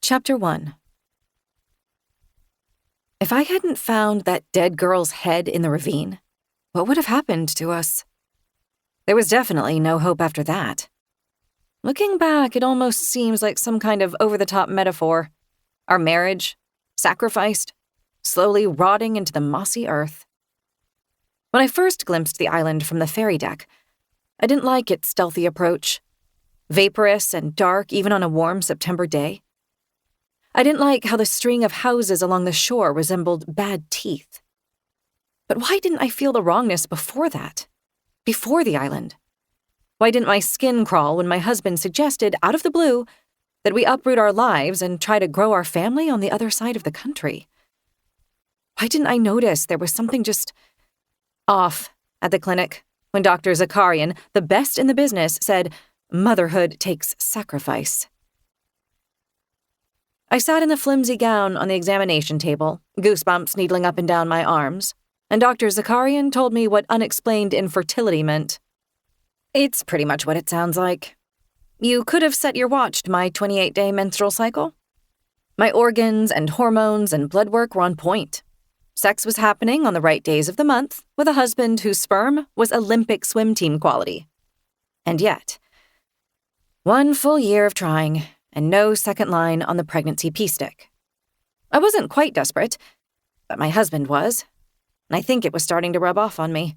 Chapter 1. If I hadn't found that dead girl's head in the ravine, what would have happened to us? There was definitely no hope after that. Looking back, it almost seems like some kind of over-the-top metaphor. Our marriage, sacrificed, slowly rotting into the mossy earth. When I first glimpsed the island from the ferry deck, I didn't like its stealthy approach. Vaporous and dark even on a warm September day. I didn't like how the string of houses along the shore resembled bad teeth. But why didn't I feel the wrongness before that? Before the island? Why didn't my skin crawl when my husband suggested, out of the blue, that we uproot our lives and try to grow our family on the other side of the country? Why didn't I notice there was something just off at the clinic when Dr. Zakarian, the best in the business, said, "Motherhood takes sacrifice." I sat in the flimsy gown on the examination table, goosebumps needling up and down my arms, and Dr. Zakarian told me what unexplained infertility meant. It's pretty much what it sounds like. You could have set your watch to my 28-day menstrual cycle. My organs and hormones and blood work were on point. Sex was happening on the right days of the month with a husband whose sperm was Olympic swim team quality. And yet, 1 full year of trying, and no second line on the pregnancy pee stick. I wasn't quite desperate, but my husband was, and I think it was starting to rub off on me.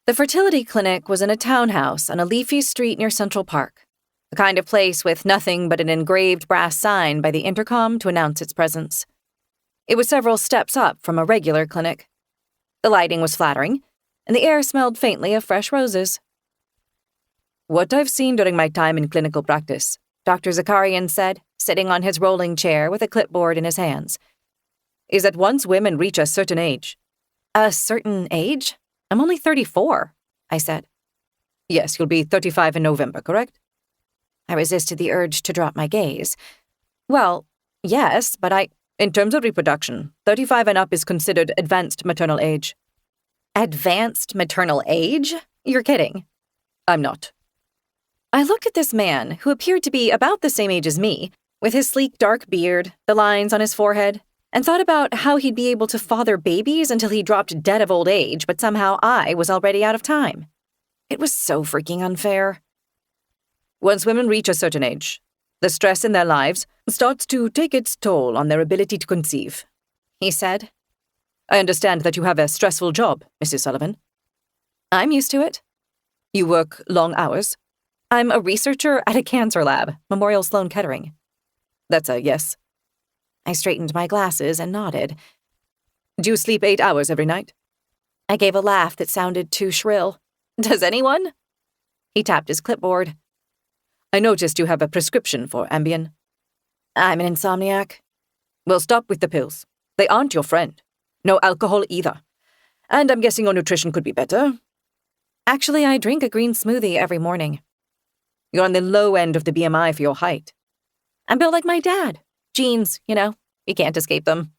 The fertility clinic was in a townhouse on a leafy street near Central Park, the kind of place with nothing but an engraved brass sign by the intercom to announce its presence. It was several steps up from a regular clinic. The lighting was flattering, and the air smelled faintly of fresh roses. "What I've seen during my time in clinical practice," Dr. Zakarian said, sitting on his rolling chair with a clipboard in his hands, "is that once women reach a certain age—" "A certain age? I'm only 34, I said. "Yes, you'll be 35 in November, correct?" I resisted the urge to drop my gaze. "Well, yes, but In terms of reproduction, 35 and up is considered advanced maternal age." "Advanced maternal age? You're kidding." "I'm not." I looked at this man, who appeared to be about the same age as me, with his sleek dark beard, the lines on his forehead, and thought about how he'd be able to father babies until he dropped dead of old age, but somehow I was already out of time. It was so freaking unfair. "Once women reach a certain age, the stress in their lives starts to take its toll on their ability to conceive," he said. "I understand that you have a stressful job, Mrs. Sullivan." "I'm used to it." "You work long hours?" "I'm a researcher at a cancer lab, Memorial Sloan Kettering." "That's a yes." I straightened my glasses and nodded. "Do you sleep 8 hours every night?" I gave a laugh that sounded too shrill. "Does anyone?" He tapped his clipboard. "I noticed you have a prescription for Ambien." "I'm an insomniac." "Well, stop with the pills. They aren't your friend. No alcohol either. And I'm guessing your nutrition could be better." "Actually, I drink a green smoothie every morning." "You're on the low end of the BMI for your height." "I'm built like my dad. Genes, you can't escape them."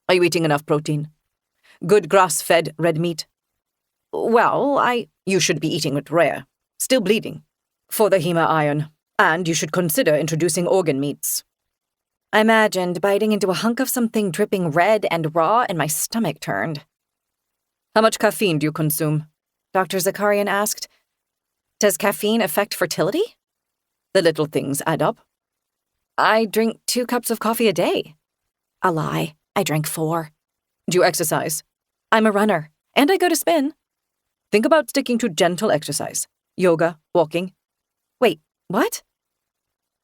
"Are you eating enough protein? Good grass-fed red meat?" "Well, You should be eating it rare. Still bleeding. For the hema iron. And you should consider introducing organ meats." I imagined biting into a hunk of something dripping red and raw, and my stomach turned. "How much caffeine do you consume?" Dr. Zakarian asked. "Does caffeine affect fertility?" "The little things add up." "I drink 2 cups of coffee a day." A lie. I drank 4. "Do you exercise?" "I'm a runner, and I go to spin." "Think about sticking to gentle exercise. Yoga, walking." "Wait, what?"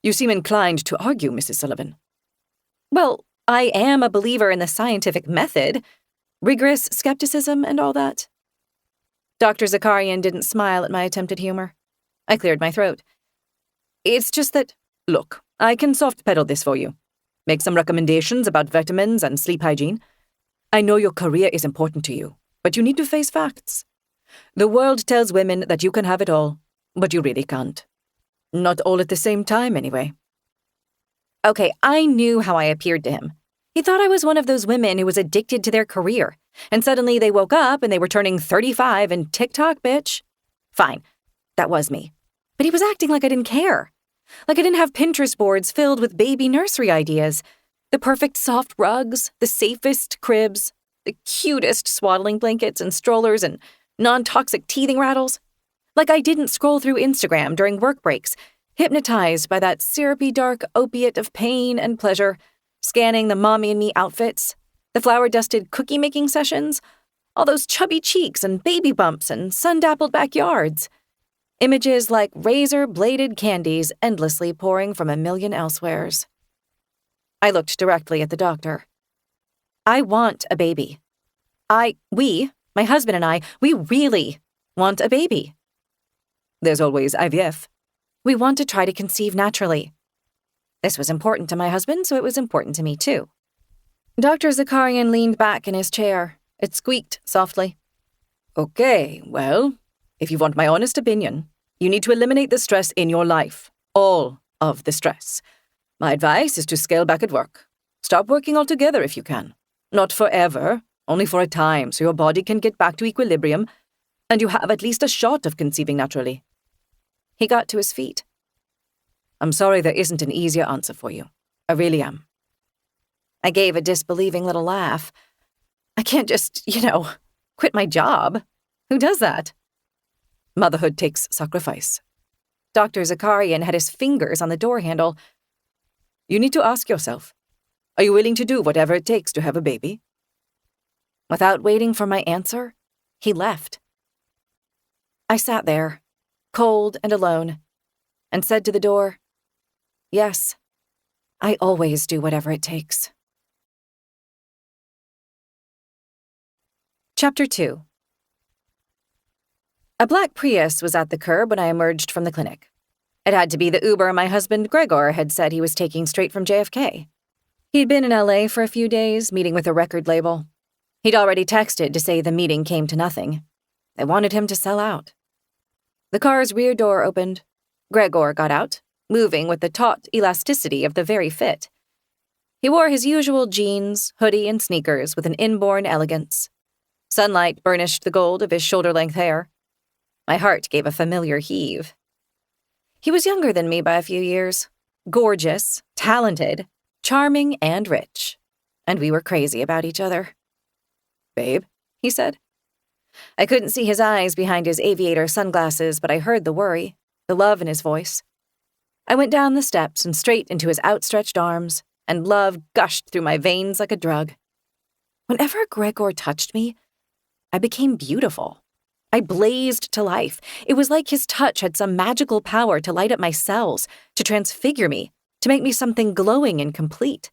"You seem inclined to argue, Mrs. Sullivan." "Well, I am a believer in the scientific method. Rigorous skepticism and all that." Dr. Zakarian didn't smile at my attempted humor. I cleared my throat. "It's just that—" "Look, I can soft-pedal this for you. Make some recommendations about vitamins and sleep hygiene. I know your career is important to you, but you need to face facts. The world tells women that you can have it all, but you really can't. Not all at the same time, anyway." Okay, I knew how I appeared to him. He thought I was one of those women who was addicted to their career, and suddenly they woke up and they were turning 35 and TikTok, bitch. Fine, that was me. But he was acting like I didn't care. Like I didn't have Pinterest boards filled with baby nursery ideas. The perfect soft rugs, the safest cribs, the cutest swaddling blankets and strollers and non-toxic teething rattles. Like I didn't scroll through Instagram during work breaks, hypnotized by that syrupy dark opiate of pain and pleasure, scanning the mommy and me outfits, the flour-dusted cookie-making sessions, all those chubby cheeks and baby bumps and sun-dappled backyards. Images like razor-bladed candies endlessly pouring from a million elsewheres. I looked directly at the doctor. I want a baby. My husband and I, we really want a baby. There's always IVF. We want to try to conceive naturally. This was important to my husband, so it was important to me too. Dr. Zakarian leaned back in his chair. It squeaked softly. Okay, well, if you want my honest opinion, you need to eliminate the stress in your life. All of the stress. My advice is to scale back at work. Stop working altogether if you can. Not forever, only for a time, so your body can get back to equilibrium, and you have at least a shot of conceiving naturally. He got to his feet. I'm sorry there isn't an easier answer for you. I really am. I gave a disbelieving little laugh. I can't just, quit my job. Who does that? Motherhood takes sacrifice. Dr. Zakarian had his fingers on the door handle. You need to ask yourself, are you willing to do whatever it takes to have a baby? Without waiting for my answer, he left. I sat there, cold and alone, and said to the door, yes, I always do whatever it takes. Chapter 2. A black Prius was at the curb when I emerged from the clinic. It had to be the Uber my husband Gregor had said he was taking straight from JFK. He'd been in LA for a few days, meeting with a record label. He'd already texted to say the meeting came to nothing. They wanted him to sell out. The car's rear door opened. Gregor got out, moving with the taut elasticity of the very fit. He wore his usual jeans, hoodie, and sneakers with an inborn elegance. Sunlight burnished the gold of his shoulder-length hair. My heart gave a familiar heave. He was younger than me by a few years, gorgeous, talented, charming, and rich. And we were crazy about each other. Babe, he said. I couldn't see his eyes behind his aviator sunglasses, but I heard the worry, the love in his voice. I went down the steps and straight into his outstretched arms, and love gushed through my veins like a drug. Whenever Gregor touched me, I became beautiful. I blazed to life. It was like his touch had some magical power to light up my cells, to transfigure me, to make me something glowing and complete.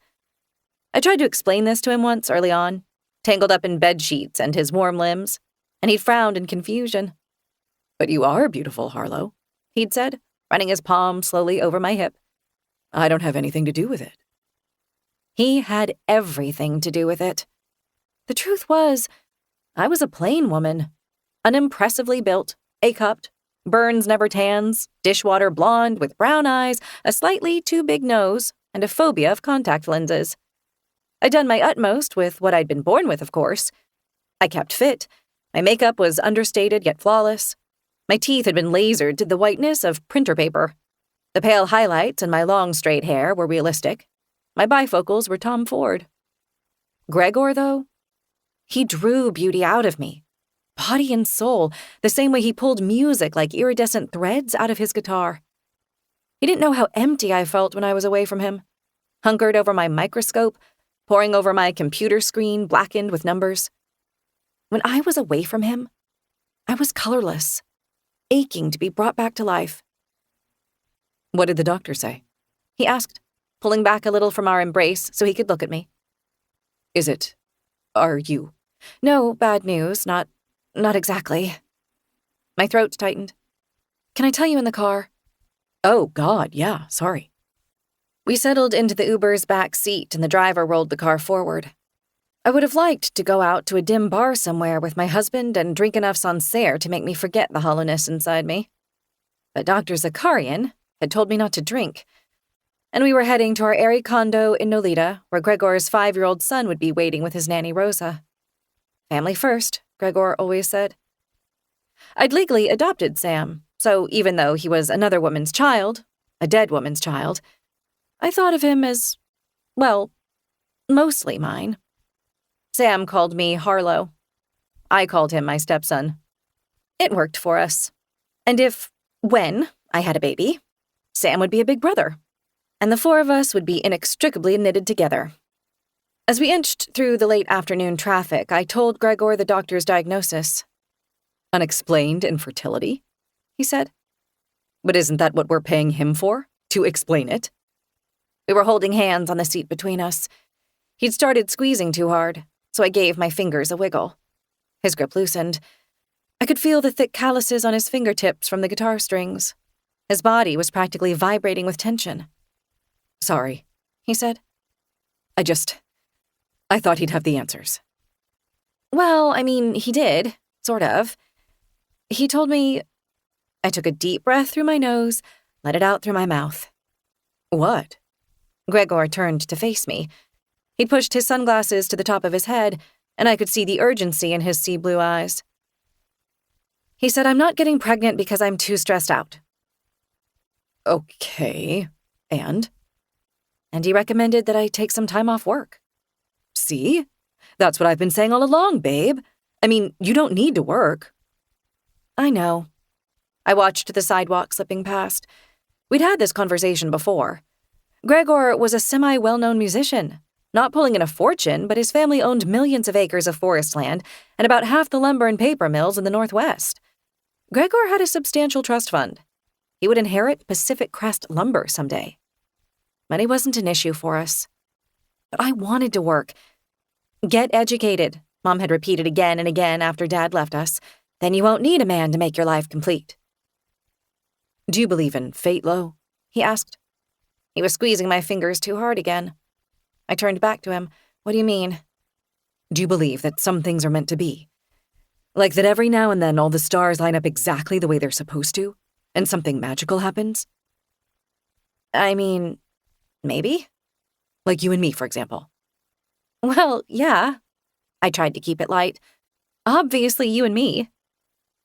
I tried to explain this to him once early on, tangled up in bed sheets and his warm limbs, and he frowned in confusion. But you are beautiful, Harlow, he'd said, running his palm slowly over my hip. I don't have anything to do with it. He had everything to do with it. The truth was, I was a plain woman. Unimpressively built, A-cupped, burns never tans, dishwater blonde with brown eyes, a slightly too big nose, and a phobia of contact lenses. I'd done my utmost with what I'd been born with, of course. I kept fit. My makeup was understated yet flawless. My teeth had been lasered to the whiteness of printer paper. The pale highlights in my long straight hair were realistic. My bifocals were Tom Ford. Gregor, though, he drew beauty out of me. Body and soul, the same way he pulled music like iridescent threads out of his guitar. He didn't know how empty I felt when I was away from him, hunkered over my microscope, poring over my computer screen blackened with numbers. When I was away from him, I was colorless, aching to be brought back to life. What did the doctor say? He asked, pulling back a little from our embrace so he could look at me. Are you? No, bad news, not exactly. My throat tightened. Can I tell you in the car? Oh, God, yeah, sorry. We settled into the Uber's back seat and the driver rolled the car forward. I would have liked to go out to a dim bar somewhere with my husband and drink enough Sancerre to make me forget the hollowness inside me. But Dr. Zakarian had told me not to drink, and we were heading to our airy condo in Nolita, where Gregor's 5-year-old son would be waiting with his nanny Rosa. Family first, Gregor always said. I'd legally adopted Sam, so even though he was another woman's child, a dead woman's child, I thought of him as, well, mostly mine. Sam called me Harlow. I called him my stepson. It worked for us. And when I had a baby, Sam would be a big brother, and the four of us would be inextricably knitted together. As we inched through the late afternoon traffic, I told Gregor the doctor's diagnosis. Unexplained infertility? He said. But isn't that what we're paying him for? To explain it? We were holding hands on the seat between us. He'd started squeezing too hard, so I gave my fingers a wiggle. His grip loosened. I could feel the thick calluses on his fingertips from the guitar strings. His body was practically vibrating with tension. Sorry, he said. I thought he'd have the answers. Well, I mean, he did, sort of. He told me. I took a deep breath through my nose, let it out through my mouth. What? Gregor turned to face me. He'd pushed his sunglasses to the top of his head, and I could see the urgency in his sea blue eyes. He said, I'm not getting pregnant because I'm too stressed out. Okay, and? And he recommended that I take some time off work. See? That's what I've been saying all along, babe. I mean, you don't need to work. I know. I watched the sidewalk slipping past. We'd had this conversation before. Gregor was a semi-well-known musician, not pulling in a fortune, but his family owned millions of acres of forest land and about half the lumber and paper mills in the Northwest. Gregor had a substantial trust fund. He would inherit Pacific Crest Lumber someday. Money wasn't an issue for us. But I wanted to work. Get educated, Mom had repeated again and again after Dad left us. Then you won't need a man to make your life complete. Do you believe in fate, Lo? He asked. He was squeezing my fingers too hard again. I turned back to him. What do you mean? Do you believe that some things are meant to be? Like that every now and then all the stars line up exactly the way they're supposed to, and something magical happens? I mean, maybe. Like you and me, for example. Well, yeah. I tried to keep it light. Obviously, you and me.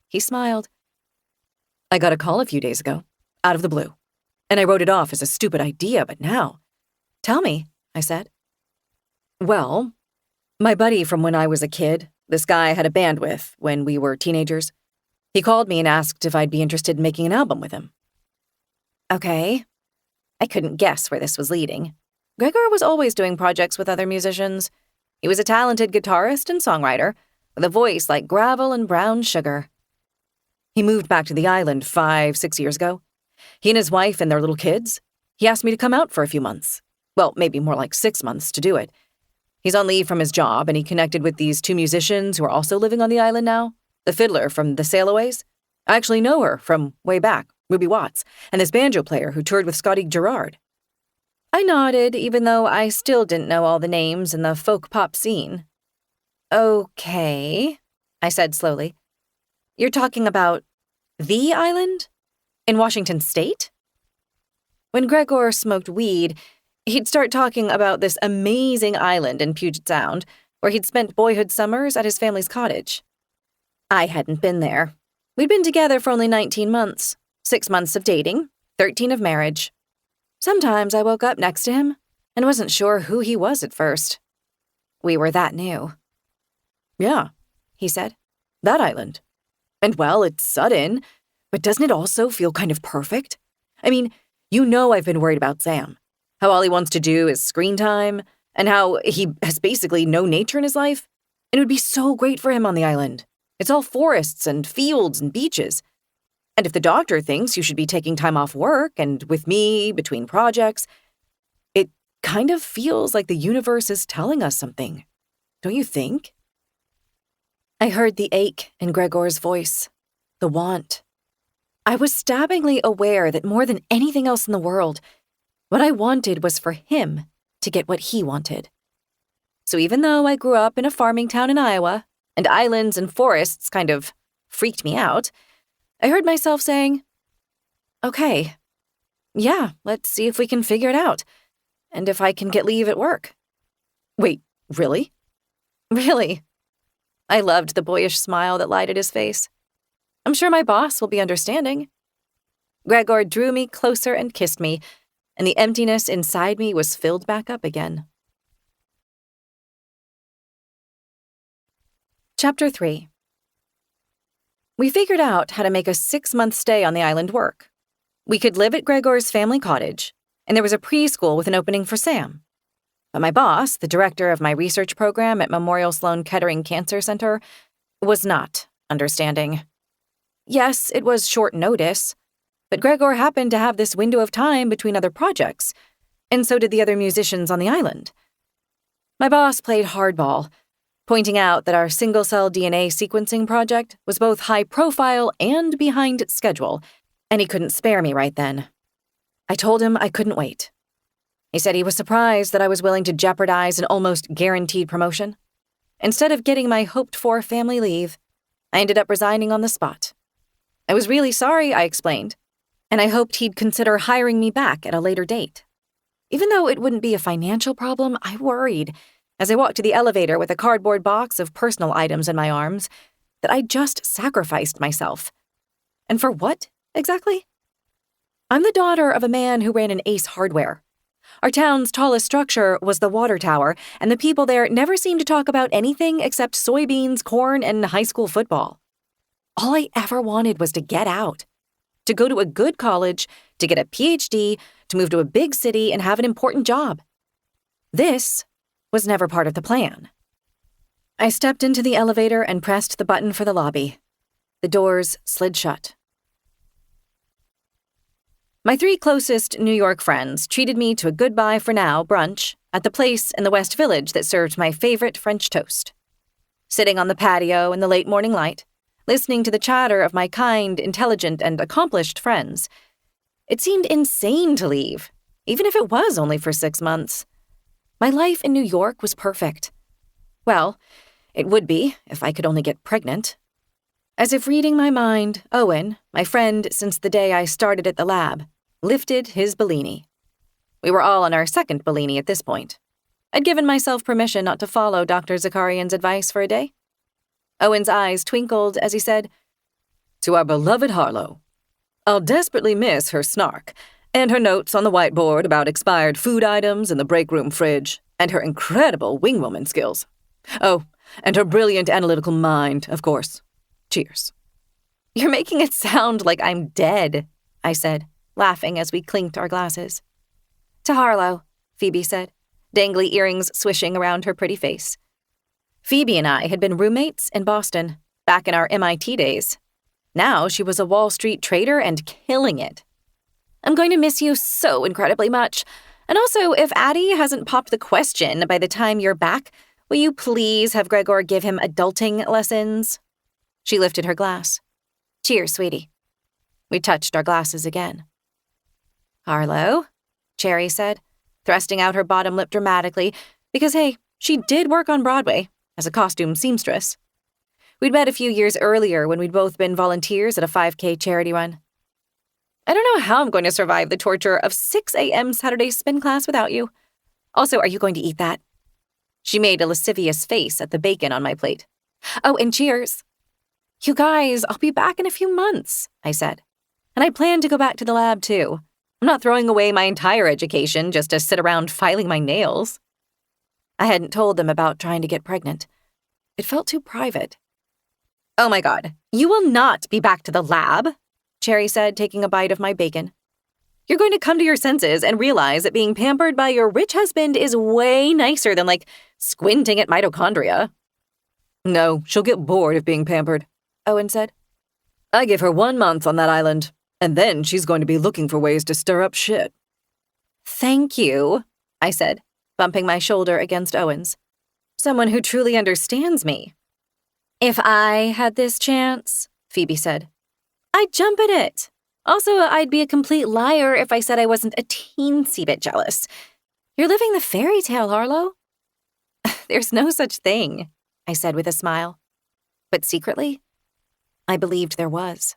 He smiled. I got a call a few days ago, out of the blue, and I wrote it off as a stupid idea, but now... Tell me, I said. Well, my buddy from when I was a kid, this guy I had a band with when we were teenagers, he called me and asked if I'd be interested in making an album with him. Okay. I couldn't guess where this was leading. Gregor was always doing projects with other musicians. He was a talented guitarist and songwriter, with a voice like gravel and brown sugar. He moved back to the island 5-6 years ago. He and his wife and their little kids. He asked me to come out for a few months. Well, maybe more like 6 months to do it. He's on leave from his job, and he connected with these 2 musicians who are also living on the island now. The fiddler from the Sailaways. I actually know her from way back, Ruby Watts, and this banjo player who toured with Scotty Gerard. I nodded, even though I still didn't know all the names in the folk pop scene. Okay, I said slowly. You're talking about the island? In Washington State? When Gregor smoked weed, he'd start talking about this amazing island in Puget Sound, where he'd spent boyhood summers at his family's cottage. I hadn't been there. We'd been together for only 19 months, 6 months of dating, 13 of marriage. Sometimes I woke up next to him and wasn't sure who he was at first. We were that new. Yeah, he said. That island. And well, it's sudden, but doesn't it also feel kind of perfect? I mean, you know I've been worried about Sam. How all he wants to do is screen time, and how he has basically no nature in his life. And it would be so great for him on the island. It's all forests and fields and beaches. And if the doctor thinks you should be taking time off work and with me between projects, it kind of feels like the universe is telling us something. Don't you think? I heard the ache in Gregor's voice, the want. I was stabbingly aware that more than anything else in the world, what I wanted was for him to get what he wanted. So even though I grew up in a farming town in Iowa, and islands and forests kind of freaked me out, I heard myself saying, okay, yeah, let's see if we can figure it out, and if I can get leave at work. Wait, really? Really. I loved the boyish smile that lighted his face. I'm sure my boss will be understanding. Gregor drew me closer and kissed me, and the emptiness inside me was filled back up again. Chapter 3. We figured out how to make a 6-month stay on the island work. We could live at Gregor's family cottage, and there was a preschool with an opening for Sam. But my boss, the director of my research program at Memorial Sloan Kettering Cancer Center, was not understanding. Yes, it was short notice, but Gregor happened to have this window of time between other projects, and so did the other musicians on the island. My boss played hardball, pointing out that our single-cell DNA sequencing project was both high-profile and behind schedule, and he couldn't spare me right then. I told him I couldn't wait. He said he was surprised that I was willing to jeopardize an almost guaranteed promotion. Instead of getting my hoped-for family leave, I ended up resigning on the spot. I was really sorry, I explained, and I hoped he'd consider hiring me back at a later date. Even though it wouldn't be a financial problem, I worried, as I walked to the elevator with a cardboard box of personal items in my arms, that I'd just sacrificed myself. And for what, exactly? I'm the daughter of a man who ran an Ace Hardware. Our town's tallest structure was the water tower, and the people there never seemed to talk about anything except soybeans, corn, and high school football. All I ever wanted was to get out, to go to a good college, to get a PhD, to move to a big city and have an important job. This was never part of the plan. I stepped into the elevator and pressed the button for the lobby. The doors slid shut. My 3 closest New York friends treated me to a goodbye for now brunch at the place in the West Village that served my favorite French toast. Sitting on the patio in the late morning light, listening to the chatter of my kind, intelligent, and accomplished friends, it seemed insane to leave, even if it was only for 6 months. My life in New York was perfect. Well, it would be if I could only get pregnant. As if reading my mind, Owen, my friend since the day I started at the lab, lifted his Bellini. We were all on our second Bellini at this point. I'd given myself permission not to follow Dr. Zakarian's advice for a day. Owen's eyes twinkled as he said, "To our beloved Harlow. I'll desperately miss her snark, and her notes on the whiteboard about expired food items in the break room fridge, and her incredible wingwoman skills. Oh, and her brilliant analytical mind, of course. Cheers." "You're making it sound like I'm dead," I said, laughing as we clinked our glasses. "To Harlow," Phoebe said, dangly earrings swishing around her pretty face. Phoebe and I had been roommates in Boston, back in our MIT days. Now she was a Wall Street trader and killing it. "I'm going to miss you so incredibly much. And also, if Addie hasn't popped the question by the time you're back, will you please have Gregor give him adulting lessons?" She lifted her glass. "Cheers, sweetie." We touched our glasses again. "Harlow," Cherry said, thrusting out her bottom lip dramatically, because, hey, she did work on Broadway as a costume seamstress. We'd met a few years earlier when we'd both been volunteers at a 5K charity run. "I don't know how I'm going to survive the torture of 6 a.m. Saturday spin class without you. Also, are you going to eat that?" She made a lascivious face at the bacon on my plate. "Oh, and cheers." "You guys, I'll be back in a few months," I said. "And I plan to go back to the lab, too. I'm not throwing away my entire education just to sit around filing my nails." I hadn't told them about trying to get pregnant. It felt too private. "Oh my God, you will not be back to the lab," Cherry said, taking a bite of my bacon. "You're going to come to your senses and realize that being pampered by your rich husband is way nicer than, squinting at mitochondria." "No, she'll get bored of being pampered," Owen said. "I give her 1 month on that island, and then she's going to be looking for ways to stir up shit." "Thank you," I said, bumping my shoulder against Owen's. "Someone who truly understands me." "If I had this chance," Phoebe said, "I'd jump at it. Also, I'd be a complete liar if I said I wasn't a teensy bit jealous. You're living the fairy tale, Harlow." "There's no such thing," I said with a smile. But secretly, I believed there was.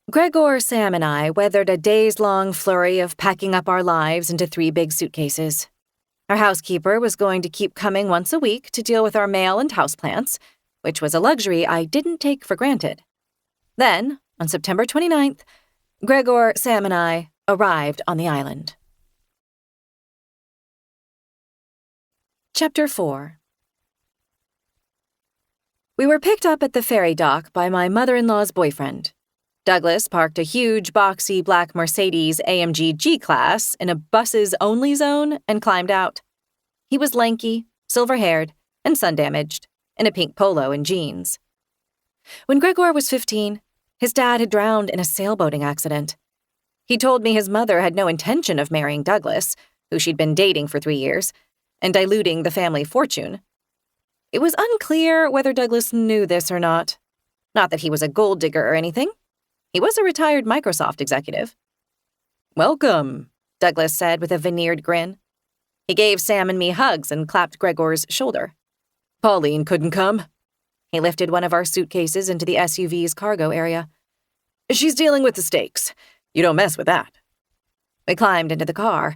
Gregor, Sam, and I weathered a days-long flurry of packing up our lives into 3 big suitcases. Our housekeeper was going to keep coming once a week to deal with our mail and houseplants, which was a luxury I didn't take for granted. Then, on September 29th, Gregor, Sam, and I arrived on the island. Chapter 4. We were picked up at the ferry dock by my mother-in-law's boyfriend. Douglas parked a huge, boxy black Mercedes AMG G-Class in a buses-only zone and climbed out. He was lanky, silver-haired, and sun-damaged, in a pink polo and jeans. When Gregor was 15, his dad had drowned in a sailboating accident. He told me his mother had no intention of marrying Douglas, who she'd been dating for 3 years, and diluting the family fortune. It was unclear whether Douglas knew this or not. Not that he was a gold digger or anything. He was a retired Microsoft executive. "Welcome," Douglas said with a veneered grin. He gave Sam and me hugs and clapped Gregor's shoulder. "Pauline couldn't come." He lifted one of our suitcases into the SUV's cargo area. "She's dealing with the stakes. You don't mess with that." We climbed into the car,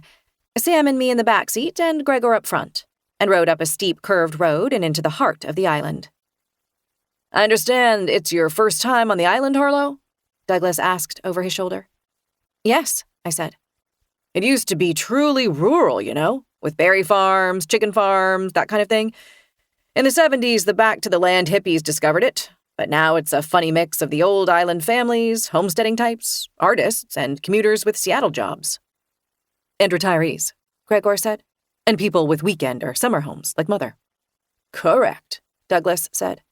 Sam and me in the back seat and Gregor up front, and rode up a steep curved road and into the heart of the island. "I understand it's your first time on the island, Harlow?" Douglas asked over his shoulder. "Yes," I said. "It used to be truly rural, you know, with berry farms, chicken farms, that kind of thing. In the 70s, the back-to-the-land hippies discovered it, but now it's a funny mix of the old island families, homesteading types, artists, and commuters with Seattle jobs." "And retirees," Gregor said, "and people with weekend or summer homes, like Mother." "Correct," Douglas said.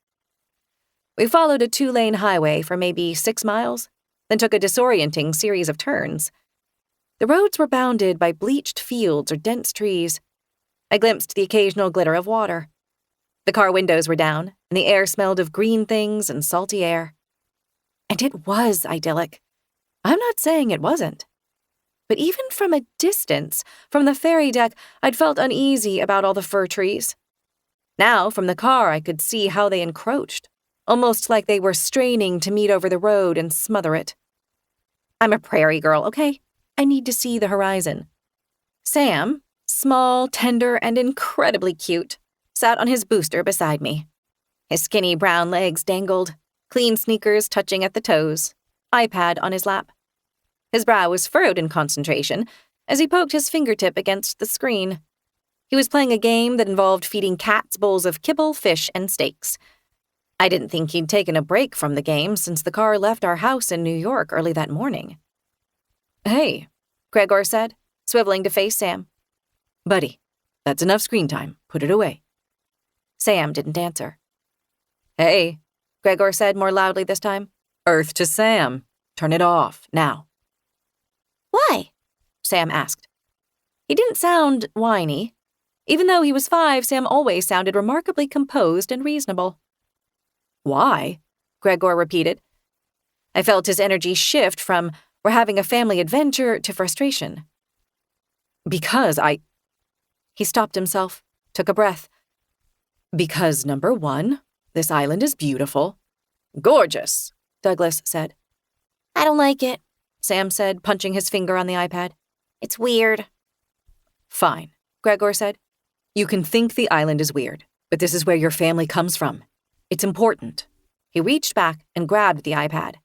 We followed a 2-lane highway for maybe 6 miles, then took a disorienting series of turns. The roads were bounded by bleached fields or dense trees. I glimpsed the occasional glitter of water. The car windows were down, and the air smelled of green things and salty air. And it was idyllic. I'm not saying it wasn't. But even from a distance, from the ferry deck, I'd felt uneasy about all the fir trees. Now, from the car, I could see how they encroached, almost like they were straining to meet over the road and smother it. I'm a prairie girl, okay? I need to see the horizon. Sam, small, tender, and incredibly cute, sat on his booster beside me. His skinny brown legs dangled, clean sneakers touching at the toes, iPad on his lap. His brow was furrowed in concentration as he poked his fingertip against the screen. He was playing a game that involved feeding cats bowls of kibble, fish, and steaks. I didn't think he'd taken a break from the game since the car left our house in New York early that morning. "Hey," Gregor said, swiveling to face Sam. "Buddy, that's enough screen time. Put it away." Sam didn't answer. "Hey," Gregor said more loudly this time. "Earth to Sam. Turn it off, now." "Why?" Sam asked. He didn't sound whiny. Even though he was 5, Sam always sounded remarkably composed and reasonable. "Why?" Gregor repeated. I felt his energy shift from "we're having a family adventure" to frustration. "Because He stopped himself, took a breath. "Because, number 1, this island is beautiful." "Gorgeous," Douglas said. "I don't like it," Sam said, punching his finger on the iPad. "It's weird." "Fine," Gregor said. "You can think the island is weird, but this is where your family comes from. It's important." He reached back and grabbed the iPad.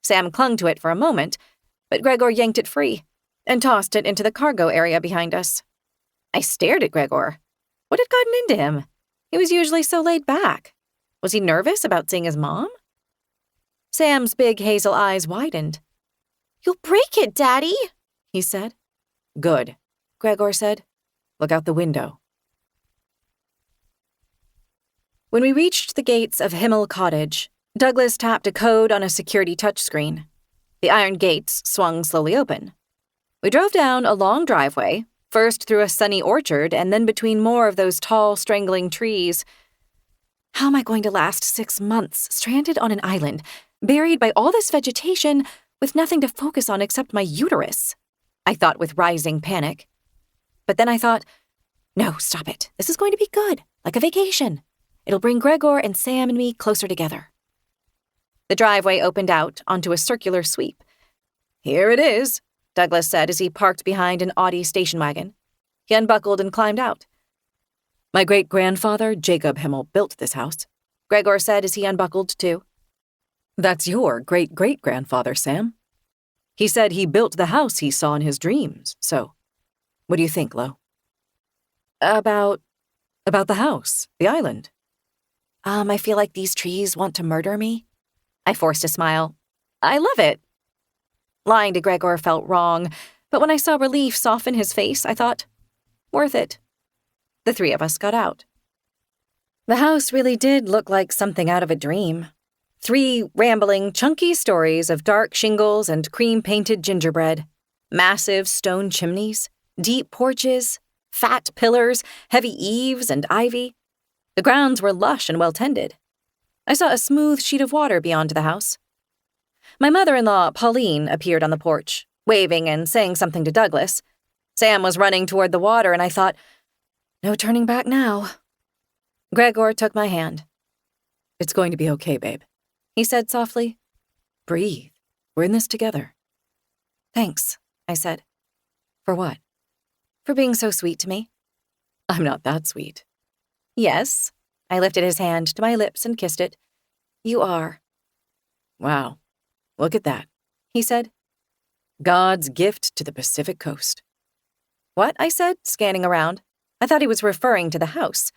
Sam clung to it for a moment, but Gregor yanked it free and tossed it into the cargo area behind us. I stared at Gregor. What had gotten into him? He was usually so laid back. Was he nervous about seeing his mom? Sam's big hazel eyes widened. "You'll break it, Daddy," he said. "Good," Gregor said. "Look out the window." When we reached the gates of Himl Cottage, Douglas tapped a code on a security touchscreen. The iron gates swung slowly open. We drove down a long driveway, first through a sunny orchard and then between more of those tall, strangling trees. How am I going to last 6 months stranded on an island, buried by all this vegetation, with nothing to focus on except my uterus? I thought with rising panic. But then I thought, no, stop it. This is going to be good, like a vacation. It'll bring Gregor and Sam and me closer together. The driveway opened out onto a circular sweep. "Here it is," Douglas said as he parked behind an Audi station wagon. He unbuckled and climbed out. "My great-grandfather, Jacob Himl, built this house," Gregor said as he unbuckled too. That's your great-great-grandfather, Sam. He said he built the house he saw in his dreams, so what do you think, Lo? About the house, the island. I feel like these trees want to murder me. I forced a smile. I love it. Lying to Gregor felt wrong, but when I saw relief soften his face, I thought, worth it. The three of us got out. The house really did look like something out of a dream. 3 rambling, chunky stories of dark shingles and cream-painted gingerbread, massive stone chimneys, deep porches, fat pillars, heavy eaves, and ivy. The grounds were lush and well-tended. I saw a smooth sheet of water beyond the house. My mother-in-law, Pauline, appeared on the porch, waving and saying something to Douglas. Sam was running toward the water, and I thought, no turning back now. Gregor took my hand. It's going to be okay, babe, he said softly. Breathe. We're in this together. Thanks, I said. For what? For being so sweet to me. I'm not that sweet. Yes. I lifted his hand to my lips and kissed it. You are. Wow. Look at that, he said. God's gift to the Pacific coast. What? I said, scanning around. I thought he was referring to the house.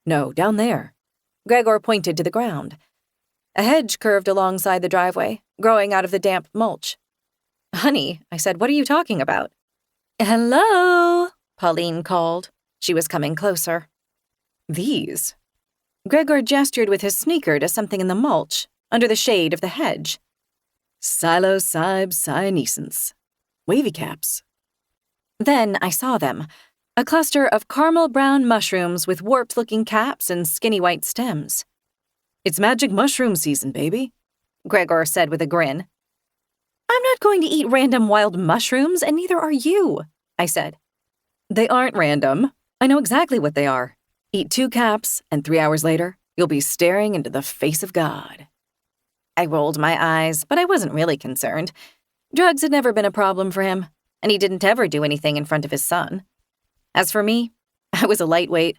No, down there. Gregor pointed to the ground. A hedge curved alongside the driveway, growing out of the damp mulch. Honey, I said, what are you talking about? Hello, Pauline called. She was coming closer. These? Gregor gestured with his sneaker to something in the mulch, under the shade of the hedge. Psilocybes. Wavy caps. Then I saw them. A cluster of caramel-brown mushrooms with warped-looking caps and skinny white stems. It's magic mushroom season, baby, Gregor said with a grin. I'm not going to eat random wild mushrooms, and neither are you, I said. They aren't random. I know exactly what they are. Eat 2 caps, and 3 hours later, you'll be staring into the face of God. I rolled my eyes, but I wasn't really concerned. Drugs had never been a problem for him, and he didn't ever do anything in front of his son. As for me, I was a lightweight.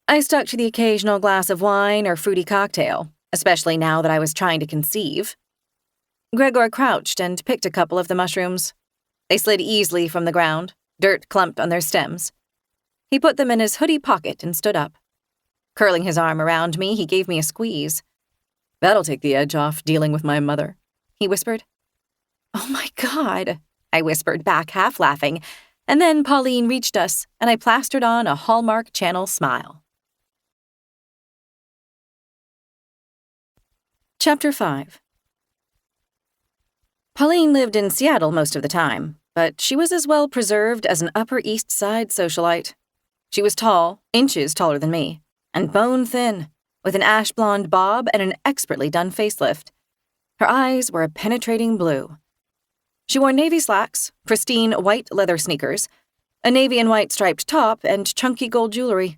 I stuck to the occasional glass of wine or fruity cocktail, especially now that I was trying to conceive. Gregor crouched and picked a couple of the mushrooms. They slid easily from the ground, dirt clumped on their stems. He put them in his hoodie pocket and stood up. Curling his arm around me, he gave me a squeeze. That'll take the edge off dealing with my mother, he whispered. Oh my God, I whispered back, half laughing, and then Pauline reached us, and I plastered on a Hallmark Channel smile. Chapter 5. Pauline lived in Seattle most of the time, but she was as well preserved as an Upper East Side socialite. She was tall, inches taller than me, and bone-thin, with an ash-blonde bob and an expertly done facelift. Her eyes were a penetrating blue. She wore navy slacks, pristine white leather sneakers, a navy and white striped top, and chunky gold jewelry.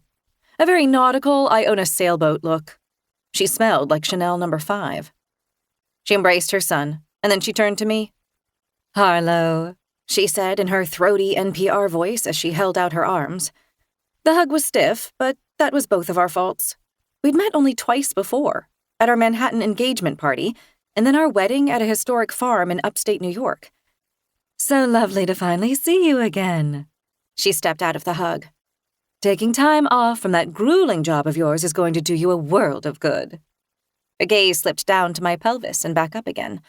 A very nautical, I own a sailboat look. She smelled like Chanel No. 5. She embraced her son, and then she turned to me. Harlow, she said in her throaty NPR voice as she held out her arms. The hug was stiff, but that was both of our faults. We'd met only twice before, at our Manhattan engagement party, and then our wedding at a historic farm in upstate New York. So lovely to finally see you again. She stepped out of the hug. Taking time off from that grueling job of yours is going to do you a world of good. Her gaze slipped down to my pelvis and back up again.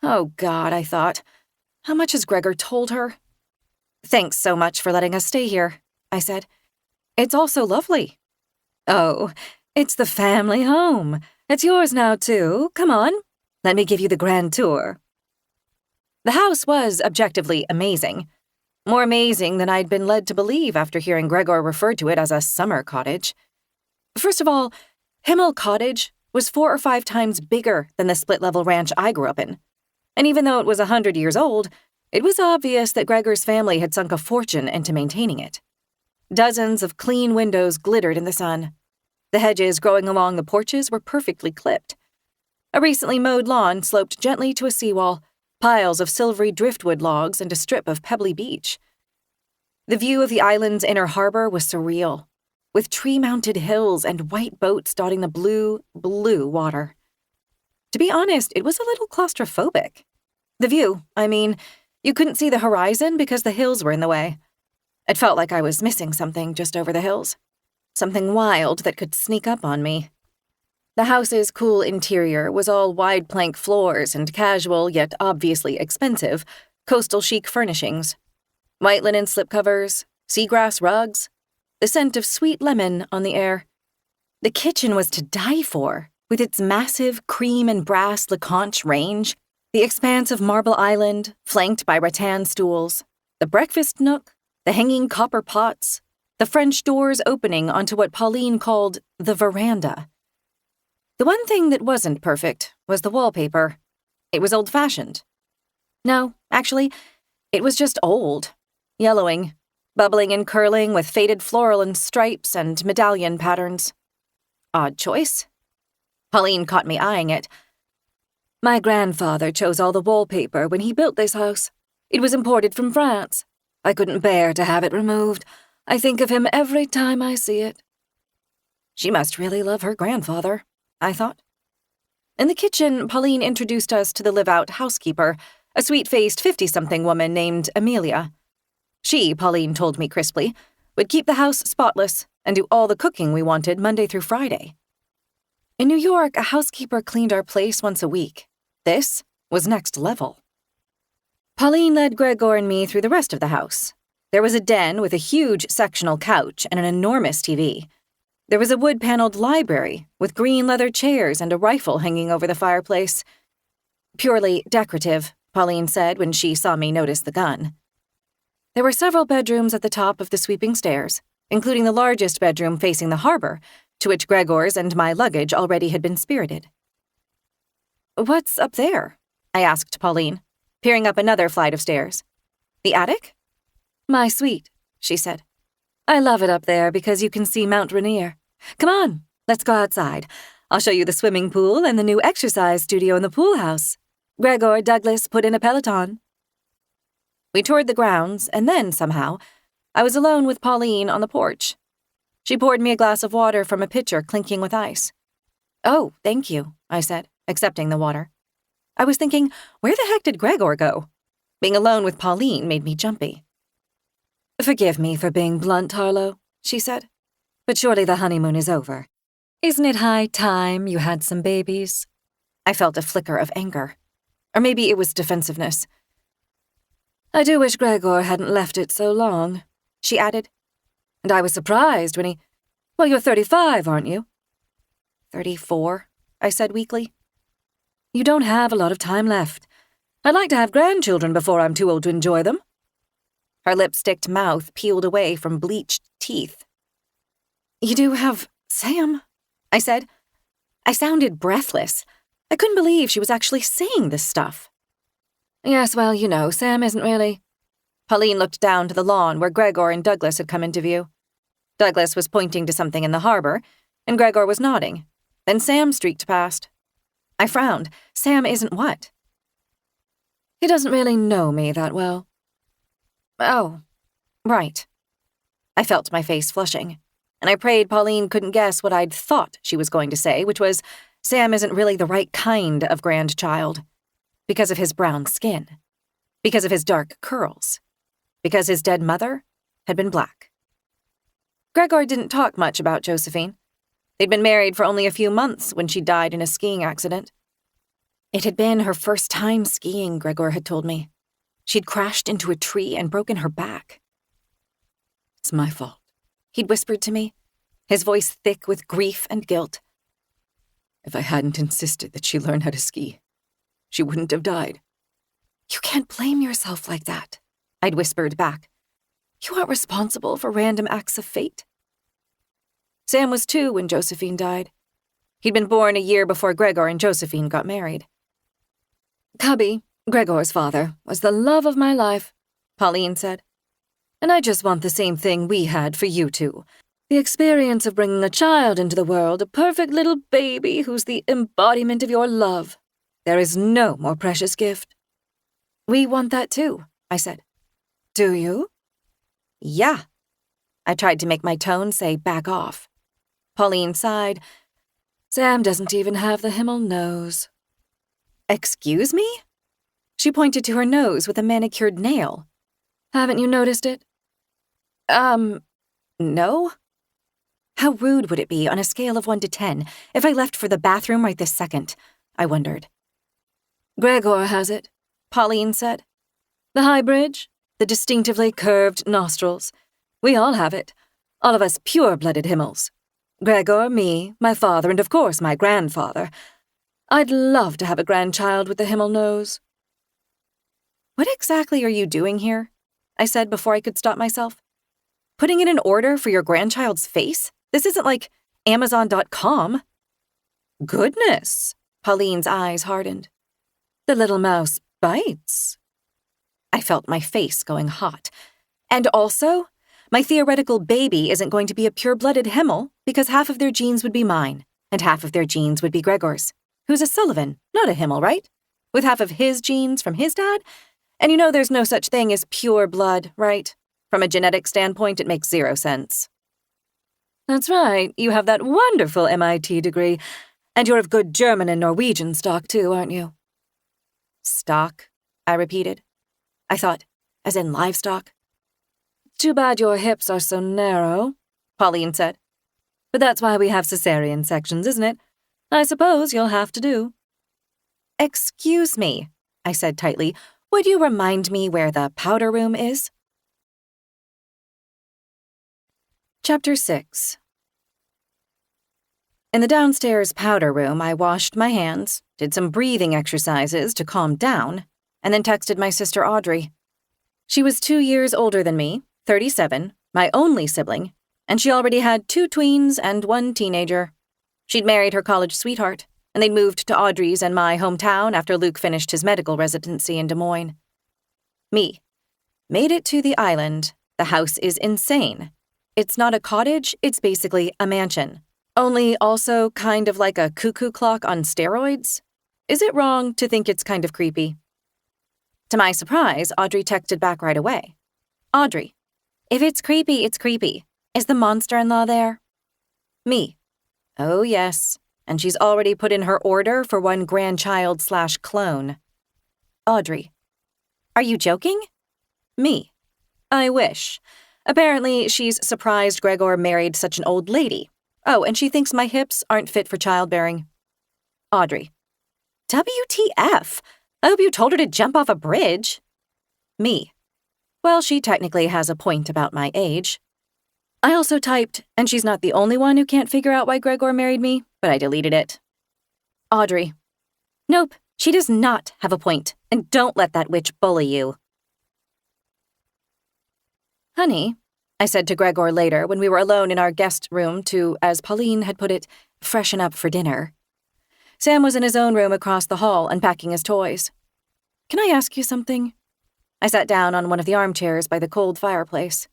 Oh, God, I thought. How much has Gregor told her? Thanks so much for letting us stay here, I said. It's all so lovely. Oh, it's the family home. It's yours now, too. Come on. Let me give you the grand tour. The house was objectively amazing. More amazing than I'd been led to believe after hearing Gregor refer to it as a summer cottage. First of all, Himl Cottage was 4 or 5 times bigger than the split-level ranch I grew up in. And even though it was 100 years old, it was obvious that Gregor's family had sunk a fortune into maintaining it. Dozens of clean windows glittered in the sun. The hedges growing along the porches were perfectly clipped. A recently mowed lawn sloped gently to a seawall, piles of silvery driftwood logs and a strip of pebbly beach. The view of the island's inner harbor was surreal, with tree-mounted hills and white boats dotting the blue, blue water. To be honest, it was a little claustrophobic. The view, I mean, you couldn't see the horizon because the hills were in the way. It felt like I was missing something just over the hills. Something wild that could sneak up on me. The house's cool interior was all wide plank floors and casual, yet obviously expensive, coastal chic furnishings. White linen slipcovers, seagrass rugs, the scent of sweet lemon on the air. The kitchen was to die for, with its massive cream and brass LeConte range, the expanse of Marble Island, flanked by rattan stools, the breakfast nook, the hanging copper pots, the French doors opening onto what Pauline called the veranda. The one thing that wasn't perfect was the wallpaper. It was old-fashioned. No, actually, it was just old, yellowing, bubbling and curling with faded floral and stripes and medallion patterns. Odd choice. Pauline caught me eyeing it. My grandfather chose all the wallpaper when he built this house. It was imported from France. I couldn't bear to have it removed. I think of him every time I see it. She must really love her grandfather, I thought. In the kitchen, Pauline introduced us to the live-out housekeeper, a sweet-faced 50-something woman named Amelia. She, Pauline told me crisply, would keep the house spotless and do all the cooking we wanted Monday through Friday. In New York, a housekeeper cleaned our place once a week. This was next level. Pauline led Gregor and me through the rest of the house. There was a den with a huge sectional couch and an enormous TV. There was a wood-paneled library with green leather chairs and a rifle hanging over the fireplace. Purely decorative, Pauline said when she saw me notice the gun. There were several bedrooms at the top of the sweeping stairs, including the largest bedroom facing the harbor, to which Gregor's and my luggage already had been spirited. "What's up there?" I asked Pauline, peering up another flight of stairs. "The attic?" "My suite," she said. "I love it up there because you can see Mount Rainier. Come on, let's go outside. I'll show you the swimming pool and the new exercise studio in the pool house. Gregor Douglas put in a Peloton." We toured the grounds, and then, somehow, I was alone with Pauline on the porch. She poured me a glass of water from a pitcher clinking with ice. "Oh, thank you," I said, accepting the water. I was thinking, where the heck did Gregor go? Being alone with Pauline made me jumpy. "Forgive me for being blunt, Harlow," she said, "but surely the honeymoon is over. Isn't it high time you had some babies?" I felt a flicker of anger. Or maybe it was defensiveness. "I do wish Gregor hadn't left it so long," she added. "And I was surprised when he— Well, you're 35, aren't you?" 34, I said weakly. "You don't have a lot of time left. I'd like to have grandchildren before I'm too old to enjoy them." Her lipsticked mouth peeled away from bleached teeth. "You do have Sam," I said. I sounded breathless. I couldn't believe she was actually saying this stuff. "Yes, well, you know, Sam isn't really—" Pauline looked down to the lawn where Gregor and Douglas had come into view. Douglas was pointing to something in the harbor, and Gregor was nodding. Then Sam streaked past. I frowned. Sam isn't what? "He doesn't really know me that well." "Oh, right." I felt my face flushing, and I prayed Pauline couldn't guess what I'd thought she was going to say, which was, Sam isn't really the right kind of grandchild. Because of his brown skin. Because of his dark curls. Because his dead mother had been black. Gregor didn't talk much about Josephine. They'd been married for only a few months when she died in a skiing accident. It had been her first time skiing, Gregor had told me. She'd crashed into a tree and broken her back. "It's my fault," he'd whispered to me, his voice thick with grief and guilt. "If I hadn't insisted that she learn how to ski, she wouldn't have died." "You can't blame yourself like that," I'd whispered back. "You aren't responsible for random acts of fate." Sam was 2 when Josephine died. He'd been born a year before Gregor and Josephine got married. "Cubby, Gregor's father, was the love of my life," Pauline said. "And I just want the same thing we had for you two. The experience of bringing a child into the world, a perfect little baby who's the embodiment of your love. There is no more precious gift." "We want that too," I said. "Do you?" "Yeah." I tried to make my tone say back off. Pauline sighed. "Sam doesn't even have the Himl nose." Excuse me? She pointed to her nose with a manicured nail. Haven't you noticed it? No? How rude would it be on a scale of 1 to 10 if I left for the bathroom right this second? I wondered. Gregor has it, Pauline said. The high bridge, the distinctively curved nostrils. We all have it. All of us pure-blooded Himls. Gregor, me, my father, and of course my grandfather. I'd love to have a grandchild with the Himl nose. What exactly are you doing here? I said before I could stop myself. Putting in an order for your grandchild's face? This isn't like Amazon.com. Goodness, Pauline's eyes hardened. The little mouse bites. I felt my face going hot. And also, my theoretical baby isn't going to be a pure-blooded Himl because half of their genes would be mine, and half of their genes would be Gregor's, who's a Sullivan, not a Himl, right? With half of his genes from his dad? And you know there's no such thing as pure blood, right? From a genetic standpoint, it makes 0 sense. That's right, you have that wonderful MIT degree, and you're of good German and Norwegian stock too, aren't you? Stock, I repeated. I thought, as in livestock. Too bad your hips are so narrow, Pauline said. But that's why we have cesarean sections, isn't it? I suppose you'll have to do. Excuse me, I said tightly. Would you remind me where the powder room is? Chapter 6. In the downstairs powder room, I washed my hands, did some breathing exercises to calm down, and then texted my sister Audrey. She was 2 years older than me, 37, my only sibling, and she already had 2 tweens and 1 teenager. She'd married her college sweetheart, and they'd moved to Audrey's and my hometown after Luke finished his medical residency in Des Moines. Me. Made it to the island. The house is insane. It's not a cottage, it's basically a mansion. Only also kind of like a cuckoo clock on steroids. Is it wrong to think it's kind of creepy? To my surprise, Audrey texted back right away. Audrey, if it's creepy, it's creepy. Is the monster-in-law there? Me. Oh, yes. And she's already put in her order for 1 grandchild/clone. Audrey. Are you joking? Me. I wish. Apparently, she's surprised Gregor married such an old lady. Oh, and she thinks my hips aren't fit for childbearing. Audrey. WTF? I hope you told her to jump off a bridge. Me. Well, she technically has a point about my age. I also typed, and she's not the only one who can't figure out why Gregor married me, but I deleted it. Audrey. Nope, she does not have a point, and don't let that witch bully you. Honey, I said to Gregor later when we were alone in our guest room to, as Pauline had put it, freshen up for dinner. Sam was in his own room across the hall unpacking his toys. Can I ask you something? I sat down on one of the armchairs by the cold fireplace.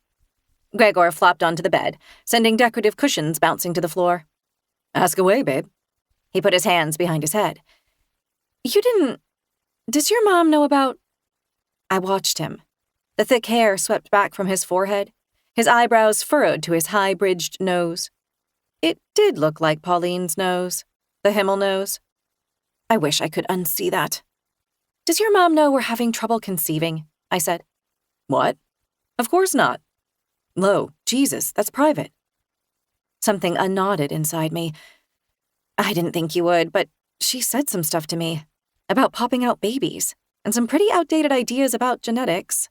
Gregor flopped onto the bed, sending decorative cushions bouncing to the floor. Ask away, babe. He put his hands behind his head. Does your mom know about... I watched him. The thick hair swept back from his forehead, his eyebrows furrowed to his high-bridged nose. It did look like Pauline's nose, the Himl nose. I wish I could unsee that. Does your mom know we're having trouble conceiving? I said. What? Of course not. Lo, Jesus, that's private. Something unknotted inside me. I didn't think you would, but she said some stuff to me about popping out babies and some pretty outdated ideas about genetics.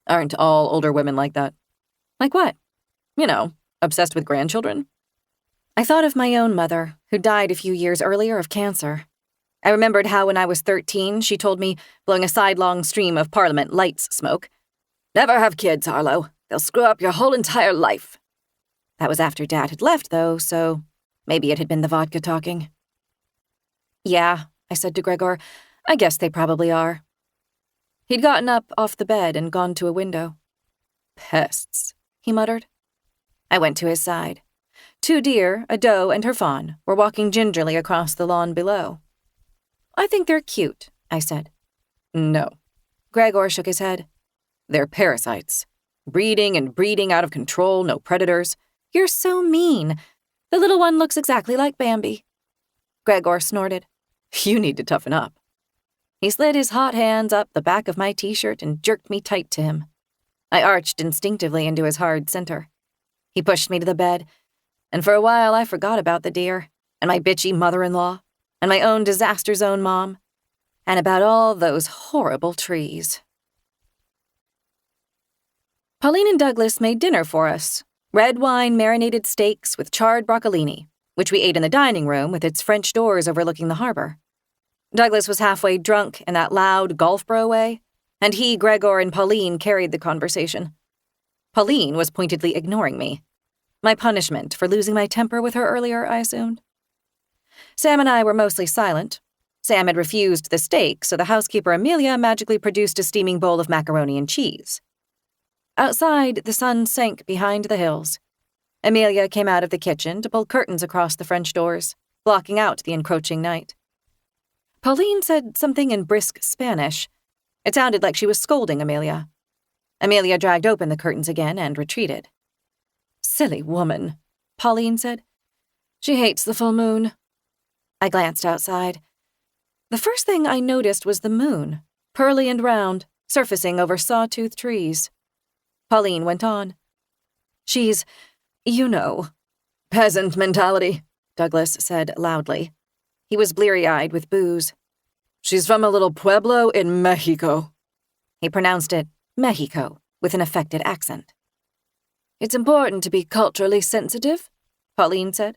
Aren't all older women like that? Like what? You know, obsessed with grandchildren? I thought of my own mother, who died a few years earlier of cancer. I remembered how when I was 13, she told me, blowing a sidelong stream of Parliament lights smoke, "Never have kids, Harlow. They'll screw up your whole entire life." That was after Dad had left, though, so maybe it had been the vodka talking. Yeah, I said to Gregor, I guess they probably are. He'd gotten up off the bed and gone to a window. Pests, he muttered. I went to his side. 2 deer, a doe and her fawn, were walking gingerly across the lawn below. I think they're cute, I said. No. Gregor shook his head. They're parasites. Breeding and breeding out of control, no predators. You're so mean. The little one looks exactly like Bambi. Gregor snorted. You need to toughen up. He slid his hot hands up the back of my t-shirt and jerked me tight to him. I arched instinctively into his hard center. He pushed me to the bed, and for a while I forgot about the deer, and my bitchy mother-in-law, and my own disaster zone mom, and about all those horrible trees. Pauline and Douglas made dinner for us. Red wine marinated steaks with charred broccolini, which we ate in the dining room with its French doors overlooking the harbor. Douglas was halfway drunk in that loud golf bro way, and he, Gregor, and Pauline carried the conversation. Pauline was pointedly ignoring me. My punishment for losing my temper with her earlier, I assumed. Sam and I were mostly silent. Sam had refused the steak, so the housekeeper Amelia magically produced a steaming bowl of macaroni and cheese. Outside, the sun sank behind the hills. Amelia came out of the kitchen to pull curtains across the French doors, blocking out the encroaching night. Pauline said something in brisk Spanish. It sounded like she was scolding Amelia. Amelia dragged open the curtains again and retreated. "Silly woman," Pauline said. "She hates the full moon." I glanced outside. The first thing I noticed was the moon, pearly and round, surfacing over sawtooth trees. Pauline went on. "She's, you know, peasant mentality," Douglas said loudly. He was bleary-eyed with booze. "She's from a little pueblo in Mexico." He pronounced it Mexico with an affected accent. "It's important to be culturally sensitive," Pauline said.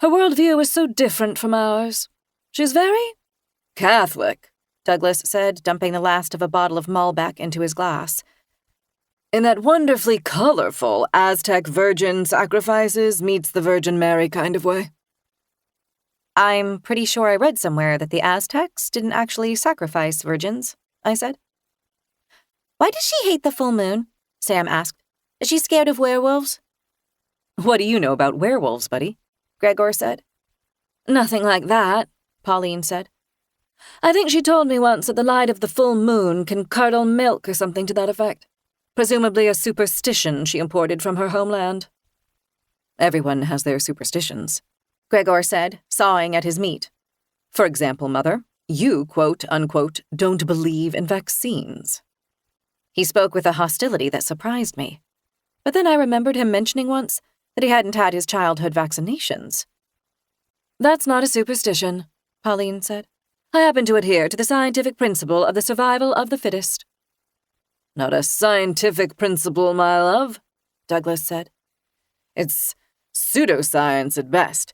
"Her worldview is so different from ours. She's very Catholic," Douglas said, dumping the last of a bottle of Malbec into his glass. "In that wonderfully colorful Aztec virgin sacrifices meets the Virgin Mary kind of way." "I'm pretty sure I read somewhere that the Aztecs didn't actually sacrifice virgins," I said. "Why does she hate the full moon?" Sam asked. "Is she scared of werewolves?" "What do you know about werewolves, buddy?" Gregor said. "Nothing like that," Pauline said. "I think she told me once that the light of the full moon can curdle milk or something to that effect. Presumably a superstition she imported from her homeland." "Everyone has their superstitions," Gregor said, sawing at his meat. "For example, Mother, you, quote, unquote, don't believe in vaccines." He spoke with a hostility that surprised me. But then I remembered him mentioning once that he hadn't had his childhood vaccinations. "That's not a superstition," Pauline said. "I happen to adhere to the scientific principle of the survival of the fittest." "Not a scientific principle, my love," Douglas said. "It's pseudoscience at best,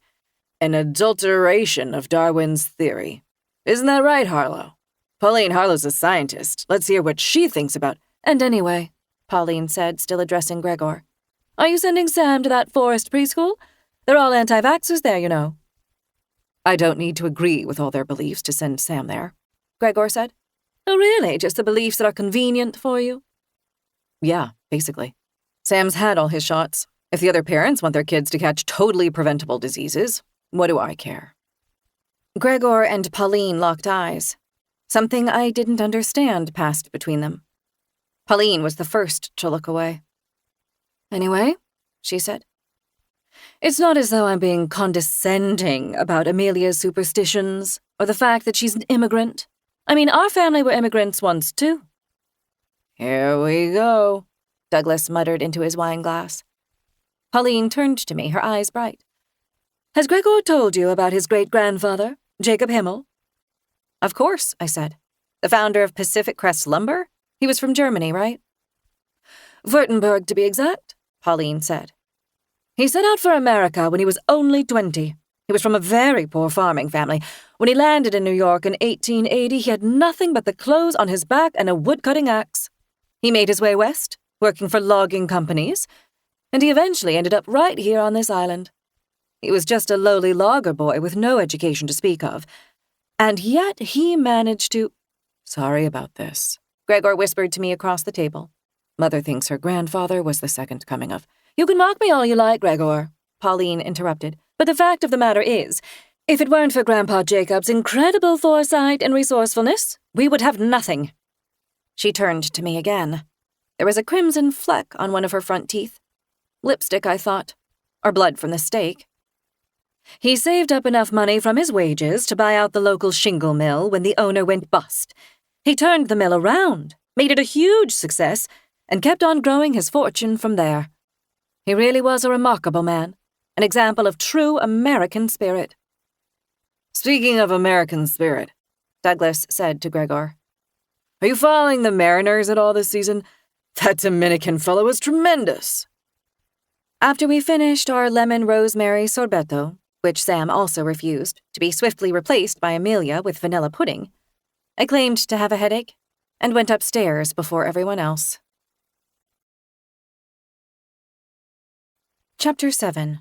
an adulteration of Darwin's theory. Isn't that right, Harlow? Pauline Harlow's a scientist. Let's hear what she thinks about—" "And anyway," Pauline said, still addressing Gregor, "are you sending Sam to that forest preschool? They're all anti-vaxxers there, you know." "I don't need to agree with all their beliefs to send Sam there," Gregor said. "Oh, really? Just the beliefs that are convenient for you?" "Yeah, basically. Sam's had all his shots. If the other parents want their kids to catch totally preventable diseases, what do I care?" Gregor and Pauline locked eyes. Something I didn't understand passed between them. Pauline was the first to look away. "Anyway," she said, "it's not as though I'm being condescending about Amelia's superstitions or the fact that she's an immigrant. I mean, our family were immigrants once, too." "Here we go," Douglas muttered into his wine glass. Pauline turned to me, her eyes bright. "Has Gregor told you about his great-grandfather, Jacob Himl?" "Of course," I said. "The founder of Pacific Crest Lumber? He was from Germany, right?" "Württemberg, to be exact," Pauline said. "He set out for America when he was only 20. He was from a very poor farming family. When he landed in New York in 1880, he had nothing but the clothes on his back and a wood-cutting axe. He made his way west, working for logging companies, and he eventually ended up right here on this island. He was just a lowly logger boy with no education to speak of. And yet he managed to—" "Sorry about this," Gregor whispered to me across the table. "Mother thinks her grandfather was the second coming of—" "You can mock me all you like, Gregor," Pauline interrupted. "But the fact of the matter is, if it weren't for Grandpa Jacob's incredible foresight and resourcefulness, we would have nothing." She turned to me again. There was a crimson fleck on one of her front teeth. Lipstick, I thought. Or blood from the steak. He saved up enough money from his wages to buy out the local shingle mill when the owner went bust. He turned the mill around, made it a huge success, and kept on growing his fortune from there. He really was a remarkable man, an example of true American spirit. Speaking of American spirit, Douglas said to Gregor, are you following the Mariners at all this season? That Dominican fellow was tremendous. After we finished our lemon rosemary sorbetto, which Sam also refused, to be swiftly replaced by Amelia with vanilla pudding, I claimed to have a headache and went upstairs before everyone else. Chapter 7.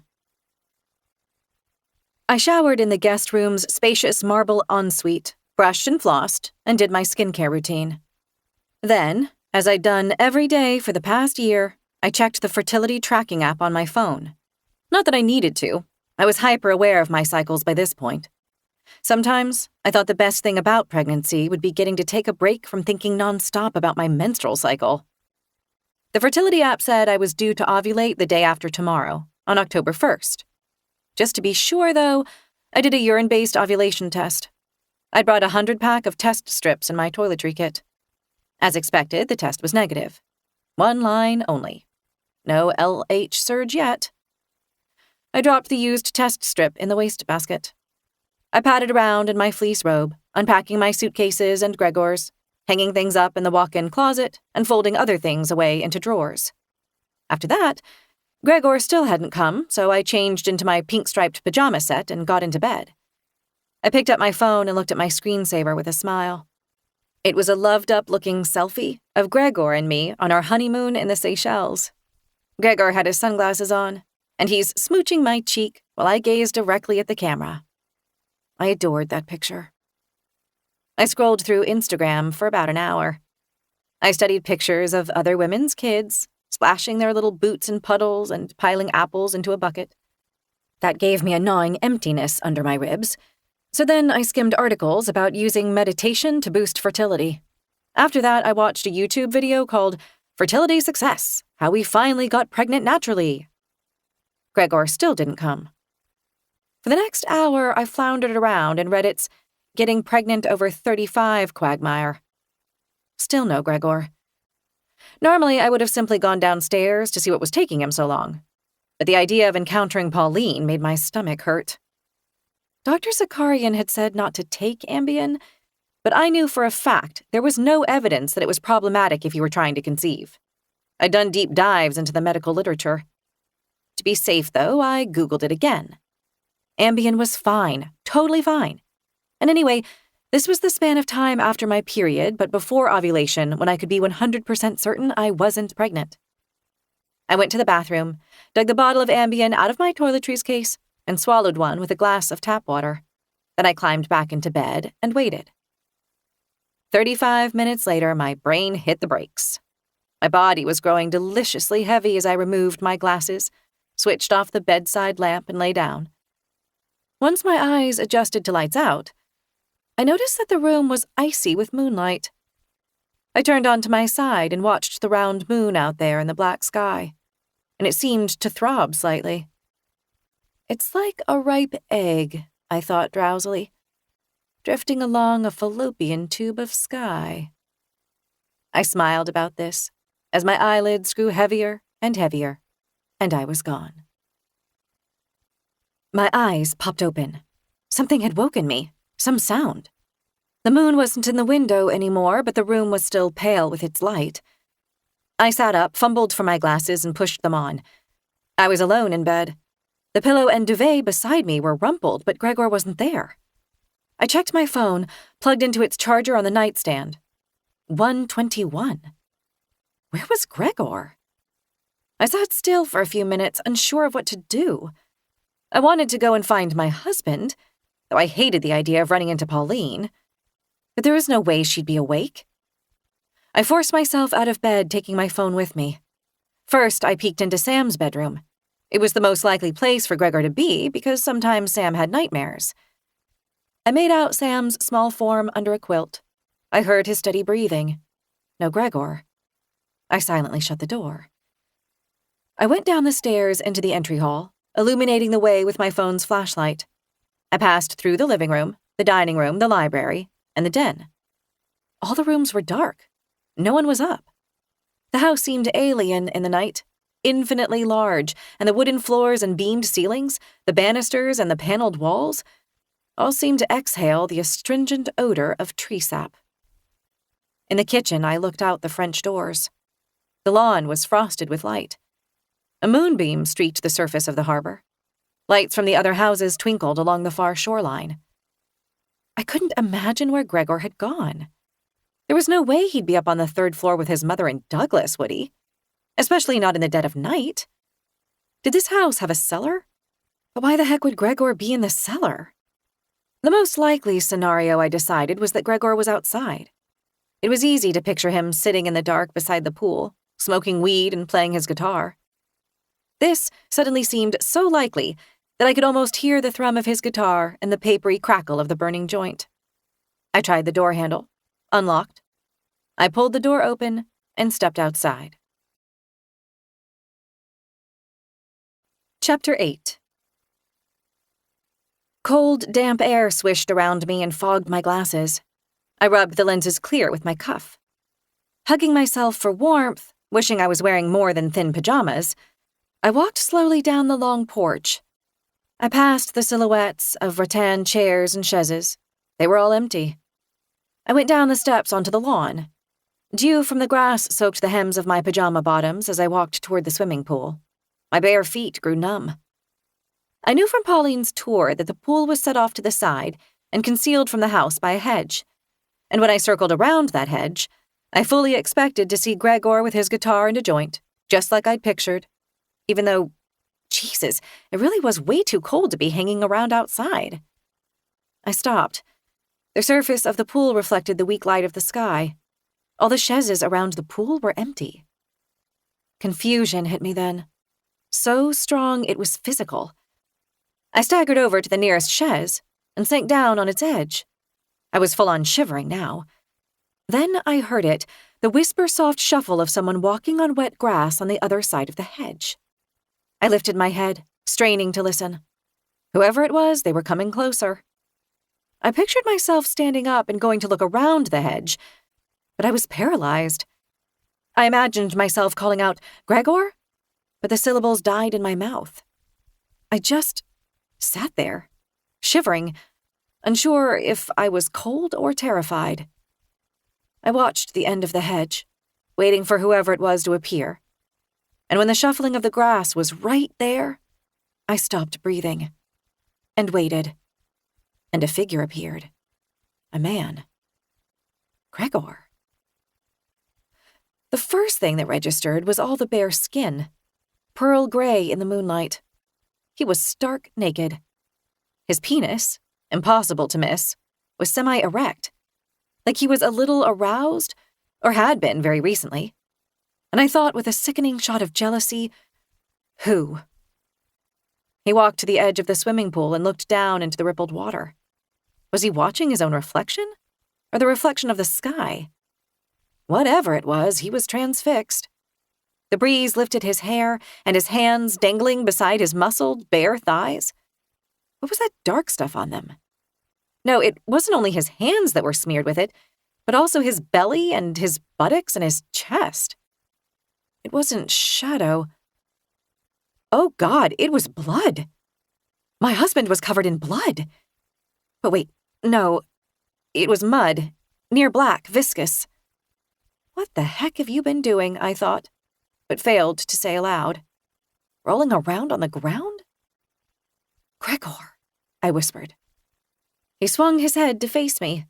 I showered in the guest room's spacious marble ensuite, brushed and flossed, and did my skincare routine. Then, as I'd done every day for the past year, I checked the fertility tracking app on my phone. Not that I needed to. I was hyper-aware of my cycles by this point. Sometimes, I thought the best thing about pregnancy would be getting to take a break from thinking nonstop about my menstrual cycle. The fertility app said I was due to ovulate the day after tomorrow, on October 1st. Just to be sure, though, I did a urine-based ovulation test. I'd brought a 100-pack of test strips in my toiletry kit. As expected, the test was negative. One line only. No LH surge yet. I dropped the used test strip in the wastebasket. I padded around in my fleece robe, unpacking my suitcases and Gregor's, hanging things up in the walk-in closet and folding other things away into drawers. After that, Gregor still hadn't come, so I changed into my pink-striped pajama set and got into bed. I picked up my phone and looked at my screensaver with a smile. It was a loved-up-looking selfie of Gregor and me on our honeymoon in the Seychelles. Gregor had his sunglasses on, and he's smooching my cheek while I gazed directly at the camera. I adored that picture. I scrolled through Instagram for about an hour. I studied pictures of other women's kids, splashing their little boots in puddles and piling apples into a bucket. That gave me a gnawing emptiness under my ribs. So then I skimmed articles about using meditation to boost fertility. After that, I watched a YouTube video called Fertility Success: How We Finally Got Pregnant Naturally. Gregor still didn't come. For the next hour, I floundered around in Reddit's Getting Pregnant Over 35 quagmire. Still no Gregor. Normally, I would have simply gone downstairs to see what was taking him so long. But the idea of encountering Pauline made my stomach hurt. Dr. Zakarian had said not to take Ambien, but I knew for a fact there was no evidence that it was problematic if you were trying to conceive. I'd done deep dives into the medical literature. To be safe, though, I Googled it again. Ambien was fine, totally fine. And anyway, this was the span of time after my period, but before ovulation, when I could be 100% certain I wasn't pregnant. I went to the bathroom, dug the bottle of Ambien out of my toiletries case, and swallowed one with a glass of tap water. Then I climbed back into bed and waited. 35 minutes later, my brain hit the brakes. My body was growing deliciously heavy as I removed my glasses, switched off the bedside lamp, and lay down. Once my eyes adjusted to lights out, I noticed that the room was icy with moonlight. I turned onto my side and watched the round moon out there in the black sky, and it seemed to throb slightly. It's like a ripe egg, I thought drowsily, drifting along a fallopian tube of sky. I smiled about this as my eyelids grew heavier and heavier, and I was gone. My eyes popped open. Something had woken me, some sound. The moon wasn't in the window anymore, but the room was still pale with its light. I sat up, fumbled for my glasses, and pushed them on. I was alone in bed. The pillow and duvet beside me were rumpled, but Gregor wasn't there. I checked my phone, plugged into its charger on the nightstand. 1:21. Where was Gregor? I sat still for a few minutes, unsure of what to do. I wanted to go and find my husband, though I hated the idea of running into Pauline. But there was no way she'd be awake. I forced myself out of bed, taking my phone with me. First, I peeked into Sam's bedroom. It was the most likely place for Gregor to be because sometimes Sam had nightmares. I made out Sam's small form under a quilt. I heard his steady breathing. No Gregor. I silently shut the door. I went down the stairs into the entry hall, illuminating the way with my phone's flashlight. I passed through the living room, the dining room, the library, and the den. All the rooms were dark. No one was up. The house seemed alien in the night, infinitely large, and the wooden floors and beamed ceilings, the banisters and the paneled walls, all seemed to exhale the astringent odor of tree sap. In the kitchen, I looked out the French doors. The lawn was frosted with light. A moonbeam streaked the surface of the harbor. Lights from the other houses twinkled along the far shoreline. I couldn't imagine where Gregor had gone. There was no way he'd be up on the third floor with his mother and Douglas, would he? Especially not in the dead of night. Did this house have a cellar? But why the heck would Gregor be in the cellar? The most likely scenario, I decided, was that Gregor was outside. It was easy to picture him sitting in the dark beside the pool, smoking weed and playing his guitar. This suddenly seemed so likely that I could almost hear the thrum of his guitar and the papery crackle of the burning joint. I tried the door handle, unlocked. I pulled the door open and stepped outside. Chapter 8. Cold, damp air swished around me and fogged my glasses. I rubbed the lenses clear with my cuff. Hugging myself for warmth, wishing I was wearing more than thin pajamas, I walked slowly down the long porch. I passed the silhouettes of rattan chairs and chaises. They were all empty. I went down the steps onto the lawn. Dew from the grass soaked the hems of my pajama bottoms as I walked toward the swimming pool. My bare feet grew numb. I knew from Pauline's tour that the pool was set off to the side and concealed from the house by a hedge. And when I circled around that hedge, I fully expected to see Gregor with his guitar and a joint, just like I'd pictured. Even though, Jesus, it really was way too cold to be hanging around outside. I stopped. The surface of the pool reflected the weak light of the sky. All the chaises around the pool were empty. Confusion hit me then. So strong it was physical. I staggered over to the nearest chaise and sank down on its edge. I was full-on shivering now. Then I heard it, the whisper-soft shuffle of someone walking on wet grass on the other side of the hedge. I lifted my head, straining to listen. Whoever it was, they were coming closer. I pictured myself standing up and going to look around the hedge, but I was paralyzed. I imagined myself calling out, "Gregor?" but the syllables died in my mouth. I just sat there, shivering, unsure if I was cold or terrified. I watched the end of the hedge, waiting for whoever it was to appear. And when the shuffling of the grass was right there, I stopped breathing and waited. And a figure appeared. A man. Gregor. The first thing that registered was all the bare skin, pearl gray in the moonlight. He was stark naked. His penis, impossible to miss, was semi-erect, like he was a little aroused, or had been very recently. And I thought with a sickening shot of jealousy, who? He walked to the edge of the swimming pool and looked down into the rippled water. Was he watching his own reflection? Or the reflection of the sky? Whatever it was, he was transfixed. The breeze lifted his hair, and his hands dangling beside his muscled, bare thighs. What was that dark stuff on them? No, it wasn't only his hands that were smeared with it, but also his belly and his buttocks and his chest. It wasn't shadow. Oh God, it was blood. My husband was covered in blood. But wait, no, it was mud, near black, viscous. What the heck have you been doing, I thought, but failed to say aloud. Rolling around on the ground? Gregor, I whispered. He swung his head to face me.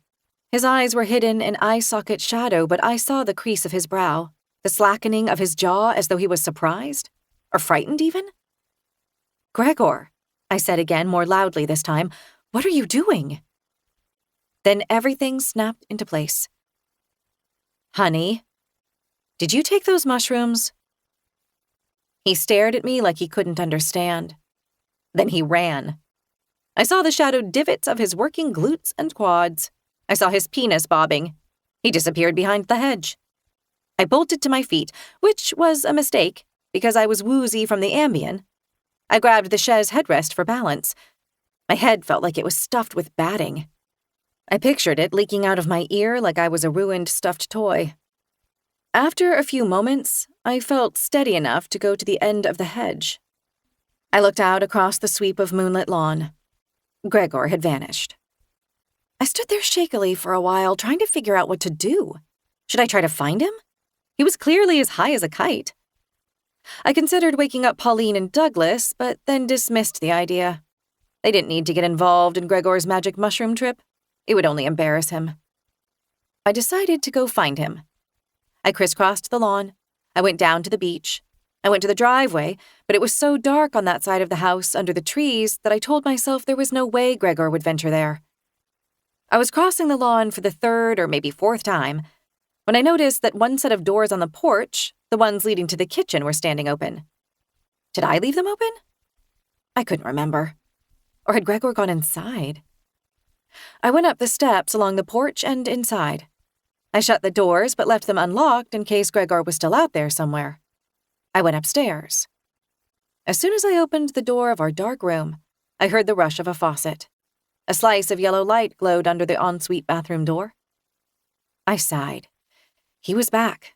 His eyes were hidden in eye socket shadow, but I saw the crease of his brow, the slackening of his jaw as though he was surprised, or frightened even. Gregor, I said again, more loudly this time, what are you doing? Then everything snapped into place. Honey, did you take those mushrooms? He stared at me like he couldn't understand. Then he ran. I saw the shadowed divots of his working glutes and quads. I saw his penis bobbing. He disappeared behind the hedge. I bolted to my feet, which was a mistake, because I was woozy from the Ambien. I grabbed the chaise headrest for balance. My head felt like it was stuffed with batting. I pictured it leaking out of my ear like I was a ruined stuffed toy. After a few moments, I felt steady enough to go to the end of the hedge. I looked out across the sweep of moonlit lawn. Gregor had vanished. I stood there shakily for a while, trying to figure out what to do. Should I try to find him? He was clearly as high as a kite. I considered waking up Pauline and Douglas, but then dismissed the idea. They didn't need to get involved in Gregor's magic mushroom trip. It would only embarrass him. I decided to go find him. I crisscrossed the lawn. I went down to the beach. I went to the driveway, but it was so dark on that side of the house under the trees that I told myself there was no way Gregor would venture there. I was crossing the lawn for the third or maybe fourth time when I noticed that one set of doors on the porch, the ones leading to the kitchen, were standing open. Did I leave them open? I couldn't remember. Or had Gregor gone inside? I went up the steps along the porch and inside. I shut the doors but left them unlocked in case Gregor was still out there somewhere. I went upstairs. As soon as I opened the door of our dark room, I heard the rush of a faucet. A slice of yellow light glowed under the ensuite bathroom door. I sighed. He was back.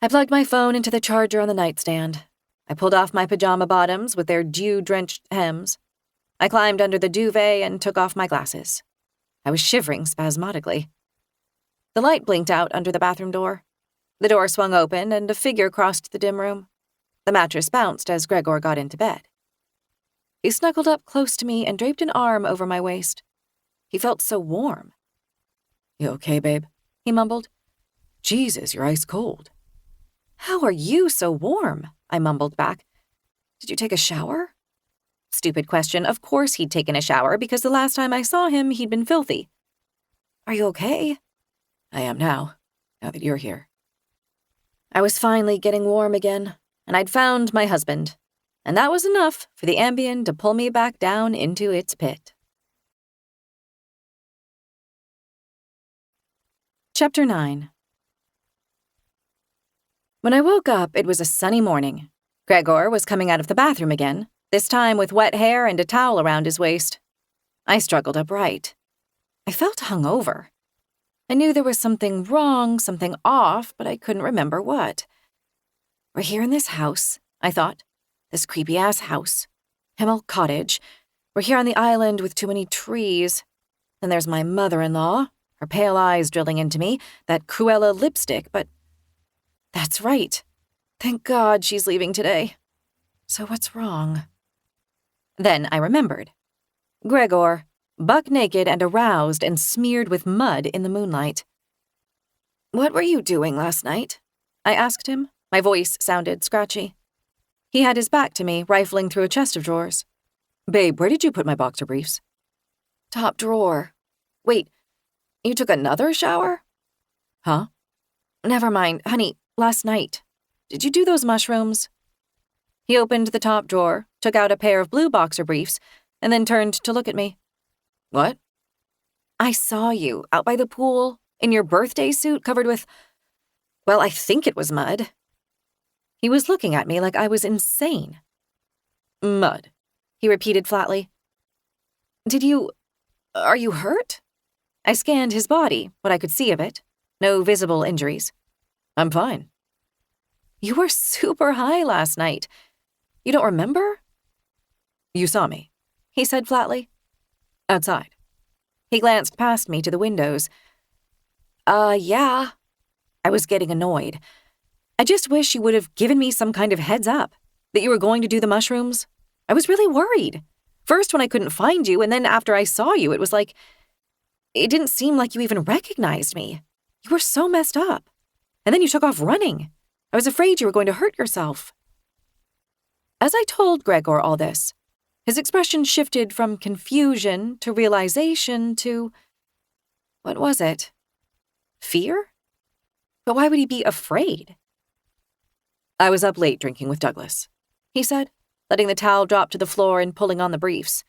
I plugged my phone into the charger on the nightstand. I pulled off my pajama bottoms with their dew-drenched hems. I climbed under the duvet and took off my glasses. I was shivering spasmodically. The light blinked out under the bathroom door. The door swung open and a figure crossed the dim room. The mattress bounced as Gregor got into bed. He snuggled up close to me and draped an arm over my waist. He felt so warm. "You okay, babe?" he mumbled. "Jesus, you're ice cold." "How are you so warm?" I mumbled back. "Did you take a shower?" Stupid question. Of course he'd taken a shower because the last time I saw him, he'd been filthy. "Are you okay?" "I am now that you're here." I was finally getting warm again, and I'd found my husband, and that was enough for the Ambien to pull me back down into its pit. Chapter 9. When I woke up, it was a sunny morning. Gregor was coming out of the bathroom again, this time with wet hair and a towel around his waist. I struggled upright. I felt hungover. I knew there was something wrong, something off, but I couldn't remember what. We're here in this house, I thought. This creepy-ass house. Himl Cottage. We're here on the island with too many trees. Then there's my mother-in-law, her pale eyes drilling into me, that Cruella lipstick, but that's right. Thank God she's leaving today. So what's wrong? Then I remembered. Gregor, buck naked and aroused and smeared with mud in the moonlight. "What were you doing last night?" I asked him. My voice sounded scratchy. He had his back to me, rifling through a chest of drawers. "Babe, where did you put my boxer briefs?" "Top drawer. Wait, you took another shower?" "Huh?" "Never mind, honey, last night. Did you do those mushrooms?" He opened the top drawer, took out a pair of blue boxer briefs, and then turned to look at me. "What?" "I saw you out by the pool, in your birthday suit covered with, well, I think it was mud." He was looking at me like I was insane. "Mud," he repeated flatly. Are you hurt?" I scanned his body, what I could see of it. No visible injuries. "I'm fine." "You were super high last night. You don't remember?" "You saw me," he said flatly. "outside." He glanced past me to the windows. Yeah." I was getting annoyed. I just wish you would have given me some kind of heads up, that you were going to do the mushrooms. I was really worried. First when I couldn't find you, and then after I saw you, it was like, it didn't seem like you even recognized me. You were so messed up. And then you took off running. I was afraid you were going to hurt yourself. As I told Gregor all this, his expression shifted from confusion to realization to, what was it? Fear? But why would he be afraid? "I was up late drinking with Douglas," he said, letting the towel drop to the floor and pulling on the briefs.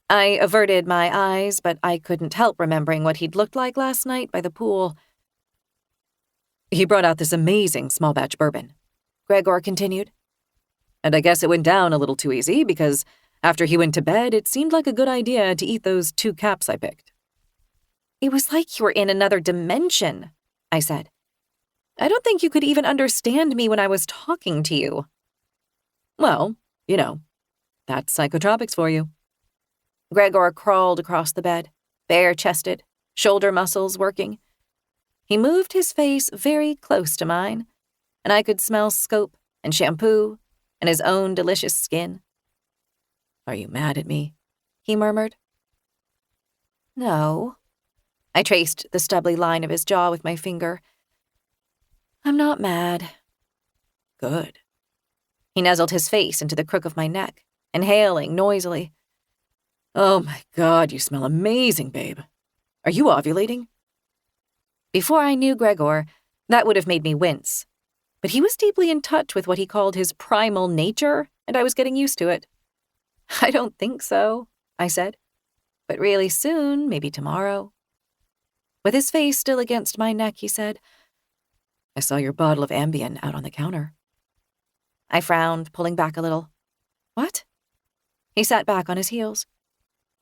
I averted my eyes, but I couldn't help remembering what he'd looked like last night by the pool. "He brought out this amazing small batch bourbon," Gregor continued. And I guess it went down a little too easy because after he went to bed, it seemed like a good idea to eat those 2 caps I picked. It was like you were in another dimension, I said. I don't think you could even understand me when I was talking to you. Well, that's psychotropics for you. Gregor crawled across the bed, bare-chested, shoulder muscles working. He moved his face very close to mine, and I could smell soap and shampoo and his own delicious skin. Are you mad at me? He murmured. No. I traced the stubbly line of his jaw with my finger. I'm not mad. Good. He nuzzled his face into the crook of my neck, inhaling noisily. Oh my God, you smell amazing, babe. Are you ovulating? Before I knew Gregor, that would have made me wince. But he was deeply in touch with what he called his primal nature, and I was getting used to it. I don't think so, I said. But really soon, maybe tomorrow. With his face still against my neck, he said, I saw your bottle of Ambien out on the counter. I frowned, pulling back a little. What? He sat back on his heels.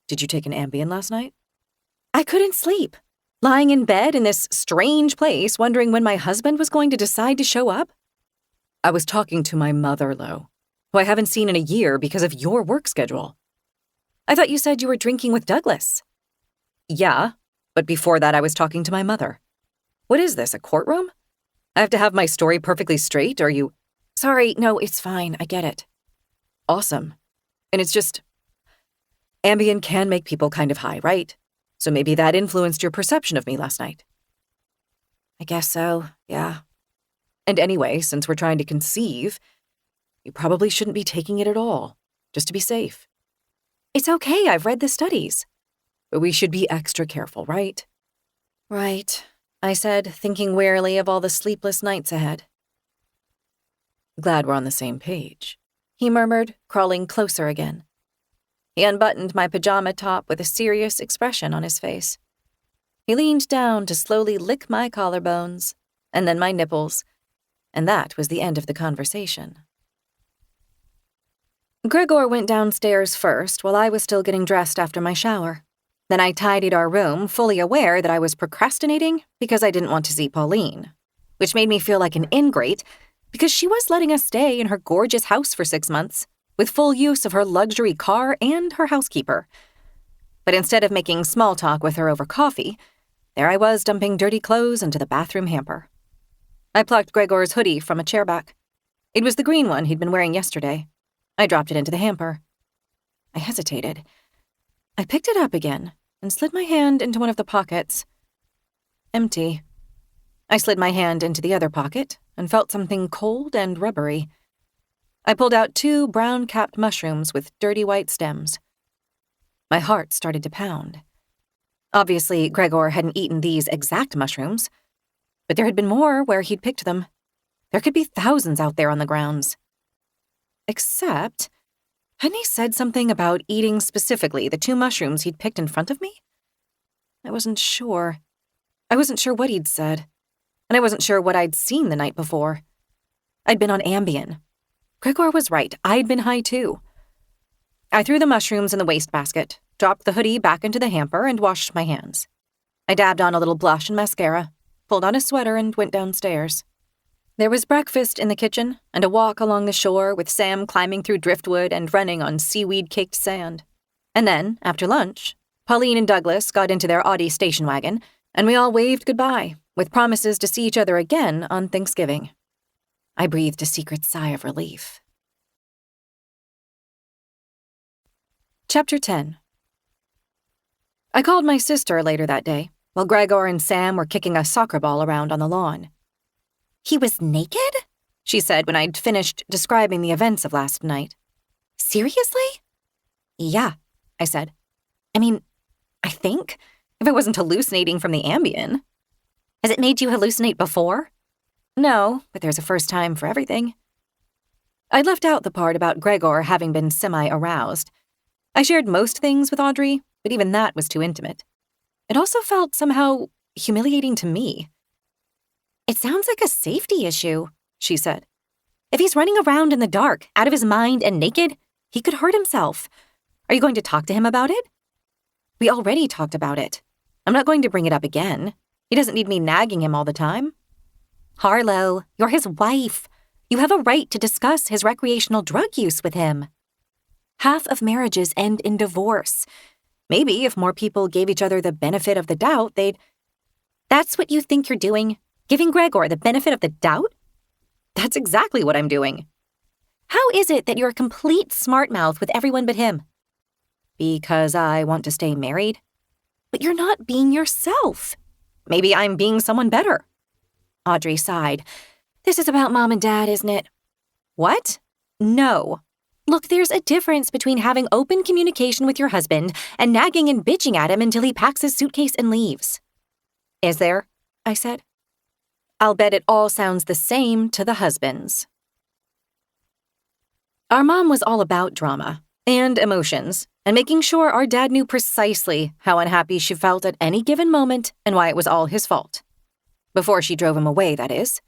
Did you take an Ambien last night? I couldn't sleep, lying in bed in this strange place, wondering when my husband was going to decide to show up. I was talking to my mother, Lo, who I haven't seen in a year because of your work schedule. I thought you said you were drinking with Douglas. Yeah, but before that I was talking to my mother. What is this, a courtroom? I have to have my story perfectly straight, or you... Sorry, no, it's fine, I get it. Awesome. And it's just... Ambien can make people kind of high, right? So maybe that influenced your perception of me last night. I guess so, yeah. And anyway, since we're trying to conceive, you probably shouldn't be taking it at all, just to be safe. It's okay, I've read the studies. But we should be extra careful, right? Right, I said, thinking wearily of all the sleepless nights ahead. Glad we're on the same page, he murmured, crawling closer again. He unbuttoned my pajama top with a serious expression on his face. He leaned down to slowly lick my collarbones, and then my nipples, and that was the end of the conversation. Gregor went downstairs first while I was still getting dressed after my shower. Then I tidied our room, fully aware that I was procrastinating because I didn't want to see Pauline, which made me feel like an ingrate because she was letting us stay in her gorgeous house for 6 months, with full use of her luxury car and her housekeeper. But instead of making small talk with her over coffee, there I was dumping dirty clothes into the bathroom hamper. I plucked Gregor's hoodie from a chairback. It was the green one he'd been wearing yesterday. I dropped it into the hamper. I hesitated. I picked it up again and slid my hand into one of the pockets. Empty. I slid my hand into the other pocket and felt something cold and rubbery. I pulled out 2 brown-capped mushrooms with dirty white stems. My heart started to pound. Obviously, Gregor hadn't eaten these exact mushrooms, but there had been more where he'd picked them. There could be thousands out there on the grounds. Except, hadn't he said something about eating specifically the 2 mushrooms he'd picked in front of me? I wasn't sure. I wasn't sure what he'd said, and I wasn't sure what I'd seen the night before. I'd been on Ambien. Gregor was right. I'd been high too. I threw the mushrooms in the wastebasket, dropped the hoodie back into the hamper, and washed my hands. I dabbed on a little blush and mascara, pulled on a sweater, and went downstairs. There was breakfast in the kitchen and a walk along the shore with Sam climbing through driftwood and running on seaweed-caked sand. And then, after lunch, Pauline and Douglas got into their Audi station wagon, and we all waved goodbye, with promises to see each other again on Thanksgiving. I breathed a secret sigh of relief. Chapter 10. I called my sister later that day, while Gregor and Sam were kicking a soccer ball around on the lawn. "He was naked?" she said when I'd finished describing the events of last night. "Seriously?" "Yeah," I said. "I mean, I think, if I wasn't hallucinating from the Ambien." "Has it made you hallucinate before?" "No, but there's a first time for everything." I left out the part about Gregor having been semi-aroused. I shared most things with Audrey, but even that was too intimate. It also felt somehow humiliating to me. "It sounds like a safety issue," she said. If he's running around in the dark, out of his mind and naked, he could hurt himself. Are you going to talk to him about it? We already talked about it. I'm not going to bring it up again. He doesn't need me nagging him all the time. Harlow, you're his wife. You have a right to discuss his recreational drug use with him. Half of marriages end in divorce. Maybe if more people gave each other the benefit of the doubt, they'd... That's what you think you're doing? Giving Gregor the benefit of the doubt? That's exactly what I'm doing. How is it that you're a complete smart mouth with everyone but him? Because I want to stay married? But you're not being yourself. Maybe I'm being someone better. Audrey sighed. This is about Mom and Dad, isn't it? What? No. Look, there's a difference between having open communication with your husband and nagging and bitching at him until he packs his suitcase and leaves. Is there? I said. I'll bet it all sounds the same to the husbands. Our mom was all about drama and emotions and making sure our dad knew precisely how unhappy she felt at any given moment and why it was all his fault. Before she drove him away, that is.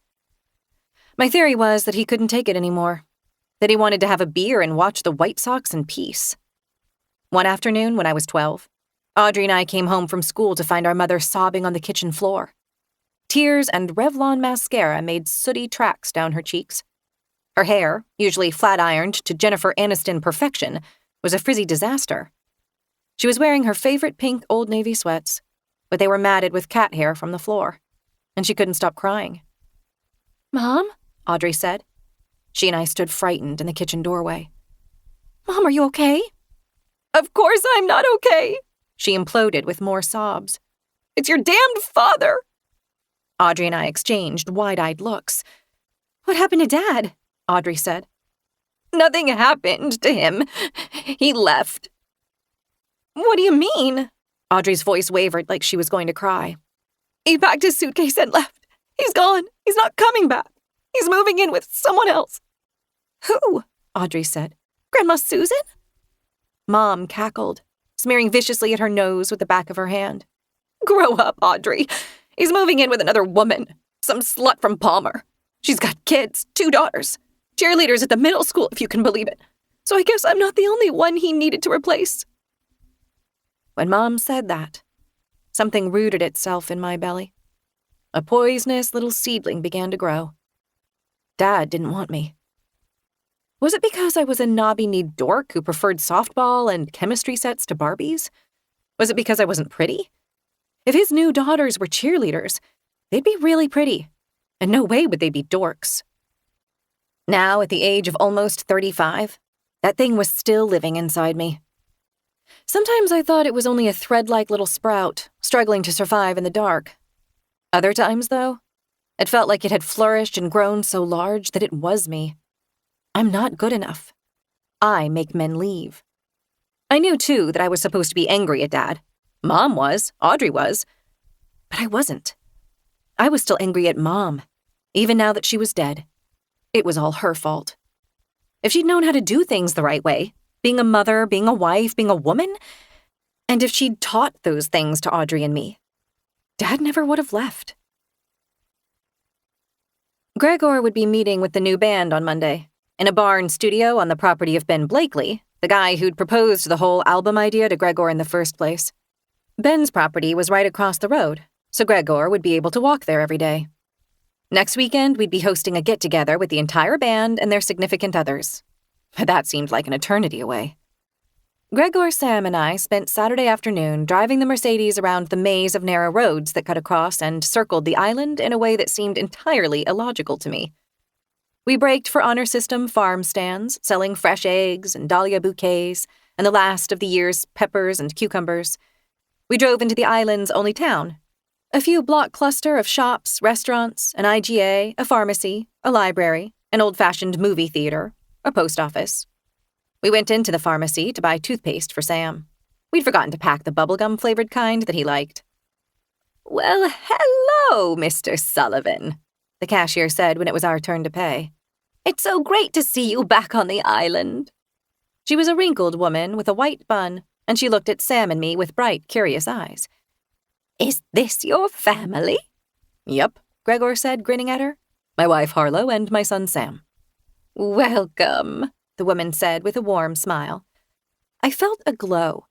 My theory was that he couldn't take it anymore, that he wanted to have a beer and watch the White Sox in peace. One afternoon, when I was 12, Audrey and I came home from school to find our mother sobbing on the kitchen floor. Tears and Revlon mascara made sooty tracks down her cheeks. Her hair, usually flat-ironed to Jennifer Aniston perfection, was a frizzy disaster. She was wearing her favorite pink Old Navy sweats, but they were matted with cat hair from the floor, and she couldn't stop crying. "Mom?" Audrey said. She and I stood frightened in the kitchen doorway. "Mom, are you okay?" "Of course I'm not okay," she imploded with more sobs. "It's your damned father." Audrey and I exchanged wide-eyed looks. "What happened to Dad?" Audrey said. "Nothing happened to him. He left." "What do you mean?" Audrey's voice wavered like she was going to cry. "He packed his suitcase and left. He's gone. He's not coming back. He's moving in with someone else." "Who?" Audrey said. "Grandma Susan?" Mom cackled, smearing viciously at her nose with the back of her hand. "Grow up, Audrey. He's moving in with another woman, some slut from Palmer. She's got kids, 2 daughters, cheerleaders at the middle school, if you can believe it. So I guess I'm not the only one he needed to replace." When Mom said that, something rooted itself in my belly. A poisonous little seedling began to grow. Dad didn't want me. Was it because I was a knobby-kneed dork who preferred softball and chemistry sets to Barbies? Was it because I wasn't pretty? If his new daughters were cheerleaders, they'd be really pretty, and no way would they be dorks. Now, at the age of almost 35, that thing was still living inside me. Sometimes I thought it was only a thread-like little sprout, struggling to survive in the dark. Other times, though, it felt like it had flourished and grown so large that it was me. I'm not good enough. I make men leave. I knew, too, that I was supposed to be angry at Dad. Mom was, Audrey was, but I wasn't. I was still angry at Mom, even now that she was dead. It was all her fault. If she'd known how to do things the right way, being a mother, being a wife, being a woman, and if she'd taught those things to Audrey and me, Dad never would have left. Gregor would be meeting with the new band on Monday, in a barn studio on the property of Ben Blakely, the guy who'd proposed the whole album idea to Gregor in the first place. Ben's property was right across the road, so Gregor would be able to walk there every day. Next weekend, we'd be hosting a get-together with the entire band and their significant others. That seemed like an eternity away. Gregor, Sam, and I spent Saturday afternoon driving the Mercedes around the maze of narrow roads that cut across and circled the island in a way that seemed entirely illogical to me. We braked for honor system farm stands, selling fresh eggs and dahlia bouquets and the last of the year's peppers and cucumbers. We drove into the island's only town. A few block cluster of shops, restaurants, an IGA, a pharmacy, a library, an old-fashioned movie theater, a post office. We went into the pharmacy to buy toothpaste for Sam. We'd forgotten to pack the bubblegum-flavored kind that he liked. "Well, hello, Mr. Sullivan," the cashier said when it was our turn to pay. "It's so great to see you back on the island." She was a wrinkled woman with a white bun, and she looked at Sam and me with bright, curious eyes. "Is this your family?" "Yep," Gregor said, grinning at her. "My wife Harlow and my son Sam." "Welcome," the woman said with a warm smile. I felt a glow.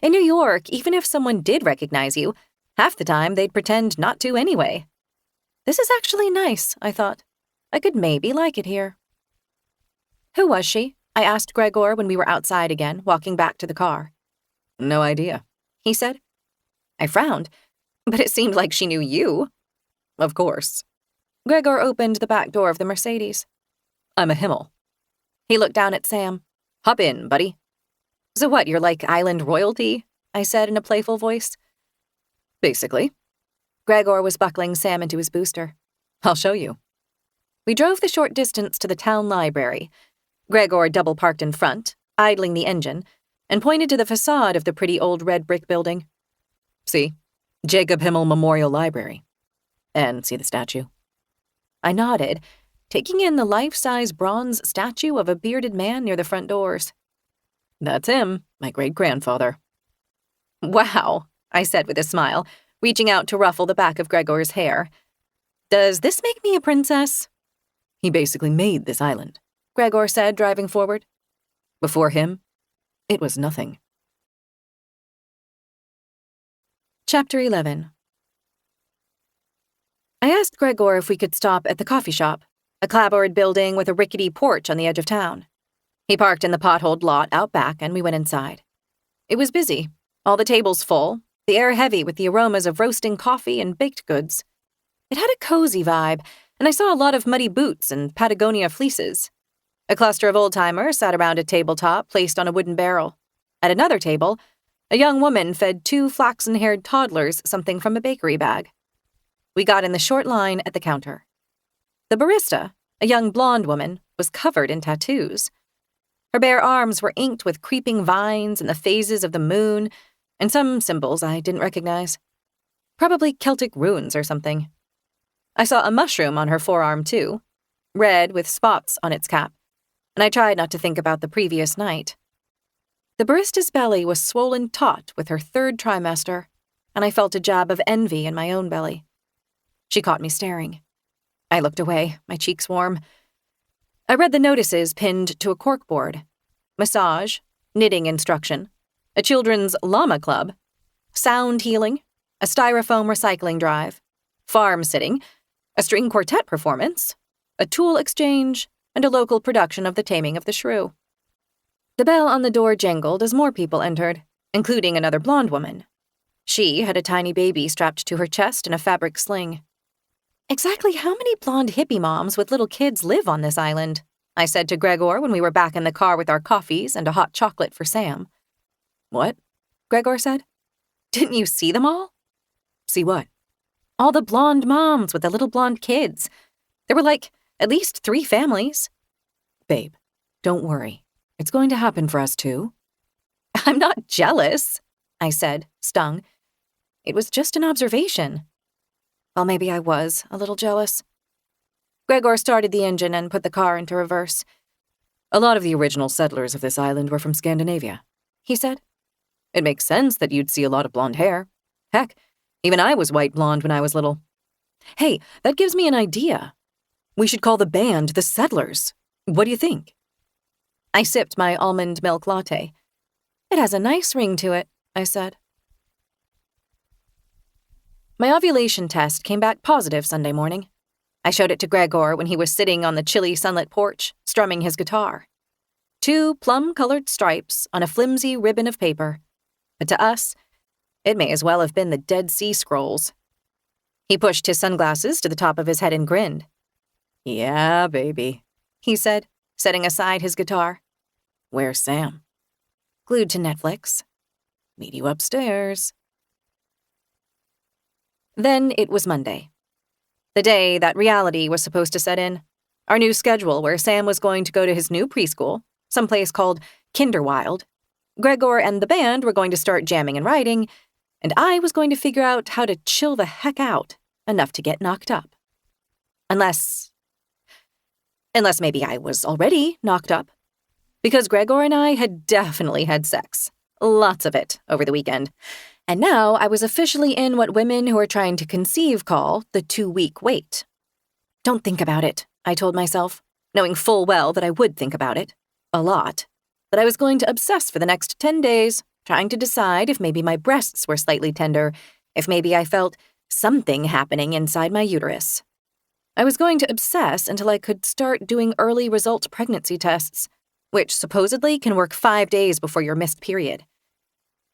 In New York, even if someone did recognize you, half the time they'd pretend not to anyway. This is actually nice, I thought. I could maybe like it here. Who was she? I asked Gregor when we were outside again, walking back to the car. No idea, he said. I frowned, but it seemed like she knew you. Of course. Gregor opened the back door of the Mercedes. I'm a Himl. He looked down at Sam. Hop in, buddy. So what, you're like island royalty? I said in a playful voice. Basically. Gregor was buckling Sam into his booster. I'll show you. We drove the short distance to the town library. Gregor double-parked in front, idling the engine, and pointed to the facade of the pretty old red brick building. See? Jacob Himl Memorial Library. And see the statue? I nodded, taking in the life-size bronze statue of a bearded man near the front doors. That's him, my great-grandfather. Wow, I said with a smile, reaching out to ruffle the back of Gregor's hair. Does this make me a princess? He basically made this island, Gregor said, driving forward. Before him, it was nothing. Chapter 11. I asked Gregor if we could stop at the coffee shop, a clapboard building with a rickety porch on the edge of town. He parked in the potholed lot out back, and we went inside. It was busy, all the tables full, the air heavy with the aromas of roasting coffee and baked goods. It had a cozy vibe, and I saw a lot of muddy boots and Patagonia fleeces. A cluster of old-timers sat around a tabletop placed on a wooden barrel. At another table, a young woman fed two flaxen-haired toddlers something from a bakery bag. We got in the short line at the counter. The barista, a young blonde woman, was covered in tattoos. Her bare arms were inked with creeping vines and the phases of the moon, and some symbols I didn't recognize. Probably Celtic runes or something. I saw a mushroom on her forearm, too, red with spots on its cap, and I tried not to think about the previous night. The barista's belly was swollen taut with her third trimester, and I felt a jab of envy in my own belly. She caught me staring. I looked away, my cheeks warm. I read the notices pinned to a corkboard. Massage, knitting instruction, a children's llama club, sound healing, a styrofoam recycling drive, farm sitting, a string quartet performance, a tool exchange, and a local production of The Taming of the Shrew. The bell on the door jangled as more people entered, including another blonde woman. She had a tiny baby strapped to her chest in a fabric sling. Exactly how many blonde hippie moms with little kids live on this island? I said to Gregor when we were back in the car with our coffees and a hot chocolate for Sam. What? Gregor said. Didn't you see them all? See what? All the blonde moms with the little blonde kids. There were like at least 3 families. Babe, don't worry. It's going to happen for us too. I'm not jealous, I said, stung. It was just an observation. Well, maybe I was a little jealous. Gregor started the engine and put the car into reverse. A lot of the original settlers of this island were from Scandinavia, he said. It makes sense that you'd see a lot of blonde hair. Heck, even I was white blonde when I was little. Hey, that gives me an idea. We should call the band the Settlers. What do you think? I sipped my almond milk latte. It has a nice ring to it, I said. My ovulation test came back positive Sunday morning. I showed it to Gregor when he was sitting on the chilly sunlit porch, strumming his guitar. 2 plum-colored stripes on a flimsy ribbon of paper. But to us, it may as well have been the Dead Sea Scrolls. He pushed his sunglasses to the top of his head and grinned. Yeah, baby, he said, setting aside his guitar. Where's Sam? Glued to Netflix. Meet you upstairs. Then it was Monday. The day that reality was supposed to set in. Our new schedule where Sam was going to go to his new preschool, someplace called Kinderwild. Gregor and the band were going to start jamming and writing, and I was going to figure out how to chill the heck out, enough to get knocked up. Unless maybe I was already knocked up. Because Gregor and I had definitely had sex. Lots of it over the weekend. And now I was officially in what women who are trying to conceive call the 2-week wait. Don't think about it, I told myself. knowing full well that I would think about it, a lot, that I was going to obsess for the next 10 days, trying to decide if maybe my breasts were slightly tender, if maybe I felt something happening inside my uterus. I was going to obsess until I could start doing early result pregnancy tests, which supposedly can work 5 days before your missed period.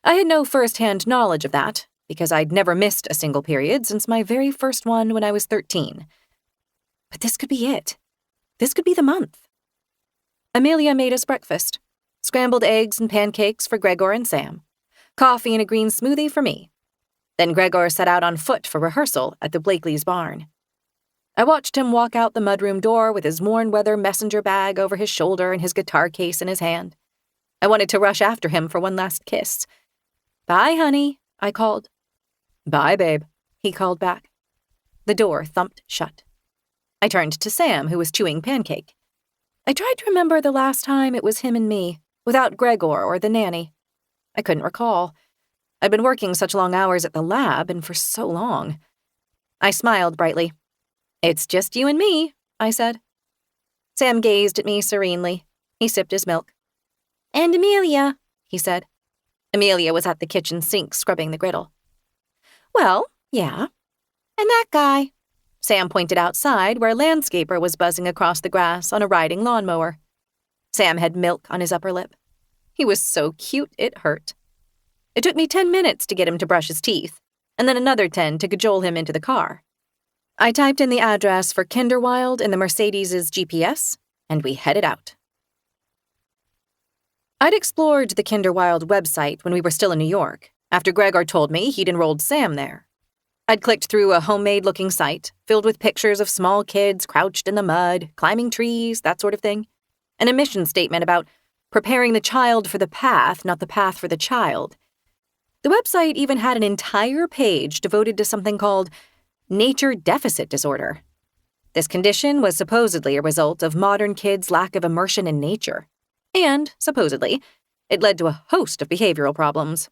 I had no first-hand knowledge of that, because I'd never missed a single period since my very first one when I was 13. But this could be it. This could be the month. Amelia made us breakfast. Scrambled eggs and pancakes for Gregor and Sam. Coffee and a green smoothie for me. Then Gregor set out on foot for rehearsal at the Blakely's barn. I watched him walk out the mudroom door with his worn-weather messenger bag over his shoulder and his guitar case in his hand. I wanted to rush after him for one last kiss. "Bye, honey," I called. "Bye, babe," he called back. The door thumped shut. I turned to Sam, who was chewing pancake. I tried to remember the last time it was him and me, without Gregor or the nanny. I couldn't recall. I'd been working such long hours at the lab and for so long. I smiled brightly. "It's just you and me," I said. Sam gazed at me serenely. He sipped his milk. "And Amelia," he said. Amelia was at the kitchen sink scrubbing the griddle. "Well, yeah. And that guy." Sam pointed outside where a landscaper was buzzing across the grass on a riding lawnmower. Sam had milk on his upper lip. He was so cute it hurt. It took me 10 minutes to get him to brush his teeth, and then another 10 to cajole him into the car. I typed in the address for Kinderwild in the Mercedes' GPS, and we headed out. I'd explored the Kinderwild website when we were still in New York, after Gregor told me he'd enrolled Sam there. I'd clicked through a homemade-looking site, filled with pictures of small kids crouched in the mud, climbing trees, that sort of thing, and a mission statement about preparing the child for the path, not the path for the child. The website even had an entire page devoted to something called nature deficit disorder. This condition was supposedly a result of modern kids' lack of immersion in nature. And, supposedly, it led to a host of behavioral problems.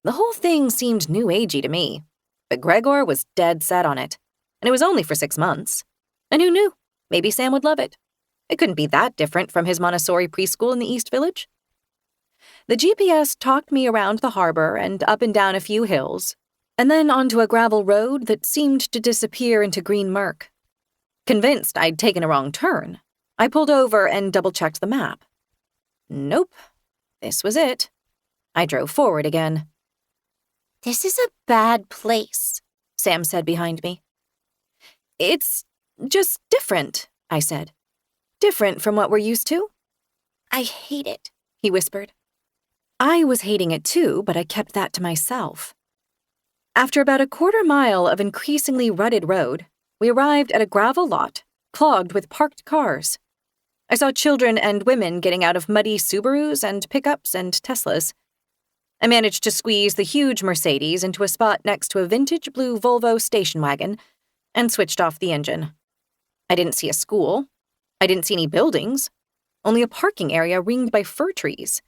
The whole thing seemed new agey to me, but Gregor was dead set on it, and it was only for 6 months. And who knew? Maybe Sam would love it. It couldn't be that different from his Montessori preschool in the East Village. The GPS talked me around the harbor and up and down a few hills, and then onto a gravel road that seemed to disappear into green murk. Convinced I'd taken a wrong turn, I pulled over and double-checked the map. Nope, this was it. I drove forward again. "This is a bad place," Sam said behind me. "It's just different," I said. "Different from what we're used to." "I hate it," he whispered. I was hating it too, but I kept that to myself. After about a quarter mile of increasingly rutted road, we arrived at a gravel lot, clogged with parked cars. I saw children and women getting out of muddy Subarus and pickups and Teslas. I managed to squeeze the huge Mercedes into a spot next to a vintage blue Volvo station wagon and switched off the engine. I didn't see a school. I didn't see any buildings, only a parking area ringed by fir trees.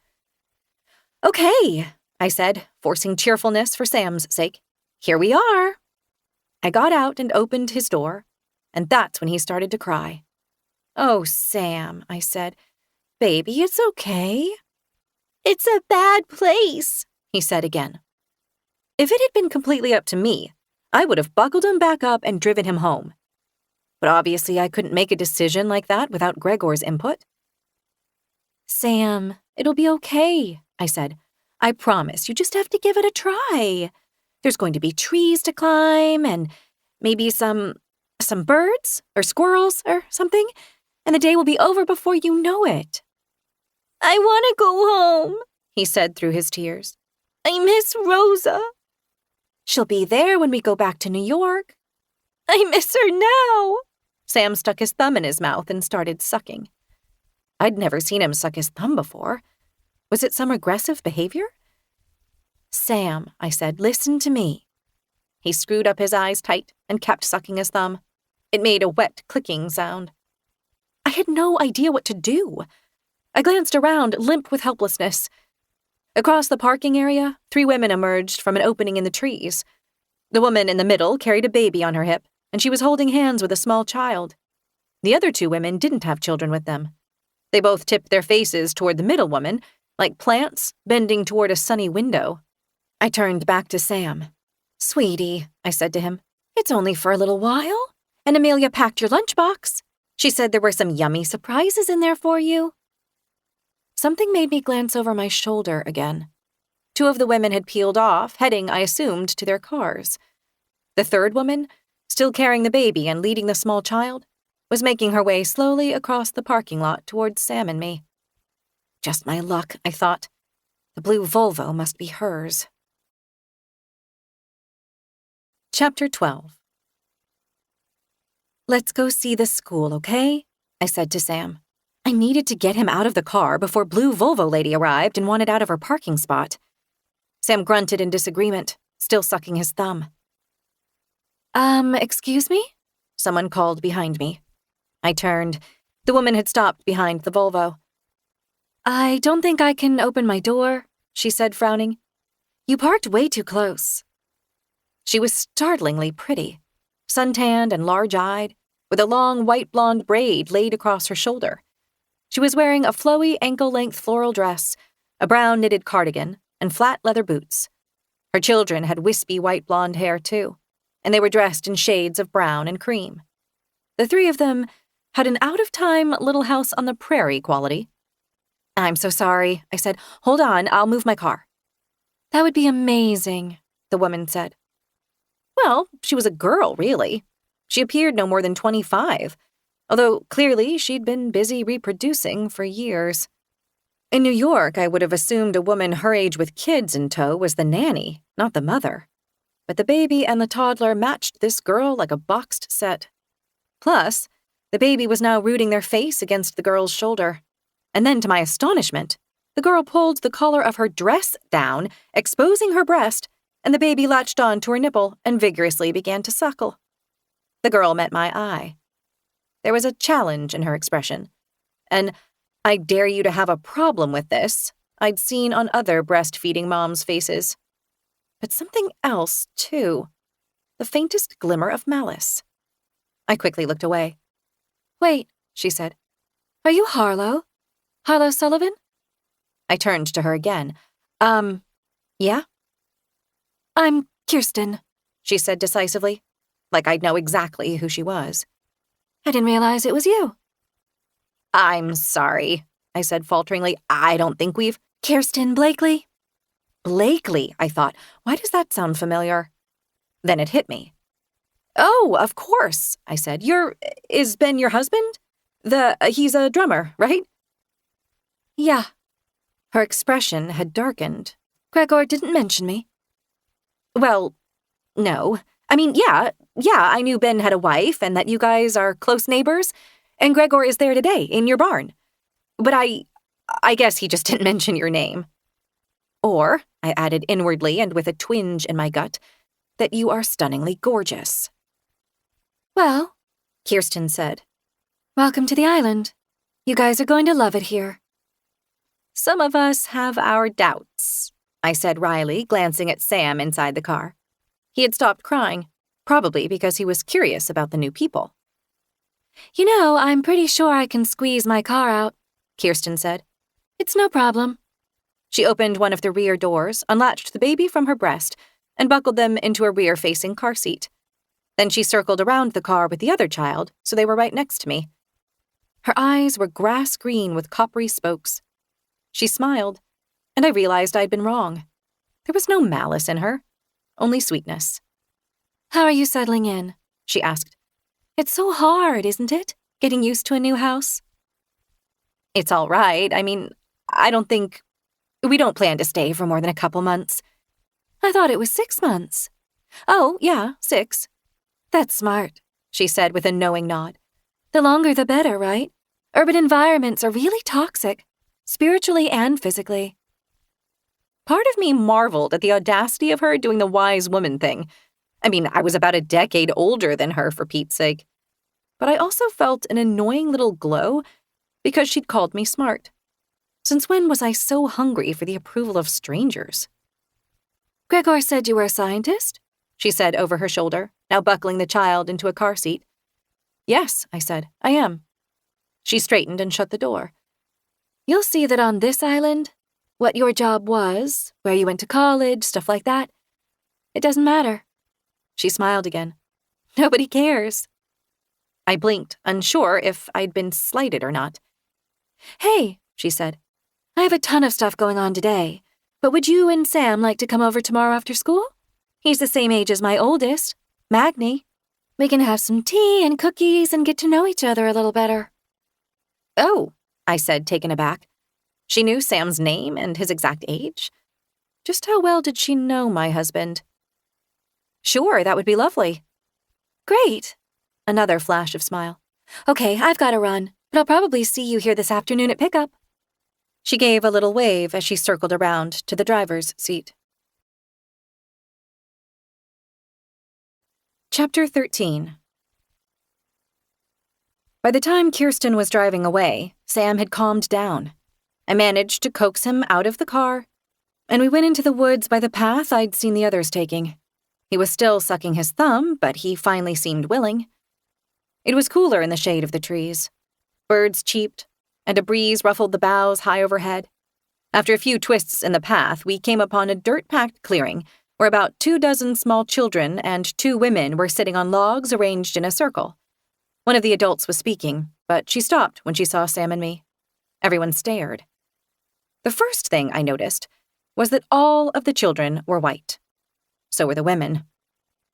"Okay," I said, forcing cheerfulness for Sam's sake. "Here we are." I got out and opened his door, and that's when he started to cry. "Oh, Sam," I said. "Baby, it's okay." "It's a bad place," he said again. If it had been completely up to me, I would have buckled him back up and driven him home. But obviously I couldn't make a decision like that without Gregor's input. "Sam, it'll be okay," I said. "I promise, you just have to give it a try. There's going to be trees to climb and maybe some birds or squirrels or something, and the day will be over before you know it." "I want to go home," he said through his tears. "I miss Rosa." "She'll be there when we go back to New York." "I miss her now." Sam stuck his thumb in his mouth and started sucking. I'd never seen him suck his thumb before. Was it some aggressive behavior? "Sam," I said, "listen to me." He screwed up his eyes tight and kept sucking his thumb. It made a wet clicking sound. I had no idea what to do. I glanced around, limp with helplessness. Across the parking area, 3 women emerged from an opening in the trees. The woman in the middle carried a baby on her hip, and she was holding hands with a small child. The other 2 women didn't have children with them. They both tipped their faces toward the middle woman, like plants bending toward a sunny window. I turned back to Sam. "Sweetie," I said to him, "it's only for a little while. And Amelia packed your lunchbox. She said there were some yummy surprises in there for you." Something made me glance over my shoulder again. 2 of the women had peeled off, heading, I assumed, to their cars. The 3rd woman, still carrying the baby and leading the small child, was making her way slowly across the parking lot towards Sam and me. Just my luck, I thought. The blue Volvo must be hers. Chapter 12. "Let's go see the school, okay?" I said to Sam. I needed to get him out of the car before blue Volvo lady arrived and wanted out of her parking spot. Sam grunted in disagreement, still sucking his thumb. Excuse me?" Someone called behind me. I turned. The woman had stopped behind the Volvo. "I don't think I can open my door," she said, frowning. "You parked way too close." She was startlingly pretty, suntanned and large-eyed, with a long white blonde braid laid across her shoulder. She was wearing a flowy ankle-length floral dress, a brown knitted cardigan, and flat leather boots. Her children had wispy white blonde hair, too, and they were dressed in shades of brown and cream. The 3 of them had an out-of-time Little House on the Prairie quality. "I'm so sorry," I said. "Hold on, I'll move my car." "That would be amazing," the woman said. Well, she was a girl, really. She appeared no more than 25, although clearly she'd been busy reproducing for years. In New York, I would have assumed a woman her age with kids in tow was the nanny, not the mother. But the baby and the toddler matched this girl like a boxed set. Plus, the baby was now rooting their face against the girl's shoulder. And then, to my astonishment, the girl pulled the collar of her dress down, exposing her breast, and the baby latched on to her nipple and vigorously began to suckle. The girl met my eye. There was a challenge in her expression, and "I dare you to have a problem with this" I'd seen on other breastfeeding moms' faces. But something else, too. The faintest glimmer of malice. I quickly looked away. "Wait," she said. "Are you Harlow? Harlow Sullivan?" I turned to her again. Yeah?" "I'm Kirsten," she said decisively, like I'd know exactly who she was. "I didn't realize it was you." "I'm sorry," I said falteringly. "I don't think we've—" "Kirsten Blakely." Blakely, I thought. Why does that sound familiar? Then it hit me. "Oh, of course," I said. Is Ben your husband? He's a drummer, right?" "Yeah." Her expression had darkened. "Gregor didn't mention me." "Well, no. I mean, yeah, I knew Ben had a wife and that you guys are close neighbors, and Gregor is there today, in your barn. But I guess he just didn't mention your name. Or," I added inwardly and with a twinge in my gut, "that you are stunningly gorgeous." "Well," Kirsten said, "welcome to the island. You guys are going to love it here." "Some of us have our doubts," I said wryly, glancing at Sam inside the car. He had stopped crying, probably because he was curious about the new people. "You know, I'm pretty sure I can squeeze my car out," Kirsten said. "It's no problem." She opened one of the rear doors, unlatched the baby from her breast, and buckled them into a rear-facing car seat. Then she circled around the car with the other child, so they were right next to me. Her eyes were grass-green with coppery spokes. She smiled, and I realized I'd been wrong. There was no malice in her, only sweetness. "How are you settling in?" she asked. "It's so hard, isn't it, getting used to a new house?" "It's all right. I mean, we don't plan to stay for more than a couple months." "I thought it was 6 months." "Oh, yeah, 6. "That's smart," she said with a knowing nod. "The longer the better, right? Urban environments are really toxic, spiritually and physically." Part of me marveled at the audacity of her doing the wise woman thing. I mean, I was about a decade older than her, for Pete's sake. But I also felt an annoying little glow because she'd called me smart. Since when was I so hungry for the approval of strangers? "Gregor said you were a scientist?" she said over her shoulder, now buckling the child into a car seat. Yes, I said, I am. She straightened and shut the door. You'll see that on this island, what your job was, where you went to college, stuff like that, it doesn't matter. She smiled again. Nobody cares. I blinked, unsure if I'd been slighted or not. Hey, she said, I have a ton of stuff going on today, but would you and Sam like to come over tomorrow after school? He's the same age as my oldest, Magni. We can have some tea and cookies and get to know each other a little better. Oh, I said, taken aback. She knew Sam's name and his exact age. Just how well did she know my husband? Sure, that would be lovely. Great. Another flash of smile. Okay, I've got to run, but I'll probably see you here this afternoon at pickup. She gave a little wave as she circled around to the driver's seat. Chapter 13. By the time Kirsten was driving away, Sam had calmed down. I managed to coax him out of the car, and we went into the woods by the path I'd seen the others taking. He was still sucking his thumb, but he finally seemed willing. It was cooler in the shade of the trees. Birds cheeped, and a breeze ruffled the boughs high overhead. After a few twists in the path, we came upon a dirt-packed clearing where about 24 small children and 2 women were sitting on logs arranged in a circle. One of the adults was speaking, but she stopped when she saw Sam and me. Everyone stared. The first thing I noticed was that all of the children were white. So were the women.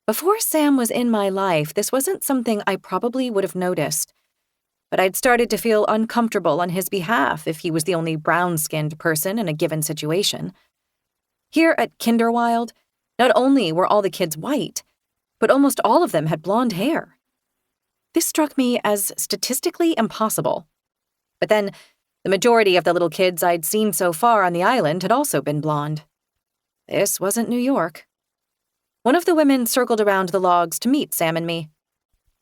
Before Sam was in my life, this wasn't something I probably would have noticed, but I'd started to feel uncomfortable on his behalf if he was the only brown-skinned person in a given situation. Here at Kinderwild, not only were all the kids white, but almost all of them had blonde hair. This struck me as statistically impossible. But then, the majority of the little kids I'd seen so far on the island had also been blonde. This wasn't New York. One of the women circled around the logs to meet Sam and me.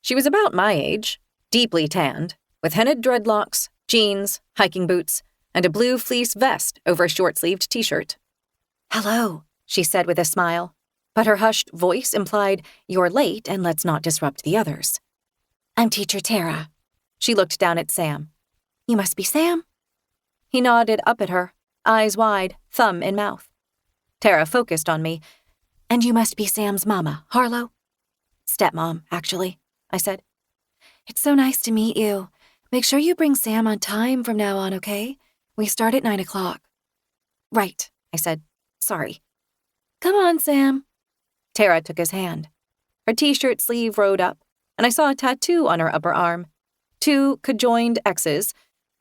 She was about my age, deeply tanned, with hennaed dreadlocks, jeans, hiking boots, and a blue fleece vest over a short-sleeved t-shirt. Hello, she said with a smile, but her hushed voice implied, you're late and let's not disrupt the others. I'm Teacher Tara. She looked down at Sam. You must be Sam? He nodded up at her, eyes wide, thumb in mouth. Tara focused on me. And you must be Sam's mama, Harlow? Stepmom, actually, I said. It's so nice to meet you. Make sure you bring Sam on time from now on, okay? We start at 9 o'clock. Right, I said. Sorry. Come on, Sam. Tara took his hand. Her t-shirt sleeve rode up, and I saw a tattoo on her upper arm. 2 conjoined X's,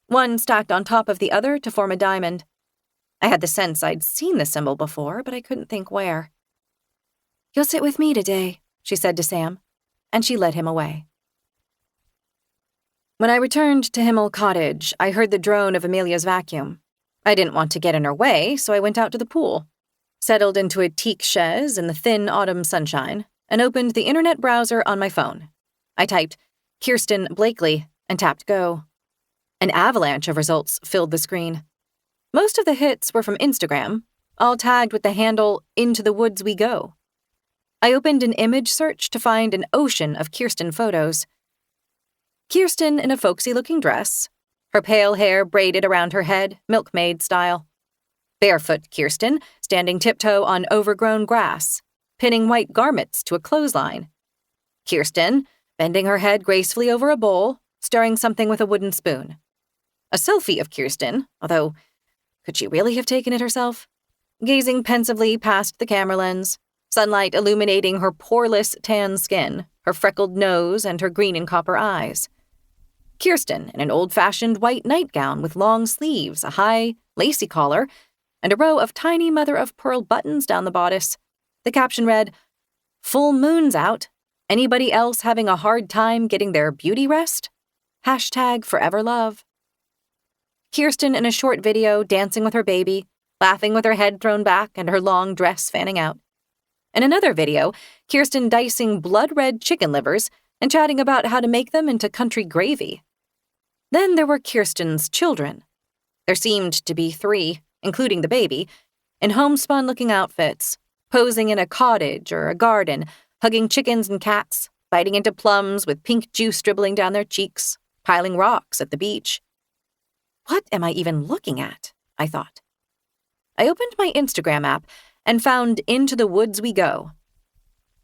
one stacked on top of the other to form a diamond. I had the sense I'd seen the symbol before, but I couldn't think where. You'll sit with me today, she said to Sam, and she led him away. When I returned to Himl Cottage, I heard the drone of Amelia's vacuum. I didn't want to get in her way, so I went out to the pool, settled into a teak chaise in the thin autumn sunshine, and opened the internet browser on my phone. I typed Kirsten Blakely and tapped go. An avalanche of results filled the screen. Most of the hits were from Instagram, all tagged with the handle Into the Woods We Go. I opened an image search to find an ocean of Kirsten photos. Kirsten in a folksy-looking dress, her pale hair braided around her head, milkmaid style. Barefoot Kirsten, standing tiptoe on overgrown grass, pinning white garments to a clothesline. Kirsten, bending her head gracefully over a bowl, stirring something with a wooden spoon. A selfie of Kirsten, although could she really have taken it herself? Gazing pensively past the camera lens, sunlight illuminating her poreless tan skin, her freckled nose, and her green and copper eyes. Kirsten in an old-fashioned white nightgown with long sleeves, a high, lacy collar, and a row of tiny mother-of-pearl buttons down the bodice. The caption read, "Full moon's out. Anybody else having a hard time getting their beauty rest? #foreverlove." Kirsten in a short video dancing with her baby, laughing with her head thrown back and her long dress fanning out. In another video, Kirsten dicing blood-red chicken livers and chatting about how to make them into country gravy. Then there were Kirsten's children. There seemed to be 3, including the baby, in homespun-looking outfits, posing in a cottage or a garden, hugging chickens and cats, biting into plums with pink juice dribbling down their cheeks, piling rocks at the beach. What am I even looking at? I thought. I opened my Instagram app and found Into the Woods We Go.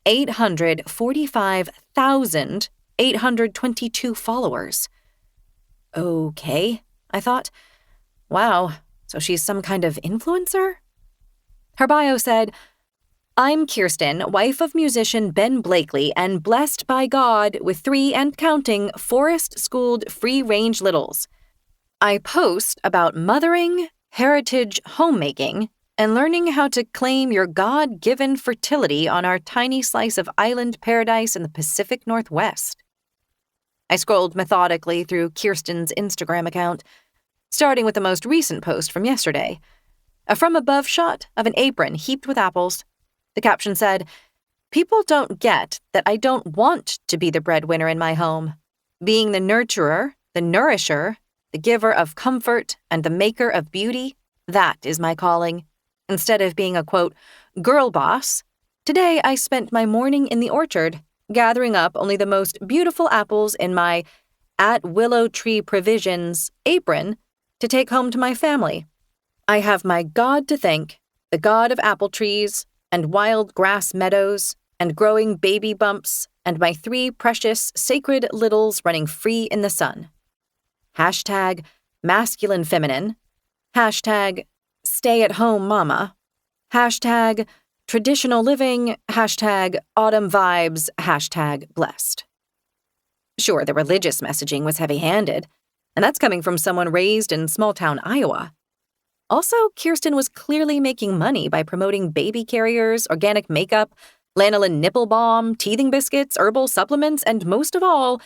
845,822 followers. Okay, I thought. Wow, so she's some kind of influencer? Her bio said, I'm Kirsten, wife of musician Ben Blakely, and blessed by God with 3 and counting forest-schooled free-range littles. I post about mothering, heritage homemaking, and learning how to claim your God-given fertility on our tiny slice of island paradise in the Pacific Northwest. I scrolled methodically through Kirsten's Instagram account, starting with the most recent post from yesterday, a from-above shot of an apron heaped with apples. The caption said, People don't get that I don't want to be the breadwinner in my home. Being the nurturer, the nourisher, the giver of comfort, and the maker of beauty, that is my calling. Instead of being a, quote, girl boss, today I spent my morning in the orchard, gathering up only the most beautiful apples in my at Willow Tree Provisions apron to take home to my family. I have my God to thank, the God of apple trees and wild grass meadows and growing baby bumps and my 3 precious sacred littles running free in the sun. Hashtag masculine feminine. Hashtag stay-at-home mama. Hashtag traditional living. Hashtag autumn vibes. Hashtag blessed. Sure, the religious messaging was heavy-handed, and that's coming from someone raised in small-town Iowa. Also, Kirsten was clearly making money by promoting baby carriers, organic makeup, lanolin nipple balm, teething biscuits, herbal supplements, and most of all,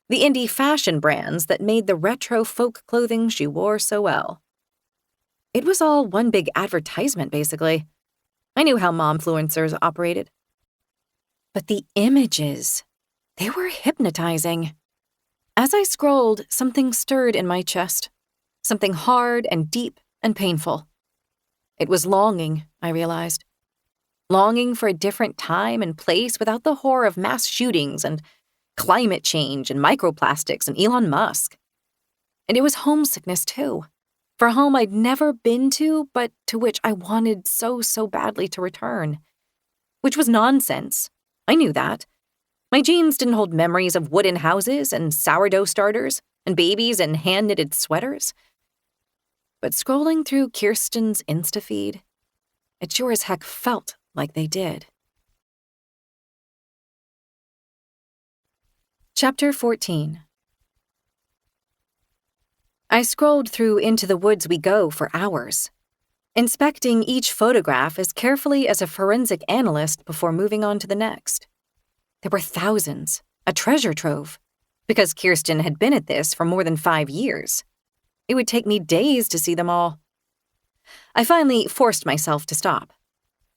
the indie fashion brands that made the retro folk clothing she wore so well. It was all one big advertisement, basically. I knew how momfluencers operated. But the images, they were hypnotizing. As I scrolled, something stirred in my chest. Something hard and deep and painful. It was longing, I realized. Longing for a different time and place without the horror of mass shootings and climate change and microplastics and Elon Musk. And it was homesickness, too. For a home I'd never been to, but to which I wanted so badly to return. Which was nonsense. I knew that. My genes didn't hold memories of wooden houses and sourdough starters and babies in hand-knitted sweaters. But scrolling through Kirsten's Insta feed, it sure as heck felt like they did. Chapter 14. I scrolled through Into the Woods We Go for hours, inspecting each photograph as carefully as a forensic analyst before moving on to the next. There were thousands, a treasure trove, because Kirsten had been at this for more than 5 years. It would take me days to see them all. I finally forced myself to stop.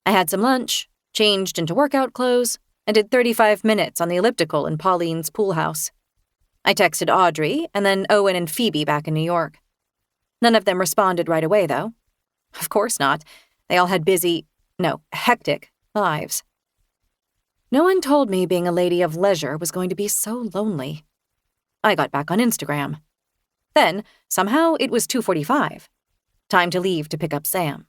I had some lunch, changed into workout clothes, and did 35 minutes on the elliptical in Pauline's pool house. I texted Audrey and then Owen and Phoebe back in New York. None of them responded right away, though. Of course not. They all had hectic lives. No one told me being a lady of leisure was going to be so lonely. I got back on Instagram. Then, somehow, it was 2:45. Time to leave to pick up Sam.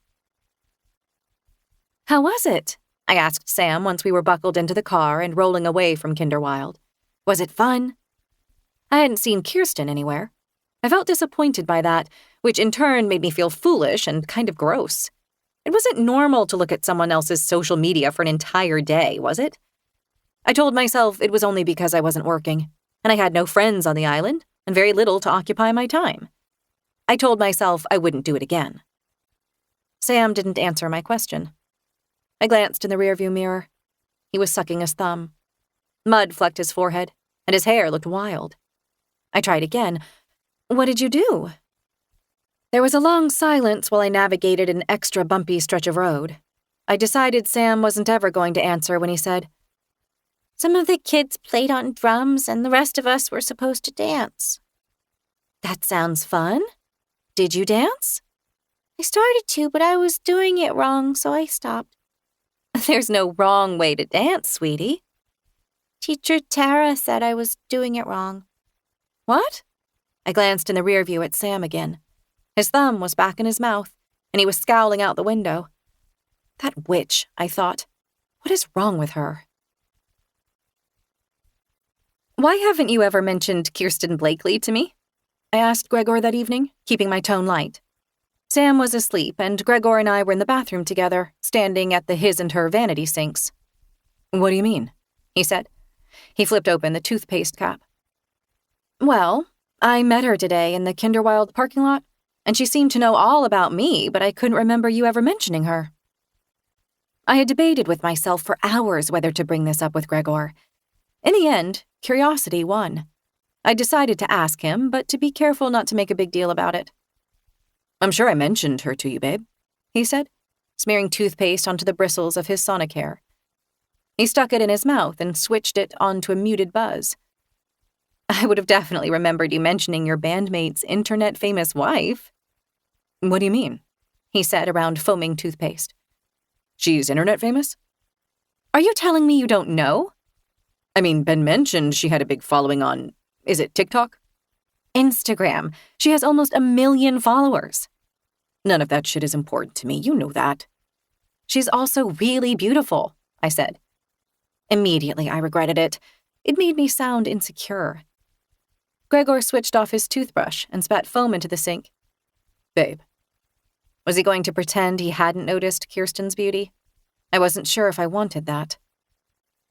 How was it? I asked Sam once we were buckled into the car and rolling away from Kinderwild. Was it fun? I hadn't seen Kirsten anywhere. I felt disappointed by that, which in turn made me feel foolish and kind of gross. It wasn't normal to look at someone else's social media for an entire day, was it? I told myself it was only because I wasn't working, and I had no friends on the island, and very little to occupy my time. I told myself I wouldn't do it again. Sam didn't answer my question. I glanced in the rearview mirror. He was sucking his thumb. Mud flecked his forehead, and his hair looked wild. I tried again. What did you do? There was a long silence while I navigated an extra bumpy stretch of road. I decided Sam wasn't ever going to answer when he said, Some of the kids played on drums and the rest of us were supposed to dance. That sounds fun. Did you dance? I started to, but I was doing it wrong, so I stopped. There's no wrong way to dance, sweetie. Teacher Tara said I was doing it wrong. What? I glanced in the rear view at Sam again. His thumb was back in his mouth, and he was scowling out the window. That witch, I thought. What is wrong with her? Why haven't you ever mentioned Kirsten Blakely to me? I asked Gregor that evening, keeping my tone light. Sam was asleep, and Gregor and I were in the bathroom together, standing at the his and her vanity sinks. What do you mean? He said. He flipped open the toothpaste cap. Well, I met her today in the Kinderwild parking lot, and she seemed to know all about me, but I couldn't remember you ever mentioning her. I had debated with myself for hours whether to bring this up with Gregor. In the end, curiosity won. I decided to ask him, but to be careful not to make a big deal about it. I'm sure I mentioned her to you, babe, he said, smearing toothpaste onto the bristles of his Sonicare. He stuck it in his mouth and switched it onto a muted buzz. I would have definitely remembered you mentioning your bandmate's internet-famous wife. What do you mean? He said around foaming toothpaste. She's internet-famous? Are you telling me you don't know? I mean, Ben mentioned she had a big following on, is it TikTok? Instagram. She has almost 1 million followers. None of that shit is important to me, you know that. She's also really beautiful, I said. Immediately, I regretted it. It made me sound insecure. Gregor switched off his toothbrush and spat foam into the sink. Babe. Was he going to pretend he hadn't noticed Kirsten's beauty? I wasn't sure if I wanted that.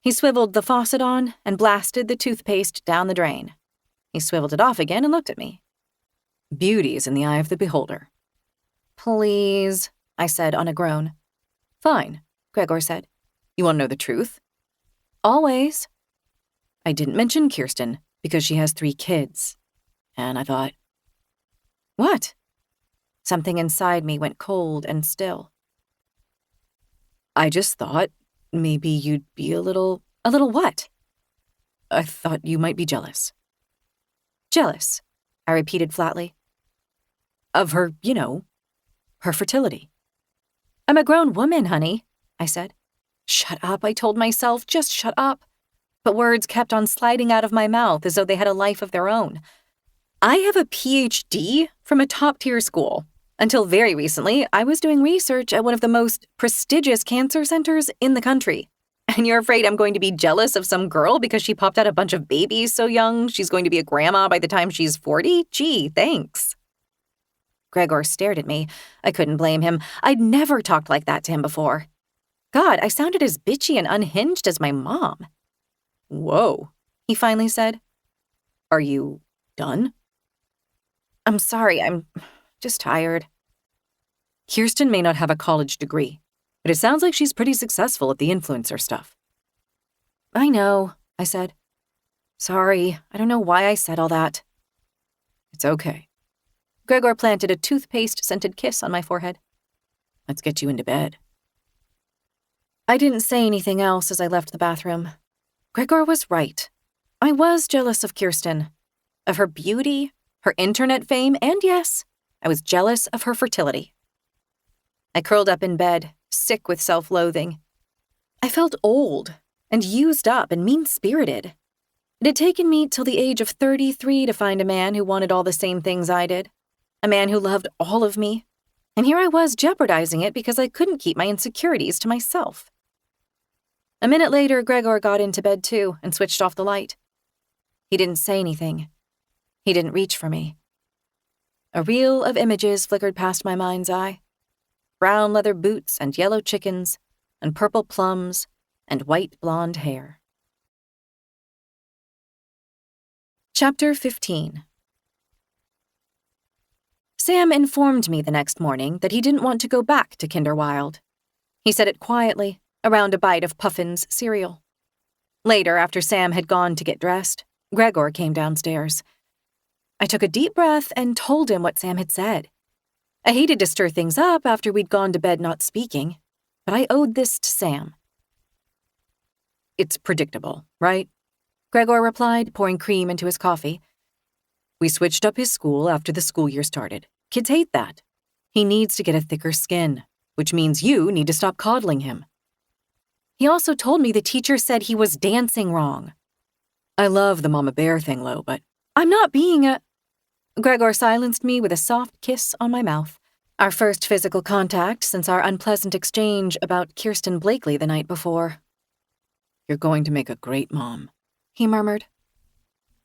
He swiveled the faucet on and blasted the toothpaste down the drain. He swiveled it off again and looked at me. Beauty is in the eye of the beholder. Please, I said on a groan. Fine, Gregor said. You want to know the truth? Always. I didn't mention Kirsten because she has 3 kids. And I thought, what? Something inside me went cold and still. I just thought maybe you'd be a little what? I thought you might be jealous. Jealous, I repeated flatly. Of her, her fertility. I'm a grown woman, honey, I said. Shut up, I told myself, just shut up. But words kept on sliding out of my mouth as though they had a life of their own. I have a PhD from a top-tier school. Until very recently, I was doing research at one of the most prestigious cancer centers in the country. And you're afraid I'm going to be jealous of some girl because she popped out a bunch of babies so young she's going to be a grandma by the time she's 40? Gee, thanks. Gregor stared at me. I couldn't blame him. I'd never talked like that to him before. God, I sounded as bitchy and unhinged as my mom. Whoa, he finally said. Are you done? I'm sorry, I'm just tired. Kirsten may not have a college degree, but it sounds like she's pretty successful at the influencer stuff. I know, I said. Sorry, I don't know why I said all that. It's okay. Gregor planted a toothpaste-scented kiss on my forehead. Let's get you into bed. I didn't say anything else as I left the bathroom. Gregor was right. I was jealous of Kirsten, of her beauty, her internet fame, and yes, I was jealous of her fertility. I curled up in bed, sick with self-loathing. I felt old and used up and mean-spirited. It had taken me till the age of 33 to find a man who wanted all the same things I did, a man who loved all of me, and here I was jeopardizing it because I couldn't keep my insecurities to myself. A minute later, Gregor got into bed too and switched off the light. He didn't say anything. He didn't reach for me. A reel of images flickered past my mind's eye. Brown leather boots and yellow chickens, and purple plums, and white blonde hair. Chapter 15. Sam informed me the next morning that he didn't want to go back to Kinderwild. He said it quietly, around a bite of Puffin's cereal. Later, after Sam had gone to get dressed, Gregor came downstairs. I took a deep breath and told him what Sam had said. I hated to stir things up after we'd gone to bed not speaking, but I owed this to Sam. It's predictable, right? Gregor replied, pouring cream into his coffee. We switched up his school after the school year started. Kids hate that. He needs to get a thicker skin, which means you need to stop coddling him. He also told me the teacher said he was dancing wrong. I love the mama bear thing, Lo, but I'm not being a... Gregor silenced me with a soft kiss on my mouth. Our first physical contact since our unpleasant exchange about Kirsten Blakely the night before. You're going to make a great mom, he murmured.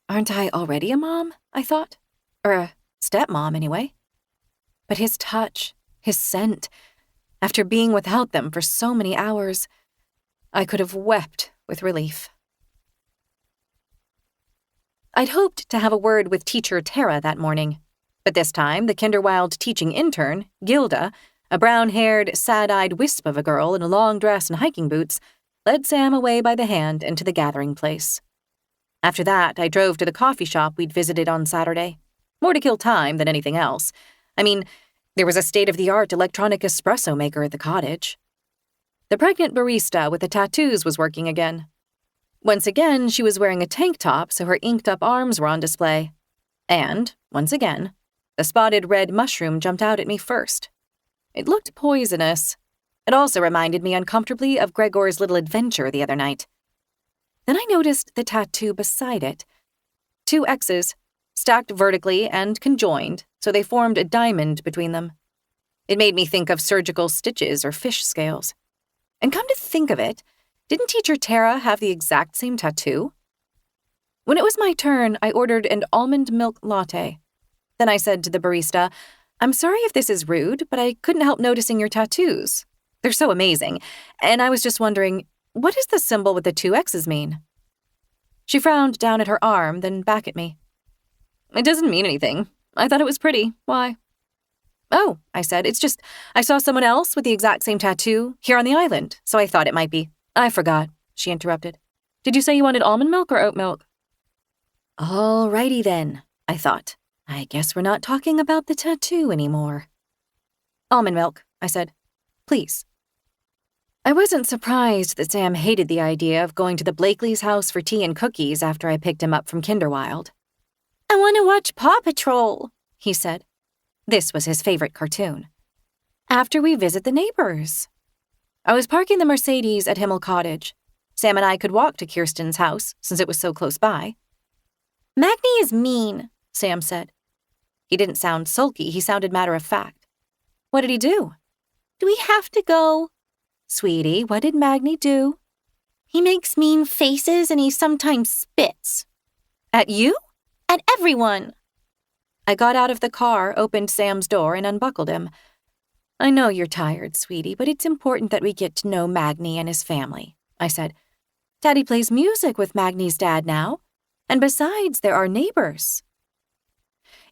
Aren't I already a mom, I thought? Or a stepmom, anyway. But his touch, his scent, after being without them for so many hours, I could have wept with relief. I'd hoped to have a word with teacher Tara that morning, but this time the Kinderwild teaching intern, Gilda, a brown-haired, sad-eyed wisp of a girl in a long dress and hiking boots, led Sam away by the hand into the gathering place. After that, I drove to the coffee shop we'd visited on Saturday, more to kill time than anything else. I mean, there was a state-of-the-art electronic espresso maker at the cottage. The pregnant barista with the tattoos was working again. Once again, she was wearing a tank top so her inked-up arms were on display. And, once again, the spotted red mushroom jumped out at me first. It looked poisonous. It also reminded me uncomfortably of Gregor's little adventure the other night. Then I noticed the tattoo beside it. 2 X's, stacked vertically and conjoined, so they formed a diamond between them. It made me think of surgical stitches or fish scales. And come to think of it, didn't teacher Tara have the exact same tattoo? When it was my turn, I ordered an almond milk latte. Then I said to the barista, I'm sorry if this is rude, but I couldn't help noticing your tattoos. They're so amazing, and I was just wondering, what does the symbol with the 2 X's mean? She frowned down at her arm, then back at me. It doesn't mean anything. I thought it was pretty. Why? Oh, I said, it's just, I saw someone else with the exact same tattoo here on the island, so I thought it might be. I forgot, she interrupted. Did you say you wanted almond milk or oat milk? Alrighty then, I thought. I guess we're not talking about the tattoo anymore. Almond milk, I said. Please. I wasn't surprised that Sam hated the idea of going to the Blakely's house for tea and cookies after I picked him up from Kinderwild. I want to watch Paw Patrol, he said. This was his favorite cartoon. After we visit the neighbors. I was parking the Mercedes at Himl Cottage. Sam and I could walk to Kirsten's house, since it was so close by. Magni is mean, Sam said. He didn't sound sulky, he sounded matter-of-fact. What did he do? Do we have to go? Sweetie, what did Magni do? He makes mean faces and he sometimes spits. At you? At everyone. I got out of the car, opened Sam's door, and unbuckled him. I know you're tired, sweetie, but it's important that we get to know Magni and his family, I said. Daddy plays music with Magni's dad now, and besides, there are neighbors.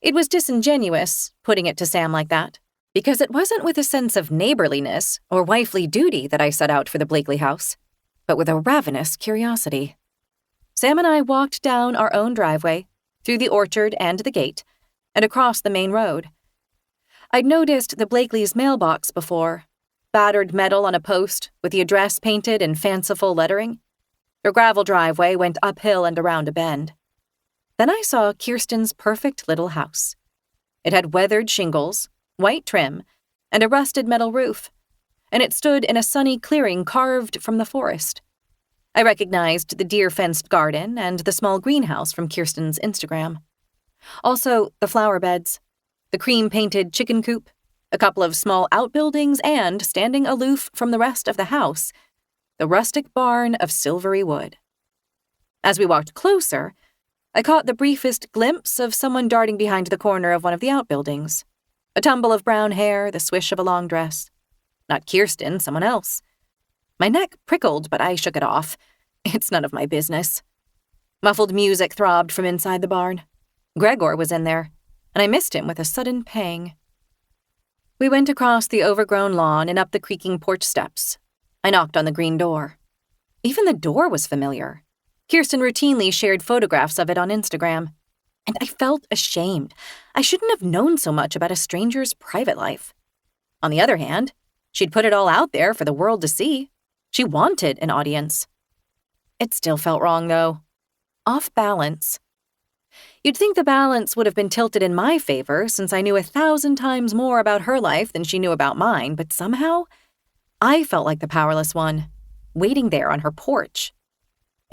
It was disingenuous, putting it to Sam like that, because it wasn't with a sense of neighborliness or wifely duty that I set out for the Blakely house, but with a ravenous curiosity. Sam and I walked down our own driveway, through the orchard and the gate, and across the main road. I'd noticed the Blakely's mailbox before, battered metal on a post with the address painted in fanciful lettering. Their gravel driveway went uphill and around a bend. Then I saw Kirsten's perfect little house. It had weathered shingles, white trim, and a rusted metal roof, and it stood in a sunny clearing carved from the forest. I recognized the deer-fenced garden and the small greenhouse from Kirsten's Instagram. Also, the flower beds, the cream-painted chicken coop, a couple of small outbuildings, and, standing aloof from the rest of the house, the rustic barn of silvery wood. As we walked closer, I caught the briefest glimpse of someone darting behind the corner of one of the outbuildings. A tumble of brown hair, the swish of a long dress. Not Kirsten, someone else. My neck prickled, but I shook it off. It's none of my business. Muffled music throbbed from inside the barn. Gregor was in there, and I missed him with a sudden pang. We went across the overgrown lawn and up the creaking porch steps. I knocked on the green door. Even the door was familiar. Kirsten routinely shared photographs of it on Instagram. And I felt ashamed. I shouldn't have known so much about a stranger's private life. On the other hand, she'd put it all out there for the world to see. She wanted an audience. It still felt wrong, though. Off balance. You'd think the balance would have been tilted in my favor since I knew 1,000 times more about her life than she knew about mine, but somehow, I felt like the powerless one, waiting there on her porch.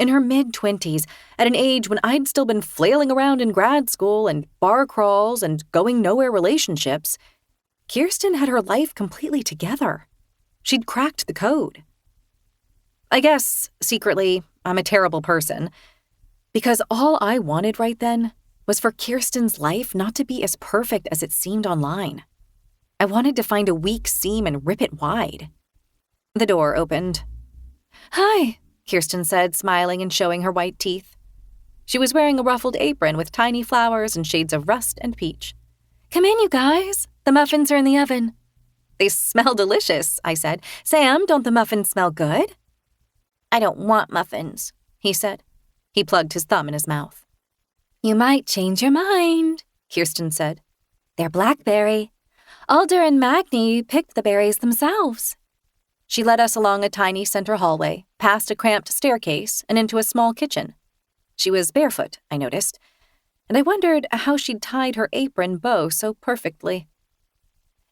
In her mid-20s, at an age when I'd still been flailing around in grad school and bar crawls and going-nowhere relationships, Kirsten had her life completely together. She'd cracked the code. I guess, secretly, I'm a terrible person, because all I wanted right then was for Kirsten's life not to be as perfect as it seemed online. I wanted to find a weak seam and rip it wide. The door opened. "Hi," Kirsten said, smiling and showing her white teeth. She was wearing a ruffled apron with tiny flowers and shades of rust and peach. "Come in, you guys. The muffins are in the oven." "They smell delicious," I said. "Sam, don't the muffins smell good?" I don't want muffins, he said. He plugged his thumb in his mouth. "You might change your mind," Kirsten said. "They're blackberry. Alder and Magni picked the berries themselves." She led us along a tiny center hallway, past a cramped staircase, and into a small kitchen. She was barefoot, I noticed, and I wondered how she'd tied her apron bow so perfectly.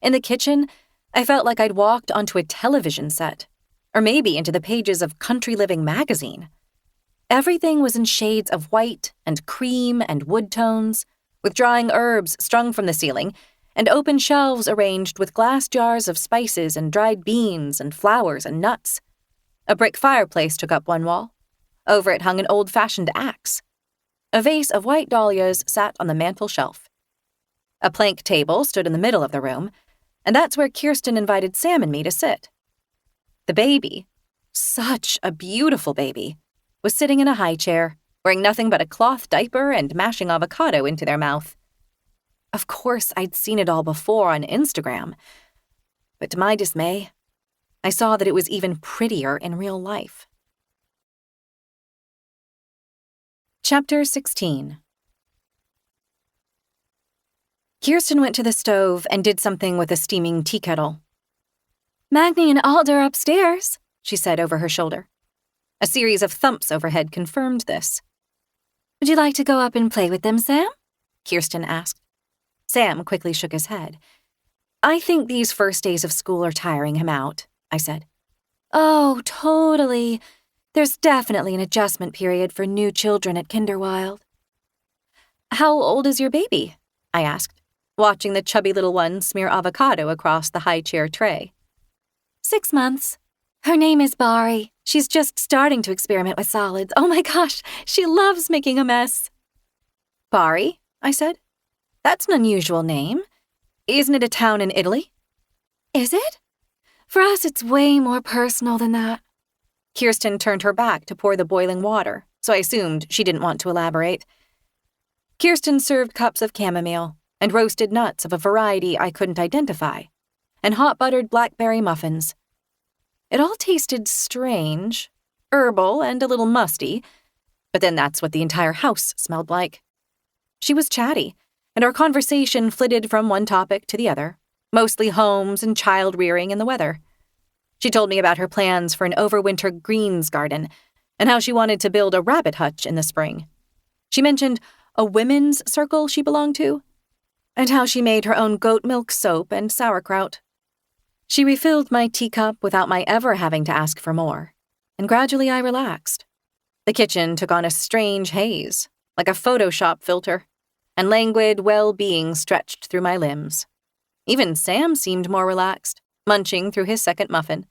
In the kitchen, I felt like I'd walked onto a television set, or maybe into the pages of Country Living magazine. Everything was in shades of white and cream and wood tones, with drying herbs strung from the ceiling, and open shelves arranged with glass jars of spices and dried beans and flowers and nuts. A brick fireplace took up one wall. Over it hung an old-fashioned axe. A vase of white dahlias sat on the mantel shelf. A plank table stood in the middle of the room, and that's where Kirsten invited Sam and me to sit. The baby, such a beautiful baby, was sitting in a high chair, wearing nothing but a cloth diaper and mashing avocado into their mouth. Of course, I'd seen it all before on Instagram, but to my dismay, I saw that it was even prettier in real life. Chapter 16. Kirsten went to the stove and did something with a steaming tea kettle. "Magni and Alder upstairs," she said over her shoulder. A series of thumps overhead confirmed this. "Would you like to go up and play with them, Sam?" Kirsten asked. Sam quickly shook his head. "I think these first days of school are tiring him out," I said. "Oh, totally. There's definitely an adjustment period for new children at Kinderwild." "How old is your baby?" I asked, watching the chubby little one smear avocado across the high chair tray. 6 months. Her name is Bari. She's just starting to experiment with solids. Oh my gosh, she loves making a mess." "Bari?" I said. "That's an unusual name. Isn't it a town in Italy?" "Is it? For us, it's way more personal than that." Kirsten turned her back to pour the boiling water, so I assumed she didn't want to elaborate. Kirsten served cups of chamomile and roasted nuts of a variety I couldn't identify, and hot buttered blackberry muffins. It all tasted strange, herbal, and a little musty, but then that's what the entire house smelled like. She was chatty, and our conversation flitted from one topic to the other, mostly homes and child-rearing and the weather. She told me about her plans for an overwinter greens garden and how she wanted to build a rabbit hutch in the spring. She mentioned a women's circle she belonged to, and how she made her own goat milk soap and sauerkraut. She refilled my teacup without my ever having to ask for more, and gradually I relaxed. The kitchen took on a strange haze, like a Photoshop filter, and languid well-being stretched through my limbs. Even Sam seemed more relaxed, munching through his second muffin.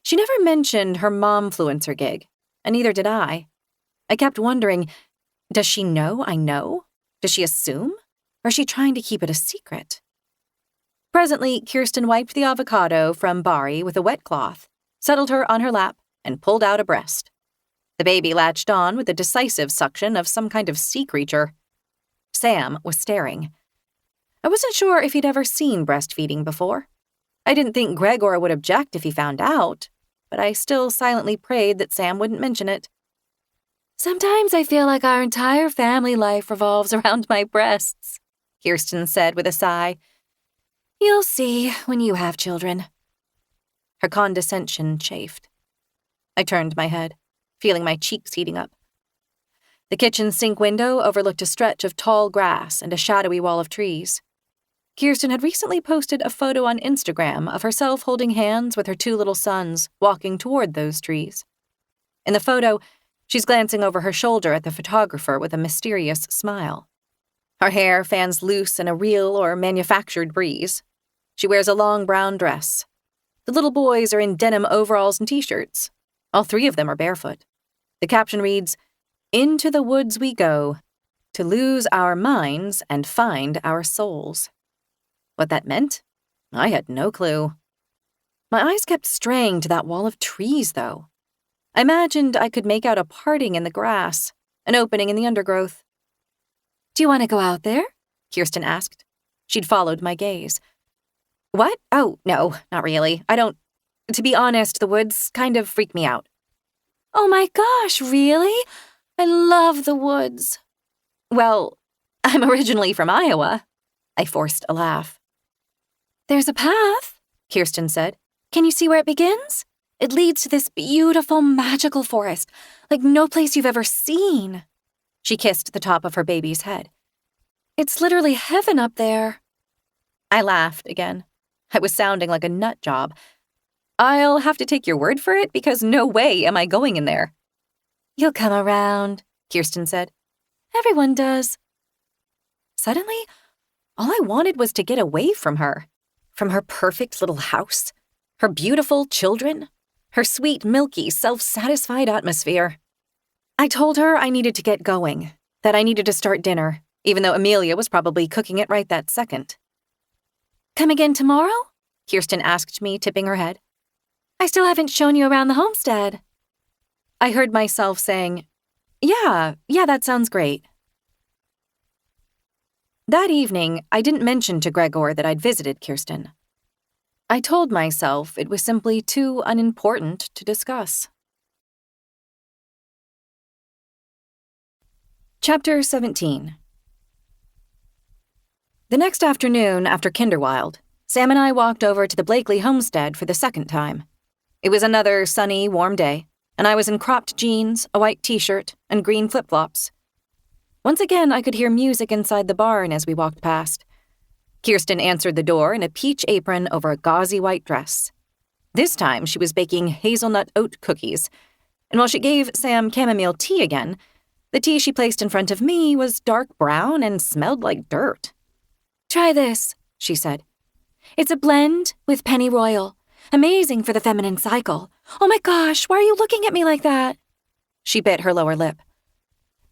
She never mentioned her momfluencer gig, and neither did I. I kept wondering, does she know I know? Does she assume? Or is she trying to keep it a secret? Presently, Kirsten wiped the avocado from Bari with a wet cloth, settled her on her lap, and pulled out a breast. The baby latched on with a decisive suction of some kind of sea creature. Sam was staring. I wasn't sure if he'd ever seen breastfeeding before. I didn't think Gregor would object if he found out, but I still silently prayed that Sam wouldn't mention it. "Sometimes I feel like our entire family life revolves around my breasts," Kirsten said with a sigh. "You'll see when you have children." Her condescension chafed. I turned my head, feeling my cheeks heating up. The kitchen sink window overlooked a stretch of tall grass and a shadowy wall of trees. Kirsten had recently posted a photo on Instagram of herself holding hands with her 2 little sons walking toward those trees. In the photo, She's glancing over her shoulder at the photographer with a mysterious smile. Her hair fans loose in a real or manufactured breeze. She wears a long brown dress. The little boys are in denim overalls and t-shirts. All 3 of them are barefoot. The caption reads, "Into the woods we go, to lose our minds and find our souls." What that meant? I had no clue. My eyes kept straying to that wall of trees, though. I imagined I could make out a parting in the grass, an opening in the undergrowth. Do you want to go out there? Kirsten asked. She'd followed my gaze. What? Oh, no, not really. To be honest, the woods kind of freak me out. Oh my gosh, really? I love the woods. Well, I'm originally from Iowa. I forced a laugh. There's a path, Kirsten said. Can you see where it begins? It leads to this beautiful, magical forest, like no place you've ever seen. She kissed the top of her baby's head. It's literally heaven up there. I laughed again. I was sounding like a nut job. I'll have to take your word for it because no way am I going in there. You'll come around, Kirsten said. Everyone does. Suddenly, all I wanted was to get away from her perfect little house, her beautiful children, her sweet, milky, self-satisfied atmosphere. I told her I needed to get going, that I needed to start dinner, even though Amelia was probably cooking it right that second. Come again tomorrow? Kirsten asked me, tipping her head. I still haven't shown you around the homestead. I heard myself saying, Yeah, that sounds great. That evening, I didn't mention to Gregor that I'd visited Kirsten. I told myself it was simply too unimportant to discuss. Chapter 17. The next afternoon after Kinderwild, Sam and I walked over to the Blakely homestead for the second time. It was another sunny, warm day, and I was in cropped jeans, a white t-shirt, and green flip-flops. Once again, I could hear music inside the barn as we walked past. Kirsten answered the door in a peach apron over a gauzy white dress. This time, she was baking hazelnut oat cookies, and while she gave Sam chamomile tea again, the tea she placed in front of me was dark brown and smelled like dirt. Try this, she said. It's a blend with pennyroyal. Amazing for the feminine cycle. Oh my gosh, why are you looking at me like that? She bit her lower lip.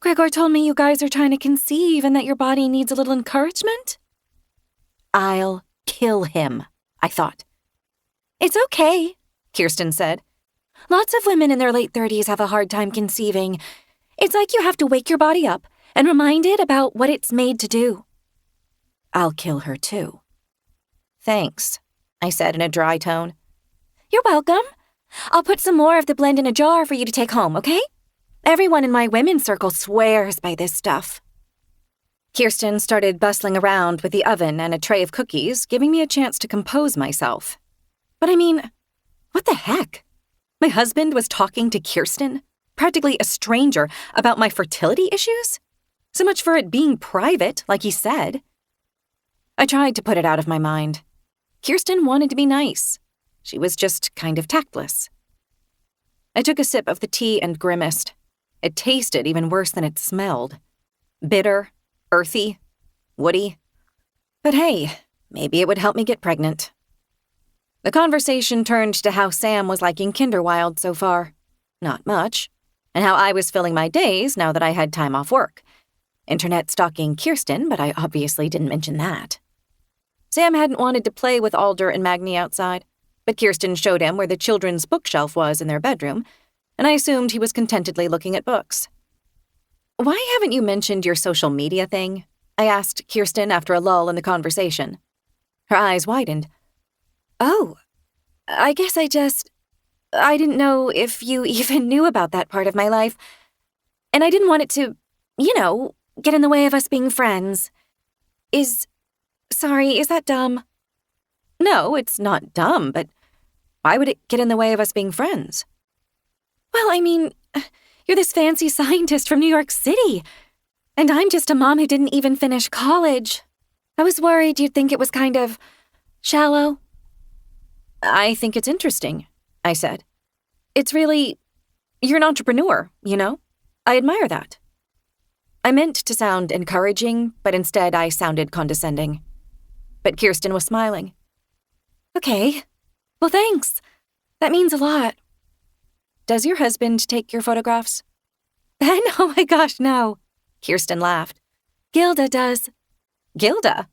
Gregor told me you guys are trying to conceive and that your body needs a little encouragement. I'll kill him, I thought. It's okay, Kirsten said. Lots of women in their late 30s have a hard time conceiving. It's like you have to wake your body up and remind it about what it's made to do. I'll kill her too. Thanks, I said in a dry tone. You're welcome. I'll put some more of the blend in a jar for you to take home, okay? Everyone in my women's circle swears by this stuff. Kirsten started bustling around with the oven and a tray of cookies, giving me a chance to compose myself. But I mean, what the heck? My husband was talking to Kirsten, practically a stranger, about my fertility issues? So much for it being private, like he said. I tried to put it out of my mind. Kirsten wanted to be nice. She was just kind of tactless. I took a sip of the tea and grimaced. It tasted even worse than it smelled. Bitter, earthy, woody. But hey, maybe it would help me get pregnant. The conversation turned to how Sam was liking Kinderwild so far. Not much. And how I was filling my days now that I had time off work. Internet stalking Kirsten, but I obviously didn't mention that. Sam hadn't wanted to play with Alder and Magni outside, but Kirsten showed him where the children's bookshelf was in their bedroom, and I assumed he was contentedly looking at books. Why haven't you mentioned your social media thing? I asked Kirsten after a lull in the conversation. Her eyes widened. Oh, I guess I didn't know if you even knew about that part of my life, and I didn't want it to, get in the way of us being friends. Sorry, is that dumb? No, it's not dumb, but why would it get in the way of us being friends? Well, I mean, you're this fancy scientist from New York City, and I'm just a mom who didn't even finish college. I was worried you'd think it was kind of shallow. I think it's interesting, I said. You're an entrepreneur, I admire that. I meant to sound encouraging, but instead I sounded condescending. But Kirsten was smiling. Okay. Well, thanks. That means a lot. Does your husband take your photographs? Ben? Oh my gosh, no. Kirsten laughed. Gilda does. Gilda?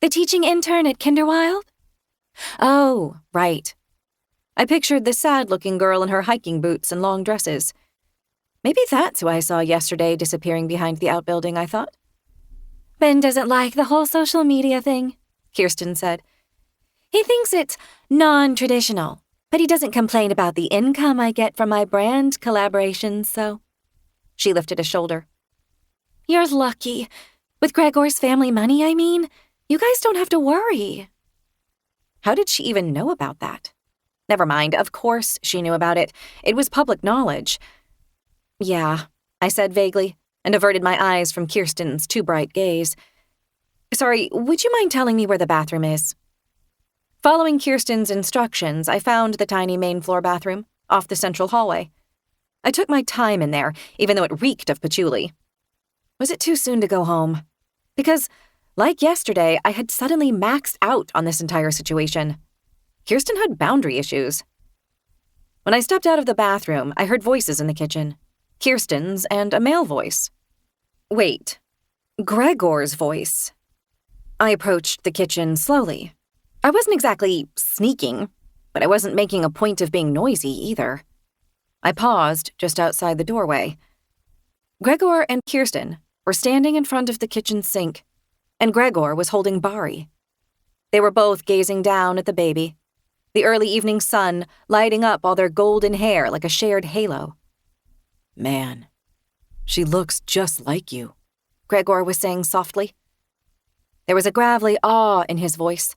The teaching intern at Kinderwild? Oh, right. I pictured the sad-looking girl in her hiking boots and long dresses. Maybe that's who I saw yesterday disappearing behind the outbuilding, I thought. Ben doesn't like the whole social media thing, Kirsten said. He thinks it's non-traditional, but he doesn't complain about the income I get from my brand collaborations, so... She lifted a shoulder. You're lucky. With Gregor's family money, I mean, you guys don't have to worry. How did she even know about that? Never mind, of course she knew about it. It was public knowledge. Yeah, I said vaguely, and averted my eyes from Kirsten's too bright gaze. Sorry, would you mind telling me where the bathroom is? Following Kirsten's instructions, I found the tiny main floor bathroom, off the central hallway. I took my time in there, even though it reeked of patchouli. Was it too soon to go home? Because, like yesterday, I had suddenly maxed out on this entire situation. Kirsten had boundary issues. When I stepped out of the bathroom, I heard voices in the kitchen. Kirsten's and a male voice. Wait, Gregor's voice. I approached the kitchen slowly. I wasn't exactly sneaking, but I wasn't making a point of being noisy either. I paused just outside the doorway. Gregor and Kirsten were standing in front of the kitchen sink, and Gregor was holding Bari. They were both gazing down at the baby, the early evening sun lighting up all their golden hair like a shared halo. Man, she looks just like you, Gregor was saying softly. There was a gravelly awe in his voice,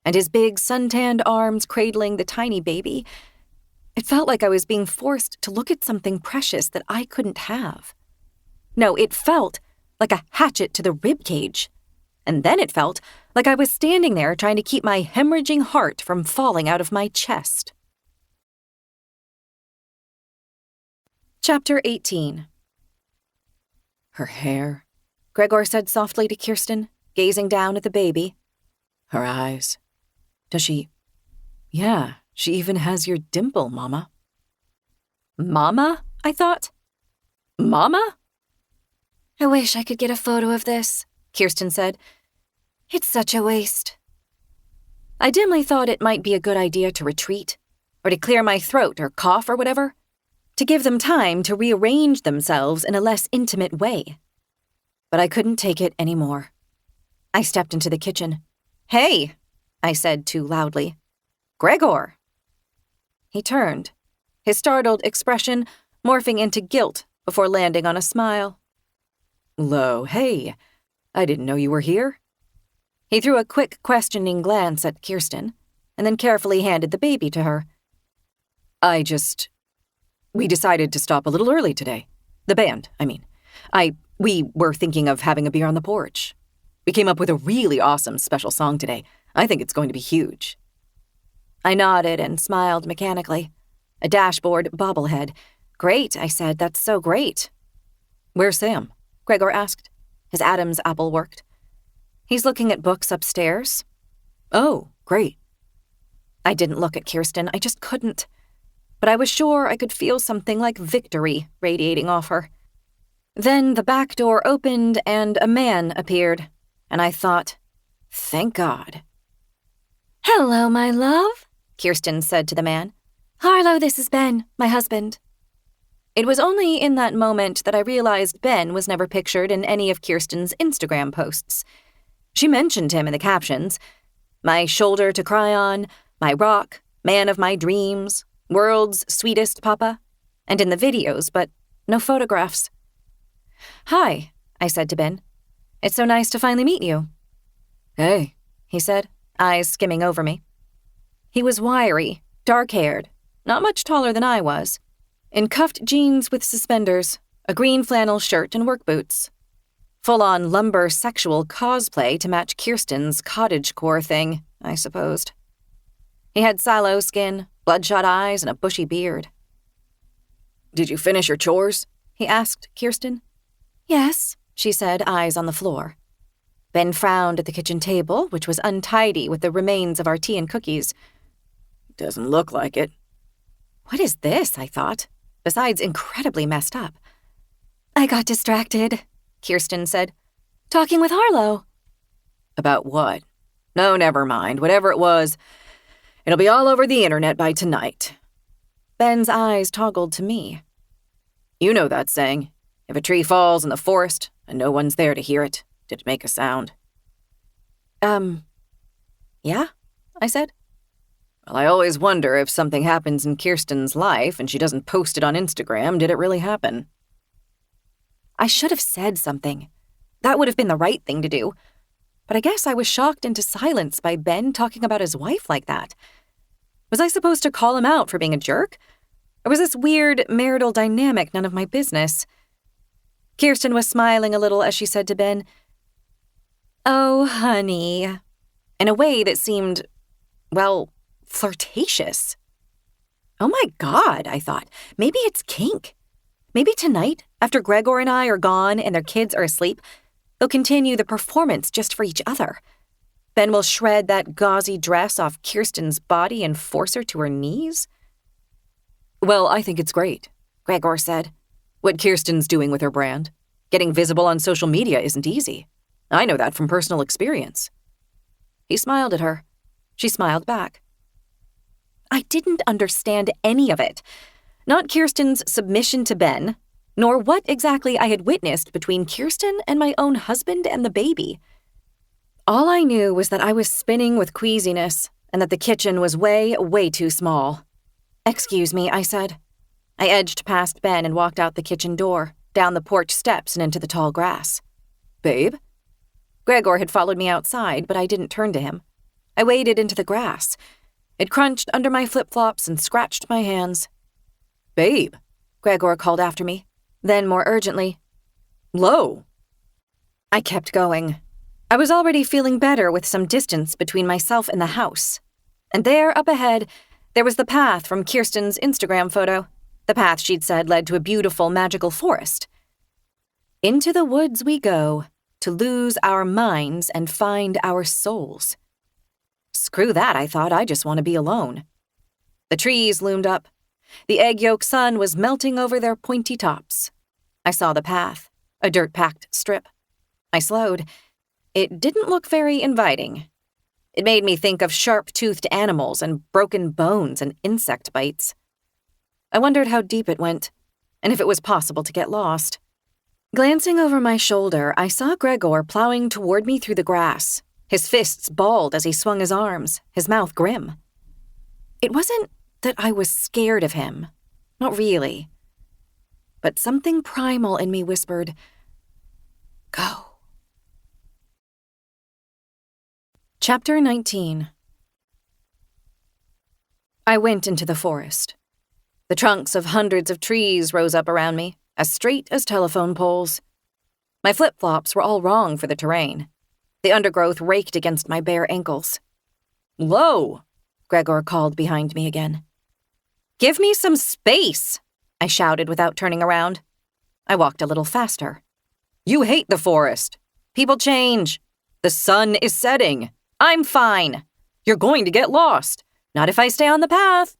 and his big suntanned arms cradling the tiny baby. It felt like I was being forced to look at something precious that I couldn't have. No, it felt like a hatchet to the ribcage. And then it felt like I was standing there trying to keep my hemorrhaging heart from falling out of my chest. Chapter 18. Her hair, Gregor said softly to Kirsten, gazing down at the baby. her eyes. Does she... Yeah, she even has your dimple, Mama. Mama? I thought. Mama? I wish I could get a photo of this, Kirsten said. It's such a waste. I dimly thought it might be a good idea to retreat, or to clear my throat or cough or whatever, to give them time to rearrange themselves in a less intimate way. But I couldn't take it anymore. I stepped into the kitchen. Hey, I said too loudly. Gregor. He turned, his startled expression morphing into guilt before landing on a smile. Lo, hey, I didn't know you were here. He threw a quick questioning glance at Kirsten, and then carefully handed the baby to her. We decided to stop a little early today. The band, I mean. We were thinking of having a beer on the porch. We came up with a really awesome special song today. I think it's going to be huge. I nodded and smiled mechanically. A dashboard bobblehead. Great, I said, that's so great. Where's Sam? Gregor asked. His Adam's apple worked. He's looking at books upstairs. Oh, great. I didn't look at Kirsten, I just couldn't. But I was sure I could feel something like victory radiating off her. Then the back door opened and a man appeared, and I thought, thank God. Hello, my love, Kirsten said to the man. Harlow, this is Ben, my husband. It was only in that moment that I realized Ben was never pictured in any of Kirsten's Instagram posts. She mentioned him in the captions. My shoulder to cry on, my rock, man of my dreams, world's sweetest papa, and in the videos, but no photographs. Hi, I said to Ben. It's so nice to finally meet you. Hey, he said, eyes skimming over me. He was wiry, dark-haired, not much taller than I was, in cuffed jeans with suspenders, a green flannel shirt and work boots. Full-on lumber sexual cosplay to match Kirsten's cottagecore thing, I supposed. He had sallow skin, bloodshot eyes, and a bushy beard. Did you finish your chores? he asked Kirsten. Yes, She said, eyes on the floor. Ben frowned at the kitchen table, which was untidy with the remains of our tea and cookies. Doesn't look like it. What is this, I thought, besides incredibly messed up? I got distracted, Kirsten said. Talking with Harlow. About what? No, never mind. Whatever it was, it'll be all over the internet by tonight. Ben's eyes toggled to me. You know that saying. If a tree falls in the forest and no one's there to hear it, did it make a sound? Yeah, I said. Well, I always wonder if something happens in Kirsten's life and she doesn't post it on Instagram, did it really happen? I should have said something. That would have been the right thing to do. But I guess I was shocked into silence by Ben talking about his wife like that. Was I supposed to call him out for being a jerk? Or was this weird marital dynamic none of my business? Kirsten was smiling a little as she said to Ben, "Oh, honey," in a way that seemed, well, flirtatious. Oh my God, I thought. Maybe it's kink. Maybe tonight, after Gregor and I are gone and their kids are asleep, they'll continue the performance just for each other. Ben will shred that gauzy dress off Kirsten's body and force her to her knees. Well, I think it's great, Gregor said. What Kirsten's doing with her brand. Getting visible on social media isn't easy. I know that from personal experience. He smiled at her. She smiled back. I didn't understand any of it. Not Kirsten's submission to Ben, nor what exactly I had witnessed between Kirsten and my own husband and the baby. All I knew was that I was spinning with queasiness and that the kitchen was way, way too small. "Excuse me," I said. I edged past Ben and walked out the kitchen door, down the porch steps and into the tall grass. Babe? Gregor had followed me outside, but I didn't turn to him. I waded into the grass. It crunched under my flip-flops and scratched my hands. Babe, Gregor called after me. Then, more urgently, Lo! I kept going. I was already feeling better with some distance between myself and the house. And there, up ahead, there was the path from Kirsten's Instagram photo. The path she'd said led to a beautiful, magical forest. Into the woods we go, to lose our minds and find our souls. Screw that, I thought. I just want to be alone. The trees loomed up. The egg yolk sun was melting over their pointy tops. I saw the path, a dirt-packed strip. I slowed. It didn't look very inviting. It made me think of sharp-toothed animals and broken bones and insect bites. I wondered how deep it went, and if it was possible to get lost. Glancing over my shoulder, I saw Gregor plowing toward me through the grass, his fists balled as he swung his arms, his mouth grim. It wasn't that I was scared of him. Not really. But something primal in me whispered, "Go." Chapter 19. I went into the forest. The trunks of hundreds of trees rose up around me, as straight as telephone poles. My flip-flops were all wrong for the terrain. The undergrowth raked against my bare ankles. Lo! Gregor called behind me again. "Give me some space!" I shouted without turning around. I walked a little faster. You hate the forest. People change. The sun is setting. I'm fine. You're going to get lost. Not if I stay on the path.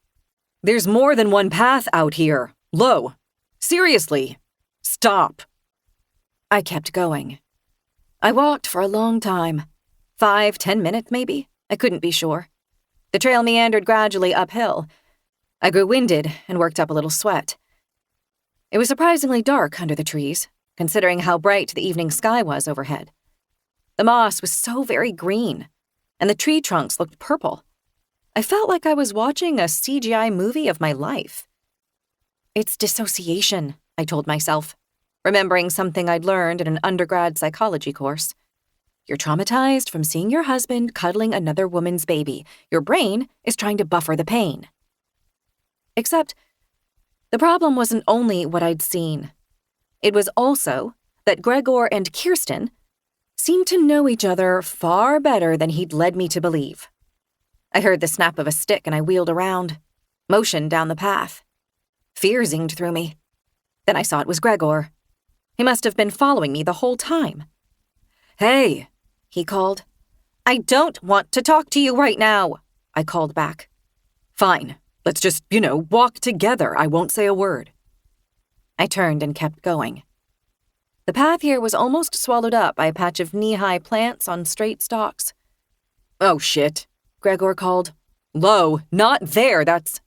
There's more than one path out here. Lo! Seriously. Stop. I kept going. I walked for a long time. 5-10 minutes, maybe? I couldn't be sure. The trail meandered gradually uphill. I grew winded and worked up a little sweat. It was surprisingly dark under the trees, considering how bright the evening sky was overhead. The moss was so very green, and the tree trunks looked purple. I felt like I was watching a CGI movie of my life. It's dissociation, I told myself, remembering something I'd learned in an undergrad psychology course. You're traumatized from seeing your husband cuddling another woman's baby. Your brain is trying to buffer the pain. Except, the problem wasn't only what I'd seen. It was also that Gregor and Kirsten seemed to know each other far better than he'd led me to believe. I heard the snap of a stick and I wheeled around, motion down the path. Fear zinged through me. Then I saw it was Gregor. He must have been following me the whole time. "Hey," he called. "I don't want to talk to you right now," I called back. "Fine. Let's just, walk together. I won't say a word." I turned and kept going. The path here was almost swallowed up by a patch of knee-high plants on straight stalks. "Oh, shit," Gregor called. "Lo, not there, that's—"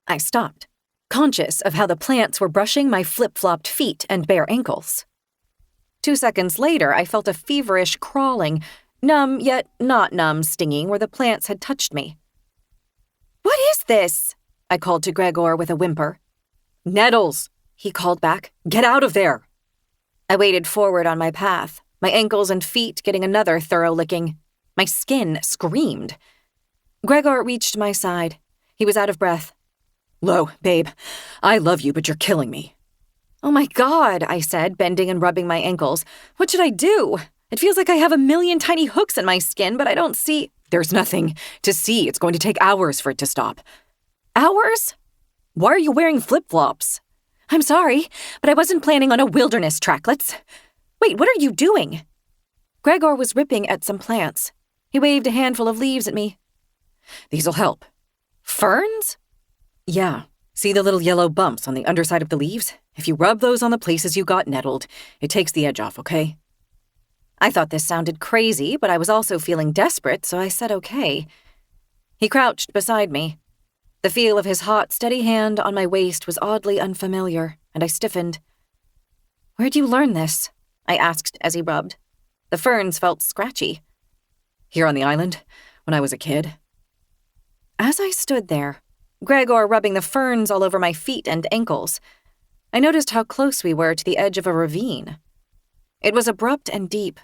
I stopped, conscious of how the plants were brushing my flip-flopped feet and bare ankles. 2 seconds later, I felt a feverish crawling, numb yet not numb stinging where the plants had touched me. "What is this?" I called to Gregor with a whimper. "Nettles," he called back. "Get out of there." I waded forward on my path, my ankles and feet getting another thorough licking. My skin screamed. Gregor reached my side. He was out of breath. "Lo, babe, I love you, but you're killing me." "Oh my God," I said, bending and rubbing my ankles. "What should I do? It feels like I have a million tiny hooks in my skin, but I don't see—" "There's nothing to see. It's going to take hours for it to stop." "Hours? Why are you wearing flip-flops?" "I'm sorry, but I wasn't planning on a wilderness trek. Wait, what are you doing?" Gregor was ripping at some plants. He waved a handful of leaves at me. "These'll help." "Ferns?" "Yeah. See the little yellow bumps on the underside of the leaves? If you rub those on the places you got nettled, it takes the edge off, okay?" I thought this sounded crazy, but I was also feeling desperate, so I said okay. He crouched beside me. The feel of his hot, steady hand on my waist was oddly unfamiliar, and I stiffened. "Where'd you learn this?" I asked as he rubbed. The ferns felt scratchy. "Here on the island, when I was a kid." As I stood there, Gregor rubbing the ferns all over my feet and ankles, I noticed how close we were to the edge of a ravine. It was abrupt and deep,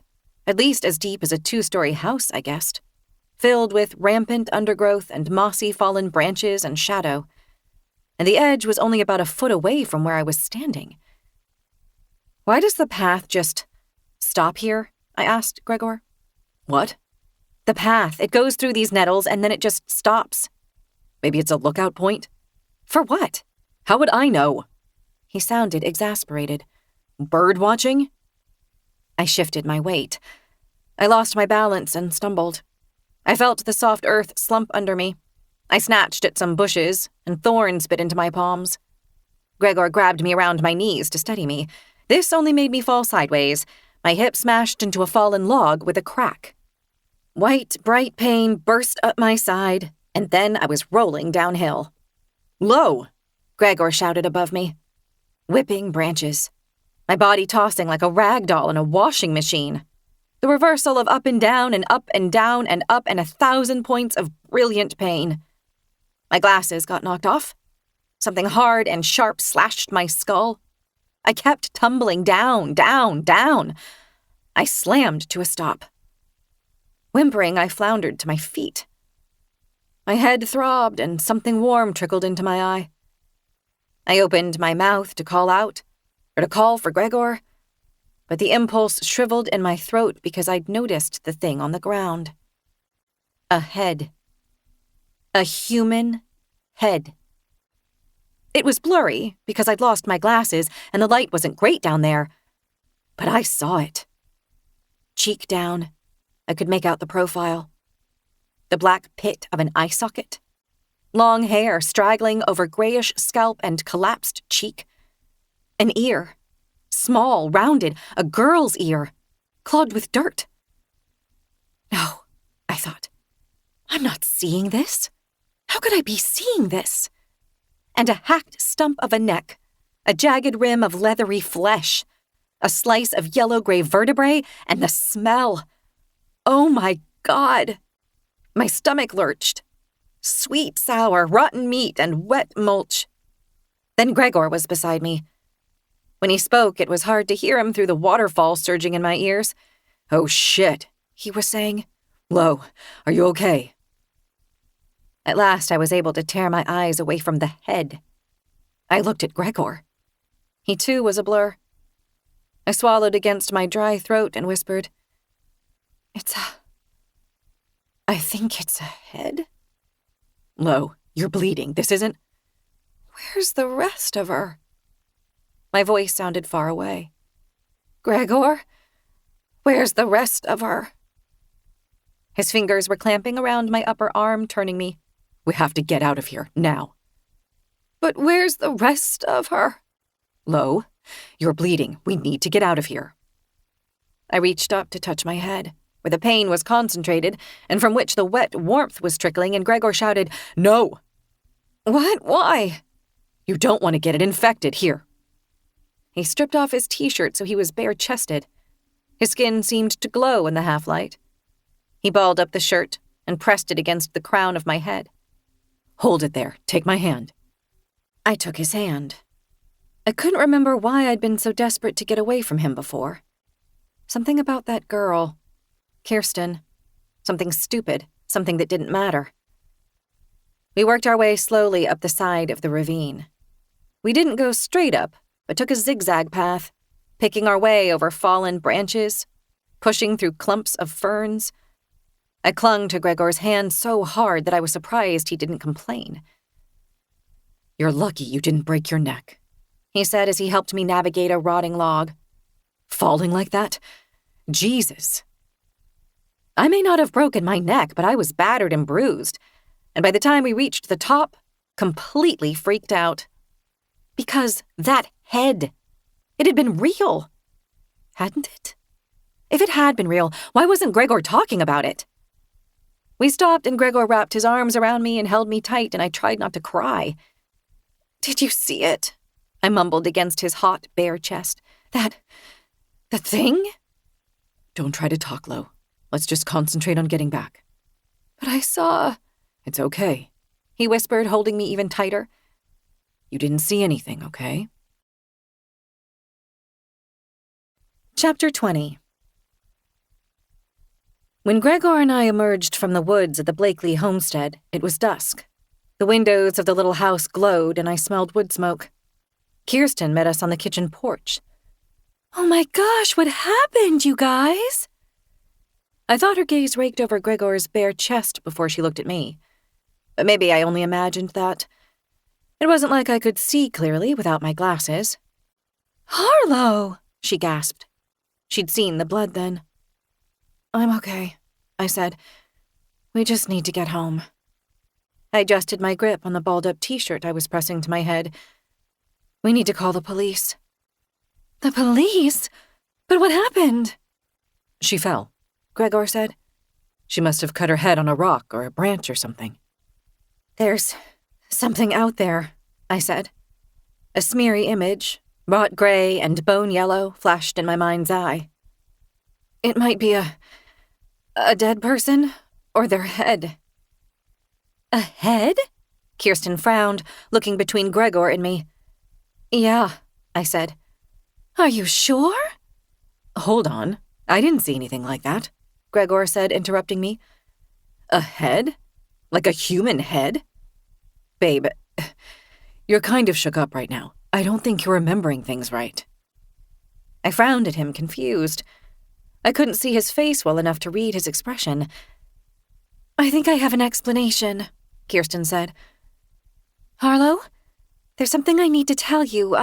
at least as deep as a 2-story house, I guessed, filled with rampant undergrowth and mossy fallen branches and shadow, and the edge was only about a foot away from where I was standing. "Why does the path just stop here?" I asked Gregor. "What?" "The path. It goes through these nettles and then it just stops." "Maybe it's a lookout point?" "For what?" "How would I know?" He sounded exasperated. "Bird watching?" I shifted my weight. I lost my balance and stumbled. I felt the soft earth slump under me. I snatched at some bushes, and thorns bit into my palms. Gregor grabbed me around my knees to steady me. This only made me fall sideways. My hip smashed into a fallen log with a crack. White, bright pain burst up my side, and then I was rolling downhill. "Lo!" Gregor shouted above me. Whipping branches. My body tossing like a rag doll in a washing machine. The reversal of up and down and up and down and up and 1,000 points of brilliant pain. My glasses got knocked off. Something hard and sharp slashed my skull. I kept tumbling down, down, down. I slammed to a stop. Whimpering, I floundered to my feet. My head throbbed and something warm trickled into my eye. I opened my mouth to call out, or to call for Gregor, but the impulse shriveled in my throat because I'd noticed the thing on the ground. A head. A human head. It was blurry because I'd lost my glasses and the light wasn't great down there, but I saw it. Cheek down, I could make out the profile. The black pit of an eye socket. Long hair straggling over grayish scalp and collapsed cheek. An ear. Small, rounded, a girl's ear. Clogged with dirt. No, I thought. I'm not seeing this. How could I be seeing this? And a hacked stump of a neck. A jagged rim of leathery flesh. A slice of yellow-gray vertebrae, and the smell. Oh my God. My stomach lurched. Sweet, sour, rotten meat, and wet mulch. Then Gregor was beside me. When he spoke, it was hard to hear him through the waterfall surging in my ears. "Oh shit," he was saying. "Lo, are you okay?" At last I was able to tear my eyes away from the head. I looked at Gregor. He too was a blur. I swallowed against my dry throat and whispered, I think it's a head." "Lo, you're bleeding. This isn't—" "Where's the rest of her?" My voice sounded far away. Gregor? Where's the rest of her? His fingers were clamping around my upper arm, turning me. We have to get out of here, now. But where's the rest of her? Lo, you're bleeding. We need to get out of here. I reached up to touch my head, where the pain was concentrated and from which the wet warmth was trickling, and Gregor shouted, No! What? Why? You don't want to get it infected, here. He stripped off his t-shirt so he was bare-chested. His skin seemed to glow in the half-light. He balled up the shirt and pressed it against the crown of my head. Hold it there. Take my hand. I took his hand. I couldn't remember why I'd been so desperate to get away from him before. Something about that girl, Kirsten. Something stupid, something that didn't matter. We worked our way slowly up the side of the ravine. We didn't go straight up, but took a zigzag path, picking our way over fallen branches, pushing through clumps of ferns. I clung to Gregor's hand so hard that I was surprised he didn't complain. You're lucky you didn't break your neck, he said as he helped me navigate a rotting log. Falling like that? Jesus. I may not have broken my neck, but I was battered and bruised, and by the time we reached the top, completely freaked out. Because that head, it had been real. Hadn't it? If it had been real, why wasn't Gregor talking about it? We stopped and Gregor wrapped his arms around me and held me tight, and I tried not to cry. Did you see it? I mumbled against his hot, bare chest. The thing? Don't try to talk low. Let's just concentrate on getting back. But I saw... It's okay, he whispered, holding me even tighter. You didn't see anything, okay? Chapter 20. When Gregor and I emerged from the woods at the Blakely homestead, it was dusk. The windows of the little house glowed, and I smelled wood smoke. Kirsten met us on the kitchen porch. Oh my gosh, what happened, you guys? I thought her gaze raked over Gregor's bare chest before she looked at me. But maybe I only imagined that. It wasn't like I could see clearly without my glasses. Harlow, she gasped. She'd seen the blood then. I'm okay, I said. We just need to get home. I adjusted my grip on the balled-up t-shirt I was pressing to my head. We need to call the police. The police? But what happened? She fell, Gregor said. She must have cut her head on a rock or a branch or something. There's something out there, I said. A smeary image, wrought gray and bone yellow, flashed in my mind's eye. It might be a dead person, or their head. A head? Kirsten frowned, looking between Gregor and me. Yeah, I said. Are you sure? Hold on. I didn't see anything like that, Gregor said, interrupting me. A head? Like a human head? Babe, you're kind of shook up right now. I don't think you're remembering things right. I frowned at him, confused. I couldn't see his face well enough to read his expression. I think I have an explanation, Kirsten said. Harlow, there's something I need to tell you.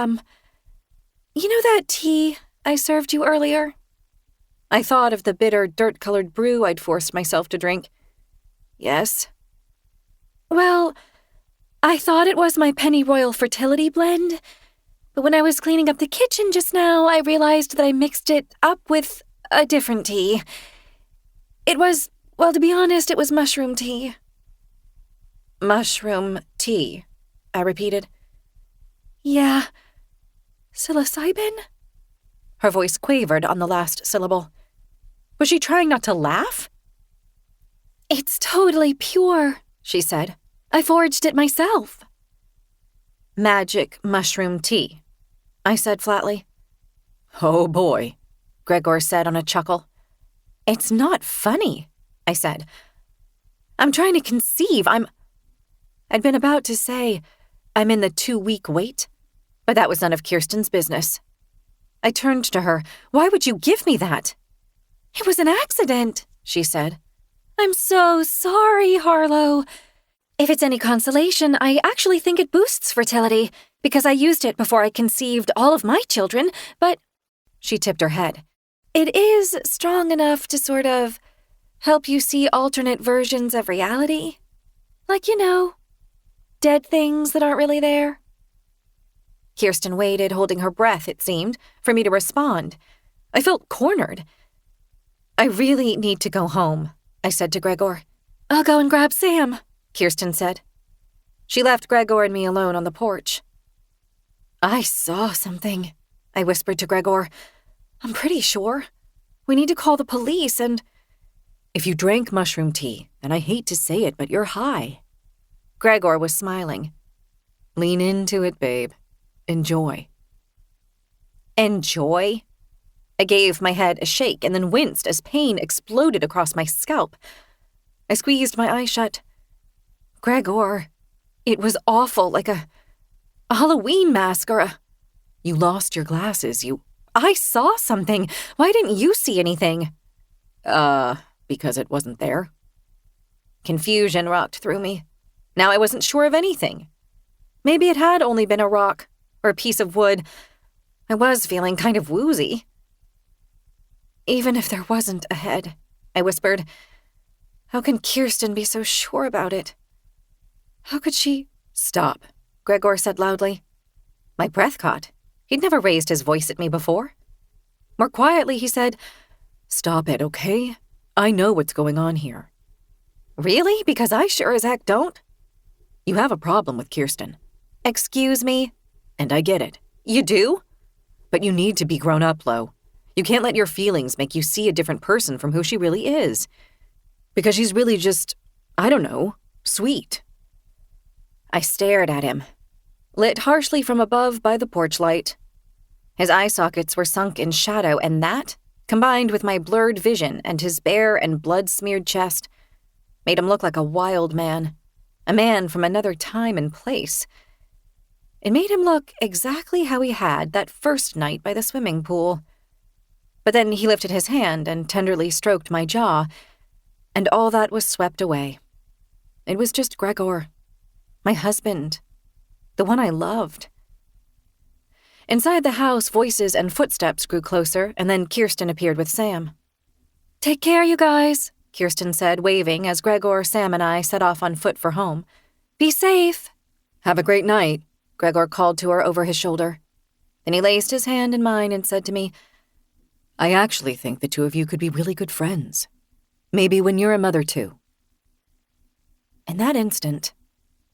You know that tea I served you earlier? I thought of the bitter, dirt-colored brew I'd forced myself to drink. Yes. Well, I thought it was my pennyroyal fertility blend, but when I was cleaning up the kitchen just now, I realized that I mixed it up with a different tea. It was, well, to be honest, it was mushroom tea. Mushroom tea, I repeated. Yeah. Psilocybin? Her voice quavered on the last syllable. Was she trying not to laugh? It's totally pure, she said. I forged it myself. Magic mushroom tea, I said flatly. Oh boy, Gregor said on a chuckle. It's not funny, I said. I'm trying to conceive. I'd been about to say I'm in the 2-week wait, but that was none of Kirsten's business. I turned to her. Why would you give me that? It was an accident, she said. I'm so sorry, Harlow. If it's any consolation, I actually think it boosts fertility. because I used it before I conceived all of my children, but—" She tipped her head. "It is strong enough to sort of help you see alternate versions of reality. Like, dead things that aren't really there." Kirsten waited, holding her breath, it seemed, for me to respond. I felt cornered. "I really need to go home," I said to Gregor. "I'll go and grab Sam," Kirsten said. She left Gregor and me alone on the porch. "I saw something," I whispered to Gregor. "I'm pretty sure. We need to call the police and—" "If you drank mushroom tea, then I hate to say it, but you're high." Gregor was smiling. "Lean into it, babe. Enjoy." Enjoy? I gave my head a shake and then winced as pain exploded across my scalp. I squeezed my eyes shut. "Gregor, it was awful, like a Halloween mask or a—" "You lost your glasses, I saw something. Why didn't you see anything?" Because it wasn't there." Confusion rocked through me. Now I wasn't sure of anything. Maybe it had only been a rock or a piece of wood. I was feeling kind of woozy. "Even if there wasn't a head," I whispered, "how can Kirsten be so sure about it? How could she—" "Stop," Gregor said loudly. My breath caught. He'd never raised his voice at me before. More quietly, he said, "Stop it, okay? I know what's going on here." "Really? Because I sure as heck don't." "You have a problem with Kirsten." "Excuse me?" "And I get it. "You do?" But you need to be grown up, Lo. You can't let your feelings make you see a different person from who she really is. Because she's really just, I don't know, sweet." I stared at him, lit harshly from above by the porch light. His eye sockets were sunk in shadow, and that, combined with my blurred vision and his bare and blood-smeared chest, made him look like a wild man, a man from another time and place. It made him look exactly how he had that first night by the swimming pool. But then he lifted his hand and tenderly stroked my jaw, and all that was swept away. It was just Gregor, my husband, the one I loved. Inside the house, voices and footsteps grew closer, and then Kirsten appeared with Sam. "Take care, you guys," Kirsten said, waving as Gregor, Sam, and I set off on foot for home. "Be safe." "Have a great night," Gregor called to her over his shoulder. Then he laced his hand in mine and said to me, "I actually think the two of you could be really good friends. Maybe when you're a mother, too." In that instant,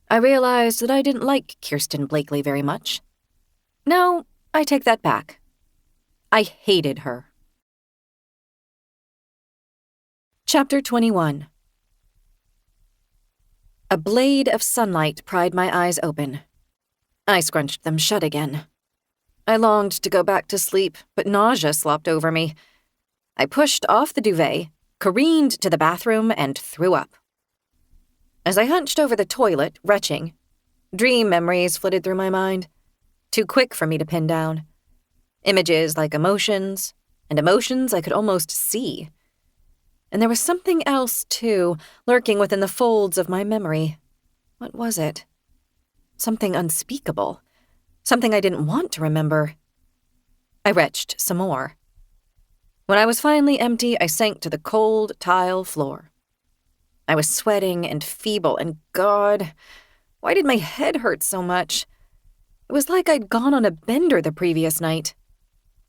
I realized that I didn't like Kirsten Blakely very much. No, I take that back. I hated her. Chapter 21. A blade of sunlight pried my eyes open. I scrunched them shut again. I longed to go back to sleep, but nausea slopped over me. I pushed off the duvet, careened to the bathroom, and threw up. As I hunched over the toilet, retching, dream memories flitted through my mind, too quick for me to pin down. Images like emotions, and emotions I could almost see. And there was something else, too, lurking within the folds of my memory. What was it? Something unspeakable. Something I didn't want to remember. I retched some more. When I was finally empty, I sank to the cold tile floor. I was sweating and feeble, and God, why did my head hurt so much? It was like I'd gone on a bender the previous night.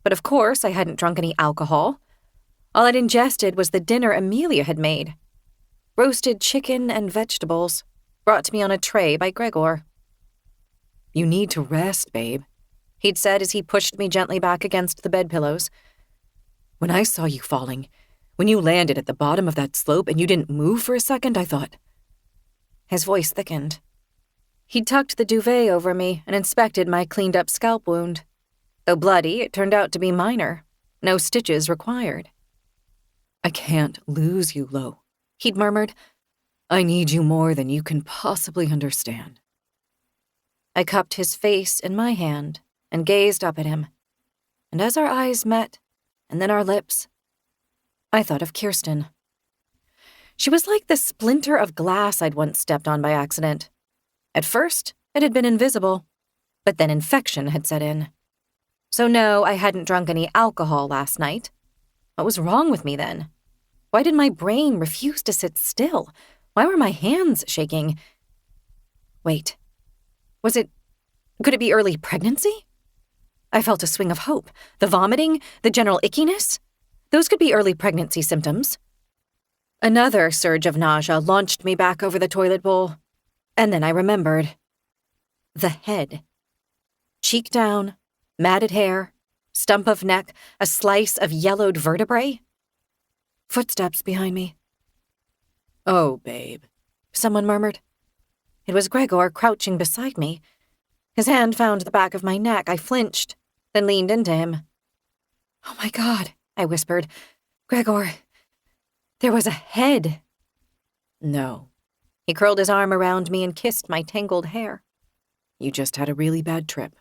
But of course, I hadn't drunk any alcohol. All I'd ingested was the dinner Amelia had made. Roasted chicken and vegetables, brought to me on a tray by Gregor. "You need to rest, babe," he'd said as he pushed me gently back against the bedpillows. "When I saw you falling, when you landed at the bottom of that slope and you didn't move for a second, I thought—" His voice thickened. He'd tucked the duvet over me and inspected my cleaned-up scalp wound. Though bloody, it turned out to be minor. No stitches required. "I can't lose you, Lo," he'd murmured. "I need you more than you can possibly understand." I cupped his face in my hand and gazed up at him. And as our eyes met, and then our lips, I thought of Kirsten. She was like the splinter of glass I'd once stepped on by accident. At first, it had been invisible. But then infection had set in. So no, I hadn't drunk any alcohol last night. What was wrong with me then? Why did my brain refuse to sit still? Why were my hands shaking? Wait. Could it be early pregnancy? I felt a swing of hope. The vomiting, the general ickiness? Those could be early pregnancy symptoms. Another surge of nausea launched me back over the toilet bowl. And then I remembered. The head. Cheek down, matted hair, stump of neck, a slice of yellowed vertebrae. Footsteps behind me. Oh, babe, Someone murmured. It was Gregor crouching beside me. His hand found the back of my neck. I flinched, then leaned into him. Oh my God, I whispered. Gregor, there was a head. No. He curled his arm around me and kissed my tangled hair. You just had a really bad trip.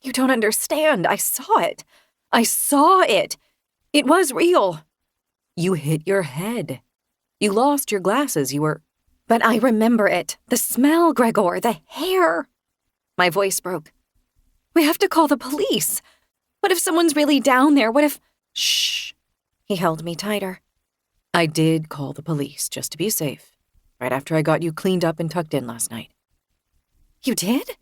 You don't understand. I saw it. I saw it. It was real. You hit your head. You lost your glasses. You were... But I remember it. The smell, Gregor. The hair. My voice broke. We have to call the police. What if someone's really down there? What if... Shh. He held me tighter. I did call the police, just to be safe, right after I got you cleaned up and tucked in last night. You did?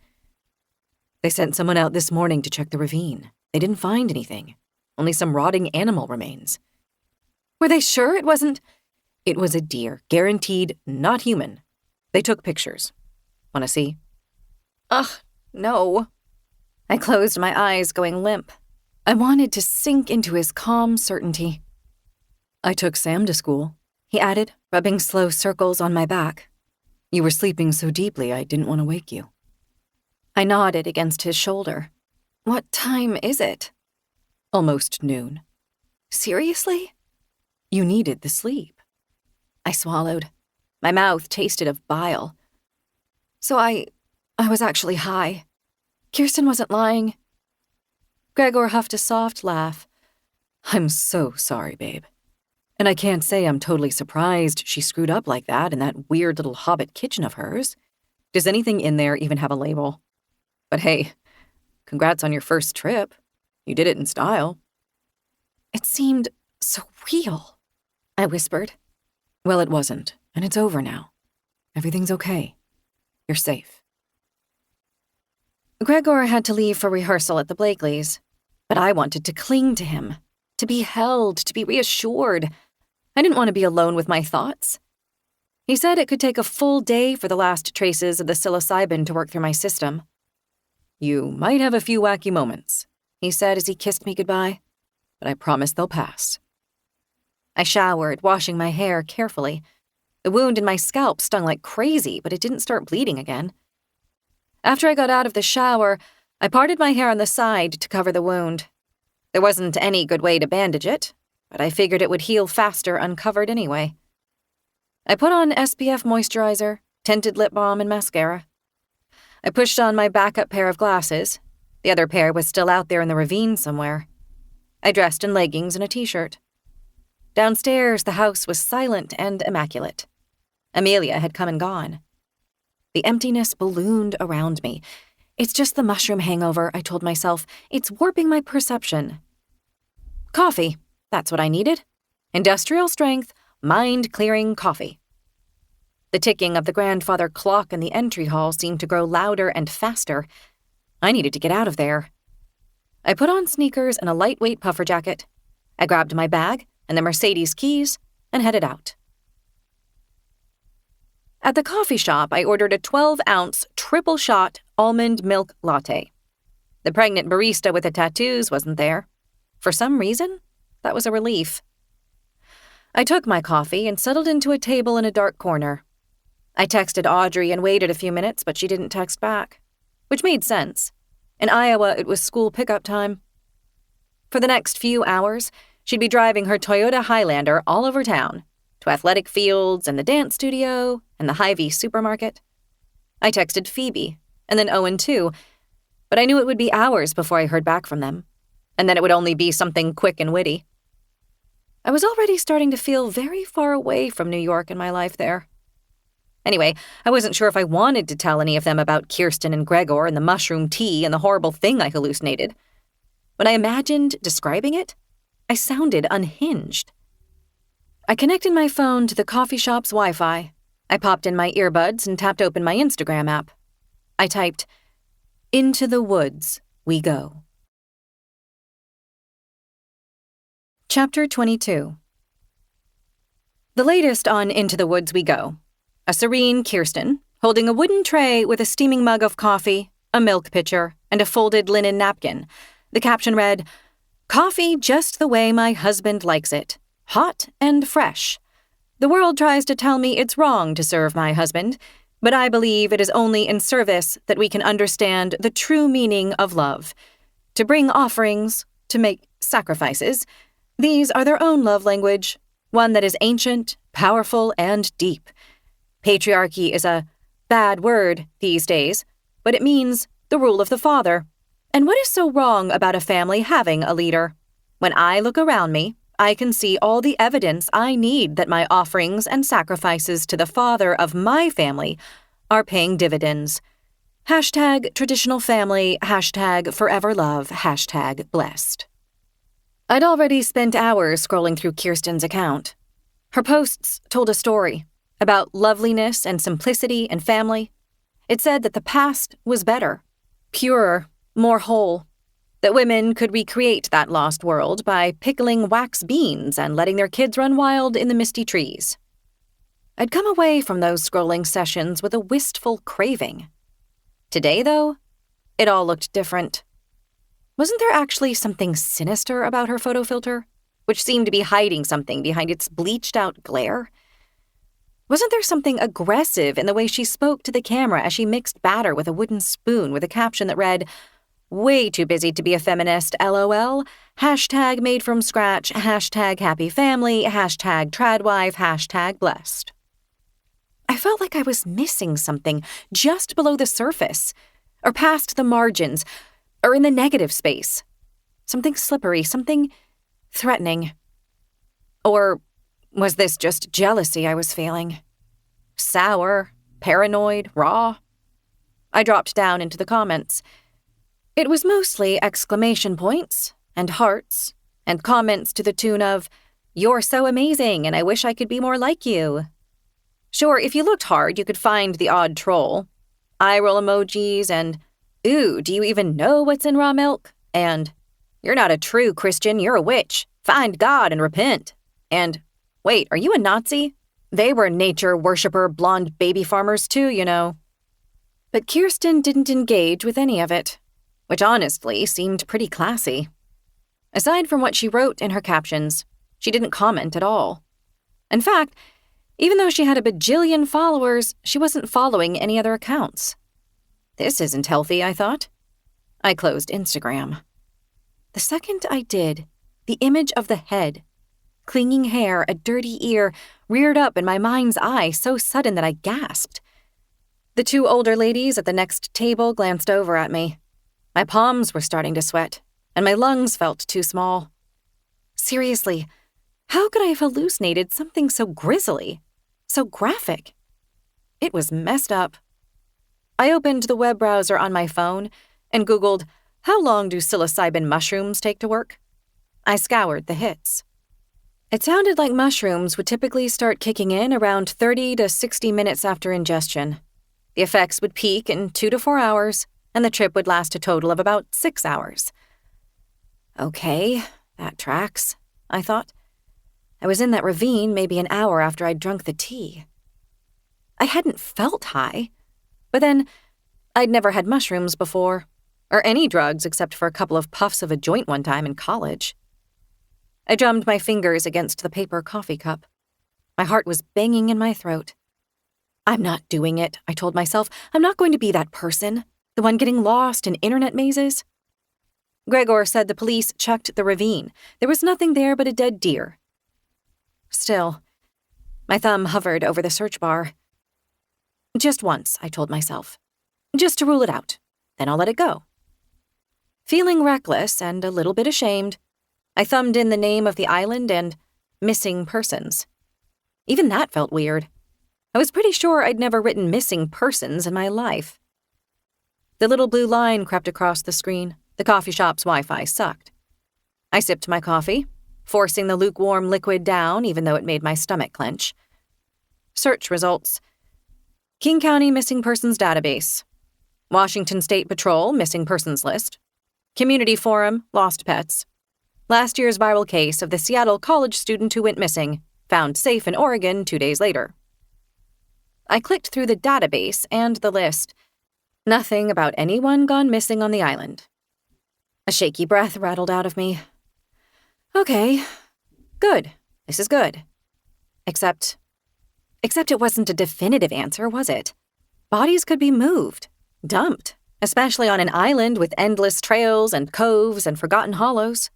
They sent someone out this morning to check the ravine. They didn't find anything. Only some rotting animal remains. Were they sure it wasn't... It was a deer, guaranteed not human. They took pictures. Want to see? Ugh, no. I closed my eyes, going limp. I wanted to sink into his calm certainty. I took Sam to school, he added, rubbing slow circles on my back. You were sleeping so deeply I didn't want to wake you. I nodded against his shoulder. What time is it? Almost noon. Seriously? You needed the sleep. I swallowed. My mouth tasted of bile. So I was actually high. Kirsten wasn't lying. Gregor huffed a soft laugh. I'm so sorry, babe. And I can't say I'm totally surprised she screwed up like that in that weird little hobbit kitchen of hers. Does anything in there even have a label? But hey, congrats on your first trip. You did it in style. It seemed so real, I whispered. Well, it wasn't, and it's over now. Everything's okay. You're safe. Gregor had to leave for rehearsal at the Blakeleys, but I wanted to cling to him, to be held, to be reassured. I didn't want to be alone with my thoughts. He said it could take a full day for the last traces of the psilocybin to work through my system. You might have a few wacky moments, he said as he kissed me goodbye, but I promise they'll pass. I showered, washing my hair carefully. The wound in my scalp stung like crazy, but it didn't start bleeding again. After I got out of the shower, I parted my hair on the side to cover the wound. There wasn't any good way to bandage it, but I figured it would heal faster uncovered anyway. I put on SPF moisturizer, tinted lip balm, and mascara. I pushed on my backup pair of glasses. The other pair was still out there in the ravine somewhere. I dressed in leggings and a t-shirt. Downstairs, the house was silent and immaculate. Amelia had come and gone. The emptiness ballooned around me. It's just the mushroom hangover, I told myself. It's warping my perception. Coffee, that's what I needed. Industrial strength, mind-clearing coffee. The ticking of the grandfather clock in the entry hall seemed to grow louder and faster. I needed to get out of there. I put on sneakers and a lightweight puffer jacket. I grabbed my bag and the Mercedes keys and headed out. At the coffee shop, I ordered a 12-ounce triple-shot almond milk latte. The pregnant barista with the tattoos wasn't there. For some reason, that was a relief. I took my coffee and settled into a table in a dark corner. I texted Audrey and waited a few minutes, but she didn't text back, which made sense. In Iowa, it was school pickup time. For the next few hours, she'd be driving her Toyota Highlander all over town, to athletic fields and the dance studio and the Hy-Vee supermarket. I texted Phoebe, and then Owen too, but I knew it would be hours before I heard back from them, and then it would only be something quick and witty. I was already starting to feel very far away from New York in my life there. Anyway, I wasn't sure if I wanted to tell any of them about Kirsten and Gregor and the mushroom tea and the horrible thing I hallucinated. When I imagined describing it, I sounded unhinged. I connected my phone to the coffee shop's Wi-Fi. I popped in my earbuds and tapped open my Instagram app. I typed, "Into the woods we go." Chapter 22. The latest on Into the Woods We Go. A serene Kirsten, holding a wooden tray with a steaming mug of coffee, a milk pitcher, and a folded linen napkin. The caption read, "Coffee just the way my husband likes it. Hot and fresh. The world tries to tell me it's wrong to serve my husband, but I believe it is only in service that we can understand the true meaning of love. To bring offerings, to make sacrifices, these are their own love language, one that is ancient, powerful, and deep. Patriarchy is a bad word these days, but it means the rule of the father. And what is so wrong about a family having a leader? When I look around me, I can see all the evidence I need that my offerings and sacrifices to the father of my family are paying dividends. Hashtag traditional family, hashtag forever love, hashtag blessed." I'd already spent hours scrolling through Kirsten's account. Her posts told a story about loveliness and simplicity and family. It said that the past was better, purer, more whole, that women could recreate that lost world by pickling wax beans and letting their kids run wild in the misty trees. I'd come away from those scrolling sessions with a wistful craving. Today, though, it all looked different. Wasn't there actually something sinister about her photo filter, which seemed to be hiding something behind its bleached-out glare? Wasn't there something aggressive in the way she spoke to the camera as she mixed batter with a wooden spoon with a caption that read, "Way too busy to be a feminist, LOL, hashtag made from scratch, hashtag happy family, hashtag tradwife, hashtag blessed." I felt like I was missing something just below the surface, or past the margins, or in the negative space. Something slippery, something threatening. Or was this just jealousy I was feeling? Sour, paranoid, raw? I dropped down into the comments. It was mostly exclamation points, and hearts, and comments to the tune of, "You're so amazing, and I wish I could be more like you." Sure, if you looked hard, you could find the odd troll. Eye roll emojis and, "Ooh, do you even know what's in raw milk?" And, "You're not a true Christian, you're a witch. Find God and repent." And, "Wait, are you a Nazi?" They were nature worshiper blonde baby farmers too, you know. But Kirsten didn't engage with any of it, which honestly seemed pretty classy. Aside from what she wrote in her captions, she didn't comment at all. In fact, even though she had a bajillion followers, she wasn't following any other accounts. This isn't healthy, I thought. I closed Instagram. The second I did, the image of the head, clinging hair, a dirty ear, reared up in my mind's eye so sudden that I gasped. The two older ladies at the next table glanced over at me. My palms were starting to sweat, and my lungs felt too small. Seriously, how could I have hallucinated something so grisly, so graphic? It was messed up. I opened the web browser on my phone and Googled, "How long do psilocybin mushrooms take to work?" I scoured the hits. It sounded like mushrooms would typically start kicking in around 30 to 60 minutes after ingestion. The effects would peak in 2 to 4 hours, and the trip would last a total of about 6 hours. Okay, that tracks, I thought. I was in that ravine maybe an hour after I'd drunk the tea. I hadn't felt high, but then I'd never had mushrooms before, or any drugs except for a couple of puffs of a joint one time in college. I drummed my fingers against the paper coffee cup. My heart was banging in my throat. I'm not doing it, I told myself. I'm not going to be that person, the one getting lost in internet mazes. Gregor said the police checked the ravine. There was nothing there but a dead deer. Still, my thumb hovered over the search bar. Just once, I told myself. Just to rule it out. Then I'll let it go. Feeling reckless and a little bit ashamed, I thumbed in the name of the island and missing persons. Even that felt weird. I was pretty sure I'd never written missing persons in my life. The little blue line crept across the screen. The coffee shop's Wi-Fi sucked. I sipped my coffee, forcing the lukewarm liquid down even though it made my stomach clench. Search results. King County Missing Persons Database. Washington State Patrol Missing Persons List. Community Forum Lost Pets. Last year's viral case of the Seattle college student who went missing, found safe in Oregon 2 days later. I clicked through the database and the list. Nothing about anyone gone missing on the island. A shaky breath rattled out of me. Okay, good. This is good. Except it wasn't a definitive answer, was it? Bodies could be moved, dumped, especially on an island with endless trails and coves and forgotten hollows.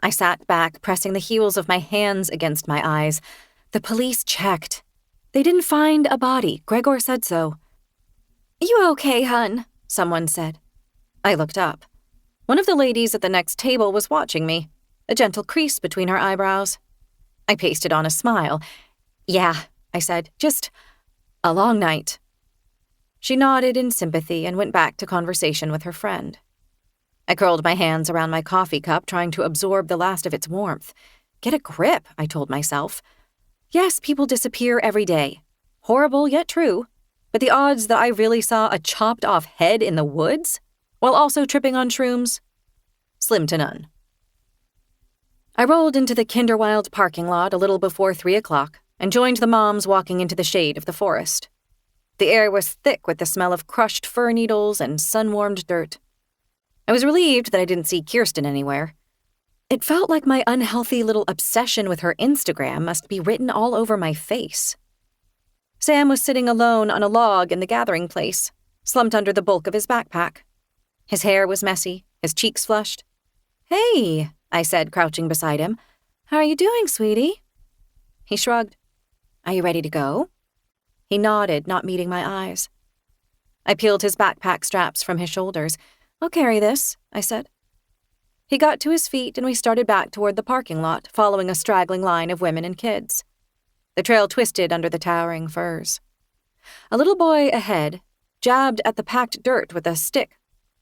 I sat back, pressing the heels of my hands against my eyes. The police checked. They didn't find a body. Gregor said so. You okay, hun? Someone said. I looked up. One of the ladies at the next table was watching me, a gentle crease between her eyebrows. I pasted on a smile. Yeah, I said, just a long night. She nodded in sympathy and went back to conversation with her friend. I curled my hands around my coffee cup, trying to absorb the last of its warmth. Get a grip, I told myself. Yes, people disappear every day. Horrible yet true. But the odds that I really saw a chopped-off head in the woods, while also tripping on shrooms? Slim to none. I rolled into the Kinderwild parking lot a little before 3 o'clock and joined the moms walking into the shade of the forest. The air was thick with the smell of crushed fir needles and sun-warmed dirt. I was relieved that I didn't see Kirsten anywhere. It felt like my unhealthy little obsession with her Instagram must be written all over my face. Sam was sitting alone on a log in the gathering place, slumped under the bulk of his backpack. His hair was messy, his cheeks flushed. "Hey," I said, crouching beside him. "How are you doing, sweetie?" He shrugged. "Are you ready to go?" He nodded, not meeting my eyes. I peeled his backpack straps from his shoulders. "I'll carry this," I said. He got to his feet and we started back toward the parking lot, following a straggling line of women and kids. The trail twisted under the towering firs. A little boy ahead jabbed at the packed dirt with a stick,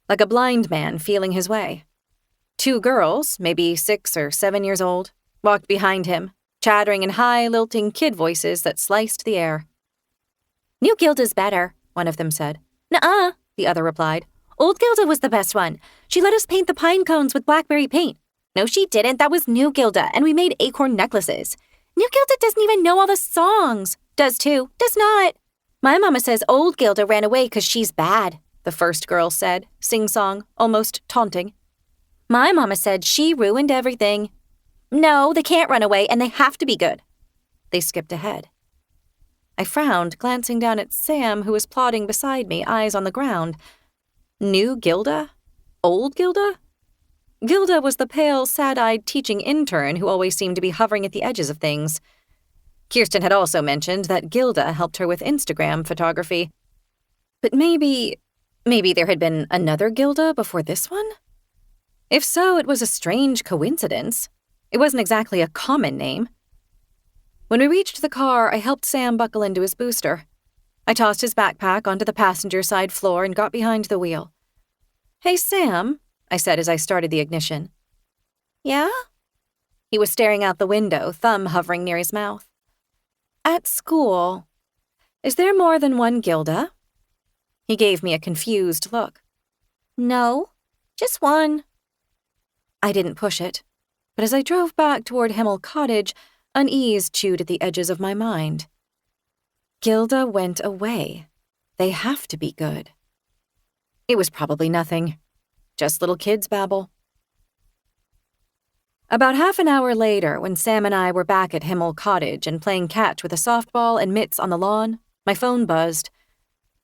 like a blind man feeling his way. 2 girls, maybe 6 or 7 years old, walked behind him, chattering in high, lilting kid voices that sliced the air. "New Gilda's better," one of them said. "Nuh-uh," the other replied. "Old Gilda was the best one. She let us paint the pine cones with blackberry paint." "No, she didn't. That was New Gilda, and we made acorn necklaces." "New Gilda doesn't even know all the songs." "Does too." "Does not." "My mama says old Gilda ran away 'cause she's bad," the first girl said, sing-song, almost taunting. "My mama said she ruined everything." "No, they can't run away, and they have to be good." They skipped ahead. I frowned, glancing down at Sam, who was plodding beside me, eyes on the ground. New Gilda? Old Gilda? Gilda was the pale, sad-eyed teaching intern who always seemed to be hovering at the edges of things. Kirsten had also mentioned that Gilda helped her with Instagram photography. But maybe there had been another Gilda before this one? If so, it was a strange coincidence. It wasn't exactly a common name. When we reached the car, I helped Sam buckle into his booster. I tossed his backpack onto the passenger side floor and got behind the wheel. "Hey, Sam," I said as I started the ignition. "Yeah?" He was staring out the window, thumb hovering near his mouth. "At school, is there more than one Gilda?" He gave me a confused look. "No, just one." I didn't push it, but as I drove back toward Himl Cottage, unease chewed at the edges of my mind. Gilda went away. They have to be good. It was probably nothing. Just little kids' babble. About half an hour later, when Sam and I were back at Himl Cottage and playing catch with a softball and mitts on the lawn, my phone buzzed.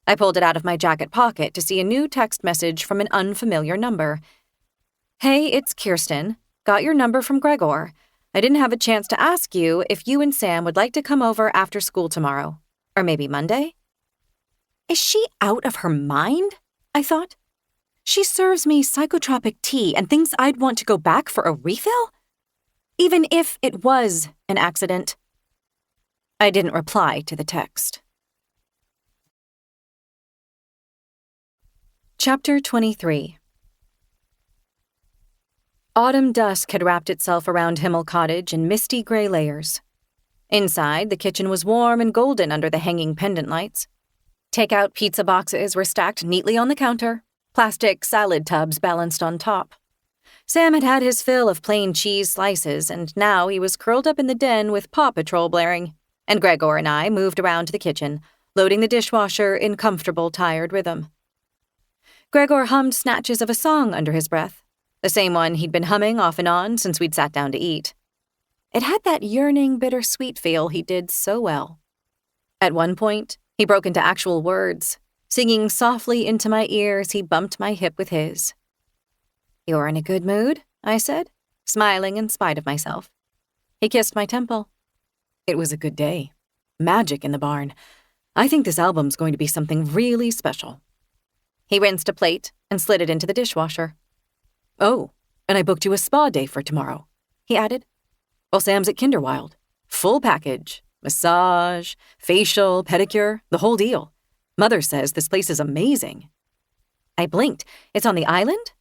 I pulled it out of my jacket pocket to see a new text message from an unfamiliar number. "Hey, it's Kirsten. Got your number from Gregor. I didn't have a chance to ask you if you and Sam would like to come over after school tomorrow. Or maybe Monday?" Is she out of her mind? I thought. She serves me psychotropic tea and thinks I'd want to go back for a refill? Even if it was an accident. I didn't reply to the text. Chapter 23. Autumn dusk had wrapped itself around Himl Cottage in misty gray layers. Inside, the kitchen was warm and golden under the hanging pendant lights. Takeout pizza boxes were stacked neatly on the counter, plastic salad tubs balanced on top. Sam had had his fill of plain cheese slices, and now he was curled up in the den with Paw Patrol blaring, and Gregor and I moved around to the kitchen, loading the dishwasher in comfortable, tired rhythm. Gregor hummed snatches of a song under his breath, the same one he'd been humming off and on since we'd sat down to eat. It had that yearning, bittersweet feel he did so well. At one point, he broke into actual words, singing softly into my ear as he bumped my hip with his. "You're in a good mood," I said, smiling in spite of myself. He kissed my temple. It was a good day. Magic in the barn. I think this album's going to be something really special. He rinsed a plate and slid it into the dishwasher. "Oh, and I booked you a spa day for tomorrow," he added. "Well, Sam's at Kinderwild. Full package. Massage, facial, pedicure, the whole deal. Mother says this place is amazing." I blinked. "It's on the island?"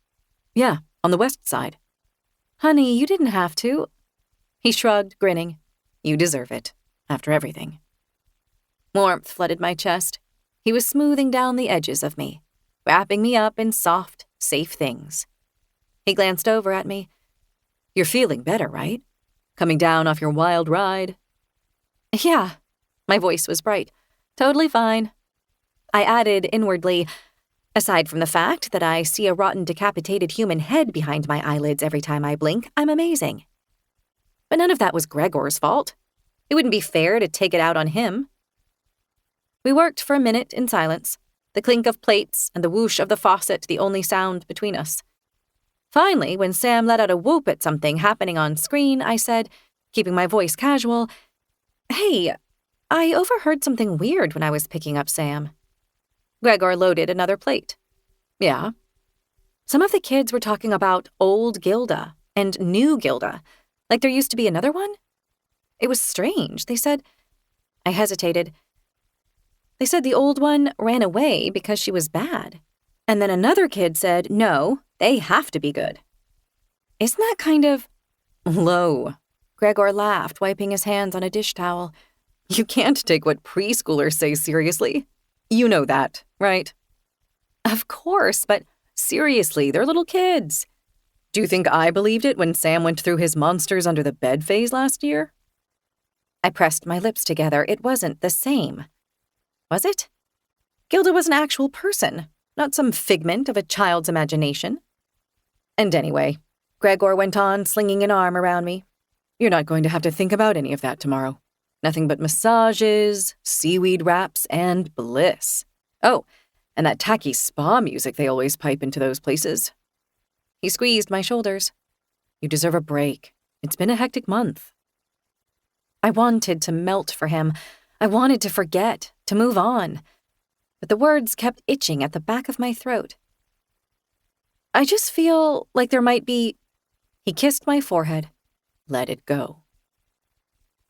"Yeah, on the west side." "Honey, you didn't have to." He shrugged, grinning. "You deserve it, after everything." Warmth flooded my chest. He was smoothing down the edges of me, wrapping me up in soft, safe things. He glanced over at me. "You're feeling better, right? Coming down off your wild ride?" "Yeah." My voice was bright. "Totally fine." I added inwardly, "Aside from the fact that I see a rotten decapitated human head behind my eyelids every time I blink, I'm amazing." But none of that was Gregor's fault. It wouldn't be fair to take it out on him. We worked for a minute in silence, the clink of plates and the whoosh of the faucet the only sound between us. Finally, when Sam let out a whoop at something happening on screen, I said, keeping my voice casual, "Hey, I overheard something weird when I was picking up Sam." Gregor loaded another plate. "Yeah?" "Some of the kids were talking about old Gilda and new Gilda, like there used to be another one. It was strange. They said—" I hesitated. "They said the old one ran away because she was bad. And then another kid said, no, they have to be good." "Isn't that kind of—" "Low." Gregor laughed, wiping his hands on a dish towel. "You can't take what preschoolers say seriously. You know that, right?" "Of course, but seriously, they're little kids." "Do you think I believed it when Sam went through his monsters under the bed phase last year?" I pressed my lips together. It wasn't the same. Was it? Gilda was an actual person, not some figment of a child's imagination. "And anyway," Gregor went on, slinging an arm around me, "you're not going to have to think about any of that tomorrow. Nothing but massages, seaweed wraps, and bliss. Oh, and that tacky spa music they always pipe into those places." He squeezed my shoulders. "You deserve a break. It's been a hectic month." I wanted to melt for him. I wanted to forget, to move on. But the words kept itching at the back of my throat. "I just feel like there might be—" He kissed my forehead. "Let it go."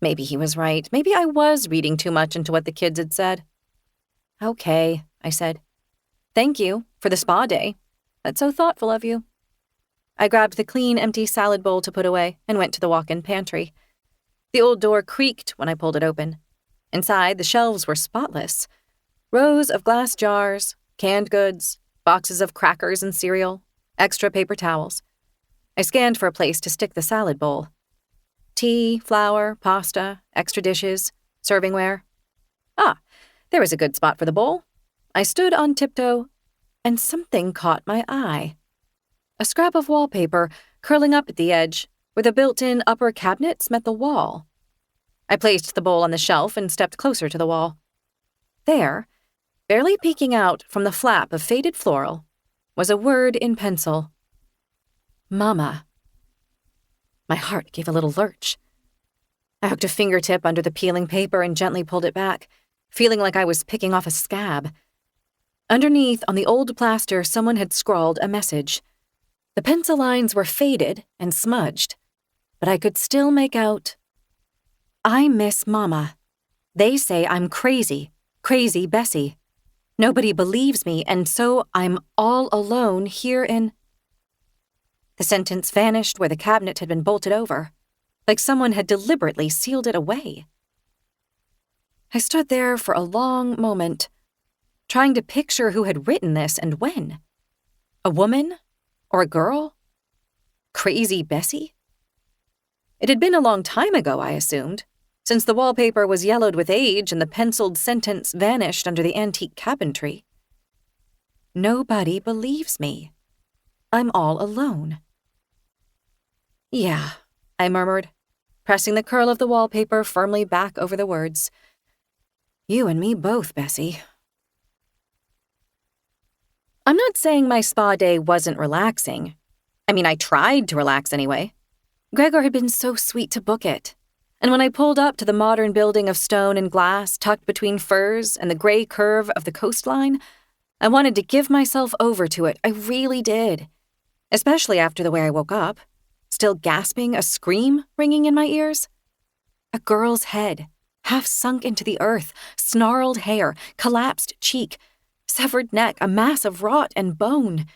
Maybe he was right. Maybe I was reading too much into what the kids had said. "Okay," I said. "Thank you for the spa day. That's so thoughtful of you." I grabbed the clean, empty salad bowl to put away and went to the walk-in pantry. The old door creaked when I pulled it open. Inside, the shelves were spotless. Rows of glass jars, canned goods, boxes of crackers and cereal, extra paper towels. I scanned for a place to stick the salad bowl. Tea, flour, pasta, extra dishes, servingware. Ah, there was a good spot for the bowl. I stood on tiptoe, and something caught my eye. A scrap of wallpaper curling up at the edge, where the built-in upper cabinets met the wall. I placed the bowl on the shelf and stepped closer to the wall. There, barely peeking out from the flap of faded floral, was a word in pencil. Mama. My heart gave a little lurch. I hooked a fingertip under the peeling paper and gently pulled it back, feeling like I was picking off a scab. Underneath, on the old plaster, someone had scrawled a message. The pencil lines were faded and smudged, but I could still make out, I miss Mama. They say I'm crazy, crazy Bessie. Nobody believes me, and so I'm all alone here in... The sentence vanished where the cabinet had been bolted over, like someone had deliberately sealed it away. I stood there for a long moment, trying to picture who had written this and when. A woman? Or a girl? Crazy Bessie? It had been a long time ago, I assumed, since the wallpaper was yellowed with age and the penciled sentence vanished under the antique cabin tree. Nobody believes me. I'm all alone. Yeah, I murmured, pressing the curl of the wallpaper firmly back over the words. You and me both, Bessie. I'm not saying my spa day wasn't relaxing. I mean, I tried to relax anyway. Gregor had been so sweet to book it. And when I pulled up to the modern building of stone and glass tucked between firs and the gray curve of the coastline, I wanted to give myself over to it. I really did. Especially after the way I woke up, still gasping, a scream ringing in my ears. A girl's head, half sunk into the earth, snarled hair, collapsed cheek, severed neck, a mass of rot and bone.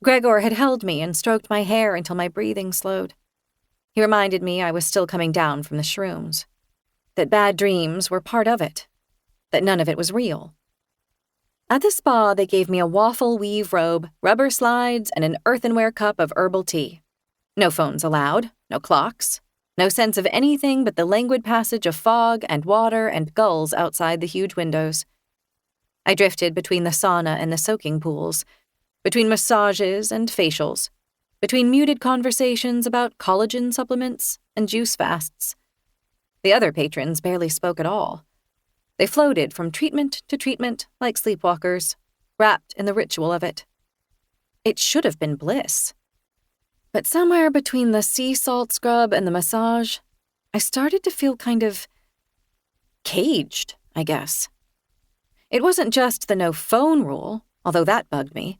Gregor had held me and stroked my hair until my breathing slowed. He reminded me I was still coming down from the shrooms, that bad dreams were part of it, that none of it was real. At the spa, they gave me a waffle weave robe, rubber slides, and an earthenware cup of herbal tea. No phones allowed, no clocks, no sense of anything but the languid passage of fog and water and gulls outside the huge windows. I drifted between the sauna and the soaking pools, between massages and facials, between muted conversations about collagen supplements and juice fasts. The other patrons barely spoke at all. They floated from treatment to treatment like sleepwalkers, wrapped in the ritual of it. It should have been bliss. But somewhere between the sea salt scrub and the massage, I started to feel kind of caged, I guess. It wasn't just the no phone rule, although that bugged me.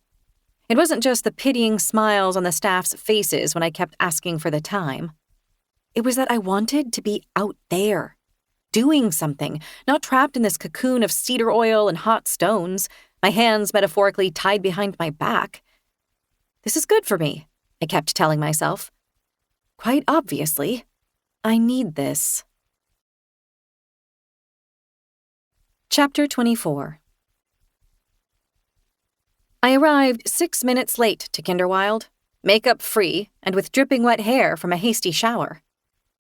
It wasn't just the pitying smiles on the staff's faces when I kept asking for the time. It was that I wanted to be out there, doing something, not trapped in this cocoon of cedar oil and hot stones, my hands metaphorically tied behind my back. This is good for me, I kept telling myself. Quite obviously, I need this. Chapter 24. I arrived 6 minutes late to Kinderwild, makeup free and with dripping wet hair from a hasty shower.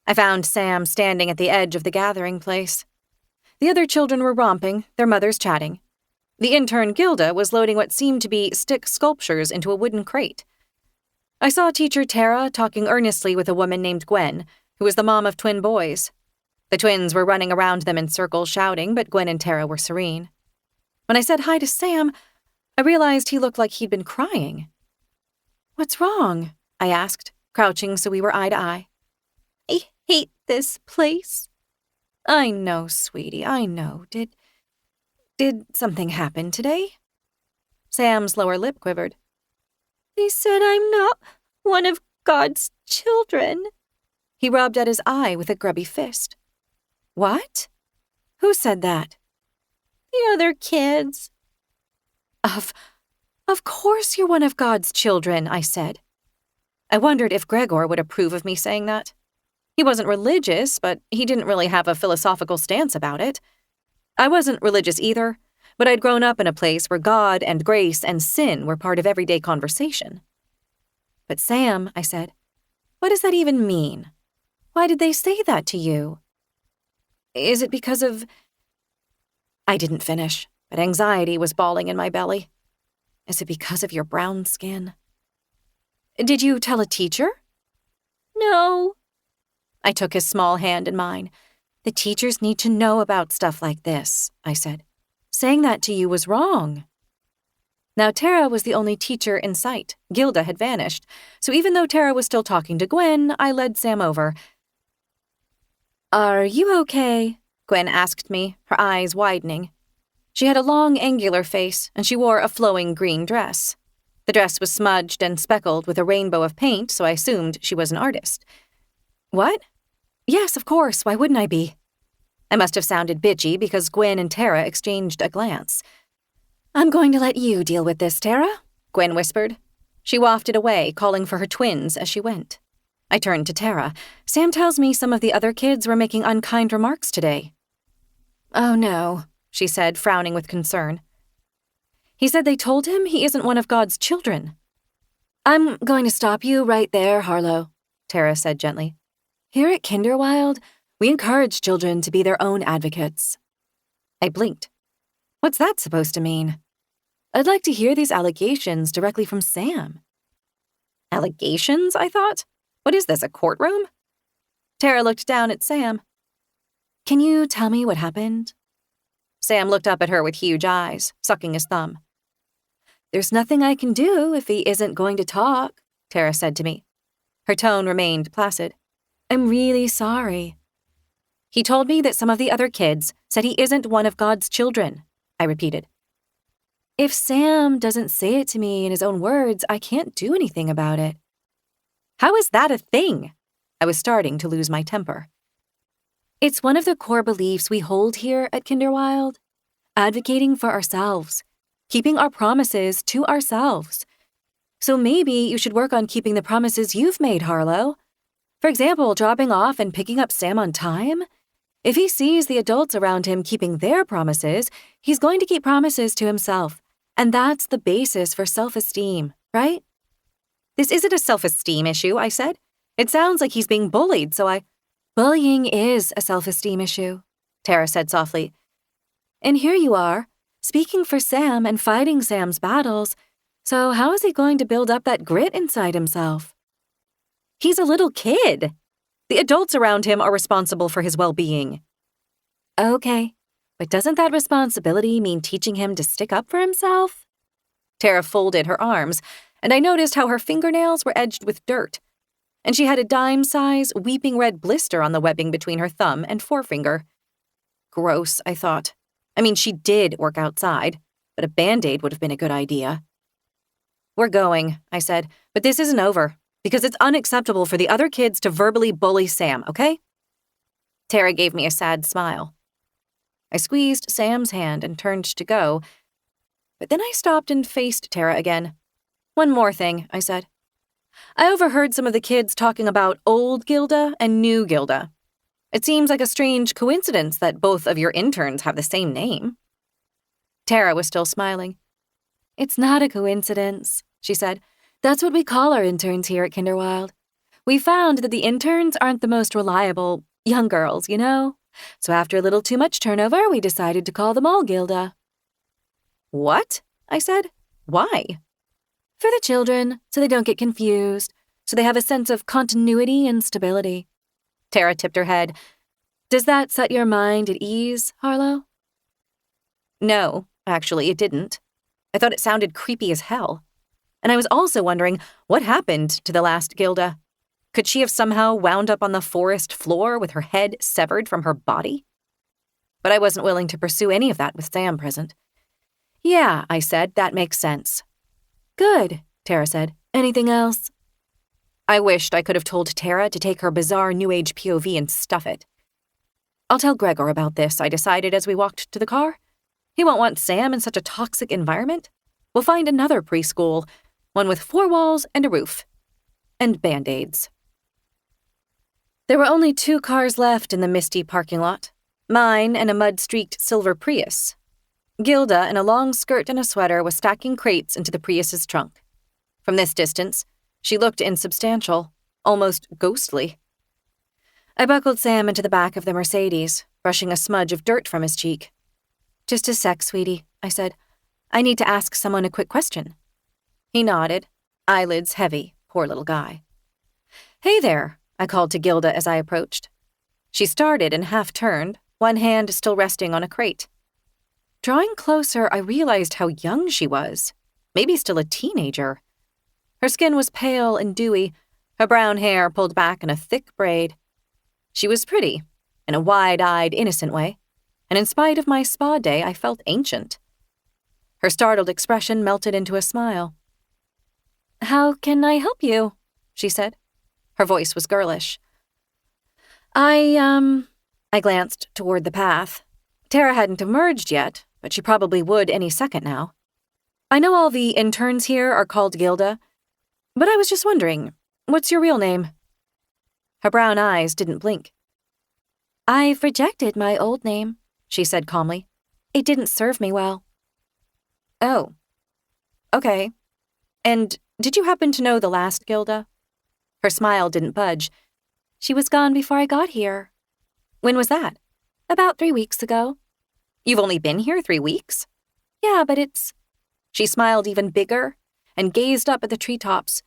I found Sam standing at the edge of the gathering place. The other children were romping, their mothers chatting. The intern Gilda was loading what seemed to be stick sculptures into a wooden crate. I saw teacher Tara talking earnestly with a woman named Gwen, who was the mom of twin boys. The twins were running around them in circles shouting, but Gwen and Tara were serene. When I said hi to Sam, I realized he looked like he'd been crying. What's wrong? I asked, crouching so we were eye to eye. I hate this place. I know, sweetie, I know. Did something happen today? Sam's lower lip quivered. They said I'm not one of God's children. He rubbed at his eye with a grubby fist. What? Who said that? The other kids. Of course you're one of God's children, I said. I wondered if Gregor would approve of me saying that. He wasn't religious, but he didn't really have a philosophical stance about it. I wasn't religious either, but I'd grown up in a place where God and grace and sin were part of everyday conversation. But Sam, I said, what does that even mean? Why did they say that to you? Is it because of... I didn't finish, but anxiety was bawling in my belly. Is it because of your brown skin? Did you tell a teacher? No. I took his small hand in mine. The teachers need to know about stuff like this, I said. Saying that to you was wrong. Now Tara was the only teacher in sight. Gilda had vanished, so even though Tara was still talking to Gwen, I led Sam over. Are you okay? Gwen asked me, her eyes widening. She had a long, angular face, and she wore a flowing green dress. The dress was smudged and speckled with a rainbow of paint, so I assumed she was an artist. What? Yes, of course. Why wouldn't I be? I must have sounded bitchy because Gwen and Tara exchanged a glance. I'm going to let you deal with this, Tara, Gwen whispered. She wafted away, calling for her twins as she went. I turned to Tara. Sam tells me some of the other kids were making unkind remarks today. Oh no, she said, frowning with concern. He said they told him he isn't one of God's children. I'm going to stop you right there, Harlow, Tara said gently. Here at Kinderwild, we encourage children to be their own advocates. I blinked. What's that supposed to mean? I'd like to hear these allegations directly from Sam. Allegations, I thought? What is this, a courtroom? Tara looked down at Sam. Can you tell me what happened? Sam looked up at her with huge eyes, sucking his thumb. There's nothing I can do if he isn't going to talk, Tara said to me. Her tone remained placid. I'm really sorry. He told me that some of the other kids said he isn't one of God's children, I repeated. If Sam doesn't say it to me in his own words, I can't do anything about it. How is that a thing? I was starting to lose my temper. It's one of the core beliefs we hold here at Kinderwild. Advocating for ourselves. Keeping our promises to ourselves. So maybe you should work on keeping the promises you've made, Harlow. For example, dropping off and picking up Sam on time. If he sees the adults around him keeping their promises, he's going to keep promises to himself. And that's the basis for self-esteem, right? This isn't a self-esteem issue, I said. It sounds like he's being bullied, so I... Bullying is a self-esteem issue, Tara said softly. And here you are, speaking for Sam and fighting Sam's battles. So how is he going to build up that grit inside himself? He's a little kid. The adults around him are responsible for his well-being. Okay, but doesn't that responsibility mean teaching him to stick up for himself? Tara folded her arms, and I noticed how her fingernails were edged with dirt, and she had a dime-size, weeping red blister on the webbing between her thumb and forefinger. Gross, I thought. I mean, she did work outside, but a Band-Aid would have been a good idea. We're going, I said, but this isn't over, because it's unacceptable for the other kids to verbally bully Sam, okay? Tara gave me a sad smile. I squeezed Sam's hand and turned to go, but then I stopped and faced Tara again. One more thing, I said. I overheard some of the kids talking about old Gilda and new Gilda. It seems like a strange coincidence that both of your interns have the same name. Tara was still smiling. It's not a coincidence, she said. That's what we call our interns here at Kinderwild. We found that the interns aren't the most reliable young girls, you know? So after a little too much turnover, we decided to call them all Gilda. What? I said. Why? For the children, so they don't get confused, so they have a sense of continuity and stability. Tara tipped her head. Does that set your mind at ease, Harlow? No, actually, it didn't. I thought it sounded creepy as hell. And I was also wondering what happened to the last Gilda. Could she have somehow wound up on the forest floor with her head severed from her body? But I wasn't willing to pursue any of that with Sam present. Yeah, I said, that makes sense. Good, Tara said. Anything else? I wished I could have told Tara to take her bizarre New Age POV and stuff it. I'll tell Gregor about this, I decided as we walked to the car. He won't want Sam in such a toxic environment. We'll find another preschool, one with 4 walls and a roof. And Band-Aids. There were only 2 cars left in the misty parking lot. Mine and a mud-streaked silver Prius. Gilda, in a long skirt and a sweater, was stacking crates into the Prius's trunk. From this distance, she looked insubstantial, almost ghostly. I buckled Sam into the back of the Mercedes, brushing a smudge of dirt from his cheek. Just a sec, sweetie, I said. I need to ask someone a quick question. He nodded, eyelids heavy, poor little guy. Hey there, I called to Gilda as I approached. She started and half-turned, one hand still resting on a crate. Drawing closer, I realized how young she was, maybe still a teenager. Her skin was pale and dewy, her brown hair pulled back in a thick braid. She was pretty, in a wide-eyed, innocent way, and in spite of my spa day, I felt ancient. Her startled expression melted into a smile. How can I help you? She said. Her voice was girlish. I glanced toward the path. Tara hadn't emerged yet, but she probably would any second now. I know all the interns here are called Gilda, but I was just wondering, what's your real name? Her brown eyes didn't blink. I've rejected my old name, she said calmly. It didn't serve me well. Oh. Okay. And did you happen to know the last Gilda? Her smile didn't budge. She was gone before I got here. When was that? About 3 weeks ago. You've only been here 3 weeks? Yeah, but it's... She smiled even bigger and gazed up at the treetops.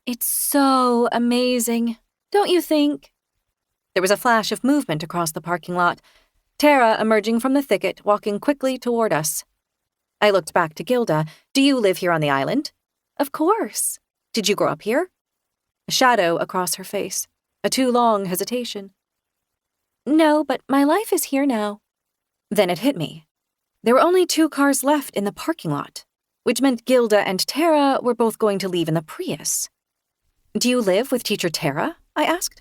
It's so amazing, don't you think? There was a flash of movement across the parking lot, Tara emerging from the thicket, walking quickly toward us. I looked back to Gilda. Do you live here on the island? Of course. Did you grow up here? A shadow across her face, a too long hesitation. No, but my life is here now. Then it hit me. There were only 2 cars left in the parking lot, which meant Gilda and Tara were both going to leave in the Prius. Do you live with Teacher Tara? I asked.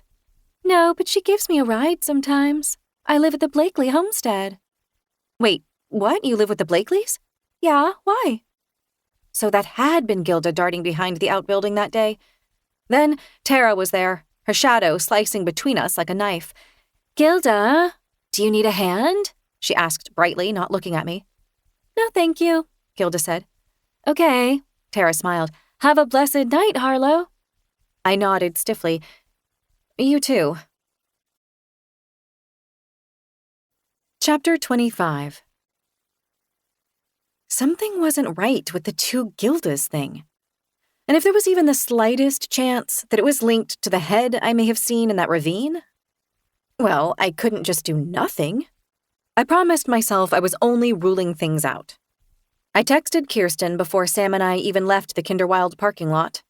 No, but she gives me a ride sometimes. I live at the Blakely homestead. Wait, what? You live with the Blakeleys? Yeah, why? So that had been Gilda darting behind the outbuilding that day. Then Tara was there, her shadow slicing between us like a knife. Gilda, do you need a hand? She asked brightly, not looking at me. No, thank you, Gilda said. Okay, Tara smiled. Have a blessed night, Harlow. I nodded stiffly. You too. Chapter 25. Something wasn't right with the 2 Gildas thing. And if there was even the slightest chance that it was linked to the head I may have seen in that ravine, well, I couldn't just do nothing. I promised myself I was only ruling things out. I texted Kirsten before Sam and I even left the Kinderwild parking lot.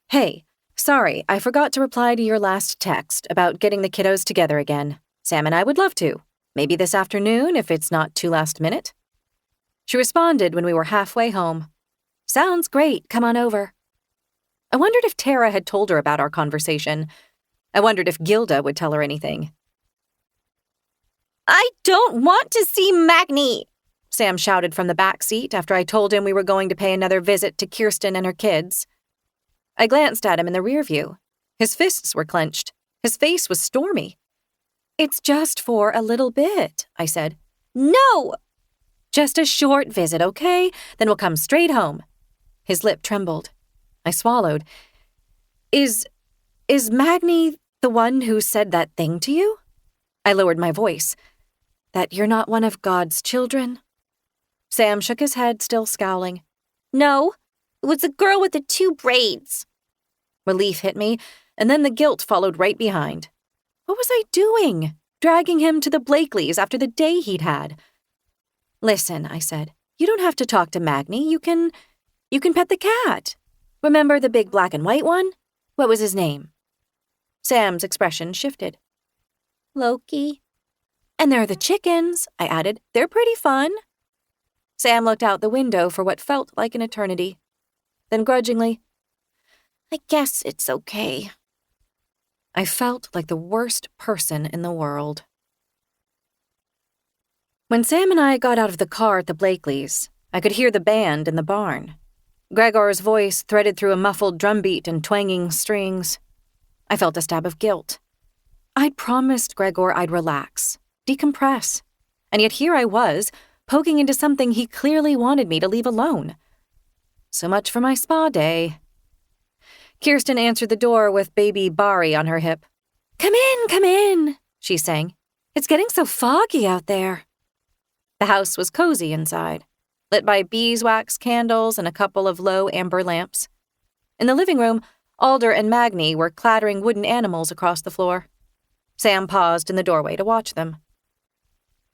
Hey, sorry, I forgot to reply to your last text about getting the kiddos together again. Sam and I would love to. Maybe this afternoon if it's not too last minute. She responded when we were halfway home. Sounds great, come on over. I wondered if Tara had told her about our conversation. I wondered if Gilda would tell her anything. I don't want to see Magni, Sam shouted from the back seat after I told him we were going to pay another visit to Kirsten and her kids. I glanced at him in the rear view. His fists were clenched. His face was stormy. It's just for a little bit, I said. No! Just a short visit, okay? Then we'll come straight home. His lip trembled. I swallowed. Is Magni the one who said that thing to you? I lowered my voice. That you're not one of God's children? Sam shook his head, still scowling. No, it was the girl with the 2 braids. Relief hit me, and then the guilt followed right behind. What was I doing? Dragging him to the Blakeleys after the day he'd had. Listen, I said, you don't have to talk to Magni. You can pet the cat. Remember the big black and white one? What was his name? Sam's expression shifted. Loki. And there are the chickens, I added. They're pretty fun. Sam looked out the window for what felt like an eternity. Then grudgingly, I guess it's okay. I felt like the worst person in the world. When Sam and I got out of the car at the Blakeleys, I could hear the band in the barn. Gregor's voice threaded through a muffled drumbeat and twanging strings. I felt a stab of guilt. I'd promised Gregor I'd relax, decompress, and yet here I was, poking into something he clearly wanted me to leave alone. So much for my spa day. Kirsten answered the door with baby Bari on her hip. Come in, she sang. It's getting so foggy out there. The house was cozy inside, lit by beeswax candles and a couple of low amber lamps. In the living room, Alder and Magni were clattering wooden animals across the floor. Sam paused in the doorway to watch them.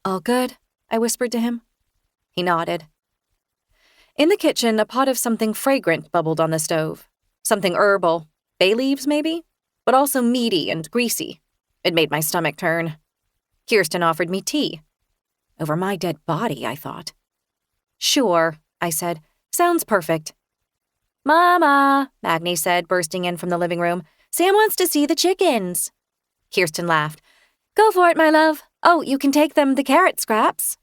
All good? I whispered to him. He nodded. In the kitchen, a pot of something fragrant bubbled on the stove. Something herbal. Bay leaves, maybe? But also meaty and greasy. It made my stomach turn. Kirsten offered me tea. Over my dead body, I thought. Sure, I said. Sounds perfect. Mama, Magni said, bursting in from the living room. Sam wants to see the chickens. Kirsten laughed. Go for it, my love. Oh, you can take them the carrot scraps.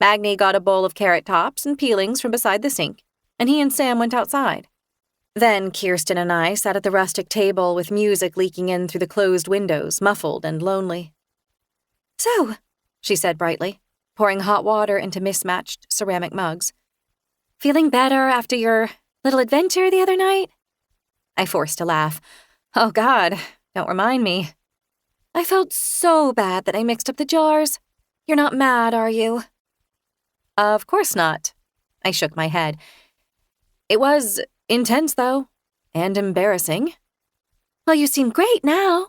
Magni got a bowl of carrot tops and peelings from beside the sink, and he and Sam went outside. Then Kirsten and I sat at the rustic table with music leaking in through the closed windows, muffled and lonely. So, she said brightly, pouring hot water into mismatched ceramic mugs. Feeling better after your little adventure the other night? I forced a laugh. Oh, God, don't remind me. I felt so bad that I mixed up the jars. You're not mad, are you? Of course not. I shook my head. It was intense, though, and embarrassing. Well, you seem great now.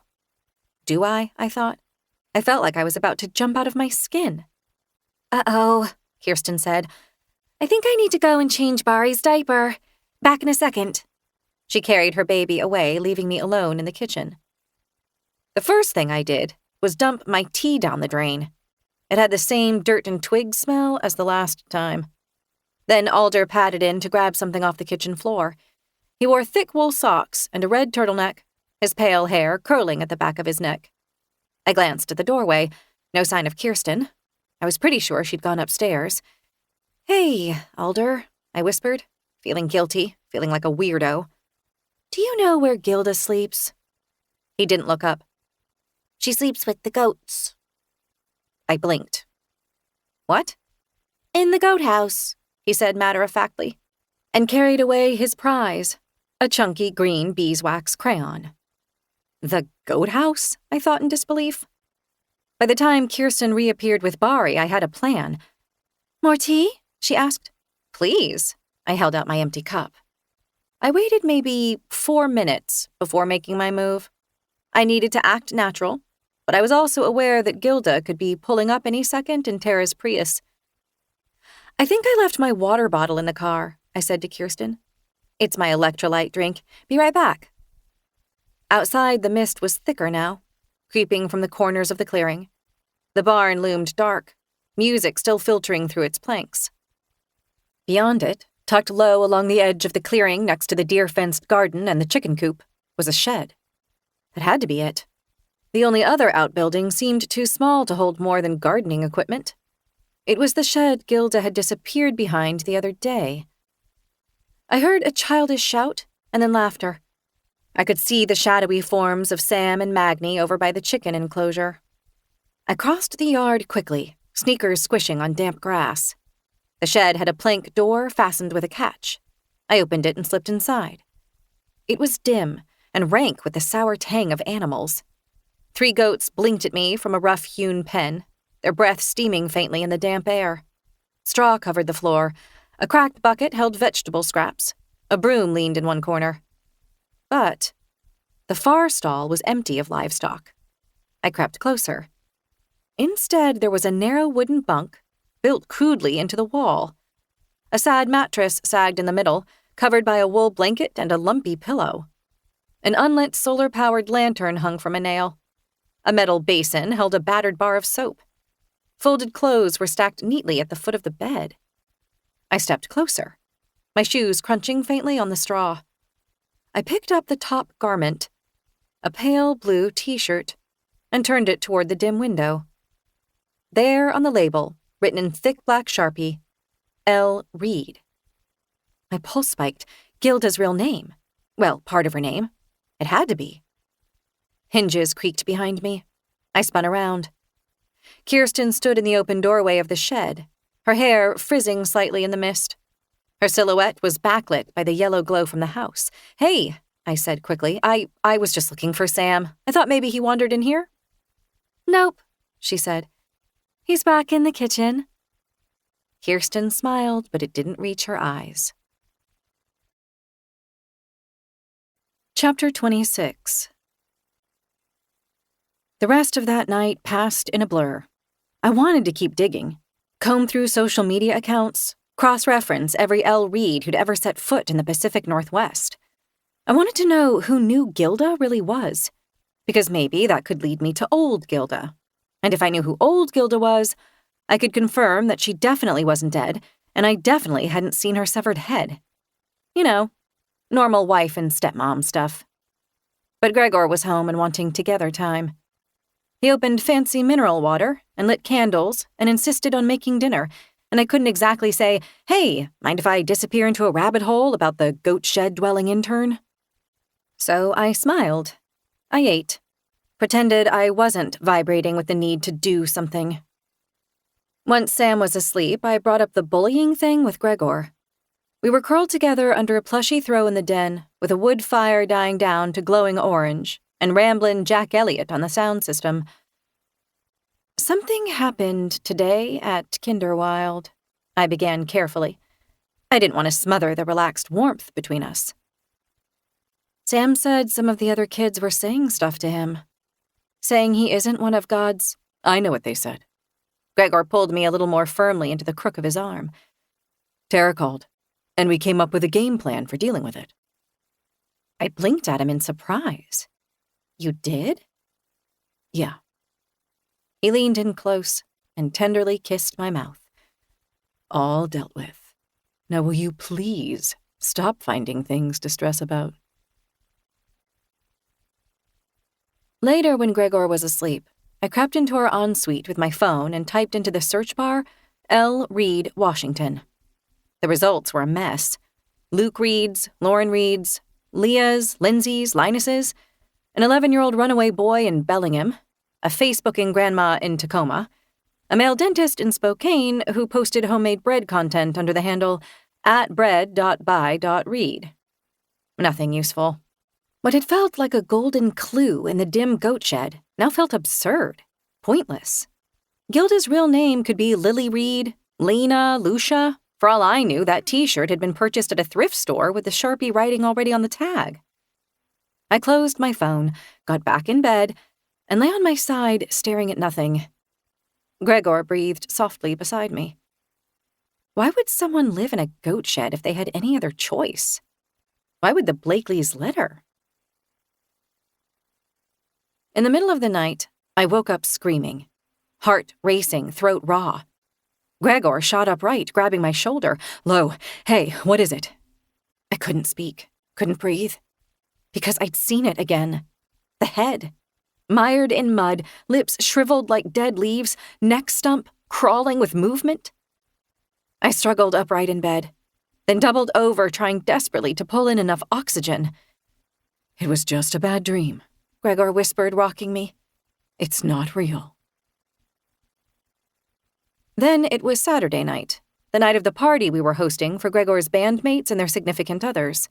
Do I thought. I felt like I was about to jump out of my skin. Uh-oh, Kirsten said. I think I need to go and change Bari's diaper. Back in a second. She carried her baby away, leaving me alone in the kitchen. The first thing I did was dump my tea down the drain. It had the same dirt and twig smell as the last time. Then Alder padded in to grab something off the kitchen floor. He wore thick wool socks and a red turtleneck, his pale hair curling at the back of his neck. I glanced at the doorway. No sign of Kirsten. I was pretty sure she'd gone upstairs. Hey, Alder, I whispered, feeling guilty, feeling like a weirdo. Do you know where Gilda sleeps? He didn't look up. She sleeps with the goats. I blinked. What? In the goat house, he said matter-of-factly, and carried away his prize, a chunky green beeswax crayon. The goat house? I thought in disbelief. By the time Kirsten reappeared with Bari, I had a plan. More tea? She asked. Please. I held out my empty cup. I waited maybe 4 minutes before making my move. I needed to act natural, but I was also aware that Gilda could be pulling up any second in Tara's Prius. I think I left my water bottle in the car, I said to Kirsten. It's my electrolyte drink. Be right back. Outside, the mist was thicker now, creeping from the corners of the clearing. The barn loomed dark, music still filtering through its planks. Beyond it, tucked low along the edge of the clearing next to the deer-fenced garden and the chicken coop, was a shed. That had to be it. The only other outbuilding seemed too small to hold more than gardening equipment. It was the shed Gilda had disappeared behind the other day. I heard a childish shout and then laughter. I could see the shadowy forms of Sam and Magni over by the chicken enclosure. I crossed the yard quickly, sneakers squishing on damp grass. The shed had a plank door fastened with a catch. I opened it and slipped inside. It was dim and rank with the sour tang of animals. 3 goats blinked at me from a rough-hewn pen, their breath steaming faintly in the damp air. Straw covered the floor. A cracked bucket held vegetable scraps. A broom leaned in one corner. But the far stall was empty of livestock. I crept closer. Instead, there was a narrow wooden bunk, built crudely into the wall. A sad mattress sagged in the middle, covered by a wool blanket and a lumpy pillow. An unlit solar-powered lantern hung from a nail. A metal basin held a battered bar of soap. Folded clothes were stacked neatly at the foot of the bed. I stepped closer, my shoes crunching faintly on the straw. I picked up the top garment, a pale blue t-shirt, and turned it toward the dim window. There on the label, written in thick black Sharpie, L. Reed. My pulse spiked. Gilda's real name. Well, part of her name. It had to be. Hinges creaked behind me. I spun around. Kirsten stood in the open doorway of the shed, her hair frizzing slightly in the mist. Her silhouette was backlit by the yellow glow from the house. Hey, I said quickly. I was just looking for Sam. I thought maybe he wandered in here. Nope, she said. He's back in the kitchen. Kirsten smiled, but it didn't reach her eyes. Chapter 26. The rest of that night passed in a blur. I wanted to keep digging, comb through social media accounts, cross-reference every L. Reed who'd ever set foot in the Pacific Northwest. I wanted to know who new Gilda really was, because maybe that could lead me to old Gilda. And if I knew who old Gilda was, I could confirm that she definitely wasn't dead, and I definitely hadn't seen her severed head. You know, normal wife and stepmom stuff. But Gregor was home and wanting together time. He opened fancy mineral water and lit candles and insisted on making dinner, and I couldn't exactly say, "Hey, mind if I disappear into a rabbit hole about the goat shed-dwelling intern?" So I smiled. I ate. Pretended I wasn't vibrating with the need to do something. Once Sam was asleep, I brought up the bullying thing with Gregor. We were curled together under a plushy throw in the den, with a wood fire dying down to glowing orange, and ramblin' Jack Elliott on the sound system. "Something happened today at Kinderwild," I began carefully. I didn't want to smother the relaxed warmth between us. Sam said some of the other kids were saying stuff to him. Saying he isn't one of God's— I know what they said. Gregor pulled me a little more firmly into the crook of his arm. Tara called, and we came up with a game plan for dealing with it. I blinked at him in surprise. "You did?" "Yeah." He leaned in close and tenderly kissed my mouth. "All dealt with. Now will you please stop finding things to stress about?" Later, when Gregor was asleep, I crept into our ensuite with my phone and typed into the search bar, L. Reed, Washington. The results were a mess. Luke Reeds, Lauren Reeds, Leah's, Lindsay's, Linus's, an 11-year-old runaway boy in Bellingham, a Facebooking grandma in Tacoma, a male dentist in Spokane who posted homemade bread content under the handle @bread.by.read. Nothing useful. What had felt like a golden clue in the dim goat shed now felt absurd, pointless. Gilda's real name could be Lily Reed, Lena, Lucia. For all I knew, that T-shirt had been purchased at a thrift store with the Sharpie writing already on the tag. I closed my phone, got back in bed, and lay on my side staring at nothing. Gregor breathed softly beside me. Why would someone live in a goat shed if they had any other choice? Why would the Blakeleys let her? In the middle of the night, I woke up screaming. Heart racing, throat raw. Gregor shot upright, grabbing my shoulder. "Lo, hey, what is it?" I couldn't speak, couldn't breathe. Because I'd seen it again. The head. Mired in mud, lips shriveled like dead leaves, neck stump, crawling with movement. I struggled upright in bed, then doubled over, trying desperately to pull in enough oxygen. "It was just a bad dream," Gregor whispered, rocking me. "It's not real." Then it was Saturday night, the night of the party we were hosting for Gregor's bandmates and their significant others.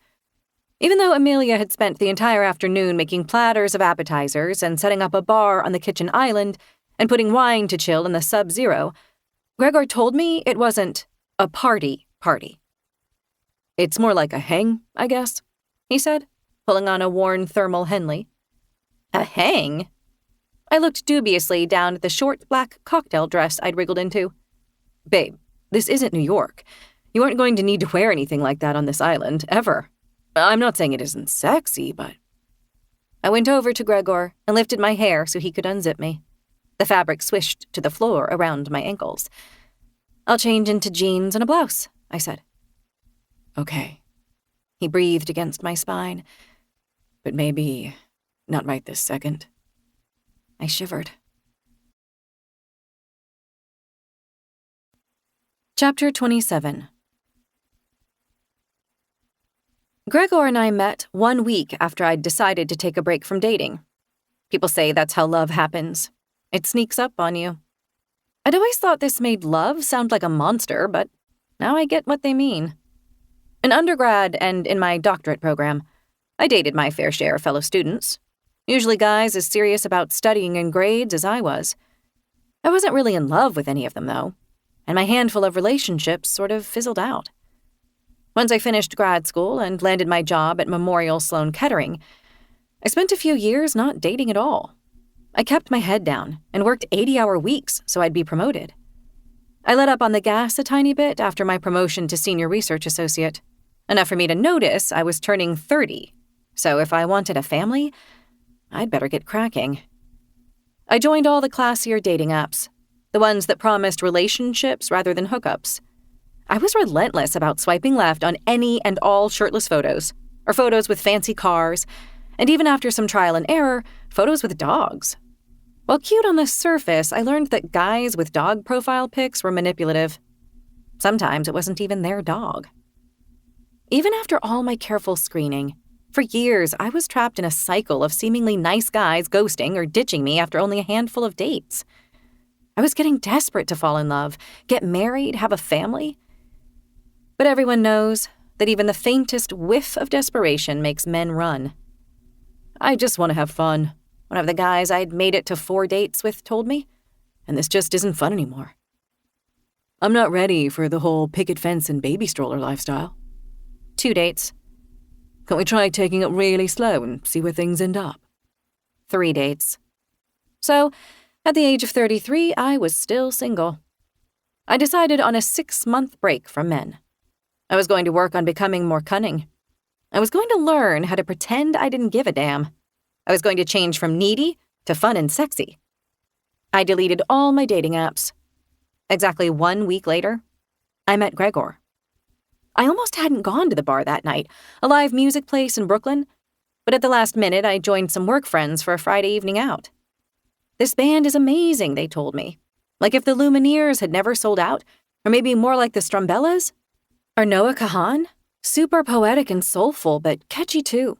Even though Amelia had spent the entire afternoon making platters of appetizers and setting up a bar on the kitchen island and putting wine to chill in the sub-zero, Gregor told me it wasn't a party. "It's more like a hang, I guess," he said, pulling on a worn thermal Henley. A hang? I looked dubiously down at the short black cocktail dress I'd wriggled into. "Babe, this isn't New York. You aren't going to need to wear anything like that on this island, ever. I'm not saying it isn't sexy, but—" I went over to Gregor and lifted my hair so he could unzip me. The fabric swished to the floor around my ankles. "I'll change into jeans and a blouse," I said. "Okay." He breathed against my spine. "But maybe not right this second." I shivered. Chapter 27. Gregor and I met 1 week after I'd decided to take a break from dating. People say that's how love happens. It sneaks up on you. I'd always thought this made love sound like a monster, but now I get what they mean. In undergrad and in my doctorate program, I dated my fair share of fellow students, usually guys as serious about studying and grades as I was. I wasn't really in love with any of them, though, and my handful of relationships sort of fizzled out. Once I finished grad school and landed my job at Memorial Sloan Kettering, I spent a few years not dating at all. I kept my head down and worked 80-hour weeks so I'd be promoted. I let up on the gas a tiny bit after my promotion to senior research associate, enough for me to notice I was turning 30, so if I wanted a family, I'd better get cracking. I joined all the classier dating apps, the ones that promised relationships rather than hookups. I was relentless about swiping left on any and all shirtless photos, or photos with fancy cars, and even after some trial and error, photos with dogs. While cute on the surface, I learned that guys with dog profile pics were manipulative. Sometimes it wasn't even their dog. Even after all my careful screening, for years I was trapped in a cycle of seemingly nice guys ghosting or ditching me after only a handful of dates. I was getting desperate to fall in love, get married, have a family. But everyone knows that even the faintest whiff of desperation makes men run. I just want to have fun, one of the guys I'd made it to 4 dates with told me, and this just isn't fun anymore. I'm not ready for the whole picket fence and baby stroller lifestyle. 2 dates. Can't we try taking it really slow and see where things end up? 3 dates. So, at the age of 33, I was still single. I decided on a 6-month break from men. I was going to work on becoming more cunning. I was going to learn how to pretend I didn't give a damn. I was going to change from needy to fun and sexy. I deleted all my dating apps. Exactly 1 week later, I met Gregor. I almost hadn't gone to the bar that night, a live music place in Brooklyn, but at the last minute I joined some work friends for a Friday evening out. This band is amazing, they told me. Like if the Lumineers had never sold out, or maybe more like the Strumbellas? Or Noah Kahan? Super poetic and soulful, but catchy too.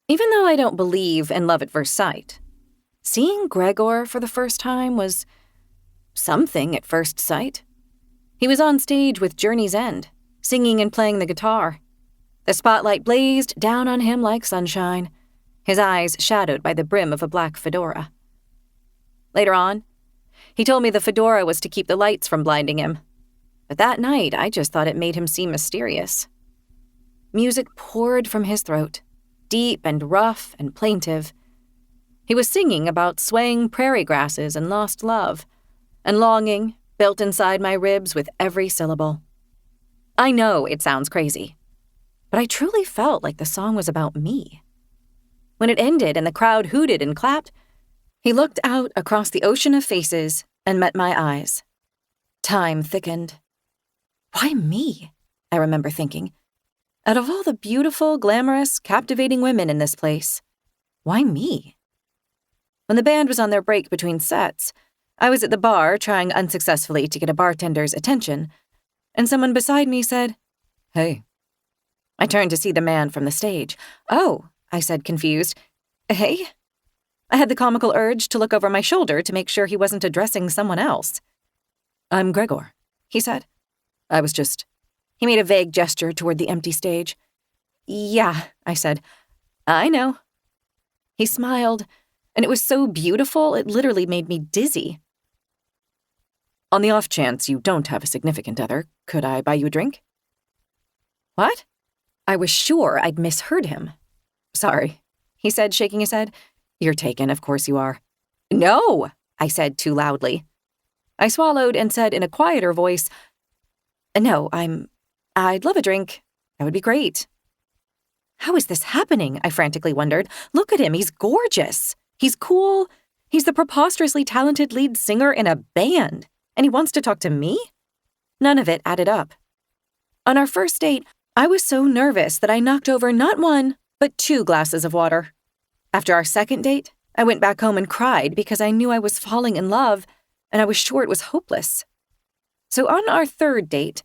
Even though I don't believe in love at first sight, seeing Gregor for the first time was something at first sight. He was on stage with Journey's End, singing and playing the guitar. The spotlight blazed down on him like sunshine, his eyes shadowed by the brim of a black fedora. Later on, he told me the fedora was to keep the lights from blinding him, but that night I just thought it made him seem mysterious. Music poured from his throat, deep and rough and plaintive. He was singing about swaying prairie grasses and lost love, and longing built inside my ribs with every syllable. I know it sounds crazy, but I truly felt like the song was about me. When it ended and the crowd hooted and clapped, he looked out across the ocean of faces and met my eyes. Time thickened. Why me? I remember thinking. Out of all the beautiful, glamorous, captivating women in this place, why me? When the band was on their break between sets, I was at the bar trying unsuccessfully to get a bartender's attention, and someone beside me said, "Hey." I turned to see the man from the stage. "Oh," I said, confused. "Hey?" I had the comical urge to look over my shoulder to make sure he wasn't addressing someone else. "I'm Gregor," he said. He made a vague gesture toward the empty stage. "Yeah," I said. "I know." He smiled, and it was so beautiful it literally made me dizzy. "On the off chance you don't have a significant other, could I buy you a drink?" "What?" I was sure I'd misheard him. "Sorry," he said, shaking his head. "You're taken, of course you are." "No," I said too loudly. I swallowed and said in a quieter voice, "No, I'd love a drink. That would be great." How is this happening? I frantically wondered. Look at him, he's gorgeous. He's cool. He's the preposterously talented lead singer in a band. And he wants to talk to me? None of it added up. On our first date, I was so nervous that I knocked over not 1, but 2 glasses of water. After our second date, I went back home and cried because I knew I was falling in love, and I was sure it was hopeless. So on our third date,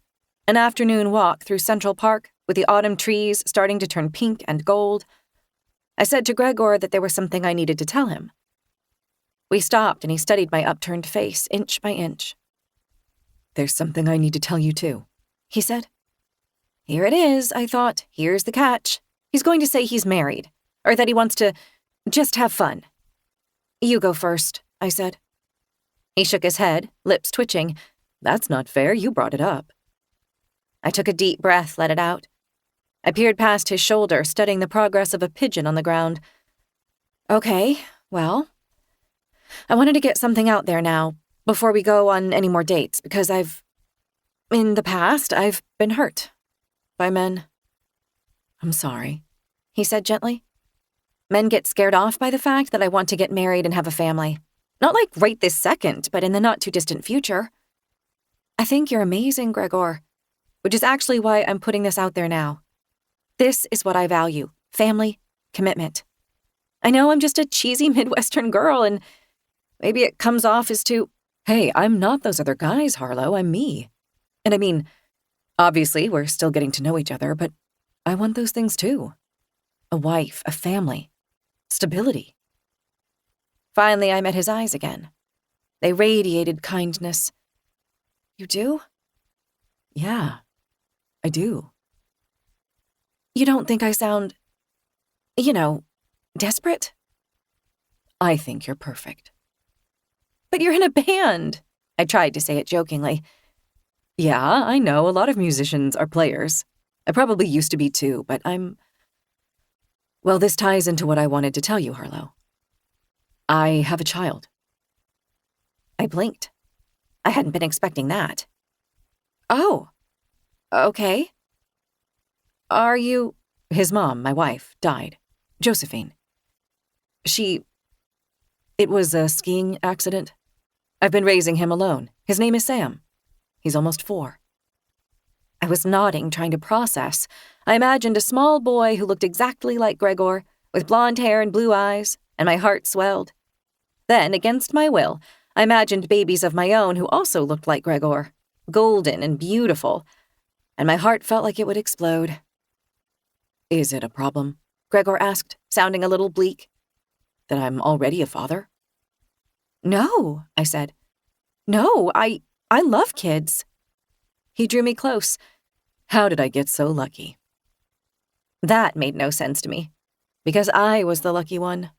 an afternoon walk through Central Park with the autumn trees starting to turn pink and gold, I said to Gregor that there was something I needed to tell him. We stopped and he studied my upturned face inch by inch. "There's something I need to tell you too," he said. Here it is, I thought. Here's the catch. He's going to say he's married, or that he wants to just have fun. "You go first," I said. He shook his head, lips twitching. "That's not fair, you brought it up." I took a deep breath, let it out. I peered past his shoulder, studying the progress of a pigeon on the ground. "Okay, well, I wanted to get something out there now, before we go on any more dates, because in the past, I've been hurt. By men." "I'm sorry," he said gently. Men get scared off by the fact that I want to get married and have a family. Not like right this second, but in the not-too-distant future. "I think you're amazing, Gregor, which is actually why I'm putting this out there now. This is what I value: family, commitment. I know I'm just a cheesy Midwestern girl, and maybe it comes off as too, hey, I'm not those other guys, Harlow, I'm me. And I mean, obviously, we're still getting to know each other, but I want those things too. A wife, a family, stability. Finally, I met his eyes again. They radiated kindness. You do? Yeah, I do. You don't think I sound, desperate? I think you're perfect. But you're in a band. I tried to say it jokingly. Yeah, I know, a lot of musicians are players. I probably used to be too, but well, this ties into what I wanted to tell you, Harlow. I have a child. I blinked. I hadn't been expecting that. Oh, okay. Are you... His mom, my wife, died. Josephine. It was a skiing accident. I've been raising him alone. His name is Sam. He's almost 4. I was nodding, trying to process. I imagined a small boy who looked exactly like Gregor, with blonde hair and blue eyes, and my heart swelled. Then, against my will, I imagined babies of my own who also looked like Gregor, golden and beautiful, and my heart felt like it would explode. Is it a problem? Gregor asked, sounding a little bleak. That I'm already a father? No, I said. No, I love kids. He drew me close. How did I get so lucky? That made no sense to me, because I was the lucky one.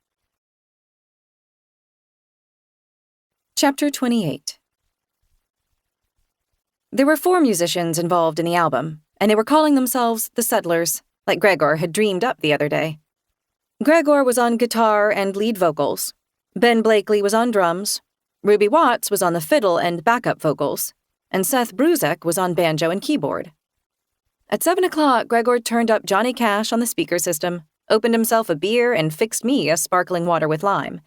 Chapter 28. There were 4 musicians involved in the album, and they were calling themselves the Settlers, like Gregor had dreamed up the other day. Gregor was on guitar and lead vocals. Ben Blakely was on drums. Ruby Watts was on the fiddle and backup vocals, and Seth Bruzek was on banjo and keyboard. At 7 o'clock, Gregor turned up Johnny Cash on the speaker system, opened himself a beer, and fixed me a sparkling water with lime.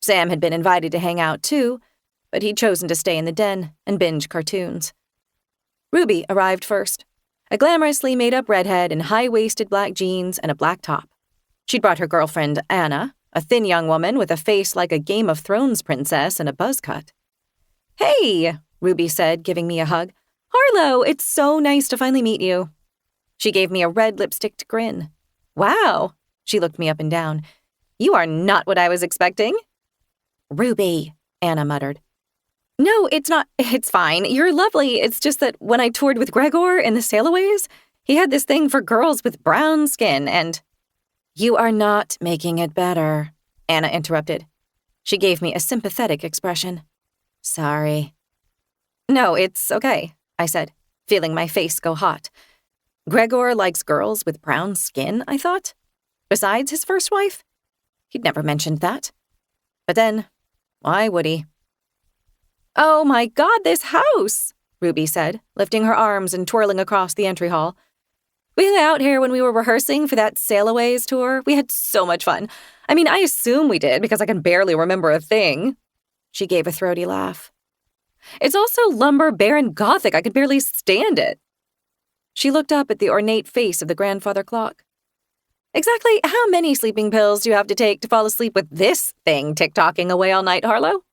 Sam had been invited to hang out too, but he'd chosen to stay in the den and binge cartoons. Ruby arrived first, a glamorously made-up redhead in high-waisted black jeans and a black top. She'd brought her girlfriend, Anna, a thin young woman with a face like a Game of Thrones princess and a buzz cut. Hey, Ruby said, giving me a hug. Harlow, it's so nice to finally meet you. She gave me a red lipsticked grin. Wow, she looked me up and down. You are not what I was expecting. Ruby, Anna muttered. No, it's not. It's fine. You're lovely. It's just that when I toured with Gregor in the Sailaways, he had this thing for girls with brown skin and... You are not making it better, Anna interrupted. She gave me a sympathetic expression. Sorry. No, it's okay, I said, feeling my face go hot. Gregor likes girls with brown skin, I thought. Besides his first wife? He'd never mentioned that. But then, why would he? Oh my God, this house, Ruby said, lifting her arms and twirling across the entry hall. We hung out here when we were rehearsing for that Sailaways tour. We had so much fun. I mean, I assume we did because I can barely remember a thing. She gave a throaty laugh. It's also lumber, bare, and gothic. I could barely stand it. She looked up at the ornate face of the grandfather clock. Exactly how many sleeping pills do you have to take to fall asleep with this thing tick-tocking away all night, Harlow?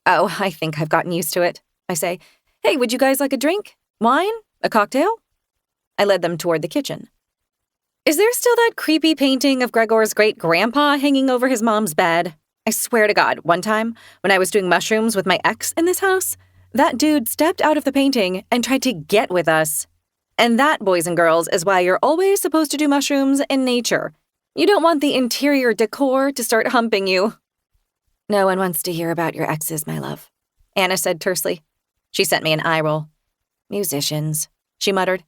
Oh, I think I've gotten used to it, I say. Hey, would you guys like a drink? Wine? A cocktail? I led them toward the kitchen. Is there still that creepy painting of Gregor's great-grandpa hanging over his mom's bed? I swear to God, one time, when I was doing mushrooms with my ex in this house, that dude stepped out of the painting and tried to get with us. And that, boys and girls, is why you're always supposed to do mushrooms in nature. You don't want the interior decor to start humping you. No one wants to hear about your exes, my love, Anna said tersely. She sent me an eye roll. Musicians, she muttered.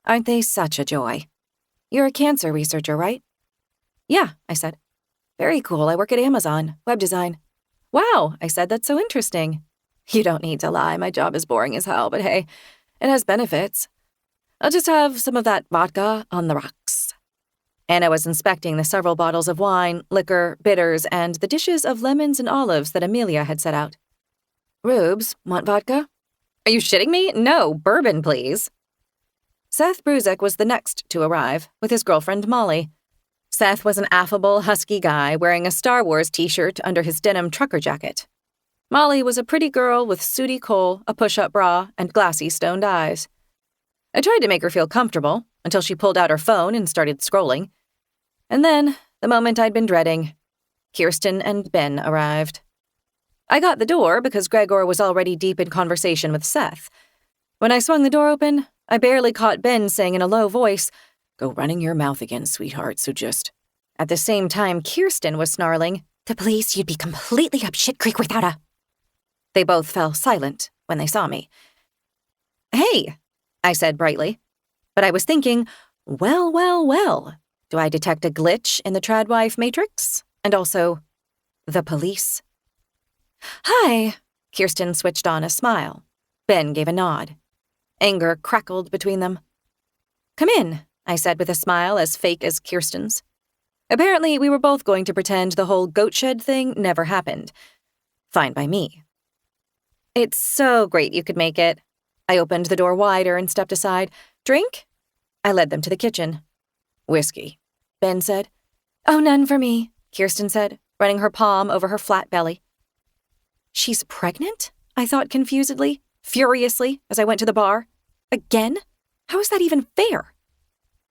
Aren't they such a joy? You're a cancer researcher, right? Yeah, I said. Very cool. I work at Amazon, web design. Wow, I said, that's so interesting. You don't need to lie. My job is boring as hell, but hey, it has benefits. I'll just have some of that vodka on the rocks. Anna was inspecting the several bottles of wine, liquor, bitters, and the dishes of lemons and olives that Amelia had set out. Rubes, want vodka? Are you shitting me? No, bourbon, please. Seth Bruzek was the next to arrive, with his girlfriend Molly. Seth was an affable, husky guy wearing a Star Wars t-shirt under his denim trucker jacket. Molly was a pretty girl with sooty kohl, a push-up bra, and glassy stoned eyes. I tried to make her feel comfortable until she pulled out her phone and started scrolling. And then, the moment I'd been dreading, Kirsten and Ben arrived. I got the door because Gregor was already deep in conversation with Seth. When I swung the door open, I barely caught Ben saying in a low voice, "Go running your mouth again, sweetheart, so just..." At the same time, Kirsten was snarling, "The police, you'd be completely up shit creek without a..." They both fell silent when they saw me. "Hey," I said brightly. But I was thinking, well, do I detect a glitch in the tradwife matrix? And also, the police? "Hi." Kirsten switched on a smile. Ben gave a nod. Anger crackled between them. "Come in," I said with a smile as fake as Kirsten's. Apparently, we were both going to pretend the whole goat shed thing never happened. Fine by me. "It's so great you could make it." I opened the door wider and stepped aside. "Drink?" I led them to the kitchen. "Whiskey," Ben said. "Oh, none for me," Kirsten said, running her palm over her flat belly. "She's pregnant?" I thought confusedly, furiously, as I went to the bar. "Again? How is that even fair?"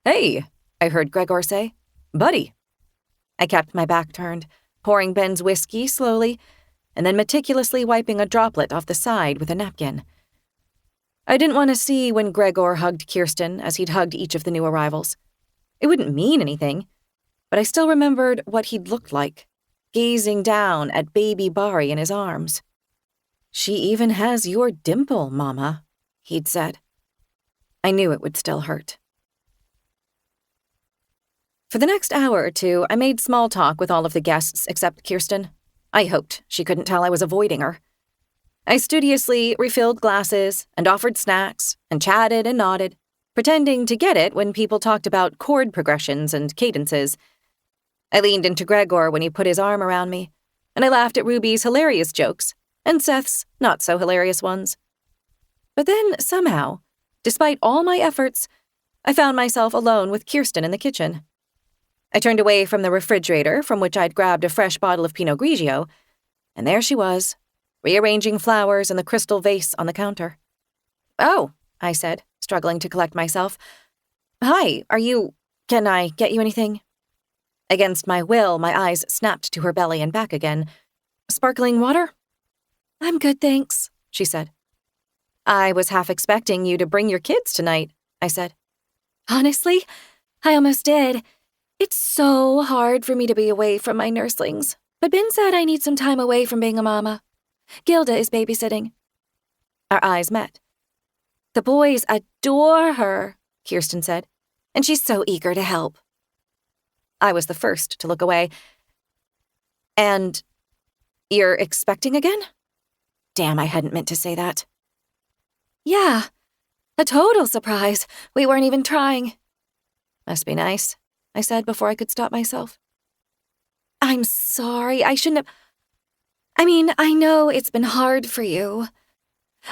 "Hey," I heard Gregor say. "Buddy." I kept my back turned, pouring Ben's whiskey slowly, and then meticulously wiping a droplet off the side with a napkin. I didn't want to see when Gregor hugged Kirsten as he'd hugged each of the new arrivals. It wouldn't mean anything, but I still remembered what he'd looked like, gazing down at baby Bari in his arms. "She even has your dimple, Mama," he'd said. I knew it would still hurt. For the next hour or two, I made small talk with all of the guests except Kirsten. I hoped she couldn't tell I was avoiding her. I studiously refilled glasses and offered snacks and chatted and nodded, pretending to get it when people talked about chord progressions and cadences. I leaned into Gregor when he put his arm around me, and I laughed at Ruby's hilarious jokes and Seth's not-so-hilarious ones. But then, somehow, despite all my efforts, I found myself alone with Kirsten in the kitchen. I turned away from the refrigerator from which I'd grabbed a fresh bottle of Pinot Grigio, and there she was, rearranging flowers in the crystal vase on the counter. "Oh," I said, struggling to collect myself. "Hi, can I get you anything?" Against my will, my eyes snapped to her belly and back again. "Sparkling water?" "I'm good, thanks," she said. "I was half expecting you to bring your kids tonight," I said. "Honestly, I almost did. It's so hard for me to be away from my nurslings, but Ben said I need some time away from being a mama. Gilda is babysitting." Our eyes met. "The boys adore her," Kirsten said, "and she's so eager to help." I was the first to look away. "And you're expecting again?" Damn, I hadn't meant to say that. "Yeah, a total surprise. We weren't even trying." "Must be nice," I said before I could stop myself. "I'm sorry, I shouldn't have... I know it's been hard for you.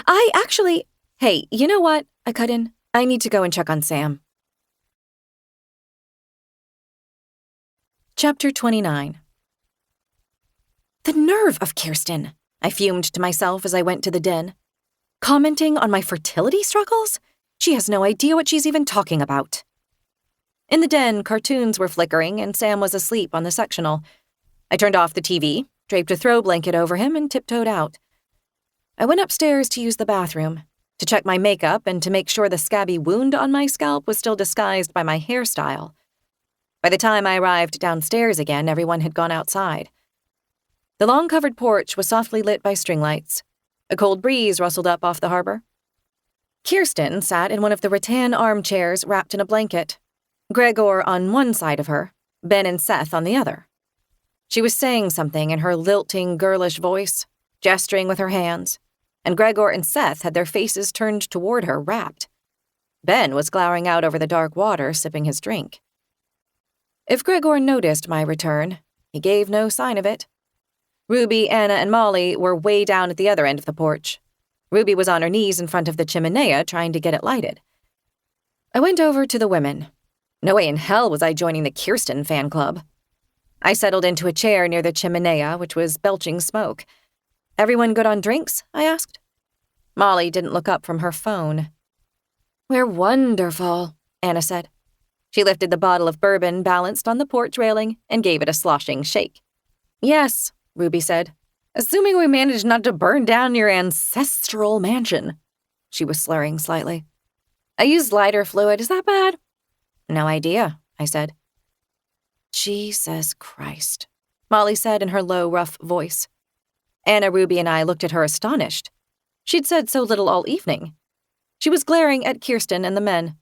I actually..." "Hey, you know what?" I cut in. "I need to go and check on Sam." Chapter 29. The nerve of Kirsten, I fumed to myself as I went to the den. Commenting on my fertility struggles? She has no idea what she's even talking about. In the den, cartoons were flickering and Sam was asleep on the sectional. I turned off the TV, draped a throw blanket over him, and tiptoed out. I went upstairs to use the bathroom, to check my makeup and to make sure the scabby wound on my scalp was still disguised by my hairstyle. By the time I arrived downstairs again, everyone had gone outside. The long-covered porch was softly lit by string lights. A cold breeze rustled up off the harbor. Kirsten sat in one of the rattan armchairs wrapped in a blanket, Gregor on one side of her, Ben and Seth on the other. She was saying something in her lilting, girlish voice, gesturing with her hands, and Gregor and Seth had their faces turned toward her, rapt. Ben was glowering out over the dark water, sipping his drink. If Gregor noticed my return, he gave no sign of it. Ruby, Anna, and Molly were way down at the other end of the porch. Ruby was on her knees in front of the chimenea trying to get it lighted. I went over to the women. No way in hell was I joining the Kirsten fan club. I settled into a chair near the chimenea, which was belching smoke. Everyone good on drinks? I asked. Molly didn't look up from her phone. We're wonderful, Anna said. She lifted the bottle of bourbon balanced on the porch railing and gave it a sloshing shake. Yes, Ruby said. Assuming we managed not to burn down your ancestral mansion. She was slurring slightly. I used lighter fluid. Is that bad? No idea, I said. Jesus Christ, Molly said in her low, rough voice. Anna, Ruby, and I looked at her astonished. She'd said so little all evening. She was glaring at Kirsten and the men.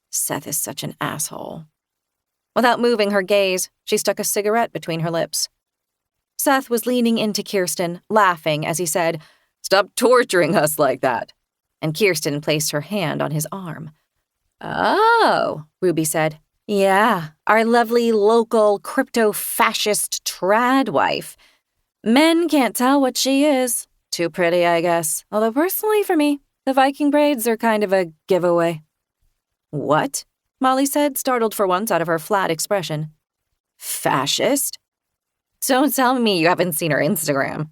Seth is such an asshole. Without moving her gaze, she stuck a cigarette between her lips. Seth was leaning into Kirsten, laughing as he said, "Stop torturing us like that." And Kirsten placed her hand on his arm. Oh, Ruby said. Yeah, our lovely local crypto-fascist trad wife. Men can't tell what she is. Too pretty, I guess. Although personally for me, the Viking braids are kind of a giveaway. What? Molly said, startled for once out of her flat expression. Fascist? Don't tell me you haven't seen her Instagram,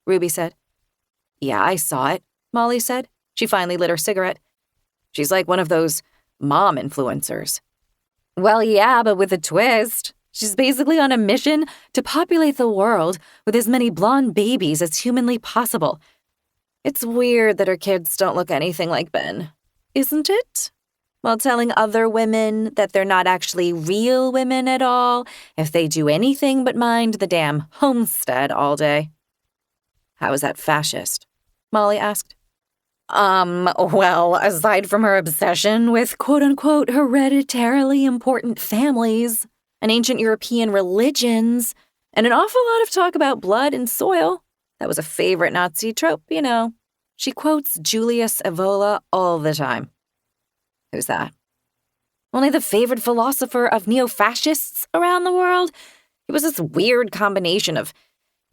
Ruby said. Yeah, I saw it, Molly said. She finally lit her cigarette. She's like one of those mom influencers. Well, yeah, but with a twist. She's basically on a mission to populate the world with as many blonde babies as humanly possible. It's weird that her kids don't look anything like Ben, isn't it? While telling other women that they're not actually real women at all if they do anything but mind the damn homestead all day. How is that fascist? Molly asked. Well, aside from her obsession with quote-unquote hereditarily important families and ancient European religions, and an awful lot of talk about blood and soil, that was a favorite Nazi trope, you know. She quotes Julius Evola all the time. Who's that? Only the favorite philosopher of neo-fascists around the world. It was this weird combination of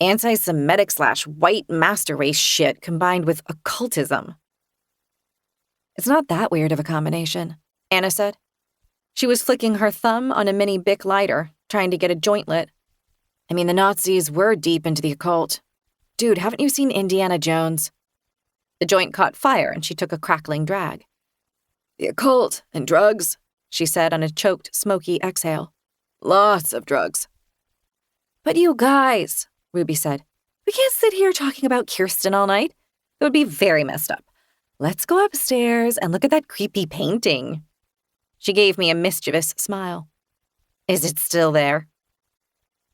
anti-Semitic/white master race shit combined with occultism. It's not that weird of a combination, Anna said. She was flicking her thumb on a mini Bic lighter, trying to get a joint lit. I mean, the Nazis were deep into the occult. Dude, haven't you seen Indiana Jones? The joint caught fire and she took a crackling drag. The occult and drugs, she said on a choked, smoky exhale. Lots of drugs. But you guys, Ruby said, we can't sit here talking about Kirsten all night. It would be very messed up. Let's go upstairs and look at that creepy painting. She gave me a mischievous smile. Is it still there?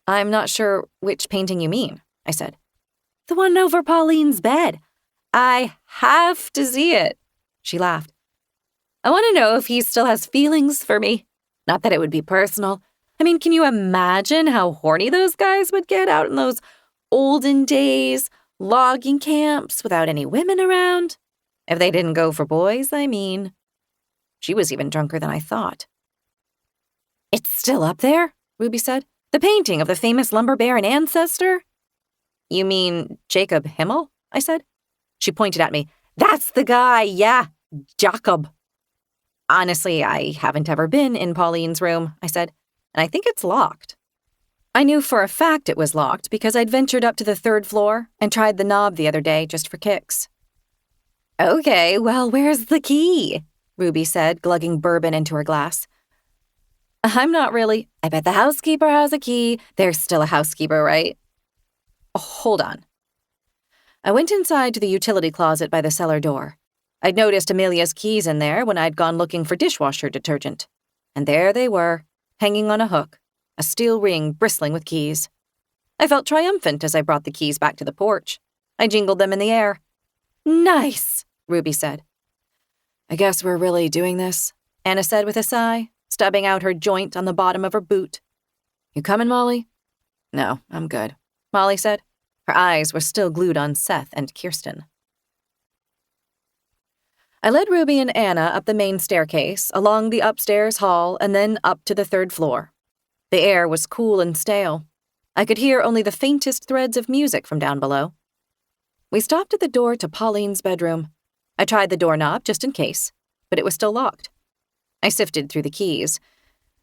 I'm not sure which painting you mean, I said. The one over Pauline's bed. I have to see it. She laughed. I want to know if he still has feelings for me. Not that it would be personal. I mean, can you imagine how horny those guys would get out in those olden days, logging camps without any women around? If they didn't go for boys, I mean. She was even drunker than I thought. It's still up there, Ruby said. The painting of the famous lumber baron ancestor? You mean Jacob Himl? I said. She pointed at me. That's the guy, yeah, Jacob. Honestly, I haven't ever been in Pauline's room, I said, and I think it's locked. I knew for a fact it was locked because I'd ventured up to the 3rd floor and tried the knob the other day just for kicks. Okay, well, where's the key? Ruby said, glugging bourbon into her glass. I'm not really. I bet the housekeeper has a key. There's still a housekeeper, right? Oh, hold on. I went inside to the utility closet by the cellar door. I'd noticed Amelia's keys in there when I'd gone looking for dishwasher detergent. And there they were, hanging on a hook, a steel ring bristling with keys. I felt triumphant as I brought the keys back to the porch. I jingled them in the air. Nice, Ruby said. I guess we're really doing this, Anna said with a sigh, stubbing out her joint on the bottom of her boot. You coming, Molly? No, I'm good, Molly said. Her eyes were still glued on Seth and Kirsten. I led Ruby and Anna up the main staircase, along the upstairs hall, and then up to the 3rd floor. The air was cool and stale. I could hear only the faintest threads of music from down below. We stopped at the door to Pauline's bedroom. I tried the doorknob just in case, but it was still locked. I sifted through the keys.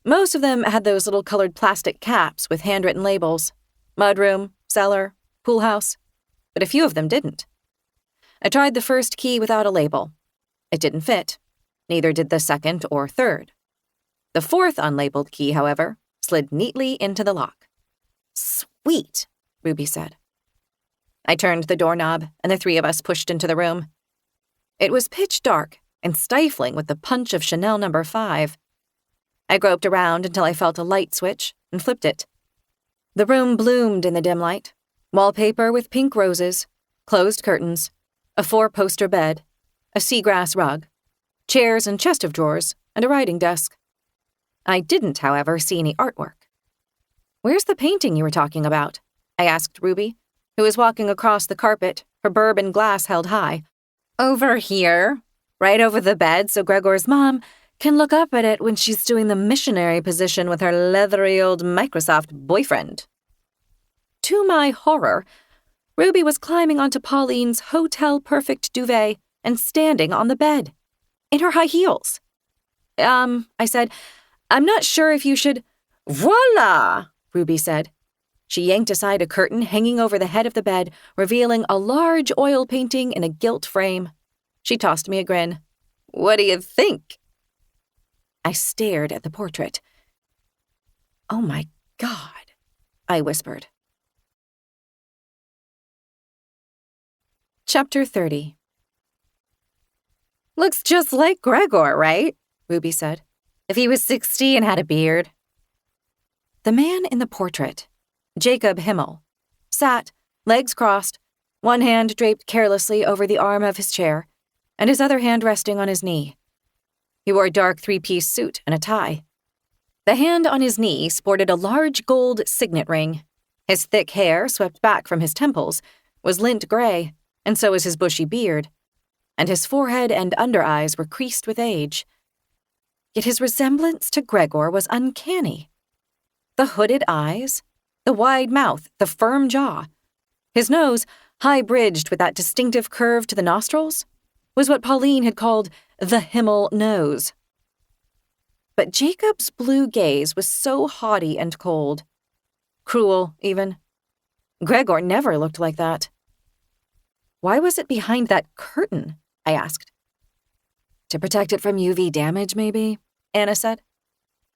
Most of them had those little colored plastic caps with handwritten labels. Mudroom, cellar, pool house. But a few of them didn't. I tried the first key without a label. It didn't fit. Neither did the second or third. The fourth unlabeled key, however, slid neatly into the lock. "Sweet," Ruby said. I turned the doorknob, and the three of us pushed into the room. It was pitch dark and stifling with the punch of Chanel No. 5. I groped around until I felt a light switch and flipped it. The room bloomed in the dim light. Wallpaper with pink roses, closed curtains, a 4-poster bed, a seagrass rug, chairs and chest of drawers, and a writing desk. I didn't, however, see any artwork. "Where's the painting you were talking about?" I asked Ruby, who was walking across the carpet, her bourbon glass held high. "Over here, right over the bed so Gregor's mom can look up at it when she's doing the missionary position with her leathery old Microsoft boyfriend." To my horror, Ruby was climbing onto Pauline's hotel-perfect duvet and standing on the bed, in her high heels. I said, "I'm not sure if you should—" "Voila!" Ruby said. She yanked aside a curtain hanging over the head of the bed, revealing a large oil painting in a gilt frame. She tossed me a grin. "What do you think?" I stared at the portrait. "Oh my God," I whispered. Chapter 30. "Looks just like Gregor, right?" Ruby said. "If he was 60 and had a beard." The man in the portrait, Jacob Himl, sat, legs crossed, one hand draped carelessly over the arm of his chair, and his other hand resting on his knee. He wore a dark 3-piece suit and a tie. The hand on his knee sported a large gold signet ring. His thick hair, swept back from his temples, was lint gray, and so was his bushy beard, and his forehead and under eyes were creased with age. Yet his resemblance to Gregor was uncanny. The hooded eyes, the wide mouth, the firm jaw. His nose, high-bridged with that distinctive curve to the nostrils, was what Pauline had called the Himl nose. But Jacob's blue gaze was so haughty and cold. Cruel, even. Gregor never looked like that. "Why was it behind that curtain?" I asked. "To protect it from UV damage, maybe?" Anna said.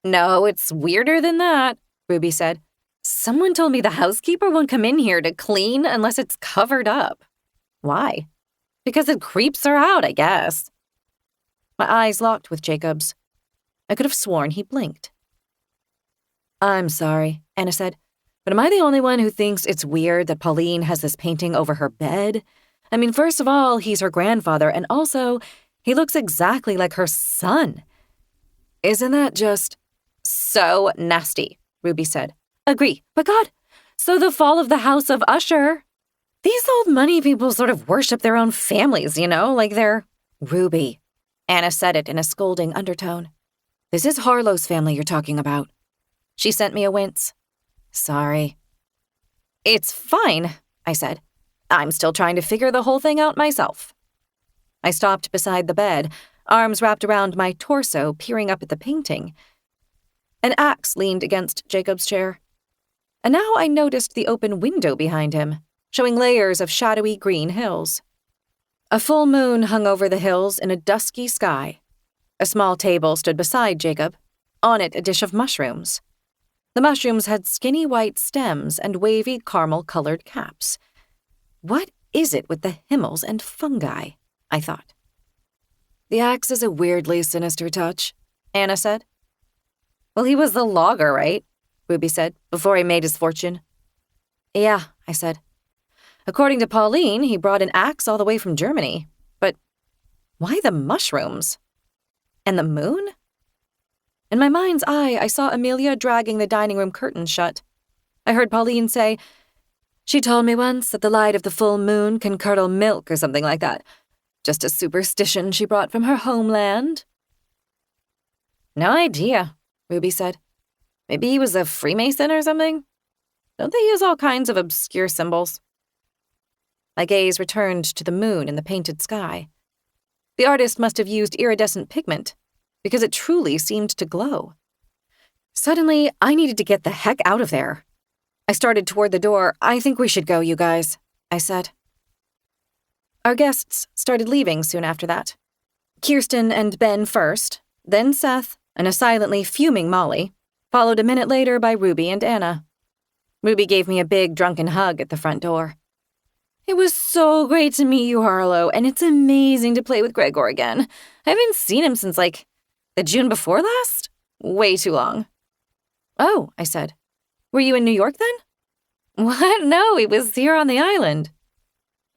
"No, it's weirder than that," Ruby said. "Someone told me the housekeeper won't come in here to clean unless it's covered up." "Why?" "Because it creeps her out, I guess." My eyes locked with Jacob's. I could have sworn he blinked. "I'm sorry," Anna said, "but am I the only one who thinks it's weird that Pauline has this painting over her bed? I mean, first of all, he's her grandfather, and also, he looks exactly like her son. Isn't that just so nasty?" Ruby said. "Agree, but God, so the fall of the House of Usher. These old money people sort of worship their own families, you know, like they're—" "Ruby," Anna said it in a scolding undertone. "This is Harlow's family you're talking about." She sent me a wince. "Sorry." "It's fine," I said. "I'm still trying to figure the whole thing out myself." I stopped beside the bed, arms wrapped around my torso, peering up at the painting. An axe leaned against Jacob's chair. And now I noticed the open window behind him, showing layers of shadowy green hills. A full moon hung over the hills in a dusky sky. A small table stood beside Jacob, on it a dish of mushrooms. The mushrooms had skinny white stems and wavy caramel-colored caps. What is it with the Himls and fungi? I thought. "The axe is a weirdly sinister touch," Anna said. "Well, he was the logger, right?" Ruby said, "before he made his fortune." "Yeah," I said. "According to Pauline, he brought an axe all the way from Germany. But why the mushrooms? And the moon?" In my mind's eye, I saw Amelia dragging the dining room curtains shut. I heard Pauline say, "She told me once that the light of the full moon can curdle milk or something like that. Just a superstition she brought from her homeland." "No idea," Ruby said. "Maybe he was a Freemason or something? Don't they use all kinds of obscure symbols?" My gaze returned to the moon in the painted sky. The artist must have used iridescent pigment, because it truly seemed to glow. Suddenly, I needed to get the heck out of there. I started toward the door. I think we should go, you guys, I said. Our guests started leaving soon after that. Kirsten and Ben first, then Seth, and a silently fuming Molly, followed a minute later by Ruby and Anna. Ruby gave me a big drunken hug at the front door. It was so great to meet you, Harlow, and it's amazing to play with Gregor again. I haven't seen him since, the June before last? Way too long. Oh, I said. Were you in New York then? What? No, he was here on the island.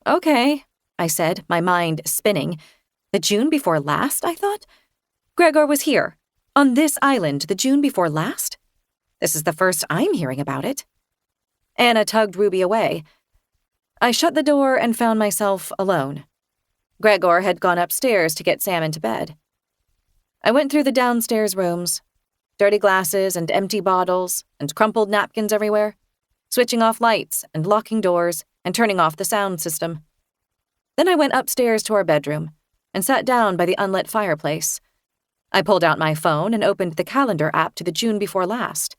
Okay, I said, my mind spinning. The June before last, I thought? Gregor was here, on this island, the June before last? This is the first I'm hearing about it. Anna tugged Ruby away. I shut the door and found myself alone. Gregor had gone upstairs to get Sam into bed. I went through the downstairs rooms. Dirty glasses and empty bottles and crumpled napkins everywhere, switching off lights and locking doors and turning off the sound system. Then I went upstairs to our bedroom and sat down by the unlit fireplace. I pulled out my phone and opened the calendar app to the June before last.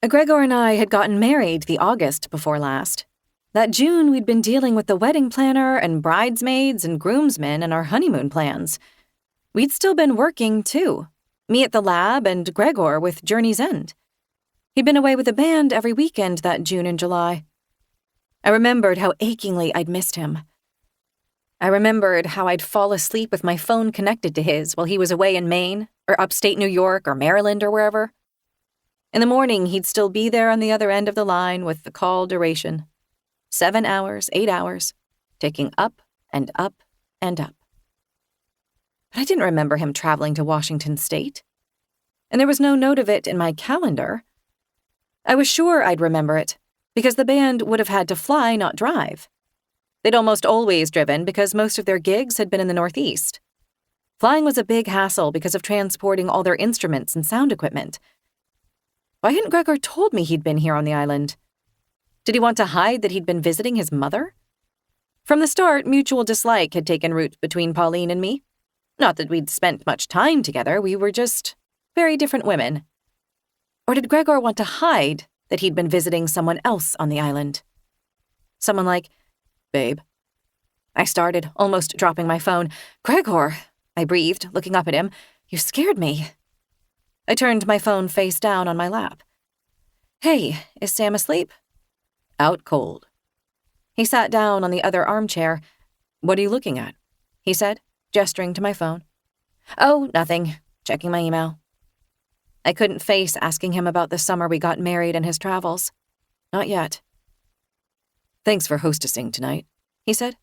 Gregor and I had gotten married the August before last. That June, we'd been dealing with the wedding planner and bridesmaids and groomsmen and our honeymoon plans. We'd still been working, too. Me at the lab and Gregor with Journey's End. He'd been away with the band every weekend that June and July. I remembered how achingly I'd missed him. I remembered how I'd fall asleep with my phone connected to his while he was away in Maine, or upstate New York, or Maryland, or wherever. In the morning, he'd still be there on the other end of the line with the call duration. 7 hours, 8 hours, ticking up and up and up. But I didn't remember him traveling to Washington State. And there was no note of it in my calendar. I was sure I'd remember it, because the band would have had to fly, not drive. They'd almost always driven because most of their gigs had been in the Northeast. Flying was a big hassle because of transporting all their instruments and sound equipment. Why hadn't Gregor told me he'd been here on the island? Did he want to hide that he'd been visiting his mother? From the start, mutual dislike had taken root between Pauline and me. Not that we'd spent much time together, we were just very different women. Or did Gregor want to hide that he'd been visiting someone else on the island? Someone like, babe. I started, almost dropping my phone. Gregor, I breathed, looking up at him. You scared me. I turned my phone face down on my lap. Hey, is Sam asleep? Out cold. He sat down on the other armchair. What are you looking at? He said, gesturing to my phone. Oh, nothing. Checking my email. I couldn't face asking him about the summer we got married and his travels. Not yet. Thanks for hostessing tonight, he said.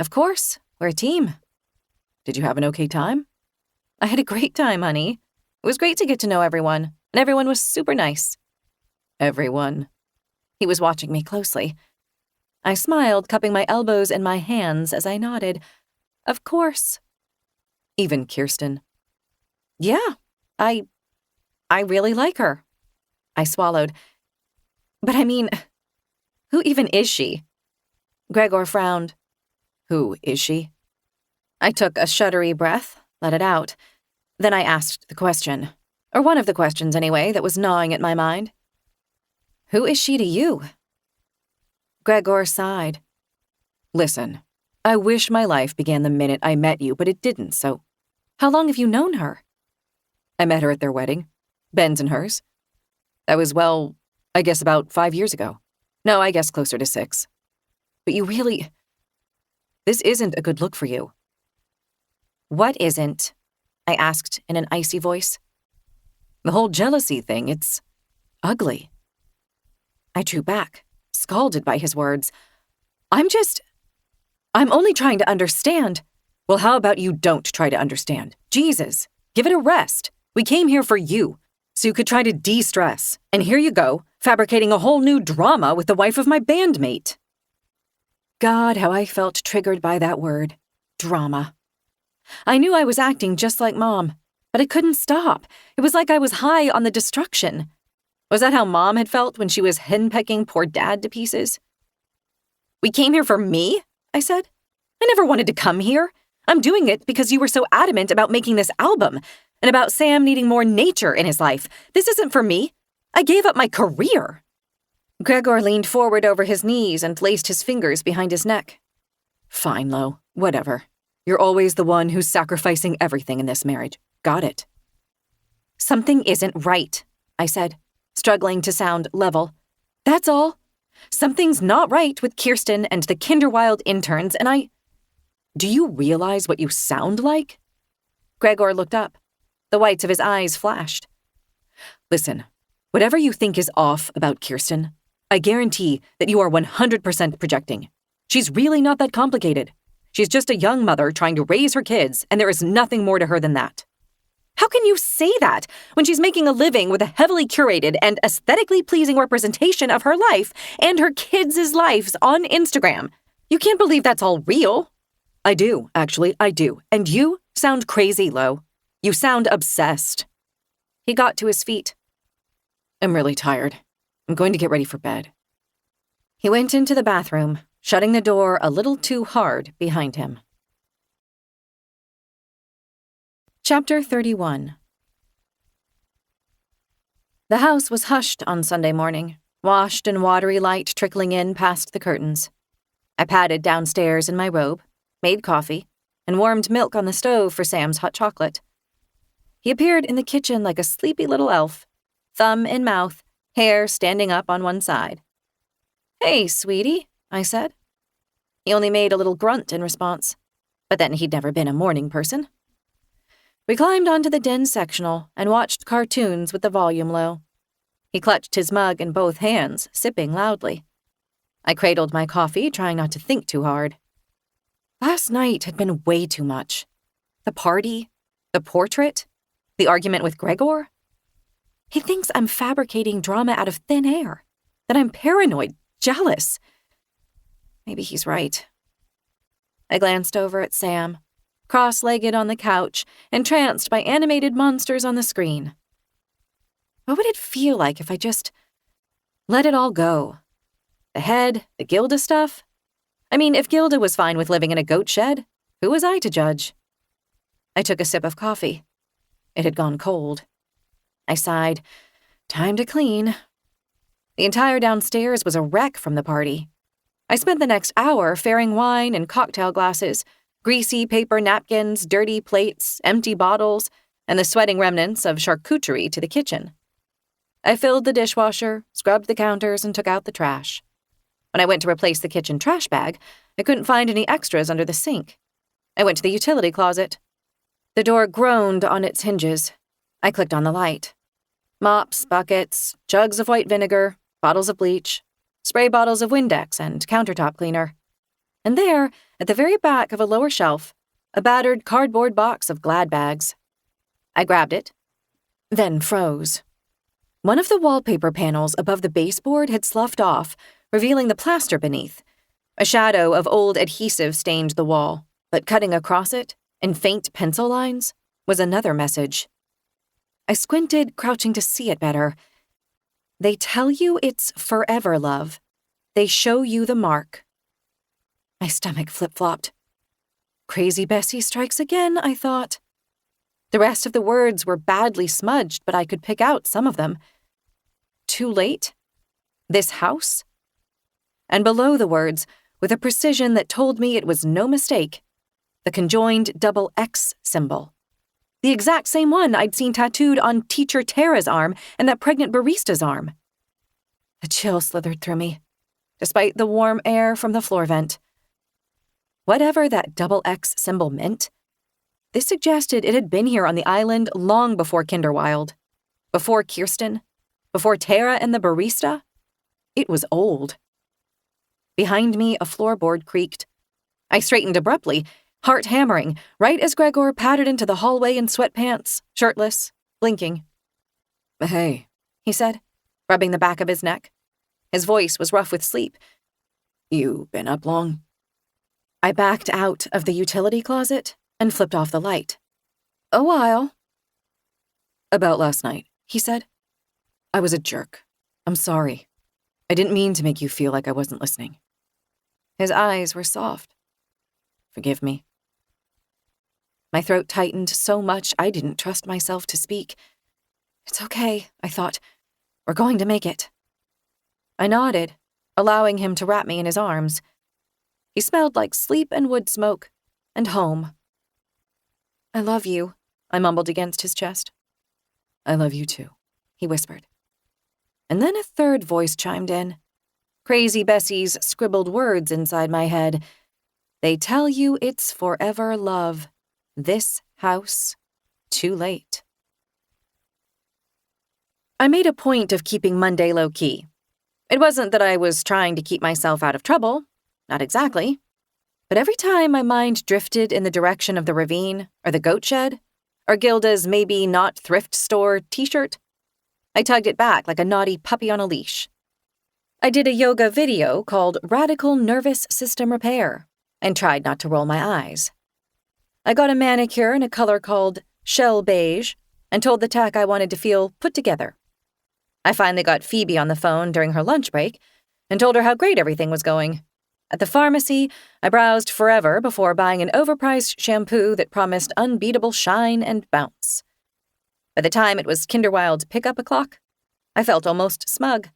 Of course. We're a team. Did you have an okay time? I had a great time, honey. It was great to get to know everyone, and everyone was super nice. Everyone. He was watching me closely. I smiled, cupping my elbows in my hands as I nodded. Of course. Even Kirsten. Yeah, I really like her. I swallowed. But I mean, who even is she? Gregor frowned. Who is she? I took a shuddery breath, let it out. Then I asked the question, or one of the questions anyway, that was gnawing at my mind. Who is she to you? Gregor sighed. Listen, I wish my life began the minute I met you, but it didn't, so how long have you known her? I met her at their wedding, Ben's and hers. That was, well, I guess about 5 years ago. No, I guess closer to 6. But you really... This isn't a good look for you. What isn't? I asked in an icy voice. The whole jealousy thing, it's ugly. I drew back, scalded by his words. I'm only trying to understand. Well, how about you don't try to understand? Jesus, give it a rest. We came here for you, so you could try to de-stress. And here you go, fabricating a whole new drama with the wife of my bandmate. God, how I felt triggered by that word, drama. I knew I was acting just like Mom, but I couldn't stop. It was like I was high on the destruction. Was that how Mom had felt when she was henpecking poor Dad to pieces? We came here for me, I said. I never wanted to come here. I'm doing it because you were so adamant about making this album. And about Sam needing more nature in his life. This isn't for me. I gave up my career. Gregor leaned forward over his knees and laced his fingers behind his neck. Fine, Lo. Whatever. You're always the one who's sacrificing everything in this marriage. Got it. Something isn't right, I said, struggling to sound level. That's all. Something's not right with Kirsten and the Kinderwild interns, and I... Do you realize what you sound like? Gregor looked up. The whites of his eyes flashed. Listen, whatever you think is off about Kirsten, I guarantee that you are 100% projecting. She's really not that complicated. She's just a young mother trying to raise her kids, and there is nothing more to her than that. How can you say that when she's making a living with a heavily curated and aesthetically pleasing representation of her life and her kids' lives on Instagram? You can't believe that's all real. I do, actually, I do. And you sound crazy, Lo. You sound obsessed. He got to his feet. I'm really tired. I'm going to get ready for bed. He went into the bathroom, shutting the door a little too hard behind him. Chapter 31. The house was hushed on Sunday morning, washed and watery light trickling in past the curtains. I padded downstairs in my robe, made coffee, and warmed milk on the stove for Sam's hot chocolate. He appeared in the kitchen like a sleepy little elf, thumb in mouth, hair standing up on one side. Hey, sweetie, I said. He only made a little grunt in response, but then he'd never been a morning person. We climbed onto the den sectional and watched cartoons with the volume low. He clutched his mug in both hands, sipping loudly. I cradled my coffee, trying not to think too hard. Last night had been way too much. The party, the portrait, the argument with Gregor. He thinks I'm fabricating drama out of thin air, that I'm paranoid, jealous. Maybe he's right. I glanced over at Sam, cross-legged on the couch, entranced by animated monsters on the screen. What would it feel like if I just let it all go? The head, the Gilda stuff? I mean, if Gilda was fine with living in a goat shed, who was I to judge? I took a sip of coffee. It had gone cold. I sighed. Time to clean. The entire downstairs was a wreck from the party. I spent the next hour ferrying wine and cocktail glasses, greasy paper napkins, dirty plates, empty bottles, and the sweating remnants of charcuterie to the kitchen. I filled the dishwasher, scrubbed the counters, and took out the trash. When I went to replace the kitchen trash bag, I couldn't find any extras under the sink. I went to the utility closet. The door groaned on its hinges. I clicked on the light. Mops, buckets, jugs of white vinegar, bottles of bleach, spray bottles of Windex, and countertop cleaner. And there, at the very back of a lower shelf, a battered cardboard box of Glad bags. I grabbed it, then froze. One of the wallpaper panels above the baseboard had sloughed off, revealing the plaster beneath. A shadow of old adhesive stained the wall, but cutting across it, in faint pencil lines, was another message. I squinted, crouching to see it better. They tell you it's forever, love. They show you the mark. My stomach flip-flopped. Crazy Bessie strikes again, I thought. The rest of the words were badly smudged, but I could pick out some of them. Too late? This house? And below the words, with a precision that told me it was no mistake, the conjoined double X symbol. The exact same one I'd seen tattooed on teacher Tara's arm and that pregnant barista's arm. A chill slithered through me, despite the warm air from the floor vent. Whatever that double X symbol meant, this suggested it had been here on the island long before Kinderwild, before Kirsten, before Tara and the barista. It was old. Behind me, a floorboard creaked. I straightened abruptly, heart hammering, right as Gregor padded into the hallway in sweatpants, shirtless, blinking. Hey, he said, rubbing the back of his neck. His voice was rough with sleep. You been up long? I backed out of the utility closet and flipped off the light. A while. About last night, he said. I was a jerk. I'm sorry. I didn't mean to make you feel like I wasn't listening. His eyes were soft. Forgive me. My throat tightened so much I didn't trust myself to speak. It's okay, I thought. We're going to make it. I nodded, allowing him to wrap me in his arms. He smelled like sleep and wood smoke, and home. I love you, I mumbled against his chest. I love you too, he whispered. And then a third voice chimed in. Crazy Bessie's scribbled words inside my head. They tell you it's forever love. This house, too late. I made a point of keeping Monday low-key. It wasn't that I was trying to keep myself out of trouble, not exactly. But every time my mind drifted in the direction of the ravine, or the goat shed, or Gilda's maybe not thrift store t-shirt, I tugged it back like a naughty puppy on a leash. I did a yoga video called Radical Nervous System Repair, and tried not to roll my eyes. I got a manicure in a color called Shell Beige and told the tech I wanted to feel put together. I finally got Phoebe on the phone during her lunch break and told her how great everything was going. At the pharmacy, I browsed forever before buying an overpriced shampoo that promised unbeatable shine and bounce. By the time it was Kinderwild pickup o'clock, I felt almost smug.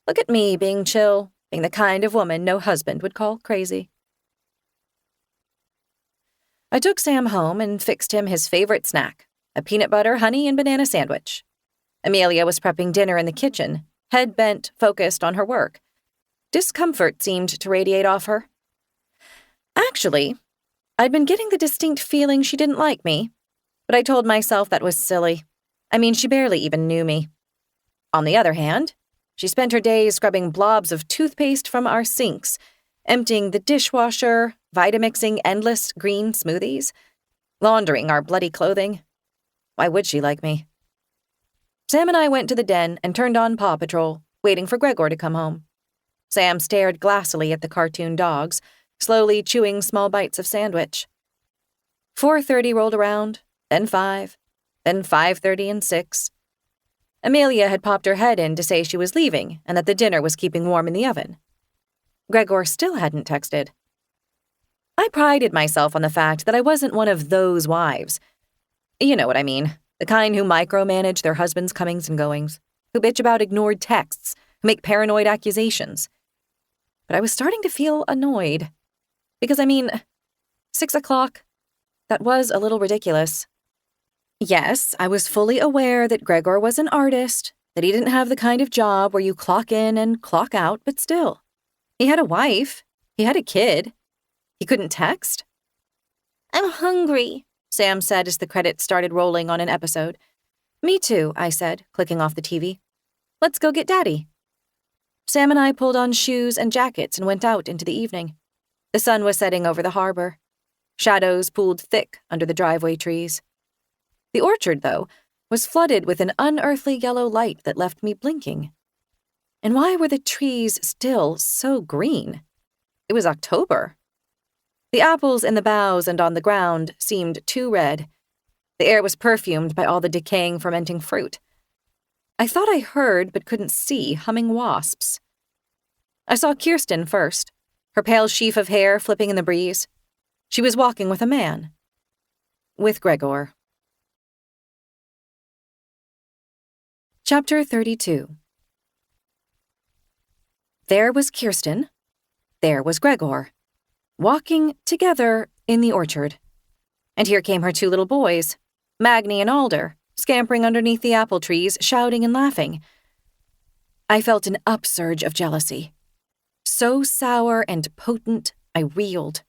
Look at me being chill, being the kind of woman no husband would call crazy. I took Sam home and fixed him his favorite snack, a peanut butter, honey, and banana sandwich. Amelia was prepping dinner in the kitchen, head bent, focused on her work. Discomfort seemed to radiate off her. Actually, I'd been getting the distinct feeling she didn't like me, but I told myself that was silly. I mean, she barely even knew me. On the other hand, she spent her days scrubbing blobs of toothpaste from our sinks, emptying the dishwasher, Vitamixing endless green smoothies, laundering our bloody clothing. Why would she like me? Sam and I went to the den and turned on Paw Patrol, waiting for Gregor to come home. Sam stared glassily at the cartoon dogs, slowly chewing small bites of sandwich. 4:30 rolled around, then 5, then 5:30 and 6. Amelia had popped her head in to say she was leaving and that the dinner was keeping warm in the oven. Gregor still hadn't texted. I prided myself on the fact that I wasn't one of those wives. You know what I mean, the kind who micromanage their husbands' comings and goings, who bitch about ignored texts, who make paranoid accusations. But I was starting to feel annoyed. Because, 6 o'clock, that was a little ridiculous. Yes, I was fully aware that Gregor was an artist, that he didn't have the kind of job where you clock in and clock out, but still. He had a wife. He had a kid. He couldn't text? I'm hungry, Sam said as the credits started rolling on an episode. Me too, I said, clicking off the TV. Let's go get Daddy. Sam and I pulled on shoes and jackets and went out into the evening. The sun was setting over the harbor. Shadows pooled thick under the driveway trees. The orchard, though, was flooded with an unearthly yellow light that left me blinking. And why were the trees still so green? It was October. The apples in the boughs and on the ground seemed too red. The air was perfumed by all the decaying, fermenting fruit. I thought I heard, but couldn't see, humming wasps. I saw Kirsten first, her pale sheaf of hair flipping in the breeze. She was walking with a man. With Gregor. Chapter 32. There was Kirsten. There was Gregor. Walking together in the orchard. And here came her 2 little boys, Magni and Alder, scampering underneath the apple trees, shouting and laughing. I felt an upsurge of jealousy. So sour and potent, I reeled.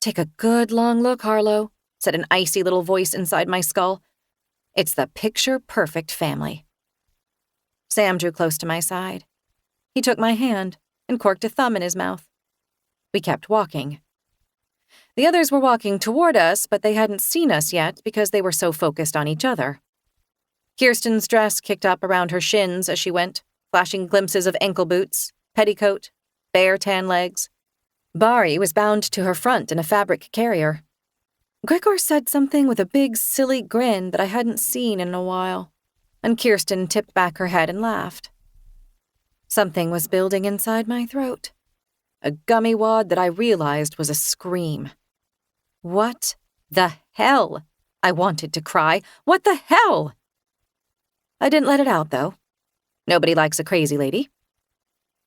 Take a good long look, Harlow, said an icy little voice inside my skull. It's the picture-perfect family. Sam drew close to my side. He took my hand and corked a thumb in his mouth. We kept walking. The others were walking toward us, but they hadn't seen us yet because they were so focused on each other. Kirsten's dress kicked up around her shins as she went, flashing glimpses of ankle boots, petticoat, bare tan legs. Bari was bound to her front in a fabric carrier. Gregor said something with a big, silly grin that I hadn't seen in a while, and Kirsten tipped back her head and laughed. Something was building inside my throat. A gummy wad that I realized was a scream. What The hell? I wanted to cry. What the hell? I didn't let it out, though. Nobody likes a crazy lady.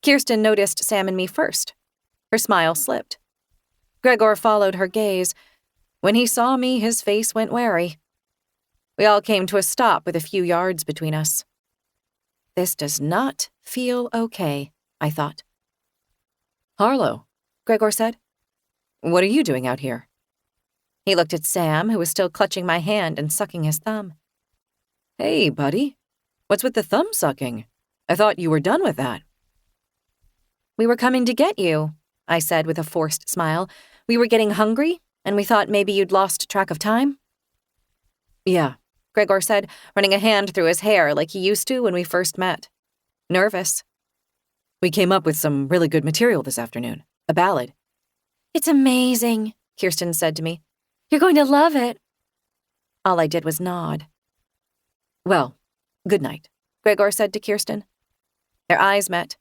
Kirsten noticed Sam and me first. Her smile slipped. Gregor followed her gaze. When he saw me, his face went wary. We all came to a stop with a few yards between us. This does not feel okay, I thought. Harlow, Gregor said. What are you doing out here? He looked at Sam, who was still clutching my hand and sucking his thumb. Hey, buddy. What's with the thumb sucking? I thought you were done with that. We were coming to get you, I said with a forced smile. We were getting hungry, and we thought maybe you'd lost track of time. Yeah, Gregor said, running a hand through his hair like he used to when we first met. Nervous. We came up with some really good material this afternoon. A ballad. It's amazing, Kirsten said to me. You're going to love it. All I did was nod. Well, good night, Gregor said to Kirsten. Their eyes met.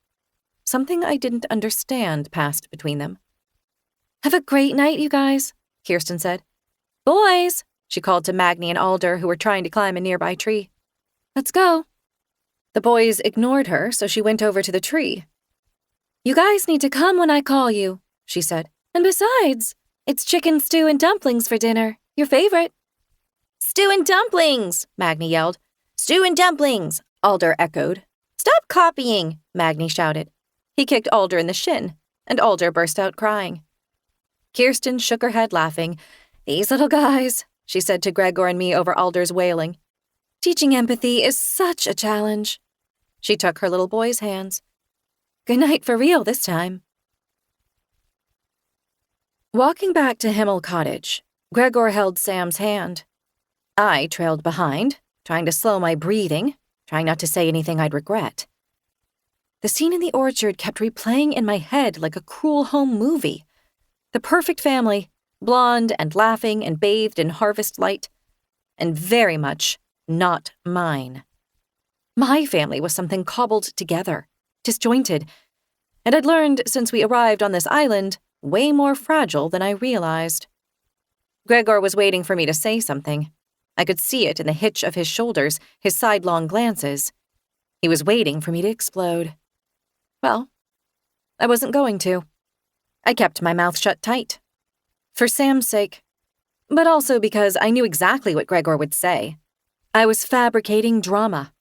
Something I didn't understand passed between them. Have a great night, you guys, Kirsten said. Boys, she called to Magni and Alder, who were trying to climb a nearby tree. Let's go. The boys ignored her, so she went over to the tree. You guys need to come when I call you, she said. And besides, it's chicken stew and dumplings for dinner. Your favorite. Stew and dumplings, Magni yelled. Stew and dumplings, Alder echoed. Stop copying, Magni shouted. He kicked Alder in the shin, and Alder burst out crying. Kirsten shook her head, laughing. These little guys, she said to Gregor and me over Alder's wailing. Teaching empathy is such a challenge. She took her little boy's hands. Good night for real this time. Walking back to Himl Cottage, Gregor held Sam's hand. I trailed behind, trying to slow my breathing, trying not to say anything I'd regret. The scene in the orchard kept replaying in my head like a cruel home movie. The perfect family, blonde and laughing and bathed in harvest light, and very much not mine. My family was something cobbled together, disjointed, and I'd learned since we arrived on this island, way more fragile than I realized. Gregor was waiting for me to say something. I could see it in the hitch of his shoulders, his sidelong glances. He was waiting for me to explode. Well, I wasn't going to. I kept my mouth shut tight. For Sam's sake, but also because I knew exactly what Gregor would say. I was fabricating drama.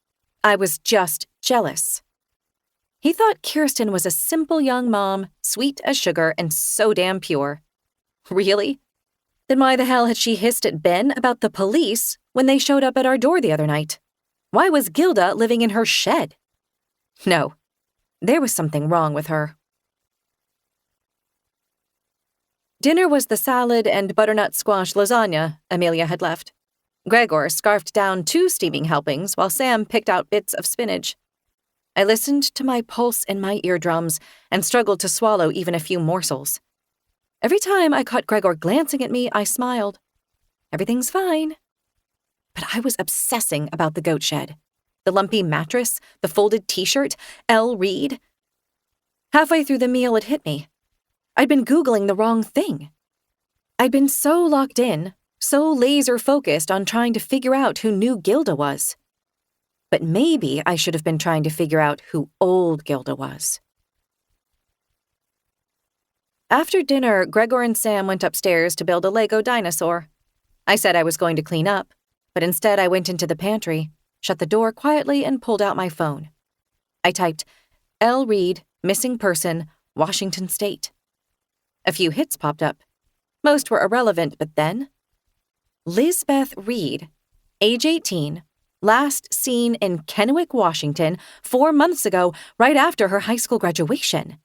I was just jealous. He thought Kirsten was a simple young mom, sweet as sugar and so damn pure. Really? Then why the hell had she hissed at Ben about the police when they showed up at our door the other night? Why was Gilda living in her shed? No, there was something wrong with her. Dinner was the salad and butternut squash lasagna Amelia had left. Gregor scarfed down 2 steaming helpings while Sam picked out bits of spinach. I listened to my pulse in my eardrums and struggled to swallow even a few morsels. Every time I caught Gregor glancing at me, I smiled. Everything's fine. But I was obsessing about the goat shed. The lumpy mattress, the folded t-shirt, L. Reed. Halfway through the meal, it hit me. I'd been Googling the wrong thing. I'd been so locked in, so laser-focused on trying to figure out who new Gilda was. But maybe I should have been trying to figure out who old Gilda was. After dinner, Gregor and Sam went upstairs to build a Lego dinosaur. I said I was going to clean up, but instead I went into the pantry, shut the door quietly, and pulled out my phone. I typed, L. Reed, missing person, Washington State. A few hits popped up. Most were irrelevant, but then... Lizbeth Reed, age 18, last seen in Kennewick, Washington, 4 months ago, right after her high school graduation.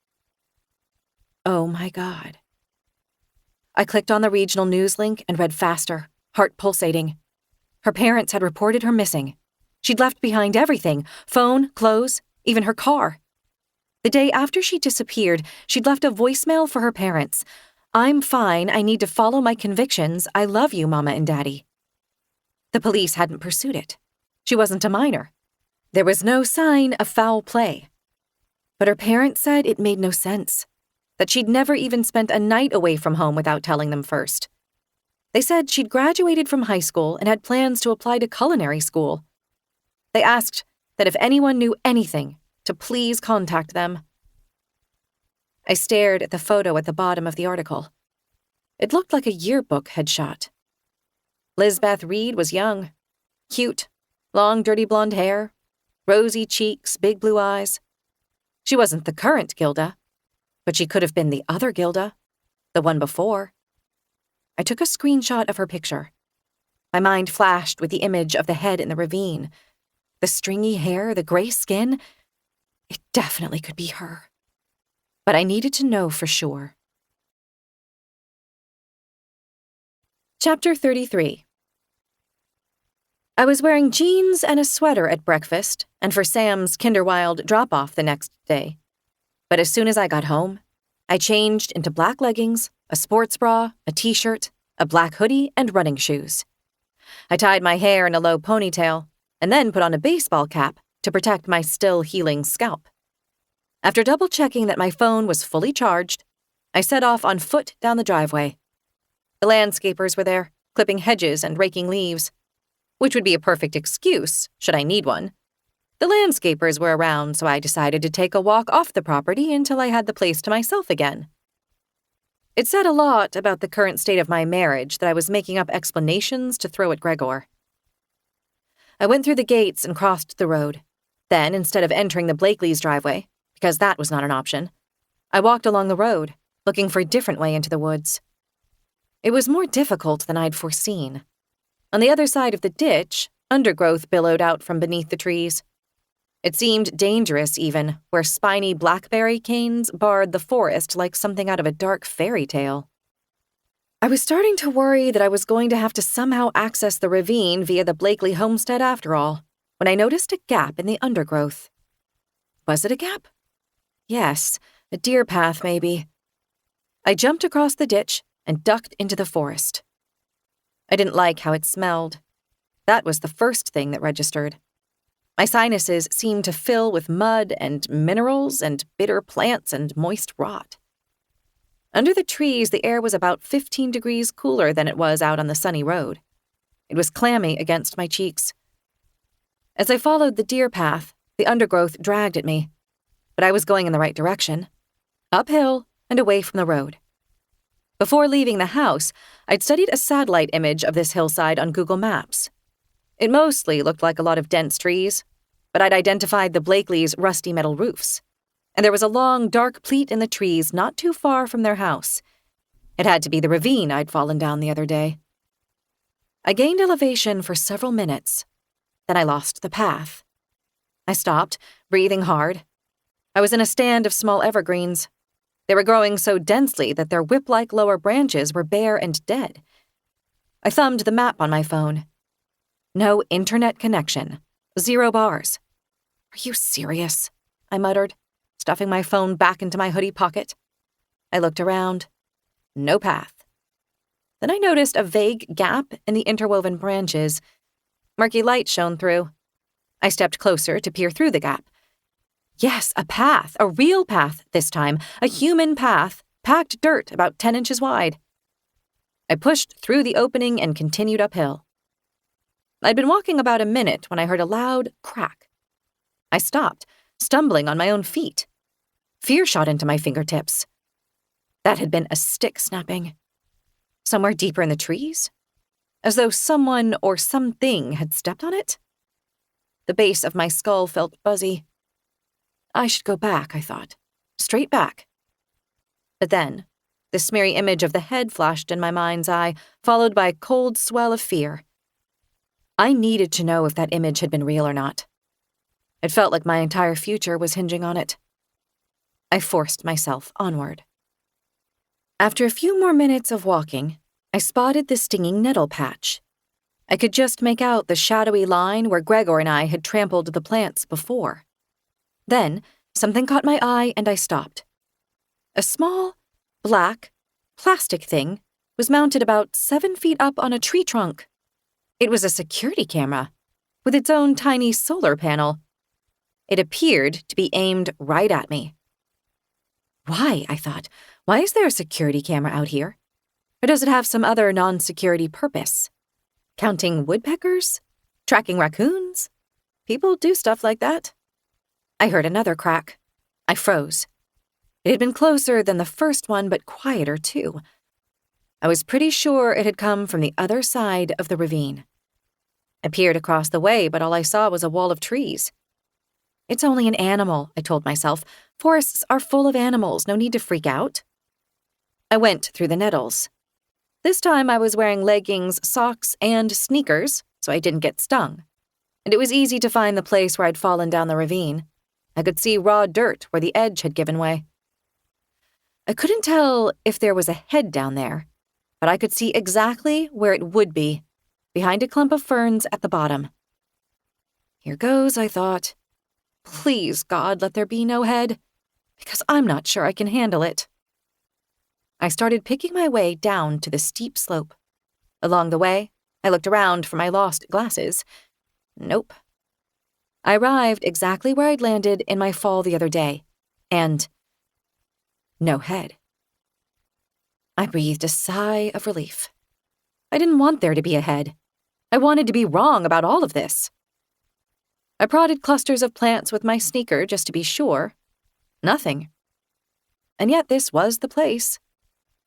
Oh my God. I clicked on the regional news link and read faster, heart pulsating. Her parents had reported her missing. She'd left behind everything, phone, clothes, even her car. The day after she disappeared, she'd left a voicemail for her parents. I'm fine, I need to follow my convictions, I love you, Mama and Daddy. The police hadn't pursued it. She wasn't a minor. There was no sign of foul play. But her parents said it made no sense, that she'd never even spent a night away from home without telling them first. They said she'd graduated from high school and had plans to apply to culinary school. They asked that if anyone knew anything, to please contact them. I stared at the photo at the bottom of the article. It looked like a yearbook headshot. Lisbeth Reed was young, cute, long dirty blonde hair, rosy cheeks, big blue eyes. She wasn't the current Gilda, but she could have been the other Gilda, the one before. I took a screenshot of her picture. My mind flashed with the image of the head in the ravine. The stringy hair, the gray skin. It definitely could be her. But I needed to know for sure. Chapter 33. I was wearing jeans and a sweater at breakfast and for Sam's Kinderwild drop-off the next day. But as soon as I got home, I changed into black leggings, a sports bra, a t-shirt, a black hoodie, and running shoes. I tied my hair in a low ponytail and then put on a baseball cap to protect my still-healing scalp. After double-checking that my phone was fully charged, I set off on foot down the driveway. The landscapers were there, clipping hedges and raking leaves, which would be a perfect excuse, should I need one. The landscapers were around, so I decided to take a walk off the property until I had the place to myself again. It said a lot about the current state of my marriage that I was making up explanations to throw at Gregor. I went through the gates and crossed the road. Then, instead of entering the Blakely's driveway, because that was not an option, I walked along the road, looking for a different way into the woods. It was more difficult than I'd foreseen. On the other side of the ditch, undergrowth billowed out from beneath the trees. It seemed dangerous, even, where spiny blackberry canes barred the forest like something out of a dark fairy tale. I was starting to worry that I was going to have to somehow access the ravine via the Blakely homestead after all, when I noticed a gap in the undergrowth. Was it a gap? Yes, a deer path, maybe. I jumped across the ditch and ducked into the forest. I didn't like how it smelled. That was the first thing that registered. My sinuses seemed to fill with mud and minerals and bitter plants and moist rot. Under the trees, the air was about 15 degrees cooler than it was out on the sunny road. It was clammy against my cheeks. As I followed the deer path, the undergrowth dragged at me, but I was going in the right direction, uphill and away from the road. Before leaving the house, I'd studied a satellite image of this hillside on Google Maps. It mostly looked like a lot of dense trees, but I'd identified the Blakely's rusty metal roofs, and there was a long, dark pleat in the trees not too far from their house. It had to be the ravine I'd fallen down the other day. I gained elevation for several minutes. Then I lost the path. I stopped, breathing hard. I was in a stand of small evergreens. They were growing so densely that their whip-like lower branches were bare and dead. I thumbed the map on my phone. No internet connection. 0 bars. Are you serious? I muttered, stuffing my phone back into my hoodie pocket. I looked around. No path. Then I noticed a vague gap in the interwoven branches. Murky light shone through. I stepped closer to peer through the gap. Yes, a path, a real path this time, a human path, packed dirt about 10 inches wide. I pushed through the opening and continued uphill. I'd been walking about a minute when I heard a loud crack. I stopped, stumbling on my own feet. Fear shot into my fingertips. That had been a stick snapping. Somewhere deeper in the trees? As though someone or something had stepped on it? The base of my skull felt buzzy. I should go back, I thought. Straight back. But then, the smeary image of the head flashed in my mind's eye, followed by a cold swell of fear. I needed to know if that image had been real or not. It felt like my entire future was hinging on it. I forced myself onward. After a few more minutes of walking, I spotted the stinging nettle patch. I could just make out the shadowy line where Gregor and I had trampled the plants before. Then, something caught my eye and I stopped. A small, black, plastic thing was mounted about 7 feet up on a tree trunk. It was a security camera, with its own tiny solar panel. It appeared to be aimed right at me. Why, I thought, why is there a security camera out here? Or does it have some other non-security purpose? Counting woodpeckers? Tracking raccoons? People do stuff like that. I heard another crack. I froze. It had been closer than the first one, but quieter, too. I was pretty sure it had come from the other side of the ravine. I peered across the way, but all I saw was a wall of trees. It's only an animal, I told myself. Forests are full of animals, no need to freak out. I went through the nettles. This time I was wearing leggings, socks, and sneakers, so I didn't get stung. And it was easy to find the place where I'd fallen down the ravine. I could see raw dirt where the edge had given way. I couldn't tell if there was a head down there, but I could see exactly where it would be, behind a clump of ferns at the bottom. Here goes, I thought. Please, God, let there be no head, because I'm not sure I can handle it. I started picking my way down to the steep slope. Along the way, I looked around for my lost glasses. Nope. I arrived exactly where I'd landed in my fall the other day, and no head. I breathed a sigh of relief. I didn't want there to be a head. I wanted to be wrong about all of this. I prodded clusters of plants with my sneaker just to be sure. Nothing. And yet this was the place.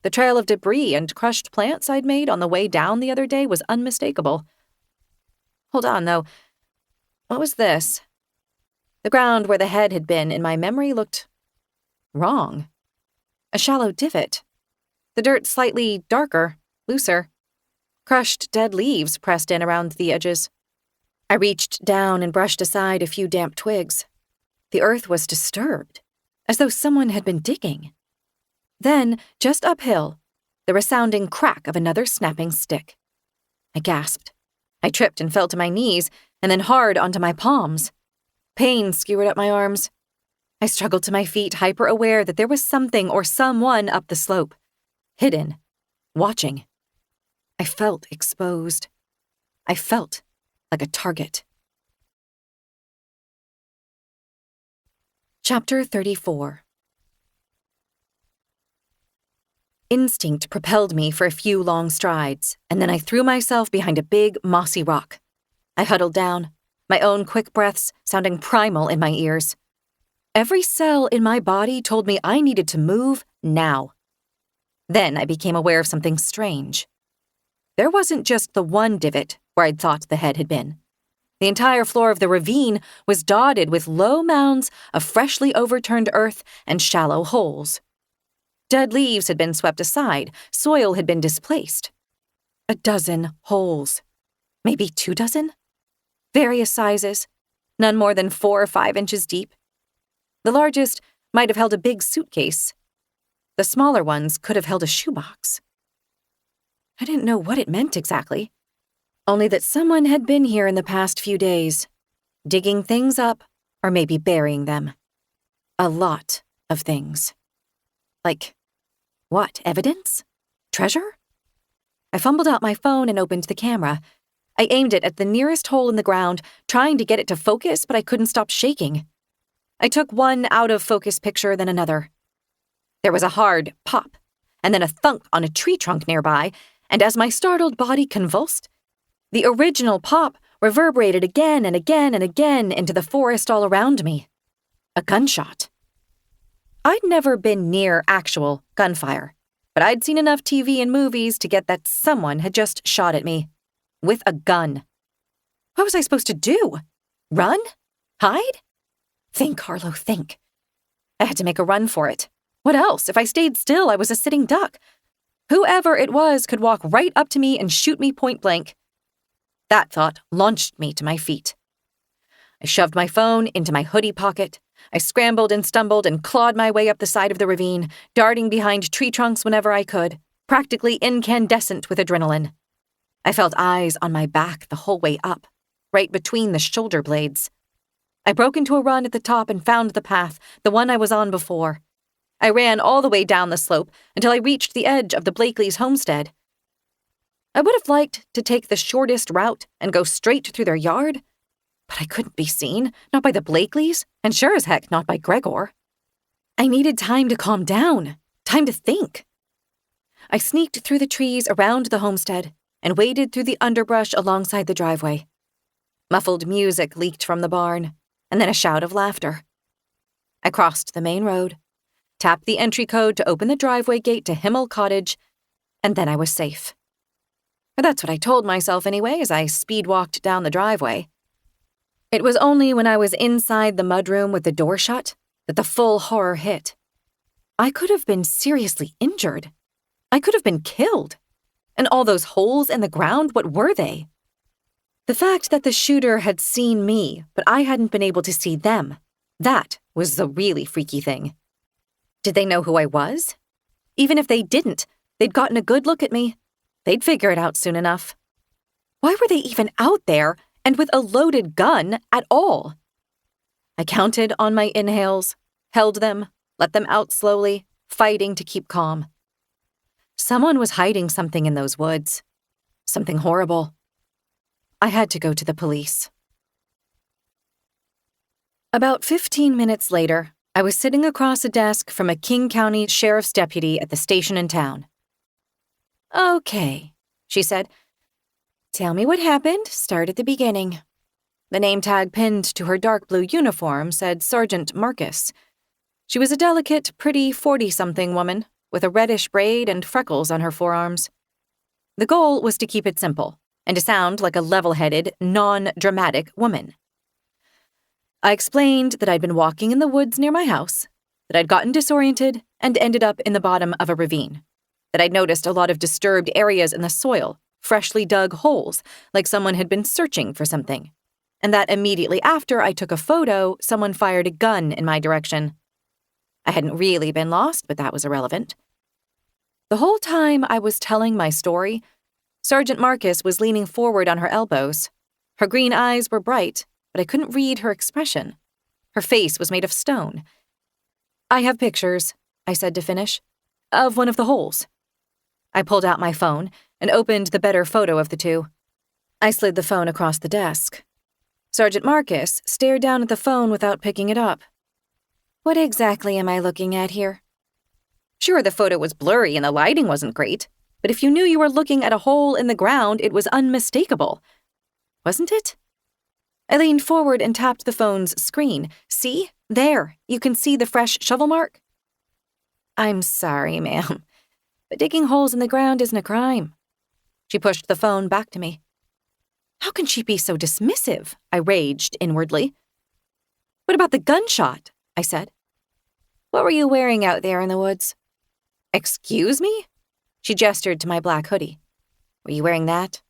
The trail of debris and crushed plants I'd made on the way down the other day was unmistakable. Hold on, though. What was this? The ground where the head had been in my memory looked wrong. A shallow divot. The dirt slightly darker, looser. Crushed dead leaves pressed in around the edges. I reached down and brushed aside a few damp twigs. The earth was disturbed, as though someone had been digging. Then, just uphill, the resounding crack of another snapping stick. I gasped. I tripped and fell to my knees, and then hard onto my palms. Pain skewered up my arms. I struggled to my feet, hyper-aware that there was something or someone up the slope. Hidden. Watching. I felt exposed. I felt like a target. Chapter 34. Instinct propelled me for a few long strides, and then I threw myself behind a big, mossy rock. I huddled down, my own quick breaths sounding primal in my ears. Every cell in my body told me I needed to move now. Then I became aware of something strange. There wasn't just the one divot where I'd thought the head had been. The entire floor of the ravine was dotted with low mounds of freshly overturned earth and shallow holes. Dead leaves had been swept aside, soil had been displaced. 12 holes. Maybe 24? Various sizes, none more than 4 or 5 inches deep. The largest might have held a big suitcase. The smaller ones could have held a shoebox. I didn't know what it meant exactly, only that someone had been here in the past few days, digging things up or maybe burying them. A lot of things. Like, what, evidence? Treasure? I fumbled out my phone and opened the camera. I aimed it at the nearest hole in the ground, trying to get it to focus, but I couldn't stop shaking. I took one out-of-focus picture, then another. There was a hard pop, and then a thunk on a tree trunk nearby, and as my startled body convulsed, the original pop reverberated again and again and again into the forest all around me. A gunshot. I'd never been near actual gunfire, but I'd seen enough TV and movies to get that someone had just shot at me. With a gun. What was I supposed to do? Run? Hide? Think, Harlow, think. I had to make a run for it. What else? If I stayed still, I was a sitting duck. Whoever it was could walk right up to me and shoot me point blank. That thought launched me to my feet. I shoved my phone into my hoodie pocket. I scrambled and stumbled and clawed my way up the side of the ravine, darting behind tree trunks whenever I could, practically incandescent with adrenaline. I felt eyes on my back the whole way up, right between the shoulder blades. I broke into a run at the top and found the path, the one I was on before. I ran all the way down the slope until I reached the edge of the Blakely's homestead. I would have liked to take the shortest route and go straight through their yard, but I couldn't be seen, not by the Blakeleys, and sure as heck not by Gregor. I needed time to calm down, time to think. I sneaked through the trees around the homestead and waded through the underbrush alongside the driveway. Muffled music leaked from the barn, and then a shout of laughter. I crossed the main road, tapped the entry code to open the driveway gate to Himl Cottage, and then I was safe. Or that's what I told myself anyway as I speed-walked down the driveway. It was only when I was inside the mudroom with the door shut that the full horror hit. I could have been seriously injured. I could have been killed. And all those holes in the ground, what were they? The fact that the shooter had seen me, but I hadn't been able to see them, that was the really freaky thing. Did they know who I was? Even if they didn't, they'd gotten a good look at me. They'd figure it out soon enough. Why were they even out there and with a loaded gun at all? I counted on my inhales, held them, let them out slowly, fighting to keep calm. Someone was hiding something in those woods. Something horrible. I had to go to the police. About 15 minutes later, I was sitting across a desk from a King County sheriff's deputy at the station in town. "Okay," she said. "Tell me what happened. Start at the beginning." The name tag pinned to her dark blue uniform said Sergeant Marcus. She was a delicate, pretty 40-something woman with a reddish braid and freckles on her forearms. The goal was to keep it simple and to sound like a level-headed, non-dramatic woman. I explained that I'd been walking in the woods near my house, that I'd gotten disoriented and ended up in the bottom of a ravine, that I'd noticed a lot of disturbed areas in the soil, freshly dug holes, like someone had been searching for something, and that immediately after I took a photo, someone fired a gun in my direction. I hadn't really been lost, but that was irrelevant. The whole time I was telling my story, Sergeant Marcus was leaning forward on her elbows. Her green eyes were bright, but I couldn't read her expression. Her face was made of stone. "I have pictures," I said to finish, "of one of the holes." I pulled out my phone and opened the better photo of the two. I slid the phone across the desk. Sergeant Marcus stared down at the phone without picking it up. "What exactly am I looking at here?" Sure, the photo was blurry and the lighting wasn't great, but if you knew you were looking at a hole in the ground, it was unmistakable. Wasn't it? I leaned forward and tapped the phone's screen. "See? There. You can see the fresh shovel mark?" "I'm sorry, ma'am, but digging holes in the ground isn't a crime." She pushed the phone back to me. How can she be so dismissive? I raged inwardly. "What about the gunshot?" I said. "What were you wearing out there in the woods?" "Excuse me?" She gestured to my black hoodie. "Were you wearing that?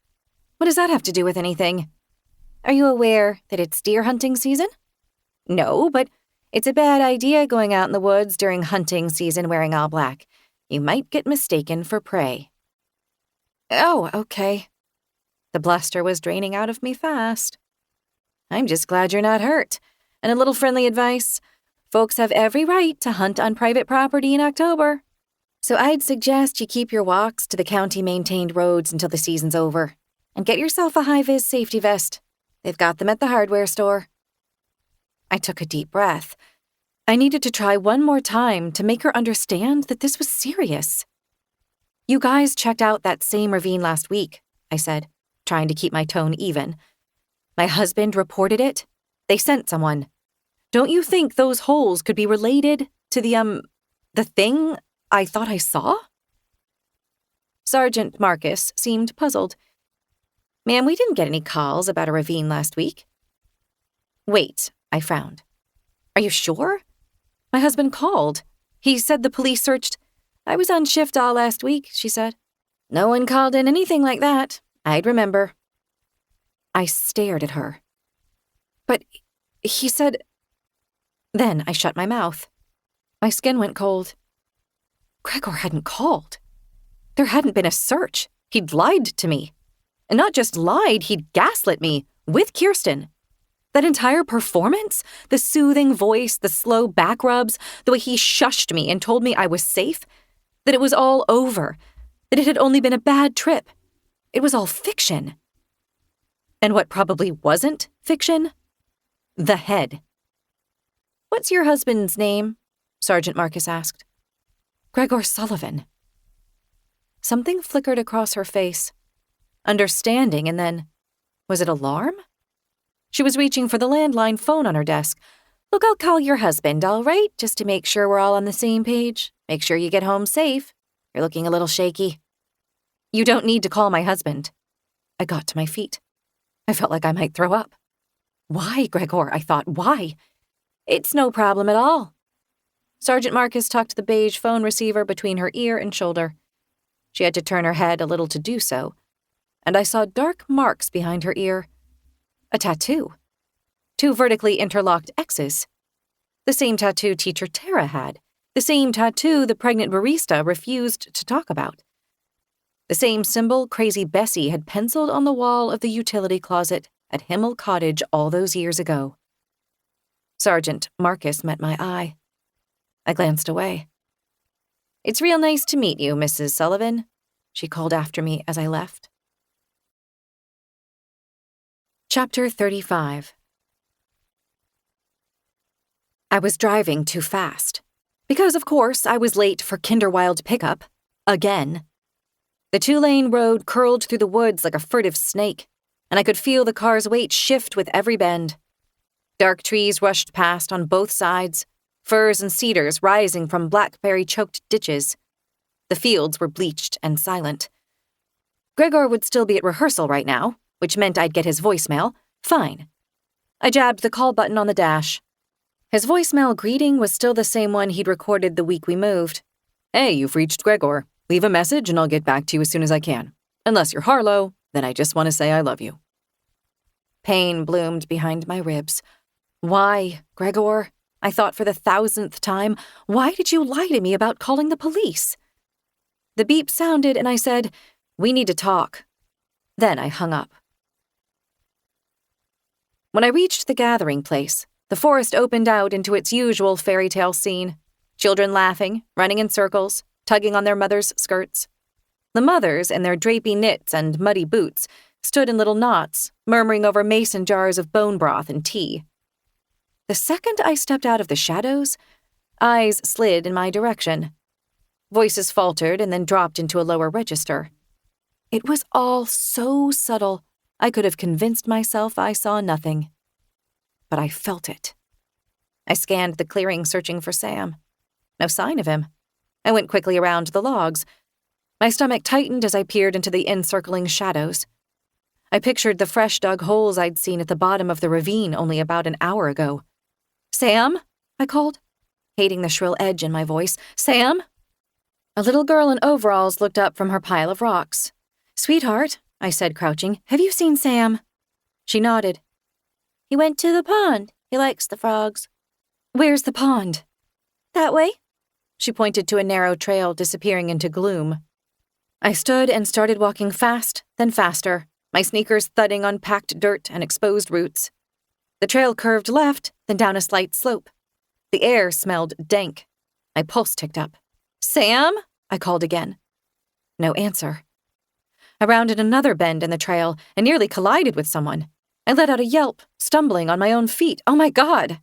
What does that have to do with anything?" "Are you aware that it's deer hunting season?" "No, but it's a bad idea going out in the woods during hunting season wearing all black. You might get mistaken for prey." "Oh, okay." The bluster was draining out of me fast. "I'm just glad you're not hurt. And a little friendly advice. Folks have every right to hunt on private property in October. So I'd suggest you keep your walks to the county-maintained roads until the season's over. And get yourself a high-vis safety vest. They've got them at the hardware store." I took a deep breath. I needed to try one more time to make her understand that this was serious. "You guys checked out that same ravine last week," I said, trying to keep my tone even. "My husband reported it. They sent someone. Don't you think those holes could be related to the thing I thought I saw?" Sergeant Marcus seemed puzzled. "Ma'am, we didn't get any calls about a ravine last week." "Wait," I frowned. "Are you sure? My husband called. He said the police searched—" "I was on shift all last week," she said. "No one called in anything like that. I'd remember." I stared at her. "But he said—" Then I shut my mouth. My skin went cold. Gregor hadn't called. There hadn't been a search. He'd lied to me. And not just lied, he'd gaslit me, with Kirsten. That entire performance, the soothing voice, the slow back rubs, the way he shushed me and told me I was safe, that it was all over, that it had only been a bad trip. It was all fiction. And what probably wasn't fiction? The head. "What's your husband's name?" Sergeant Marcus asked. "Gregor Sullivan." Something flickered across her face. Understanding, and then, was it alarm? She was reaching for the landline phone on her desk. Look, I'll call your husband, all right? Just to make sure we're all on the same page. Make sure you get home safe. You're looking a little shaky. You don't need to call my husband. I got to my feet. I felt like I might throw up. Why, Gregor? I thought, why? It's no problem at all. Sergeant Marcus tucked the beige phone receiver between her ear and shoulder. She had to turn her head a little to do so, and I saw dark marks behind her ear. A tattoo. 2 vertically interlocked X's. The same tattoo teacher Tara had. The same tattoo the pregnant barista refused to talk about. The same symbol Crazy Bessie had penciled on the wall of the utility closet at Himl Cottage all those years ago. Sergeant Marcus met my eye. I glanced away. It's real nice to meet you, Mrs. Sullivan, she called after me as I left. Chapter 35. I was driving too fast. Because, of course, I was late for Kinderwild pickup. Again. The 2-lane road curled through the woods like a furtive snake, and I could feel the car's weight shift with every bend. Dark trees rushed past on both sides, firs and cedars rising from blackberry-choked ditches. The fields were bleached and silent. Gregor would still be at rehearsal right now, which meant I'd get his voicemail. Fine. I jabbed the call button on the dash. His voicemail greeting was still the same one he'd recorded the week we moved. Hey, you've reached Gregor. Leave a message and I'll get back to you as soon as I can. Unless you're Harlow, then I just want to say I love you. Pain bloomed behind my ribs. Why, Gregor? I thought for the 1000th time, why did you lie to me about calling the police? The beep sounded and I said, we need to talk. Then I hung up. When I reached the gathering place, the forest opened out into its usual fairy tale scene. Children laughing, running in circles, tugging on their mothers' skirts. The mothers, in their drapey knits and muddy boots, stood in little knots, murmuring over mason jars of bone broth and tea. The second I stepped out of the shadows, eyes slid in my direction. Voices faltered and then dropped into a lower register. It was all so subtle, I could have convinced myself I saw nothing. But I felt it. I scanned the clearing searching for Sam. No sign of him. I went quickly around the logs. My stomach tightened as I peered into the encircling shadows. I pictured the fresh-dug holes I'd seen at the bottom of the ravine only about an hour ago. Sam? I called, hating the shrill edge in my voice. Sam? A little girl in overalls looked up from her pile of rocks. Sweetheart, I said, crouching, have you seen Sam? She nodded. He went to the pond. He likes the frogs. Where's the pond? That way. She pointed to a narrow trail disappearing into gloom. I stood and started walking fast, then faster, my sneakers thudding on packed dirt and exposed roots. The trail curved left, then down a slight slope. The air smelled dank. My pulse ticked up. Sam? I called again. No answer. I rounded another bend in the trail and nearly collided with someone. I let out a yelp, stumbling on my own feet. Oh my God!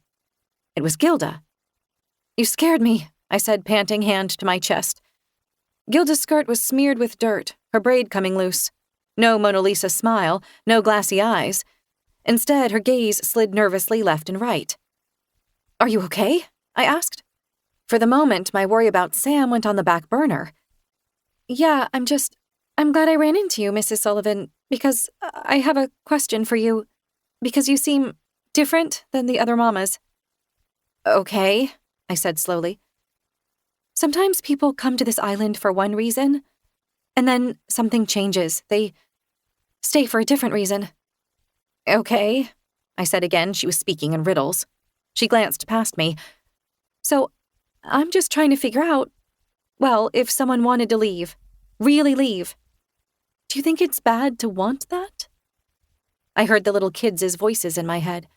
It was Gilda. You scared me, I said, panting, hand to my chest. Gilda's skirt was smeared with dirt, her braid coming loose. No Mona Lisa smile, no glassy eyes. Instead, her gaze slid nervously left and right. Are you okay? I asked. For the moment, my worry about Sam went on the back burner. Yeah, I'm glad I ran into you, Mrs. Sullivan, because I have a question for you. Because you seem different than the other mamas. Okay, I said slowly. Sometimes people come to this island for one reason, and then something changes. They stay for a different reason. Okay, I said again. She was speaking in riddles. She glanced past me. So, I'm just trying to figure out, well, if someone wanted to leave, really leave. Do you think it's bad to want that? I heard the little kids' voices in my head.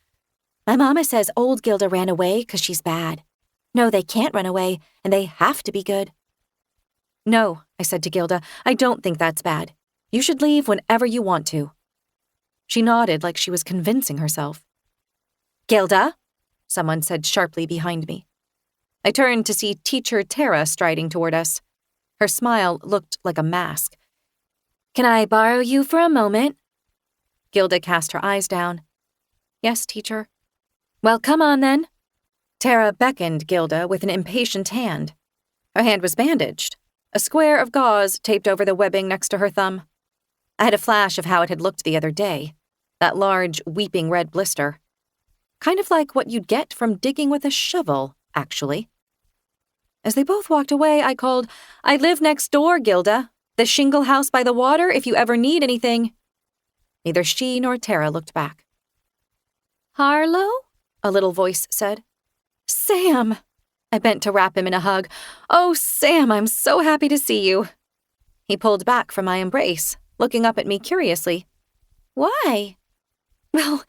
My mama says old Gilda ran away because she's bad. No, they can't run away, and they have to be good. No, I said to Gilda, I don't think that's bad. You should leave whenever you want to. She nodded like she was convincing herself. Gilda, someone said sharply behind me. I turned to see teacher Tara striding toward us. Her smile looked like a mask. Can I borrow you for a moment? Gilda cast her eyes down. Yes, teacher. Well, come on then. Tara beckoned Gilda with an impatient hand. Her hand was bandaged, a square of gauze taped over the webbing next to her thumb. I had a flash of how it had looked the other day, that large, weeping red blister. Kind of like what you'd get from digging with a shovel, actually. As they both walked away, I called, "I live next door, Gilda. The shingle house by the water if you ever need anything." Neither she nor Tara looked back. Harlow? A little voice said. Sam! I bent to wrap him in a hug. "Oh, Sam, I'm so happy to see you." He pulled back from my embrace, looking up at me curiously. Why? Well,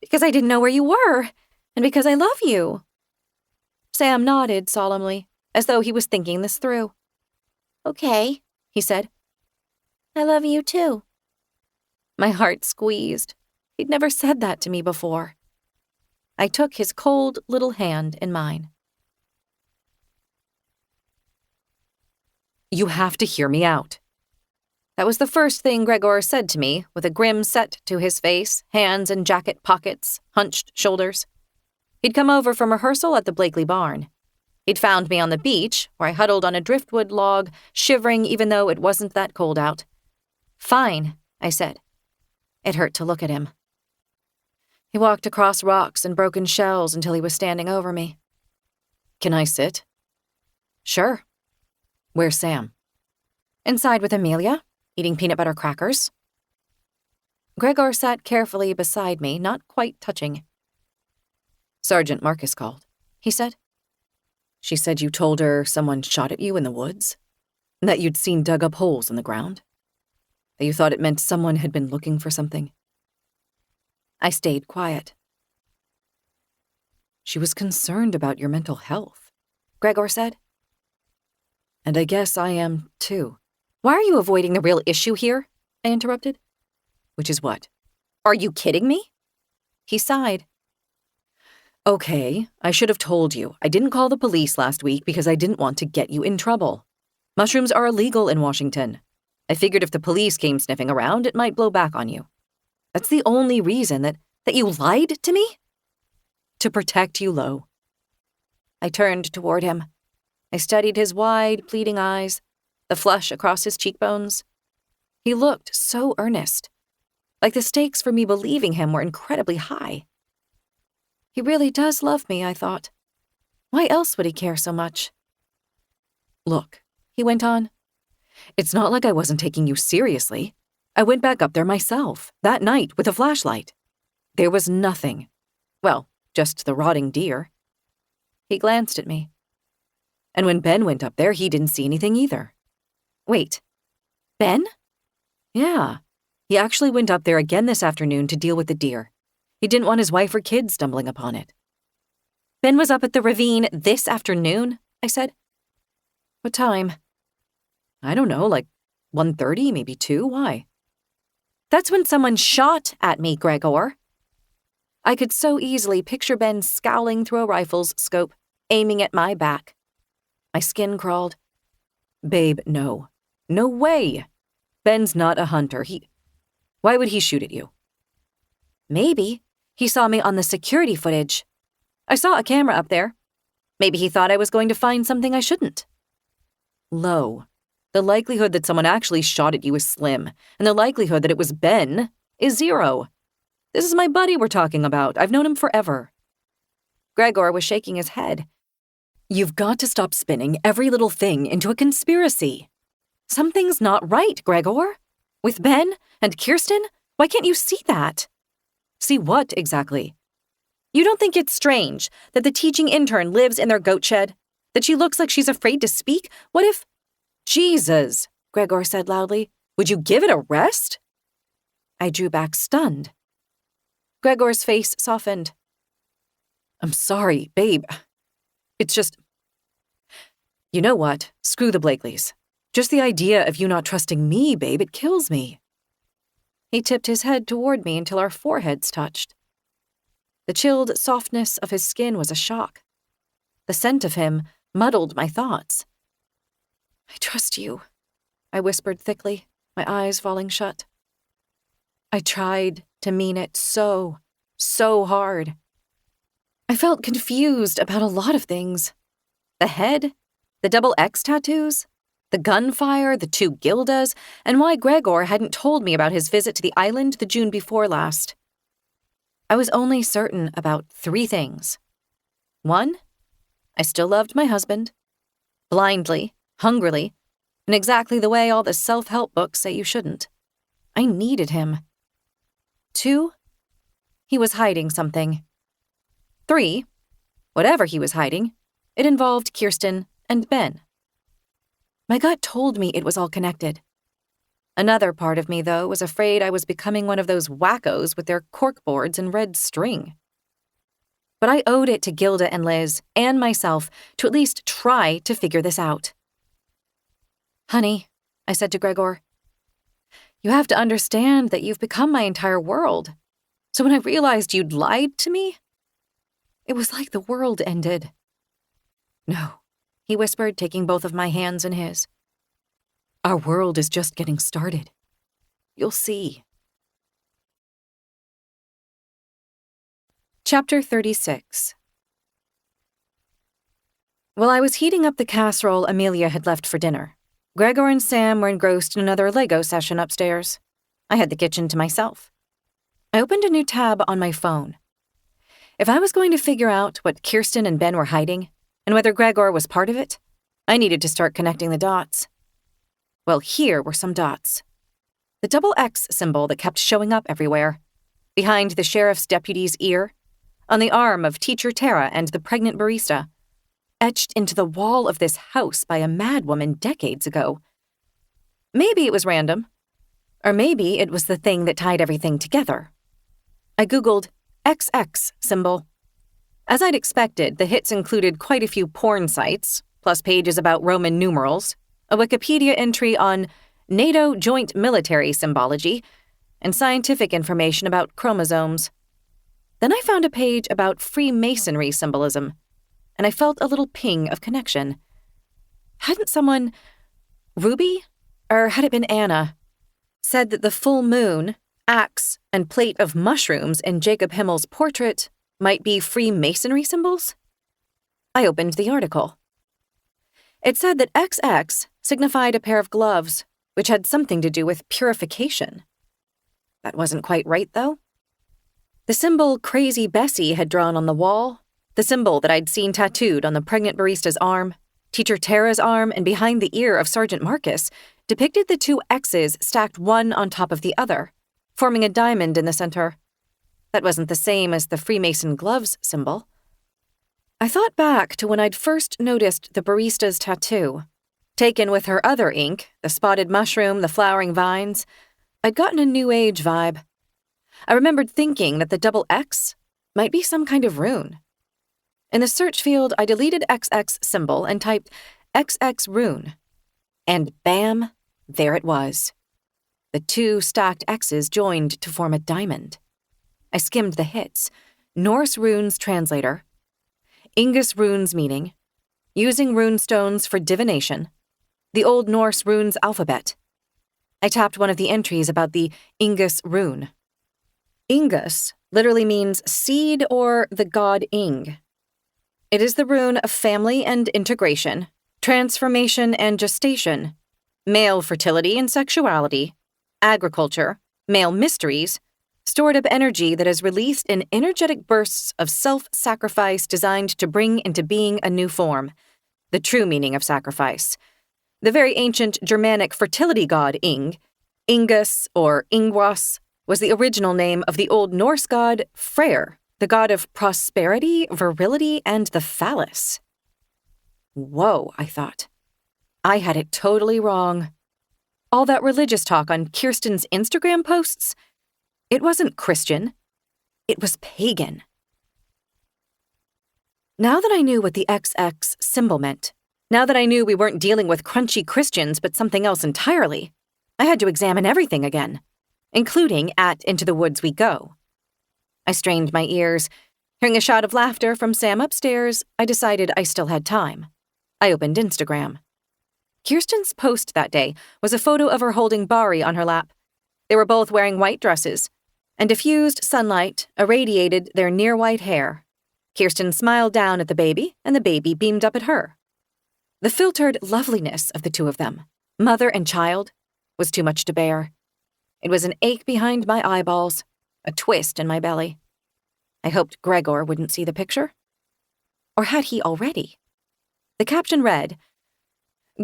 because I didn't know where you were, and because I love you. Sam nodded solemnly, as though he was thinking this through. Okay, he said. I love you too. My heart squeezed. He'd never said that to me before. I took his cold little hand in mine. "You have to hear me out." That was the first thing Gregor said to me, with a grim set to his face, hands in jacket pockets, hunched shoulders. He'd come over from rehearsal at the Blakely barn. He'd found me on the beach, where I huddled on a driftwood log, shivering even though it wasn't that cold out. "Fine," I said. It hurt to look at him. He walked across rocks and broken shells until he was standing over me. "Can I sit?" "Sure." "Where's Sam?" "Inside with Amelia, eating peanut butter crackers." Gregor sat carefully beside me, not quite touching. "Sergeant Marcus called," he said. "She said you told her someone shot at you in the woods? That you'd seen dug-up holes in the ground? That you thought it meant someone had been looking for something?" I stayed quiet. "She was concerned about your mental health," Gregor said. "And I guess I am, too." "Why are you avoiding the real issue here?" I interrupted. "Which is what?" "Are you kidding me?" He sighed. "Okay, I should have told you. I didn't call the police last week because I didn't want to get you in trouble. Mushrooms are illegal in Washington. I figured if the police came sniffing around, it might blow back on you. That's the only reason that you lied to me? To protect you, Lo." I turned toward him. I studied his wide, pleading eyes, the flush across his cheekbones. He looked so earnest, like the stakes for me believing him were incredibly high. He really does love me, I thought. Why else would he care so much? "Look," he went on, "it's not like I wasn't taking you seriously. I went back up there myself, that night with a flashlight. There was nothing. Well, just the rotting deer." He glanced at me. "And when Ben went up there, he didn't see anything either." "Wait, Ben?" "Yeah. He actually went up there again this afternoon to deal with the deer. He didn't want his wife or kids stumbling upon it." "Ben was up at the ravine this afternoon?" I said. "What time?" "I don't know, like 1:30, maybe 2. Why?" "That's when someone shot at me, Gregor." I could so easily picture Ben scowling through a rifle's scope, aiming at my back. My skin crawled. "Babe, no. No way. Ben's not a hunter. Why would he shoot at you?" "Maybe. He saw me on the security footage. I saw a camera up there. Maybe he thought I was going to find something I shouldn't." "Lo, the likelihood that someone actually shot at you is slim, and the likelihood that it was Ben is 0. This is my buddy we're talking about. I've known him forever." Gregor was shaking his head. "You've got to stop spinning every little thing into a conspiracy. Something's not right, Gregor. With Ben and Kirsten, why can't you see that?" "See what, exactly?" "You don't think it's strange that the teaching intern lives in their goat shed? That she looks like she's afraid to speak? What if—" "Jesus," Gregor said loudly. "Would you give it a rest?" I drew back stunned. Gregor's face softened. "I'm sorry, babe. It's just... You know what? Screw the Blakeleys. Just the idea of you not trusting me, babe, it kills me." He tipped his head toward me until our foreheads touched. The chilled softness of his skin was a shock. The scent of him muddled my thoughts. I trust you, I whispered thickly, my eyes falling shut. I tried to mean it so hard. I felt confused about a lot of things. The head, the double X tattoos, the gunfire, the 2 Gildas, and why Gregor hadn't told me about his visit to the island the June before last. I was only certain about 3 things. 1, I still loved my husband. Blindly, hungrily, in exactly the way all the self-help books say you shouldn't. I needed him. 2, he was hiding something. 3, whatever he was hiding, it involved Kirsten and Ben. My gut told me it was all connected. Another part of me, though, was afraid I was becoming one of those wackos with their corkboards and red string. But I owed it to Gilda and Liz, and myself, to at least try to figure this out. Honey, I said to Gregor, you have to understand that you've become my entire world. So when I realized you'd lied to me, it was like the world ended. No, he whispered, taking both of my hands in his. Our world is just getting started. You'll see. Chapter 36. While I was heating up the casserole Amelia had left for dinner, Gregor and Sam were engrossed in another Lego session upstairs. I had the kitchen to myself. I opened a new tab on my phone. If I was going to figure out what Kirsten and Ben were hiding, and whether Gregor was part of it, I needed to start connecting the dots. Well, here were some dots. The double X symbol that kept showing up everywhere. Behind the sheriff's deputy's ear, on the arm of teacher Tara and the pregnant barista. Etched into the wall of this house by a madwoman decades ago. Maybe it was random. Or maybe it was the thing that tied everything together. I Googled XX symbol. As I'd expected, the hits included quite a few porn sites, plus pages about Roman numerals, a Wikipedia entry on NATO joint military symbology, and scientific information about chromosomes. Then I found a page about Freemasonry symbolism, and I felt a little ping of connection. Hadn't someone, Ruby, or had it been Anna, said that the full moon, axe, and plate of mushrooms in Jacob Himl's portrait might be Freemasonry symbols? I opened the article. It said that XX signified a pair of gloves, which had something to do with purification. That wasn't quite right, though. The symbol Crazy Bessie had drawn on the wall, the symbol that I'd seen tattooed on the pregnant barista's arm, teacher Tara's arm, and behind the ear of Sergeant Marcus, depicted the 2 X's stacked one on top of the other, forming a diamond in the center. That wasn't the same as the Freemason gloves symbol. I thought back to when I'd first noticed the barista's tattoo. Taken with her other ink, the spotted mushroom, the flowering vines, I'd gotten a New Age vibe. I remembered thinking that the double X might be some kind of rune. In the search field, I deleted XX symbol and typed XX rune. And bam, there it was. The 2 stacked X's joined to form a diamond. I skimmed the hits. Norse runes translator. Ingus runes meaning. Using runestones for divination. The Old Norse runes alphabet. I tapped one of the entries about the Ingus rune. Ingus literally means seed or the god Ing. It is the rune of family and integration, transformation and gestation, male fertility and sexuality, agriculture, male mysteries, stored up energy that is released in energetic bursts of self-sacrifice designed to bring into being a new form, the true meaning of sacrifice. The very ancient Germanic fertility god Ing, Ingus or Ingwas, was the original name of the Old Norse god Freyr, the god of prosperity, virility, and the phallus. Whoa, I thought. I had it totally wrong. All that religious talk on Kirsten's Instagram posts, it wasn't Christian. It was pagan. Now that I knew what the XX symbol meant, now that I knew we weren't dealing with crunchy Christians but something else entirely, I had to examine everything again, including at Into the Woods We Go. I strained my ears. Hearing a shout of laughter from Sam upstairs, I decided I still had time. I opened Instagram. Kirsten's post that day was a photo of her holding Bari on her lap. They were both wearing white dresses, and diffused sunlight irradiated their near-white hair. Kirsten smiled down at the baby, and the baby beamed up at her. The filtered loveliness of the two of them, mother and child, was too much to bear. It was an ache behind my eyeballs, a twist in my belly. I hoped Gregor wouldn't see the picture. Or had he already? The caption read,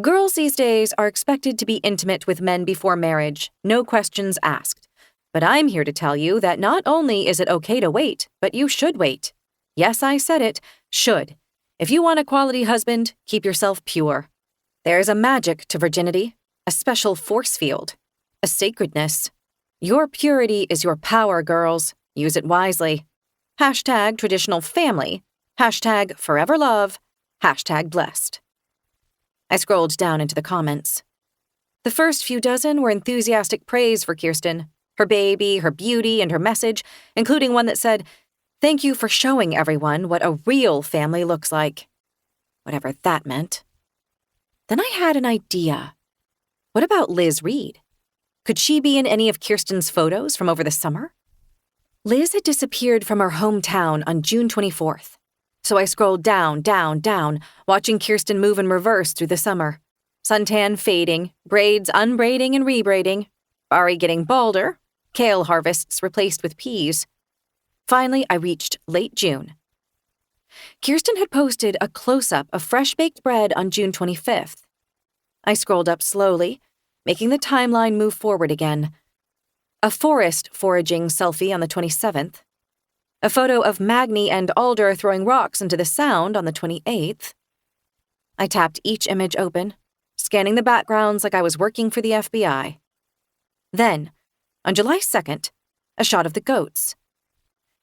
"Girls these days are expected to be intimate with men before marriage, no questions asked. But I'm here to tell you that not only is it okay to wait, but you should wait. Yes, I said it, should. If you want a quality husband, keep yourself pure. There's a magic to virginity, a special force field, a sacredness. Your purity is your power, girls. Use it wisely. Hashtag traditional family. Hashtag forever love. Hashtag blessed." I scrolled down into the comments. The first few dozen were enthusiastic praise for Kirsten, her baby, her beauty, and her message, including one that said, "Thank you for showing everyone what a real family looks like." Whatever that meant. Then I had an idea. What about Liz Reed? Could she be in any of Kirsten's photos from over the summer? Liz had disappeared from her hometown on June 24th. So I scrolled down, watching Kirsten move in reverse through the summer. Suntan fading, braids unbraiding and rebraiding, Bari getting balder, kale harvests replaced with peas. Finally, I reached late June. Kirsten had posted a close-up of fresh-baked bread on June 25th. I scrolled up slowly, making the timeline move forward again. A forest foraging selfie on the 27th. A photo of Magni and Alder throwing rocks into the Sound on the 28th. I tapped each image open, scanning the backgrounds like I was working for the FBI. Then, on July 2nd, a shot of the goats.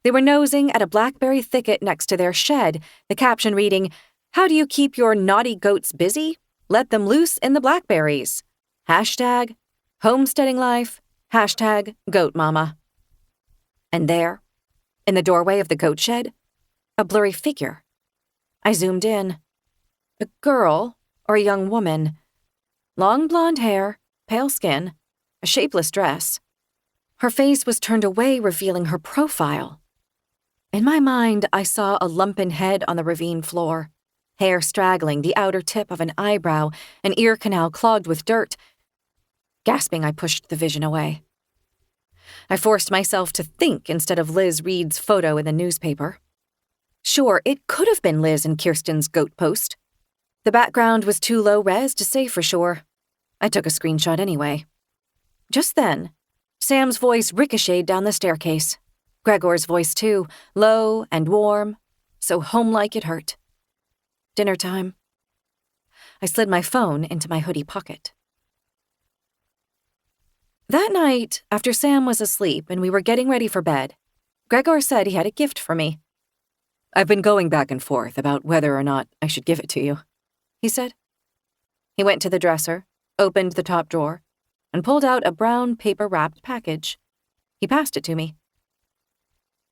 They were nosing at a blackberry thicket next to their shed, the caption reading, "How do you keep your naughty goats busy? Let them loose in the blackberries. Hashtag homesteading life. Hashtag goat mama." And there, in the doorway of the goat shed, a blurry figure. I zoomed in. A girl or a young woman. Long blonde hair, pale skin, a shapeless dress. Her face was turned away, revealing her profile. In my mind, I saw a lumpen head on the ravine floor, hair straggling the outer tip of an eyebrow, an ear canal clogged with dirt. Gasping, I pushed the vision away. I forced myself to think instead of Liz Reed's photo in the newspaper. Sure, it could have been Liz and Kirsten's goat post. The background was too low res to say for sure. I took a screenshot anyway. Just then, Sam's voice ricocheted down the staircase. Gregor's voice too, low and warm, so home-like it hurt. Dinner time. I slid my phone into my hoodie pocket. That night, after Sam was asleep and we were getting ready for bed, Gregor said he had a gift for me. "I've been going back and forth about whether or not I should give it to you," he said. He went to the dresser, opened the top drawer, and pulled out a brown paper-wrapped package. He passed it to me.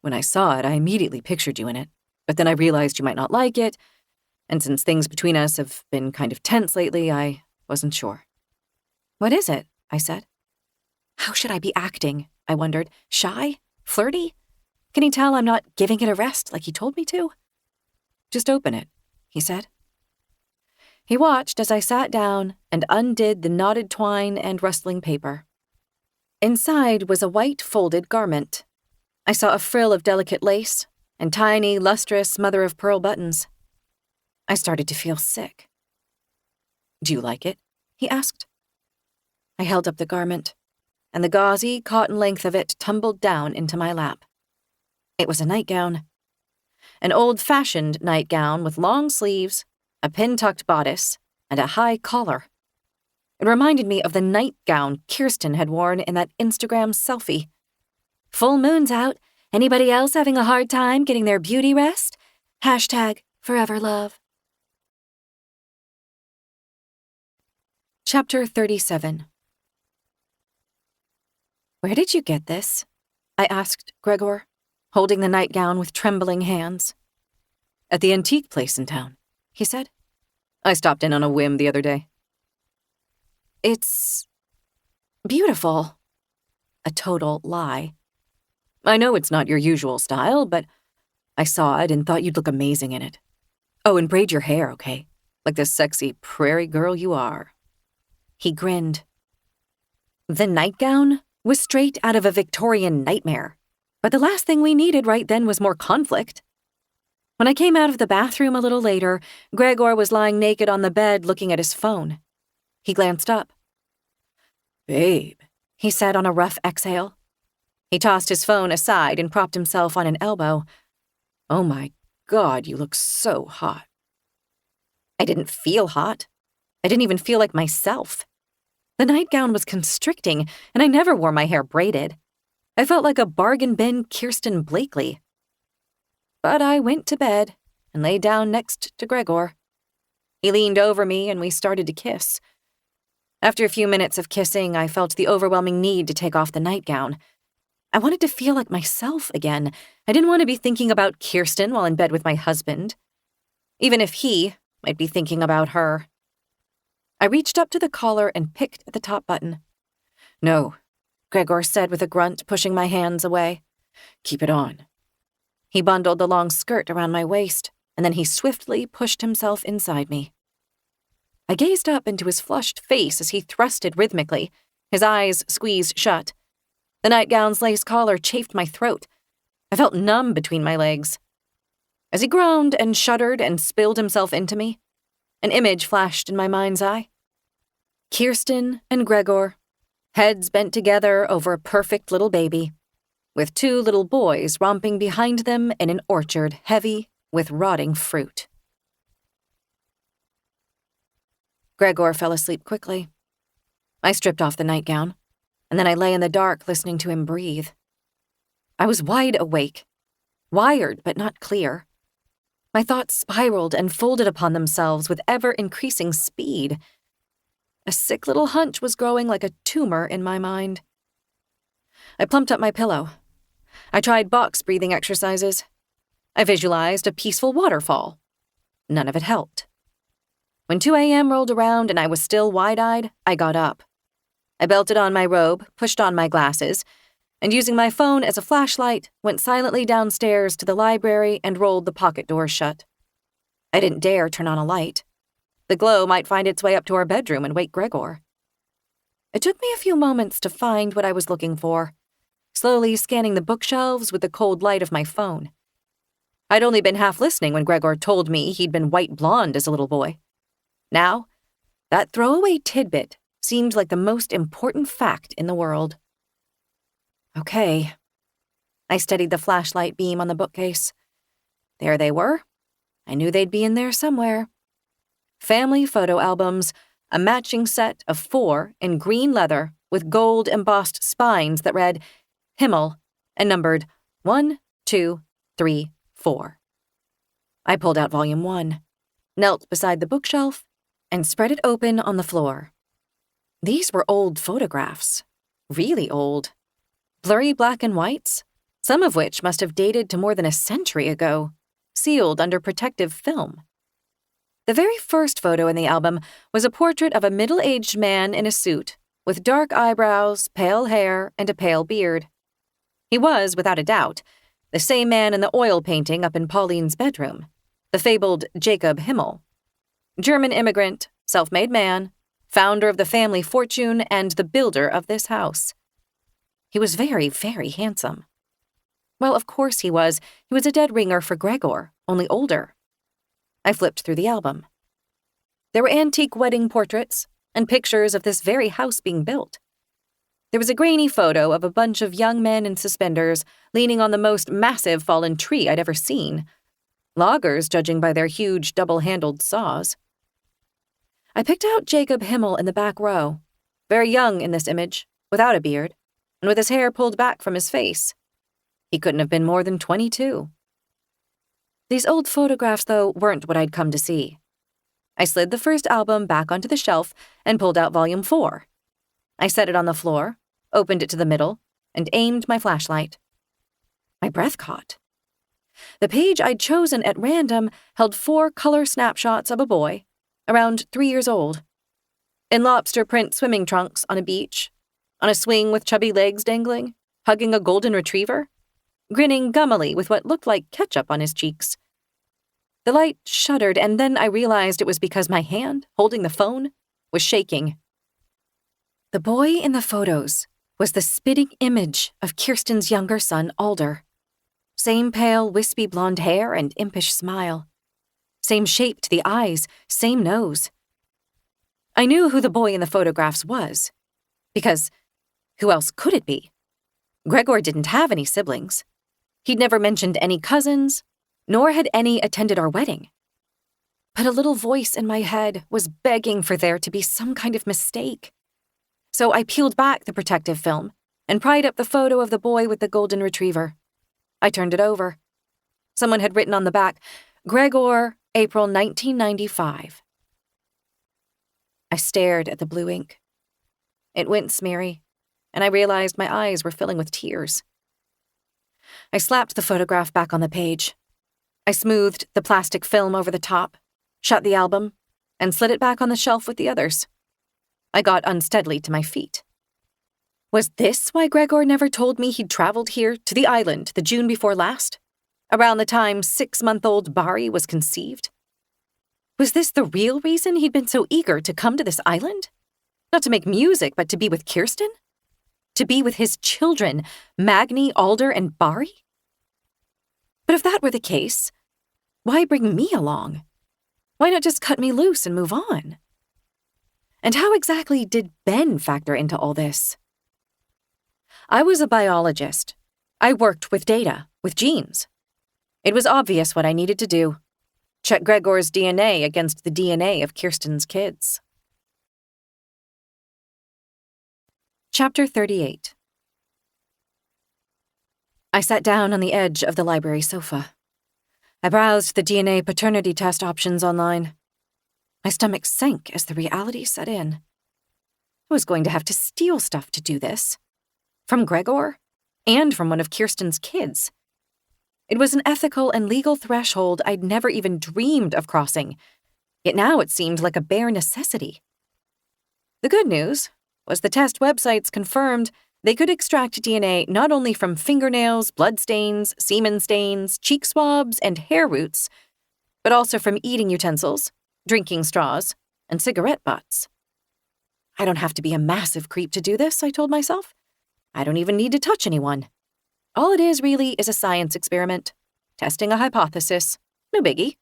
"When I saw it, I immediately pictured you in it, but then I realized you might not like it, and since things between us have been kind of tense lately, I wasn't sure." "What is it?" I said. How should I be acting? I wondered. Shy? Flirty? Can he tell I'm not giving it a rest like he told me to? "Just open it," he said. He watched as I sat down and undid the knotted twine and rustling paper. Inside was a white folded garment. I saw a frill of delicate lace and tiny, lustrous mother-of-pearl buttons. I started to feel sick. "Do you like it?" he asked. I held up the garment, and the gauzy cotton length of it tumbled down into my lap. It was a nightgown. An old-fashioned nightgown with long sleeves, a pin-tucked bodice, and a high collar. It reminded me of the nightgown Kirsten had worn in that Instagram selfie. "Full moon's out. Anybody else having a hard time getting their beauty rest? Hashtag forever love." Chapter 37. "Where did you get this?" I asked Gregor, holding the nightgown with trembling hands. "At the antique place in town," he said. "I stopped in on a whim the other day." It's beautiful. A total lie. I know it's not your usual style, but I saw it and thought you'd look amazing in it. Oh, and braid your hair, okay? Like the sexy prairie girl you are. He grinned. The nightgown was straight out of a Victorian nightmare, but the last thing we needed right then was more conflict. When I came out of the bathroom a little later, Gregor was lying naked on the bed looking at his phone. He glanced up. "Babe," he said on a rough exhale. He tossed his phone aside and propped himself on an elbow. "Oh my God, you look so hot." I didn't feel hot. I didn't even feel like myself. The nightgown was constricting, and I never wore my hair braided. I felt like a bargain bin Kirsten Blakely. But I went to bed and lay down next to Gregor. He leaned over me and we started to kiss. After a few minutes of kissing, I felt the overwhelming need to take off the nightgown. I wanted to feel like myself again. I didn't want to be thinking about Kirsten while in bed with my husband, even if he might be thinking about her. I reached up to the collar and picked at the top button. "No," Gregor said with a grunt, pushing my hands away. "Keep it on." He bundled the long skirt around my waist, and then he swiftly pushed himself inside me. I gazed up into his flushed face as he thrusted rhythmically, his eyes squeezed shut. The nightgown's lace collar chafed my throat. I felt numb between my legs. As he groaned and shuddered and spilled himself into me, an image flashed in my mind's eye. Kirsten and Gregor, heads bent together over a perfect little baby, with 2 little boys romping behind them in an orchard heavy with rotting fruit. Gregor fell asleep quickly. I stripped off the nightgown, and then I lay in the dark listening to him breathe. I was wide awake, wired but not clear. My thoughts spiraled and folded upon themselves with ever-increasing speed. A sick little hunch was growing like a tumor in my mind. I plumped up my pillow. I tried box breathing exercises. I visualized a peaceful waterfall. None of it helped. When 2 a.m. rolled around and I was still wide-eyed, I got up. I belted on my robe, pushed on my glasses, and using my phone as a flashlight, went silently downstairs to the library and rolled the pocket doors shut. I didn't dare turn on a light. The glow might find its way up to our bedroom and wake Gregor. It took me a few moments to find what I was looking for, slowly scanning the bookshelves with the cold light of my phone. I'd only been half listening when Gregor told me he'd been white blonde as a little boy. Now, that throwaway tidbit seemed like the most important fact in the world. Okay. I steadied the flashlight beam on the bookcase. There they were. I knew they'd be in there somewhere. Family photo albums, a matching set of 4 in green leather with gold embossed spines that read Himl and numbered 1, 2, 3, 4. I pulled out volume 1, knelt beside the bookshelf, and spread it open on the floor. These were old photographs. Really old. Blurry black and whites, some of which must have dated to more than a century ago, sealed under protective film. The very first photo in the album was a portrait of a middle-aged man in a suit, with dark eyebrows, pale hair, and a pale beard. He was, without a doubt, the same man in the oil painting up in Pauline's bedroom, the fabled Jacob Himl. German immigrant, self-made man, founder of the family fortune, and the builder of this house. He was very, very handsome. Well, of course he was. He was a dead ringer for Gregor, only older. I flipped through the album. There were antique wedding portraits and pictures of this very house being built. There was a grainy photo of a bunch of young men in suspenders leaning on the most massive fallen tree I'd ever seen. Loggers, judging by their huge double-handled saws. I picked out Jacob Himl in the back row, very young in this image, without a beard, and with his hair pulled back from his face. He couldn't have been more than 22. These old photographs, though, weren't what I'd come to see. I slid the first album back onto the shelf and pulled out volume 4. I set it on the floor, opened it to the middle, and aimed my flashlight. My breath caught. The page I'd chosen at random held 4 color snapshots of a boy, around 3 years old. In lobster print swimming trunks on a beach, on a swing with chubby legs dangling, hugging a golden retriever, grinning gummily with what looked like ketchup on his cheeks. The light shuddered, and then I realized it was because my hand, holding the phone, was shaking. The boy in the photos was the spitting image of Kirsten's younger son, Alder. Same pale, wispy blonde hair and impish smile. Same shape to the eyes, same nose. I knew who the boy in the photographs was, because who else could it be? Gregor didn't have any siblings. He'd never mentioned any cousins, nor had any attended our wedding. But a little voice in my head was begging for there to be some kind of mistake. So I peeled back the protective film and pried up the photo of the boy with the golden retriever. I turned it over. Someone had written on the back, Gregor, April 1995. I stared at the blue ink. It went smeary, and I realized my eyes were filling with tears. I slapped the photograph back on the page. I smoothed the plastic film over the top, shut the album, and slid it back on the shelf with the others. I got unsteadily to my feet. Was this why Gregor never told me he'd traveled here to the island the June before last, around the time 6-month-old Bari was conceived? Was this the real reason he'd been so eager to come to this island? Not to make music, but to be with Kirsten? To be with his children, Magni, Alder, and Bari? But if that were the case, why bring me along? Why not just cut me loose and move on? And how exactly did Ben factor into all this? I was a biologist. I worked with data, with genes. It was obvious what I needed to do. Check Gregor's DNA against the DNA of Kirsten's kids. Chapter 38. I sat down on the edge of the library sofa. I browsed the DNA paternity test options online. My stomach sank as the reality set in. I was going to have to steal stuff to do this. From Gregor, and from one of Kirsten's kids. It was an ethical and legal threshold I'd never even dreamed of crossing, yet now it seemed like a bare necessity. The good news was the test websites confirmed they could extract DNA not only from fingernails, bloodstains, semen stains, cheek swabs, and hair roots, but also from eating utensils, drinking straws, and cigarette butts. I don't have to be a massive creep to do this, I told myself. I don't even need to touch anyone. All it is really is a science experiment, testing a hypothesis, no biggie.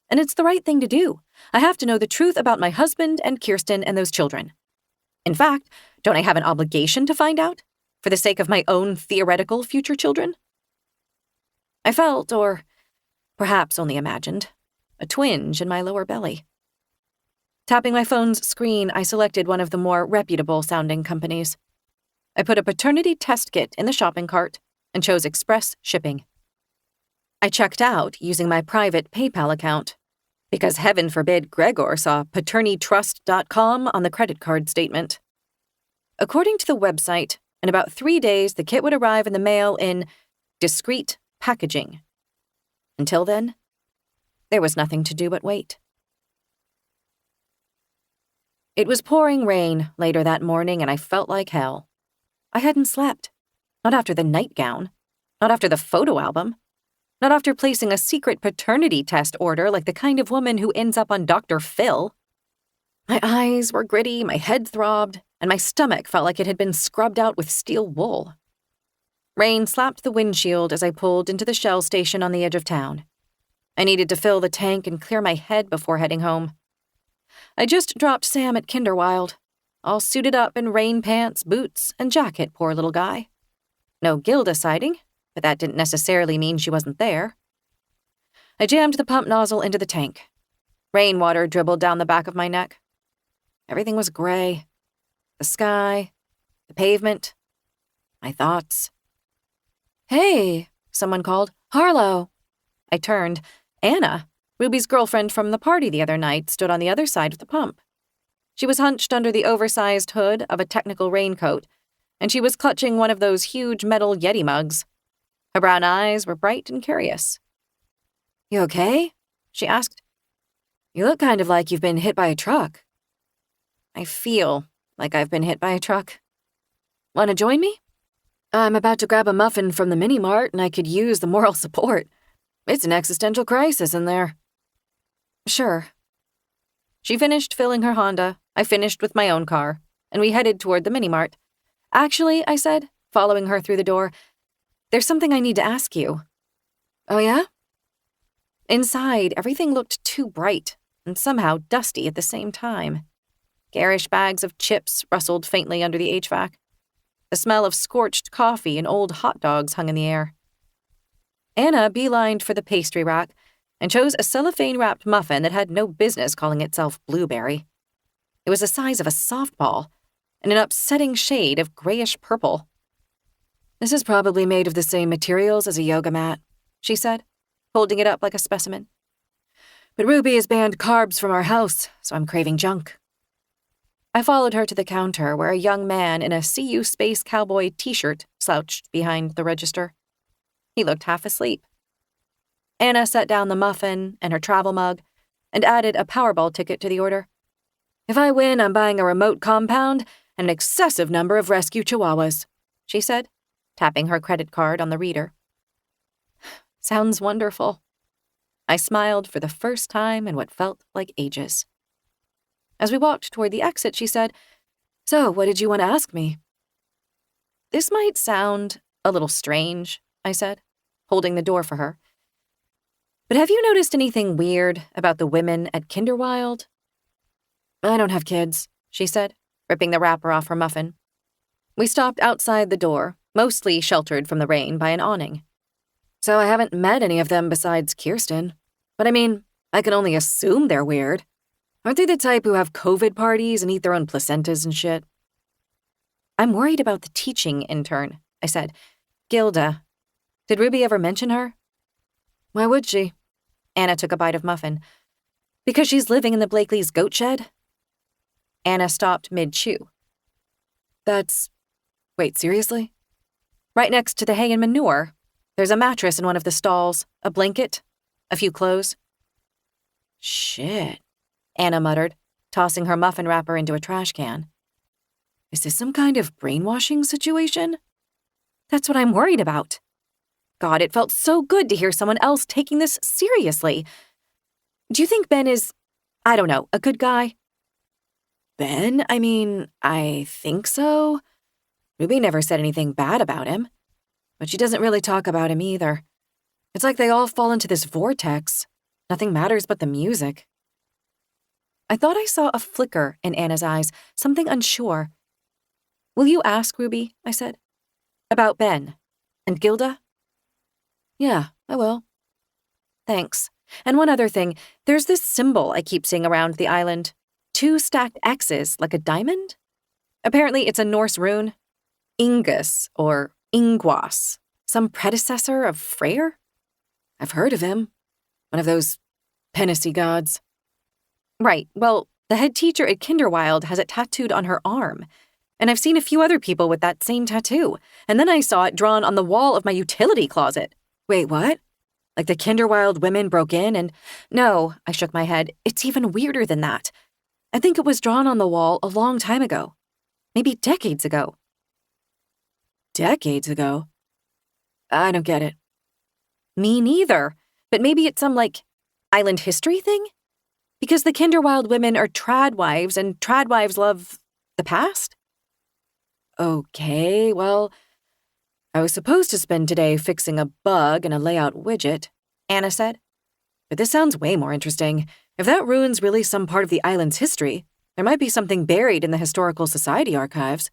And it's the right thing to do. I have to know the truth about my husband and Kirsten and those children. In fact, don't I have an obligation to find out, for the sake of my own theoretical future children? I felt, or perhaps only imagined, a twinge in my lower belly. Tapping my phone's screen, I selected one of the more reputable-sounding companies. I put a paternity test kit in the shopping cart and chose express shipping. I checked out using my private PayPal account, because heaven forbid Gregor saw paternitrust.com on the credit card statement. According to the website, in about 3 days, the kit would arrive in the mail in discreet packaging. Until then, there was nothing to do but wait. It was pouring rain later that morning, and I felt like hell. I hadn't slept. Not after the nightgown. Not after the photo album. Not after placing a secret paternity test order like the kind of woman who ends up on Dr. Phil. My eyes were gritty, my head throbbed, and my stomach felt like it had been scrubbed out with steel wool. Rain slapped the windshield as I pulled into the Shell station on the edge of town. I needed to fill the tank and clear my head before heading home. I just dropped Sam at Kinderwild, all suited up in rain pants, boots, and jacket, poor little guy. No Gilda sighting, but that didn't necessarily mean she wasn't there. I jammed the pump nozzle into the tank. Rainwater dribbled down the back of my neck. Everything was gray. The sky, the pavement, my thoughts. "Hey," someone called. "Harlow." I turned. Anna, Ruby's girlfriend from the party the other night, stood on the other side of the pump. She was hunched under the oversized hood of a technical raincoat, and she was clutching one of those huge metal Yeti mugs. Her brown eyes were bright and curious. "You okay?" she asked. "You look kind of like you've been hit by a truck." I feel like I've been hit by a truck. Want to join me? I'm about to grab a muffin from the mini-mart and I could use the moral support. It's an existential crisis in there. Sure. She finished filling her Honda, I finished with my own car, and we headed toward the mini-mart. Actually, I said, following her through the door, there's something I need to ask you. Oh yeah? Inside, everything looked too bright and somehow dusty at the same time. Garish bags of chips rustled faintly under the HVAC. The smell of scorched coffee and old hot dogs hung in the air. Anna beelined for the pastry rack and chose a cellophane-wrapped muffin that had no business calling itself blueberry. It was the size of a softball and an upsetting shade of grayish purple. This is probably made of the same materials as a yoga mat, she said, holding it up like a specimen. But Ruby has banned carbs from our house, so I'm craving junk. I followed her to the counter where a young man in a CU Space Cowboy t-shirt slouched behind the register. He looked half asleep. Anna set down the muffin and her travel mug and added a Powerball ticket to the order. If I win, I'm buying a remote compound and an excessive number of rescue chihuahuas, she said, tapping her credit card on the reader. Sounds wonderful. I smiled for the first time in what felt like ages. As we walked toward the exit, she said, So, what did you want to ask me? This might sound a little strange, I said, holding the door for her. But have you noticed anything weird about the women at Kinderwild? I don't have kids, she said, ripping the wrapper off her muffin. We stopped outside the door, mostly sheltered from the rain by an awning. So I haven't met any of them besides Kirsten. But I mean, I can only assume they're weird. Aren't they the type who have COVID parties and eat their own placentas and shit? I'm worried about the teaching intern, I said. Gilda. Did Ruby ever mention her? Why would she? Anna took a bite of muffin. Because she's living in the Blakely's goat shed? Anna stopped mid-chew. Wait, seriously? Right next to the hay and manure. There's a mattress in one of the stalls, a blanket, a few clothes. Shit, Anna muttered, tossing her muffin wrapper into a trash can. Is this some kind of brainwashing situation? That's what I'm worried about. God, it felt so good to hear someone else taking this seriously. Do you think Ben is, I don't know, a good guy? Ben? I mean, I think so. Ruby never said anything bad about him. But she doesn't really talk about him either. It's like they all fall into this vortex. Nothing matters but the music. I thought I saw a flicker in Anna's eyes, something unsure. Will you ask Ruby, I said, about Ben and Gilda? Yeah, I will. Thanks. And one other thing, there's this symbol I keep seeing around the island. 2 stacked X's, like a diamond? Apparently it's a Norse rune. Ingus, or Ingwas, some predecessor of Freyr? I've heard of him. One of those Penissy gods. Right, well, the head teacher at Kinderwild has it tattooed on her arm. And I've seen a few other people with that same tattoo. And then I saw it drawn on the wall of my utility closet. Wait, what? Like the Kinderwild women broke in and... No, I shook my head. It's even weirder than that. I think it was drawn on the wall a long time ago. Maybe decades ago. Decades ago? I don't get it. Me neither. But maybe it's some, island history thing? Because the Kinderwild women are tradwives, and tradwives love the past? Okay, well, I was supposed to spend today fixing a bug in a layout widget, Anna said. But this sounds way more interesting. If that rune's really some part of the island's history, there might be something buried in the Historical Society archives.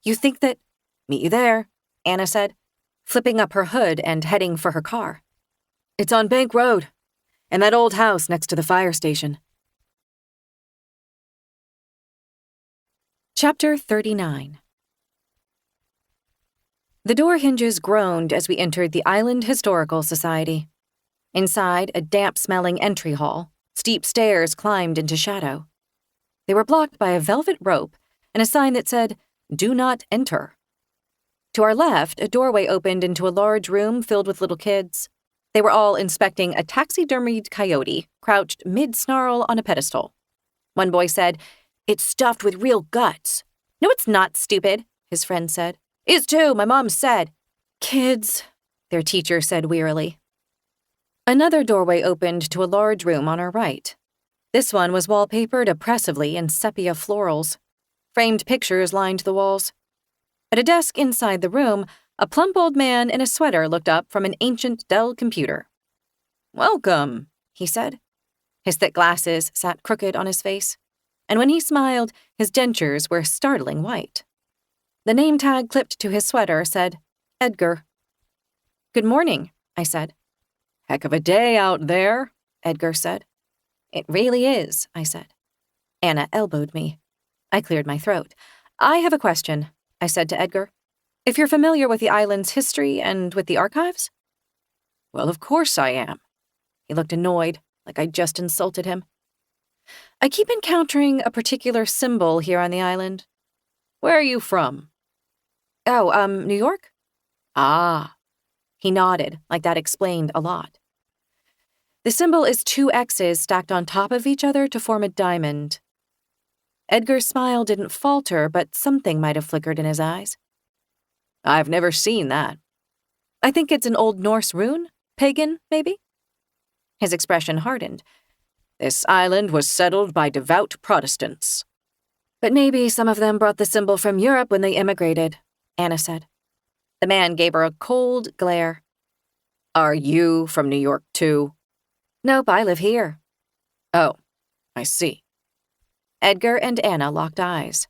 You think that... Meet you there, Anna said, flipping up her hood and heading for her car. It's on Bank Road, and that old house next to the fire station. Chapter 39. The door hinges groaned as we entered the Island Historical Society. Inside, a damp-smelling entry hall, steep stairs climbed into shadow. They were blocked by a velvet rope and a sign that said, "Do not enter." To our left, a doorway opened into a large room filled with little kids. They were all inspecting a taxidermied coyote crouched mid-snarl on a pedestal. One boy said, It's stuffed with real guts. No, it's not, stupid, his friend said. Is too, my mom said. Kids, their teacher said wearily. Another doorway opened to a large room on our right. This one was wallpapered oppressively in sepia florals. Framed pictures lined the walls. At a desk inside the room, a plump old man in a sweater looked up from an ancient Dell computer. "Welcome," he said. His thick glasses sat crooked on his face, and when he smiled, his dentures were startling white. The name tag clipped to his sweater said, Edgar. "Good morning," I said. "Heck of a day out there," Edgar said. "It really is," I said. Anna elbowed me. I cleared my throat. "I have a question," I said to Edgar. "If you're familiar with the island's history and with the archives?" "Well, of course I am." He looked annoyed, like I'd just insulted him. "I keep encountering a particular symbol here on the island." "Where are you from?" "Oh, New York?" "Ah." He nodded, like that explained a lot. The symbol is 2 X's stacked on top of each other to form a diamond. Edgar's smile didn't falter, but something might have flickered in his eyes. "I've never seen that." "I think it's an Old Norse rune? Pagan, maybe?" His expression hardened. "This island was settled by devout Protestants." "But maybe some of them brought the symbol from Europe when they immigrated," Anna said. The man gave her a cold glare. "Are you from New York, too?" "Nope, I live here." "Oh, I see." Edgar and Anna locked eyes.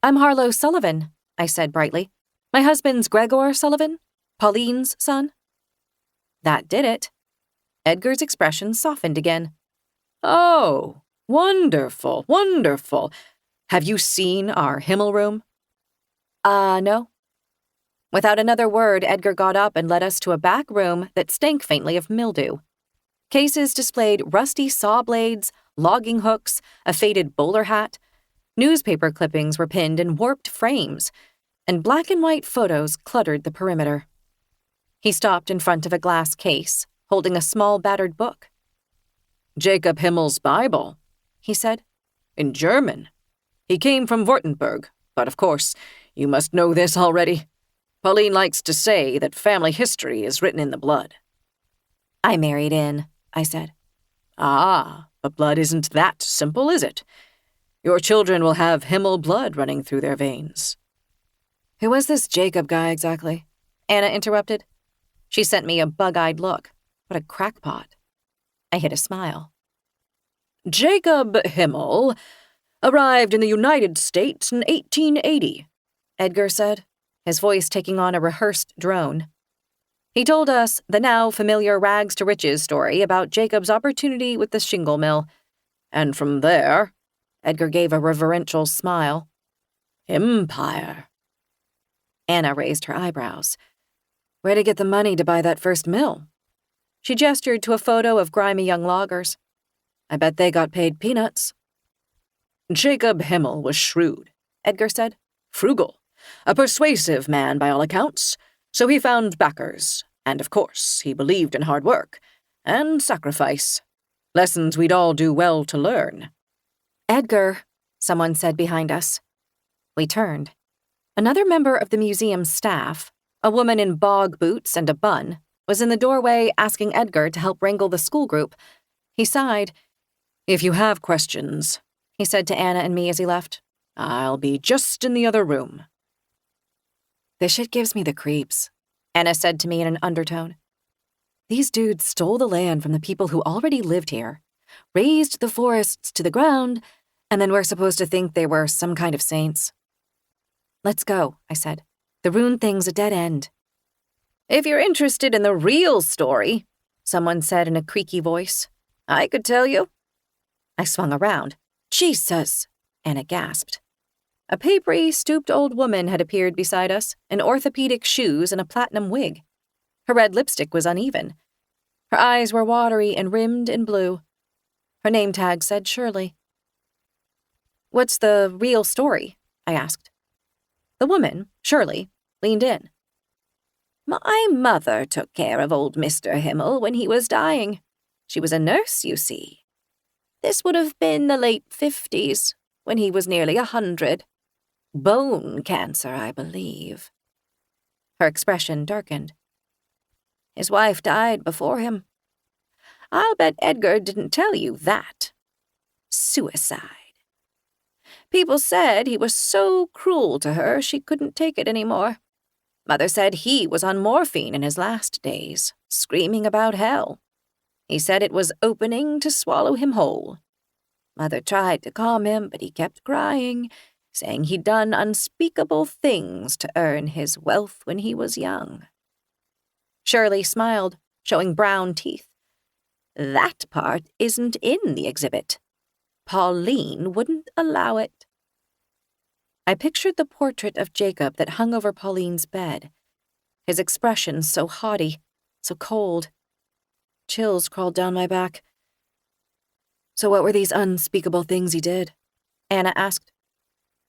"I'm Harlow Sullivan," I said brightly. "My husband's Gregor Sullivan, Pauline's son." That did it. Edgar's expression softened again. "Oh, wonderful, wonderful. Have you seen our Himl room?" No." Without another word, Edgar got up and led us to a back room that stank faintly of mildew. Cases displayed rusty saw blades, logging hooks, a faded bowler hat. Newspaper clippings were pinned in warped frames, and black and white photos cluttered the perimeter. He stopped in front of a glass case, holding a small battered book. "Jacob Himl's Bible," he said. "In German. He came from Württemberg, but of course, you must know this already. Pauline likes to say that family history is written in the blood." "I married in," I said. "Ah, but blood isn't that simple, is it? Your children will have Himl blood running through their veins." "Who was this Jacob guy exactly?" Anna interrupted. She sent me a bug-eyed look. What a crackpot. I hid a smile. "Jacob Himl arrived in the United States in 1880, Edgar said, his voice taking on a rehearsed drone. He told us the now familiar rags-to-riches story about Jacob's opportunity with the shingle mill. And from there, Edgar gave a reverential smile. Empire. Anna raised her eyebrows. "Where'd he get the money to buy that first mill?" She gestured to a photo of grimy young loggers. "I bet they got paid peanuts." "Jacob Himl was shrewd," Edgar said. "Frugal. A persuasive man by all accounts. So he found backers, and of course he believed in hard work and sacrifice. Lessons we'd all do well to learn." "Edgar," someone said behind us. We turned. Another member of the museum's staff, a woman in bog boots and a bun, was in the doorway asking Edgar to help wrangle the school group. He sighed. "If you have questions," he said to Anna and me as he left, "I'll be just in the other room." "This shit gives me the creeps," Anna said to me in an undertone. "These dudes stole the land from the people who already lived here, razed the forests to the ground, and then we're supposed to think they were some kind of saints." "Let's go," I said. "The rune thing's a dead end." "If you're interested in the real story," someone said in a creaky voice, "I could tell you." I swung around. "Jesus!" Anna gasped. A papery, stooped old woman had appeared beside us, in orthopedic shoes and a platinum wig. Her red lipstick was uneven. Her eyes were watery and rimmed in blue. Her name tag said Shirley. "What's the real story?" I asked. The woman, Shirley, leaned in. "My mother took care of old Mr. Himl when he was dying. She was a nurse, you see. This would have been the late 50s, when he was nearly 100. Bone cancer, I believe. Her expression darkened. His wife died before him. I'll bet Edgar didn't tell you that. Suicide. People said he was so cruel to her she couldn't take it anymore. Mother said he was on morphine in his last days, screaming about hell. He said it was opening to swallow him whole. Mother tried to calm him, but he kept crying, saying he'd done unspeakable things to earn his wealth when he was young. Shirley smiled, showing brown teeth. That part isn't in the exhibit. Pauline wouldn't allow it. I pictured the portrait of Jacob that hung over Pauline's bed. His expression so haughty, so cold. Chills crawled down my back. So what were these unspeakable things he did? Anna asked.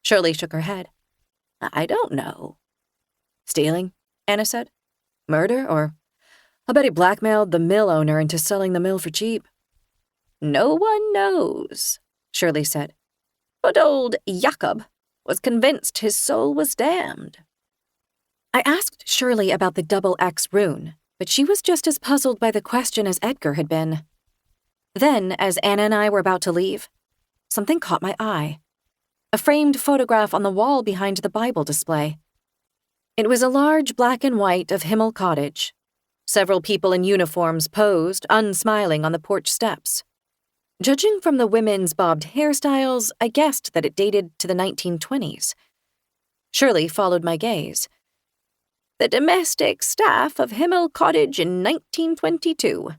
Shirley shook her head. I don't know. Stealing, Anna said. Murder, or I'll bet he blackmailed the mill owner into selling the mill for cheap. No one knows, Shirley said. But old Jacob was convinced his soul was damned. I asked Shirley about the double X rune, but she was just as puzzled by the question as Edgar had been. Then, as Anna and I were about to leave, something caught my eye. A framed photograph on the wall behind the Bible display. It was a large black and white of Himl Cottage. Several people in uniforms posed, unsmiling on the porch steps. Judging from the women's bobbed hairstyles, I guessed that it dated to the 1920s. Shirley followed my gaze. The domestic staff of Himl Cottage in 1922.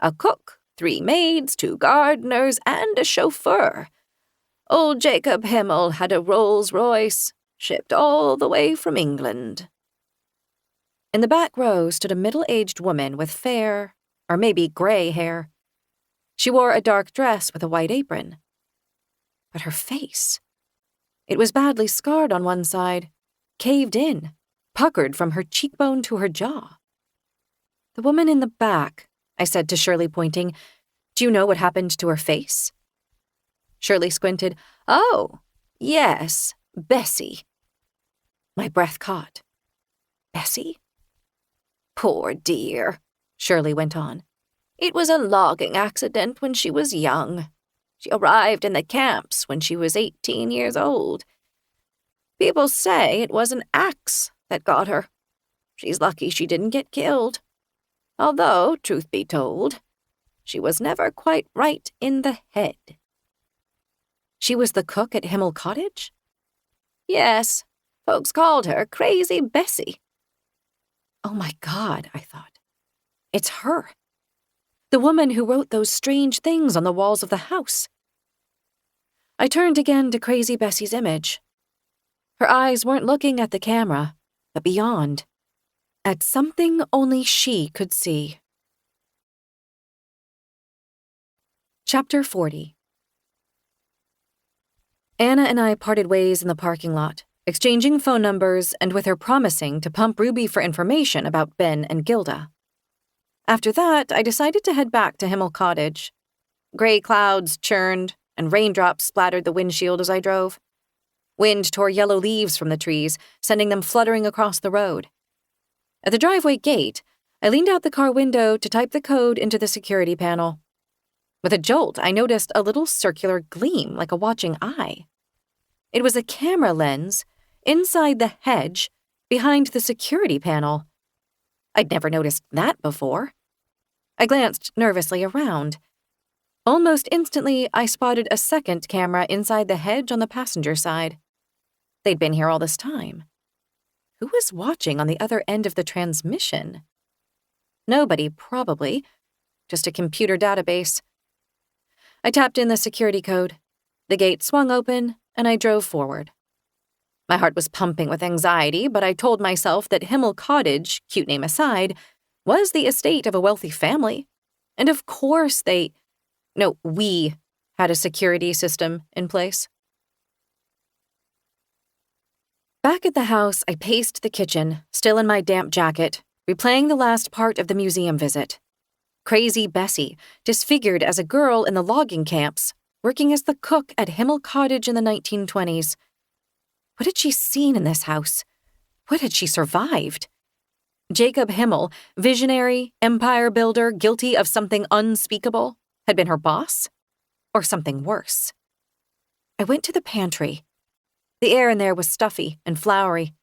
A cook, 3 maids, 2 gardeners, and a chauffeur. Old Jacob Himl had a Rolls-Royce, shipped all the way from England. In the back row stood a middle-aged woman with fair, or maybe gray hair. She wore a dark dress with a white apron. But her face. It was badly scarred on one side, caved in, puckered from her cheekbone to her jaw. The woman in the back, I said to Shirley, pointing. Do you know what happened to her face? Shirley squinted. Oh, yes, Bessie. My breath caught. Bessie? Poor dear, Shirley went on. It was a logging accident when she was young. She arrived in the camps when she was 18 years old. People say it was an axe that got her. She's lucky she didn't get killed. Although, truth be told, she was never quite right in the head. She was the cook at Himl Cottage? Yes, folks called her Crazy Bessie. Oh my God, I thought. It's her. The woman who wrote those strange things on the walls of the house. I turned again to Crazy Bessie's image. Her eyes weren't looking at the camera, but beyond, at something only she could see. Chapter 40. Anna and I parted ways in the parking lot, exchanging phone numbers and with her promising to pump Ruby for information about Ben and Gilda. After that, I decided to head back to Himl Cottage. Gray clouds churned, and raindrops splattered the windshield as I drove. Wind tore yellow leaves from the trees, sending them fluttering across the road. At the driveway gate, I leaned out the car window to type the code into the security panel. With a jolt, I noticed a little circular gleam like a watching eye. It was a camera lens inside the hedge behind the security panel. I'd never noticed that before. I glanced nervously around. Almost instantly, I spotted a second camera inside the hedge on the passenger side. They'd been here all this time. Who was watching on the other end of the transmission? Nobody, probably. Just a computer database. I tapped in the security code. The gate swung open, and I drove forward. My heart was pumping with anxiety, but I told myself that Himl Cottage, cute name aside, was the estate of a wealthy family. And of course we had a security system in place. Back at the house, I paced the kitchen, still in my damp jacket, replaying the last part of the museum visit. Crazy Bessie, disfigured as a girl in the logging camps, working as the cook at Himl Cottage in the 1920s. What had she seen in this house? What had she survived? Jacob Himl, visionary, empire builder, guilty of something unspeakable, had been her boss? Or something worse? I went to the pantry. The air in there was stuffy and flowery.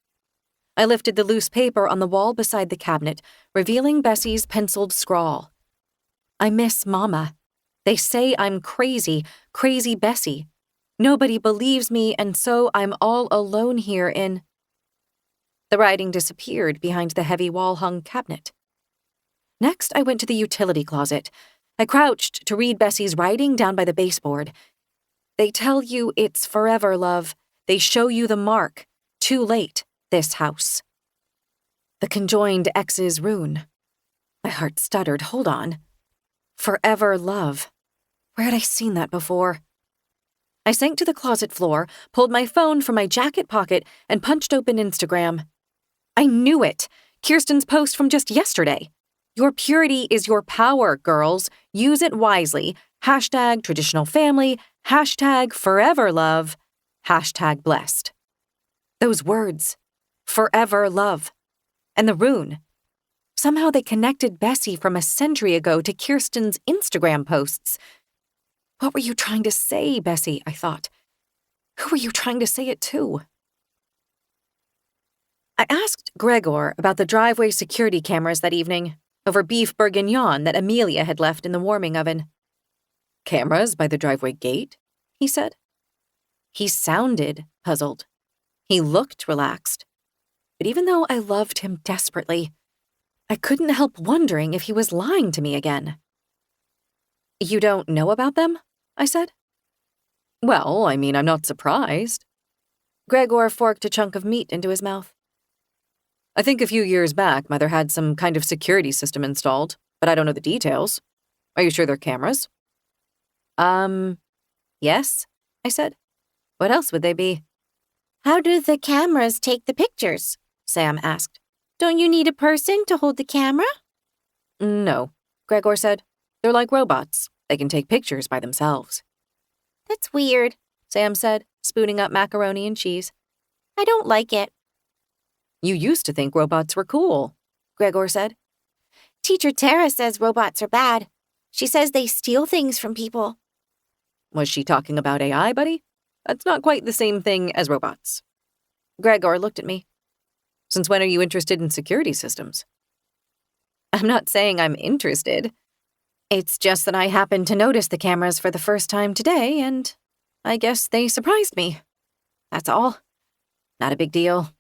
I lifted the loose paper on the wall beside the cabinet, revealing Bessie's penciled scrawl. I miss Mama. They say I'm crazy, crazy Bessie. Nobody believes me, and so I'm all alone here in... The writing disappeared behind the heavy wall-hung cabinet. Next, I went to the utility closet. I crouched to read Bessie's writing down by the baseboard. They tell you it's forever, love. They show you the mark. Too late, this house. The conjoined X's rune. My heart stuttered. Hold on. Forever love. Where had I seen that before? I sank to the closet floor, pulled my phone from my jacket pocket, and punched open Instagram. I knew it. Kirsten's post from just yesterday. Your purity is your power, girls. Use it wisely. Hashtag traditional family. Hashtag forever love. Hashtag blessed. Those words. Forever love. And the rune. Somehow they connected Bessie from a century ago to Kirsten's Instagram posts. What were you trying to say, Bessie? I thought. Who were you trying to say it to? I asked Gregor about the driveway security cameras that evening, over beef bourguignon that Amelia had left in the warming oven. Cameras by the driveway gate? He said. He sounded puzzled. He looked relaxed. But even though I loved him desperately, I couldn't help wondering if he was lying to me again. You don't know about them? I said. Well, I mean, I'm not surprised. Gregor forked a chunk of meat into his mouth. I think a few years back, Mother had some kind of security system installed, but I don't know the details. Are you sure they're cameras? Yes, I said. What else would they be? How do the cameras take the pictures? Sam asked. Don't you need a person to hold the camera? No, Gregor said. They're like robots. They can take pictures by themselves. That's weird, Sam said, spooning up macaroni and cheese. I don't like it. You used to think robots were cool, Gregor said. Teacher Tara says robots are bad. She says they steal things from people. Was she talking about AI, buddy? That's not quite the same thing as robots. Gregor looked at me. Since when are you interested in security systems? I'm not saying I'm interested. It's just that I happened to notice the cameras for the first time today, and I guess they surprised me. That's all. Not a big deal.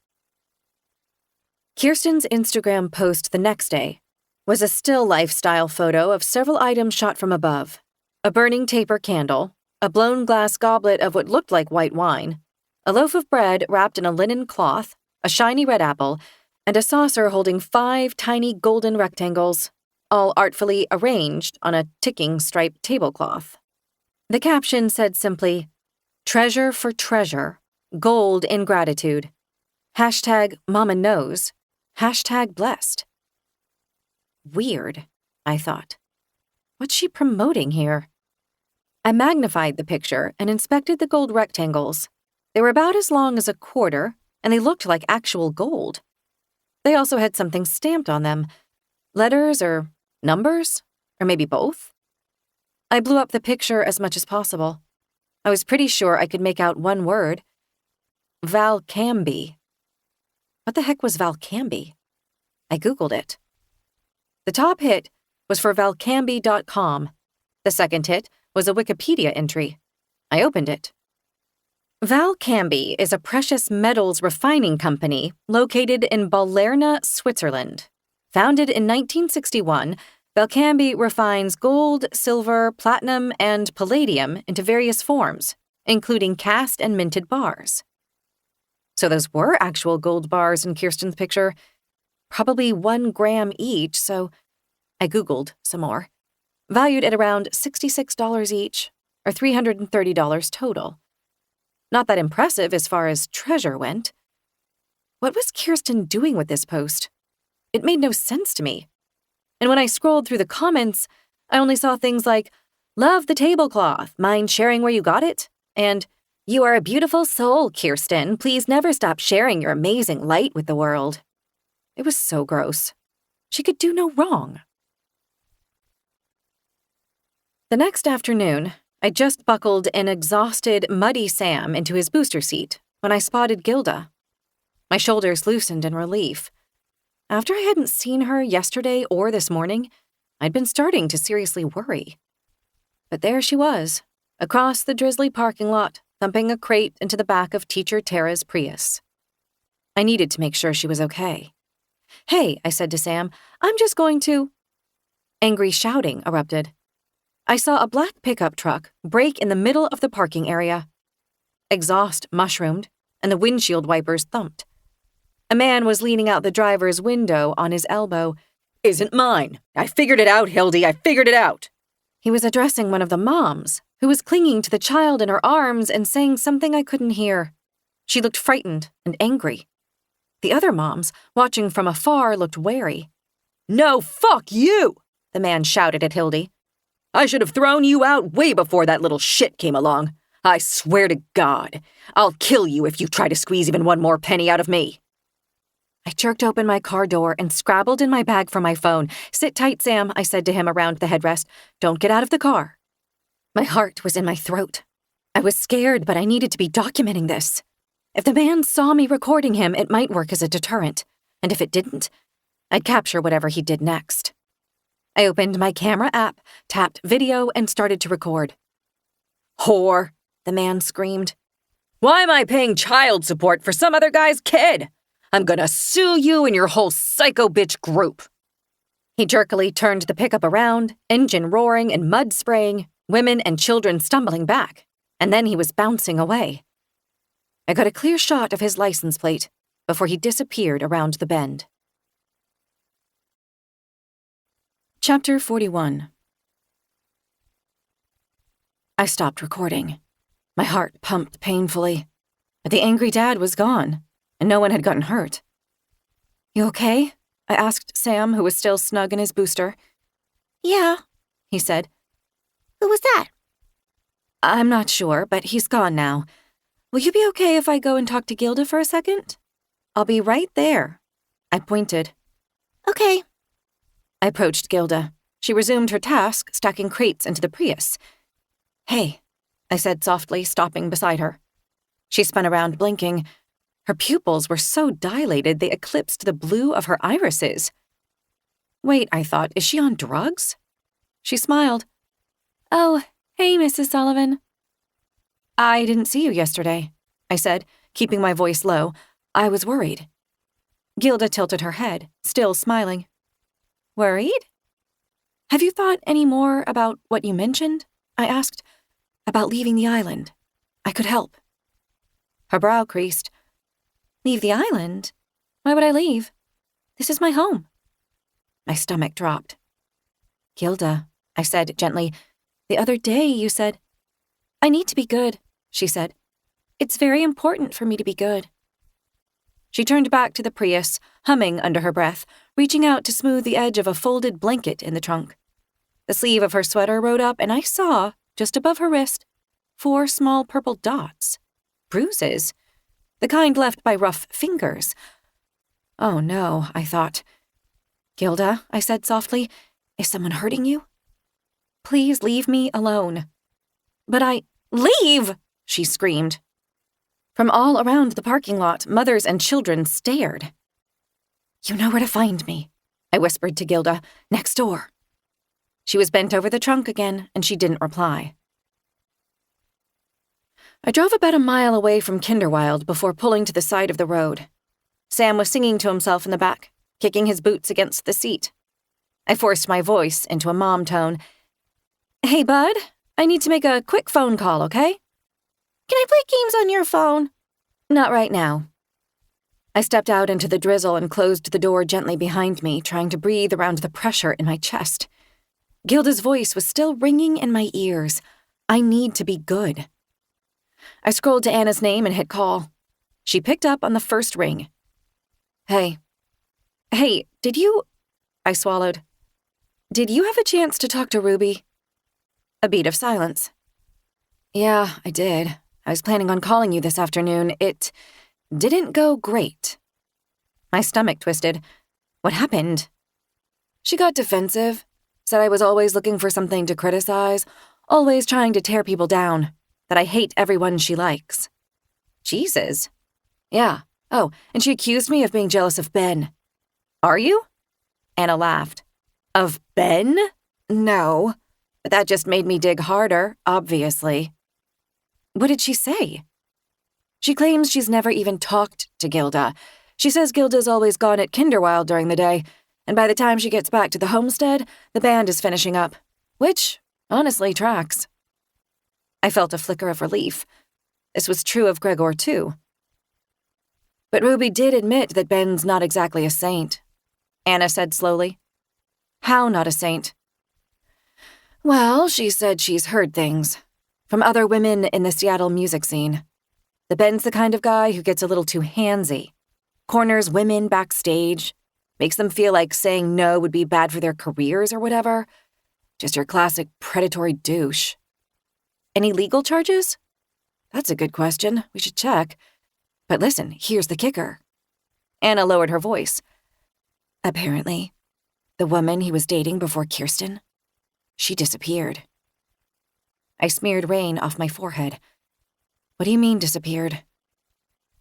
Kirsten's Instagram post the next day was a still lifestyle photo of several items shot from above. A burning taper candle, a blown glass goblet of what looked like white wine, a loaf of bread wrapped in a linen cloth, a shiny red apple, and a saucer holding 5 tiny golden rectangles, all artfully arranged on a ticking striped tablecloth. The caption said simply, "Treasure for treasure, gold in gratitude. Hashtag Mama knows. Hashtag blessed." Weird, I thought. What's she promoting here? I magnified the picture and inspected the gold rectangles. They were about as long as a quarter, and they looked like actual gold. They also had something stamped on them. Letters or numbers, or maybe both. I blew up the picture as much as possible. I was pretty sure I could make out one word. Valcamby. What the heck was Valcamby? I Googled it. The top hit was for valcamby.com. The second hit was a Wikipedia entry. I opened it. Valcamby is a precious metals refining company located in Ballerna, Switzerland. Founded in 1961, Valcamby refines gold, silver, platinum, and palladium into various forms, including cast and minted bars. So those were actual gold bars in Kirsten's picture. Probably 1 gram each, so I Googled some more. Valued at around $66 each, or $330 total. Not that impressive as far as treasure went. What was Kirsten doing with this post? It made no sense to me. And when I scrolled through the comments, I only saw things like, Love the tablecloth. Mind sharing where you got it? And you are a beautiful soul, Kirsten. Please never stop sharing your amazing light with the world. It was so gross. She could do no wrong. The next afternoon, I just buckled an exhausted, muddy Sam into his booster seat when I spotted Gilda. My shoulders loosened in relief. After I hadn't seen her yesterday or this morning, I'd been starting to seriously worry. But there she was, across the drizzly parking lot, thumping a crate into the back of teacher Tara's Prius. I needed to make sure she was okay. "Hey," I said to Sam, "I'm just going to—" Angry shouting erupted. I saw a black pickup truck brake in the middle of the parking area. Exhaust mushroomed, and the windshield wipers thumped. A man was leaning out the driver's window on his elbow. "Isn't mine. I figured it out, Hildy. I figured it out." He was addressing one of the moms, who was clinging to the child in her arms and saying something I couldn't hear. She looked frightened and angry. The other moms, watching from afar, looked wary. "No, fuck you!" the man shouted at Hildy. "I should have thrown you out way before that little shit came along. I swear to God, I'll kill you if you try to squeeze even one more penny out of me." I jerked open my car door and scrabbled in my bag for my phone. "Sit tight, Sam," I said to him around the headrest. "Don't get out of the car." My heart was in my throat. I was scared, but I needed to be documenting this. If the man saw me recording him, it might work as a deterrent. And if it didn't, I'd capture whatever he did next. I opened my camera app, tapped video, and started to record. "Whore," the man screamed. "Why am I paying child support for some other guy's kid? I'm gonna sue you and your whole psycho bitch group." He jerkily turned the pickup around, engine roaring and mud spraying, women and children stumbling back, and then he was bouncing away. I got a clear shot of his license plate before he disappeared around the bend. Chapter 41. I stopped recording. My heart pumped painfully, but the angry dad was gone, and no one had gotten hurt. "You okay?" I asked Sam, who was still snug in his booster. Yeah, he said. Who was that? "I'm not sure, but he's gone now. Will you be okay if I go and talk to Gilda for a second? I'll be right there." I pointed. Okay. I approached Gilda. She resumed her task, stacking crates into the Prius. "Hey," I said softly, stopping beside her. She spun around, blinking. Her pupils were so dilated they eclipsed the blue of her irises. Wait, I thought, is she on drugs? She smiled. "Oh, hey, Mrs. Sullivan." "I didn't see you yesterday," I said, keeping my voice low. I was worried. Gilda tilted her head, still smiling. "Worried? Have you thought any more about what you mentioned?" I asked. "About leaving the island. I could help." Her brow creased. "Leave the island? Why would I leave? This is my home." My stomach dropped. "Gilda," I said gently, "the other day you said—" "I need to be good," she said. "It's very important for me to be good." She turned back to the Prius, humming under her breath, reaching out to smooth the edge of a folded blanket in the trunk. The sleeve of her sweater rode up, and I saw, just above her wrist, 4 small purple dots. Bruises. The kind left by rough fingers. Oh no, I thought. "Gilda," I said softly, "is someone hurting you? Please leave me alone." "But Leave!" she screamed. From all around the parking lot, mothers and children stared. "You know where to find me," I whispered to Gilda. "Next door." She was bent over the trunk again, and she didn't reply. I drove about a mile away from Kinderwild before pulling to the side of the road. Sam was singing to himself in the back, kicking his boots against the seat. I forced my voice into a mom tone. "Hey, bud, I need to make a quick phone call, okay?" "Can I play games on your phone?" "Not right now." I stepped out into the drizzle and closed the door gently behind me, trying to breathe around the pressure in my chest. Gilda's voice was still ringing in my ears. I need to be good. I scrolled to Anna's name and hit call. She picked up on the first ring. Hey, did you... I swallowed. "Did you have a chance to talk to Ruby?" A beat of silence. Yeah, I did. I was planning on calling you this afternoon. It didn't go great. My stomach twisted. What happened? She got defensive, said I was always looking for something to criticize, always trying to tear people down, that I hate everyone she likes. Jesus. Yeah. Oh, and she accused me of being jealous of Ben. Are you? Anna laughed. Of Ben? No. But that just made me dig harder, obviously. What did she say? She claims she's never even talked to Gilda. She says Gilda's always gone at Kinderwild during the day, and by the time she gets back to the homestead, the band is finishing up, which, honestly, tracks. I felt a flicker of relief. This was true of Gregor, too. But Ruby did admit that Ben's not exactly a saint, Anna said slowly. How not a saint? Well, she said she's heard things from other women in the Seattle music scene. That Ben's the kind of guy who gets a little too handsy, corners women backstage, makes them feel like saying no would be bad for their careers or whatever. Just your classic predatory douche. Any legal charges? That's a good question. We should check. But listen, here's the kicker. Anna lowered her voice. Apparently, the woman he was dating before Kirsten, she disappeared. I smeared rain off my forehead. What do you mean disappeared?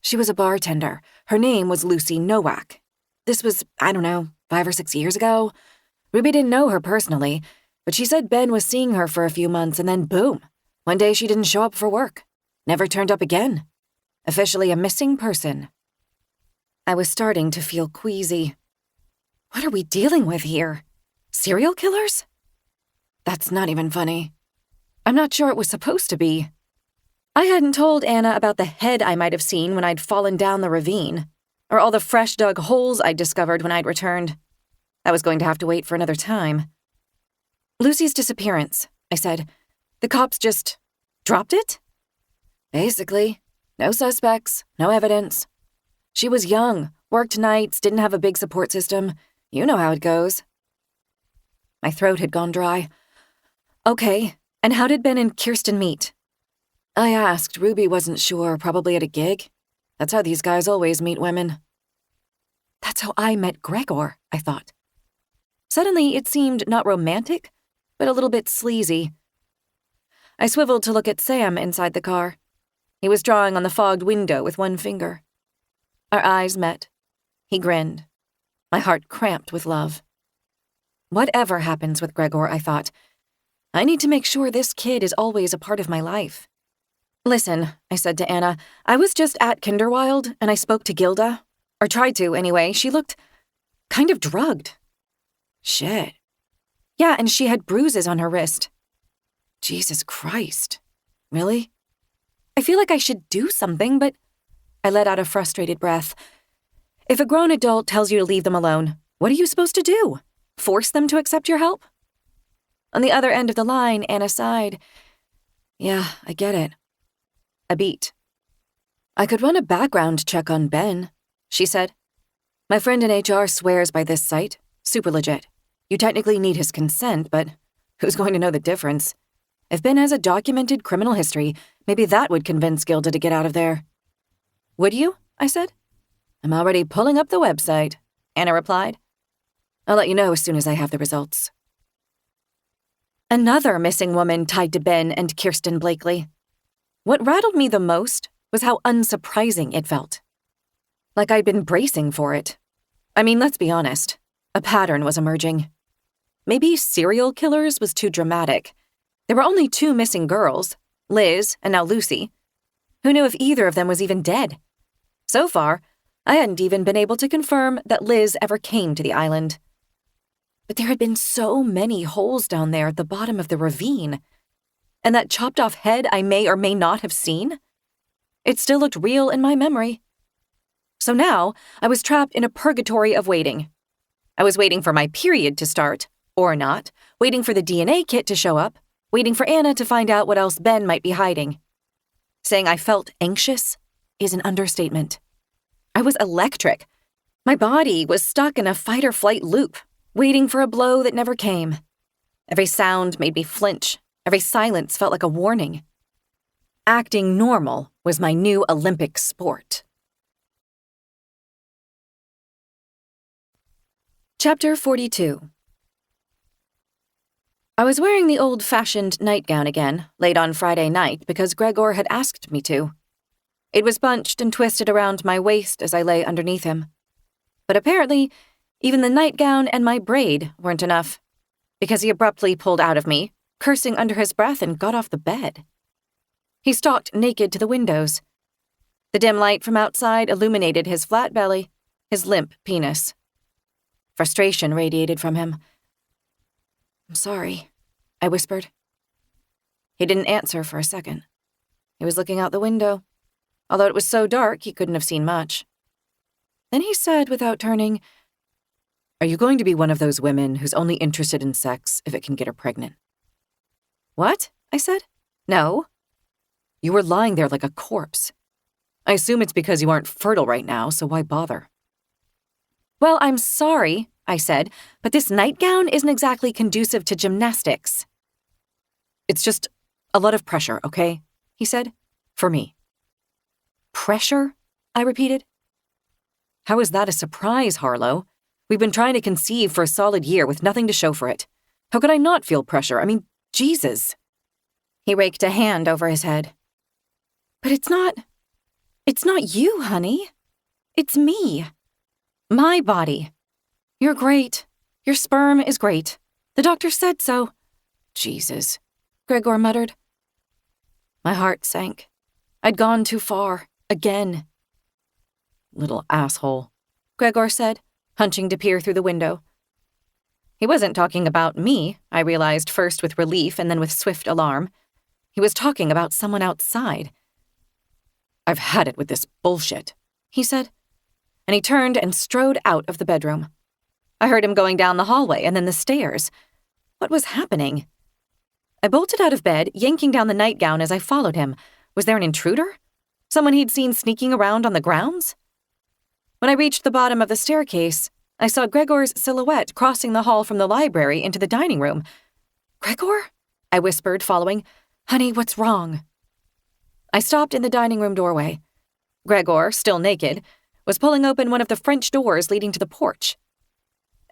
She was a bartender. Her name was Lucy Nowak. This was, 5 or 6 years ago. Ruby didn't know her personally, but she said Ben was seeing her for a few months and then boom, one day she didn't show up for work. Never turned up again. Officially a missing person. I was starting to feel queasy. What are we dealing with here? Serial killers? That's not even funny. I'm not sure it was supposed to be. I hadn't told Anna about the head I might have seen when I'd fallen down the ravine, or all the fresh dug holes I'd discovered when I'd returned. I was going to have to wait for another time. Lucy's disappearance, I said. The cops just dropped it? Basically. No suspects, no evidence. She was young, worked nights, didn't have a big support system. You know how it goes. My throat had gone dry. Okay, and how did Ben and Kirsten meet? I asked. Ruby wasn't sure, probably at a gig. That's how these guys always meet women. That's how I met Gregor, I thought. Suddenly, it seemed not romantic, but a little bit sleazy. I swiveled to look at Sam inside the car. He was drawing on the fogged window with one finger. Our eyes met. He grinned. My heart cramped with love. Whatever happens with Gregor, I thought, I need to make sure this kid is always a part of my life. Listen, I said to Anna, I was just at Kinderwild and I spoke to Gilda. Or tried to, anyway. She looked kind of drugged. Shit. Yeah, and she had bruises on her wrist. Jesus Christ. Really? I feel like I should do something, but I let out a frustrated breath. If a grown adult tells you to leave them alone, what are you supposed to do? Force them to accept your help? On the other end of the line, Anna sighed. Yeah, I get it. A beat. I could run a background check on Ben, she said. My friend in HR swears by this site. Super legit. You technically need his consent, but who's going to know the difference? If Ben has a documented criminal history, maybe that would convince Gilda to get out of there. Would you? I said. I'm already pulling up the website, Anna replied. I'll let you know as soon as I have the results. Another missing woman tied to Ben and Kirsten Blakely. What rattled me the most was how unsurprising it felt. Like I'd been bracing for it. I mean, let's be honest. A pattern was emerging. Maybe serial killers was too dramatic. There were only 2 missing girls, Liz and now Lucy. Who knew if either of them was even dead? So far, I hadn't even been able to confirm that Liz ever came to the island. But there had been so many holes down there at the bottom of the ravine. And that chopped-off head I may or may not have seen? It still looked real in my memory. So now, I was trapped in a purgatory of waiting. I was waiting for my period to start, or not, waiting for the DNA kit to show up, waiting for Anna to find out what else Ben might be hiding. Saying I felt anxious is an understatement. I was electric. My body was stuck in a fight-or-flight loop, waiting for a blow that never came. Every sound made me flinch, Every silence felt like a warning. Acting normal was my new Olympic sport. Chapter 42. I was wearing the old-fashioned nightgown again, late on Friday night, because Gregor had asked me to. It was bunched and twisted around my waist as I lay underneath him. But apparently, even the nightgown and my braid weren't enough, because he abruptly pulled out of me, cursing under his breath, and got off the bed. He stalked naked to the windows. The dim light from outside illuminated his flat belly, his limp penis. Frustration radiated from him. "I'm sorry," I whispered. He didn't answer for a second. He was looking out the window, although it was so dark he couldn't have seen much. Then he said without turning, "Are you going to be one of those women who's only interested in sex if it can get her pregnant?" "What?" I said. "No." "You were lying there like a corpse. I assume it's because you aren't fertile right now, so why bother?" "Well, I'm sorry," I said, "but this nightgown isn't exactly conducive to gymnastics." "It's just a lot of pressure, okay?" he said. "For me." "Pressure?" I repeated. "How is that a surprise, Harlow? We've been trying to conceive for a solid year with nothing to show for it. How could I not feel pressure? I mean, Jesus." He raked a hand over his head. "But it's not you, honey. It's me. My body. You're great. Your sperm is great. The doctor said so." "Jesus," Gregor muttered. My heart sank. I'd gone too far. Again. "Little asshole," Gregor said, hunching to peer through the window. He wasn't talking about me, I realized first with relief and then with swift alarm. He was talking about someone outside. "I've had it with this bullshit," he said, and he turned and strode out of the bedroom. I heard him going down the hallway and then the stairs. What was happening? I bolted out of bed, yanking down the nightgown as I followed him. Was there an intruder? Someone he'd seen sneaking around on the grounds? When I reached the bottom of the staircase, I saw Gregor's silhouette crossing the hall from the library into the dining room. "Gregor?" I whispered, following. "Honey, what's wrong?" I stopped in the dining room doorway. Gregor, still naked, was pulling open one of the French doors leading to the porch.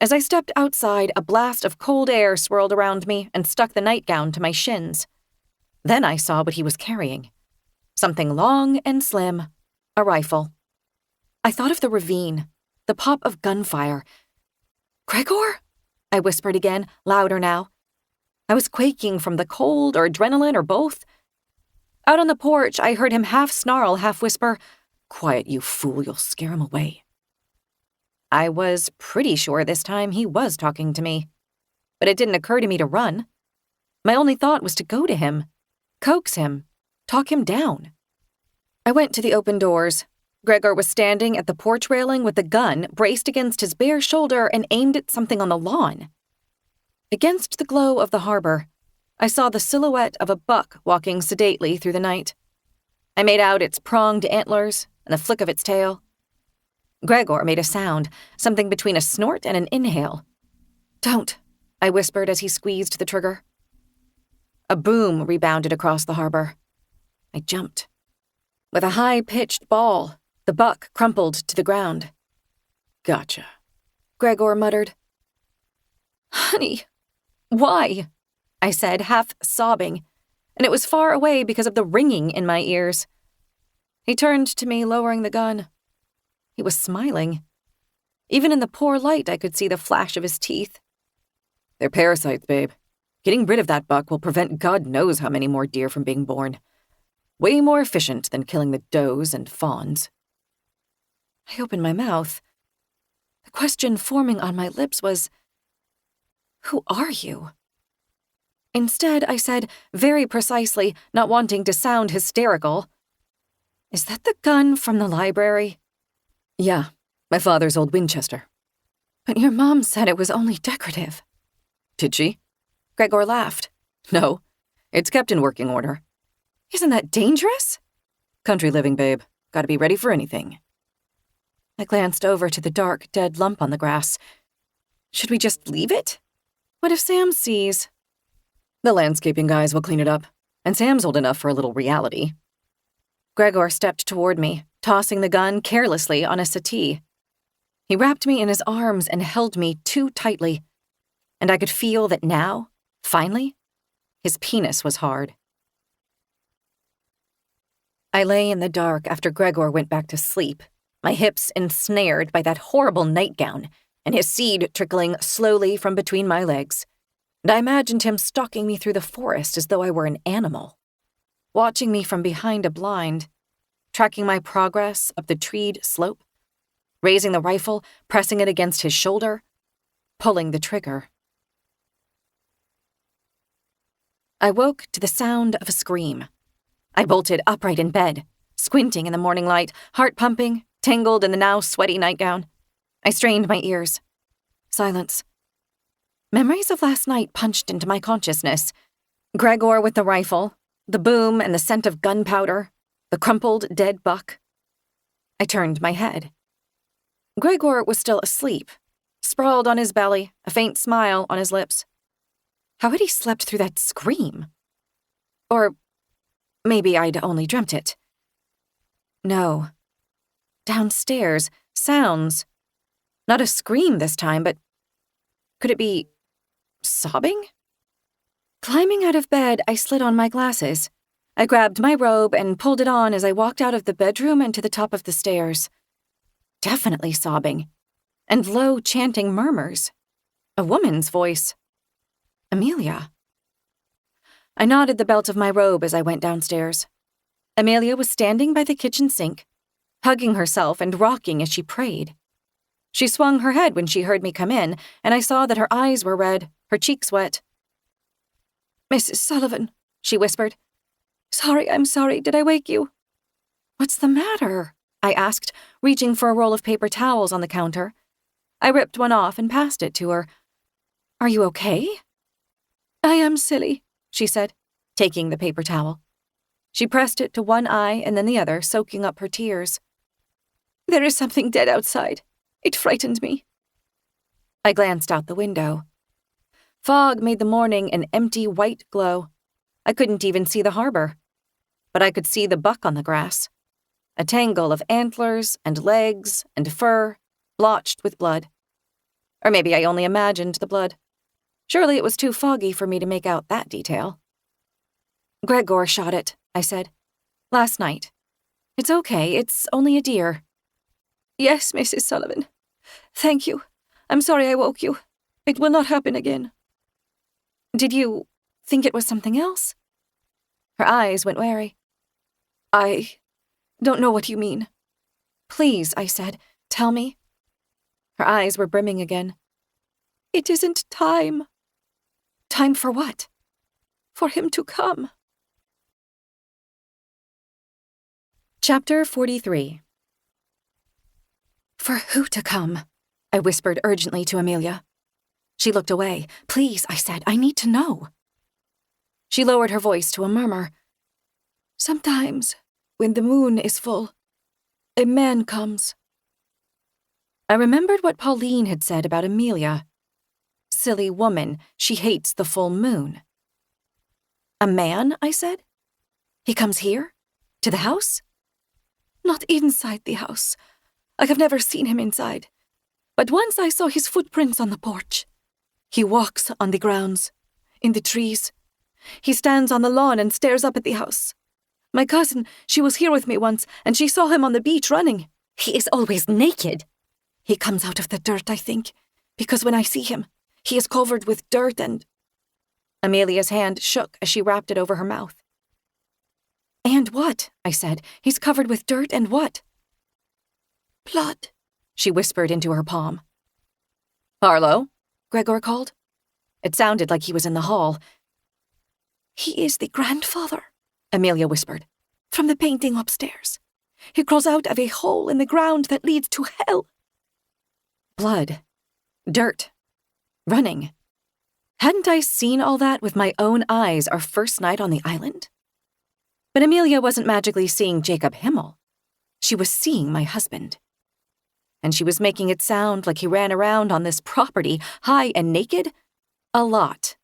As I stepped outside, a blast of cold air swirled around me and stuck the nightgown to my shins. Then I saw what he was carrying. Something long and slim. A rifle. I thought of the ravine, the pop of gunfire. "Gregor?" I whispered again, louder now. I was quaking from the cold or adrenaline or both. Out on the porch, I heard him half snarl, half whisper, "Quiet, you fool, you'll scare him away." I was pretty sure this time he was talking to me, but it didn't occur to me to run. My only thought was to go to him, coax him, talk him down. I went to the open doors. Gregor was standing at the porch railing with the gun braced against his bare shoulder and aimed at something on the lawn. Against the glow of the harbor, I saw the silhouette of a buck walking sedately through the night. I made out its pronged antlers and the flick of its tail. Gregor made a sound, something between a snort and an inhale. "Don't," I whispered as he squeezed the trigger. A boom rebounded across the harbor. I jumped. With a high-pitched bawl, the buck crumpled to the ground. "Gotcha," Gregor muttered. "Honey, why?" I said, half sobbing, and it was far away because of the ringing in my ears. He turned to me, lowering the gun. He was smiling. Even in the poor light, I could see the flash of his teeth. "They're parasites, babe. Getting rid of that buck will prevent God knows how many more deer from being born. Way more efficient than killing the does and fawns." I opened my mouth. The question forming on my lips was, "Who are you?" Instead, I said, very precisely, not wanting to sound hysterical, "Is that the gun from the library?" "Yeah, my father's old Winchester." "But your mom said it was only decorative." "Did she?" Gregor laughed. "No, it's kept in working order." "Isn't that dangerous?" "Country living, babe. Gotta be ready for anything." I glanced over to the dark, dead lump on the grass. Should we just leave it? What if Sam sees? The landscaping guys will clean it up, and Sam's old enough for a little reality. Gregor stepped toward me, tossing the gun carelessly on a settee. He wrapped me in his arms and held me too tightly, and I could feel that now, finally, his penis was hard. I lay in the dark after Gregor went back to sleep, my hips ensnared by that horrible nightgown and his seed trickling slowly from between my legs, and I imagined him stalking me through the forest as though I were an animal, watching me from behind a blind, tracking my progress up the treed slope, raising the rifle, pressing it against his shoulder, pulling the trigger. I woke to the sound of a scream. I bolted upright in bed, squinting in the morning light, heart pumping, tangled in the now sweaty nightgown. I strained my ears. Silence. Memories of last night punched into my consciousness. Gregor with the rifle, the boom and the scent of gunpowder, the crumpled, dead buck. I turned my head. Gregor was still asleep, sprawled on his belly, a faint smile on his lips. How had he slept through that scream? Or maybe I'd only dreamt it. No. Downstairs, sounds. Not a scream this time, but could it be sobbing? Climbing out of bed, I slid on my glasses. I grabbed my robe and pulled it on as I walked out of the bedroom and to the top of the stairs. Definitely sobbing. And low, chanting murmurs. A woman's voice. Amelia. I knotted the belt of my robe as I went downstairs. Amelia was standing by the kitchen sink, hugging herself and rocking as she prayed. She swung her head when she heard me come in, and I saw that her eyes were red, her cheeks wet. "Mrs. Sullivan," she whispered. I'm sorry, did I wake you?" "What's the matter?" I asked, reaching for a roll of paper towels on the counter. I ripped one off and passed it to her. "Are you okay?" "I am silly," she said, taking the paper towel. She pressed it to one eye and then the other, soaking up her tears. "There is something dead outside. It frightened me." I glanced out the window. Fog made the morning an empty white glow. I couldn't even see the harbor. But I could see the buck on the grass. A tangle of antlers and legs and fur, blotched with blood. Or maybe I only imagined the blood. Surely it was too foggy for me to make out that detail. "Gregor shot it," I said. "Last night. It's okay, it's only a deer." "Yes, Mrs. Sullivan. Thank you. I'm sorry I woke you. It will not happen again." "Did you think it was something else?" Her eyes went wary. "I don't know what you mean." "Please," I said, "tell me." Her eyes were brimming again. "It isn't time." "Time for what?" "For him to come." Chapter 43. "For who to come?" I whispered urgently to Amelia. She looked away. "Please," I said, "I need to know." She lowered her voice to a murmur. "Sometimes, when the moon is full, a man comes." I remembered what Pauline had said about Amelia. Silly woman, she hates the full moon. "A man?" I said. "He comes here? To the house?" "Not inside the house. I have never seen him inside. But once I saw his footprints on the porch. He walks on the grounds, in the trees. He stands on the lawn and stares up at the house. My cousin, she was here with me once, and she saw him on the beach running. He is always naked. He comes out of the dirt, I think, because when I see him, he is covered with dirt and—" Amelia's hand shook as she wrapped it over her mouth. "And what?" I said. "He's covered with dirt and what?" "Blood," she whispered into her palm. "Harlow?" Gregor called. It sounded like he was in the hall. "He is the grandfather," Amelia whispered, "from the painting upstairs. He crawls out of a hole in the ground that leads to hell." Blood. Dirt. Running. Hadn't I seen all that with my own eyes our first night on the island? But Amelia wasn't magically seeing Jacob Himl. She was seeing my husband. And she was making it sound like he ran around on this property, high and naked, a lot.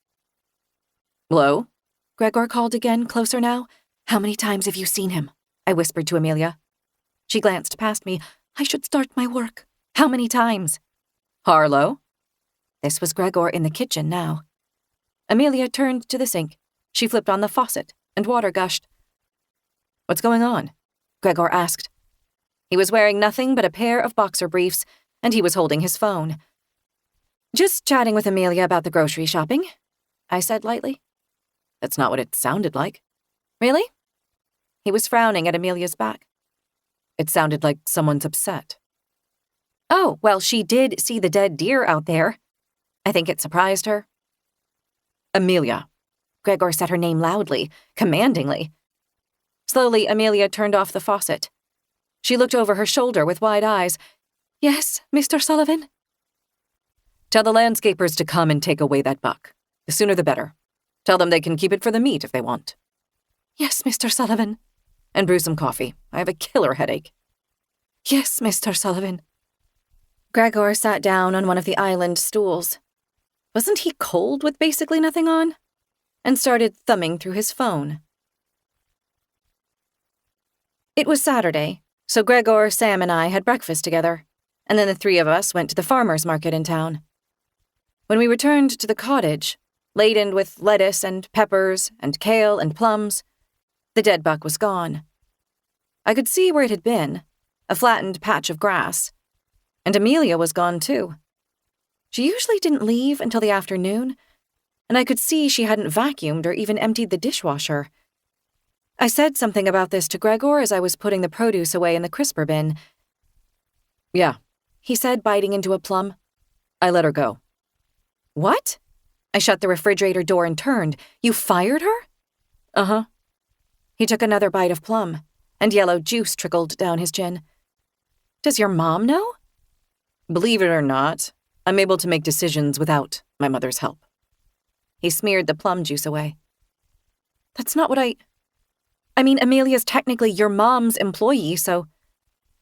Hello? Gregor called again, closer now. How many times have you seen him? I whispered to Amelia. She glanced past me. I should start my work. How many times? Harlow? This was Gregor in the kitchen now. Amelia turned to the sink. She flipped on the faucet, and water gushed. What's going on? Gregor asked. He was wearing nothing but a pair of boxer briefs, and he was holding his phone. Just chatting with Amelia about the grocery shopping, I said lightly. That's not what it sounded like. Really? He was frowning at Amelia's back. It sounded like someone's upset. Oh, well, she did see the dead deer out there. I think it surprised her. Amelia. Gregor said her name loudly, commandingly. Slowly, Amelia turned off the faucet. She looked over her shoulder with wide eyes. Yes, Mr. Sullivan? Tell the landscapers to come and take away that buck. The sooner the better. Tell them they can keep it for the meat if they want. Yes, Mr. Sullivan. And brew some coffee. I have a killer headache. Yes, Mr. Sullivan. Gregor sat down on one of the island stools. Wasn't he cold with basically nothing on? And started thumbing through his phone. It was Saturday, so Gregor, Sam, and I had breakfast together, and then the three of us went to the farmer's market in town. When we returned to the cottage, laden with lettuce and peppers and kale and plums, the dead buck was gone. I could see where it had been, a flattened patch of grass, and Amelia was gone too. She usually didn't leave until the afternoon, and I could see she hadn't vacuumed or even emptied the dishwasher. I said something about this to Gregor as I was putting the produce away in the crisper bin. Yeah, he said, biting into a plum. I let her go. What? I shut the refrigerator door and turned. You fired her? Uh-huh. He took another bite of plum, and yellow juice trickled down his chin. Does your mom know? Believe it or not, I'm able to make decisions without my mother's help. He smeared the plum juice away. That's not what I mean, Amelia's technically your mom's employee, so...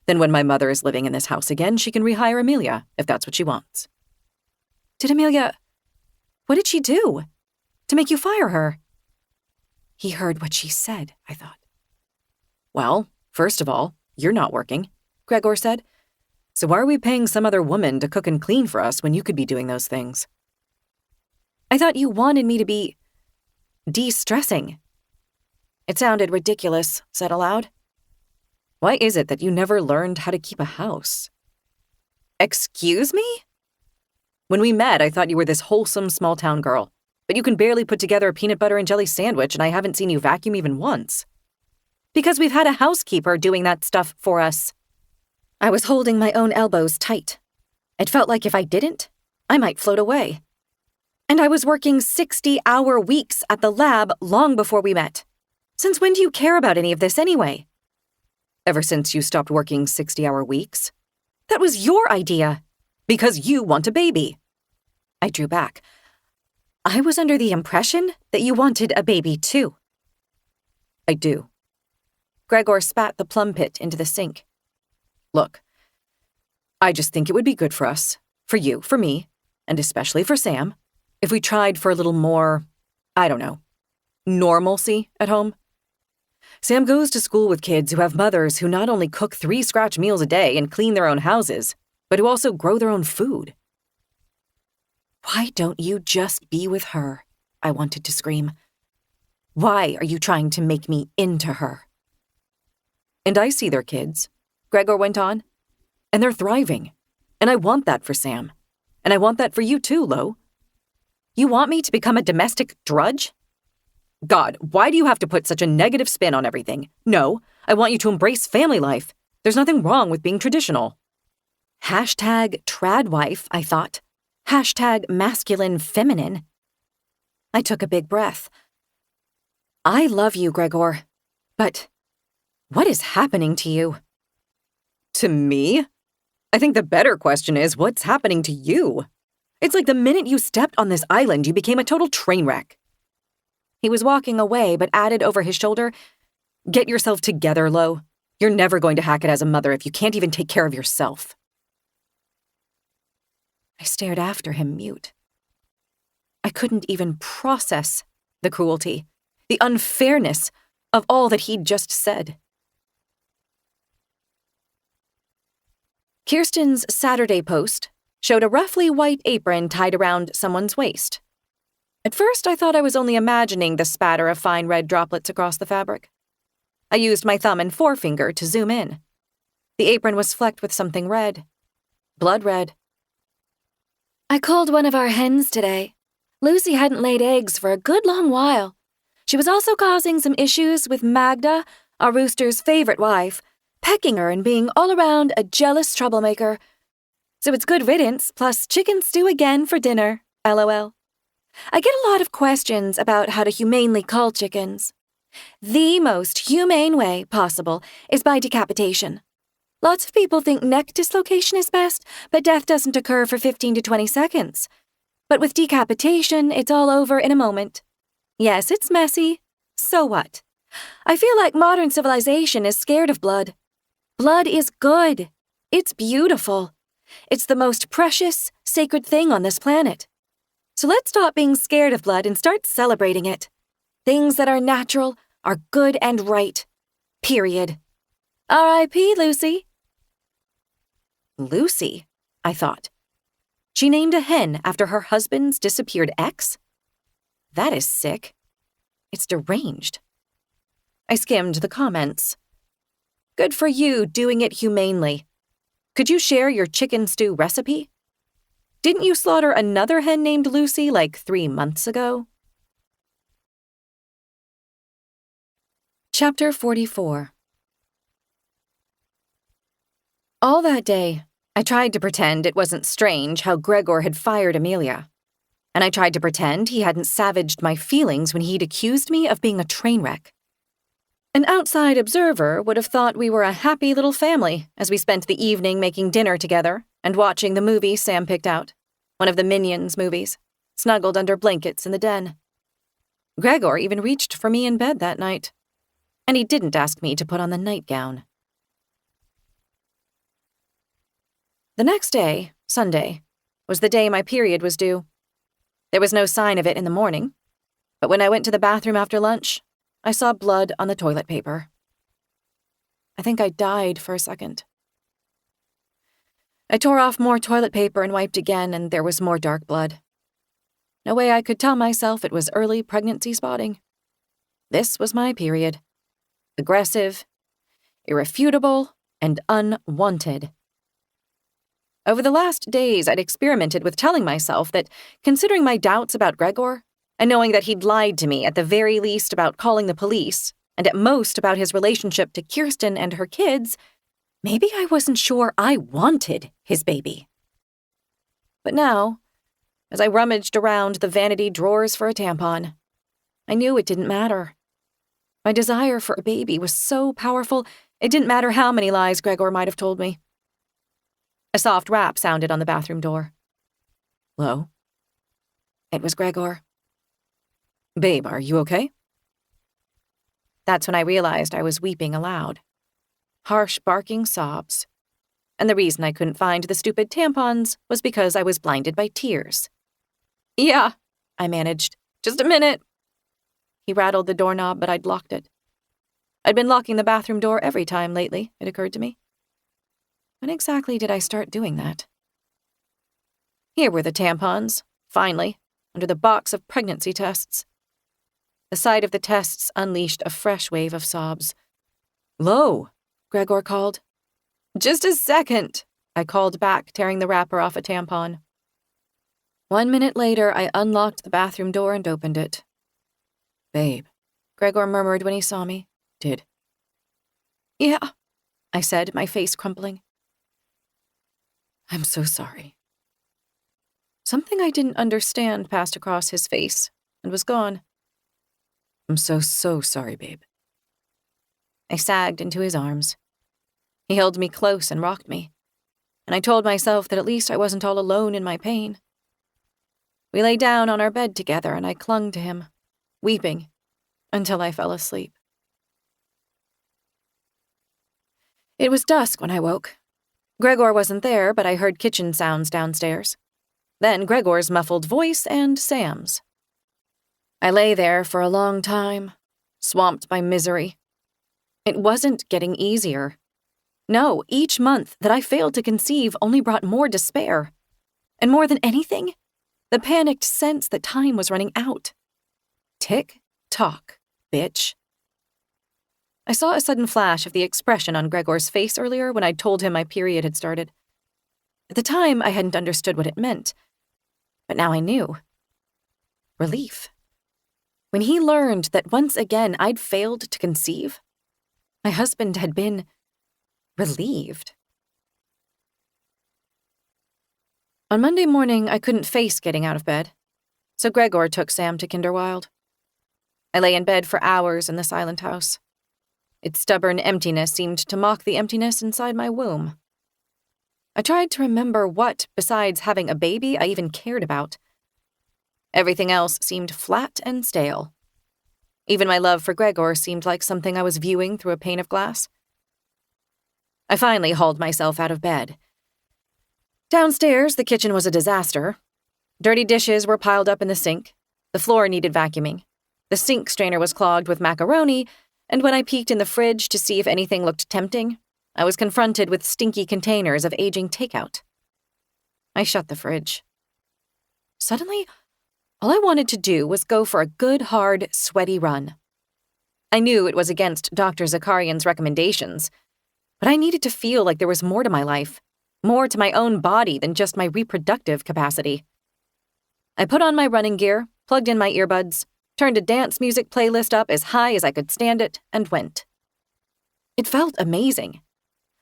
Then when my mother is living in this house again, she can rehire Amelia, if that's what she wants. Did Amelia... What did she do? To make you fire her? He heard what she said, I thought. Well, first of all, you're not working, Gregor said. So why are we paying some other woman to cook and clean for us when you could be doing those things? I thought you wanted me to be... de-stressing. It sounded ridiculous, said aloud. Why is it that you never learned how to keep a house? Excuse me? When we met, I thought you were this wholesome small-town girl, but you can barely put together a peanut butter and jelly sandwich, and I haven't seen you vacuum even once. Because we've had a housekeeper doing that stuff for us. I was holding my own elbows tight. It felt like if I didn't, I might float away. And I was working 60-hour weeks at the lab long before we met. Since when do you care about any of this anyway? Ever since you stopped working 60-hour weeks. That was your idea. Because you want a baby. I drew back. I was under the impression that you wanted a baby too. I do. Gregor spat the plum pit into the sink. Look, I just think it would be good for us, for you, for me, and especially for Sam, if we tried for a little more, I don't know, normalcy at home. Sam goes to school with kids who have mothers who not only cook 3 scratch meals a day and clean their own houses, but who also grow their own food. Why don't you just be with her? I wanted to scream. Why are you trying to make me into her? And I see their kids, Gregor went on, and they're thriving. And I want that for Sam. And I want that for you too, Lo. You want me to become a domestic drudge? God, why do you have to put such a negative spin on everything? No, I want you to embrace family life. There's nothing wrong with being traditional. #tradwife, I thought. #masculine feminine. I took a big breath. I love you, Gregor. But what is happening to you? To me? I think the better question is, what's happening to you? It's like the minute you stepped on this island, you became a total train wreck. He was walking away, but added over his shoulder, Get yourself together, Lo. You're never going to hack it as a mother if you can't even take care of yourself. I stared after him, mute. I couldn't even process the cruelty, the unfairness of all that he'd just said. Kirsten's Saturday post showed a roughly white apron tied around someone's waist. At first, I thought I was only imagining the spatter of fine red droplets across the fabric. I used my thumb and forefinger to zoom in. The apron was flecked with something red. Blood red. I called one of our hens today. Lucy hadn't laid eggs for a good long while. She was also causing some issues with Magda, our rooster's favorite wife, pecking her and being all around a jealous troublemaker. So it's good riddance, plus chicken stew again for dinner, LOL. I get a lot of questions about how to humanely cull chickens. The most humane way possible is by decapitation. Lots of people think neck dislocation is best, but death doesn't occur for 15 to 20 seconds. But with decapitation, it's all over in a moment. Yes, it's messy. So what? I feel like modern civilization is scared of blood. Blood is good. It's beautiful. It's the most precious, sacred thing on this planet. So let's stop being scared of blood and start celebrating it. Things that are natural are good and right. Period. R.I.P. Lucy. Lucy, I thought. She named a hen after her husband's disappeared ex? That is sick. It's deranged. I skimmed the comments. Good for you doing it humanely. Could you share your chicken stew recipe? Didn't you slaughter another hen named Lucy like 3 months ago? Chapter 44. All that day, I tried to pretend it wasn't strange how Gregor had fired Amelia. And I tried to pretend he hadn't savaged my feelings when he'd accused me of being a train wreck. An outside observer would have thought we were a happy little family as we spent the evening making dinner together and watching the movie Sam picked out, one of the Minions movies, snuggled under blankets in the den. Gregor even reached for me in bed that night, and he didn't ask me to put on the nightgown. The next day, Sunday, was the day my period was due. There was no sign of it in the morning, but when I went to the bathroom after lunch, I saw blood on the toilet paper. I think I died for a second. I tore off more toilet paper and wiped again, and there was more dark blood. No way I could tell myself it was early pregnancy spotting. This was my period. Aggressive, irrefutable, and unwanted. Over the last days, I'd experimented with telling myself that, considering my doubts about Gregor, and knowing that he'd lied to me at the very least about calling the police, and at most about his relationship to Kirsten and her kids, maybe I wasn't sure I wanted his baby. But now, as I rummaged around the vanity drawers for a tampon, I knew it didn't matter. My desire for a baby was so powerful, it didn't matter how many lies Gregor might have told me. A soft rap sounded on the bathroom door. Hello? It was Gregor. Babe, are you okay? That's when I realized I was weeping aloud. Harsh barking sobs. And the reason I couldn't find the stupid tampons was because I was blinded by tears. Yeah, I managed. Just a minute. He rattled the doorknob, but I'd locked it. I'd been locking the bathroom door every time lately, it occurred to me. When exactly did I start doing that? Here were the tampons, finally, under the box of pregnancy tests. The sight of the tests unleashed a fresh wave of sobs. Lo, Gregor called. Just a second, I called back, tearing the wrapper off a tampon. 1 minute later, I unlocked the bathroom door and opened it. Babe, Gregor murmured when he saw me. Did. Yeah, I said, my face crumpling. I'm so sorry. Something I didn't understand passed across his face and was gone. I'm so sorry, babe. I sagged into his arms. He held me close and rocked me, and I told myself that at least I wasn't all alone in my pain. We lay down on our bed together, and I clung to him, weeping, until I fell asleep. It was dusk when I woke. Gregor wasn't there, but I heard kitchen sounds downstairs. Then Gregor's muffled voice and Sam's. I lay there for a long time, swamped by misery. It wasn't getting easier. No, each month that I failed to conceive only brought more despair. And more than anything, the panicked sense that time was running out. Tick, tock, bitch. I saw a sudden flash of the expression on Gregor's face earlier when I'd told him my period had started. At the time, I hadn't understood what it meant, but now I knew. Relief. When he learned that once again I'd failed to conceive, my husband had been relieved. On Monday morning, I couldn't face getting out of bed, so Gregor took Sam to Kinderwild. I lay in bed for hours in the silent house. Its stubborn emptiness seemed to mock the emptiness inside my womb. I tried to remember what, besides having a baby, I even cared about. Everything else seemed flat and stale. Even my love for Gregor seemed like something I was viewing through a pane of glass. I finally hauled myself out of bed. Downstairs, the kitchen was a disaster. Dirty dishes were piled up in the sink. The floor needed vacuuming. The sink strainer was clogged with macaroni, and when I peeked in the fridge to see if anything looked tempting, I was confronted with stinky containers of aging takeout. I shut the fridge. Suddenly, all I wanted to do was go for a good, hard, sweaty run. I knew it was against Dr. Zakarian's recommendations, but I needed to feel like there was more to my life, more to my own body than just my reproductive capacity. I put on my running gear, plugged in my earbuds, turned a dance music playlist up as high as I could stand it, and went. It felt amazing.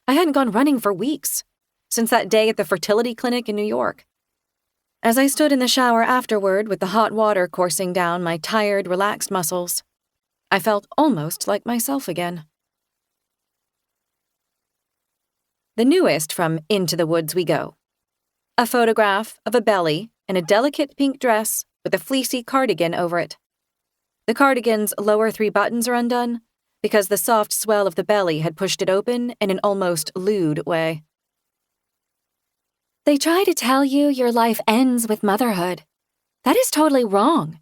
I hadn't gone running for weeks, since that day at the fertility clinic in New York. As I stood in the shower afterward with the hot water coursing down my tired, relaxed muscles, I felt almost like myself again. The newest from Into the Woods We Go. A photograph of a belly in a delicate pink dress with a fleecy cardigan over it. The cardigan's lower 3 buttons are undone because the soft swell of the belly had pushed it open in an almost lewd way. They try to tell you your life ends with motherhood. That is totally wrong.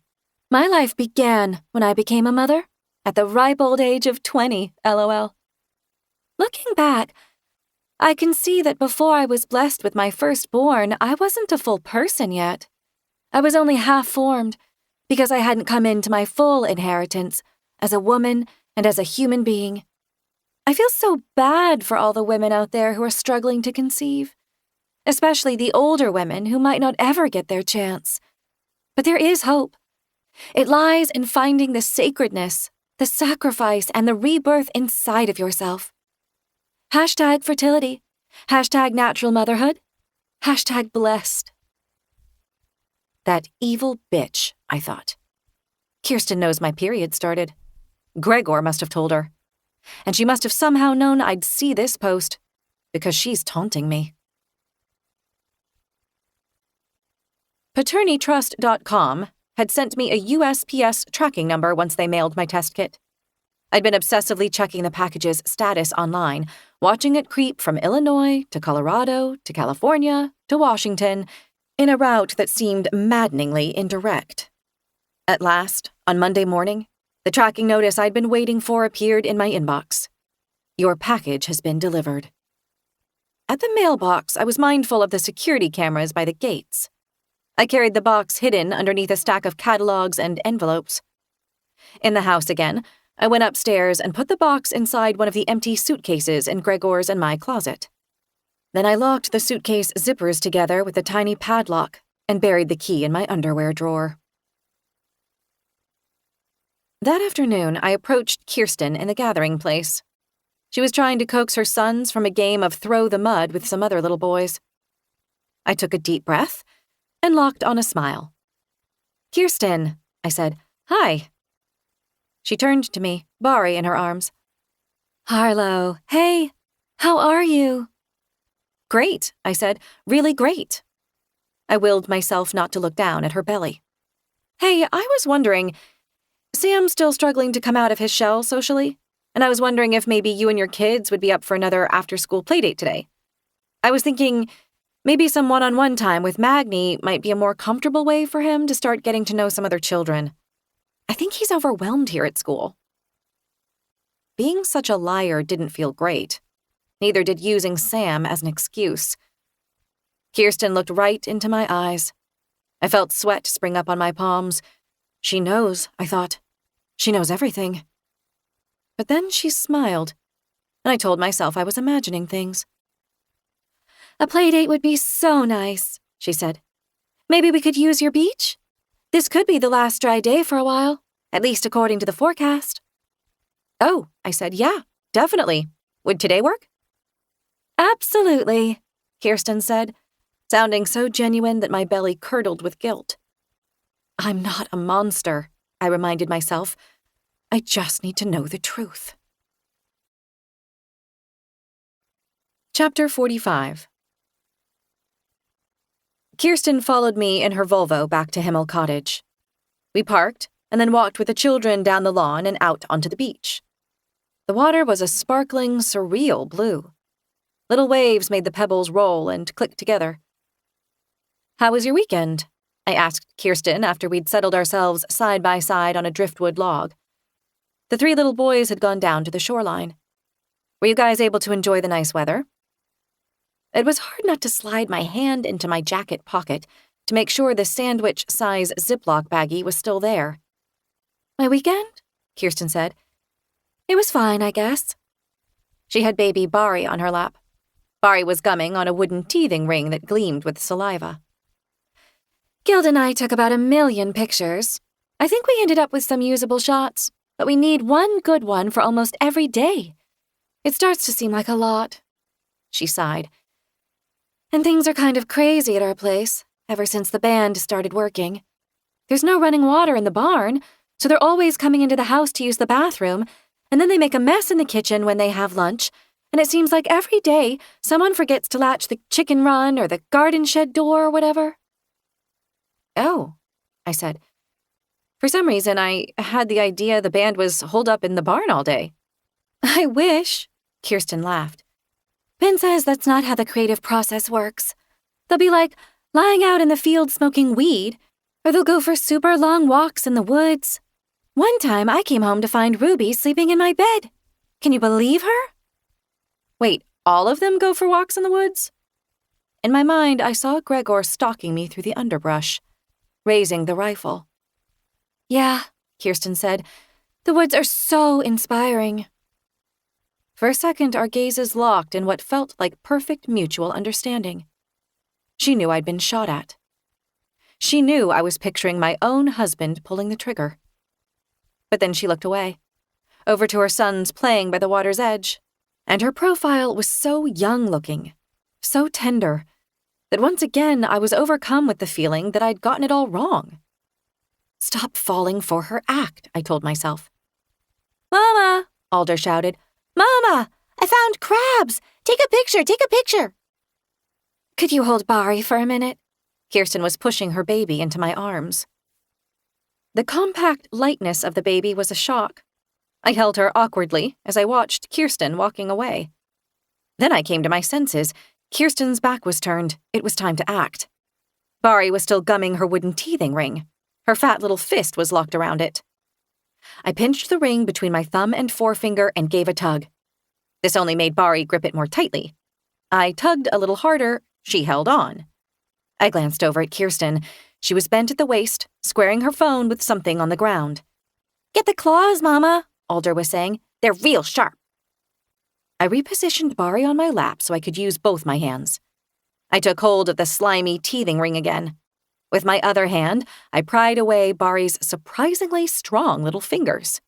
My life began when I became a mother, at the ripe old age of 20, LOL. Looking back, I can see that before I was blessed with my firstborn, I wasn't a full person yet. I was only half-formed, because I hadn't come into my full inheritance as a woman and as a human being. I feel so bad for all the women out there who are struggling to conceive, especially the older women who might not ever get their chance. But there is hope. It lies in finding the sacredness, the sacrifice, and the rebirth inside of yourself. #fertility, #natural motherhood, #blessed. That evil bitch, I thought. Kirsten knows my period started. Gregor must have told her. And she must have somehow known I'd see this post, because she's taunting me. Paternitrust.com had sent me a USPS tracking number once they mailed my test kit. I'd been obsessively checking the package's status online, watching it creep from Illinois to Colorado to California to Washington, in a route that seemed maddeningly indirect. At last, on Monday morning, the tracking notice I'd been waiting for appeared in my inbox. Your package has been delivered. At the mailbox, I was mindful of the security cameras by the gates. I carried the box hidden underneath a stack of catalogs and envelopes. In the house again, I went upstairs and put the box inside one of the empty suitcases in Gregor's and my closet. Then I locked the suitcase zippers together with a tiny padlock and buried the key in my underwear drawer. That afternoon, I approached Kirsten in the gathering place. She was trying to coax her sons from a game of throw the mud with some other little boys. I took a deep breath and locked on a smile. "Kirsten," I said, "Hi." She turned to me, Bari in her arms. "Harlow, hey, how are you?" "Great," I said, "really great." I willed myself not to look down at her belly. "Hey, I was wondering, Sam's still struggling to come out of his shell socially, and I was wondering if maybe you and your kids would be up for another after-school playdate today. I was thinking maybe some one-on-one time with Magni might be a more comfortable way for him to start getting to know some other children." I think he's overwhelmed here at school. Being such a liar didn't feel great. Neither did using Sam as an excuse. Kirsten looked right into my eyes. I felt sweat spring up on my palms. She knows, I thought. She knows everything. But then she smiled, and I told myself I was imagining things. A playdate would be so nice, she said. Maybe we could use your beach? This could be the last dry day for a while, at least according to the forecast. Oh, I said, yeah, definitely. Would today work? Absolutely, Kirsten said, sounding so genuine that my belly curdled with guilt. I'm not a monster, I reminded myself. I just need to know the truth. Chapter 45. Kirsten followed me in her Volvo back to Himl Cottage. We parked and then walked with the children down the lawn and out onto the beach. The water was a sparkling, surreal blue. Little waves made the pebbles roll and click together. How was your weekend? I asked Kirsten after we'd settled ourselves side by side on a driftwood log. The 3 little boys had gone down to the shoreline. Were you guys able to enjoy the nice weather? It was hard not to slide my hand into my jacket pocket to make sure the sandwich-size Ziploc baggie was still there. My weekend? Kirsten said. It was fine, I guess. She had baby Bari on her lap. Bari was gumming on a wooden teething ring that gleamed with saliva. Guild and I took about 1 million pictures. I think we ended up with some usable shots, but we need one good one for almost every day. It starts to seem like a lot. She sighed. And things are kind of crazy at our place, ever since the band started working. There's no running water in the barn, so they're always coming into the house to use the bathroom, and then they make a mess in the kitchen when they have lunch, and it seems like every day someone forgets to latch the chicken run or the garden shed door or whatever. Oh, I said. For some reason, I had the idea the band was holed up in the barn all day. I wish, Kirsten laughed. Ben says that's not how the creative process works. They'll be like lying out in the field smoking weed, or they'll go for super long walks in the woods. One time I came home to find Ruby sleeping in my bed. Can you believe her? Wait, all of them go for walks in the woods? In my mind, I saw Gregor stalking me through the underbrush, raising the rifle. Yeah, Kirsten said. The woods are so inspiring. For a second, our gazes locked in what felt like perfect mutual understanding. She knew I'd been shot at. She knew I was picturing my own husband pulling the trigger. But then she looked away, over to her sons playing by the water's edge, and her profile was so young-looking, so tender, that once again I was overcome with the feeling that I'd gotten it all wrong. Stop falling for her act, I told myself. Mama, Alder shouted. Mama, I found crabs! Take a picture, take a picture! Could you hold Bari for a minute? Kirsten was pushing her baby into my arms. The compact lightness of the baby was a shock. I held her awkwardly as I watched Kirsten walking away. Then I came to my senses. Kirsten's back was turned. It was time to act. Bari was still gumming her wooden teething ring. Her fat little fist was locked around it. I pinched the ring between my thumb and forefinger and gave a tug. This only made Bari grip it more tightly. I tugged a little harder. She held on. I glanced over at Kirsten. She was bent at the waist, squaring her phone with something on the ground. Get the claws, Mama, Alder was saying. They're real sharp. I repositioned Bari on my lap so I could use both my hands. I took hold of the slimy teething ring again. With my other hand, I pried away Bari's surprisingly strong little fingers.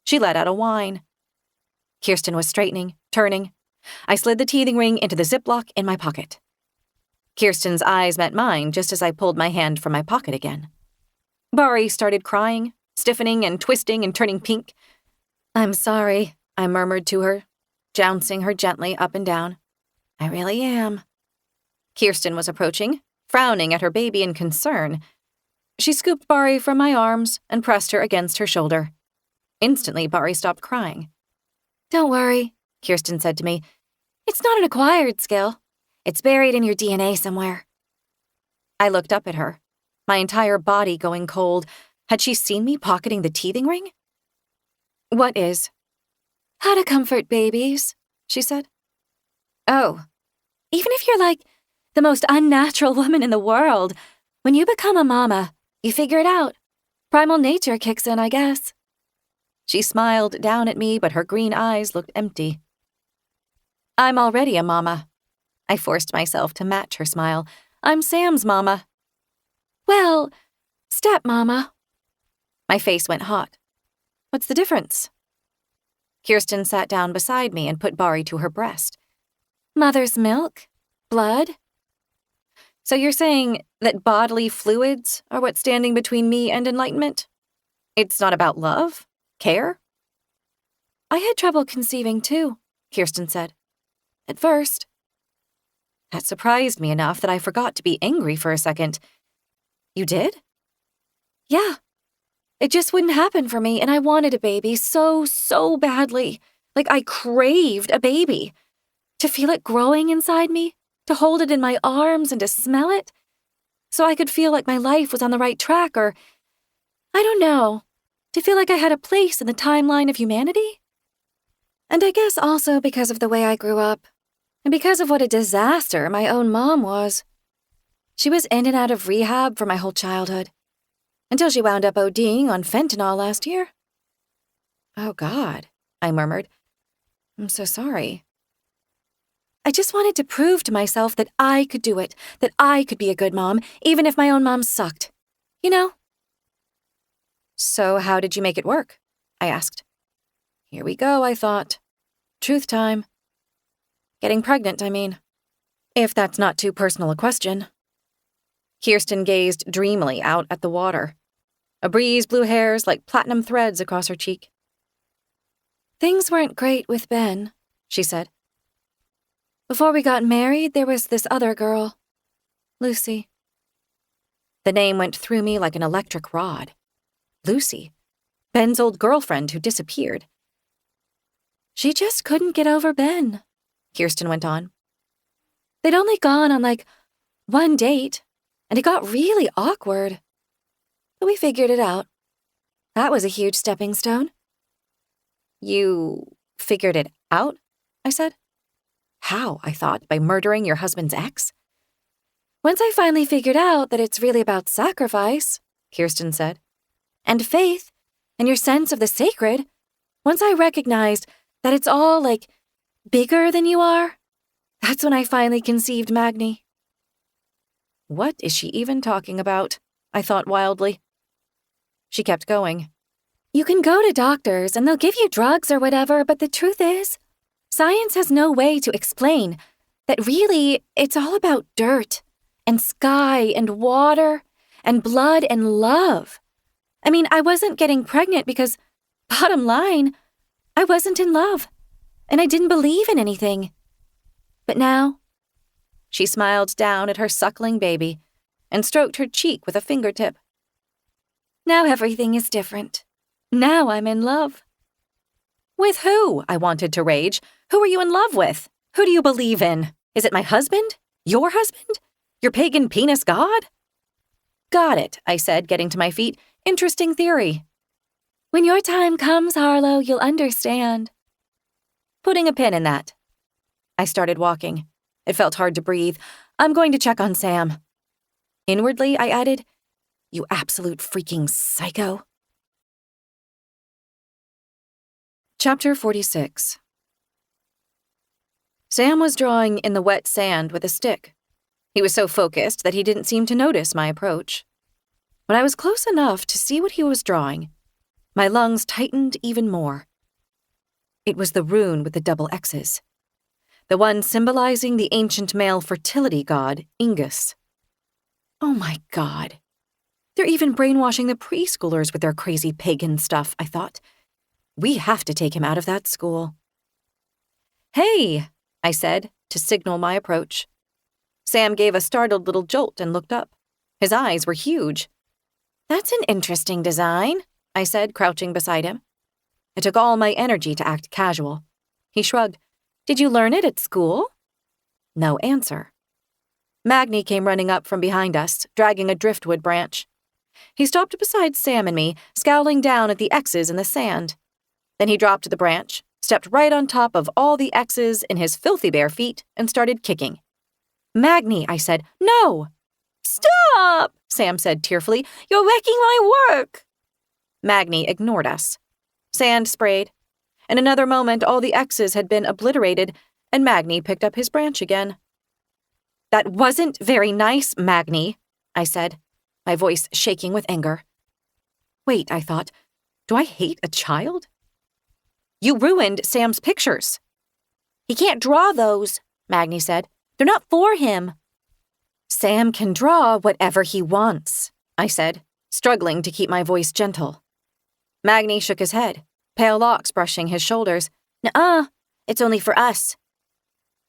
She let out a whine. Kirsten was straightening, turning. I slid the teething ring into the Ziploc in my pocket. Kirsten's eyes met mine just as I pulled my hand from my pocket again. Bari started crying, stiffening and twisting and turning pink. I'm sorry, I murmured to her, jouncing her gently up and down. I really am. Kirsten was approaching, frowning at her baby in concern. She scooped Bari from my arms and pressed her against her shoulder. Instantly, Bari stopped crying. Don't worry, Kirsten said to me. It's not an acquired skill. It's buried in your DNA somewhere. I looked up at her, my entire body going cold, Had she seen me pocketing the teething ring? What is? How to comfort babies, she said. Oh, Even if you're like the most unnatural woman in the world, when you become a mama, you figure it out. Primal nature kicks in, I guess. she smiled down at me, but her green eyes looked empty. I'm already a mama. I forced myself to match her smile. I'm Sam's mama. Well, stepmama. My face went hot. What's the difference? Kirsten sat down beside me and put Bari to her breast. Mother's milk? Blood? So you're saying that bodily fluids are what's standing between me and enlightenment? It's not about love? Care? I had trouble conceiving too, Kirsten said. At first. That surprised me enough that I forgot to be angry for a second. You did? Yeah. It just wouldn't happen for me, and I wanted a baby so badly. Like I craved a baby. To feel it growing inside me, to hold it in my arms and to smell it. So I could feel like my life was on the right track, or, I don't know, to feel like I had a place in the timeline of humanity. And I guess also because of the way I grew up, and because of what a disaster my own mom was. She was in and out of rehab for my whole childhood, until she wound up ODing on fentanyl last year. Oh, God, I murmured. I'm so sorry. I just wanted to prove to myself that I could do it, that I could be a good mom, even if my own mom sucked. You know? So how did you make it work? I asked. Here we go, I thought. Truth time. Getting pregnant, I mean. If that's not too personal a question. Kirsten gazed dreamily out at the water. A breeze blew hairs like platinum threads across her cheek. Things weren't great with Ben, she said. Before we got married, there was this other girl, Lucy. The name went through me like an electric rod. Lucy, Ben's old girlfriend who disappeared. She just couldn't get over Ben, Kirsten went on. They'd only gone on like one date, and it got really awkward. But we figured it out. That was a huge stepping stone. You figured it out? I said. How, I thought, by murdering your husband's ex? Once I finally figured out that it's really about sacrifice, Kirsten said, and faith, and your sense of the sacred, once I recognized that it's all, like, bigger than you are, that's when I finally conceived Magni. What is she even talking about? I thought wildly. She kept going. You can go to doctors and they'll give you drugs or whatever, but the truth is, science has no way to explain that really it's all about dirt and sky and water and blood and love. I mean, I wasn't getting pregnant because, bottom line, I wasn't in love and I didn't believe in anything. But now, she smiled down at her suckling baby and stroked her cheek with a fingertip. Now everything is different. Now I'm in love. With who? I wanted to rage. Who are you in love with? Who do you believe in? Is it my husband? Your husband? Your pagan penis god? Got it, I said, getting to my feet. Interesting theory. When your time comes, Harlow, you'll understand. Putting a pin in that. I started walking. It felt hard to breathe. I'm going to check on Sam. Inwardly, I added, you absolute freaking psycho. Chapter 46. Sam was drawing in the wet sand with a stick. He was so focused that he didn't seem to notice my approach. When I was close enough to see what he was drawing, my lungs tightened even more. It was the rune with the double X's, the one symbolizing the ancient male fertility god, Ingus. Oh my God. They're even brainwashing the preschoolers with their crazy pagan stuff, I thought. We have to take him out of that school. Hey, I said, to signal my approach. Sam gave a startled little jolt and looked up. His eyes were huge. That's an interesting design, I said, crouching beside him. It took all my energy to act casual. He shrugged. Did you learn it at school? No answer. Magni came running up from behind us, dragging a driftwood branch. He stopped beside Sam and me, scowling down at the X's in the sand. Then he dropped the branch, stepped right on top of all the X's in his filthy bare feet, and started kicking. "Magni," I said, "no!" "Stop!" Sam said tearfully. "You're wrecking my work!" Magni ignored us. Sand sprayed. In another moment, all the X's had been obliterated, and Magni picked up his branch again. "That wasn't very nice, Magni," I said, my voice shaking with anger. Wait, I thought, do I hate a child? "You ruined Sam's pictures." "He can't draw those," Magni said. "They're not for him." "Sam can draw whatever he wants," I said, struggling to keep my voice gentle. Magni shook his head, pale locks brushing his shoulders. "Nuh-uh, it's only for us."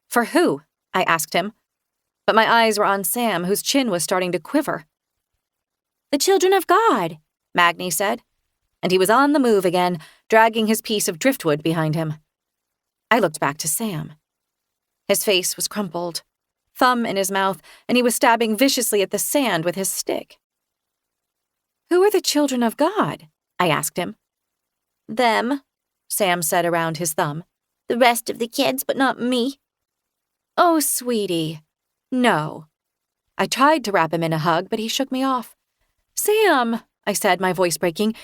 "For who?" I asked him. But my eyes were on Sam, whose chin was starting to quiver. "The children of God," Magni said, and he was on the move again, dragging his piece of driftwood behind him. I looked back to Sam. His face was crumpled, thumb in his mouth, and he was stabbing viciously at the sand with his stick. "Who are the children of God?" I asked him. "Them," Sam said around his thumb. "The rest of the kids, but not me." "Oh, sweetie. No." I tried to wrap him in a hug, but he shook me off. "Sam," I said, my voice breaking,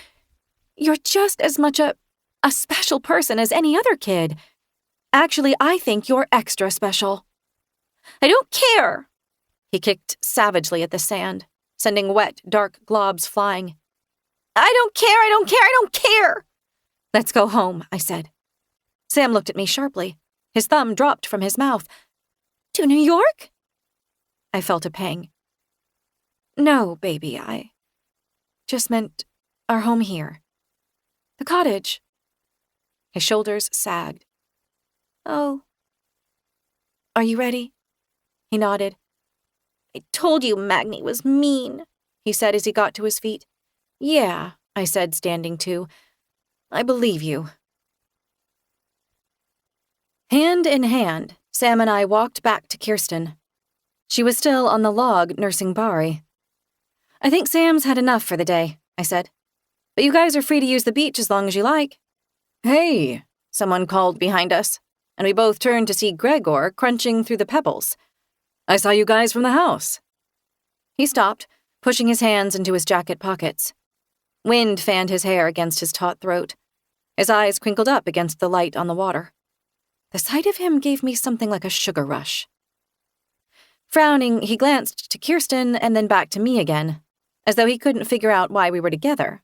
"you're just as much a special person as any other kid. Actually, I think you're extra special." "I don't care." He kicked savagely at the sand, sending wet, dark globs flying. "I don't care, I don't care, I don't care." "Let's go home," I said. Sam looked at me sharply. His thumb dropped from his mouth. "To New York?" I felt a pang. "No, baby, I just meant our home here. The cottage." His shoulders sagged. "Oh." "Are you ready?" He nodded. "I told you Magni was mean," he said as he got to his feet. "Yeah," I said, standing too. "I believe you." Hand in hand, Sam and I walked back to Kirsten. She was still on the log nursing Bari. "I think Sam's had enough for the day," I said. "But you guys are free to use the beach as long as you like." "Hey," someone called behind us, and we both turned to see Gregor crunching through the pebbles. "I saw you guys from the house." He stopped, pushing his hands into his jacket pockets. Wind fanned his hair against his taut throat. His eyes crinkled up against the light on the water. The sight of him gave me something like a sugar rush. Frowning, he glanced to Kirsten and then back to me again, as though he couldn't figure out why we were together.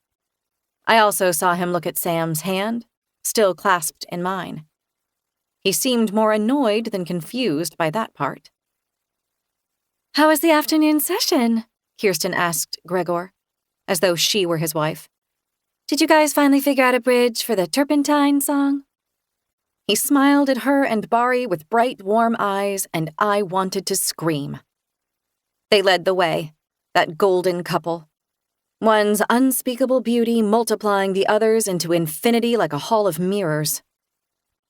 I also saw him look at Sam's hand, still clasped in mine. He seemed more annoyed than confused by that part. "How was the afternoon session?" Kirsten asked Gregor, as though she were his wife. "Did you guys finally figure out a bridge for the turpentine song?" He smiled at her and Bari with bright, warm eyes, and I wanted to scream. They led the way, that golden couple. One's unspeakable beauty multiplying the other's into infinity like a hall of mirrors.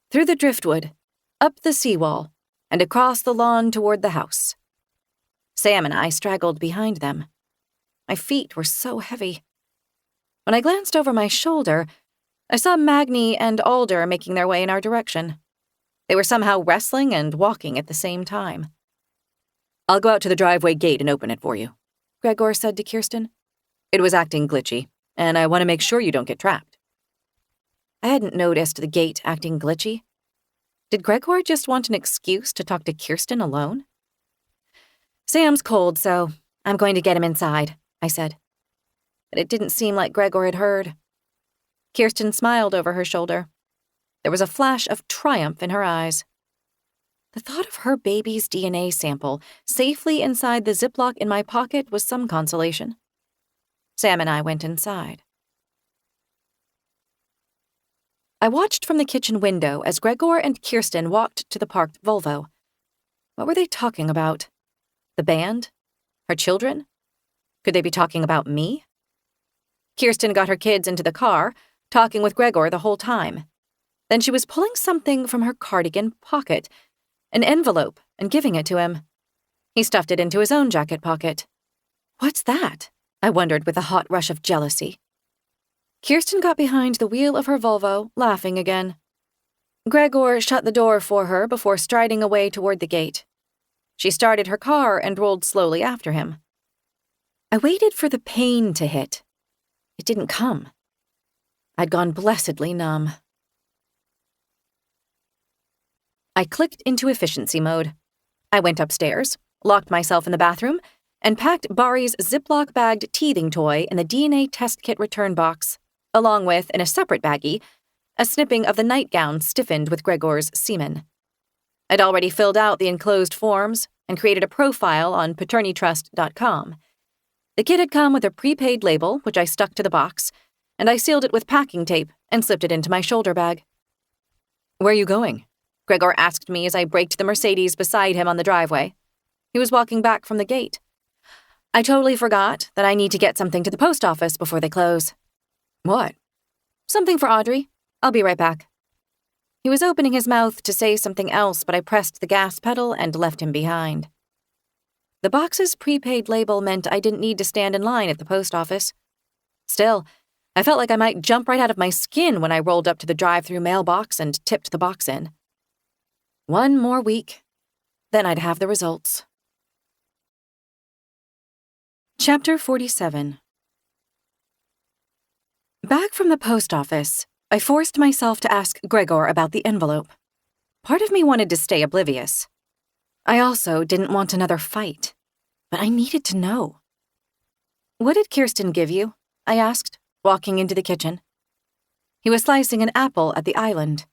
Through the driftwood, up the seawall, and across the lawn toward the house. Sam and I straggled behind them. My feet were so heavy. When I glanced over my shoulder, I saw Magni and Alder making their way in our direction. They were somehow wrestling and walking at the same time. "I'll go out to the driveway gate and open it for you," Gregor said to Kirsten. "It was acting glitchy, and I want to make sure you don't get trapped." I hadn't noticed the gate acting glitchy. Did Gregor just want an excuse to talk to Kirsten alone? "Sam's cold, so I'm going to get him inside," I said. But it didn't seem like Gregor had heard. Kirsten smiled over her shoulder. There was a flash of triumph in her eyes. The thought of her baby's DNA sample safely inside the Ziploc in my pocket was some consolation. Sam and I went inside. I watched from the kitchen window as Gregor and Kirsten walked to the parked Volvo. What were they talking about? The band? Her children? Could they be talking about me? Kirsten got her kids into the car, talking with Gregor the whole time. Then she was pulling something from her cardigan pocket, an envelope, and giving it to him. He stuffed it into his own jacket pocket. "What's that?" I wondered with a hot rush of jealousy. Kirsten got behind the wheel of her Volvo, laughing again. Gregor shut the door for her before striding away toward the gate. She started her car and rolled slowly after him. I waited for the pain to hit. It didn't come. I'd gone blessedly numb. I clicked into efficiency mode. I went upstairs, locked myself in the bathroom, and packed Bari's Ziploc-bagged teething toy in the DNA test kit return box, along with, in a separate baggie, a snipping of the nightgown stiffened with Gregor's semen. I'd already filled out the enclosed forms and created a profile on paternitrust.com. The kit had come with a prepaid label, which I stuck to the box, and I sealed it with packing tape and slipped it into my shoulder bag. "Where are you going?" Gregor asked me as I braked the Mercedes beside him on the driveway. He was walking back from the gate. I totally forgot that I need to get something to the post office before they close. "What?" "Something for Audrey. I'll be right back." He was opening his mouth to say something else, but I pressed the gas pedal and left him behind. The box's prepaid label meant I didn't need to stand in line at the post office. Still, I felt like I might jump right out of my skin when I rolled up to the drive-through mailbox and tipped the box in. One more week, then I'd have the results. Chapter 47. Back from the post office, I forced myself to ask Gregor about the envelope. Part of me wanted to stay oblivious. I also didn't want another fight, but I needed to know. "What did Kirsten give you?" I asked, walking into the kitchen. He was slicing an apple at the island.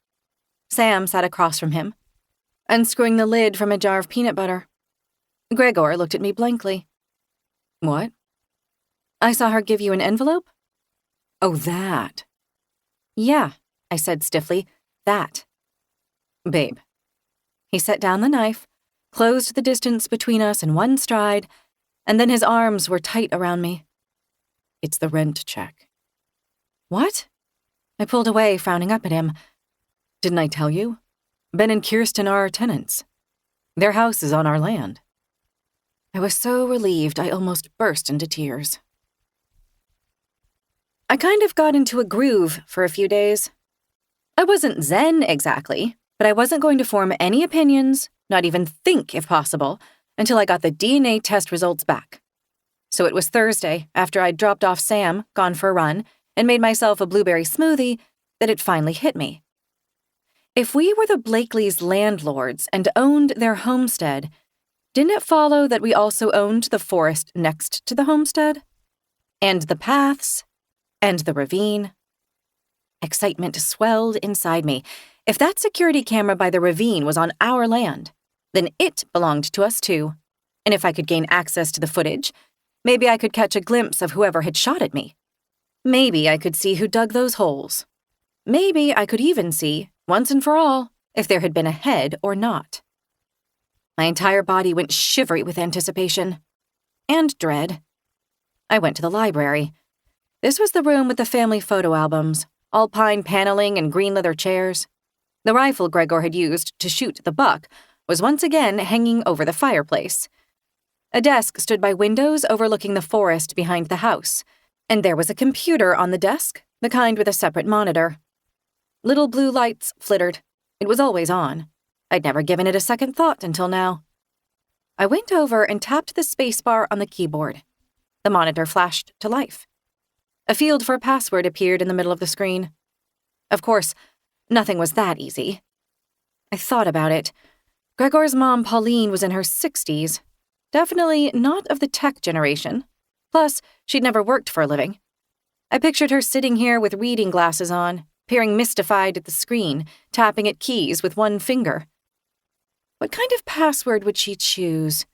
Sam sat across from him, unscrewing the lid from a jar of peanut butter. Gregor looked at me blankly. "What?" "I saw her give you an envelope?" "Oh, that." "Yeah," I said stiffly, "that." "Babe." He set down the knife, closed the distance between us in one stride, and then his arms were tight around me. "It's the rent check." "What?" I pulled away, frowning up at him. "Didn't I tell you? Ben and Kirsten are our tenants. Their house is on our land." I was so relieved I almost burst into tears. I kind of got into a groove for a few days. I wasn't zen exactly, but I wasn't going to form any opinions, not even think if possible, until I got the DNA test results back. So it was Thursday, after I'd dropped off Sam, gone for a run, and made myself a blueberry smoothie, that it finally hit me. If we were the Blakeleys' landlords and owned their homestead, didn't it follow that we also owned the forest next to the homestead? And the paths? And the ravine? Excitement swelled inside me. If that security camera by the ravine was on our land, then it belonged to us too. And if I could gain access to the footage, maybe I could catch a glimpse of whoever had shot at me. Maybe I could see who dug those holes. Maybe I could even see, once and for all, if there had been a head or not. My entire body went shivery with anticipation. And dread. I went to the library. This was the room with the family photo albums, all pine paneling and green leather chairs. The rifle Gregor had used to shoot the buck was once again hanging over the fireplace. A desk stood by windows overlooking the forest behind the house, and there was a computer on the desk, the kind with a separate monitor. Little blue lights flittered. It was always on. I'd never given it a second thought until now. I went over and tapped the spacebar on the keyboard. The monitor flashed to life. A field for a password appeared in the middle of the screen. Of course, nothing was that easy. I thought about it. Gregor's mom, Pauline, was in her 60s. Definitely not of the tech generation. Plus, she'd never worked for a living. I pictured her sitting here with reading glasses on, peering mystified at the screen, tapping at keys with one finger. What kind of password would she choose?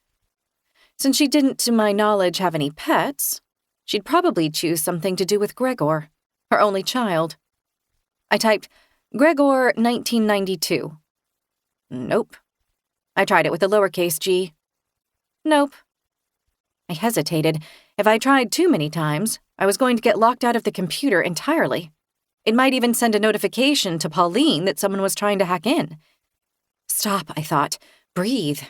Since she didn't, to my knowledge, have any pets, she'd probably choose something to do with Gregor, her only child. I typed, Gregor 1992. Nope. I tried it with a lowercase g. Nope. I hesitated. If I tried too many times, I was going to get locked out of the computer entirely. It might even send a notification to Pauline that someone was trying to hack in. Stop, I thought. Breathe.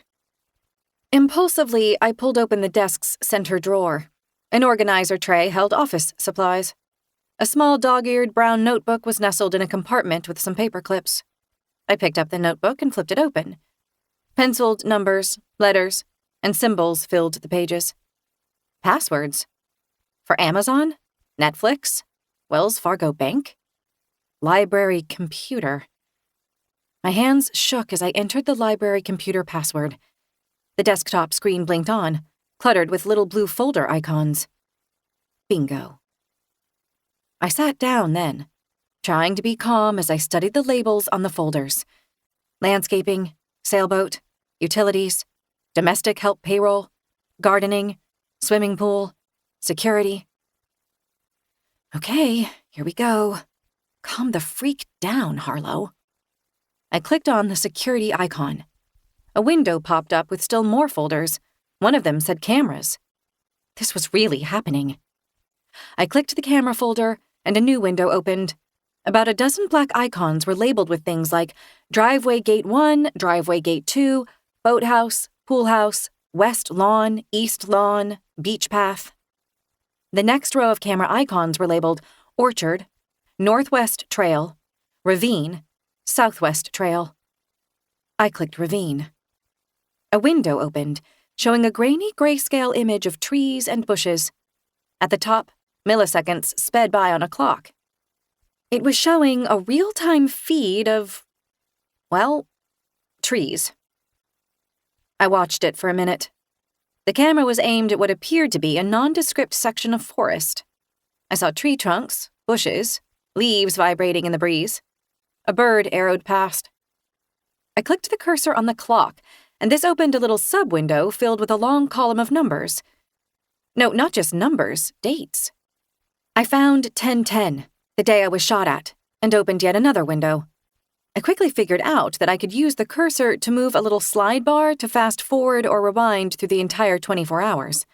Impulsively, I pulled open the desk's center drawer. An organizer tray held office supplies. A small dog-eared brown notebook was nestled in a compartment with some paper clips. I picked up the notebook and flipped it open. Penciled numbers, letters, and symbols filled the pages. Passwords. For Amazon? Netflix? Wells Fargo Bank? Library computer. My hands shook as I entered the library computer password. The desktop screen blinked on, cluttered with little blue folder icons. Bingo. I sat down then, trying to be calm as I studied the labels on the folders. Landscaping, sailboat, utilities, domestic help payroll, gardening, swimming pool, security. Okay, here we go. Calm the freak down, Harlow. I clicked on the security icon. A window popped up with still more folders. One of them said cameras. This was really happening. I clicked the camera folder, and a new window opened. About a dozen black icons were labeled with things like Driveway Gate 1, Driveway Gate 2, Boathouse, Pool House, West Lawn, East Lawn, Beach Path. The next row of camera icons were labeled Orchard, Northwest Trail, Ravine, Southwest Trail. I clicked Ravine. A window opened, showing a grainy grayscale image of trees and bushes. At the top, milliseconds sped by on a clock. It was showing a real-time feed of, well, trees. I watched it for a minute. The camera was aimed at what appeared to be a nondescript section of forest. I saw tree trunks, bushes, leaves vibrating in the breeze. A bird arrowed past. I clicked the cursor on the clock, and this opened a little sub-window filled with a long column of numbers. No, not just numbers, dates. I found 1010, the day I was shot at, and opened yet another window. I quickly figured out that I could use the cursor to move a little slide bar to fast forward or rewind through the entire 24 hours.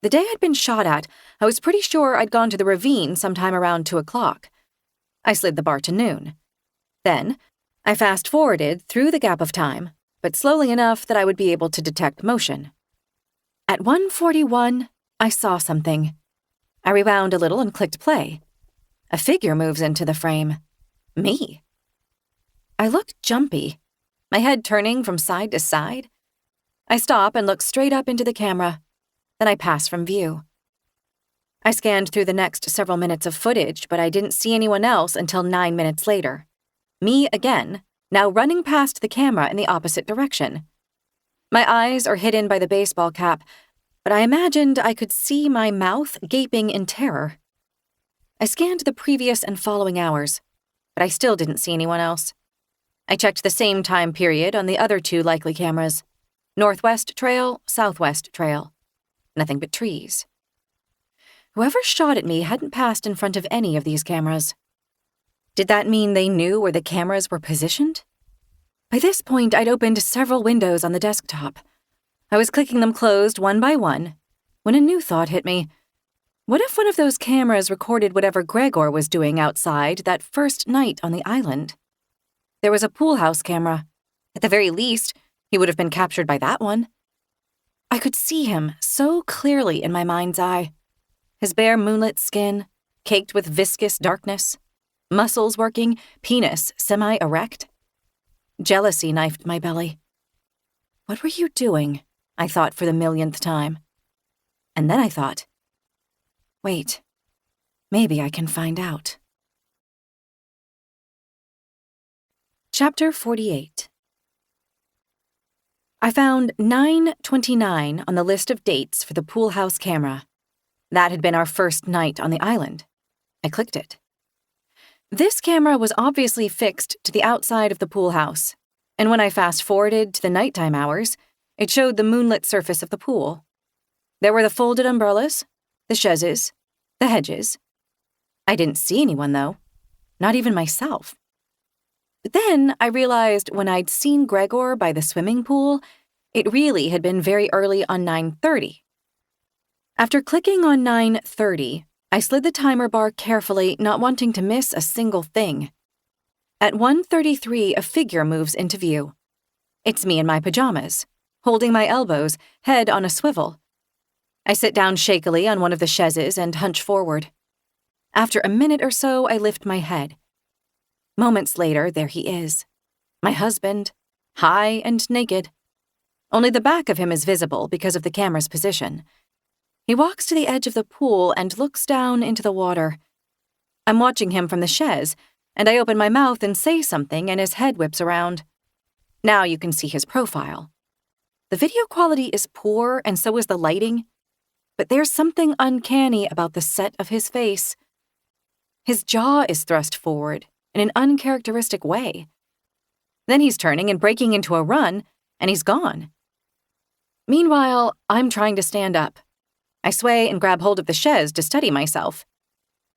The day I'd been shot at, I was pretty sure I'd gone to the ravine sometime around 2 o'clock. I slid the bar to noon. Then, I fast-forwarded through the gap of time, but slowly enough that I would be able to detect motion. At 1:41, I saw something. I rewound a little and clicked play. A figure moves into the frame. Me. I looked jumpy, my head turning from side to side. I stop and look straight up into the camera. Then I pass from view. I scanned through the next several minutes of footage, but I didn't see anyone else until 9 minutes later. Me again, now running past the camera in the opposite direction. My eyes are hidden by the baseball cap, but I imagined I could see my mouth gaping in terror. I scanned the previous and following hours, but I still didn't see anyone else. I checked the same time period on the other 2 likely cameras. Northwest Trail, Southwest Trail. Nothing but trees. Whoever shot at me hadn't passed in front of any of these cameras. Did that mean they knew where the cameras were positioned? By this point, I'd opened several windows on the desktop. I was clicking them closed one by one, when a new thought hit me. What if one of those cameras recorded whatever Gregor was doing outside that first night on the island? There was a pool house camera. At the very least, he would have been captured by that one. I could see him so clearly in my mind's eye. His bare moonlit skin, caked with viscous darkness, muscles working, penis semi-erect. Jealousy knifed my belly. What were you doing? I thought for the millionth time. And then I thought, wait, maybe I can find out. Chapter 48. I found 9/29 on the list of dates for the pool house camera. That had been our first night on the island. I clicked it. This camera was obviously fixed to the outside of the pool house, and when I fast-forwarded to the nighttime hours, it showed the moonlit surface of the pool. There were the folded umbrellas, the chaises, the hedges. I didn't see anyone, though. Not even myself. But then I realized when I'd seen Gregor by the swimming pool, it really had been very early on 9:30. After clicking on 9:30, I slid the timer bar carefully, not wanting to miss a single thing. At 1:33, a figure moves into view. It's me in my pajamas, holding my elbows, head on a swivel. I sit down shakily on one of the chaises and hunch forward. After a minute or so, I lift my head. Moments later, there he is. My husband, high and naked. Only the back of him is visible because of the camera's position. He walks to the edge of the pool and looks down into the water. I'm watching him from the chaise, and I open my mouth and say something, and his head whips around. Now you can see his profile. The video quality is poor, and so is the lighting, but there's something uncanny about the set of his face. His jaw is thrust forward in an uncharacteristic way. Then he's turning and breaking into a run, and he's gone. Meanwhile, I'm trying to stand up. I sway and grab hold of the chaise to steady myself.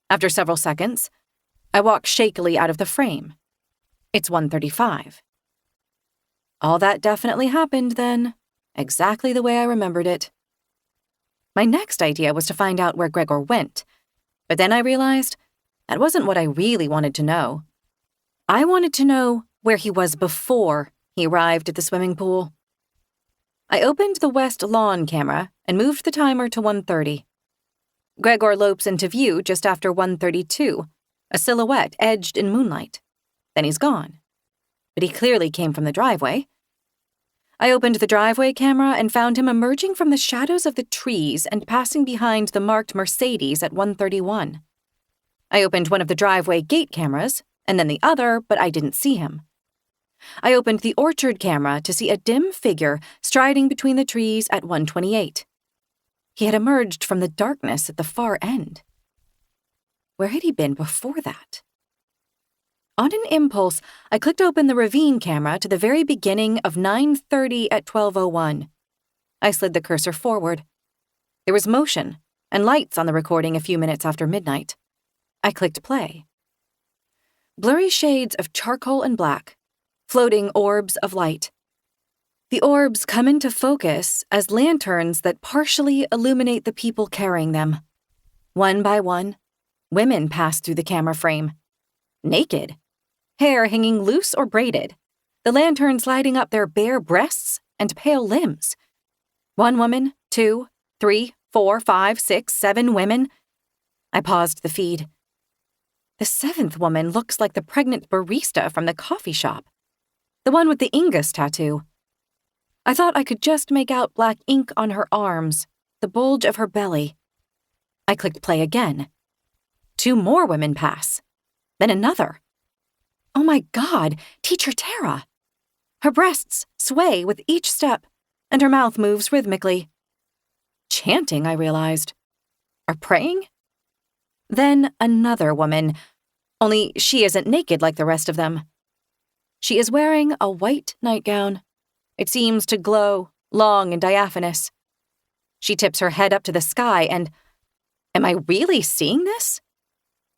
After several seconds, I walk shakily out of the frame. It's 1:35. All that definitely happened then, exactly the way I remembered it. My next idea was to find out where Gregor went, but then I realized that wasn't what I really wanted to know. I wanted to know where he was before he arrived at the swimming pool. I opened the west lawn camera and moved the timer to 1:30. Gregor lopes into view just after 1:32, a silhouette edged in moonlight. Then he's gone. But he clearly came from the driveway. I opened the driveway camera and found him emerging from the shadows of the trees and passing behind the marked Mercedes at 1:31. I opened one of the driveway gate cameras, and then the other, but I didn't see him. I opened the orchard camera to see a dim figure striding between the trees at 1:28. He had emerged from the darkness at the far end. Where had he been before that? On an impulse, I clicked open the ravine camera to the very beginning of 9:30 at 12:01. I slid the cursor forward. There was motion and lights on the recording a few minutes after midnight. I clicked play. Blurry shades of charcoal and black, floating orbs of light. The orbs come into focus as lanterns that partially illuminate the people carrying them. One by one, women pass through the camera frame. Naked. Hair hanging loose or braided, the lanterns lighting up their bare breasts and pale limbs. 1 woman, 2, 3, 4, 5, 6, 7 women. I paused the feed. The 7th woman looks like the pregnant barista from the coffee shop, the one with the Ingus tattoo. I thought I could just make out black ink on her arms, the bulge of her belly. I clicked play again. 2 more women pass, then another. Oh my God, Teacher Tara! Her breasts sway with each step, and her mouth moves rhythmically. Chanting, I realized. Or praying? Then another woman, only she isn't naked like the rest of them. She is wearing a white nightgown. It seems to glow, long and diaphanous. She tips her head up to the sky and, am I really seeing this?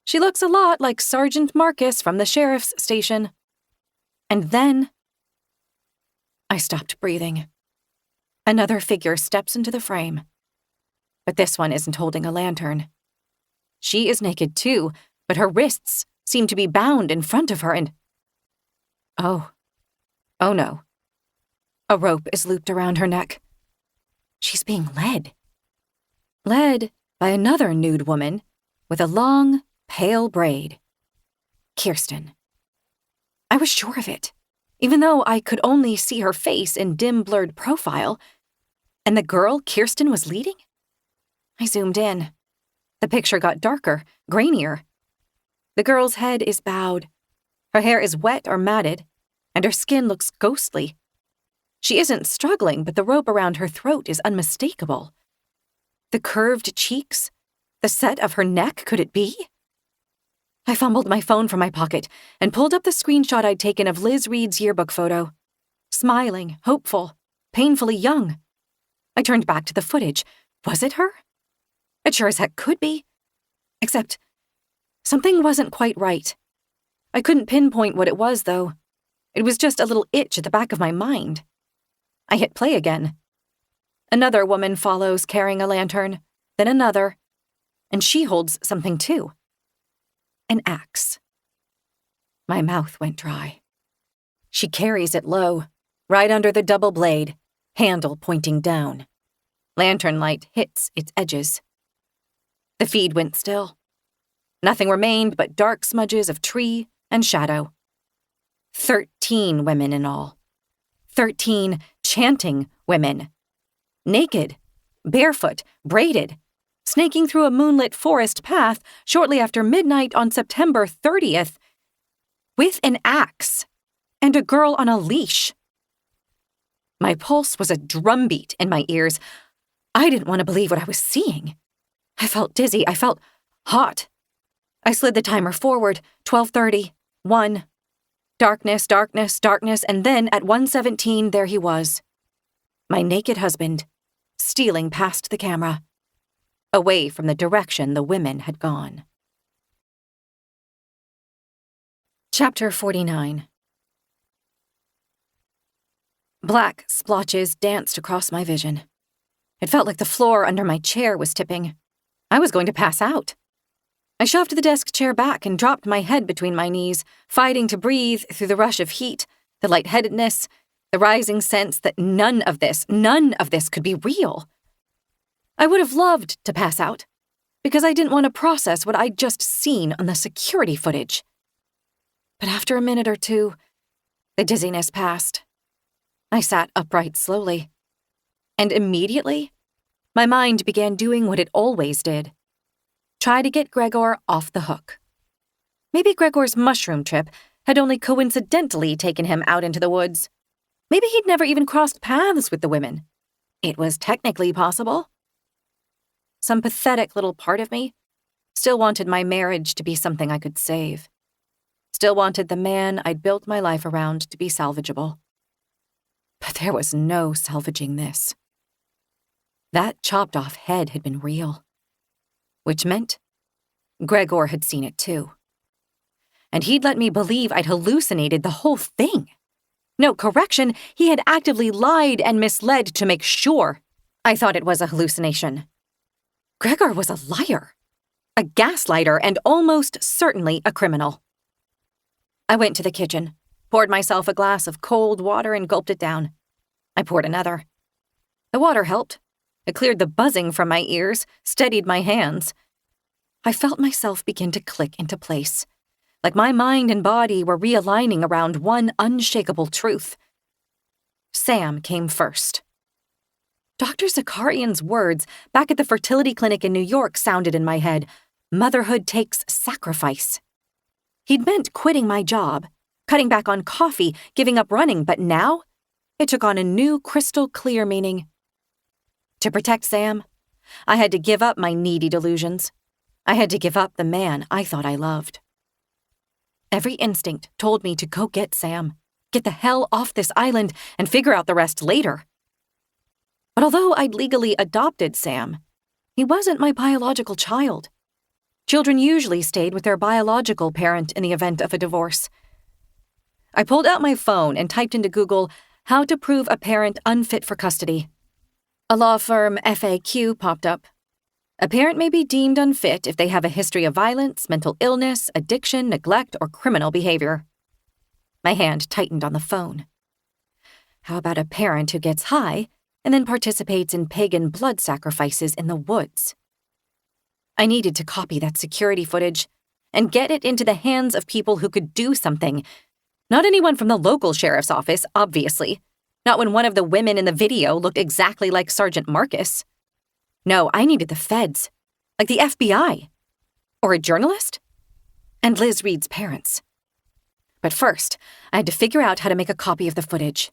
She looks a lot like Sergeant Marcus from the sheriff's station. And then I stopped breathing. Another figure steps into the frame. But this one isn't holding a lantern. She is naked too, but her wrists seem to be bound in front of her and... Oh no. A rope is looped around her neck. She's being led. Led by another nude woman with a long, pale braid. Kirsten. I was sure of it, even though I could only see her face in dim blurred profile. And the girl Kirsten was leading? I zoomed in. The picture got darker, grainier. The girl's head is bowed. Her hair is wet or matted, and her skin looks ghostly. She isn't struggling, but the rope around her throat is unmistakable. The curved cheeks, the set of her neck, could it be? I fumbled my phone from my pocket and pulled up the screenshot I'd taken of Liz Reed's yearbook photo. Smiling, hopeful, painfully young. I turned back to the footage. Was it her? It sure as heck could be. Except, something wasn't quite right. I couldn't pinpoint what it was, though. It was just a little itch at the back of my mind. I hit play again. Another woman follows carrying a lantern, then another, and she holds something too. An axe. My mouth went dry. She carries it low, right under the double blade, handle pointing down. Lantern light hits its edges. The feed went still. Nothing remained but dark smudges of tree and shadow. 13 women in all. 13 chanting women. Naked, barefoot, braided, snaking through a moonlit forest path shortly after midnight on September 30th, with an axe and a girl on a leash. My pulse was a drumbeat in my ears. I didn't want to believe what I was seeing. I felt dizzy. I felt hot. I slid the timer forward, 12:30, 1. Darkness, darkness, darkness, and then at 1:17 there he was. My naked husband, stealing past the camera, away from the direction the women had gone. Chapter 49. Black splotches danced across my vision. It felt like the floor under my chair was tipping. I was going to pass out. I shoved the desk chair back and dropped my head between my knees, fighting to breathe through the rush of heat, the lightheadedness, the rising sense that none of this could be real. I would have loved to pass out, because I didn't want to process what I'd just seen on the security footage. But after a minute or two, the dizziness passed. I sat upright slowly, and immediately, my mind began doing what it always did. Try to get Gregor off the hook. Maybe Gregor's mushroom trip had only coincidentally taken him out into the woods. Maybe he'd never even crossed paths with the women. It was technically possible. Some pathetic little part of me still wanted my marriage to be something I could save. Still wanted the man I'd built my life around to be salvageable. But there was no salvaging this. That chopped-off head had been real. Which meant Gregor had seen it too. And he'd let me believe I'd hallucinated the whole thing. No, correction, he had actively lied and misled to make sure I thought it was a hallucination. Gregor was a liar, a gaslighter, and almost certainly a criminal. I went to the kitchen, poured myself a glass of cold water and gulped it down. I poured another. The water helped. It cleared the buzzing from my ears, steadied my hands. I felt myself begin to click into place, like my mind and body were realigning around one unshakable truth. Sam came first. Dr. Zakarian's words back at the fertility clinic in New York sounded in my head. Motherhood takes sacrifice. He'd meant quitting my job, cutting back on coffee, giving up running, but now it took on a new crystal-clear meaning. To protect Sam, I had to give up my needy delusions. I had to give up the man I thought I loved. Every instinct told me to go get Sam, get the hell off this island, and figure out the rest later. But although I'd legally adopted Sam, he wasn't my biological child. Children usually stayed with their biological parent in the event of a divorce. I pulled out my phone and typed into Google, "How to prove a parent unfit for custody." A law firm FAQ popped up. A parent may be deemed unfit if they have a history of violence, mental illness, addiction, neglect, or criminal behavior. My hand tightened on the phone. How about a parent who gets high and then participates in pagan blood sacrifices in the woods? I needed to copy that security footage and get it into the hands of people who could do something. Not anyone from the local sheriff's office, obviously. Not when one of the women in the video looked exactly like Sergeant Marcus. No, I needed the feds, like the FBI. Or a journalist? And Liz Reed's parents. But first, I had to figure out how to make a copy of the footage.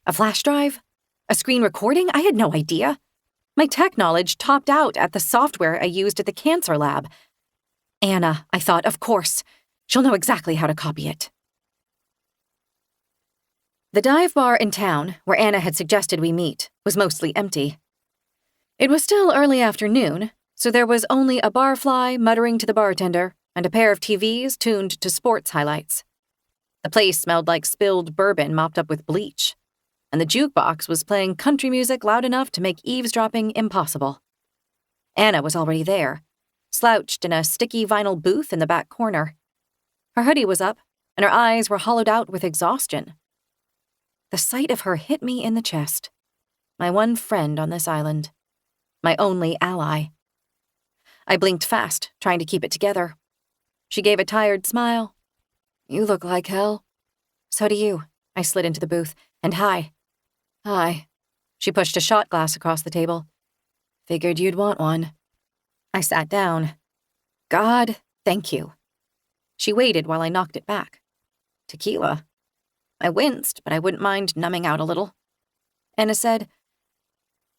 A flash drive? A screen recording? I had no idea. My tech knowledge topped out at the software I used at the cancer lab. Anna, I thought, of course. She'll know exactly how to copy it. The dive bar in town, where Anna had suggested we meet, was mostly empty. It was still early afternoon, so there was only a barfly muttering to the bartender and a pair of TVs tuned to sports highlights. The place smelled like spilled bourbon mopped up with bleach, and the jukebox was playing country music loud enough to make eavesdropping impossible. Anna was already there, slouched in a sticky vinyl booth in the back corner. Her hoodie was up, and her eyes were hollowed out with exhaustion. The sight of her hit me in the chest. My one friend on this island. My only ally. I blinked fast, trying to keep it together. She gave a tired smile. You look like hell. So do you. I slid into the booth. And hi. Hi. She pushed a shot glass across the table. Figured you'd want one. I sat down. God, thank you. She waited while I knocked it back. Tequila. I winced, but I wouldn't mind numbing out a little. Anna said,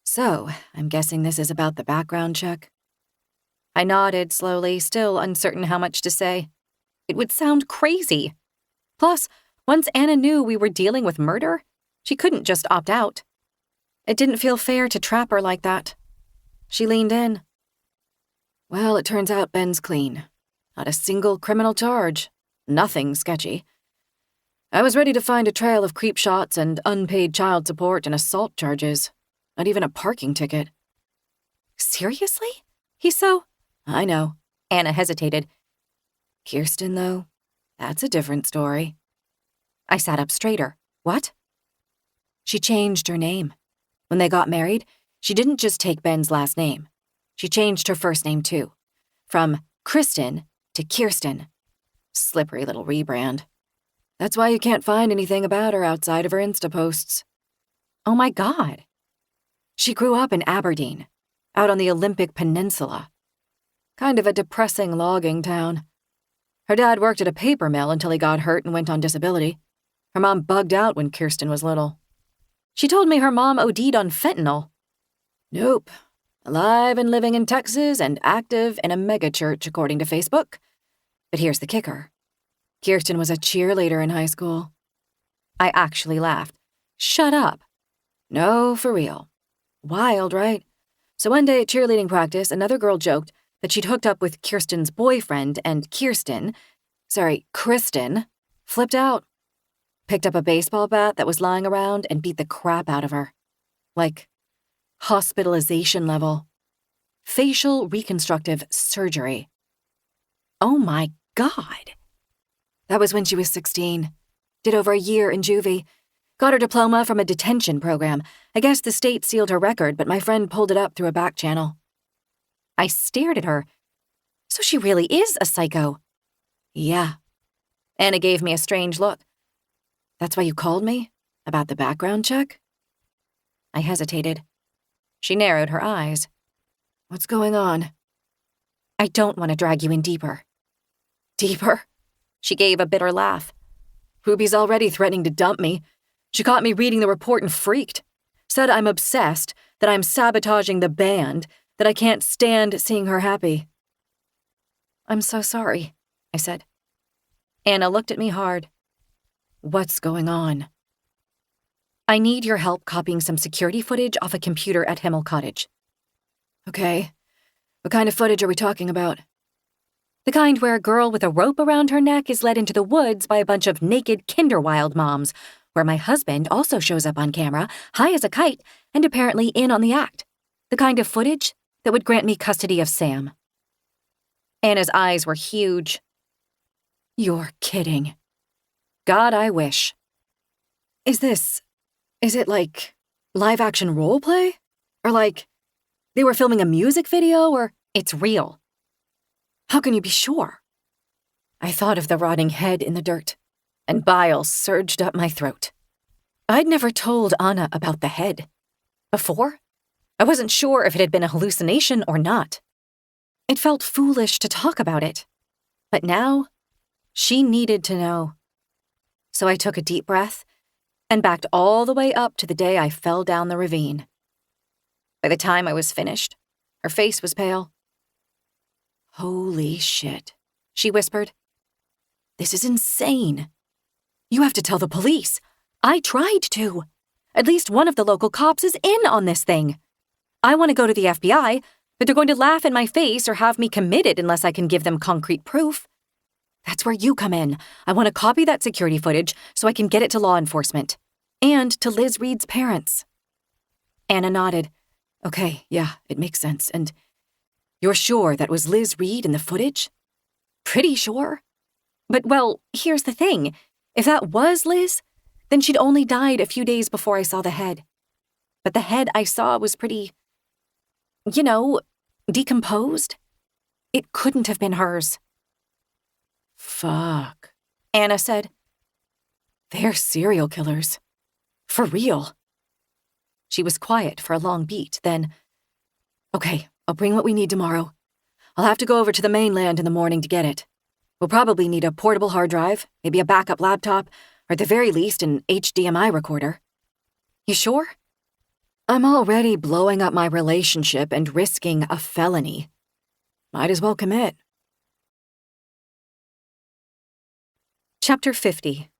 So, I'm guessing this is about the background check? I nodded slowly, still uncertain how much to say. It would sound crazy. Plus, once Anna knew we were dealing with murder, she couldn't just opt out. It didn't feel fair to trap her like that. She leaned in. Well, it turns out Ben's clean. Not a single criminal charge. Nothing sketchy. I was ready to find a trail of creep shots and unpaid child support and assault charges. Not even a parking ticket. Seriously? He's so... I know. Anna hesitated. Kirsten, though, that's a different story. I sat up straighter. What? She changed her name. When they got married, she didn't just take Ben's last name. She changed her first name, too. From Kristen to Kirsten. Slippery little rebrand. That's why you can't find anything about her outside of her Insta posts. Oh my God. She grew up in Aberdeen, out on the Olympic Peninsula. Kind of a depressing logging town. Her dad worked at a paper mill until he got hurt and went on disability. Her mom bugged out when Kirsten was little. She told me her mom OD'd on fentanyl. Nope. Alive and living in Texas and active in a megachurch, according to Facebook. But here's the kicker. Kirsten was a cheerleader in high school. I actually laughed. Shut up. No, for real. Wild, right? So one day at cheerleading practice, another girl joked that she'd hooked up with Kirsten's boyfriend and Kristen, flipped out. Picked up a baseball bat that was lying around and beat the crap out of her. Like, hospitalization level. Facial reconstructive surgery. Oh my God. That was when she was 16. Did over a year in juvie. Got her diploma from a detention program. I guess the state sealed her record, but my friend pulled it up through a back channel. I stared at her. So she really is a psycho. Yeah. Anna gave me a strange look. That's why you called me? About the background check? I hesitated. She narrowed her eyes. What's going on? I don't want to drag you in deeper. Deeper? She gave a bitter laugh. Ruby's already threatening to dump me. She caught me reading the report and freaked. Said I'm obsessed, that I'm sabotaging the band, that I can't stand seeing her happy. I'm so sorry, I said. Anna looked at me hard. What's going on? I need your help copying some security footage off a computer at Himl Cottage. Okay. What kind of footage are we talking about? The kind where a girl with a rope around her neck is led into the woods by a bunch of naked Kinderwild moms, where my husband also shows up on camera, high as a kite, and apparently in on the act. The kind of footage that would grant me custody of Sam. Anna's eyes were huge. You're kidding. God, I wish. Is it like live-action roleplay? Or like they were filming a music video, or it's real? How can you be sure? I thought of the rotting head in the dirt, and bile surged up my throat. I'd never told Anna about the head. Before, I wasn't sure if it had been a hallucination or not. It felt foolish to talk about it. But now, she needed to know. So I took a deep breath and backed all the way up to the day I fell down the ravine. By the time I was finished, her face was pale. Holy shit, she whispered. This is insane. You have to tell the police. I tried to. At least one of the local cops is in on this thing. I want to go to the FBI, but they're going to laugh in my face or have me committed unless I can give them concrete proof. That's where you come in. I want to copy that security footage so I can get it to law enforcement. And to Liz Reed's parents. Anna nodded. Okay, yeah, it makes sense. And you're sure that was Liz Reed in the footage? Pretty sure. But, well, here's the thing. If that was Liz, then she'd only died a few days before I saw the head. But the head I saw was pretty decomposed. It couldn't have been hers. Fuck, Anna said. They're serial killers. For real. She was quiet for a long beat, then, okay, I'll bring what we need tomorrow. I'll have to go over to the mainland in the morning to get it. We'll probably need a portable hard drive, maybe a backup laptop, or at the very least an HDMI recorder. You sure? I'm already blowing up my relationship and risking a felony. Might as well commit. Chapter 50.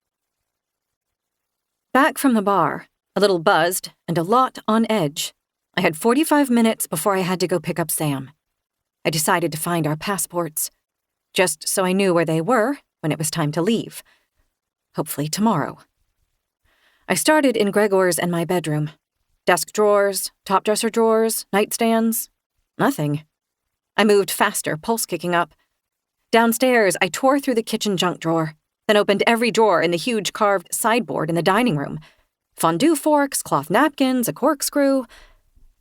Back from the bar, a little buzzed and a lot on edge, I had 45 minutes before I had to go pick up Sam. I decided to find our passports, just so I knew where they were when it was time to leave. Hopefully tomorrow. I started in Gregor's and my bedroom. Desk drawers, top dresser drawers, nightstands. Nothing. I moved faster, pulse kicking up. Downstairs, I tore through the kitchen junk drawer, then opened every drawer in the huge carved sideboard in the dining room. Fondue forks, cloth napkins, a corkscrew.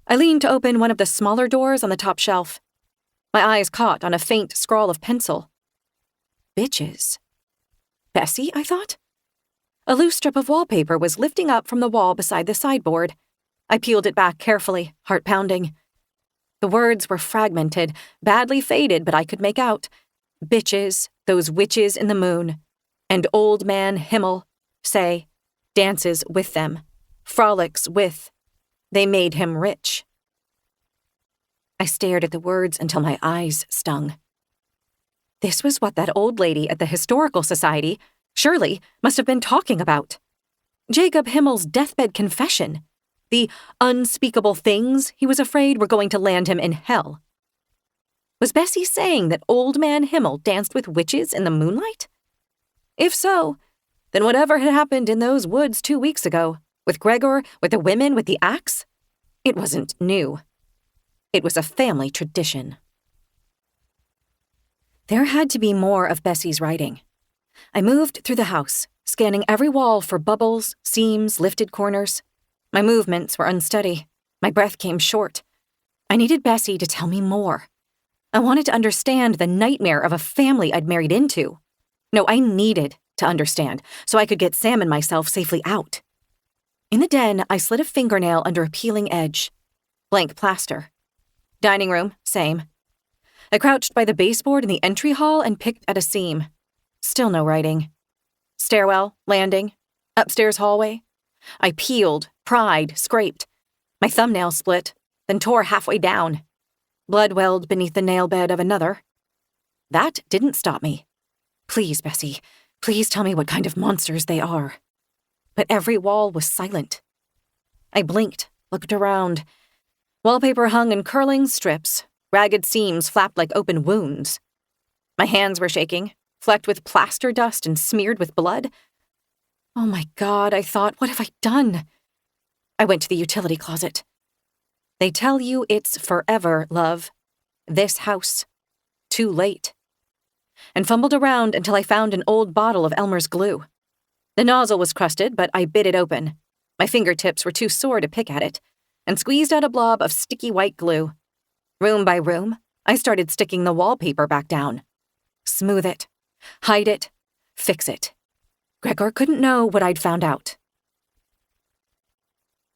I leaned to open one of the smaller doors on the top shelf. My eyes caught on a faint scrawl of pencil. Bitches. Bessie, I thought? A loose strip of wallpaper was lifting up from the wall beside the sideboard. I peeled it back carefully, heart pounding. The words were fragmented, badly faded, but I could make out. Bitches, those witches in the moon. And old man Himl, say, dances with them, frolics with. They made him rich. I stared at the words until my eyes stung. This was what that old lady at the Historical Society, Shirley, must have been talking about. Jacob Himmel's deathbed confession. The unspeakable things he was afraid were going to land him in hell. Was Bessie saying that old man Himl danced with witches in the moonlight? If so, then whatever had happened in those woods 2 weeks ago, with Gregor, with the women, with the axe, it wasn't new. It was a family tradition. There had to be more of Bessie's writing. I moved through the house, scanning every wall for bubbles, seams, lifted corners. My movements were unsteady. My breath came short. I needed Bessie to tell me more. I wanted to understand the nightmare of a family I'd married into. No, I needed to understand, so I could get Sam and myself safely out. In the den, I slid a fingernail under a peeling edge. Blank plaster. Dining room, same. I crouched by the baseboard in the entry hall and picked at a seam. Still no writing. Stairwell, landing, upstairs hallway. I peeled, pried, scraped. My thumbnail split, then tore halfway down. Blood welled beneath the nail bed of another. That didn't stop me. Please, Bessie, please tell me what kind of monsters they are. But every wall was silent. I blinked, looked around. Wallpaper hung in curling strips. Ragged seams flapped like open wounds. My hands were shaking, flecked with plaster dust and smeared with blood. Oh my God, I thought, what have I done? I went to the utility closet. They tell you it's forever, love. This house. Too late. And fumbled around until I found an old bottle of Elmer's glue. The nozzle was crusted, but I bit it open. My fingertips were too sore to pick at it, and squeezed out a blob of sticky white glue. Room by room, I started sticking the wallpaper back down. Smooth it. Hide it. Fix it. Gregor couldn't know what I'd found out.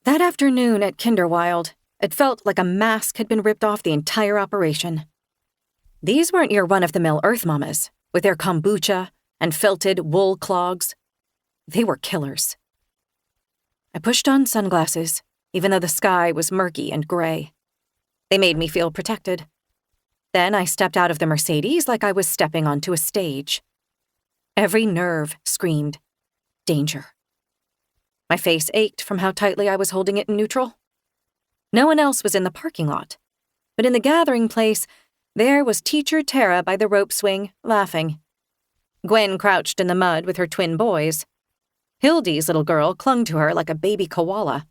That afternoon at Kinderwild, it felt like a mask had been ripped off the entire operation. These weren't your run-of-the-mill Earth mamas, with their kombucha and felted wool clogs. They were killers. I pushed on sunglasses, even though the sky was murky and gray. They made me feel protected. Then I stepped out of the Mercedes like I was stepping onto a stage. Every nerve screamed, danger. My face ached from how tightly I was holding it in neutral. No one else was in the parking lot, but in the gathering place, there was Teacher Tara by the rope swing, laughing. Gwen crouched in the mud with her twin boys. Hildy's little girl clung to her like a baby koala.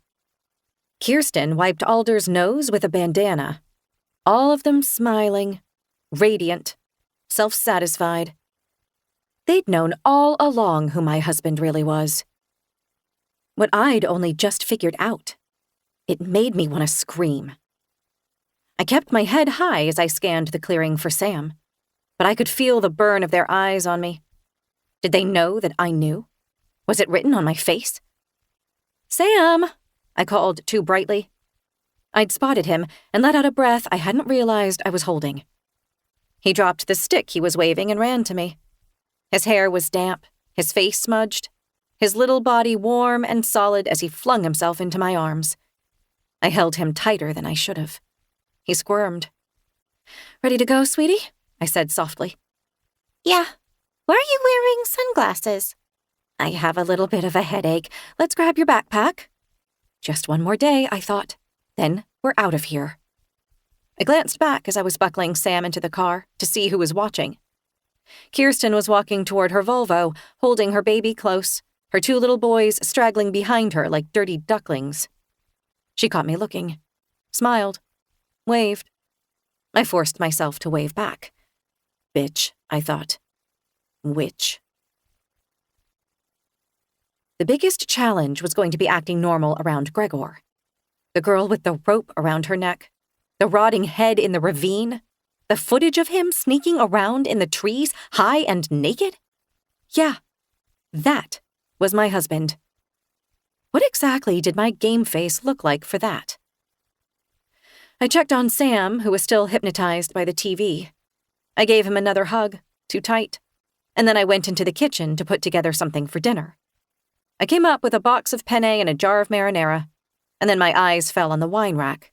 Kirsten wiped Alder's nose with a bandana. All of them smiling, radiant, self-satisfied. They'd known all along who my husband really was. What I'd only just figured out. It made me want to scream. I kept my head high as I scanned the clearing for Sam, but I could feel the burn of their eyes on me. Did they know that I knew? Was it written on my face? "Sam!" I called too brightly. I'd spotted him and let out a breath I hadn't realized I was holding. He dropped the stick he was waving and ran to me. His hair was damp, his face smudged, his little body warm and solid as he flung himself into my arms. I held him tighter than I should have. He squirmed. "Ready to go, sweetie?" I said softly. Yeah. Why are you wearing sunglasses? "I have a little bit of a headache. Let's grab your backpack." Just one more day, I thought. Then we're out of here. I glanced back as I was buckling Sam into the car to see who was watching. Kirsten was walking toward her Volvo, holding her baby close, her 2 little boys straggling behind her like dirty ducklings. She caught me looking, smiled, waved. I forced myself to wave back. Bitch, I thought. Witch. The biggest challenge was going to be acting normal around Gregor. The girl with the rope around her neck, the rotting head in the ravine, the footage of him sneaking around in the trees, high and naked? Yeah, that was my husband. What exactly did my game face look like for that? I checked on Sam, who was still hypnotized by the TV. I gave him another hug, too tight, and then I went into the kitchen to put together something for dinner. I came up with a box of penne and a jar of marinara, and then my eyes fell on the wine rack.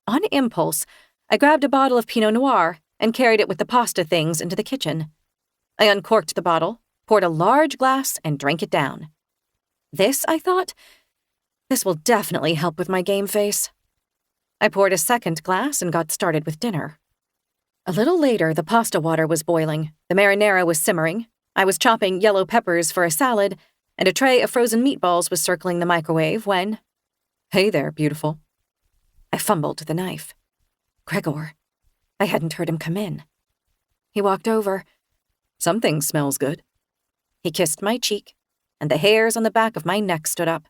On impulse, I grabbed a bottle of Pinot Noir and carried it with the pasta things into the kitchen. I uncorked the bottle, poured a large glass, and drank it down. This, I thought, this will definitely help with my game face. I poured a second glass and got started with dinner. A little later, the pasta water was boiling, the marinara was simmering, I was chopping yellow peppers for a salad, and a tray of frozen meatballs was circling the microwave when... "Hey there, beautiful." I fumbled the knife. Gregor. I hadn't heard him come in. He walked over. "Something smells good." He kissed my cheek, and the hairs on the back of my neck stood up.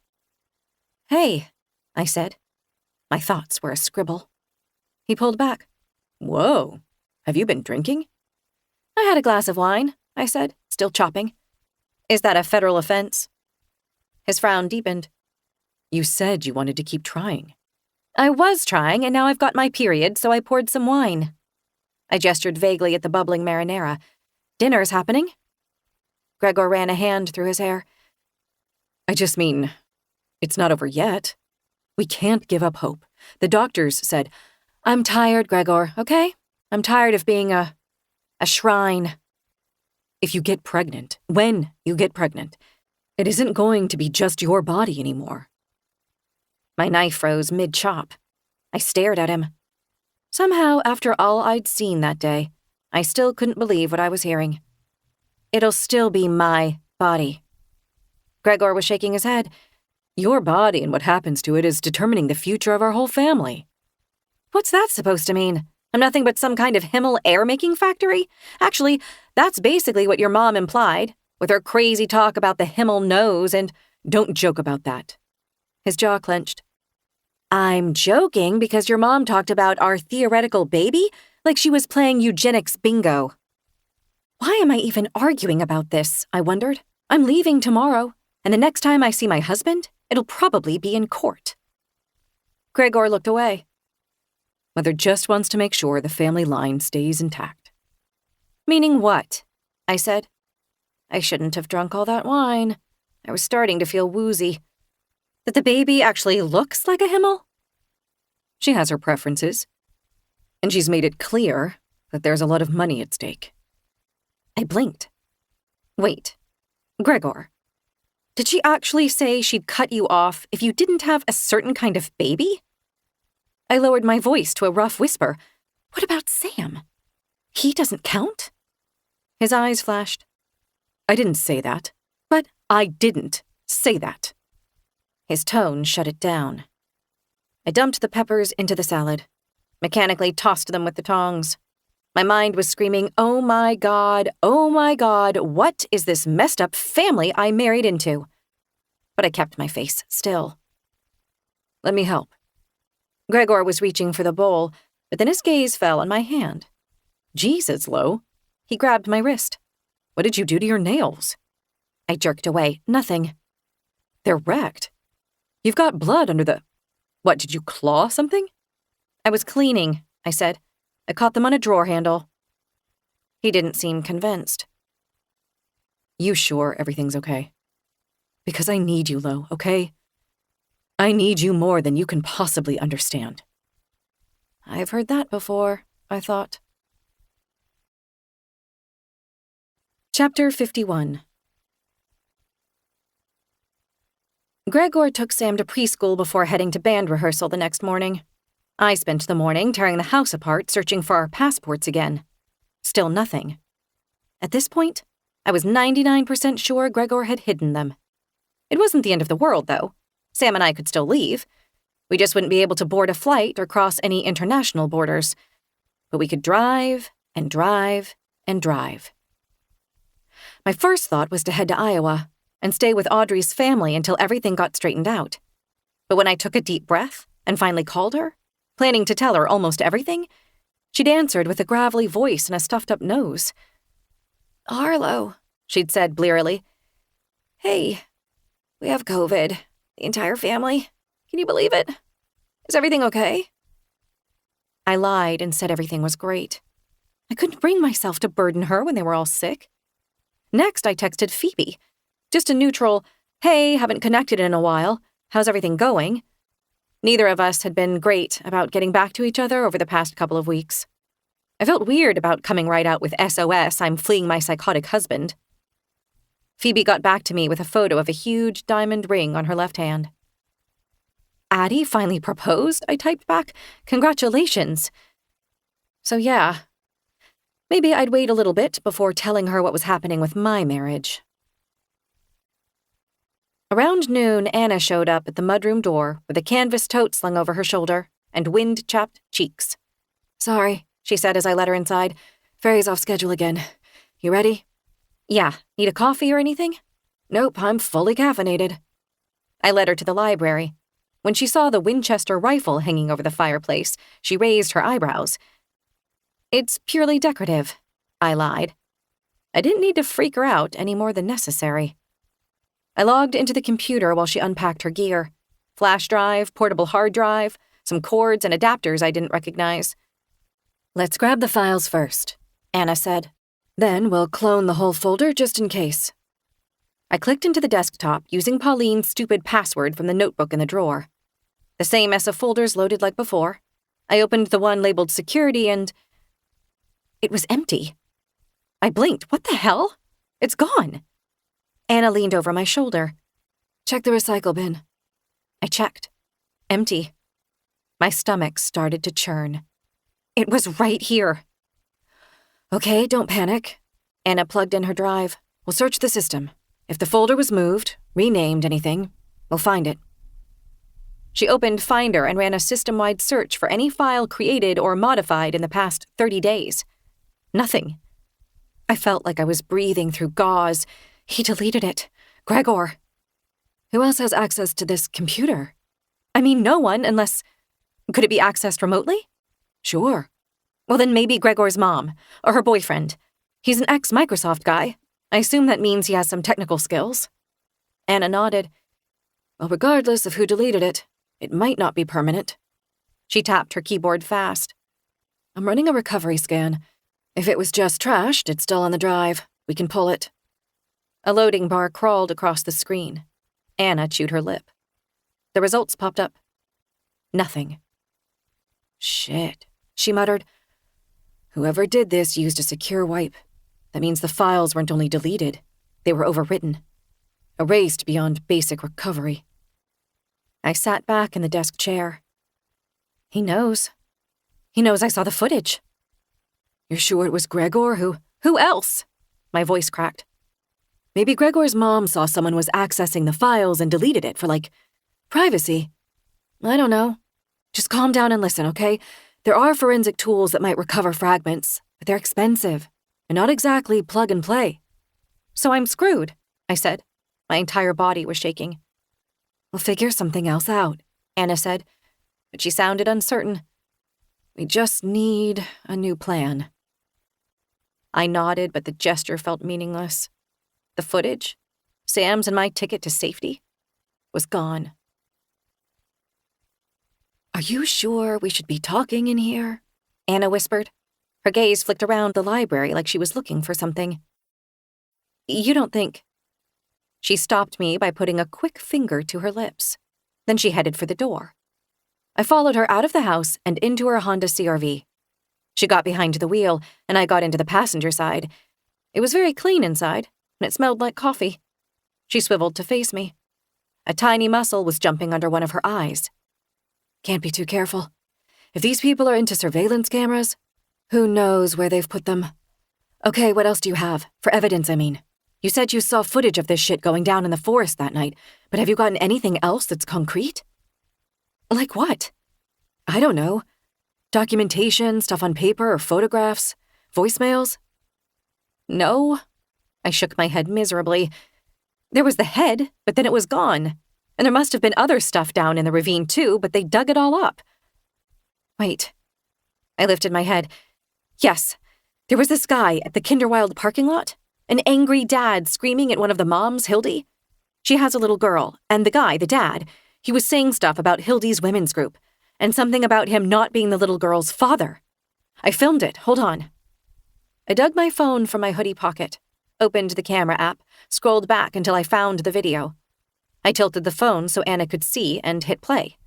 "Hey," I said. My thoughts were a scribble. He pulled back. "Whoa, have you been drinking?" "I had a glass of wine," I said, still chopping. "Is that a federal offense?" His frown deepened. "You said you wanted to keep trying." "I was trying, and now I've got my period, so I poured some wine." I gestured vaguely at the bubbling marinara. "Dinner's happening." Gregor ran a hand through his hair. "I just mean, it's not over yet. We can't give up hope. The doctors said..." "I'm tired, Gregor, okay? I'm tired of being a shrine." "If you get pregnant, when you get pregnant, it isn't going to be just your body anymore." My knife froze mid-chop. I stared at him. Somehow, after all I'd seen that day, I still couldn't believe what I was hearing. It'll still be my body. Gregor was shaking his head. "Your body and what happens to it is determining the future of our whole family." "What's that supposed to mean? I'm nothing but some kind of Himl air-making factory? Actually, that's basically what your mom implied, with her crazy talk about the Himl nose and..." "Don't joke about that." His jaw clenched. "I'm joking because your mom talked about our theoretical baby like she was playing eugenics bingo." Why am I even arguing about this, I wondered. I'm leaving tomorrow, and the next time I see my husband, it'll probably be in court. Gregor looked away. "Mother just wants to make sure the family line stays intact." "Meaning what?" I said. I shouldn't have drunk all that wine. I was starting to feel woozy. That the baby actually looks like a Himl? She has her preferences. And she's made it clear that there's a lot of money at stake. I blinked. Wait, Gregor, did she actually say she'd cut you off if you didn't have a certain kind of baby? I lowered my voice to a rough whisper. What about Sam? He doesn't count? His eyes flashed. I didn't say that, but I didn't say that. His tone shut it down. I dumped the peppers into the salad, mechanically tossed them with the tongs. My mind was screaming, oh my God, what is this messed up family I married into? But I kept my face still. Let me help. Gregor was reaching for the bowl, but then his gaze fell on my hand. Jesus, Lo. He grabbed my wrist. What did you do to your nails? I jerked away. Nothing. They're wrecked. You've got blood under the... What, did you claw something? I was cleaning, I said. I caught them on a drawer handle. He didn't seem convinced. You sure everything's okay? Because I need you, Lo, okay? I need you more than you can possibly understand. I've heard that before, I thought. Chapter 51. Gregor took Sam to preschool before heading to band rehearsal the next morning. I spent the morning tearing the house apart, searching for our passports again. Still nothing. At this point, I was 99% sure Gregor had hidden them. It wasn't the end of the world, though. Sam and I could still leave. We just wouldn't be able to board a flight or cross any international borders. But we could drive and drive and drive. My first thought was to head to Iowa and stay with Audrey's family until everything got straightened out. But when I took a deep breath and finally called her, planning to tell her almost everything, she'd answered with a gravelly voice and a stuffed-up nose. "Harlow," she'd said blearily. "Hey, we have COVID. The entire family. Can you believe it? Is everything okay?" I lied and said everything was great. I couldn't bring myself to burden her when they were all sick. Next, I texted Phoebe. Just a neutral, "Hey, haven't connected in a while. How's everything going?" Neither of us had been great about getting back to each other over the past couple of weeks. I felt weird about coming right out with SOS, I'm fleeing my psychotic husband. Phoebe got back to me with a photo of a huge diamond ring on her left hand. "Addie finally proposed?" I typed back. "Congratulations." So yeah, maybe I'd wait a little bit before telling her what was happening with my marriage. Around noon, Anna showed up at the mudroom door with a canvas tote slung over her shoulder and wind-chapped cheeks. "Sorry," she said as I let her inside. "Ferry's off schedule again. You ready?" "Yeah. Need a coffee or anything?" "Nope, I'm fully caffeinated." I led her to the library. When she saw the Winchester rifle hanging over the fireplace, she raised her eyebrows. "It's purely decorative," I lied. I didn't need to freak her out any more than necessary. I logged into the computer while she unpacked her gear. Flash drive, portable hard drive, some cords and adapters I didn't recognize. "Let's grab the files first," Anna said. "Then we'll clone the whole folder just in case." I clicked into the desktop using Pauline's stupid password from the notebook in the drawer. The same mess of folders loaded like before. I opened the one labeled security and... it was empty. I blinked. What the hell? It's gone. Anna leaned over my shoulder. "Check the recycle bin." I checked. Empty. My stomach started to churn. It was right here. "Okay, don't panic." Anna plugged in her drive. "We'll search the system. If the folder was moved, renamed, anything, we'll find it." She opened Finder and ran a system-wide search for any file created or modified in the past 30 days. Nothing. I felt like I was breathing through gauze. He deleted it. Gregor. Who else has access to this computer? I mean, no one, unless... Could it be accessed remotely? Sure. Well, then maybe Gregor's mom, or her boyfriend. He's an ex-Microsoft guy. I assume that means he has some technical skills. Anna nodded. Well, regardless of who deleted it, it might not be permanent. She tapped her keyboard fast. I'm running a recovery scan. If it was just trashed, it's still on the drive. We can pull it. A loading bar crawled across the screen. Anna chewed her lip. The results popped up. Nothing. Shit, she muttered. Whoever did this used a secure wipe. That means the files weren't only deleted, they were overwritten. Erased beyond basic recovery. I sat back in the desk chair. He knows. He knows I saw the footage. You're sure it was Gregor Who else? My voice cracked. Maybe Gregor's mom saw someone was accessing the files and deleted it for, privacy. I don't know. Just calm down and listen, okay? There are forensic tools that might recover fragments, but they're expensive and not exactly plug and play. So I'm screwed, I said. My entire body was shaking. We'll figure something else out, Anna said, but she sounded uncertain. We just need a new plan. I nodded, but the gesture felt meaningless. The footage, Sam's and my ticket to safety, was gone. Are you sure we should be talking in here? Anna whispered. Her gaze flicked around the library like she was looking for something. You don't think... She stopped me by putting a quick finger to her lips. Then she headed for the door. I followed her out of the house and into her Honda CR-V. She got behind the wheel, and I got into the passenger side. It was very clean inside, and it smelled like coffee. She swiveled to face me. A tiny muscle was jumping under one of her eyes. Can't be too careful. If these people are into surveillance cameras, who knows where they've put them. Okay, what else do you have? For evidence, I mean. You said you saw footage of this shit going down in the forest that night, but have you gotten anything else that's concrete? Like what? I don't know. Documentation, stuff on paper or photographs, voicemails? No. I shook my head miserably. There was the head, but then it was gone. And there must have been other stuff down in the ravine too, but they dug it all up. Wait. I lifted my head. Yes, there was this guy at the Kinderwild parking lot. An angry dad screaming at one of the moms, Hildy. She has a little girl, and the guy, the dad, he was saying stuff about Hildy's women's group, and something about him not being the little girl's father. I filmed it. Hold on. I dug my phone from my hoodie pocket, opened the camera app, scrolled back until I found the video. I tilted the phone so Anna could see and hit play.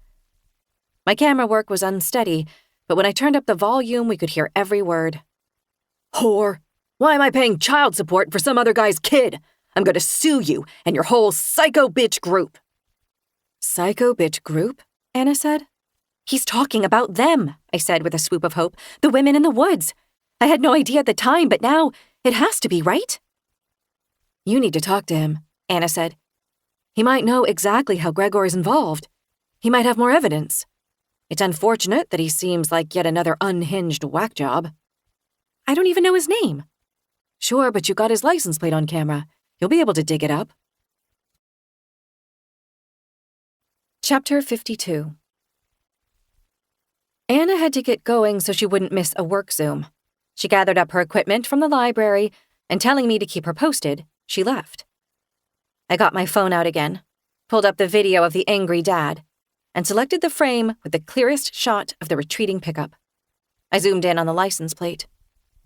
My camera work was unsteady, but when I turned up the volume, we could hear every word. Whore! Why am I paying child support for some other guy's kid? I'm going to sue you and your whole psycho bitch group. Psycho bitch group? Anna said. He's talking about them, I said with a swoop of hope. The women in the woods. I had no idea at the time, but now it has to be, right? You need to talk to him, Anna said. He might know exactly how Gregor is involved. He might have more evidence. It's unfortunate that he seems like yet another unhinged whack job. I don't even know his name. Sure, but you got his license plate on camera. You'll be able to dig it up. Chapter 52. Anna had to get going so she wouldn't miss a work Zoom. She gathered up her equipment from the library, and telling me to keep her posted, she left. I got my phone out again, pulled up the video of the angry dad, and selected the frame with the clearest shot of the retreating pickup. I zoomed in on the license plate.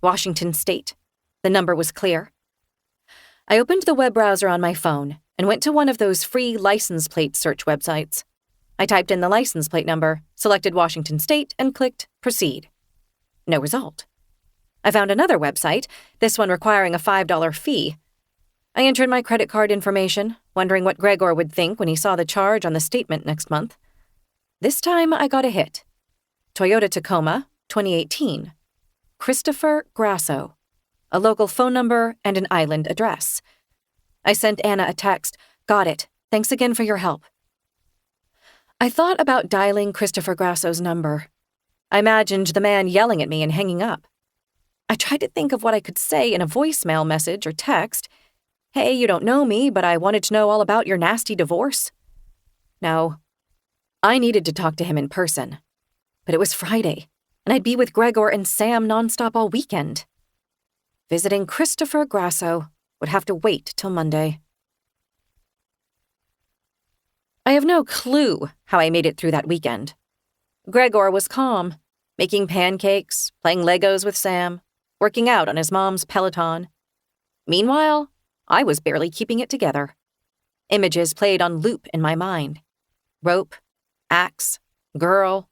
Washington State. The number was clear. I opened the web browser on my phone and went to one of those free license plate search websites. I typed in the license plate number, selected Washington State, and clicked Proceed. No result. I found another website, this one requiring a $5 fee. I entered my credit card information, wondering what Gregor would think when he saw the charge on the statement next month. This time I got a hit. Toyota Tacoma, 2018. Christopher Grasso. A local phone number and an island address. I sent Anna a text. Got it. Thanks again for your help. I thought about dialing Christopher Grasso's number. I imagined the man yelling at me and hanging up. I tried to think of what I could say in a voicemail message or text. Hey, you don't know me, but I wanted to know all about your nasty divorce. No. I needed to talk to him in person. But it was Friday, and I'd be with Gregor and Sam nonstop all weekend. Visiting Christopher Grasso would have to wait till Monday. I have no clue how I made it through that weekend. Gregor was calm, making pancakes, playing Legos with Sam, working out on his mom's Peloton. Meanwhile, I was barely keeping it together. Images played on loop in my mind. Rope, axe, girl,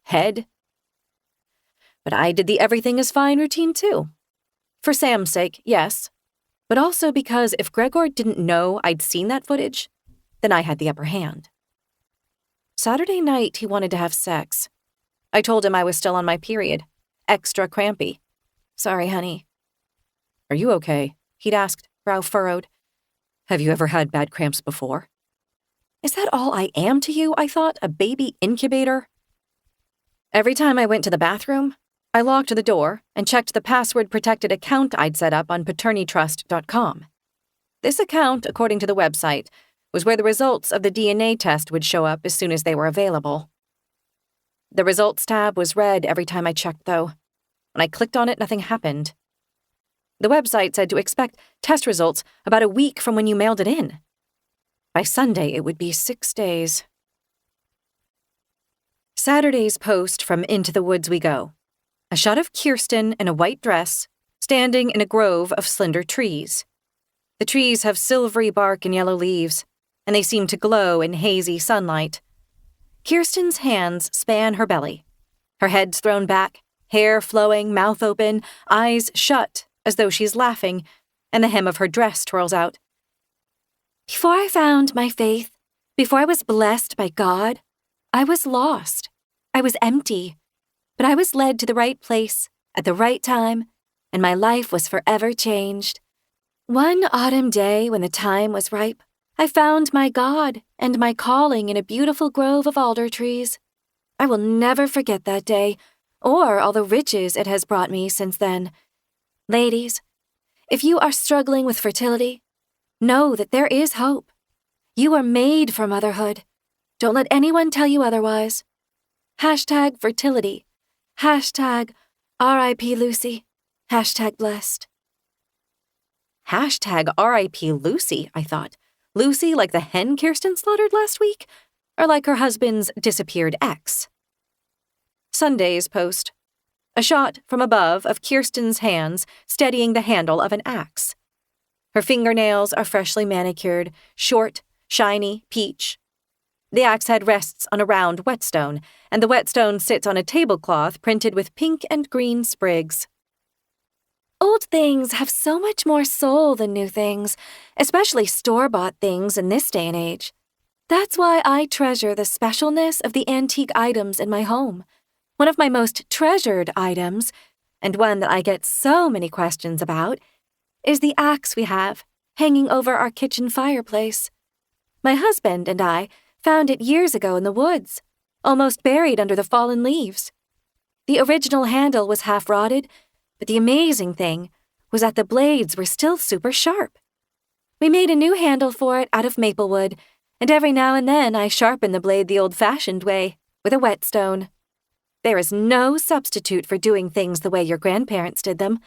head. But I did the everything is fine routine too. For Sam's sake, yes, but also because if Gregor didn't know I'd seen that footage, then I had the upper hand. Saturday night, he wanted to have sex. I told him I was still on my period, extra crampy. Sorry, honey. Are you okay? He'd asked, brow furrowed. Have you ever had bad cramps before? Is that all I am to you, I thought, a baby incubator? Every time I went to the bathroom, I locked the door and checked the password-protected account I'd set up on paternitrust.com. This account, according to the website, was where the results of the DNA test would show up as soon as they were available. The results tab was red every time I checked, though. When I clicked on it, nothing happened. The website said to expect test results about a week from when you mailed it in. By Sunday, it would be 6 days. Saturday's post from Into the Woods We Go. A shot of Kirsten in a white dress, standing in a grove of slender trees. The trees have silvery bark and yellow leaves, and they seem to glow in hazy sunlight. Kirsten's hands span her belly. Her head's thrown back, hair flowing, mouth open, eyes shut, as though she's laughing, and the hem of her dress twirls out. Before I found my faith, before I was blessed by God, I was lost. I was empty. But I was led to the right place at the right time, and my life was forever changed. One autumn day when the time was ripe, I found my God and my calling in a beautiful grove of alder trees. I will never forget that day, or all the riches it has brought me since then. Ladies, if you are struggling with fertility, know that there is hope. You are made for motherhood. Don't let anyone tell you otherwise. #fertility. #RIP Lucy. #blessed. #RIP Lucy, I thought. Lucy like the hen Kirsten slaughtered last week? Or like her husband's disappeared ex? Sunday's post. A shot from above of Kirsten's hands steadying the handle of an axe. Her fingernails are freshly manicured, short, shiny, peach. The axe head rests on a round whetstone, and the whetstone sits on a tablecloth printed with pink and green sprigs. Old things have so much more soul than new things, especially store-bought things in this day and age. That's why I treasure the specialness of the antique items in my home. One of my most treasured items, and one that I get so many questions about, is the axe we have hanging over our kitchen fireplace. My husband and I found it years ago in the woods, almost buried under the fallen leaves. The original handle was half rotted, but the amazing thing was that the blades were still super sharp. We made a new handle for it out of maple wood, and every now and then I sharpen the blade the old-fashioned way, with a whetstone. There is no substitute for doing things the way your grandparents did them.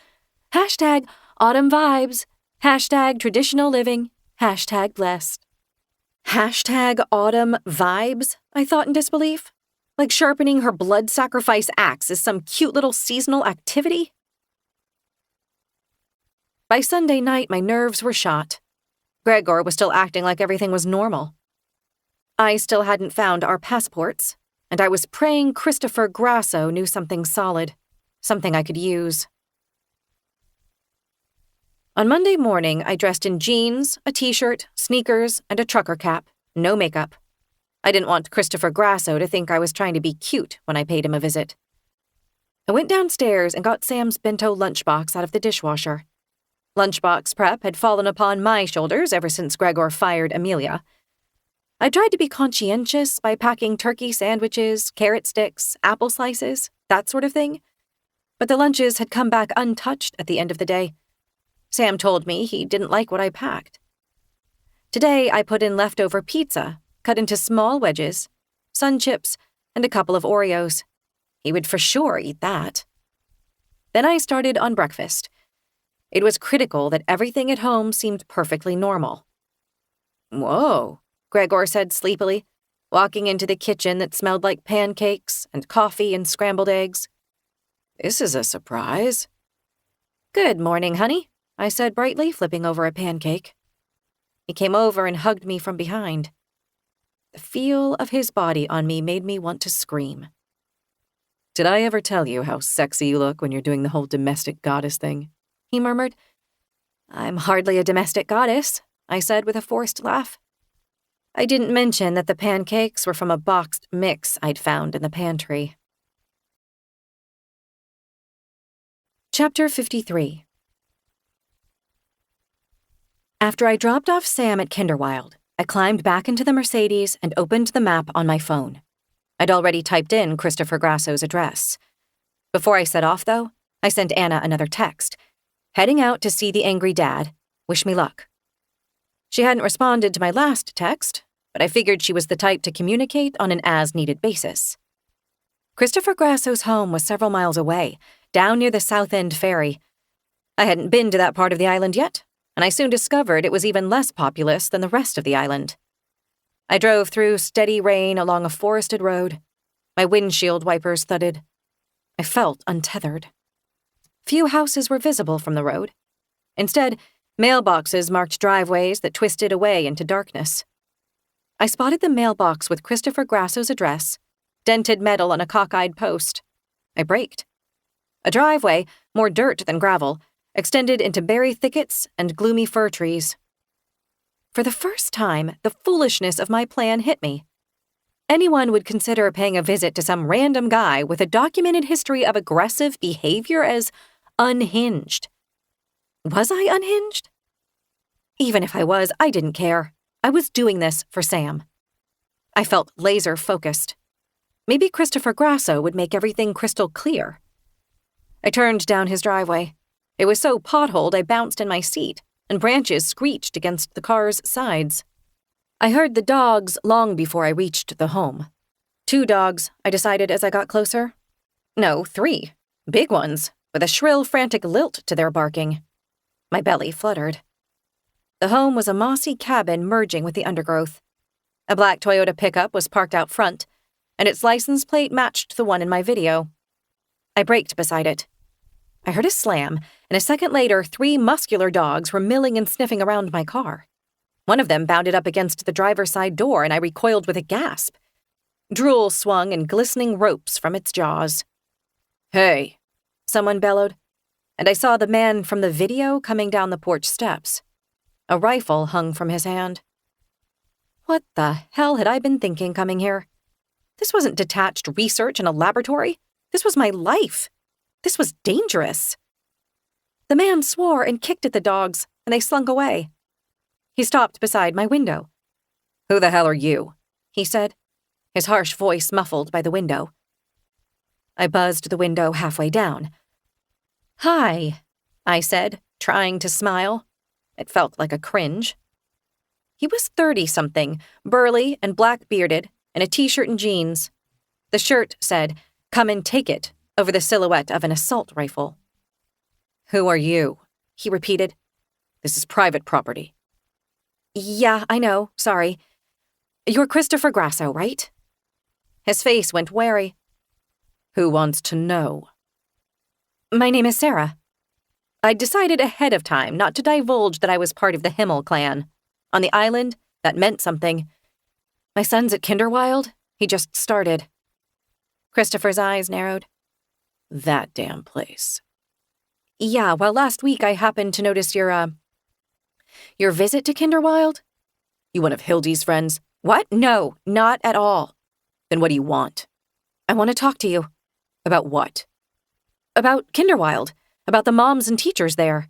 #autumn vibes. #traditional living. #blessed. #autumn vibes, I thought in disbelief. Like sharpening her blood sacrifice axe is some cute little seasonal activity. By Sunday night, my nerves were shot. Gregor was still acting like everything was normal. I still hadn't found our passports, and I was praying Christopher Grasso knew something solid, something I could use. On Monday morning, I dressed in jeans, a t-shirt, sneakers, and a trucker cap, no makeup. I didn't want Christopher Grasso to think I was trying to be cute when I paid him a visit. I went downstairs and got Sam's bento lunchbox out of the dishwasher. Lunchbox prep had fallen upon my shoulders ever since Gregor fired Amelia. I tried to be conscientious by packing turkey sandwiches, carrot sticks, apple slices, that sort of thing. But the lunches had come back untouched at the end of the day. Sam told me he didn't like what I packed. Today, I put in leftover pizza, cut into small wedges, sun chips, and a couple of Oreos. He would for sure eat that. Then I started on breakfast. It was critical that everything at home seemed perfectly normal. "Whoa," Gregor said sleepily, walking into the kitchen that smelled like pancakes and coffee and scrambled eggs. "This is a surprise." "Good morning, honey," I said brightly, flipping over a pancake. He came over and hugged me from behind. The feel of his body on me made me want to scream. "Did I ever tell you how sexy you look when you're doing the whole domestic goddess thing?" he murmured. "I'm hardly a domestic goddess," I said with a forced laugh. I didn't mention that the pancakes were from a boxed mix I'd found in the pantry. Chapter 53. After I dropped off Sam at Kinderwild, I climbed back into the Mercedes and opened the map on my phone. I'd already typed in Christopher Grasso's address. Before I set off, though, I sent Anna another text. Heading out to see the angry dad. Wish me luck. She hadn't responded to my last text, but I figured she was the type to communicate on an as-needed basis. Christopher Grasso's home was several miles away, down near the South End Ferry. I hadn't been to that part of the island yet, and I soon discovered it was even less populous than the rest of the island. I drove through steady rain along a forested road. My windshield wipers thudded. I felt untethered. Few houses were visible from the road. Instead, mailboxes marked driveways that twisted away into darkness. I spotted the mailbox with Christopher Grasso's address, dented metal on a cockeyed post. I braked. A driveway, more dirt than gravel, extended into berry thickets and gloomy fir trees. For the first time, the foolishness of my plan hit me. Anyone would consider paying a visit to some random guy with a documented history of aggressive behavior as unhinged. Was I unhinged? Even if I was, I didn't care. I was doing this for Sam. I felt laser-focused. Maybe Christopher Grasso would make everything crystal clear. I turned down his driveway. It was so potholed I bounced in my seat, and branches screeched against the car's sides. I heard the dogs long before I reached the home. 2 dogs, I decided as I got closer. No, 3. Big ones, with a shrill, frantic lilt to their barking. My belly fluttered. The home was a mossy cabin merging with the undergrowth. A black Toyota pickup was parked out front, and its license plate matched the one in my video. I braked beside it. I heard a slam, and a second later, 3 muscular dogs were milling and sniffing around my car. One of them bounded up against the driver's side door, and I recoiled with a gasp. Drool swung in glistening ropes from its jaws. "Hey," someone bellowed, and I saw the man from the video coming down the porch steps. A rifle hung from his hand. What the hell had I been thinking coming here? This wasn't detached research in a laboratory. This was my life. This was dangerous. The man swore and kicked at the dogs, and they slunk away. He stopped beside my window. "Who the hell are you?" he said, his harsh voice muffled by the window. I buzzed the window halfway down. "Hi," I said, trying to smile. It felt like a cringe. He was 30-something, burly and black-bearded, in a t-shirt and jeans. The shirt said, "Come and take it," over the silhouette of an assault rifle. "Who are you?" he repeated. "This is private property." "Yeah, I know, sorry. You're Christopher Grasso, right?" His face went wary. "Who wants to know?" "My name is Sarah." I'd decided ahead of time not to divulge that I was part of the Himl clan. On the island, that meant something. "My son's at Kinderwild. He just started." Christopher's eyes narrowed. "That damn place." "Yeah, well, last week I happened to notice your visit to Kinderwild." "You one of Hildy's friends?" "What? No, not at all." "Then what do you want?" "I want to talk to you." "About what?" "About Kinderwild. About the moms and teachers there."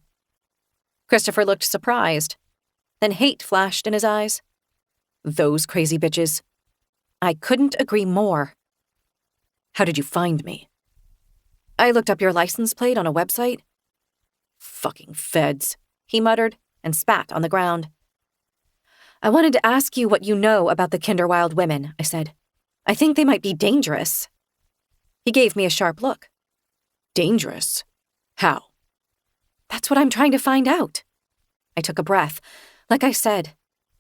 Christopher looked surprised. Then hate flashed in his eyes. "Those crazy bitches." I couldn't agree more. "How did you find me?" "I looked up your license plate on a website." "Fucking feds," he muttered and spat on the ground. "I wanted to ask you what you know about the Kinderwild women," I said. "I think they might be dangerous." He gave me a sharp look. "Dangerous? How?" "That's what I'm trying to find out." I took a breath. Like I said,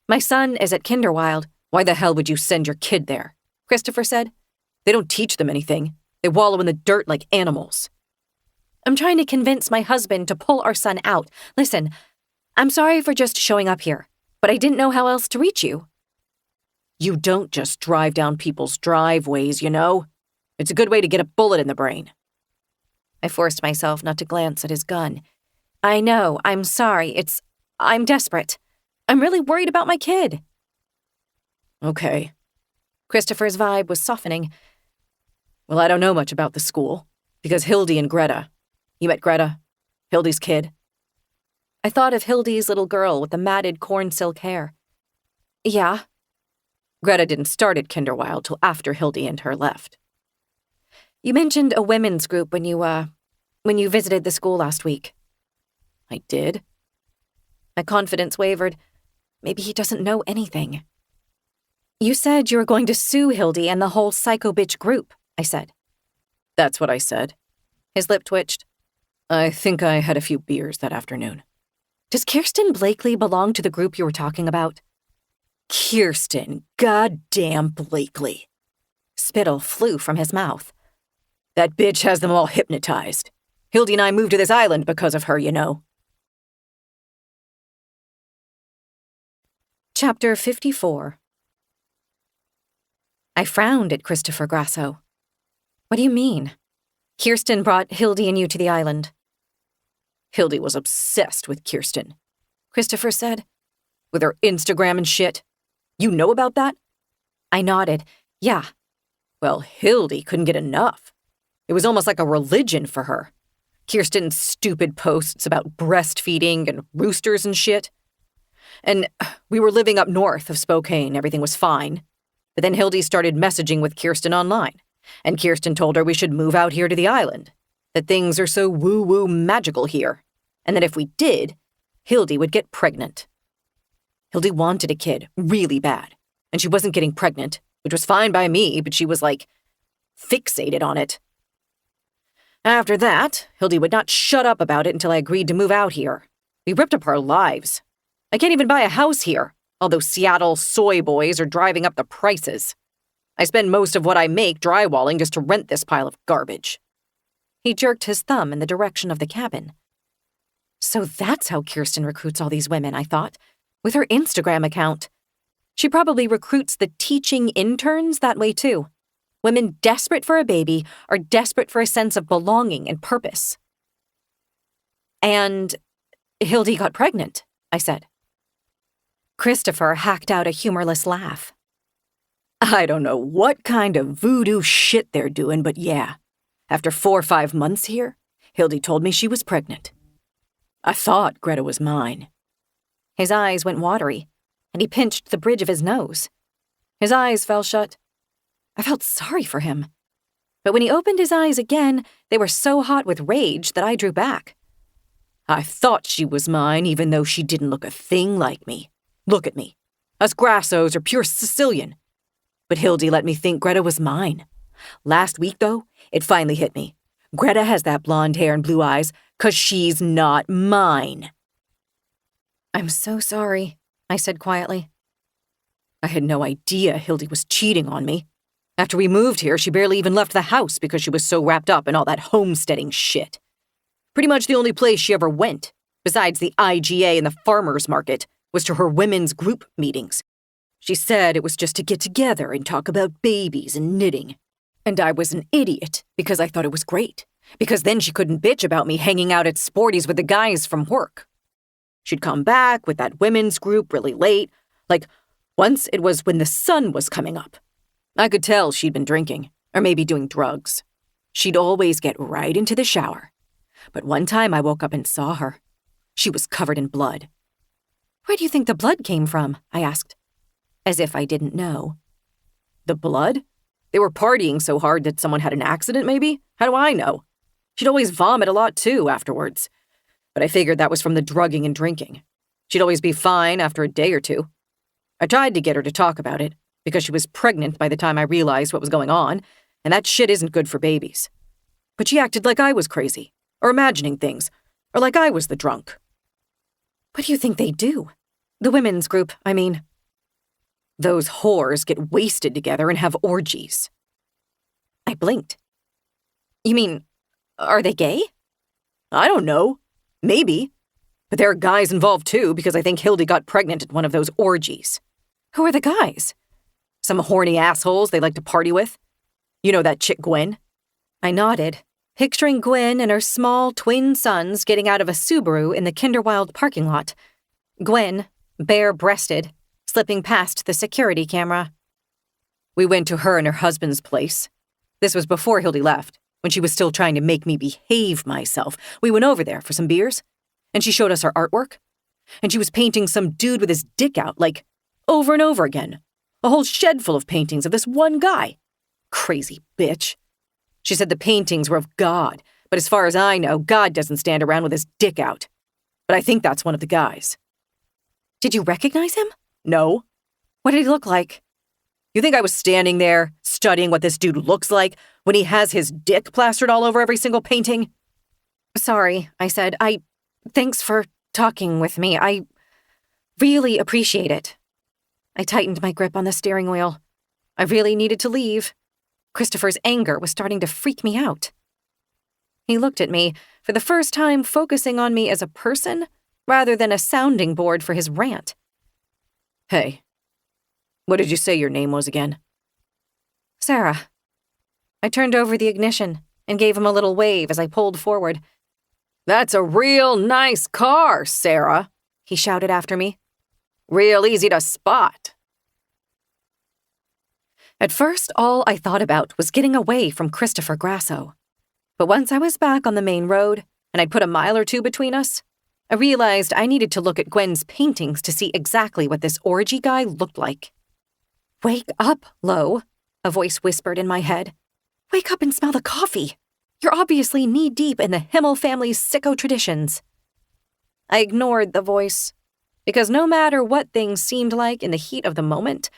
my son is at Kinderwild. "Why the hell would you send your kid there?" Christopher said. "They don't teach them anything. They wallow in the dirt like animals." "I'm trying to convince my husband to pull our son out. Listen, I'm sorry for just showing up here, but I didn't know how else to reach you." "You don't just drive down people's driveways, you know. It's a good way to get a bullet in the brain." I forced myself not to glance at his gun. "I know, I'm sorry. I'm desperate. I'm really worried about my kid." "Okay." Christopher's vibe was softening. "Well, I don't know much about the school, because Hildy and Greta. You met Greta? Hildy's kid?" I thought of Hildy's little girl with the matted corn silk hair. "Yeah." "Greta didn't start at Kinderwild till after Hildy and her left." "You mentioned a women's group when you visited the school last week." "I did?" My confidence wavered. Maybe he doesn't know anything. "You said you were going to sue Hildy and the whole psycho bitch group," I said. That's what I said. His lip twitched. I think I had a few beers that afternoon. Does Kirsten Blakely belong to the group you were talking about? Kirsten, goddamn Blakely. Spittle flew from his mouth. That bitch has them all hypnotized. Hildy and I moved to this island because of her, you know. Chapter 54. I frowned at Christopher Grasso. What do you mean? Kirsten brought Hildy and you to the island. Hildy was obsessed with Kirsten, Christopher said. With her Instagram and shit. You know about that? I nodded. Yeah. Well, Hildy couldn't get enough. It was almost like a religion for her. Kirsten's stupid posts about breastfeeding and roosters and shit. And we were living up north of Spokane. Everything was fine. But then Hildy started messaging with Kirsten online. And Kirsten told her we should move out here to the island. That things are so woo-woo magical here. And that if we did, Hildy would get pregnant. Hildy wanted a kid really bad. And she wasn't getting pregnant, which was fine by me, but she was like, fixated on it. After that, Hildy would not shut up about it until I agreed to move out here. We ripped up our lives. I can't even buy a house here, although Seattle soy boys are driving up the prices. I spend most of what I make drywalling just to rent this pile of garbage. He jerked his thumb in the direction of the cabin. So that's how Kirsten recruits all these women, I thought, with her Instagram account. She probably recruits the teaching interns that way too. Women desperate for a baby are desperate for a sense of belonging and purpose. And Hildy got pregnant, I said. Christopher hacked out a humorless laugh. I don't know what kind of voodoo shit they're doing, but yeah. After 4 or 5 months here, Hildy told me she was pregnant. I thought Greta was mine. His eyes went watery, and he pinched the bridge of his nose. His eyes fell shut. I felt sorry for him. But when he opened his eyes again, they were so hot with rage that I drew back. I thought she was mine, even though she didn't look a thing like me. Look at me. Us Grassos are pure Sicilian. But Hildy let me think Greta was mine. Last week, though, it finally hit me. Greta has that blonde hair and blue eyes 'cause she's not mine. I'm so sorry, I said quietly. I had no idea Hildy was cheating on me. After we moved here, she barely even left the house because she was so wrapped up in all that homesteading shit. Pretty much the only place she ever went, besides the IGA and the farmer's market, was to her women's group meetings. She said it was just to get together and talk about babies and knitting. And I was an idiot because I thought it was great, because then she couldn't bitch about me hanging out at Sporty's with the guys from work. She'd come back with that women's group really late, like once it was when the sun was coming up. I could tell she'd been drinking, or maybe doing drugs. She'd always get right into the shower. But one time I woke up and saw her. She was covered in blood. Where do you think the blood came from? I asked, as if I didn't know. The blood? They were partying so hard that someone had an accident, maybe? How do I know? She'd always vomit a lot, too, afterwards. But I figured that was from the drugging and drinking. She'd always be fine after a day or two. I tried to get her to talk about it, because she was pregnant by the time I realized what was going on, and that shit isn't good for babies. But she acted like I was crazy, or imagining things, or like I was the drunk. What do you think they do? The women's group, I mean. Those whores get wasted together and have orgies. I blinked. You mean, are they gay? I don't know. Maybe. But there are guys involved too, because I think Hildy got pregnant at one of those orgies. Who are the guys? Some horny assholes they like to party with. You know that chick Gwen? I nodded, picturing Gwen and her small twin sons getting out of a Subaru in the Kinderwild parking lot. Gwen, bare-breasted, slipping past the security camera. We went to her and her husband's place. This was before Hildy left, when she was still trying to make me behave myself. We went over there for some beers, and she showed us her artwork. And she was painting some dude with his dick out, like, over and over again. A whole shed full of paintings of this one guy. Crazy bitch. She said the paintings were of God, but as far as I know, God doesn't stand around with his dick out. But I think that's one of the guys. Did you recognize him? No. What did he look like? You think I was standing there, studying what this dude looks like, when he has his dick plastered all over every single painting? Sorry, I said. Thanks for talking with me. I really appreciate it. I tightened my grip on the steering wheel. I really needed to leave. Christopher's anger was starting to freak me out. He looked at me, for the first time focusing on me as a person rather than a sounding board for his rant. Hey, what did you say your name was again? Sarah. I turned over the ignition and gave him a little wave as I pulled forward. That's a real nice car, Sarah, he shouted after me. Real easy to spot. At first, all I thought about was getting away from Christopher Grasso. But once I was back on the main road, and I'd put a mile or two between us, I realized I needed to look at Gwen's paintings to see exactly what this orgy guy looked like. Wake up, Lo, a voice whispered in my head. Wake up and smell the coffee. You're obviously knee-deep in the Himl family's sicko traditions. I ignored the voice, because no matter what things seemed like in the heat of the moment,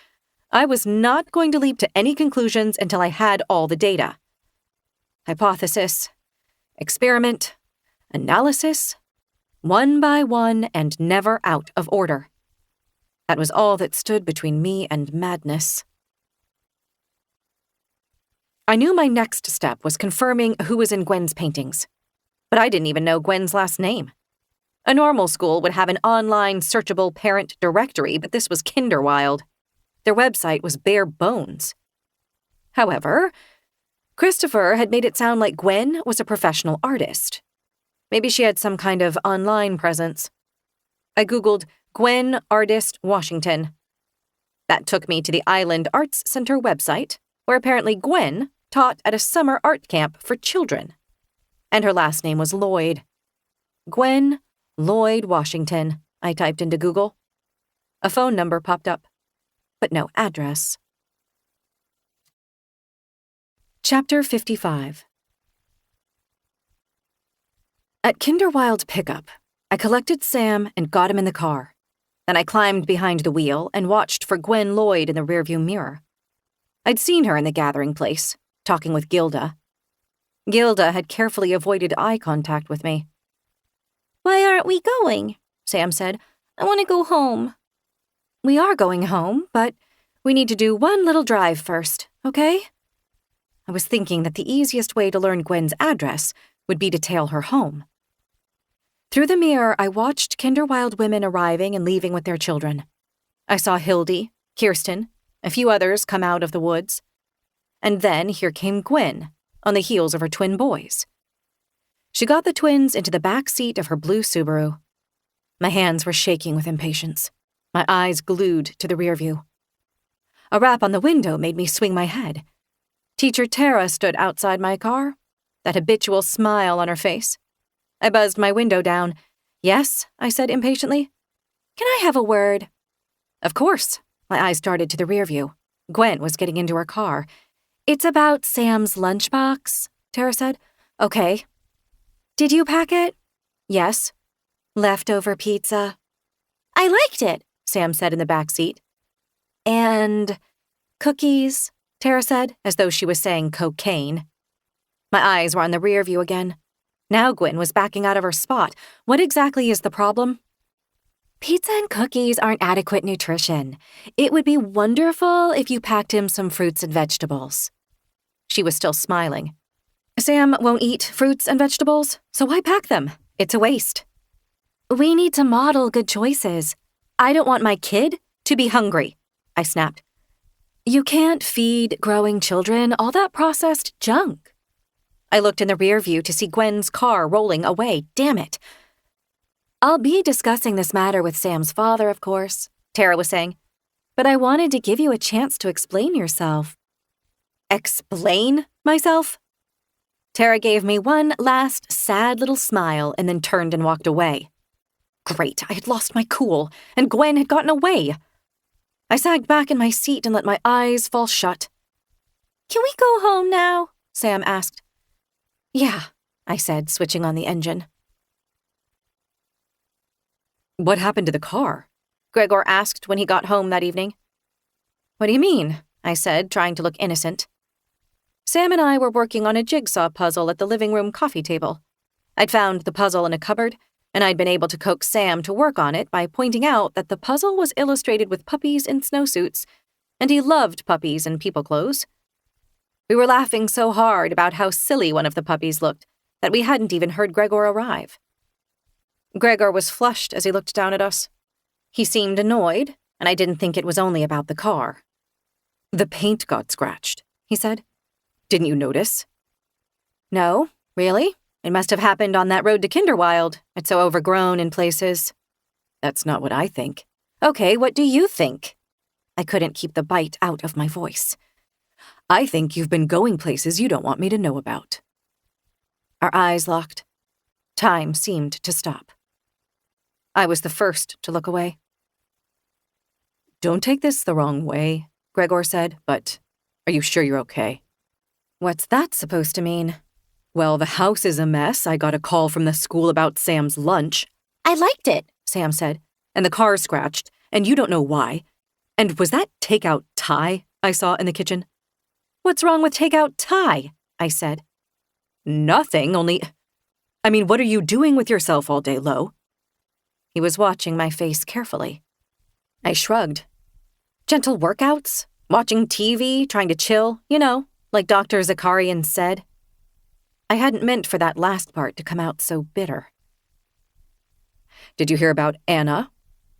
I was not going to leap to any conclusions until I had all the data. Hypothesis, experiment, analysis, one by one and never out of order. That was all that stood between me and madness. I knew my next step was confirming who was in Gwen's paintings, but I didn't even know Gwen's last name. A normal school would have an online searchable parent directory, but this was Kinderwild. Their website was bare bones. However, Christopher had made it sound like Gwen was a professional artist. Maybe she had some kind of online presence. I Googled Gwen Artist Washington. That took me to the Island Arts Center website, where apparently Gwen taught at a summer art camp for children. And her last name was Lloyd. Gwen Lloyd Washington, I typed into Google. A phone number popped up, but no address. Chapter 55. At Kinderwild Pickup, I collected Sam and got him in the car. Then I climbed behind the wheel and watched for Gwen Lloyd in the rearview mirror. I'd seen her in the gathering place, talking with Gilda. Gilda had carefully avoided eye contact with me. Why aren't we going? Sam said. I want to go home. We are going home, but we need to do one little drive first, okay? I was thinking that the easiest way to learn Gwen's address would be to tail her home. Through the mirror, I watched Kinderwild women arriving and leaving with their children. I saw Hildy, Kirsten, a few others come out of the woods. And then here came Gwen, on the heels of her twin boys. She got the twins into the back seat of her blue Subaru. My hands were shaking with impatience, my eyes glued to the rear view. A rap on the window made me swing my head. Teacher Tara stood outside my car, that habitual smile on her face. I buzzed my window down. Yes, I said impatiently. Can I have a word? Of course. My eyes darted to the rear view. Gwen was getting into her car. It's about Sam's lunchbox, Tara said. Okay. Did you pack it? Yes. Leftover pizza. I liked it, Sam said in the back seat. And cookies, Tara said, as though she was saying cocaine. My eyes were on the rear view again. Now Gwen was backing out of her spot. What exactly is the problem? Pizza and cookies aren't adequate nutrition. It would be wonderful if you packed him some fruits and vegetables. She was still smiling. Sam won't eat fruits and vegetables, so why pack them? It's a waste. We need to model good choices. I don't want my kid to be hungry, I snapped. You can't feed growing children all that processed junk. I looked in the rear view to see Gwen's car rolling away. Damn it. I'll be discussing this matter with Sam's father, of course, Tara was saying. But I wanted to give you a chance to explain yourself. Explain myself? Tara gave me one last sad little smile and then turned and walked away. Great, I had lost my cool, and Gwen had gotten away. I sagged back in my seat and let my eyes fall shut. Can we go home now? Sam asked. Yeah, I said, switching on the engine. What happened to the car? Gregor asked when he got home that evening. What do you mean? I said, trying to look innocent. Sam and I were working on a jigsaw puzzle at the living room coffee table. I'd found the puzzle in a cupboard, and I'd been able to coax Sam to work on it by pointing out that the puzzle was illustrated with puppies in snowsuits, and he loved puppies in people clothes. We were laughing so hard about how silly one of the puppies looked that we hadn't even heard Gregor arrive. Gregor was flushed as he looked down at us. He seemed annoyed, and I didn't think it was only about the car. "The paint got scratched," he said. "Didn't you notice?" "No, really? It must have happened on that road to Kinderwild. It's so overgrown in places." "That's not what I think." "Okay, what do you think?" I couldn't keep the bite out of my voice. "I think you've been going places you don't want me to know about." Our eyes locked. Time seemed to stop. I was the first to look away. "Don't take this the wrong way," Gregor said, "but are you sure you're okay?" "What's that supposed to mean?" "Well, the house is a mess. I got a call from the school about Sam's lunch." "I liked it," Sam said. "And the car's scratched, and you don't know why. And was that takeout Thai I saw in the kitchen?" "What's wrong with takeout Thai?" I said. "Nothing, only... what are you doing with yourself all day, Lo?" He was watching my face carefully. I shrugged. "Gentle workouts, watching TV, trying to chill, like Dr. Zakarian said." I hadn't meant for that last part to come out so bitter. "Did you hear about Anna?"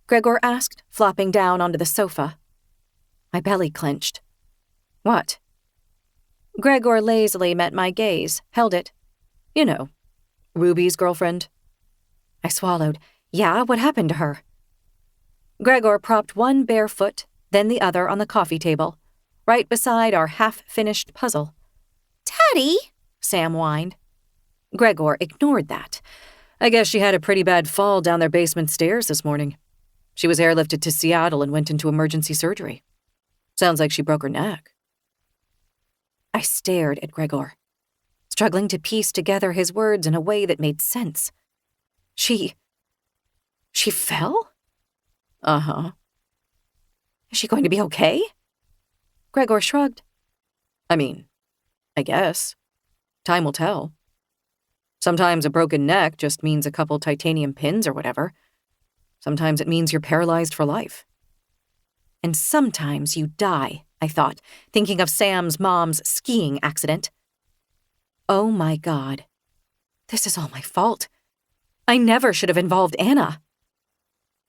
Gregor asked, flopping down onto the sofa. My belly clenched. "What?" Gregor lazily met my gaze, held it. "You know, Ruby's girlfriend." I swallowed. "Yeah, what happened to her?" Gregor propped one bare foot, then the other on the coffee table, right beside our half-finished puzzle. "Daddy," Sam whined. Gregor ignored that. "I guess she had a pretty bad fall down their basement stairs this morning. She was airlifted to Seattle and went into emergency surgery. Sounds like she broke her neck." I stared at Gregor, struggling to piece together his words in a way that made sense. She fell? Uh-huh. Is she going to be okay? Gregor shrugged. I guess. Time will tell. Sometimes a broken neck just means a couple titanium pins or whatever. Sometimes it means you're paralyzed for life. And sometimes you die, I thought, thinking of Sam's mom's skiing accident. Oh my God. This is all my fault. I never should have involved Anna.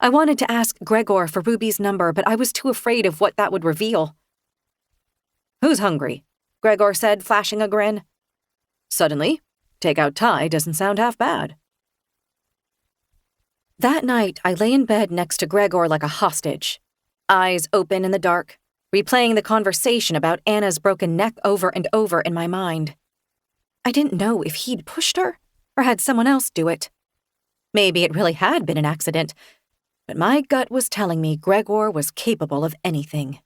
I wanted to ask Gregor for Ruby's number, but I was too afraid of what that would reveal. "Who's hungry?" Gregor said, flashing a grin. Suddenly, takeout Thai doesn't sound half bad. That night, I lay in bed next to Gregor like a hostage, eyes open in the dark, replaying the conversation about Anna's broken neck over and over in my mind. I didn't know if he'd pushed her or had someone else do it. Maybe it really had been an accident, but my gut was telling me Gregor was capable of anything.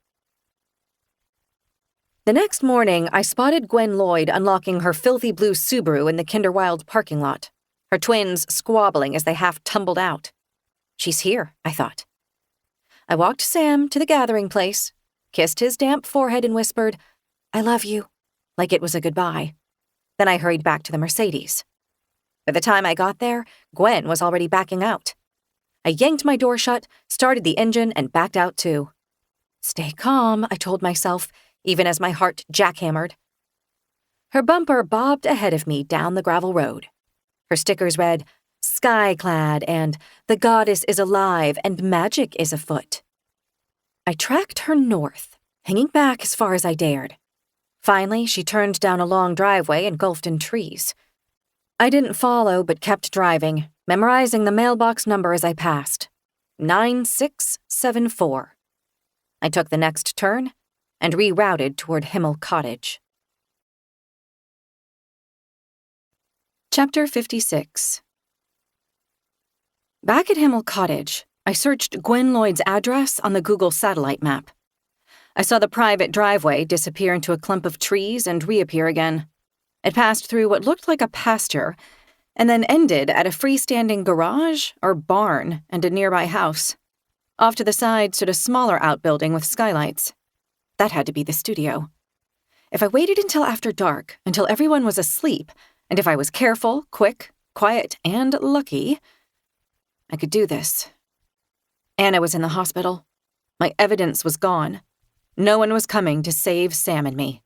The next morning, I spotted Gwen Lloyd unlocking her filthy blue Subaru in the Kinderwild parking lot, her twins squabbling as they half tumbled out. She's here, I thought. I walked Sam to the gathering place, kissed his damp forehead and whispered, "I love you," like it was a goodbye. Then I hurried back to the Mercedes. By the time I got there, Gwen was already backing out. I yanked my door shut, started the engine, and backed out too. Stay calm, I told myself, even as my heart jackhammered. Her bumper bobbed ahead of me down the gravel road. Her stickers read, "Sky-clad" and "The goddess is alive and magic is afoot." I tracked her north, hanging back as far as I dared. Finally, she turned down a long driveway engulfed in trees. I didn't follow but kept driving, memorizing the mailbox number as I passed. 9674. I took the next turn and rerouted toward Himl Cottage. Chapter 56. Back at Himl Cottage, I searched Gwen Lloyd's address on the Google satellite map. I saw the private driveway disappear into a clump of trees and reappear again. It passed through what looked like a pasture, and then ended at a freestanding garage or barn and a nearby house. Off to the side stood a smaller outbuilding with skylights. That had to be the studio. If I waited until after dark, until everyone was asleep, and if I was careful, quick, quiet, and lucky, I could do this. Anna was in the hospital. My evidence was gone. No one was coming to save Sam and me.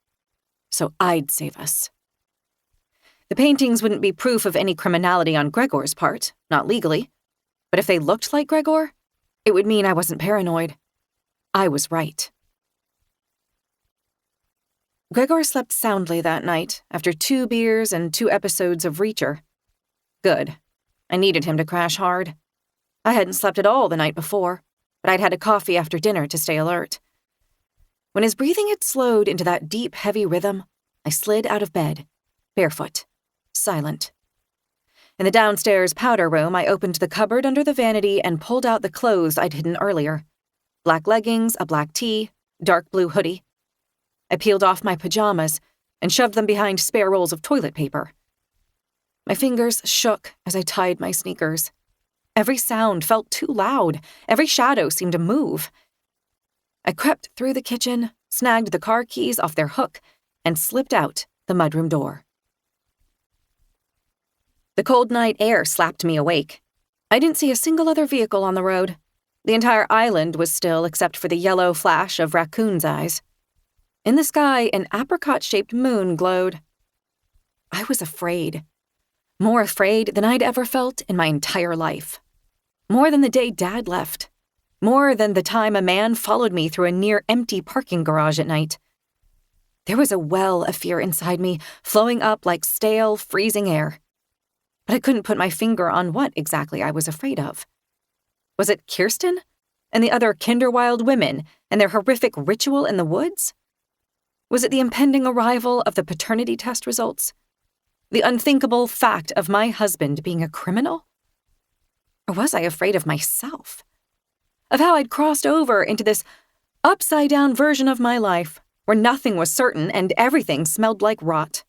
So I'd save us. The paintings wouldn't be proof of any criminality on Gregor's part, not legally. But if they looked like Gregor, it would mean I wasn't paranoid. I was right. Gregor slept soundly that night after 2 beers and 2 episodes of Reacher. Good. I needed him to crash hard. I hadn't slept at all the night before, but I'd had a coffee after dinner to stay alert. When his breathing had slowed into that deep, heavy rhythm, I slid out of bed, barefoot, silent. In the downstairs powder room, I opened the cupboard under the vanity and pulled out the clothes I'd hidden earlier. Black leggings, a black tee, dark blue hoodie. I peeled off my pajamas and shoved them behind spare rolls of toilet paper. My fingers shook as I tied my sneakers. Every sound felt too loud. Every shadow seemed to move. I crept through the kitchen, snagged the car keys off their hook, and slipped out the mudroom door. The cold night air slapped me awake. I didn't see a single other vehicle on the road. The entire island was still except for the yellow flash of raccoons' eyes. In the sky, an apricot-shaped moon glowed. I was afraid. More afraid than I'd ever felt in my entire life. More than the day Dad left. More than the time a man followed me through a near-empty parking garage at night. There was a well of fear inside me, flowing up like stale, freezing air. But I couldn't put my finger on what exactly I was afraid of. Was it Kirsten and the other Kinderwild women and their horrific ritual in the woods? Was it the impending arrival of the paternity test results? The unthinkable fact of my husband being a criminal? Or was I afraid of myself? Of how I'd crossed over into this upside-down version of my life where nothing was certain and everything smelled like rot?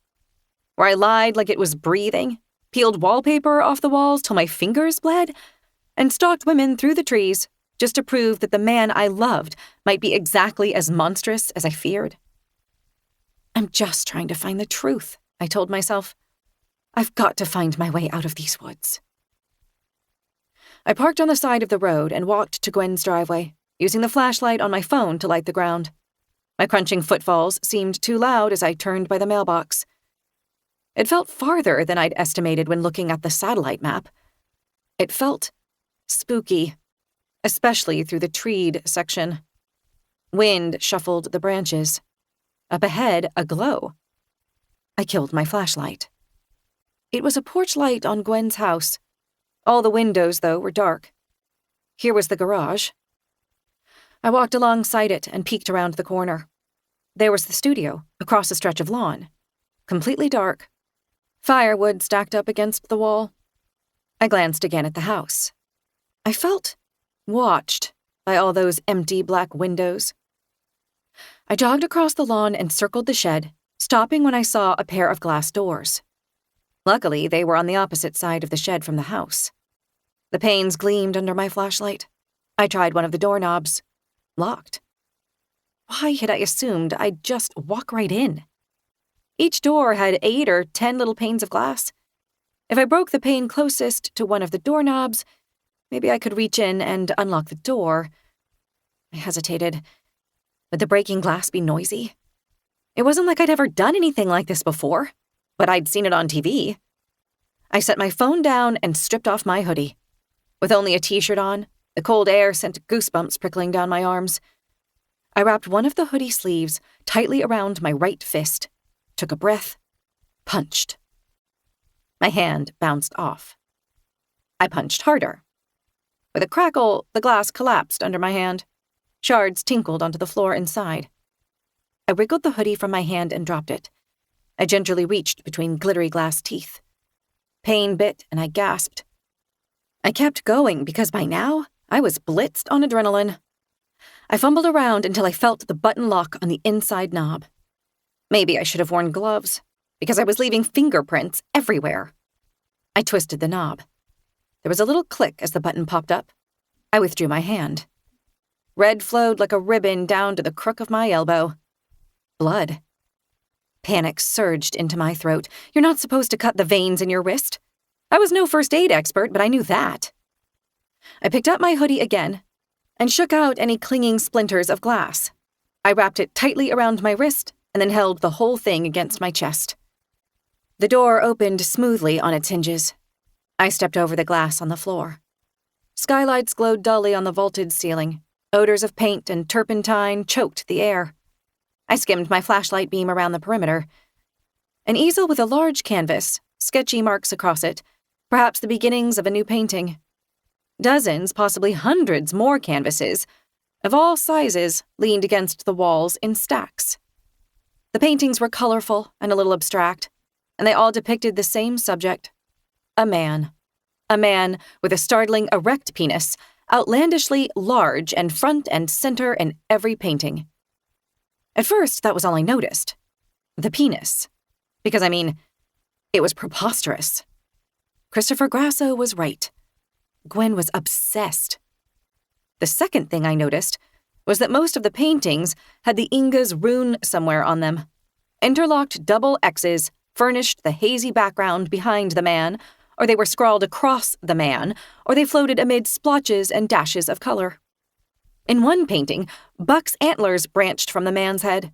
Where I lied like it was breathing, peeled wallpaper off the walls till my fingers bled, and stalked women through the trees just to prove that the man I loved might be exactly as monstrous as I feared? I'm just trying to find the truth, I told myself. I've got to find my way out of these woods. I parked on the side of the road and walked to Gwen's driveway, using the flashlight on my phone to light the ground. My crunching footfalls seemed too loud as I turned by the mailbox. It felt farther than I'd estimated when looking at the satellite map. It felt spooky, especially through the treed section. Wind shuffled the branches. Up ahead, a glow. I killed my flashlight. It was a porch light on Gwen's house. All the windows, though, were dark. Here was the garage. I walked alongside it and peeked around the corner. There was the studio, across a stretch of lawn. Completely dark. Firewood stacked up against the wall. I glanced again at the house. I felt watched by all those empty black windows. I jogged across the lawn and circled the shed, stopping when I saw a pair of glass doors. Luckily, they were on the opposite side of the shed from the house. The panes gleamed under my flashlight. I tried one of the doorknobs. Locked. Why had I assumed I'd just walk right in? Each door had 8 or 10 little panes of glass. If I broke the pane closest to one of the doorknobs, maybe I could reach in and unlock the door. I hesitated. Would the breaking glass be noisy? It wasn't like I'd ever done anything like this before, but I'd seen it on TV. I set my phone down and stripped off my hoodie. With only a t-shirt on, the cold air sent goosebumps prickling down my arms. I wrapped one of the hoodie sleeves tightly around my right fist, took a breath, punched. My hand bounced off. I punched harder. With a crackle, the glass collapsed under my hand. Shards tinkled onto the floor inside. I wriggled the hoodie from my hand and dropped it. I gingerly reached between glittery glass teeth. Pain bit, and I gasped. I kept going because by now, I was blitzed on adrenaline. I fumbled around until I felt the button lock on the inside knob. Maybe I should have worn gloves, because I was leaving fingerprints everywhere. I twisted the knob. There was a little click as the button popped up. I withdrew my hand. Red flowed like a ribbon down to the crook of my elbow. Blood. Panic surged into my throat. You're not supposed to cut the veins in your wrist. I was no first aid expert, but I knew that. I picked up my hoodie again and shook out any clinging splinters of glass. I wrapped it tightly around my wrist and then held the whole thing against my chest. The door opened smoothly on its hinges. I stepped over the glass on the floor. Skylights glowed dully on the vaulted ceiling. Odors of paint and turpentine choked the air. I skimmed my flashlight beam around the perimeter. An easel with a large canvas, sketchy marks across it, perhaps the beginnings of a new painting. Dozens, possibly hundreds more canvases, of all sizes, leaned against the walls in stacks. The paintings were colorful and a little abstract, and they all depicted the same subject. A man. A man with a startling erect penis, outlandishly large and front and center in every painting. At first, that was all I noticed. The penis. Because, it was preposterous. Christopher Grasso was right. Gwen was obsessed. The second thing I noticed was that most of the paintings had the Inga's rune somewhere on them. Interlocked double X's furnished the hazy background behind the man, or they were scrawled across the man, or they floated amid splotches and dashes of color. In one painting, Buck's antlers branched from the man's head.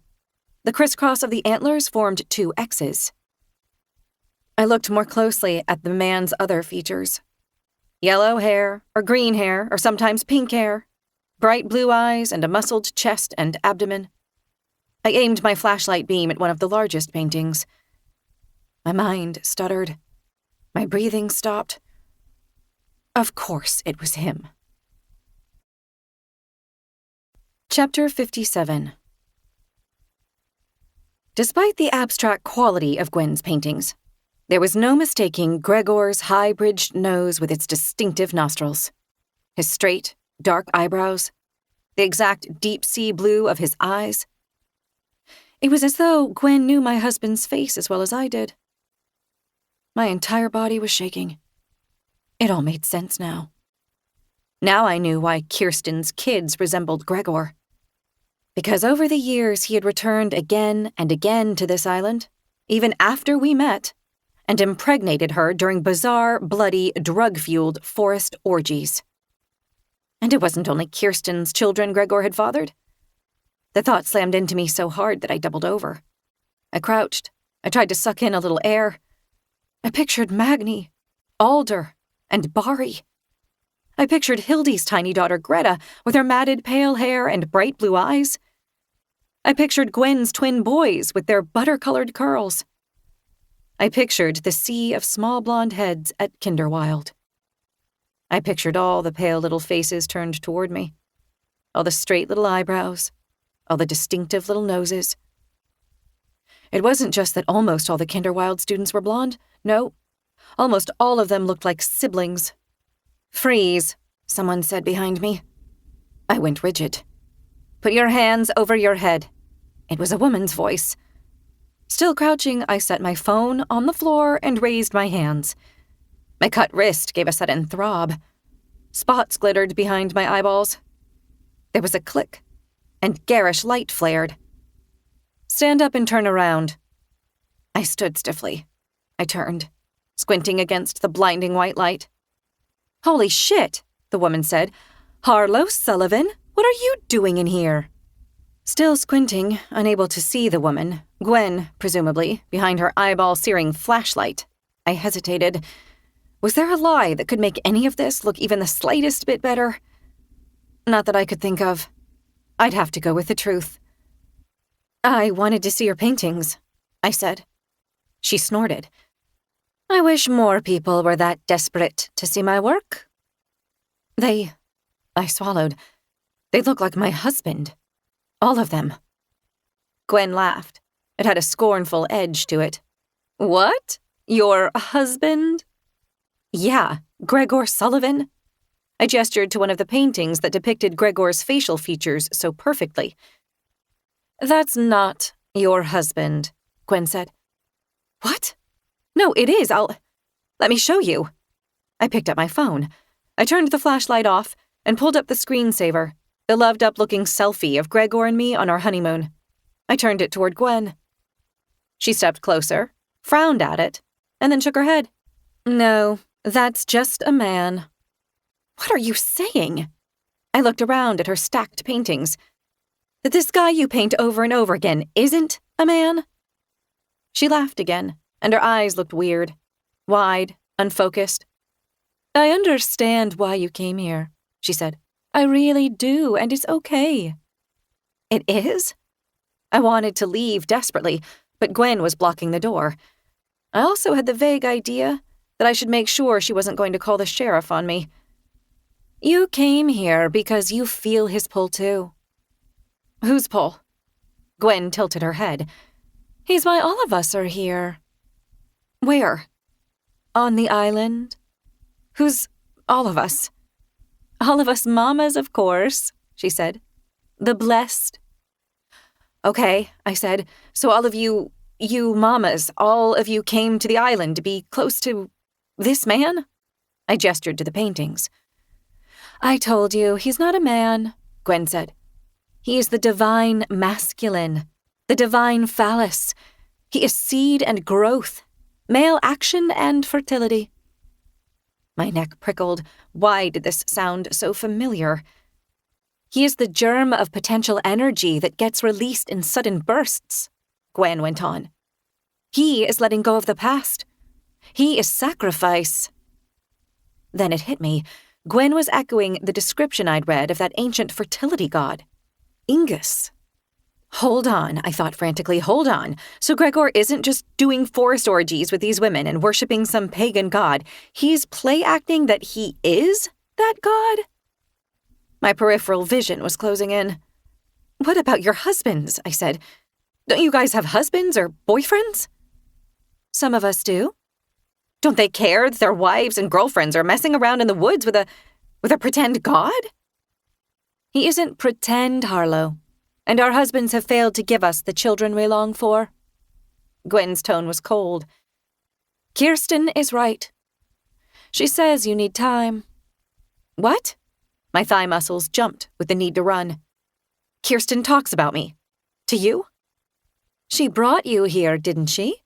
The crisscross of the antlers formed two X's. I looked more closely at the man's other features. Yellow hair, or green hair, or sometimes pink hair. Bright blue eyes and a muscled chest and abdomen. I aimed my flashlight beam at one of the largest paintings. My mind stuttered. My breathing stopped. Of course it was him. Chapter 57. Despite the abstract quality of Gwen's paintings, there was no mistaking Gregor's high-bridged nose with its distinctive nostrils, his straight, dark eyebrows, the exact deep-sea blue of his eyes. It was as though Gwen knew my husband's face as well as I did. My entire body was shaking. It all made sense now. Now I knew why Kirsten's kids resembled Gregor. Because over the years he had returned again and again to this island, even after we met, and impregnated her during bizarre, bloody, drug-fueled forest orgies. And it wasn't only Kirsten's children Gregor had fathered. The thought slammed into me so hard that I doubled over. I crouched. I tried to suck in a little air. I pictured Magni, Alder, and Bari. I pictured Hildy's tiny daughter Greta with her matted pale hair and bright blue eyes. I pictured Gwen's twin boys with their butter-colored curls. I pictured the sea of small blonde heads at Kinderwild. I pictured all the pale little faces turned toward me, all the straight little eyebrows, all the distinctive little noses. It wasn't just that almost all the Kinderwild students were blonde. No, almost all of them looked like siblings. "Freeze," someone said behind me. I went rigid. "Put your hands over your head." It was a woman's voice. Still crouching, I set my phone on the floor and raised my hands. My cut wrist gave a sudden throb. Spots glittered behind my eyeballs. There was a click, and garish light flared. "Stand up and turn around." I stood stiffly. I turned, squinting against the blinding white light. "Holy shit," the woman said. "Harlow Sullivan, what are you doing in here?" Still squinting, unable to see the woman, Gwen, presumably, behind her eyeball-searing flashlight, I hesitated. Was there a lie that could make any of this look even the slightest bit better? Not that I could think of. I'd have to go with the truth. "I wanted to see your paintings," I said. She snorted. "I wish more people were that desperate to see my work." I swallowed. "They look like my husband. All of them." Gwen laughed. It had a scornful edge to it. "What? Your husband?" "Yeah, Gregor Sullivan." I gestured to one of the paintings that depicted Gregor's facial features so perfectly. "That's not your husband," Gwen said. "What? No, it is. Let me show you." I picked up my phone. I turned the flashlight off and pulled up the screensaver, The loved-up-looking selfie of Gregor and me on our honeymoon. I turned it toward Gwen. She stepped closer, frowned at it, and then shook her head. No, that's just a man. What are you saying? I looked around at her stacked paintings. That this guy you paint over and over again isn't a man? She laughed again, and her eyes looked weird, wide, unfocused. I understand why you came here, she said. I really do, and it's okay. It is? I wanted to leave desperately, but Gwen was blocking the door. I also had the vague idea that I should make sure she wasn't going to call the sheriff on me. You came here because you feel his pull too. Whose pull? Gwen tilted her head. He's why all of us are here. Where? On the island. Who's all of us? All of us mamas, of course, she said. The blessed. Okay, I said, so all of you mamas, all of you came to the island to be close to this man? I gestured to the paintings. I told you, he's not a man, Gwen said. He is the divine masculine, the divine phallus. He is seed and growth, male action and fertility. My neck prickled. Why did this sound so familiar? He is the germ of potential energy that gets released in sudden bursts, Gwen went on. He is letting go of the past. He is sacrifice. Then it hit me. Gwen was echoing the description I'd read of that ancient fertility god, Ingus. Hold on, I thought frantically, hold on. So Gregor isn't just doing forest orgies with these women and worshipping some pagan god. He's play-acting that he is that god? My peripheral vision was closing in. What about your husbands? I said. Don't you guys have husbands or boyfriends? Some of us do. Don't they care that their wives and girlfriends are messing around in the woods with a pretend god? He isn't pretend, Harlow. And our husbands have failed to give us the children we long for. Gwen's tone was cold. Kirsten is right. She says you need time. What? My thigh muscles jumped with the need to run. Kirsten talks about me. To you? She brought you here, didn't she?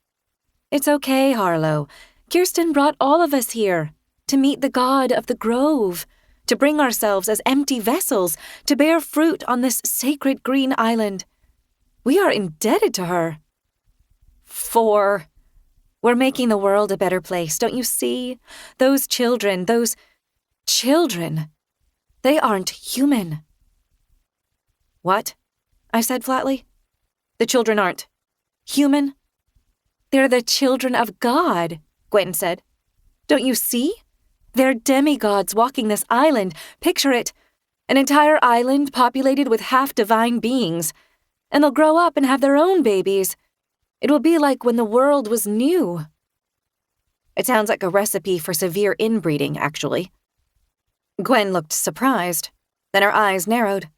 It's okay, Harlow. Kirsten brought all of us here to meet the god of the grove, to bring ourselves as empty vessels, to bear fruit on this sacred green island. We are indebted to her. We're making the world a better place, don't you see? Those children, they aren't human. What? I said flatly. The children aren't human? They're the children of God, Gwen said. Don't you see? They're demigods walking this island. Picture it. An entire island populated with half-divine beings. And they'll grow up and have their own babies. It will be like when the world was new. It sounds like a recipe for severe inbreeding, actually. Gwen looked surprised. Then her eyes narrowed.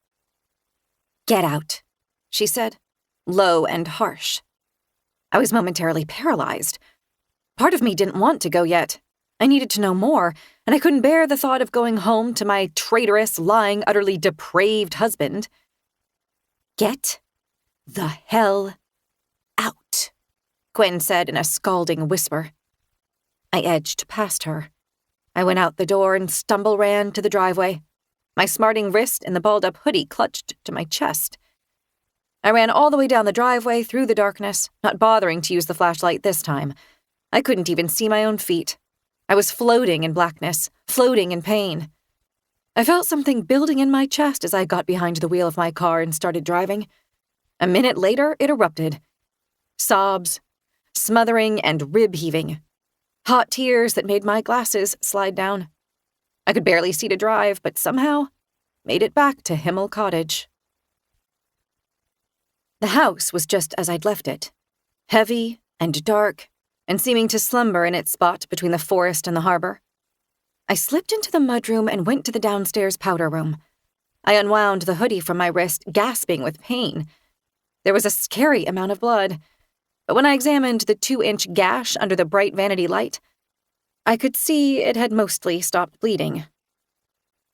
Get out, she said, low and harsh. I was momentarily paralyzed. Part of me didn't want to go yet. I needed to know more, and I couldn't bear the thought of going home to my traitorous, lying, utterly depraved husband. Get the hell out, Gwen said in a scalding whisper. I edged past her. I went out the door and ran to the driveway. My smarting wrist and the balled-up hoodie clutched to my chest. I ran all the way down the driveway through the darkness, not bothering to use the flashlight this time. I couldn't even see my own feet. I was floating in blackness, floating in pain. I felt something building in my chest as I got behind the wheel of my car and started driving. A minute later, it erupted. Sobs, smothering and rib-heaving. Hot tears that made my glasses slide down. I could barely see to drive, but somehow made it back to Himl Cottage. The house was just as I'd left it, heavy and dark, and seeming to slumber in its spot between the forest and the harbor. I slipped into the mudroom and went to the downstairs powder room. I unwound the hoodie from my wrist, gasping with pain. There was a scary amount of blood, but when I examined the 2-inch gash under the bright vanity light, I could see it had mostly stopped bleeding.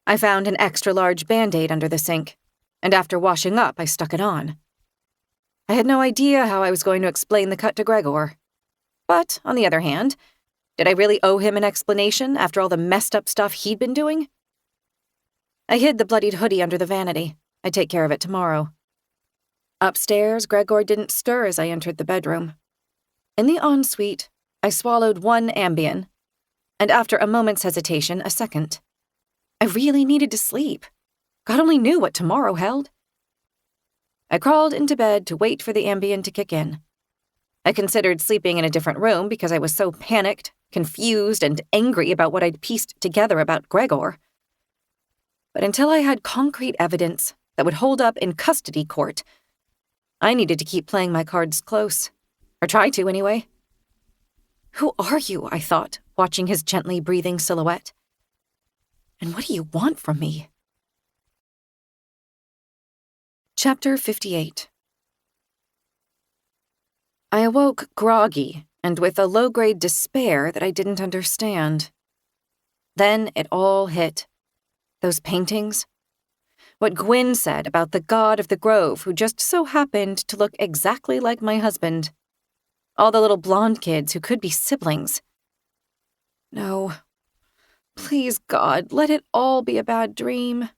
I found an extra-large Band-Aid under the sink, and after washing up, I stuck it on. I had no idea how I was going to explain the cut to Gregor. But, on the other hand, did I really owe him an explanation after all the messed up stuff he'd been doing? I hid the bloodied hoodie under the vanity. I'd take care of it tomorrow. Upstairs, Gregor didn't stir as I entered the bedroom. In the ensuite, I swallowed one Ambien, and after a moment's hesitation, a second. I really needed to sleep. God only knew what tomorrow held. I crawled into bed to wait for the Ambien to kick in. I considered sleeping in a different room because I was so panicked, confused, and angry about what I'd pieced together about Gregor. But until I had concrete evidence that would hold up in custody court, I needed to keep playing my cards close. Or try to, anyway. Who are you, I thought, watching his gently breathing silhouette. And what do you want from me? Chapter 58. I awoke groggy and with a low-grade despair that I didn't understand. Then it all hit. Those paintings. What Gwyn said about the god of the grove who just so happened to look exactly like my husband. All the little blonde kids who could be siblings. No. Please, God, let it all be a bad dream.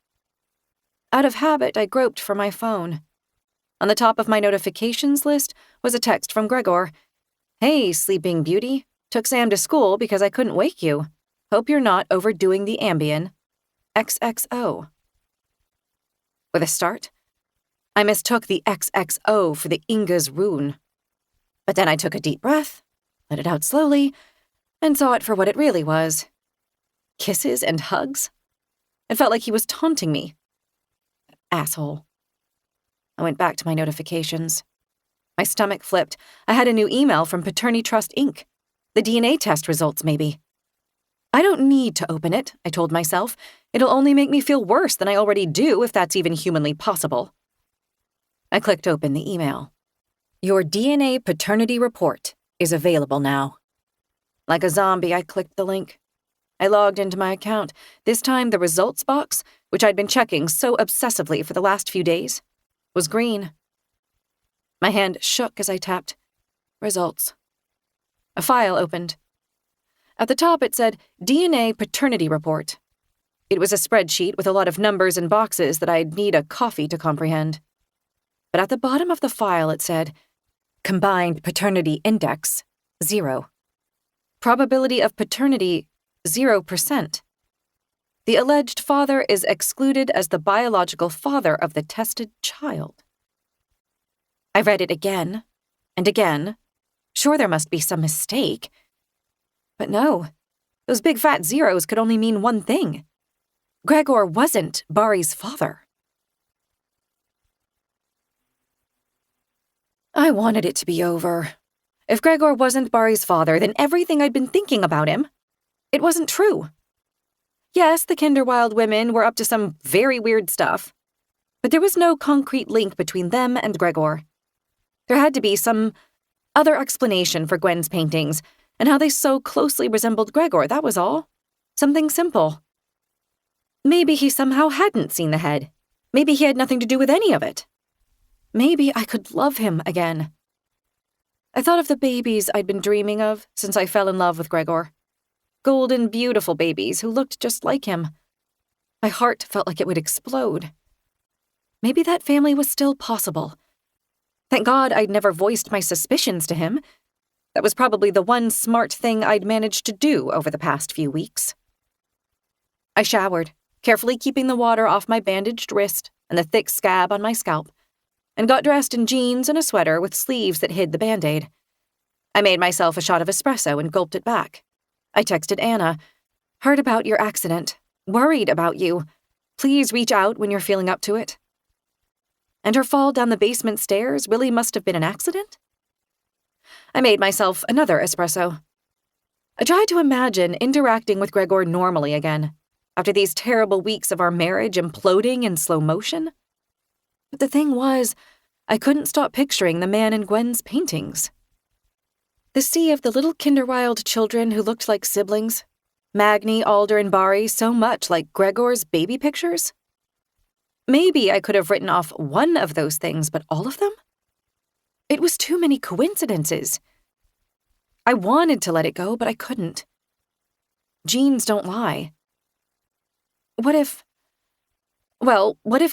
Out of habit, I groped for my phone. On the top of my notifications list was a text from Gregor. Hey, sleeping beauty. Took Sam to school because I couldn't wake you. Hope you're not overdoing the Ambien. XXO. With a start, I mistook the XXO for the Inga's rune. But then I took a deep breath, let it out slowly, and saw it for what it really was. Kisses and hugs? It felt like he was taunting me. Asshole. I went back to my notifications. My stomach flipped. I had a new email from Paternity Trust Inc. The DNA test results, maybe. I don't need to open it, I told myself. It'll only make me feel worse than I already do, if that's even humanly possible. I clicked open the email. Your DNA paternity report is available now. Like a zombie, I clicked the link. I logged into my account, this time the results box, which I'd been checking so obsessively for the last few days, was green. My hand shook as I tapped. Results. A file opened. At the top it said, DNA Paternity Report. It was a spreadsheet with a lot of numbers and boxes that I'd need a coffee to comprehend. But at the bottom of the file it said, Combined Paternity Index, 0. Probability of paternity, 0%. The alleged father is excluded as the biological father of the tested child. I read it again and again. Sure, there must be some mistake. But no, those big fat zeros could only mean one thing. Gregor wasn't Bari's father. I wanted it to be over. If Gregor wasn't Bari's father, then everything I'd been thinking about him, it wasn't true. Yes, the Kinderwild women were up to some very weird stuff, but there was no concrete link between them and Gregor. There had to be some other explanation for Gwen's paintings and how they so closely resembled Gregor, that was all. Something simple. Maybe he somehow hadn't seen the head. Maybe he had nothing to do with any of it. Maybe I could love him again. I thought of the babies I'd been dreaming of since I fell in love with Gregor. Golden, beautiful babies who looked just like him. My heart felt like it would explode. Maybe that family was still possible. Thank God I'd never voiced my suspicions to him. That was probably the one smart thing I'd managed to do over the past few weeks. I showered, carefully keeping the water off my bandaged wrist and the thick scab on my scalp, and got dressed in jeans and a sweater with sleeves that hid the Band-Aid. I made myself a shot of espresso and gulped it back. I texted Anna, "Heard about your accident. Worried about you. Please reach out when you're feeling up to it." And her fall down the basement stairs really must have been an accident? I made myself another espresso. I tried to imagine interacting with Gregor normally again, after these terrible weeks of our marriage imploding in slow motion. But the thing was, I couldn't stop picturing the man in Gwen's paintings. The sea of the little Kinderwild children who looked like siblings. Magni, Alder, and Bari so much like Gregor's baby pictures. Maybe I could have written off one of those things, but all of them? It was too many coincidences. I wanted to let it go, but I couldn't. Genes don't lie. What if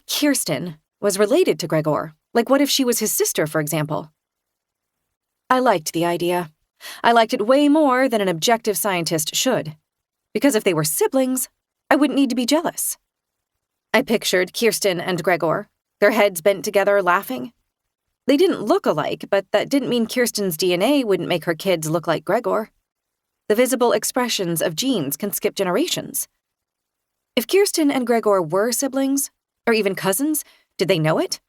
Kirsten was related to Gregor? Like, what if she was his sister, for example? I liked the idea. I liked it way more than an objective scientist should. Because if they were siblings, I wouldn't need to be jealous. I pictured Kirsten and Gregor, their heads bent together, laughing. They didn't look alike, but that didn't mean Kirsten's DNA wouldn't make her kids look like Gregor. The visible expressions of genes can skip generations. If Kirsten and Gregor were siblings, or even cousins, did they know it?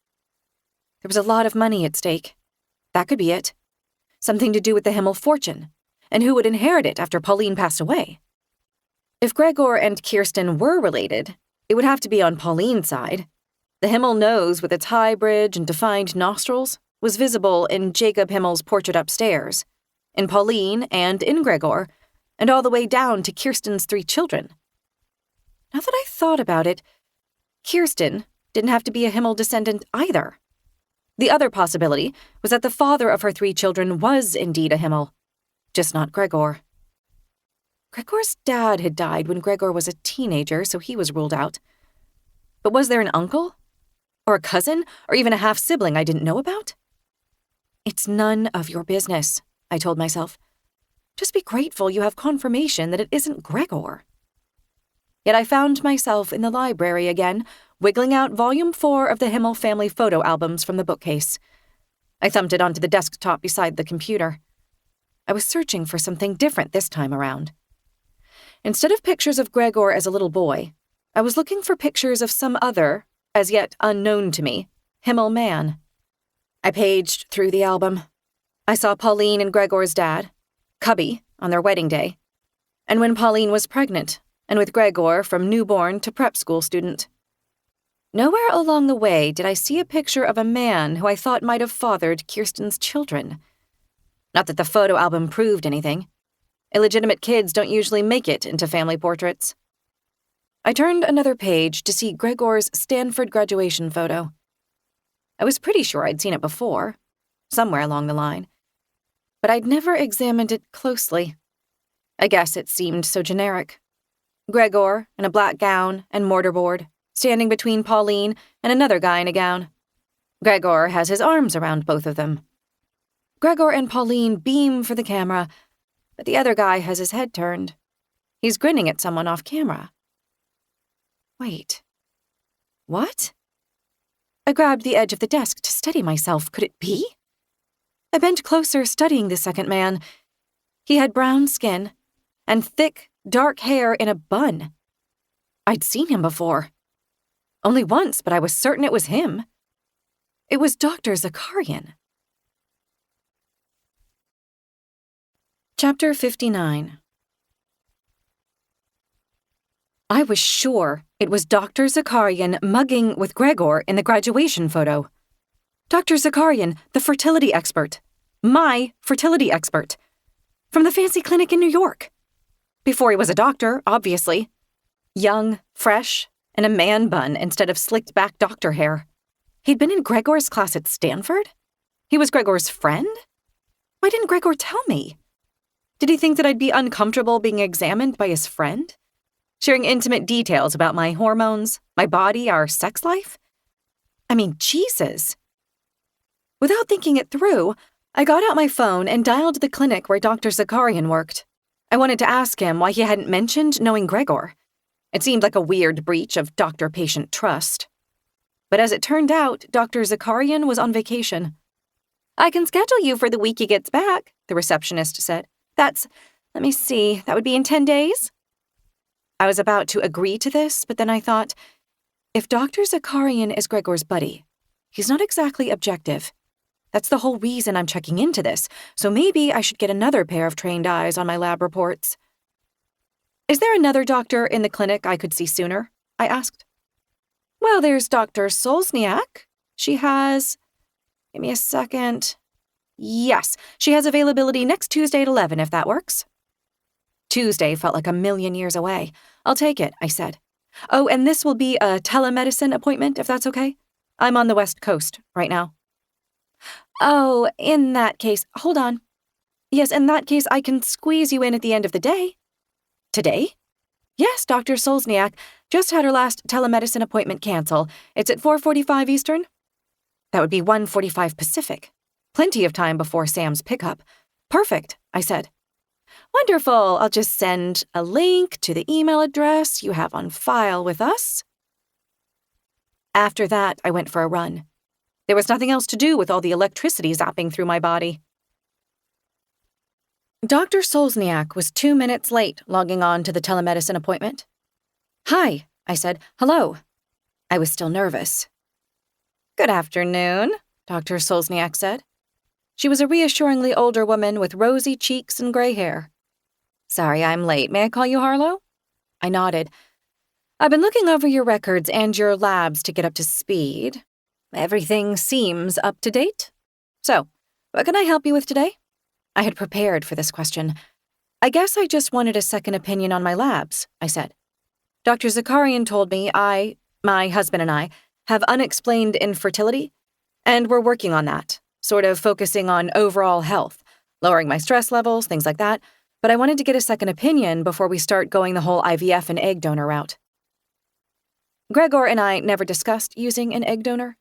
There was a lot of money at stake. That could be it. Something to do with the Himl fortune, and who would inherit it after Pauline passed away. If Gregor and Kirsten were related, it would have to be on Pauline's side. The Himl nose with its high bridge and defined nostrils was visible in Jacob Himl's portrait upstairs, in Pauline and in Gregor, and all the way down to Kirsten's 3 children. Now that I thought about it, Kirsten didn't have to be a Himl descendant either. The other possibility was that the father of her 3 children was indeed a Himl, just not Gregor. Gregor's dad had died when Gregor was a teenager, so he was ruled out. But was there an uncle? Or a cousin? Or even a half-sibling I didn't know about? It's none of your business, I told myself. Just be grateful you have confirmation that it isn't Gregor. Yet I found myself in the library again, wiggling out Volume 4 of the Himl family photo albums from the bookcase. I thumped it onto the desktop beside the computer. I was searching for something different this time around. Instead of pictures of Gregor as a little boy, I was looking for pictures of some other, as yet unknown to me, Himl man. I paged through the album. I saw Pauline and Gregor's dad, Cubby, on their wedding day, and when Pauline was pregnant, and with Gregor from newborn to prep school student. Nowhere along the way did I see a picture of a man who I thought might have fathered Kirsten's children. Not that the photo album proved anything. Illegitimate kids don't usually make it into family portraits. I turned another page to see Gregor's Stanford graduation photo. I was pretty sure I'd seen it before, somewhere along the line, but I'd never examined it closely. I guess it seemed so generic. Gregor in a black gown and mortarboard, standing between Pauline and another guy in a gown. Gregor has his arms around both of them. Gregor and Pauline beam for the camera, but the other guy has his head turned. He's grinning at someone off camera. Wait. What? I grabbed the edge of the desk to steady myself. Could it be? I bent closer, studying the second man. He had brown skin and thick, dark hair in a bun. I'd seen him before. Only once, but I was certain it was him. It was Dr. Zakarian. Chapter 59. I was sure it was Dr. Zakarian mugging with Gregor in the graduation photo. Dr. Zakarian, the fertility expert. My fertility expert. From the fancy clinic in New York. Before he was a doctor, obviously. Young, fresh, and a man bun instead of slicked-back doctor hair. He'd been in Gregor's class at Stanford? He was Gregor's friend? Why didn't Gregor tell me? Did he think that I'd be uncomfortable being examined by his friend? Sharing intimate details about my hormones, my body, our sex life? I mean, Jesus. Without thinking it through, I got out my phone and dialed the clinic where Dr. Zakarian worked. I wanted to ask him why he hadn't mentioned knowing Gregor. It seemed like a weird breach of doctor-patient trust. But as it turned out, Dr. Zakarian was on vacation. I can schedule you for the week he gets back, the receptionist said. Let me see, that would be in 10 days? I was about to agree to this, but then I thought, if Dr. Zakarian is Gregor's buddy, he's not exactly objective. That's the whole reason I'm checking into this, so maybe I should get another pair of trained eyes on my lab reports. Is there another doctor in the clinic I could see sooner? I asked. Well, there's Dr. Solzniak. She has... Give me a second. Yes, she has availability next Tuesday at 11, if that works. Tuesday felt like a million years away. I'll take it, I said. Oh, and this will be a telemedicine appointment, if that's okay? I'm on the West Coast right now. Oh, in that case, hold on. Yes, in that case, I can squeeze you in at the end of the day. Today? Yes, Dr. Solzniak just had her last telemedicine appointment cancel. It's at 4:45 Eastern. That would be 1:45 Pacific. Plenty of time before Sam's pickup. Perfect, I said. Wonderful. I'll just send a link to the email address you have on file with us. After that, I went for a run. There was nothing else to do with all the electricity zapping through my body. Dr. Solzniak was 2 minutes late logging on to the telemedicine appointment. Hi, I said. Hello. I was still nervous. Good afternoon, Dr. Solzniak said. She was a reassuringly older woman with rosy cheeks and gray hair. Sorry I'm late. May I call you Harlow? I nodded. I've been looking over your records and your labs to get up to speed. Everything seems up to date. So, what can I help you with today? I had prepared for this question. I guess I just wanted a second opinion on my labs, I said. Dr. Zakarian told me my husband and I, have unexplained infertility, and we're working on that, sort of focusing on overall health, lowering my stress levels, things like that, but I wanted to get a second opinion before we start going the whole IVF and egg donor route. Gregor and I never discussed using an egg donor,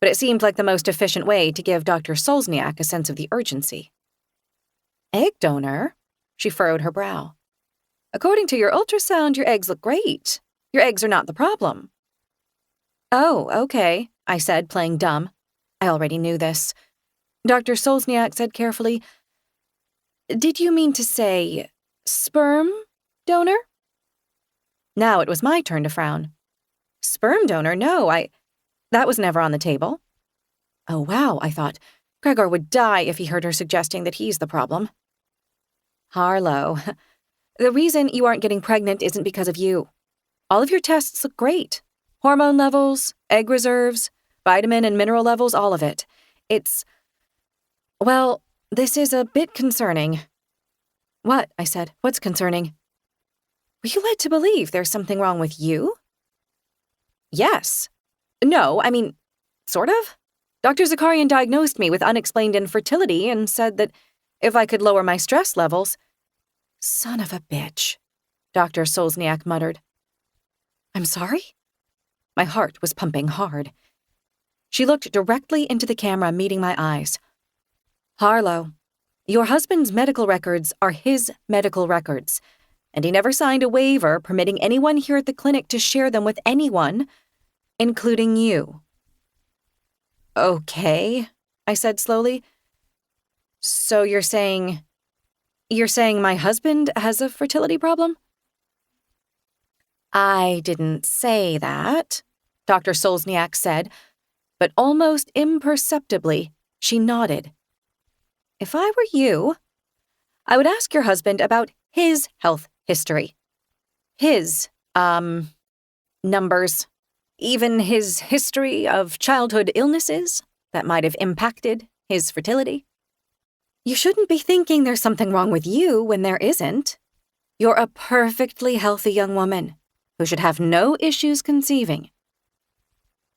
but it seemed like the most efficient way to give Dr. Solzniak a sense of the urgency. Egg donor? She furrowed her brow. According to your ultrasound, your eggs look great. Your eggs are not the problem. Oh, okay, I said, playing dumb. I already knew this. Dr. Solzniak said carefully, Did you mean to say sperm donor? Now it was my turn to frown. Sperm donor? No, that was never on the table. Oh, wow, I thought. Gregor would die if he heard her suggesting that he's the problem. Harlow, the reason you aren't getting pregnant isn't because of you. All of your tests look great. Hormone levels, egg reserves, vitamin and mineral levels, all of it. Well, this is a bit concerning. What? I said. What's concerning? Were you led to believe there's something wrong with you? Yes. No, I mean, sort of. Dr. Zakarian diagnosed me with unexplained infertility and said that if I could lower my stress levels— Son of a bitch, Dr. Solzniak muttered. I'm sorry? My heart was pumping hard. She looked directly into the camera, meeting my eyes. Harlow, your husband's medical records are his medical records, and he never signed a waiver permitting anyone here at the clinic to share them with anyone, including you. Okay, I said slowly. So you're saying my husband has a fertility problem? I didn't say that, Dr. Solzniak said, but almost imperceptibly, she nodded. If I were you, I would ask your husband about his health history. His, numbers. Even his history of childhood illnesses that might have impacted his fertility. You shouldn't be thinking there's something wrong with you when there isn't. You're a perfectly healthy young woman who should have no issues conceiving.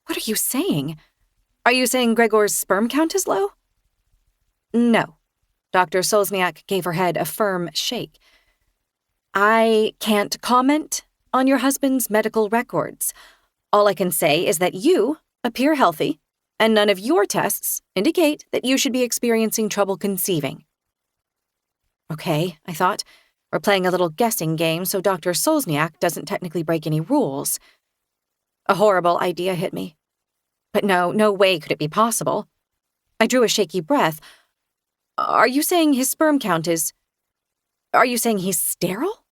What are you saying? Are you saying Gregor's sperm count is low? No. Dr. Solzniak gave her head a firm shake. I can't comment on your husband's medical records. All I can say is that you appear healthy, and none of your tests indicate that you should be experiencing trouble conceiving. Okay, I thought. We're playing a little guessing game so Dr. Solzniak doesn't technically break any rules. A horrible idea hit me. But no way could it be possible. I drew a shaky breath. Are you saying his sperm count is— Are you saying he's sterile?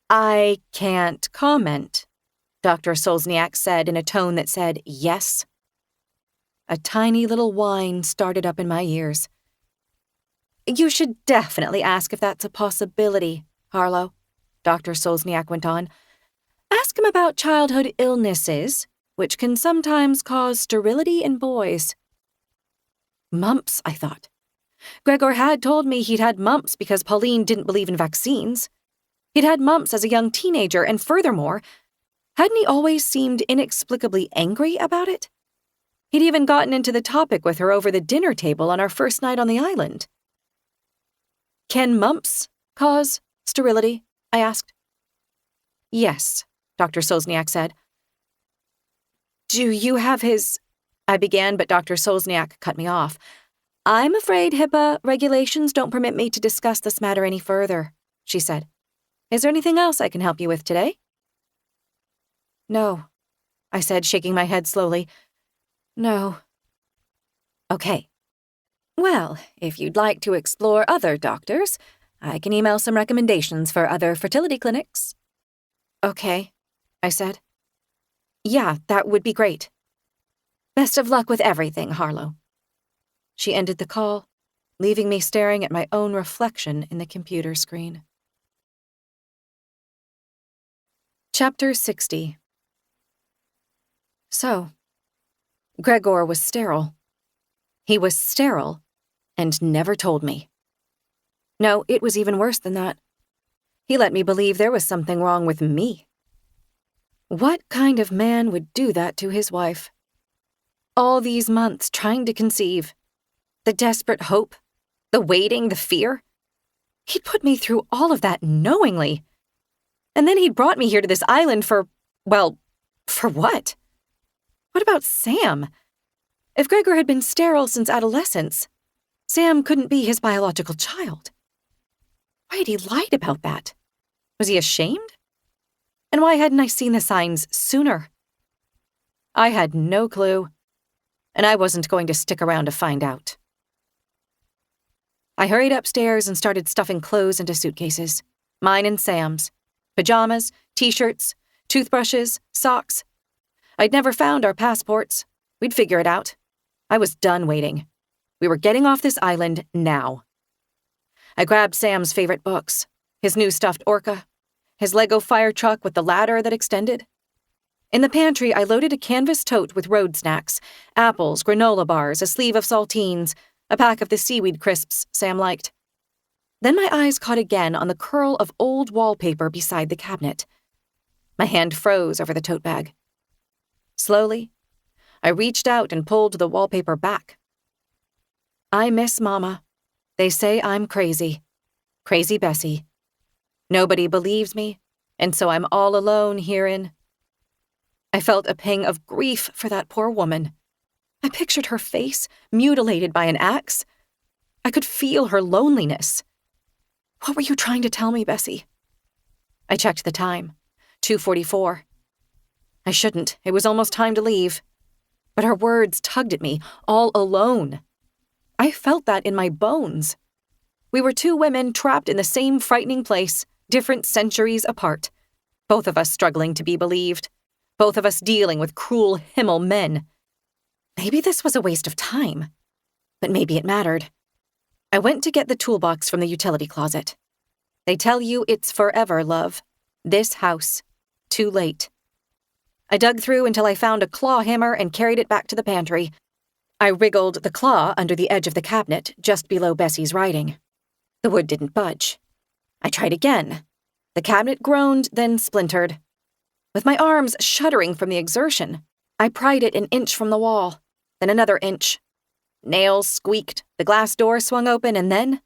I can't comment, Dr. Solzniak said in a tone that said yes. A tiny little whine started up in my ears. You should definitely ask if that's a possibility, Harlow, Dr. Solzniak went on. Ask him about childhood illnesses, which can sometimes cause sterility in boys. Mumps, I thought. Gregor had told me he'd had mumps because Pauline didn't believe in vaccines. He'd had mumps as a young teenager, and furthermore, hadn't he always seemed inexplicably angry about it? He'd even gotten into the topic with her over the dinner table on our first night on the island. Can mumps cause sterility? I asked. Yes, Dr. Solzniak said. Do you have his... I began, but Dr. Solzniak cut me off. I'm afraid HIPAA regulations don't permit me to discuss this matter any further, she said. Is there anything else I can help you with today? No, I said, shaking my head slowly. No. Okay. Well, if you'd like to explore other doctors, I can email some recommendations for other fertility clinics. Okay, I said. Yeah, that would be great. Best of luck with everything, Harlow. She ended the call, leaving me staring at my own reflection in the computer screen. Chapter 60. So, Gregor was sterile. He was sterile and never told me. No, it was even worse than that. He let me believe there was something wrong with me. What kind of man would do that to his wife? All these months trying to conceive. The desperate hope. The waiting, the fear. He'd put me through all of that knowingly. And then he'd brought me here to this island for, well, for what? What about Sam? If Gregor had been sterile since adolescence, Sam couldn't be his biological child. Why had he lied about that? Was he ashamed? And why hadn't I seen the signs sooner? I had no clue, and I wasn't going to stick around to find out. I hurried upstairs and started stuffing clothes into suitcases, mine and Sam's, pajamas, t-shirts, toothbrushes, socks. I'd never found our passports. We'd figure it out. I was done waiting. We were getting off this island now. I grabbed Sam's favorite books, his new stuffed orca, his Lego fire truck with the ladder that extended. In the pantry, I loaded a canvas tote with road snacks, apples, granola bars, a sleeve of saltines, a pack of the seaweed crisps Sam liked. Then my eyes caught again on the curl of old wallpaper beside the cabinet. My hand froze over the tote bag. Slowly, I reached out and pulled the wallpaper back. I miss Mama. They say I'm crazy. Crazy Bessie. Nobody believes me, and so I'm all alone herein. I felt a pang of grief for that poor woman. I pictured her face, mutilated by an axe. I could feel her loneliness. What were you trying to tell me, Bessie? I checked the time. 2:44. I shouldn't. It was almost time to leave. But her words tugged at me, all alone. I felt that in my bones. We were two women trapped in the same frightening place, different centuries apart. Both of us struggling to be believed. Both of us dealing with cruel Himl men. Maybe this was a waste of time. But maybe it mattered. I went to get the toolbox from the utility closet. They tell you it's forever, love. This house. Too late. I dug through until I found a claw hammer and carried it back to the pantry. I wriggled the claw under the edge of the cabinet, just below Bessie's writing. The wood didn't budge. I tried again. The cabinet groaned, then splintered. With my arms shuddering from the exertion, I pried it an inch from the wall, then another inch. Nails squeaked, the glass door swung open, and then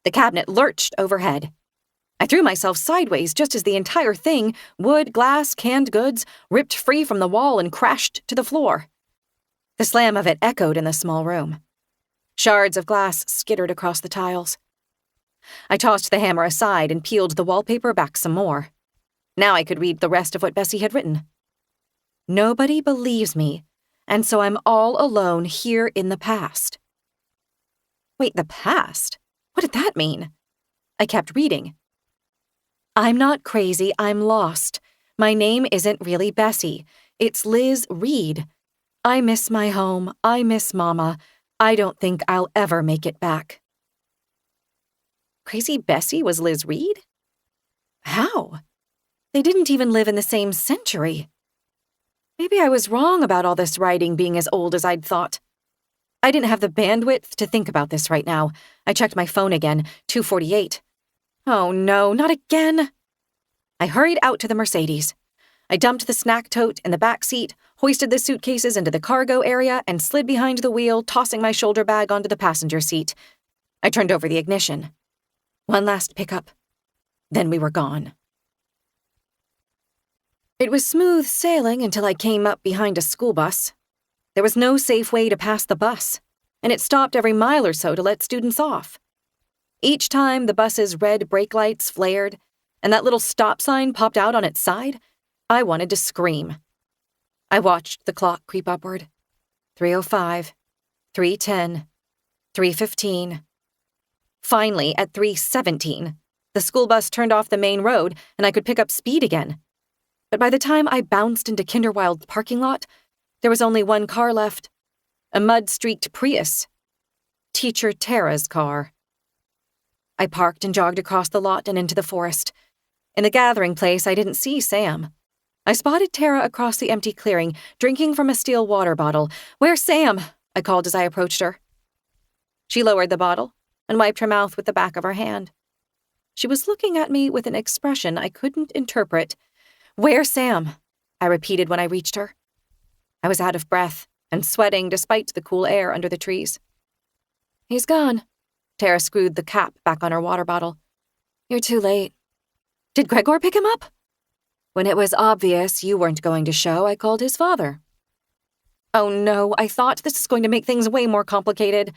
the cabinet lurched overhead. I threw myself sideways just as the entire thing, wood, glass, canned goods, ripped free from the wall and crashed to the floor. The slam of it echoed in the small room. Shards of glass skittered across the tiles. I tossed the hammer aside and peeled the wallpaper back some more. Now I could read the rest of what Bessie had written. Nobody believes me, and so I'm all alone here in the past. Wait, the past? What did that mean? I kept reading. I'm not crazy, I'm lost. My name isn't really Bessie. It's Liz Reed. I miss my home. I miss Mama. I don't think I'll ever make it back. Crazy Bessie was Liz Reed? How? They didn't even live in the same century. Maybe I was wrong about all this writing being as old as I'd thought. I didn't have the bandwidth to think about this right now. I checked my phone again, 2:48. Oh no, not again. I hurried out to the Mercedes. I dumped the snack tote in the back seat, hoisted the suitcases into the cargo area, and slid behind the wheel, tossing my shoulder bag onto the passenger seat. I turned over the ignition. One last pickup. Then we were gone. It was smooth sailing until I came up behind a school bus. There was no safe way to pass the bus, and it stopped every mile or so to let students off. Each time the bus's red brake lights flared and that little stop sign popped out on its side, I wanted to scream. I watched the clock creep upward. 3:05, 3:10, 3:15. Finally, at 3:17, the school bus turned off the main road and I could pick up speed again. But by the time I bounced into Kinderwild's parking lot, there was only one car left. A mud-streaked Prius. Teacher Tara's car. I parked and jogged across the lot and into the forest. In the gathering place, I didn't see Sam. I spotted Tara across the empty clearing, drinking from a steel water bottle. "Where's Sam?" I called as I approached her. She lowered the bottle and wiped her mouth with the back of her hand. She was looking at me with an expression I couldn't interpret. "Where's Sam?" I repeated when I reached her. I was out of breath and sweating despite the cool air under the trees. "He's gone." Tara screwed the cap back on her water bottle. "You're too late." "Did Gregor pick him up?" "When it was obvious you weren't going to show, I called his father." "Oh no, I thought this is going to make things way more complicated."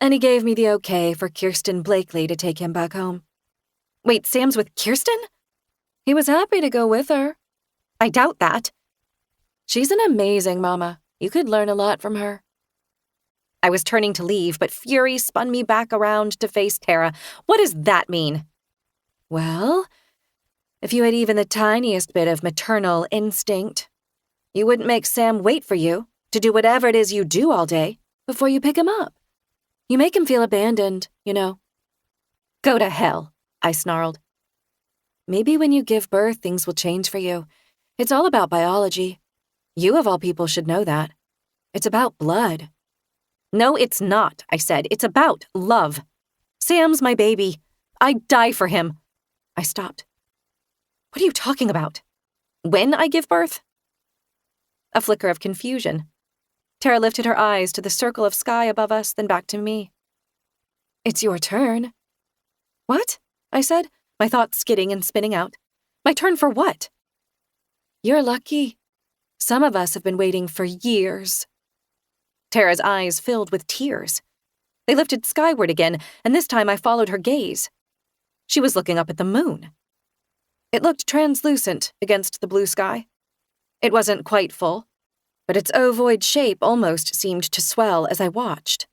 "And he gave me the okay for Kirsten Blakely to take him back home." "Wait, Sam's with Kirsten?" "He was happy to go with her." "I doubt that." "She's an amazing mama. You could learn a lot from her." I was turning to leave, but fury spun me back around to face Tara. "What does that mean?" "Well, if you had even the tiniest bit of maternal instinct, you wouldn't make Sam wait for you to do whatever it is you do all day before you pick him up. You make him feel abandoned, you know." "Go to hell," I snarled. "Maybe when you give birth, things will change for you. It's all about biology. You, of all people, should know that. It's about blood." "No, it's not," I said. "It's about love. Sam's my baby. I'd die for him." I stopped. "What are you talking about? When I give birth?" A flicker of confusion. Tara lifted her eyes to the circle of sky above us, then back to me. "It's your turn." "What?" I said, my thoughts skidding and spinning out. "My turn for what?" "You're lucky. Some of us have been waiting for years." Tara's eyes filled with tears. They lifted skyward again, and this time I followed her gaze. She was looking up at the moon. It looked translucent against the blue sky. It wasn't quite full, but its ovoid shape almost seemed to swell as I watched.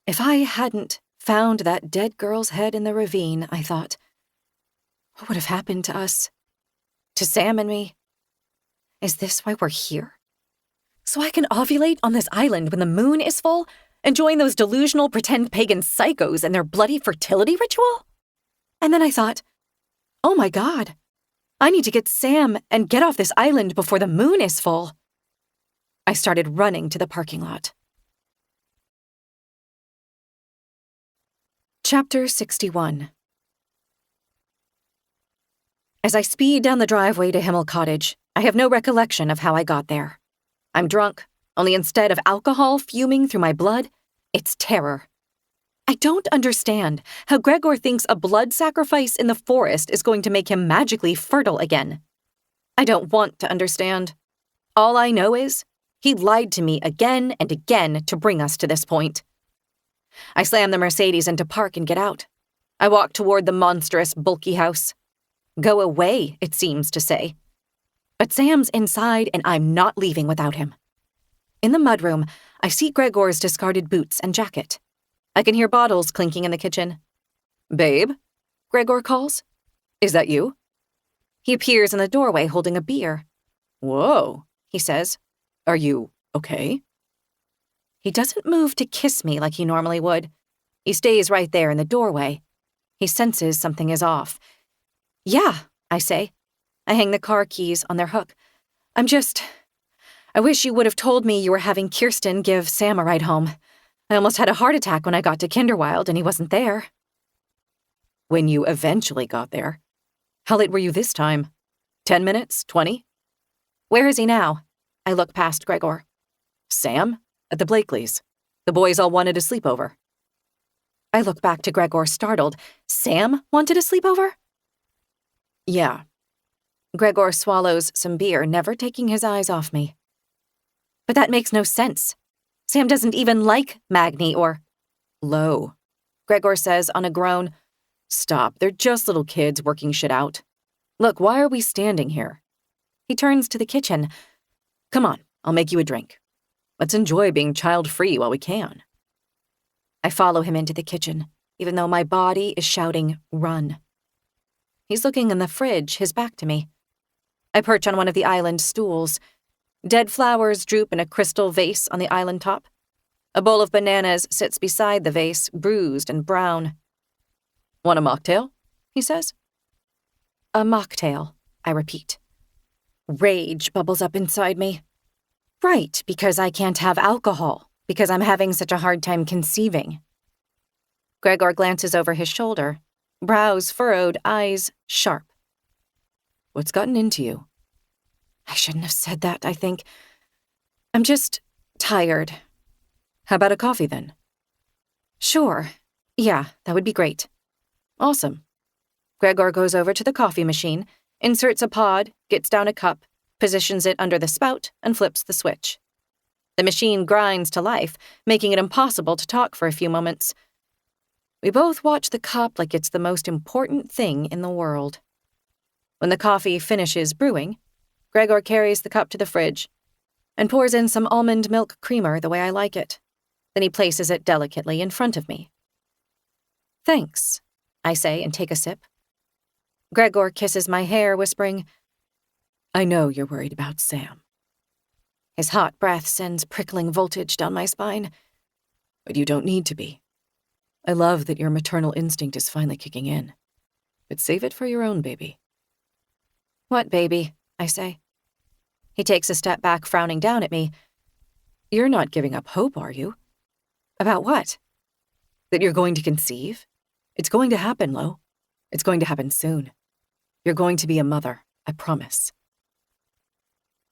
If I hadn't found that dead girl's head in the ravine, I thought, what would have happened to us? To Sam and me? Is this why we're here? So I can ovulate on this island when the moon is full and join those delusional pretend pagan psychos in their bloody fertility ritual? And then I thought, oh my God, I need to get Sam and get off this island before the moon is full. I started running to the parking lot. Chapter 61. As I speed down the driveway to Himl Cottage, I have no recollection of how I got there. I'm drunk, only instead of alcohol fuming through my blood, it's terror. I don't understand how Gregor thinks a blood sacrifice in the forest is going to make him magically fertile again. I don't want to understand. All I know is he lied to me again and again to bring us to this point. I slam the Mercedes into park and get out. I walk toward the monstrous, bulky house. Go away, it seems to say. But Sam's inside and I'm not leaving without him. In the mudroom, I see Gregor's discarded boots and jacket. I can hear bottles clinking in the kitchen. "Babe?" Gregor calls. "Is that you?" He appears in the doorway holding a beer. "Whoa," he says. "Are you okay?" He doesn't move to kiss me like he normally would. He stays right there in the doorway. He senses something is off. "Yeah," I say. I hang the car keys on their hook. I wish you would have told me you were having Kirsten give Sam a ride home. I almost had a heart attack when I got to Kinderwild and he wasn't there." "When you eventually got there." How late were you this time? 10 minutes? 20? Where is he now? I look past Gregor. Sam? At the Blakeleys. The boys all wanted a sleepover. I look back to Gregor, startled. Sam wanted a sleepover? Yeah. Gregor swallows some beer, never taking his eyes off me. But that makes no sense. Sam doesn't even like Magni or... Low. Gregor says on a groan. Stop, they're just little kids working shit out. Look, why are we standing here? He turns to the kitchen. Come on, I'll make you a drink. Let's enjoy being child-free while we can. I follow him into the kitchen, even though my body is shouting, run. He's looking in the fridge, his back to me. I perch on one of the island stools. Dead flowers droop in a crystal vase on the island top. A bowl of bananas sits beside the vase, bruised and brown. Want a mocktail? He says. A mocktail, I repeat. Rage bubbles up inside me. Right, because I can't have alcohol, because I'm having such a hard time conceiving. Gregor glances over his shoulder, brows furrowed, eyes sharp. What's gotten into you? I shouldn't have said that, I think. I'm just tired. How about a coffee then? Sure. Yeah, that would be great. Awesome. Gregor goes over to the coffee machine, inserts a pod, gets down a cup, positions it under the spout, and flips the switch. The machine grinds to life, making it impossible to talk for a few moments. We both watch the cup like it's the most important thing in the world. When the coffee finishes brewing, Gregor carries the cup to the fridge and pours in some almond milk creamer the way I like it. Then he places it delicately in front of me. Thanks, I say and take a sip. Gregor kisses my hair, whispering, I know you're worried about Sam. His hot breath sends prickling voltage down my spine. But you don't need to be. I love that your maternal instinct is finally kicking in. But save it for your own baby. What baby? I say. He takes a step back, frowning down at me. You're not giving up hope, are you? About what? That you're going to conceive? It's going to happen, Lo. It's going to happen soon. You're going to be a mother, I promise.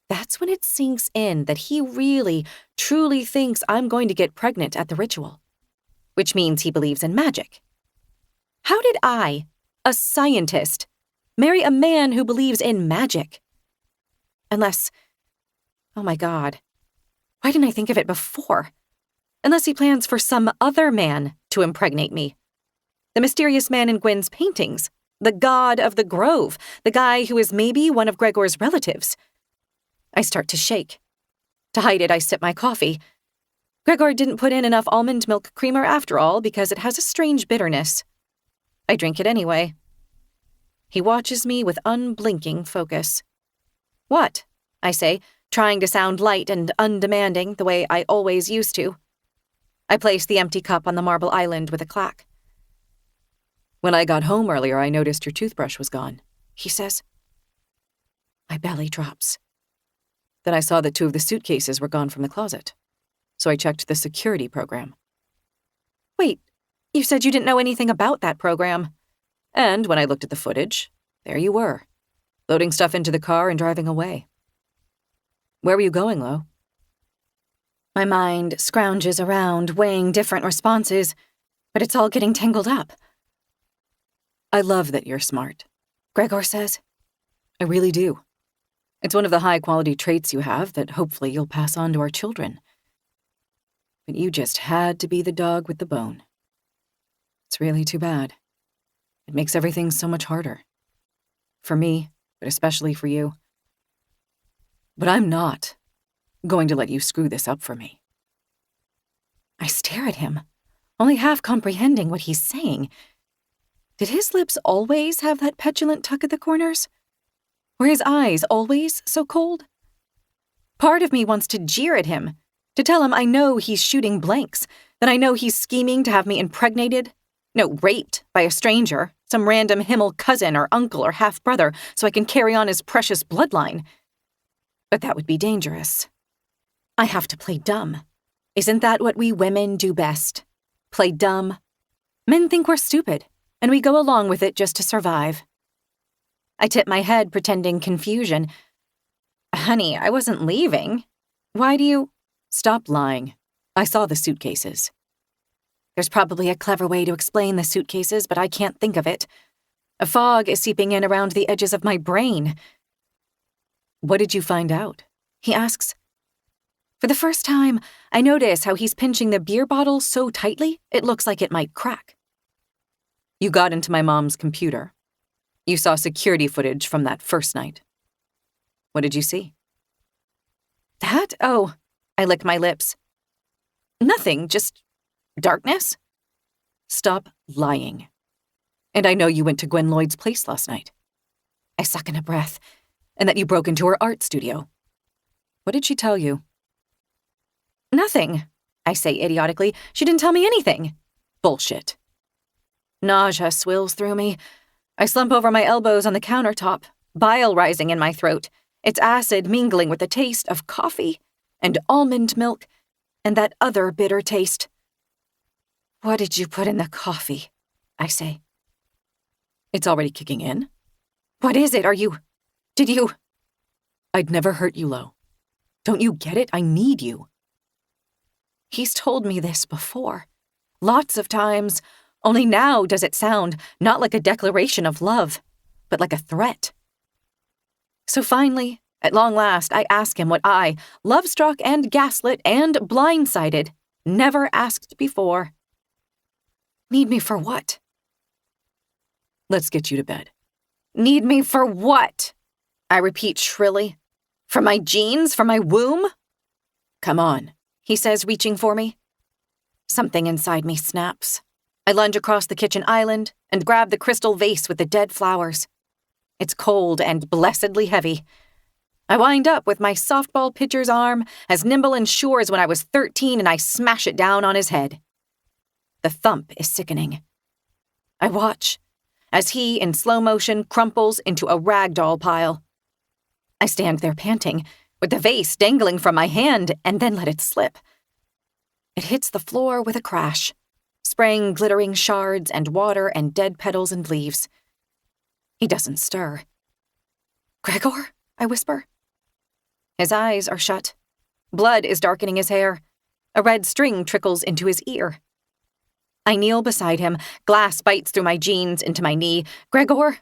That's when it sinks in that he really, truly thinks I'm going to get pregnant at the ritual. Which means he believes in magic. How did I, a scientist, marry a man who believes in magic? Unless, oh my God, why didn't I think of it before? Unless he plans for some other man to impregnate me. The mysterious man in Gwen's paintings, the god of the grove, the guy who is maybe one of Gregor's relatives. I start to shake. To hide it, I sip my coffee. Gregor didn't put in enough almond milk creamer after all because it has a strange bitterness. I drink it anyway. He watches me with unblinking focus. What? I say, trying to sound light and undemanding the way I always used to. I place the empty cup on the marble island with a clack. When I got home earlier, I noticed your toothbrush was gone, he says. My belly drops. Then I saw that 2 of the suitcases were gone from the closet. So I checked the security program. Wait, you said you didn't know anything about that program. And when I looked at the footage, there you were, loading stuff into the car and driving away. Where were you going, Lo? My mind scrounges around, weighing different responses, but it's all getting tangled up. I love that you're smart, Gregor says. I really do. It's one of the high-quality traits you have that hopefully you'll pass on to our children. But you just had to be the dog with the bone. It's really too bad. It makes everything so much harder. For me, but especially for you. But I'm not going to let you screw this up for me. I stare at him, only half comprehending what he's saying. Did his lips always have that petulant tuck at the corners? Were his eyes always so cold? Part of me wants to jeer at him, to tell him I know he's shooting blanks, that I know he's scheming to have me impregnated, no, raped by a stranger, some random Himl cousin or uncle or half-brother, so I can carry on his precious bloodline. But that would be dangerous. I have to play dumb. Isn't that what we women do best? Play dumb? Men think we're stupid, and we go along with it just to survive. I tip my head, pretending confusion. Honey, I wasn't leaving. Why do you— Stop lying. I saw the suitcases. There's probably a clever way to explain the suitcases, but I can't think of it. A fog is seeping in around the edges of my brain. What did you find out? He asks. For the first time, I notice how he's pinching the beer bottle so tightly it looks like it might crack. You got into my mom's computer. You saw security footage from that first night. What did you see? That? Oh, I lick my lips. Nothing, just darkness. Stop lying. And I know you went to Gwen Lloyd's place last night. I suck in a breath, and that you broke into her art studio. What did she tell you? Nothing, I say idiotically. She didn't tell me anything. Bullshit. Nausea swills through me. I slump over my elbows on the countertop, bile rising in my throat, its acid mingling with the taste of coffee and almond milk and that other bitter taste. What did you put in the coffee? I say. It's already kicking in. What is it? Did you? I'd never hurt you, Lo. Don't you get it? I need you. He's told me this before. Lots of times. Only now does it sound not like a declaration of love, but like a threat. So finally, at long last, I ask him what I, love-struck and gaslit and blindsided, never asked before. Need me for what? Let's get you to bed. Need me for what? I repeat shrilly. For my genes? For my womb? Come on, he says, reaching for me. Something inside me snaps. I lunge across the kitchen island and grab the crystal vase with the dead flowers. It's cold and blessedly heavy. I wind up with my softball pitcher's arm, as nimble and sure as when I was 13, and I smash it down on his head. The thump is sickening. I watch as he, in slow motion, crumples into a ragdoll pile. I stand there panting, with the vase dangling from my hand, and then let it slip. It hits the floor with a crash, spraying glittering shards and water and dead petals and leaves. He doesn't stir. Gregor? I whisper. His eyes are shut. Blood is darkening his hair. A red string trickles into his ear. I kneel beside him. Glass bites through my jeans into my knee. Gregor?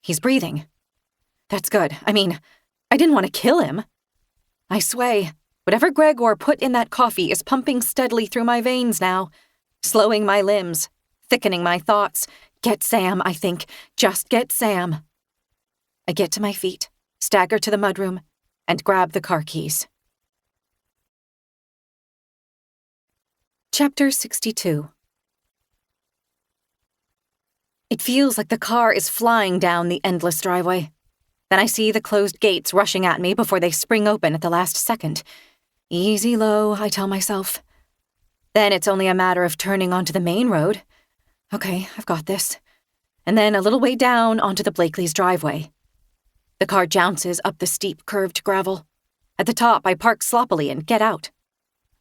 He's breathing. That's good. I didn't want to kill him. I sway. Whatever Gregor put in that coffee is pumping steadily through my veins now, slowing my limbs, thickening my thoughts. Get Sam, I think. Just get Sam. I get to my feet, stagger to the mudroom, and grab the car keys. Chapter 62. It feels like the car is flying down the endless driveway. Then I see the closed gates rushing at me before they spring open at the last second. Easy, Lo, I tell myself. Then it's only a matter of turning onto the main road. Okay, I've got this. And then a little way down onto the Blakely's driveway. The car jounces up the steep, curved gravel. At the top, I park sloppily and get out.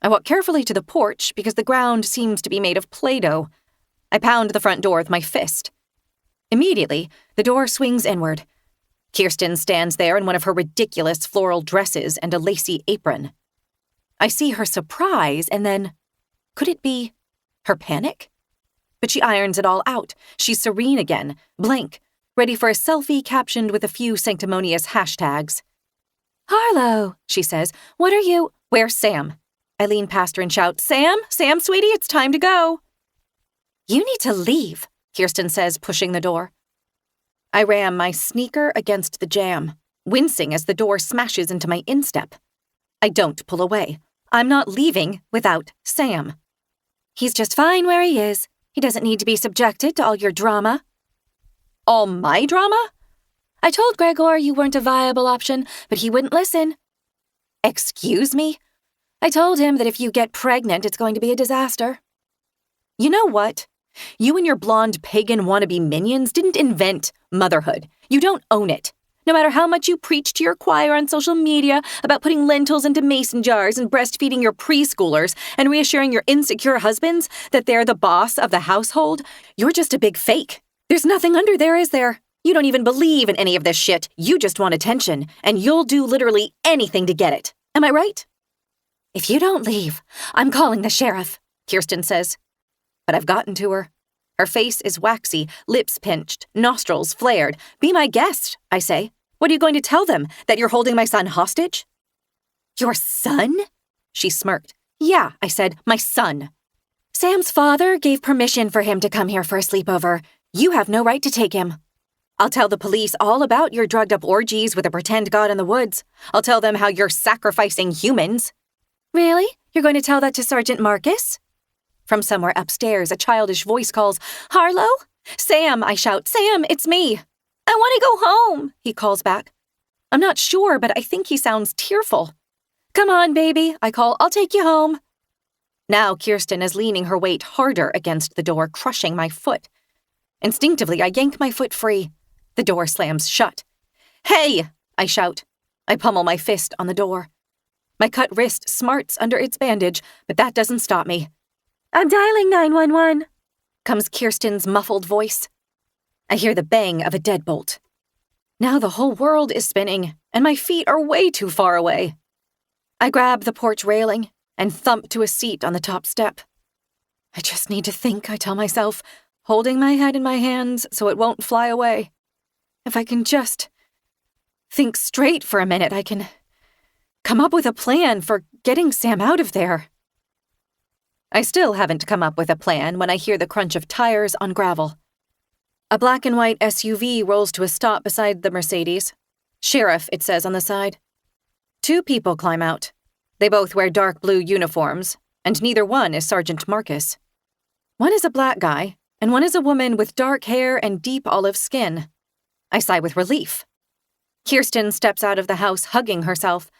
I walk carefully to the porch because the ground seems to be made of Play-Doh. I pound the front door with my fist. Immediately, the door swings inward. Kirsten stands there in one of her ridiculous floral dresses and a lacy apron. I see her surprise, and then, could it be her panic? But she irons it all out. She's serene again, blank, ready for a selfie captioned with a few sanctimonious hashtags. "Harlow," she says, "what are you—" "Where's Sam?" I lean past her and shout, "Sam? Sam, sweetie, it's time to go." "You need to leave," Kirsten says, pushing the door. I ram my sneaker against the jamb, wincing as the door smashes into my instep. I don't pull away. I'm not leaving without Sam. He's just fine where he is. He doesn't need to be subjected to all your drama. All my drama? I told Gregor you weren't a viable option, but he wouldn't listen. Excuse me? I told him that if you get pregnant, it's going to be a disaster. You know what? You and your blonde pagan wannabe minions didn't invent motherhood. You don't own it. No matter how much you preach to your choir on social media about putting lentils into mason jars and breastfeeding your preschoolers and reassuring your insecure husbands that they're the boss of the household, you're just a big fake. There's nothing under there, is there? You don't even believe in any of this shit. You just want attention, and you'll do literally anything to get it. Am I right? If you don't leave, I'm calling the sheriff, Kirsten says. But I've gotten to her. Her face is waxy, lips pinched, nostrils flared. Be my guest, I say. What are you going to tell them? That you're holding my son hostage? Your son? She smirked. Yeah, I said, my son. Sam's father gave permission for him to come here for a sleepover. You have no right to take him. I'll tell the police all about your drugged-up orgies with a pretend god in the woods. I'll tell them how you're sacrificing humans. Really? You're going to tell that to Sergeant Marcus? From somewhere upstairs, a childish voice calls, Harlow? Sam, I shout. Sam, it's me. I want to go home, he calls back. I'm not sure, but I think he sounds tearful. Come on, baby, I call. I'll take you home. Now Kirsten is leaning her weight harder against the door, crushing my foot. Instinctively, I yank my foot free. The door slams shut. Hey, I shout. I pummel my fist on the door. My cut wrist smarts under its bandage, but that doesn't stop me. I'm dialing 911, comes Kirsten's muffled voice. I hear the bang of a deadbolt. Now the whole world is spinning, and my feet are way too far away. I grab the porch railing and thump to a seat on the top step. I just need to think, I tell myself, holding my head in my hands so it won't fly away. If I can just think straight for a minute, I can come up with a plan for getting Sam out of there. I still haven't come up with a plan when I hear the crunch of tires on gravel. A black and white SUV rolls to a stop beside the Mercedes. Sheriff, it says on the side. 2 people climb out. They both wear dark blue uniforms, and neither one is Sergeant Marcus. One is a black guy, and one is a woman with dark hair and deep olive skin. I sigh with relief. Kirsten steps out of the house, hugging herself.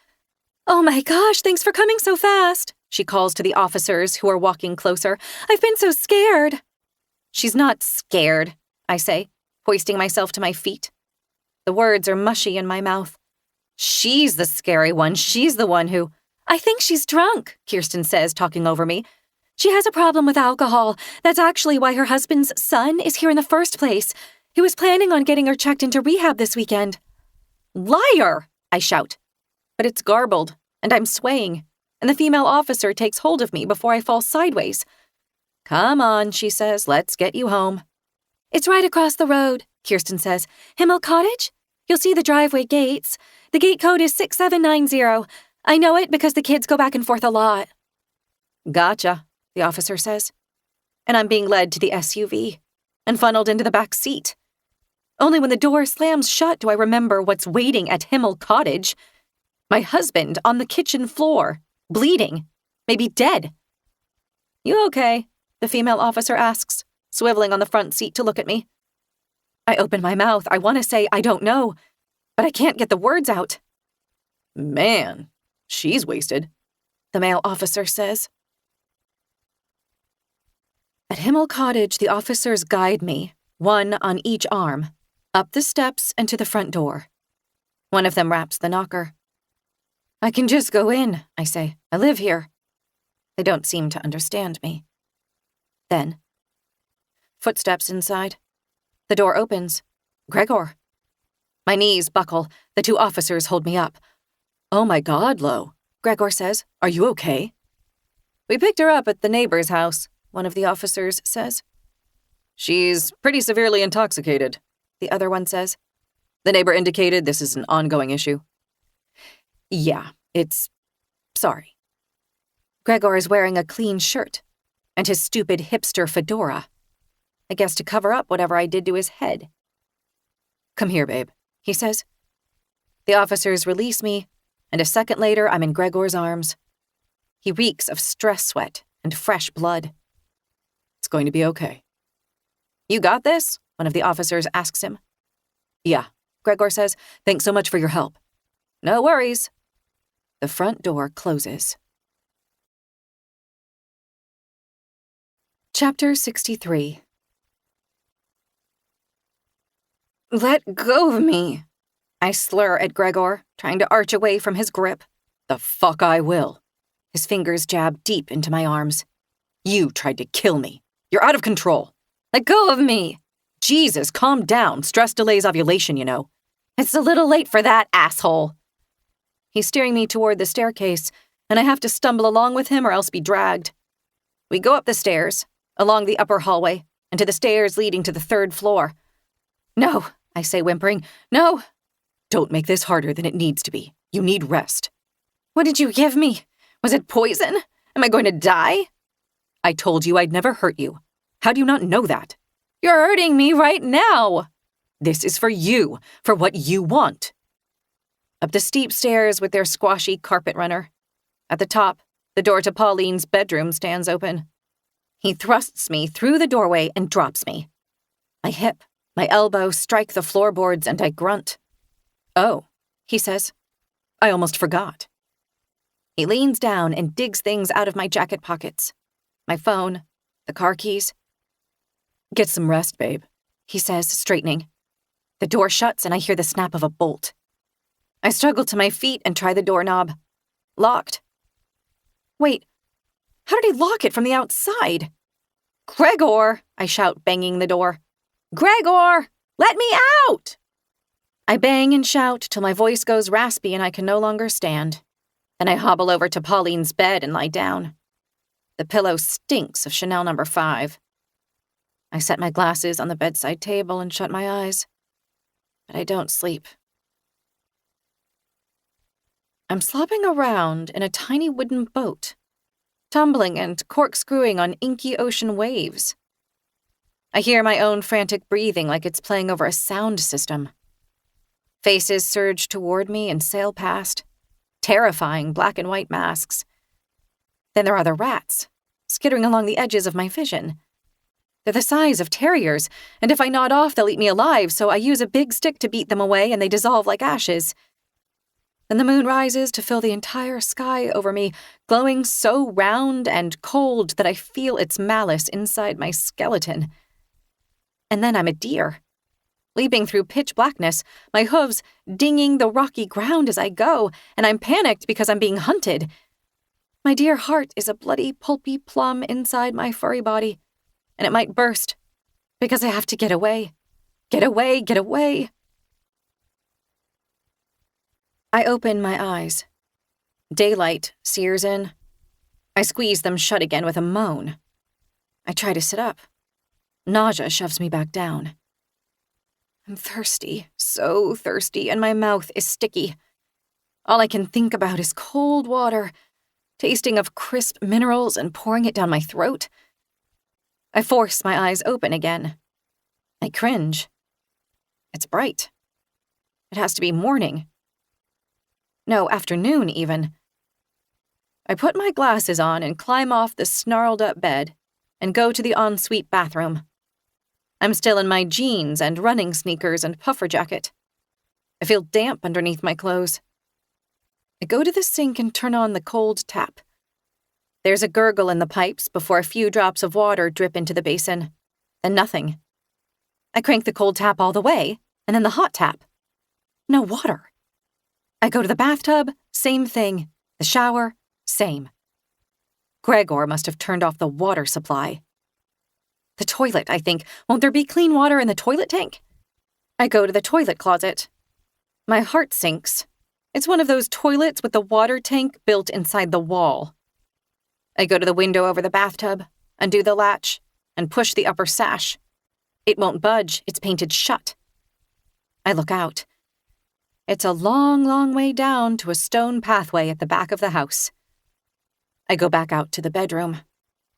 Oh my gosh, thanks for coming so fast, she calls to the officers who are walking closer. I've been so scared. She's not scared, I say, hoisting myself to my feet. The words are mushy in my mouth. She's the scary one. She's the one who... I think she's drunk, Kirsten says, talking over me. She has a problem with alcohol. That's actually why her husband's son is here in the first place. He was planning on getting her checked into rehab this weekend. Liar, I shout. But it's garbled, and I'm swaying, and the female officer takes hold of me before I fall sideways. Come on, she says, let's get you home. It's right across the road, Kirsten says. Himl Cottage? You'll see the driveway gates. The gate code is 6790. I know it because the kids go back and forth a lot. Gotcha, the officer says. And I'm being led to the SUV and funneled into the back seat. Only when the door slams shut do I remember what's waiting at Himl Cottage. My husband on the kitchen floor, bleeding, maybe dead. You okay? The female officer asks, swiveling on the front seat to look at me. I open my mouth. I want to say I don't know, but I can't get the words out. Man, she's wasted, the male officer says. At Himl Cottage, the officers guide me, one on each arm, up the steps and to the front door. One of them raps the knocker. I can just go in, I say. I live here. They don't seem to understand me. Then, footsteps inside. The door opens. Gregor. My knees buckle. The 2 officers hold me up. Oh my God, Lo, Gregor says. Are you okay? We picked her up at the neighbor's house, one of the officers says. She's pretty severely intoxicated, the other one says. The neighbor indicated this is an ongoing issue. Yeah, sorry. Gregor is wearing a clean shirt and his stupid hipster fedora. I guess to cover up whatever I did to his head. Come here, babe, he says. The officers release me, and a second later I'm in Gregor's arms. He reeks of stress sweat and fresh blood. It's going to be okay. You got this? One of the officers asks him. Yeah, Gregor says. Thanks so much for your help. No worries. The front door closes. Chapter 63. Let go of me, I slur at Gregor, trying to arch away from his grip. The fuck I will. His fingers jab deep into my arms. You tried to kill me. You're out of control. Let go of me. Jesus, calm down. Stress delays ovulation, you know. It's a little late for that, asshole. He's steering me toward the staircase, and I have to stumble along with him or else be dragged. We go up the stairs, along the upper hallway, and to the stairs leading to the 3rd floor. No, I say, whimpering. No. Don't make this harder than it needs to be. You need rest. What did you give me? Was it poison? Am I going to die? I told you I'd never hurt you. How do you not know that? You're hurting me right now. This is for you, for what you want. Up the steep stairs with their squashy carpet runner. At the top, the door to Pauline's bedroom stands open. He thrusts me through the doorway and drops me. My hip, my elbow strike the floorboards and I grunt. Oh, he says. I almost forgot. He leans down and digs things out of my jacket pockets. My phone, the car keys. Get some rest, babe, he says, straightening. The door shuts and I hear the snap of a bolt. I struggle to my feet and try the doorknob. Locked. Wait, how did he lock it from the outside? Gregor, I shout, banging the door. Gregor, let me out! I bang and shout till my voice goes raspy and I can no longer stand. Then I hobble over to Pauline's bed and lie down. The pillow stinks of Chanel No. 5. I set my glasses on the bedside table and shut my eyes. But I don't sleep. I'm slopping around in a tiny wooden boat, tumbling and corkscrewing on inky ocean waves. I hear my own frantic breathing like it's playing over a sound system. Faces surge toward me and sail past, terrifying black and white masks. Then there are the rats, skittering along the edges of my vision. They're the size of terriers, and if I nod off, they'll eat me alive, so I use a big stick to beat them away, and they dissolve like ashes. Then the moon rises to fill the entire sky over me, glowing so round and cold that I feel its malice inside my skeleton. And then I'm a deer, leaping through pitch blackness, my hooves dinging the rocky ground as I go, and I'm panicked because I'm being hunted. My dear heart is a bloody, pulpy plum inside my furry body, and it might burst, because I have to get away. Get away, get away. I open my eyes. Daylight sears in. I squeeze them shut again with a moan. I try to sit up. Nausea shoves me back down. I'm thirsty, so thirsty, and my mouth is sticky. All I can think about is cold water, tasting of crisp minerals and pouring it down my throat. I force my eyes open again. I cringe. It's bright. It has to be morning. No, afternoon, even. I put my glasses on and climb off the snarled-up bed and go to the ensuite bathroom. I'm still in my jeans and running sneakers and puffer jacket. I feel damp underneath my clothes. I go to the sink and turn on the cold tap. There's a gurgle in the pipes before a few drops of water drip into the basin. Then nothing. I crank the cold tap all the way, and then the hot tap. No water. I go to the bathtub, same thing. The shower, same. Gregor must have turned off the water supply. The toilet, I think. Won't there be clean water in the toilet tank? I go to the toilet closet. My heart sinks. It's one of those toilets with the water tank built inside the wall. I go to the window over the bathtub, undo the latch, and push the upper sash. It won't budge. It's painted shut. I look out. It's a long, long way down to a stone pathway at the back of the house. I go back out to the bedroom,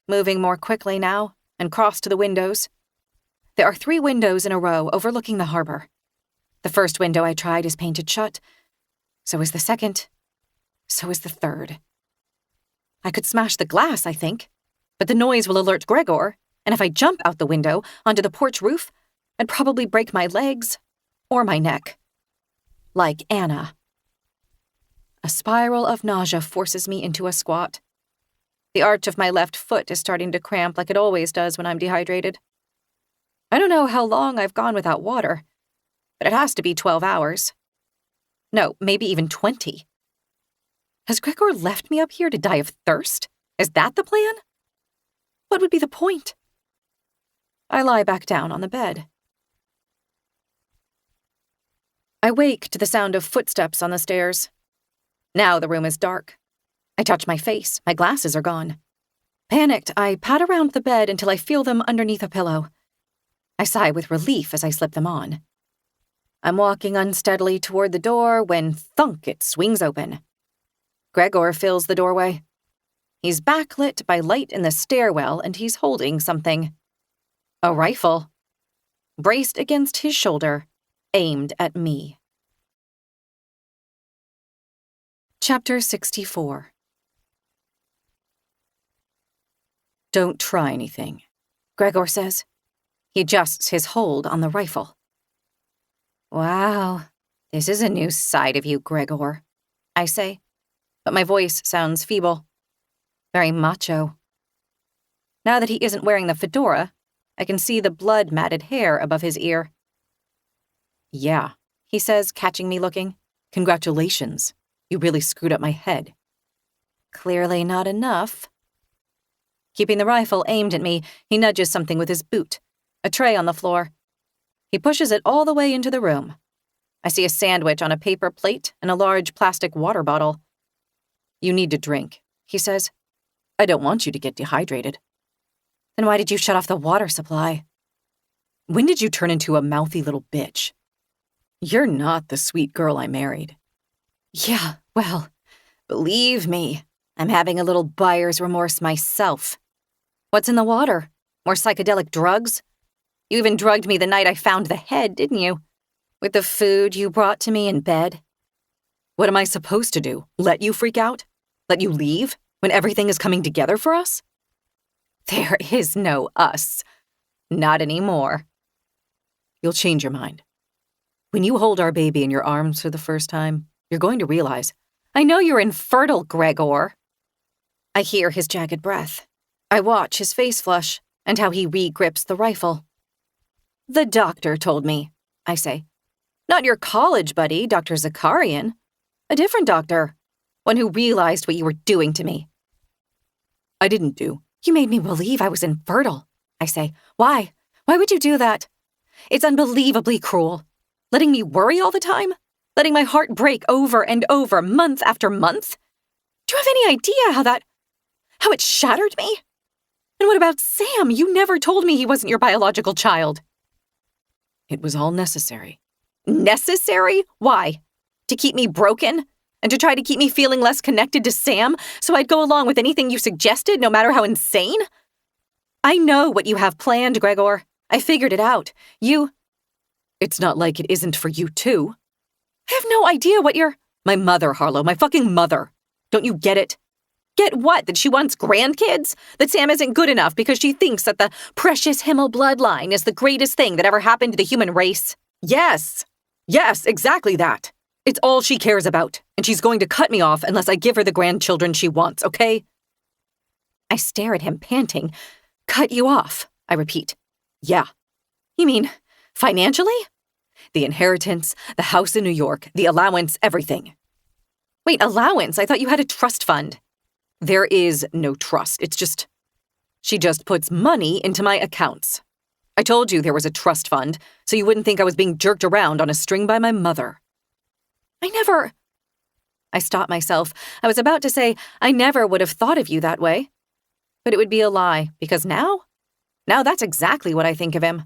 moving more quickly now, and cross to the windows. There are 3 windows in a row overlooking the harbor. The first window I tried is painted shut. So is the second. So is the third. I could smash the glass, I think, but the noise will alert Gregor, and if I jump out the window onto the porch roof, I'd probably break my legs or my neck. Like Anna. A spiral of nausea forces me into a squat. The arch of my left foot is starting to cramp like it always does when I'm dehydrated. I don't know how long I've gone without water, but it has to be 12 hours. No, maybe even 20. Has Gregor left me up here to die of thirst? Is that the plan? What would be the point? I lie back down on the bed, I wake to the sound of footsteps on the stairs. Now the room is dark. I touch my face. My glasses are gone. Panicked, I pat around the bed until I feel them underneath a pillow. I sigh with relief as I slip them on. I'm walking unsteadily toward the door when, thunk, it swings open. Gregor fills the doorway. He's backlit by light in the stairwell, and he's holding something. A rifle. Braced against his shoulder, aimed at me. Chapter 64. Don't try anything, Gregor says. He adjusts his hold on the rifle. Wow, this is a new side of you, Gregor, I say, but my voice sounds feeble. Very macho. Now that he isn't wearing the fedora, I can see the blood-matted hair above his ear. Yeah, he says, catching me looking. Congratulations. You really screwed up my head. Clearly not enough. Keeping the rifle aimed at me, he nudges something with his boot, a tray on the floor. He pushes it all the way into the room. I see a sandwich on a paper plate and a large plastic water bottle. You need to drink, he says. I don't want you to get dehydrated. Then why did you shut off the water supply? When did you turn into a mouthy little bitch? You're not the sweet girl I married. Yeah, well, believe me, I'm having a little buyer's remorse myself. What's in the water? More psychedelic drugs? You even drugged me the night I found the head, didn't you? With the food you brought to me in bed? What am I supposed to do? Let you freak out? Let you leave when everything is coming together for us? There is no us. Not anymore. You'll change your mind. When you hold our baby in your arms for the first time, you're going to realize, I know you're infertile, Gregor. I hear his jagged breath. I watch his face flush and how he re-grips the rifle. The doctor told me, I say. Not your college buddy, Dr. Zakarian. A different doctor. One who realized what you were doing to me. I didn't do. You made me believe I was infertile, I say. Why? Why would you do that? It's unbelievably cruel. Letting me worry all the time? Letting my heart break over and over, month after month? Do you have any idea how it shattered me? And what about Sam? You never told me he wasn't your biological child. It was all necessary. Necessary? Why? To keep me broken? And to try to keep me feeling less connected to Sam, so I'd go along with anything you suggested, no matter how insane? I know what you have planned, Gregor. I figured it out. It's not like it isn't for you, too. I have no idea what you're— My mother, Harlow, my fucking mother. Don't you get it? Get what? That she wants grandkids? That Sam isn't good enough because she thinks that the precious Himl bloodline is the greatest thing that ever happened to the human race? Yes, exactly that. It's all she cares about, and she's going to cut me off unless I give her the grandchildren she wants, okay? I stare at him, panting. Cut you off, I repeat. Yeah. You mean financially? The inheritance, the house in New York, the allowance, everything. Wait, allowance? I thought you had a trust fund. There is no trust. She just puts money into my accounts. I told you there was a trust fund, so you wouldn't think I was being jerked around on a string by my mother. I stopped myself. I was about to say, I never would have thought of you that way. But it would be a lie, because now that's exactly what I think of him.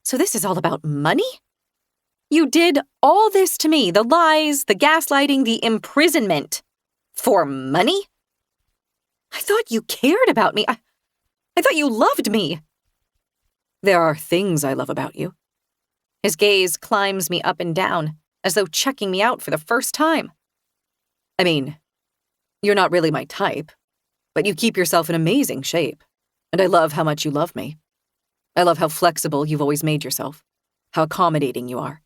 So this is all about money? You did all this to me, the lies, the gaslighting, the imprisonment. For money? I thought you cared about me. I thought you loved me. There are things I love about you. His gaze climbs me up and down, as though checking me out for the first time. I mean, you're not really my type, but you keep yourself in amazing shape, and I love how much you love me. I love how flexible you've always made yourself, how accommodating you are.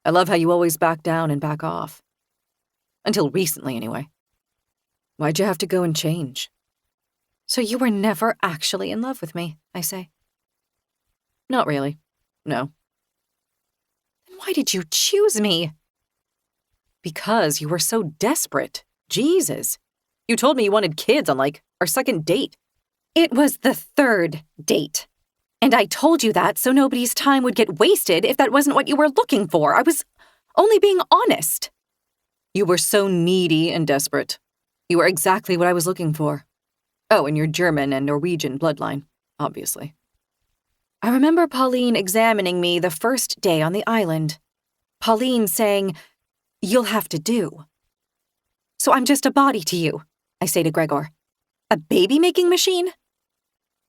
I love how you always back down and back off. Until recently, anyway. Why'd you have to go and change? So you were never actually in love with me, I say. Not really. No. Then why did you choose me? Because you were so desperate. Jesus. You told me you wanted kids on, our second date. It was the third date. And I told you that so nobody's time would get wasted if that wasn't what you were looking for. I was only being honest. You were so needy and desperate. You were exactly what I was looking for. Oh, and your German and Norwegian bloodline, obviously. I remember Pauline examining me the first day on the island. Pauline saying, "You'll have to do." So I'm just a body to you, I say to Gregor. A baby-making machine?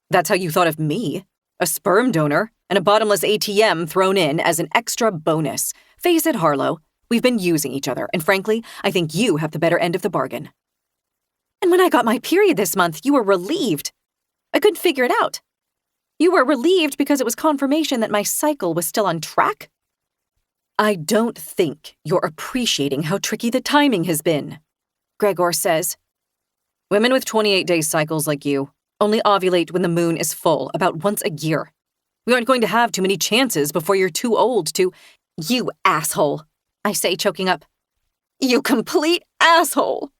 That's how you thought of me? A sperm donor and a bottomless ATM thrown in as an extra bonus. Face it, Harlow, we've been using each other, and frankly, I think you have the better end of the bargain. And when I got my period this month, you were relieved. I couldn't figure it out. You were relieved because it was confirmation that my cycle was still on track? I don't think you're appreciating how tricky the timing has been, Gregor says. Women with 28-day cycles like you only ovulate when the moon is full, about once a year. We aren't going to have too many chances before you're too old to— You asshole, I say, choking up. You complete asshole.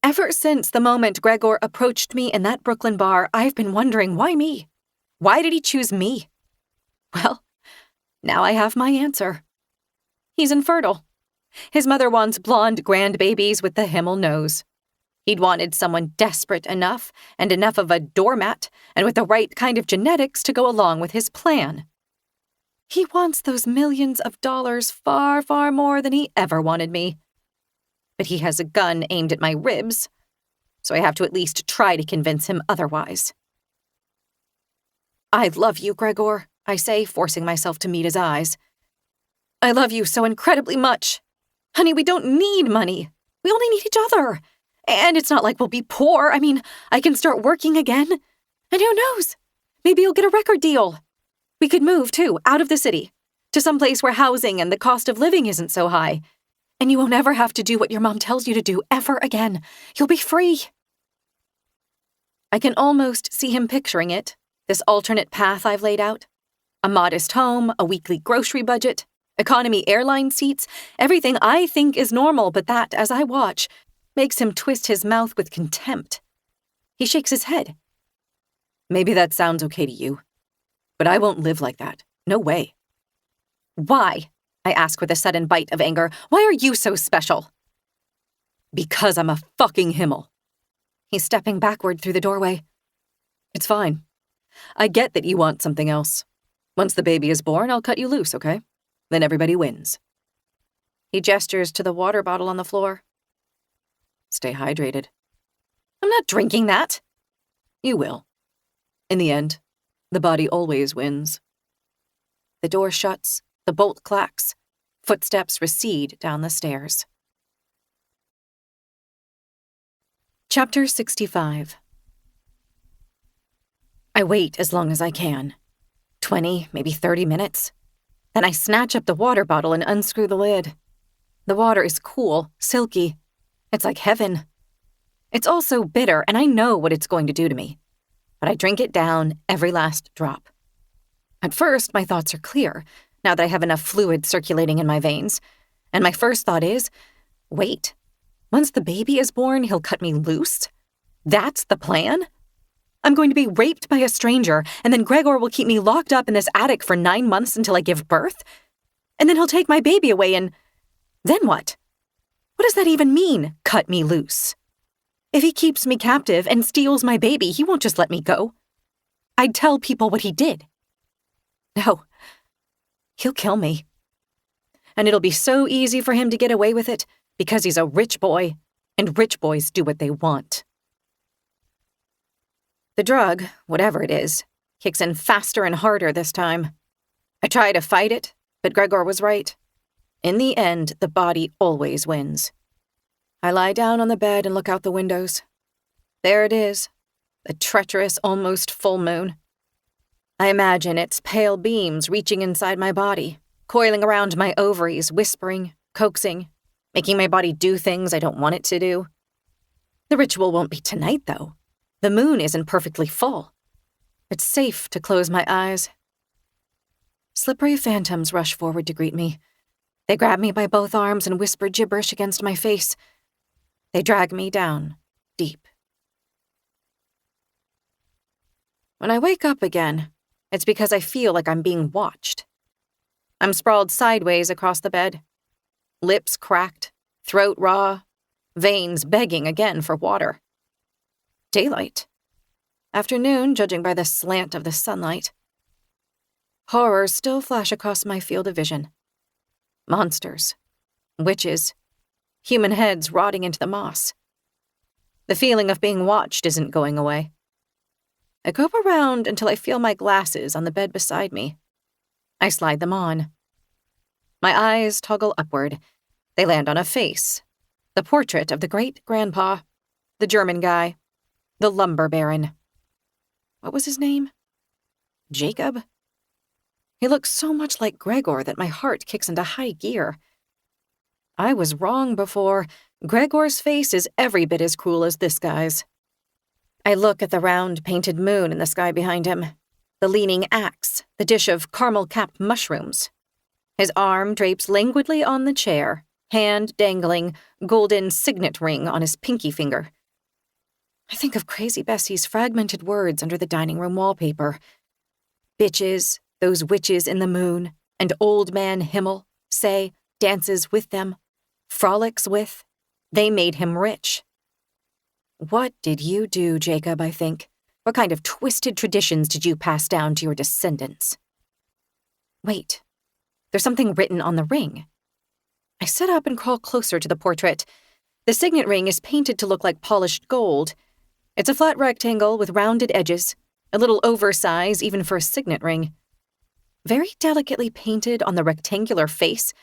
Ever since the moment Gregor approached me in that Brooklyn bar, I've been wondering, why me? Why did he choose me? Well, now I have my answer. He's infertile. His mother wants blonde grandbabies with the Himl nose. He'd wanted someone desperate enough and enough of a doormat and with the right kind of genetics to go along with his plan. He wants those millions of dollars far, far more than he ever wanted me. But he has a gun aimed at my ribs, so I have to at least try to convince him otherwise. I love you, Gregor, I say, forcing myself to meet his eyes. I love you so incredibly much. Honey, we don't need money. We only need each other. And it's not like we'll be poor. I mean, I can start working again. And who knows? Maybe you'll get a record deal. We could move, too, out of the city, to some place where housing and the cost of living isn't so high. And you won't ever have to do what your mom tells you to do ever again. You'll be free. I can almost see him picturing it, this alternate path I've laid out. A modest home, a weekly grocery budget, economy airline seats, everything I think is normal, but that, as I watch, makes him twist his mouth with contempt. He shakes his head. Maybe that sounds okay to you, but I won't live like that. No way. Why? I ask with a sudden bite of anger. Why are you so special? Because I'm a fucking Himl. He's stepping backward through the doorway. It's fine. I get that you want something else. Once the baby is born, I'll cut you loose, okay? Then everybody wins. He gestures to the water bottle on the floor. Stay hydrated. I'm not drinking that. You will. In the end, the body always wins. The door shuts, the bolt clacks. Footsteps recede down the stairs. Chapter 65. I wait as long as I can. 20, maybe 30 minutes. Then I snatch up the water bottle and unscrew the lid. The water is cool, silky. It's like heaven. It's also bitter, and I know what it's going to do to me. But I drink it down, every last drop. At first, my thoughts are clear, now that I have enough fluid circulating in my veins. And my first thought is, wait, once the baby is born, he'll cut me loose? That's the plan? I'm going to be raped by a stranger, and then Gregor will keep me locked up in this attic for 9 months until I give birth? And then he'll take my baby away and— then what? What does that even mean, cut me loose? If he keeps me captive and steals my baby, he won't just let me go. I'd tell people what he did. No, he'll kill me. And it'll be so easy for him to get away with it because he's a rich boy, and rich boys do what they want. The drug, whatever it is, kicks in faster and harder this time. I try to fight it, but Gregor was right. In the end, the body always wins. I lie down on the bed and look out the windows. There it is, the treacherous, almost full moon. I imagine its pale beams reaching inside my body, coiling around my ovaries, whispering, coaxing, making my body do things I don't want it to do. The ritual won't be tonight, though. The moon isn't perfectly full. It's safe to close my eyes. Slippery phantoms rush forward to greet me. They grab me by both arms and whisper gibberish against my face. They drag me down, deep. When I wake up again, It's because I feel like I'm being watched. I'm sprawled sideways across the bed, lips cracked, throat raw, veins begging again for water. Daylight. Afternoon, judging by the slant of the sunlight. Horrors still flash across my field of vision. Monsters, witches, human heads rotting into the moss. The feeling of being watched isn't going away. I grope around until I feel my glasses on the bed beside me. I slide them on. My eyes toggle upward. They land on a face. The portrait of the great-grandpa, the German guy, the lumber baron. What was his name? Jacob? He looks so much like Gregor that my heart kicks into high gear. I was wrong before. Gregor's face is every bit as cruel as this guy's. I look at the round, painted moon in the sky behind him, the leaning axe, the dish of caramel-capped mushrooms. His arm drapes languidly on the chair, hand dangling, golden signet ring on his pinky finger. I think of Crazy Bessie's fragmented words under the dining room wallpaper. Bitches, those witches in the moon, and old man Himl, say, dances with them, frolics with. They made him rich. What did you do, Jacob, I think? What kind of twisted traditions did you pass down to your descendants? Wait, there's something written on the ring. I sit up and crawl closer to the portrait. The signet ring is painted to look like polished gold. It's a flat rectangle with rounded edges, a little oversized even for a signet ring. Very delicately painted on the rectangular face,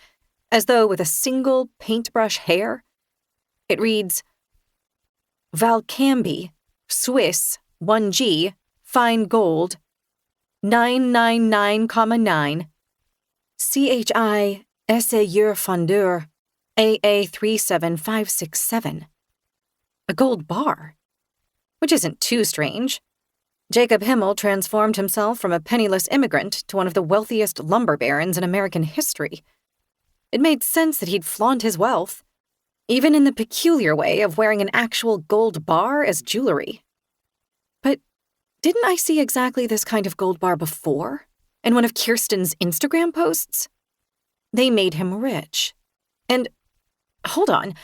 as though with a single paintbrush hair. It reads, Valcambi, Swiss, 1G, fine gold, 999,9, CHI, Essayeur Fondeur, AA 37567. A gold bar. Which isn't too strange. Jacob Himl transformed himself from a penniless immigrant to one of the wealthiest lumber barons in American history. It made sense that he'd flaunt his wealth, even in the peculiar way of wearing an actual gold bar as jewelry. But didn't I see exactly this kind of gold bar before, in one of Kirsten's Instagram posts? They made him rich. And, hold on,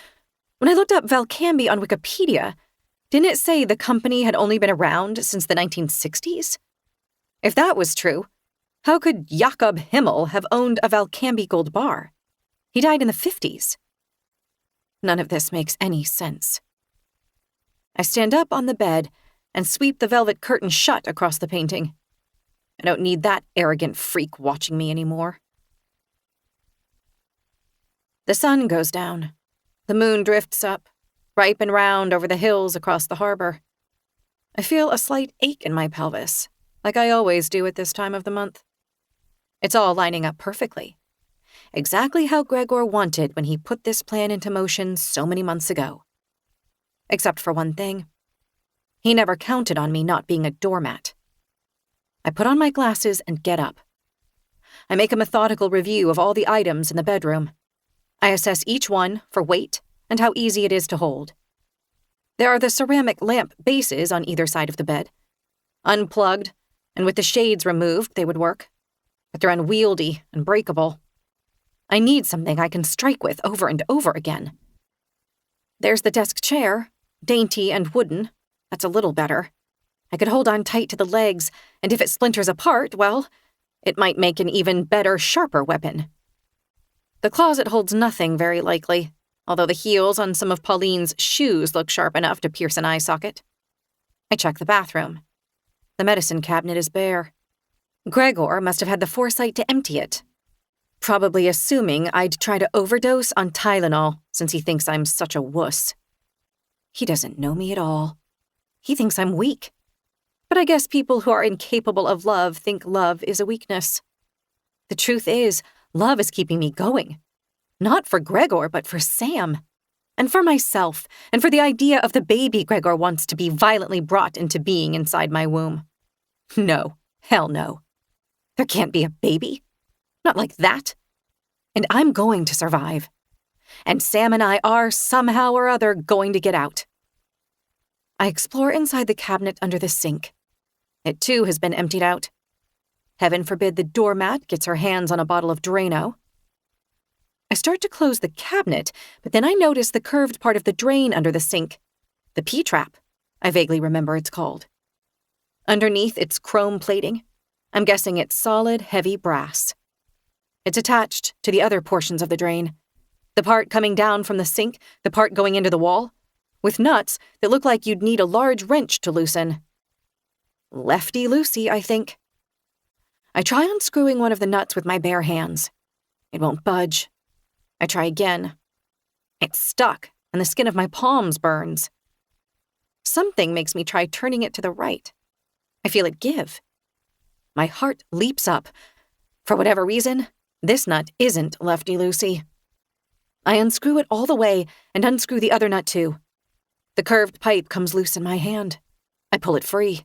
when I looked up Valcambi on Wikipedia, didn't it say the company had only been around since the 1960s? If that was true, how could Jakob Himl have owned a Valcambi gold bar? He died in the 50s. None of this makes any sense. I stand up on the bed and sweep the velvet curtain shut across the painting. I don't need that arrogant freak watching me anymore. The sun goes down. The moon drifts up, ripe and round over the hills across the harbor. I feel a slight ache in my pelvis, like I always do at this time of the month. It's all lining up perfectly. Exactly how Gregor wanted when he put this plan into motion so many months ago. Except for one thing. He never counted on me not being a doormat. I put on my glasses and get up. I make a methodical review of all the items in the bedroom. I assess each one for weight and how easy it is to hold. There are the ceramic lamp bases on either side of the bed. Unplugged, and with the shades removed, they would work. But they're unwieldy and breakable. I need something I can strike with over and over again. There's the desk chair, dainty and wooden. That's a little better. I could hold on tight to the legs, and if it splinters apart, well, it might make an even better, sharper weapon. The closet holds nothing very likely, although the heels on some of Pauline's shoes look sharp enough to pierce an eye socket. I check the bathroom. The medicine cabinet is bare. Gregor must have had the foresight to empty it, probably assuming I'd try to overdose on Tylenol since he thinks I'm such a wuss. He doesn't know me at all. He thinks I'm weak. But I guess people who are incapable of love think love is a weakness. The truth is, love is keeping me going. Not for Gregor, but for Sam. And for myself, and for the idea of the baby Gregor wants to be violently brought into being inside my womb. No, hell no. There can't be a baby. Not like that. And I'm going to survive. And Sam and I are, somehow or other, going to get out. I explore inside the cabinet under the sink. It too has been emptied out. Heaven forbid the doormat gets her hands on a bottle of Drano. I start to close the cabinet, but then I notice the curved part of the drain under the sink. The P-trap, I vaguely remember it's called. Underneath its chrome plating, I'm guessing it's solid, heavy brass. It's attached to the other portions of the drain. The part coming down from the sink, the part going into the wall, with nuts that look like you'd need a large wrench to loosen. Lefty-loosey, I think. I try unscrewing one of the nuts with my bare hands. It won't budge. I try again. It's stuck, and the skin of my palms burns. Something makes me try turning it to the right. I feel it give. My heart leaps up. For whatever reason, this nut isn't lefty-loosey. I unscrew it all the way and unscrew the other nut too. The curved pipe comes loose in my hand. I pull it free.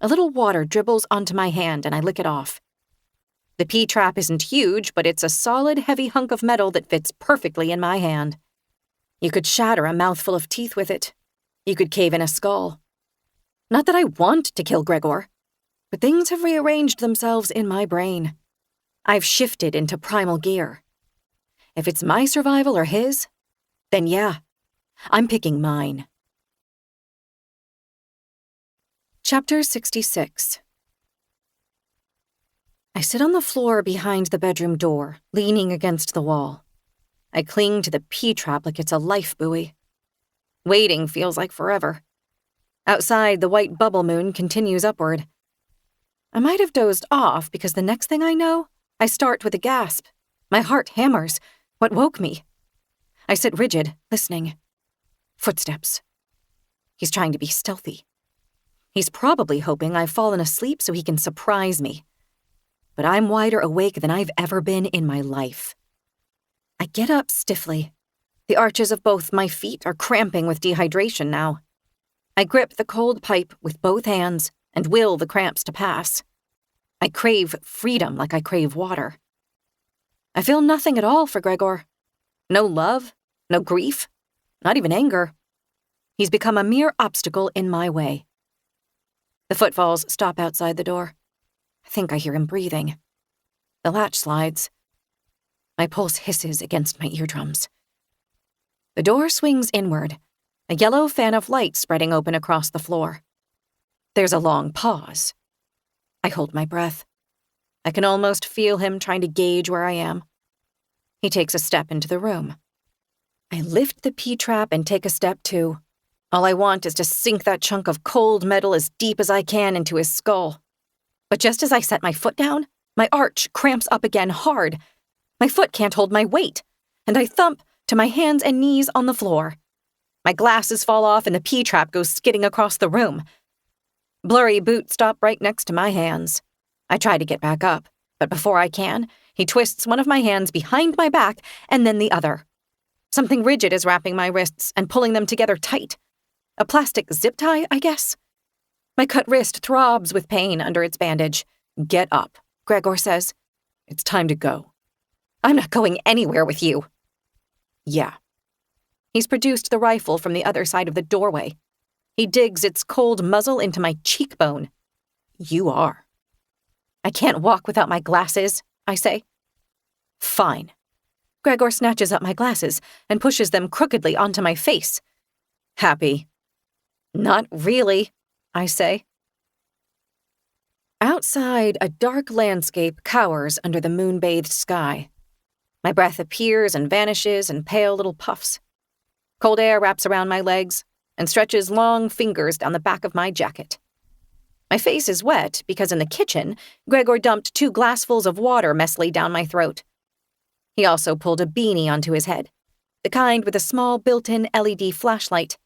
A little water dribbles onto my hand and I lick it off. The P-trap isn't huge, but it's a solid, heavy hunk of metal that fits perfectly in my hand. You could shatter a mouthful of teeth with it. You could cave in a skull. Not that I want to kill Gregor, but things have rearranged themselves in my brain. I've shifted into primal gear. If it's my survival or his, then yeah, I'm picking mine. Chapter 66. I sit on the floor behind the bedroom door, leaning against the wall. I cling to the P-trap like it's a life buoy. Waiting feels like forever. Outside, the white bubble moon continues upward. I might have dozed off because the next thing I know, I start with a gasp. My heart hammers. What woke me? I sit rigid, listening. Footsteps. He's trying to be stealthy. He's probably hoping I've fallen asleep so he can surprise me. But I'm wider awake than I've ever been in my life. I get up stiffly. The arches of both my feet are cramping with dehydration now. I grip the cold pipe with both hands and will the cramps to pass. I crave freedom like I crave water. I feel nothing at all for Gregor. No love, no grief, not even anger. He's become a mere obstacle in my way. The footfalls stop outside the door. I think I hear him breathing. The latch slides. My pulse hisses against my eardrums. The door swings inward, a yellow fan of light spreading open across the floor. There's a long pause. I hold my breath. I can almost feel him trying to gauge where I am. He takes a step into the room. I lift the P-trap and take a step too. All I want is to sink that chunk of cold metal as deep as I can into his skull. But just as I set my foot down, my arch cramps up again hard. My foot can't hold my weight, and I thump to my hands and knees on the floor. My glasses fall off and the P-trap goes skidding across the room. Blurry boots stop right next to my hands. I try to get back up, but before I can, he twists one of my hands behind my back and then the other. Something rigid is wrapping my wrists and pulling them together tight. A plastic zip tie, I guess. My cut wrist throbs with pain under its bandage. Get up, Gregor says. It's time to go. I'm not going anywhere with you. Yeah. He's produced the rifle from the other side of the doorway. He digs its cold muzzle into my cheekbone. You are. I can't walk without my glasses, I say. Fine. Gregor snatches up my glasses and pushes them crookedly onto my face. Happy? Not really, I say. Outside, a dark landscape cowers under the moon-bathed sky. My breath appears and vanishes in pale little puffs. Cold air wraps around my legs and stretches long fingers down the back of my jacket. My face is wet because in the kitchen, Gregor dumped 2 glassfuls of water messily down my throat. He also pulled a beanie onto his head, the kind with a small built-in LED flashlight,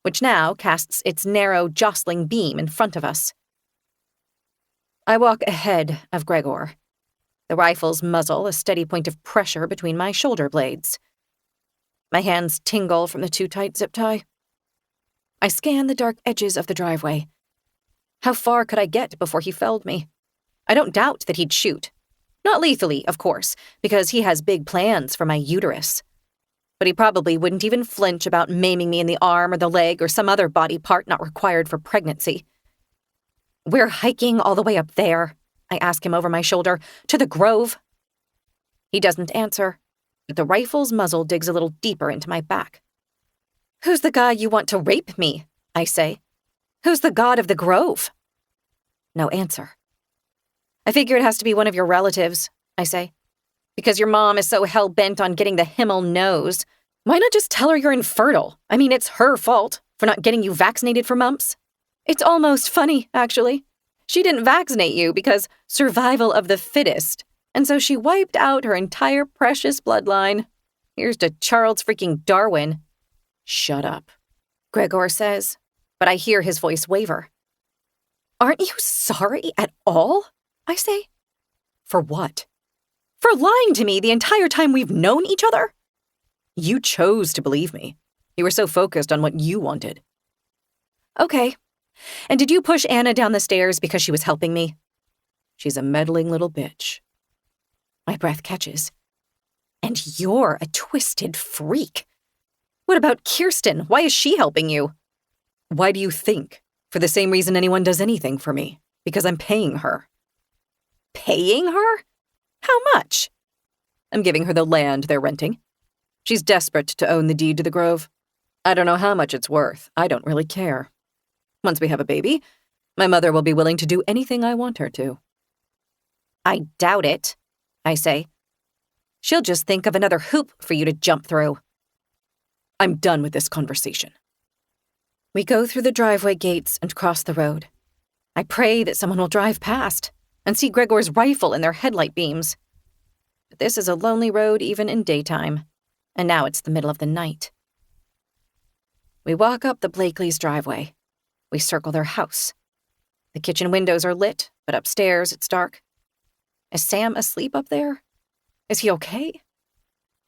which now casts its narrow, jostling beam in front of us. I walk ahead of Gregor, the rifle's muzzle a steady point of pressure between my shoulder blades. My hands tingle from the too tight zip tie. I scan the dark edges of the driveway. How far could I get before he felled me? I don't doubt that he'd shoot. Not lethally, of course, because he has big plans for my uterus. But he probably wouldn't even flinch about maiming me in the arm or the leg or some other body part not required for pregnancy. We're hiking all the way up there, I ask him over my shoulder. To the grove. He doesn't answer, but the rifle's muzzle digs a little deeper into my back. Who's the guy you want to rape me? I say. Who's the god of the grove? No answer. I figure it has to be one of your relatives, I say. Because your mom is so hell-bent on getting the Himl nose. Why not just tell her you're infertile? I mean, it's her fault for not getting you vaccinated for mumps. It's almost funny, actually. She didn't vaccinate you because survival of the fittest, and so she wiped out her entire precious bloodline. Here's to Charles freaking Darwin. Shut up, Gregor says, but I hear his voice waver. Aren't you sorry at all? I say. For what? For lying to me the entire time we've known each other? You chose to believe me. You were so focused on what you wanted. Okay. And did you push Anna down the stairs because she was helping me? She's a meddling little bitch. My breath catches. And you're a twisted freak. What about Kirsten? Why is she helping you? Why do you think? For the same reason anyone does anything for me. Because I'm paying her. Paying her? How much? I'm giving her the land they're renting. She's desperate to own the deed to the grove. I don't know how much it's worth. I don't really care. Once we have a baby, my mother will be willing to do anything I want her to. I doubt it, I say. She'll just think of another hoop for you to jump through. I'm done with this conversation. We go through the driveway gates and cross the road. I pray that someone will drive past and see Gregor's rifle in their headlight beams. But this is a lonely road even in daytime, and now it's the middle of the night. We walk up the Blakely's driveway. We circle their house. The kitchen windows are lit, but upstairs it's dark. Is Sam asleep up there? Is he okay?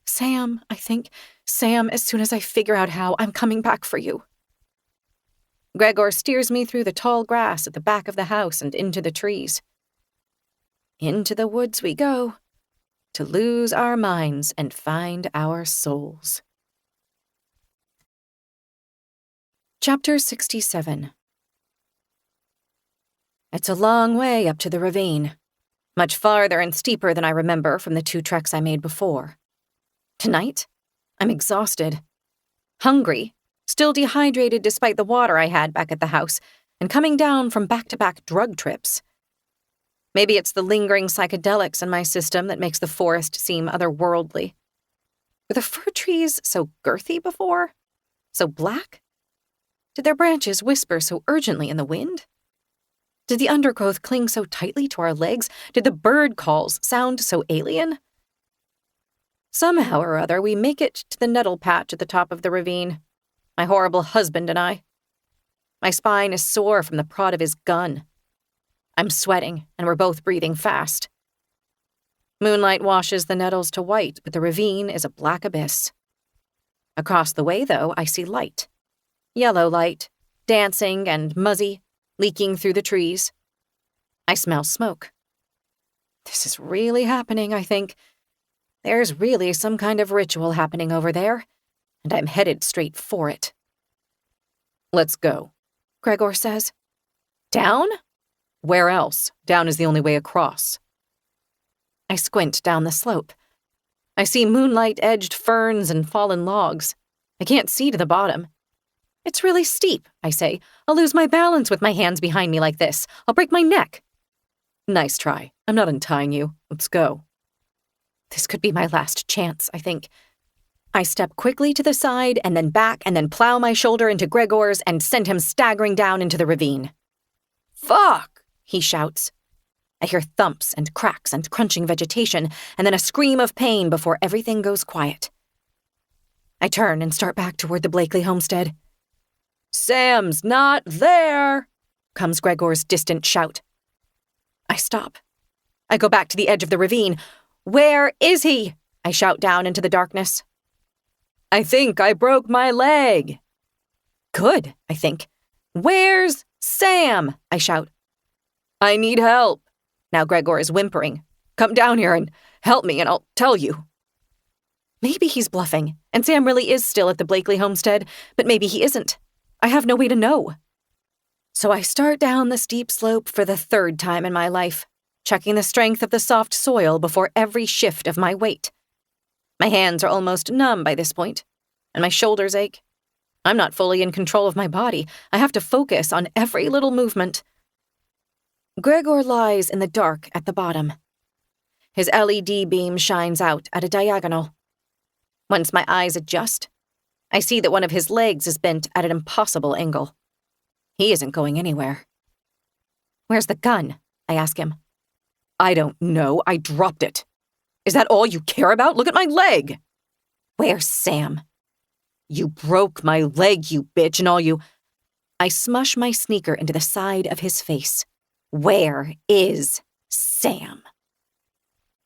Sam, I think. Sam, as soon as I figure out how, I'm coming back for you. Gregor steers me through the tall grass at the back of the house and into the trees. Into the woods we go, to lose our minds and find our souls. Chapter 67. It's a long way up to the ravine, much farther and steeper than I remember from the 2 treks I made before. Tonight, I'm exhausted, hungry, still dehydrated despite the water I had back at the house, and coming down from back-to-back drug trips. Maybe it's the lingering psychedelics in my system that makes the forest seem otherworldly. Were the fir trees so girthy before? So black? Did their branches whisper so urgently in the wind? Did the undergrowth cling so tightly to our legs? Did the bird calls sound so alien? Somehow or other, we make it to the nettle patch at the top of the ravine. My horrible husband and I. My spine is sore from the prod of his gun. I'm sweating, and we're both breathing fast. Moonlight washes the nettles to white, but the ravine is a black abyss. Across the way, though, I see light. Yellow light, dancing and muzzy, leaking through the trees. I smell smoke. This is really happening, I think. There's really some kind of ritual happening over there, and I'm headed straight for it. Let's go, Gregor says. Down? Where else? Down is the only way across. I squint down the slope. I see moonlight-edged ferns and fallen logs. I can't see to the bottom. It's really steep, I say. I'll lose my balance with my hands behind me like this. I'll break my neck. Nice try. I'm not untying you. Let's go. This could be my last chance, I think. I step quickly to the side and then back and then plow my shoulder into Gregor's and send him staggering down into the ravine. Fuck, he shouts. I hear thumps and cracks and crunching vegetation and then a scream of pain before everything goes quiet. I turn and start back toward the Blakely homestead. Sam's not there, comes Gregor's distant shout. I stop. I go back to the edge of the ravine. Where is he? I shout down into the darkness. I think I broke my leg. Good, I think. Where's Sam? I shout. I need help. Now Gregor is whimpering. Come down here and help me and I'll tell you. Maybe he's bluffing, and Sam really is still at the Blakely homestead, but maybe he isn't. I have no way to know. So I start down the steep slope for the 3rd time in my life, checking the strength of the soft soil before every shift of my weight. My hands are almost numb by this point, and my shoulders ache. I'm not fully in control of my body. I have to focus on every little movement. Gregor lies in the dark at the bottom. His LED beam shines out at a diagonal. Once my eyes adjust, I see that one of his legs is bent at an impossible angle. He isn't going anywhere. Where's the gun? I ask him. I don't know. I dropped it. Is that all you care about? Look at my leg. Where's Sam? You broke my leg, you bitch, and all you... I smush my sneaker into the side of his face. Where is Sam?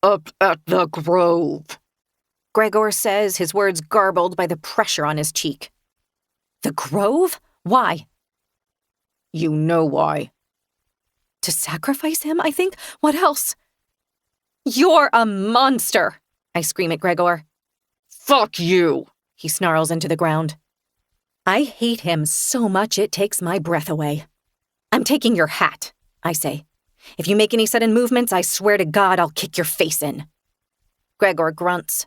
Up at the Grove, Gregor says, his words garbled by the pressure on his cheek. The Grove? Why? You know why. To sacrifice him, I think? What else? You're a monster, I scream at Gregor. Fuck you, he snarls into the ground. I hate him so much it takes my breath away. I'm taking your hat, I say. If you make any sudden movements, I swear to God I'll kick your face in. Gregor grunts.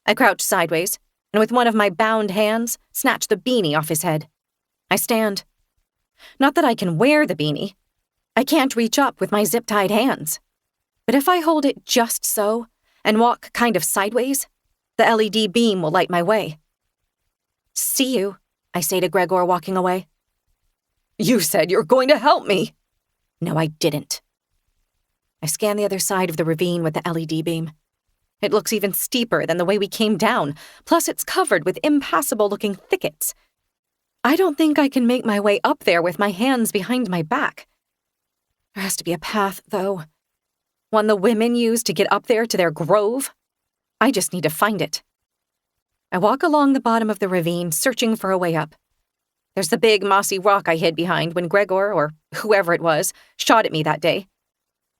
I crouch sideways, and with one of my bound hands, snatch the beanie off his head. I stand. Not that I can wear the beanie. I can't reach up with my zip-tied hands. But if I hold it just so, and walk kind of sideways, the LED beam will light my way. See you, I say to Gregor walking away. You said you're going to help me. No, I didn't. I scan the other side of the ravine with the LED beam. It looks even steeper than the way we came down, plus it's covered with impassable-looking thickets. I don't think I can make my way up there with my hands behind my back. There has to be a path, though. One the women use to get up there to their grove. I just need to find it. I walk along the bottom of the ravine, searching for a way up. There's the big mossy rock I hid behind when Gregor, or whoever it was, shot at me that day.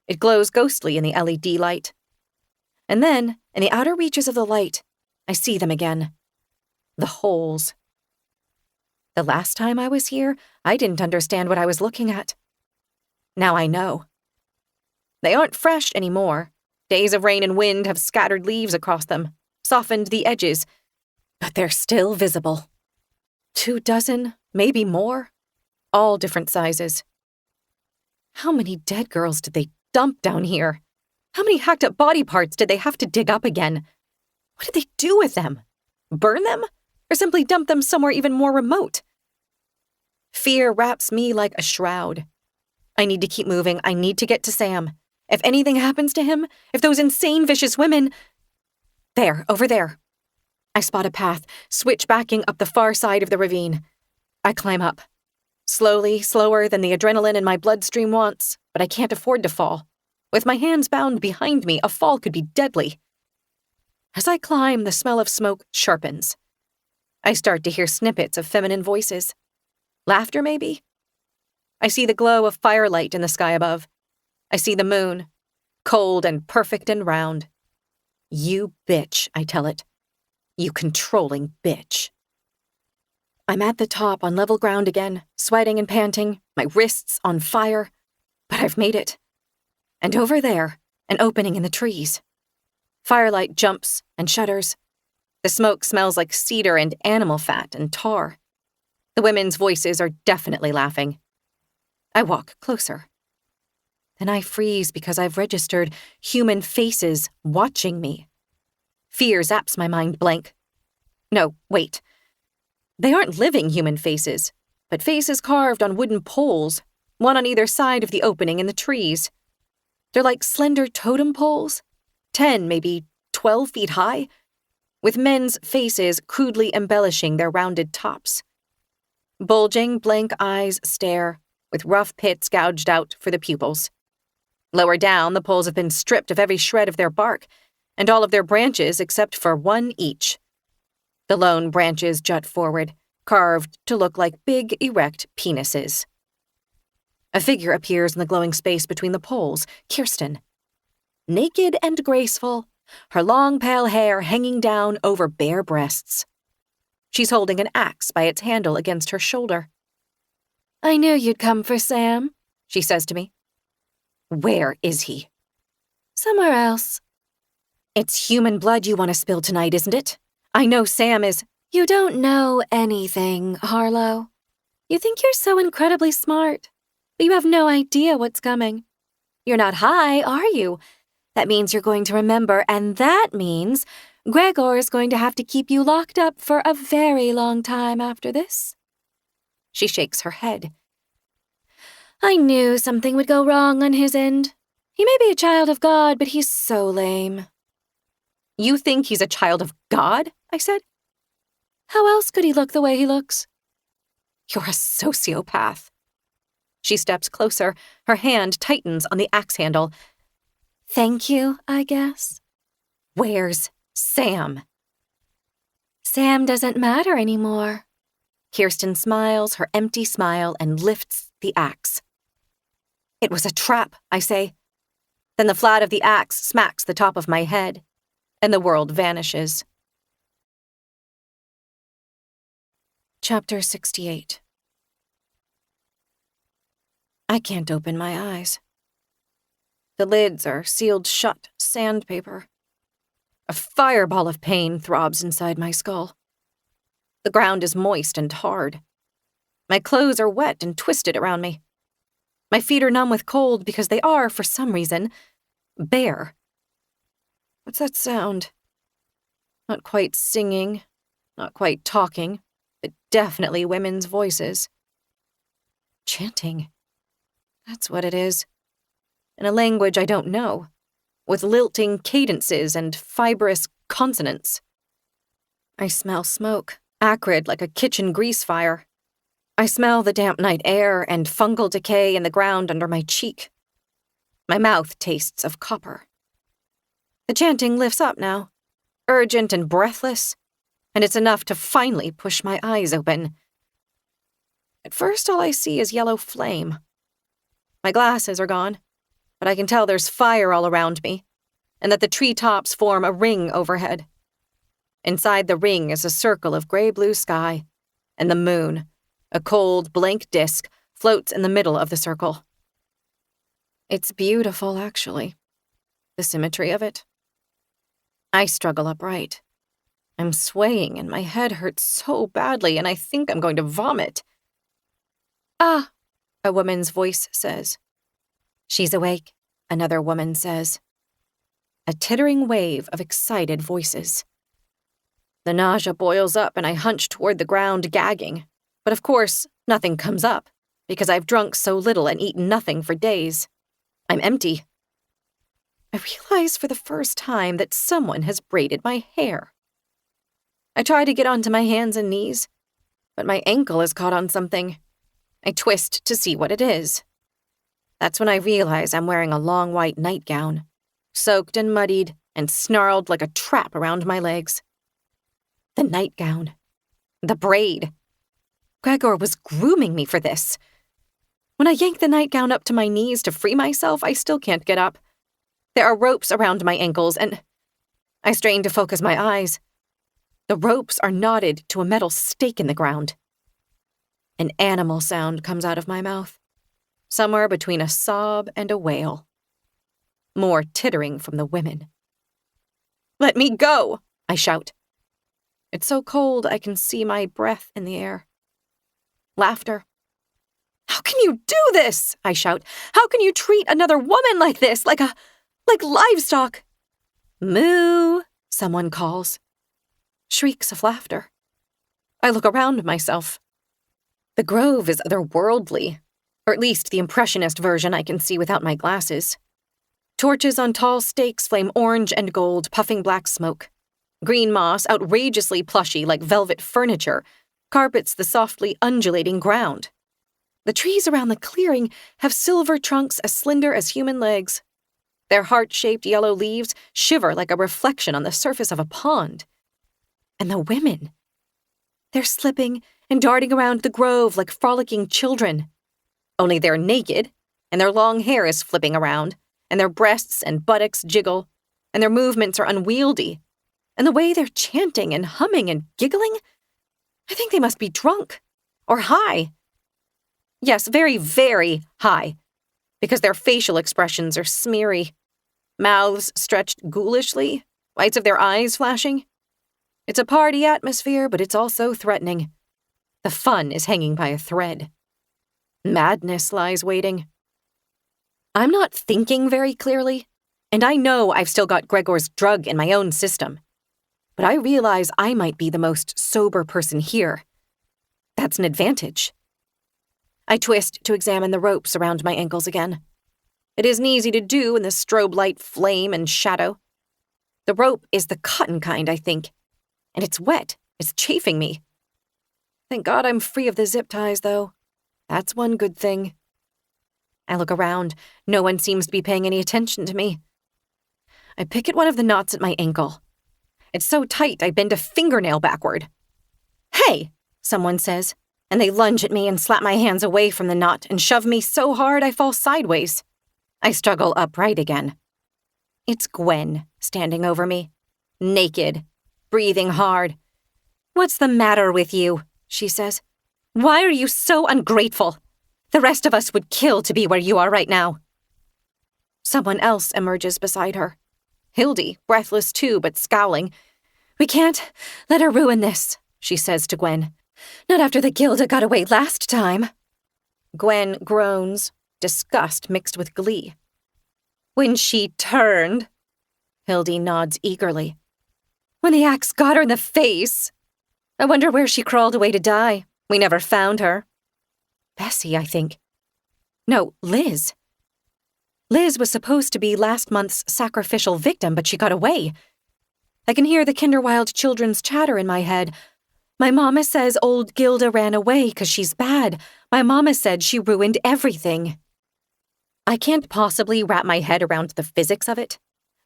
It glows ghostly in the LED light. And then, in the outer reaches of the light, I see them again. The holes. The last time I was here, I didn't understand what I was looking at. Now I know. They aren't fresh anymore. Days of rain and wind have scattered leaves across them, softened the edges, but they're still visible. 24, maybe more, all different sizes. How many dead girls did they dump down here? How many hacked-up body parts did they have to dig up again? What did they do with them? Burn them? Or simply dump them somewhere even more remote? Fear wraps me like a shroud. I need to keep moving. I need to get to Sam. If anything happens to him, if those insane, vicious women... There, over there. I spot a path, switch backing up the far side of the ravine. I climb up. Slowly, slower than the adrenaline in my bloodstream wants, but I can't afford to fall. With my hands bound behind me, a fall could be deadly. As I climb, the smell of smoke sharpens. I start to hear snippets of feminine voices. Laughter, maybe? I see the glow of firelight in the sky above. I see the moon, cold and perfect and round. You bitch, I tell it. You controlling bitch. I'm at the top on level ground again, sweating and panting, my wrists on fire, but I've made it. And over there, an opening in the trees. Firelight jumps and shudders. The smoke smells like cedar and animal fat and tar. The women's voices are definitely laughing. I walk closer. Then I freeze because I've registered human faces watching me. Fear zaps my mind blank. No, wait. They aren't living human faces, but faces carved on wooden poles, one on either side of the opening in the trees. They're like slender totem poles, 10, maybe 12 feet high, with men's faces crudely embellishing their rounded tops. Bulging, blank eyes stare, with rough pits gouged out for the pupils. Lower down, the poles have been stripped of every shred of their bark, and all of their branches except for one each. The lone branches jut forward, carved to look like big, erect penises. A figure appears in the glowing space between the poles, Kirsten. Naked and graceful, her long pale hair hanging down over bare breasts. She's holding an axe by its handle against her shoulder. I knew you'd come for Sam, she says to me. Where is he? Somewhere else. It's human blood you want to spill tonight, isn't it? I know Sam is— You don't know anything, Harlow. You think you're so incredibly smart, but you have no idea what's coming. You're not high, are you? That means you're going to remember, and that means Gregor is going to have to keep you locked up for a very long time after this. She shakes her head. I knew something would go wrong on his end. He may be a child of God, but he's so lame. You think he's a child of God? I said. How else could he look the way he looks? You're a sociopath. She steps closer. Her hand tightens on the axe handle. Thank you, I guess. Where's Sam? Sam doesn't matter anymore. Kirsten smiles her empty smile and lifts the axe. It was a trap, I say. Then the flat of the axe smacks the top of my head, and the world vanishes. Chapter 68. I can't open my eyes. The lids are sealed shut sandpaper. A fireball of pain throbs inside my skull. The ground is moist and hard. My clothes are wet and twisted around me. My feet are numb with cold because they are, for some reason, bare. What's that sound? Not quite singing, not quite talking, but definitely women's voices. Chanting. That's what it is. In a language I don't know, with lilting cadences and fibrous consonants. I smell smoke, acrid like a kitchen grease fire. I smell the damp night air and fungal decay in the ground under my cheek. My mouth tastes of copper. The chanting lifts up now, urgent and breathless, and it's enough to finally push my eyes open. At first, all I see is yellow flame. My glasses are gone, but I can tell there's fire all around me, and that the treetops form a ring overhead. Inside the ring is a circle of gray-blue sky, and the moon, a cold, blank disk, floats in the middle of the circle. It's beautiful, actually, the symmetry of it. I struggle upright. I'm swaying, and my head hurts so badly, and I think I'm going to vomit. Ah, a woman's voice says. She's awake, another woman says. A tittering wave of excited voices. The nausea boils up and I hunch toward the ground, gagging. But of course, nothing comes up, because I've drunk so little and eaten nothing for days. I'm empty. I realize for the first time that someone has braided my hair. I try to get onto my hands and knees, but my ankle is caught on something. I twist to see what it is. That's when I realize I'm wearing a long white nightgown, soaked and muddied and snarled like a trap around my legs. The nightgown. The braid. Gregor was grooming me for this. When I yank the nightgown up to my knees to free myself, I still can't get up. There are ropes around my ankles, and I strain to focus my eyes. The ropes are knotted to a metal stake in the ground. An animal sound comes out of my mouth, somewhere between a sob and a wail. More tittering from the women. "Let me go!" I shout. It's so cold I can see my breath in the air. Laughter. "How can you do this?" I shout. "How can you treat another woman like this, like livestock?" "Moo," someone calls. Shrieks of laughter. I look around myself. The grove is otherworldly, or at least the impressionist version I can see without my glasses. Torches on tall stakes flame orange and gold, puffing black smoke. Green moss, outrageously plushy like velvet furniture, carpets the softly undulating ground. The trees around the clearing have silver trunks as slender as human legs. Their heart-shaped yellow leaves shiver like a reflection on the surface of a pond. And the women. They're slipping and darting around the grove like frolicking children. Only they're naked, and their long hair is flipping around, and their breasts and buttocks jiggle, and their movements are unwieldy. And the way they're chanting and humming and giggling, I think they must be drunk. Or high. Yes, very, very high. because their facial expressions are smeary. Mouths stretched ghoulishly, whites of their eyes flashing. It's a party atmosphere, but it's also threatening. The fun is hanging by a thread. Madness lies waiting. I'm not thinking very clearly, and I know I've still got Gregor's drug in my own system. But I realize I might be the most sober person here. That's an advantage. I twist to examine the ropes around my ankles again. It isn't easy to do in the strobe light flame and shadow. The rope is the cotton kind, I think, and it's wet. It's chafing me. Thank God I'm free of the zip ties, though. That's one good thing. I look around. No one seems to be paying any attention to me. I pick at one of the knots at my ankle. It's so tight I bend a fingernail backward. "Hey!" someone says, and they lunge at me and slap my hands away from the knot and shove me so hard I fall sideways. I struggle upright again. It's Gwen standing over me, naked, breathing hard. "What's the matter with you?" she says. "Why are you so ungrateful? The rest of us would kill to be where you are right now." Someone else emerges beside her. Hildy, breathless too, but scowling. "We can't let her ruin this," she says to Gwen. "Not after the Gilda got away last time." Gwen groans, disgust mixed with glee. "When she turned," Hildy nods eagerly. "When the axe got her in the face. I wonder where she crawled away to die. We never found her." Bessie, I think. No, Liz. Liz was supposed to be last month's sacrificial victim, but she got away. I can hear the Kinderwild children's chatter in my head. "My mama says old Gilda ran away 'cause she's bad. My mama said she ruined everything." I can't possibly wrap my head around the physics of it,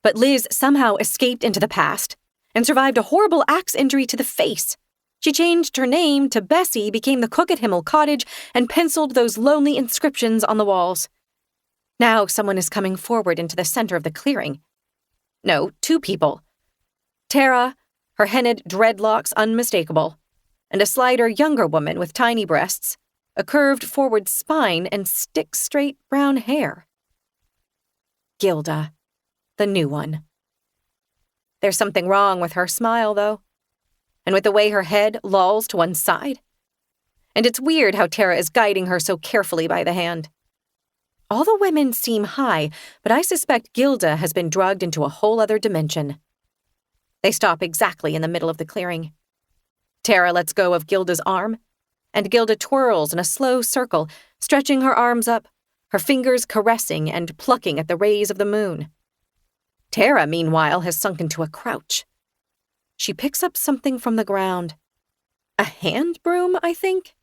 but Liz somehow escaped into the past and survived a horrible axe injury to the face. She changed her name to Bessie, became the cook at Himl Cottage, and penciled those lonely inscriptions on the walls. Now someone is coming forward into the center of the clearing. No, two people. Tara, her henned dreadlocks unmistakable, and a slighter younger woman with tiny breasts, a curved forward spine, and stick-straight brown hair. Gilda, the new one. There's something wrong with her smile, though, and with the way her head lolls to one side. And it's weird how Tara is guiding her so carefully by the hand. All the women seem high, but I suspect Gilda has been drugged into a whole other dimension. They stop exactly in the middle of the clearing. Tara lets go of Gilda's arm, and Gilda twirls in a slow circle, stretching her arms up, her fingers caressing and plucking at the rays of the moon. Tara, meanwhile, has sunk into a crouch. She picks up something from the ground. A hand broom, I think?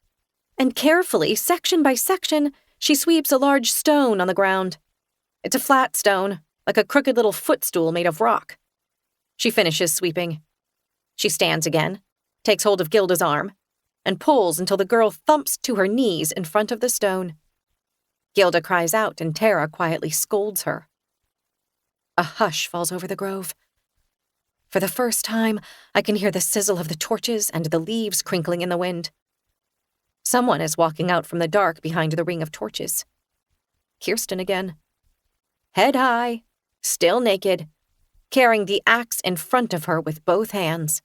And carefully, section by section, she sweeps a large stone on the ground. It's a flat stone, like a crooked little footstool made of rock. She finishes sweeping. She stands again, takes hold of Gilda's arm, and pulls until the girl thumps to her knees in front of the stone. Gilda cries out, and Tara quietly scolds her. A hush falls over the grove. For the first time, I can hear the sizzle of the torches and the leaves crinkling in the wind. Someone is walking out from the dark behind the ring of torches. Kirsten again. Head high, still naked, carrying the axe in front of her with both hands.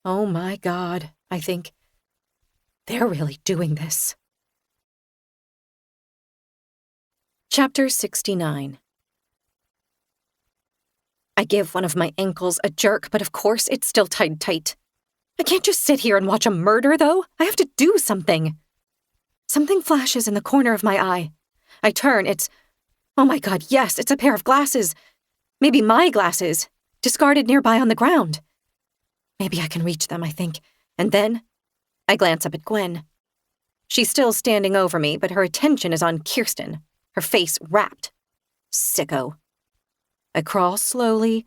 Oh my God, I think. They're really doing this. Chapter 69. I give one of my ankles a jerk, but of course it's still tied tight. I can't just sit here and watch a murder, though. I have to do something. Something flashes in the corner of my eye. I turn. Oh my God, yes, it's a pair of glasses. Maybe my glasses, discarded nearby on the ground. Maybe I can reach them, I think. And then I glance up at Gwen. She's still standing over me, but her attention is on Kirsten, her face rapt. Sicko. I crawl slowly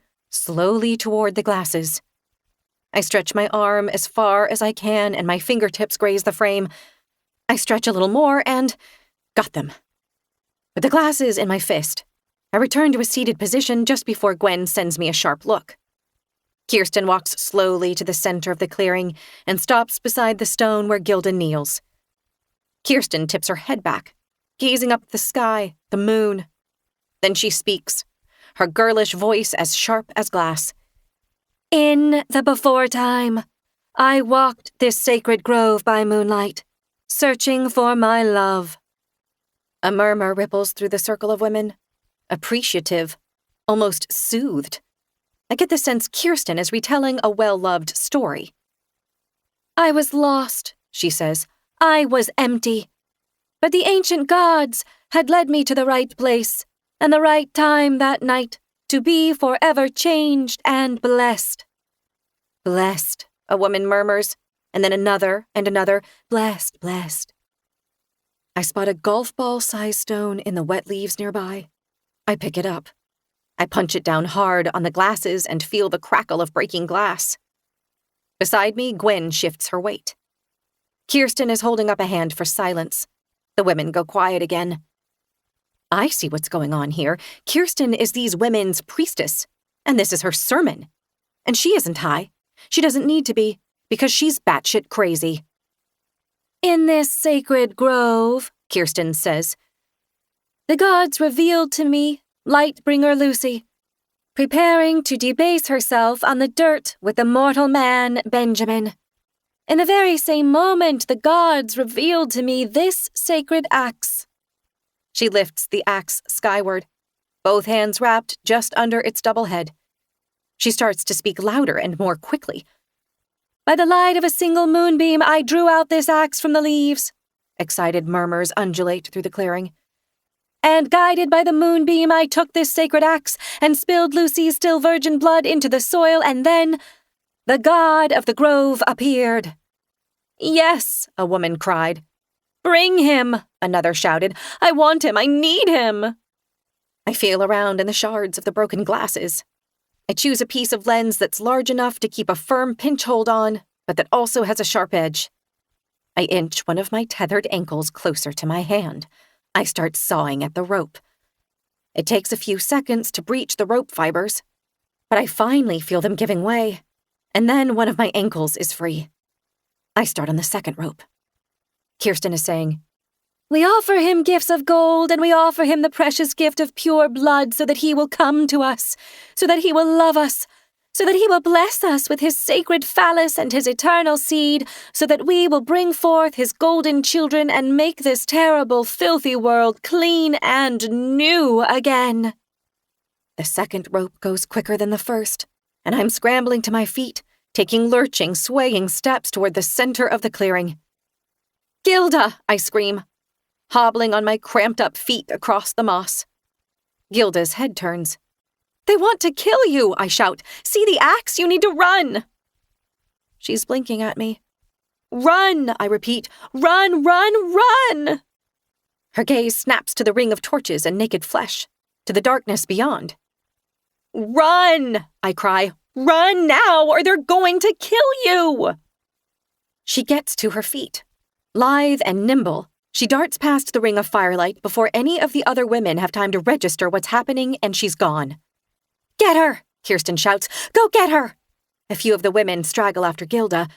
toward the glasses. I stretch my arm as far as I can, and my fingertips graze the frame. I stretch a little more, and got them. With the glasses in my fist, I return to a seated position just before Gwen sends me a sharp look. Kirsten walks slowly to the center of the clearing and stops beside the stone where Gilda kneels. Kirsten tips her head back, gazing up at the sky, the moon. Then she speaks, her girlish voice as sharp as glass. In the before time, I walked this sacred grove by moonlight, searching for my love. A murmur ripples through the circle of women, appreciative, almost soothed. I get the sense Kirsten is retelling a well-loved story. I was lost, she says. I was empty. But the ancient gods had led me to the right place and the right time that night to be forever changed and blessed. Blessed, a woman murmurs, and then another and another. Blessed, blessed. I spot a golf ball-sized stone in the wet leaves nearby. I pick it up. I punch it down hard on the glasses and feel the crackle of breaking glass. Beside me, Gwen shifts her weight. Kirsten is holding up a hand for silence. The women go quiet again. I see what's going on here. Kirsten is these women's priestess, and this is her sermon. And she isn't high. She doesn't need to be, because she's batshit crazy. In this sacred grove, Kirsten says, the gods revealed to me Lightbringer Lucy, preparing to debase herself on the dirt with the mortal man Benjamin. In the very same moment, the gods revealed to me this sacred axe. She lifts the axe skyward, both hands wrapped just under its double head. She starts to speak louder and more quickly. By the light of a single moonbeam, I drew out this axe from the leaves. Excited murmurs undulate through the clearing. And guided by the moonbeam, I took this sacred axe and spilled Lucy's still virgin blood into the soil, and then the god of the grove appeared. Yes, a woman cried. Bring him, another shouted. I want him, I need him. I feel around in the shards of the broken glasses. I choose a piece of lens that's large enough to keep a firm pinch hold on, but that also has a sharp edge. I inch one of my tethered ankles closer to my hand. I start sawing at the rope. It takes a few seconds to breach the rope fibers, but I finally feel them giving way, and then one of my ankles is free. I start on the second rope. Kirsten is saying, We offer him gifts of gold, and we offer him the precious gift of pure blood so that he will come to us, so that he will love us, so that he will bless us with his sacred phallus and his eternal seed, so that we will bring forth his golden children and make this terrible, filthy world clean and new again. The second rope goes quicker than the first, and I'm scrambling to my feet, taking lurching, swaying steps toward the center of the clearing. Gilda, I scream, hobbling on my cramped-up feet across the moss. Gilda's head turns. They want to kill you, I shout. See the axe? You need to run. She's blinking at me. Run, I repeat. Run, run, run! Her gaze snaps to the ring of torches and naked flesh, to the darkness beyond. Run, I cry. Run now, or they're going to kill you! She gets to her feet. Lithe and nimble, she darts past the ring of firelight before any of the other women have time to register what's happening, and she's gone. Get her, Kirsten shouts. Go get her! A few of the women straggle after Gilda.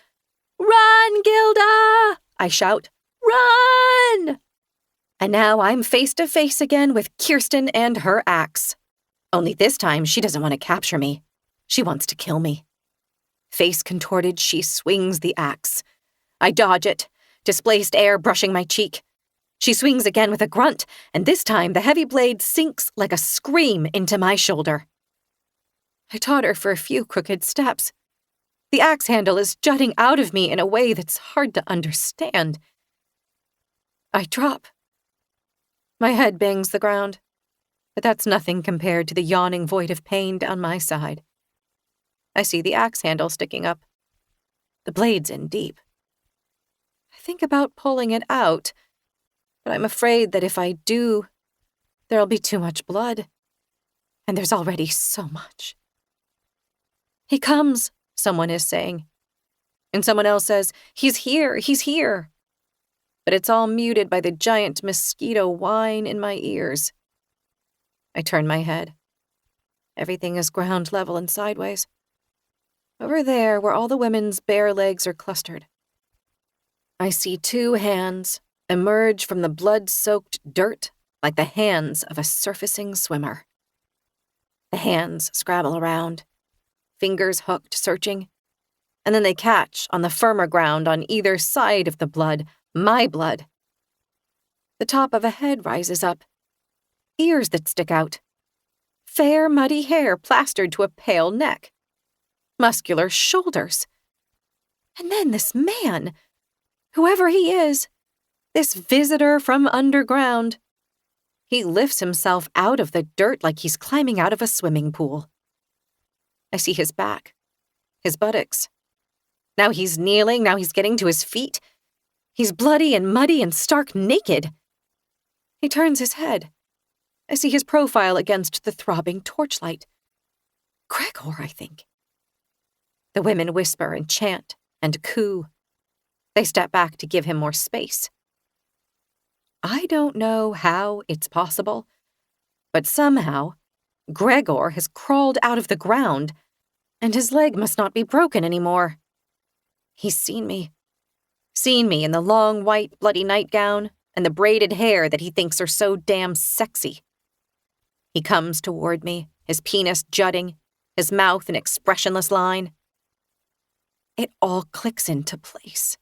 Run, Gilda! I shout. Run! And now I'm face to face again with Kirsten and her axe. Only this time she doesn't want to capture me. She wants to kill me. Face contorted, she swings the axe. I dodge it, displaced air brushing my cheek. She swings again with a grunt, and this time the heavy blade sinks like a scream into my shoulder. I totter for a few crooked steps. The axe handle is jutting out of me in a way that's hard to understand. I drop. My head bangs the ground, but that's nothing compared to the yawning void of pain down my side. I see the axe handle sticking up. The blade's in deep. I think about pulling it out, but I'm afraid that if I do, there'll be too much blood. And there's already so much. He comes, someone is saying. And someone else says, he's here, he's here. But it's all muted by the giant mosquito whine in my ears. I turn my head. Everything is ground level and sideways. Over there, where all the women's bare legs are clustered. I see two hands, emerge from the blood-soaked dirt like the hands of a surfacing swimmer. The hands scrabble around, fingers hooked, searching, and then they catch on the firmer ground on either side of the blood, my blood. The top of a head rises up, ears that stick out, fair, muddy hair plastered to a pale neck, muscular shoulders. And then this man, whoever he is, this visitor from underground. He lifts himself out of the dirt like he's climbing out of a swimming pool. I see his back, his buttocks. Now he's kneeling, now he's getting to his feet. He's bloody and muddy and stark naked. He turns his head. I see his profile against the throbbing torchlight. Gregor, I think. The women whisper and chant and coo. They step back to give him more space. I don't know how it's possible, but somehow Gregor has crawled out of the ground, and his leg must not be broken anymore. He's seen me in the long white bloody nightgown and the braided hair that he thinks are so damn sexy. He comes toward me, his penis jutting, his mouth an expressionless line. It all clicks into place.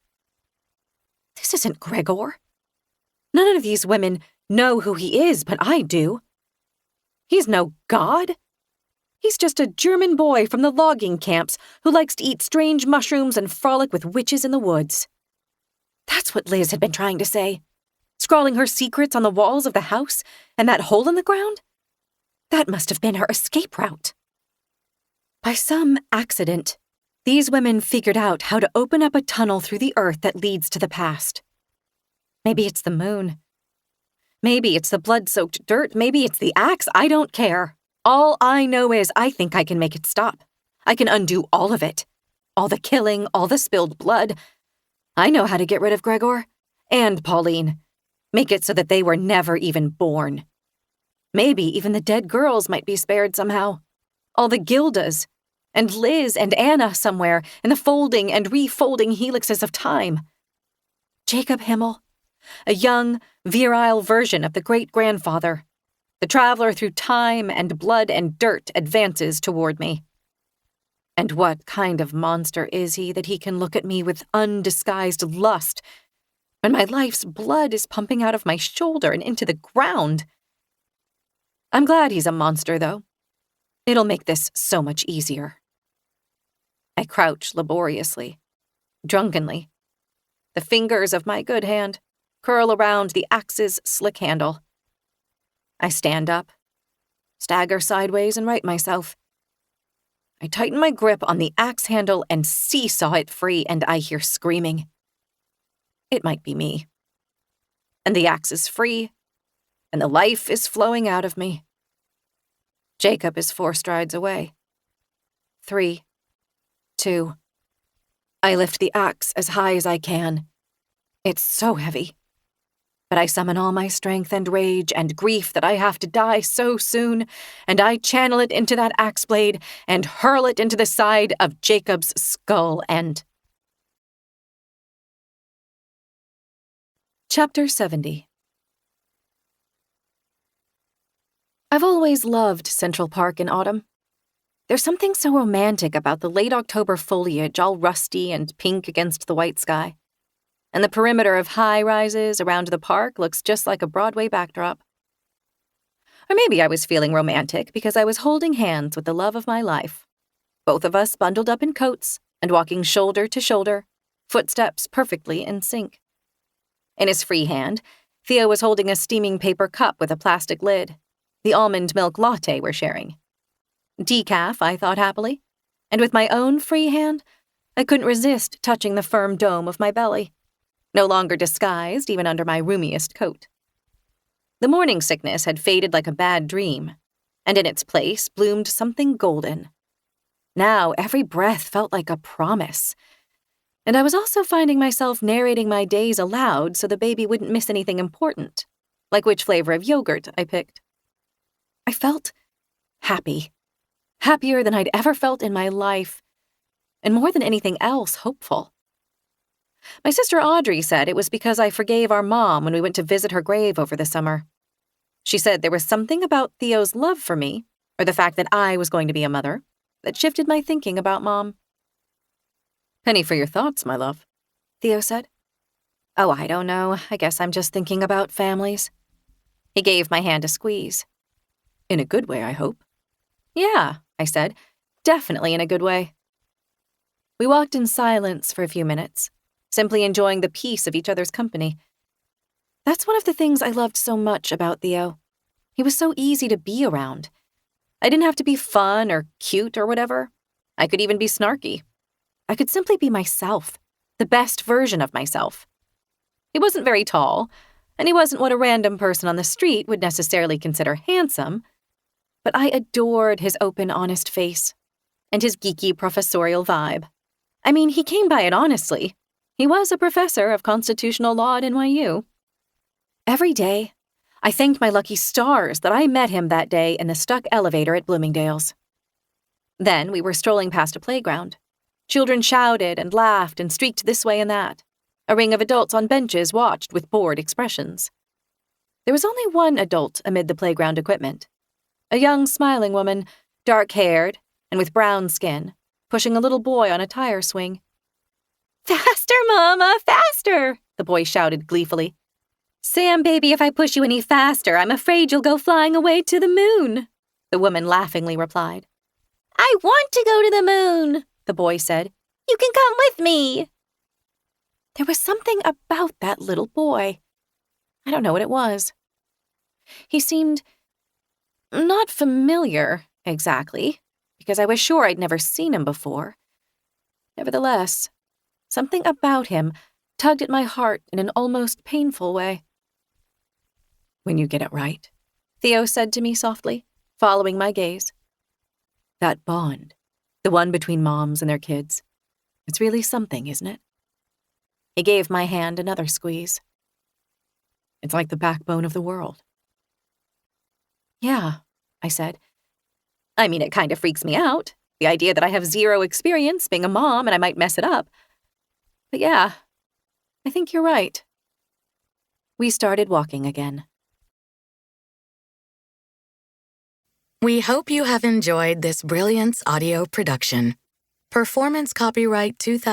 This isn't Gregor. None of these women know who he is, but I do. He's no god. He's just a German boy from the logging camps who likes to eat strange mushrooms and frolic with witches in the woods. That's what Liz had been trying to say, scrawling her secrets on the walls of the house and that hole in the ground. That must have been her escape route. By some accident, these women figured out how to open up a tunnel through the earth that leads to the past. Maybe it's the moon. Maybe it's the blood-soaked dirt. Maybe it's the axe. I don't care. All I know is I think I can make it stop. I can undo all of it. All the killing, all the spilled blood. I know how to get rid of Gregor. And Pauline. Make it so that they were never even born. Maybe even the dead girls might be spared somehow. All the Gildas. And Liz and Anna somewhere in the folding and refolding helixes of time. Jacob Himl. A young, virile version of the great-grandfather. The traveler through time and blood and dirt advances toward me. And what kind of monster is he that he can look at me with undisguised lust when my life's blood is pumping out of my shoulder and into the ground? I'm glad he's a monster, though. It'll make this so much easier. I crouch laboriously, drunkenly. The fingers of my good hand curl around the axe's slick handle. I stand up, stagger sideways, and right myself. I tighten my grip on the axe handle and seesaw it free, and I hear screaming. It might be me. And the axe is free, and the life is flowing out of me. Jacob is 4 strides away. 3, 2. I lift the axe as high as I can. It's so heavy. But I summon all my strength and rage and grief that I have to die so soon, and I channel it into that axe blade and hurl it into the side of Jacob's skull and... Chapter 70. I've always loved Central Park in autumn. There's something so romantic about the late October foliage all rusty and pink against the white sky. And the perimeter of high-rises around the park looks just like a Broadway backdrop. Or maybe I was feeling romantic because I was holding hands with the love of my life. Both of us bundled up in coats and walking shoulder to shoulder, footsteps perfectly in sync. In his free hand, Theo was holding a steaming paper cup with a plastic lid, the almond milk latte we're sharing. Decaf, I thought happily, and with my own free hand, I couldn't resist touching the firm dome of my belly. No longer disguised even under my roomiest coat. The morning sickness had faded like a bad dream, and in its place bloomed something golden. Now every breath felt like a promise, and I was also finding myself narrating my days aloud so the baby wouldn't miss anything important, like which flavor of yogurt I picked. I felt happy, happier than I'd ever felt in my life, and more than anything else, hopeful. My sister Audrey said it was because I forgave our mom when we went to visit her grave over the summer. She said there was something about Theo's love for me, or the fact that I was going to be a mother, that shifted my thinking about Mom. Penny for your thoughts, my love, Theo said. Oh, I don't know. I guess I'm just thinking about families. He gave my hand a squeeze. In a good way, I hope. Yeah, I said. Definitely in a good way. We walked in silence for a few minutes, simply enjoying the peace of each other's company. That's one of the things I loved so much about Theo. He was so easy to be around. I didn't have to be fun or cute or whatever. I could even be snarky. I could simply be myself, the best version of myself. He wasn't very tall, and he wasn't what a random person on the street would necessarily consider handsome, but I adored his open, honest face and his geeky professorial vibe. I mean, he came by it honestly. He was a professor of constitutional law at NYU. Every day, I thanked my lucky stars that I met him that day in the stuck elevator at Bloomingdale's. Then we were strolling past a playground. Children shouted and laughed and streaked this way and that. A ring of adults on benches watched with bored expressions. There was only one adult amid the playground equipment. A young, smiling woman, dark-haired and with brown skin, pushing a little boy on a tire swing. "Faster, Mama, faster!" the boy shouted gleefully. "Sam, baby, if I push you any faster, I'm afraid you'll go flying away to the moon," the woman laughingly replied. "I want to go to the moon," the boy said. "You can come with me." There was something about that little boy. I don't know what it was. He seemed not familiar, exactly, because I was sure I'd never seen him before. Nevertheless, something about him tugged at my heart in an almost painful way. When you get it right, Theo said to me softly, following my gaze. That bond, the one between moms and their kids, it's really something, isn't it? He gave my hand another squeeze. It's like the backbone of the world. Yeah, I said. I mean, it kind of freaks me out, the idea that I have zero experience being a mom and I might mess it up. But yeah, I think you're right. We started walking again. We hope you have enjoyed this Brilliance audio production. Performance copyright 2000.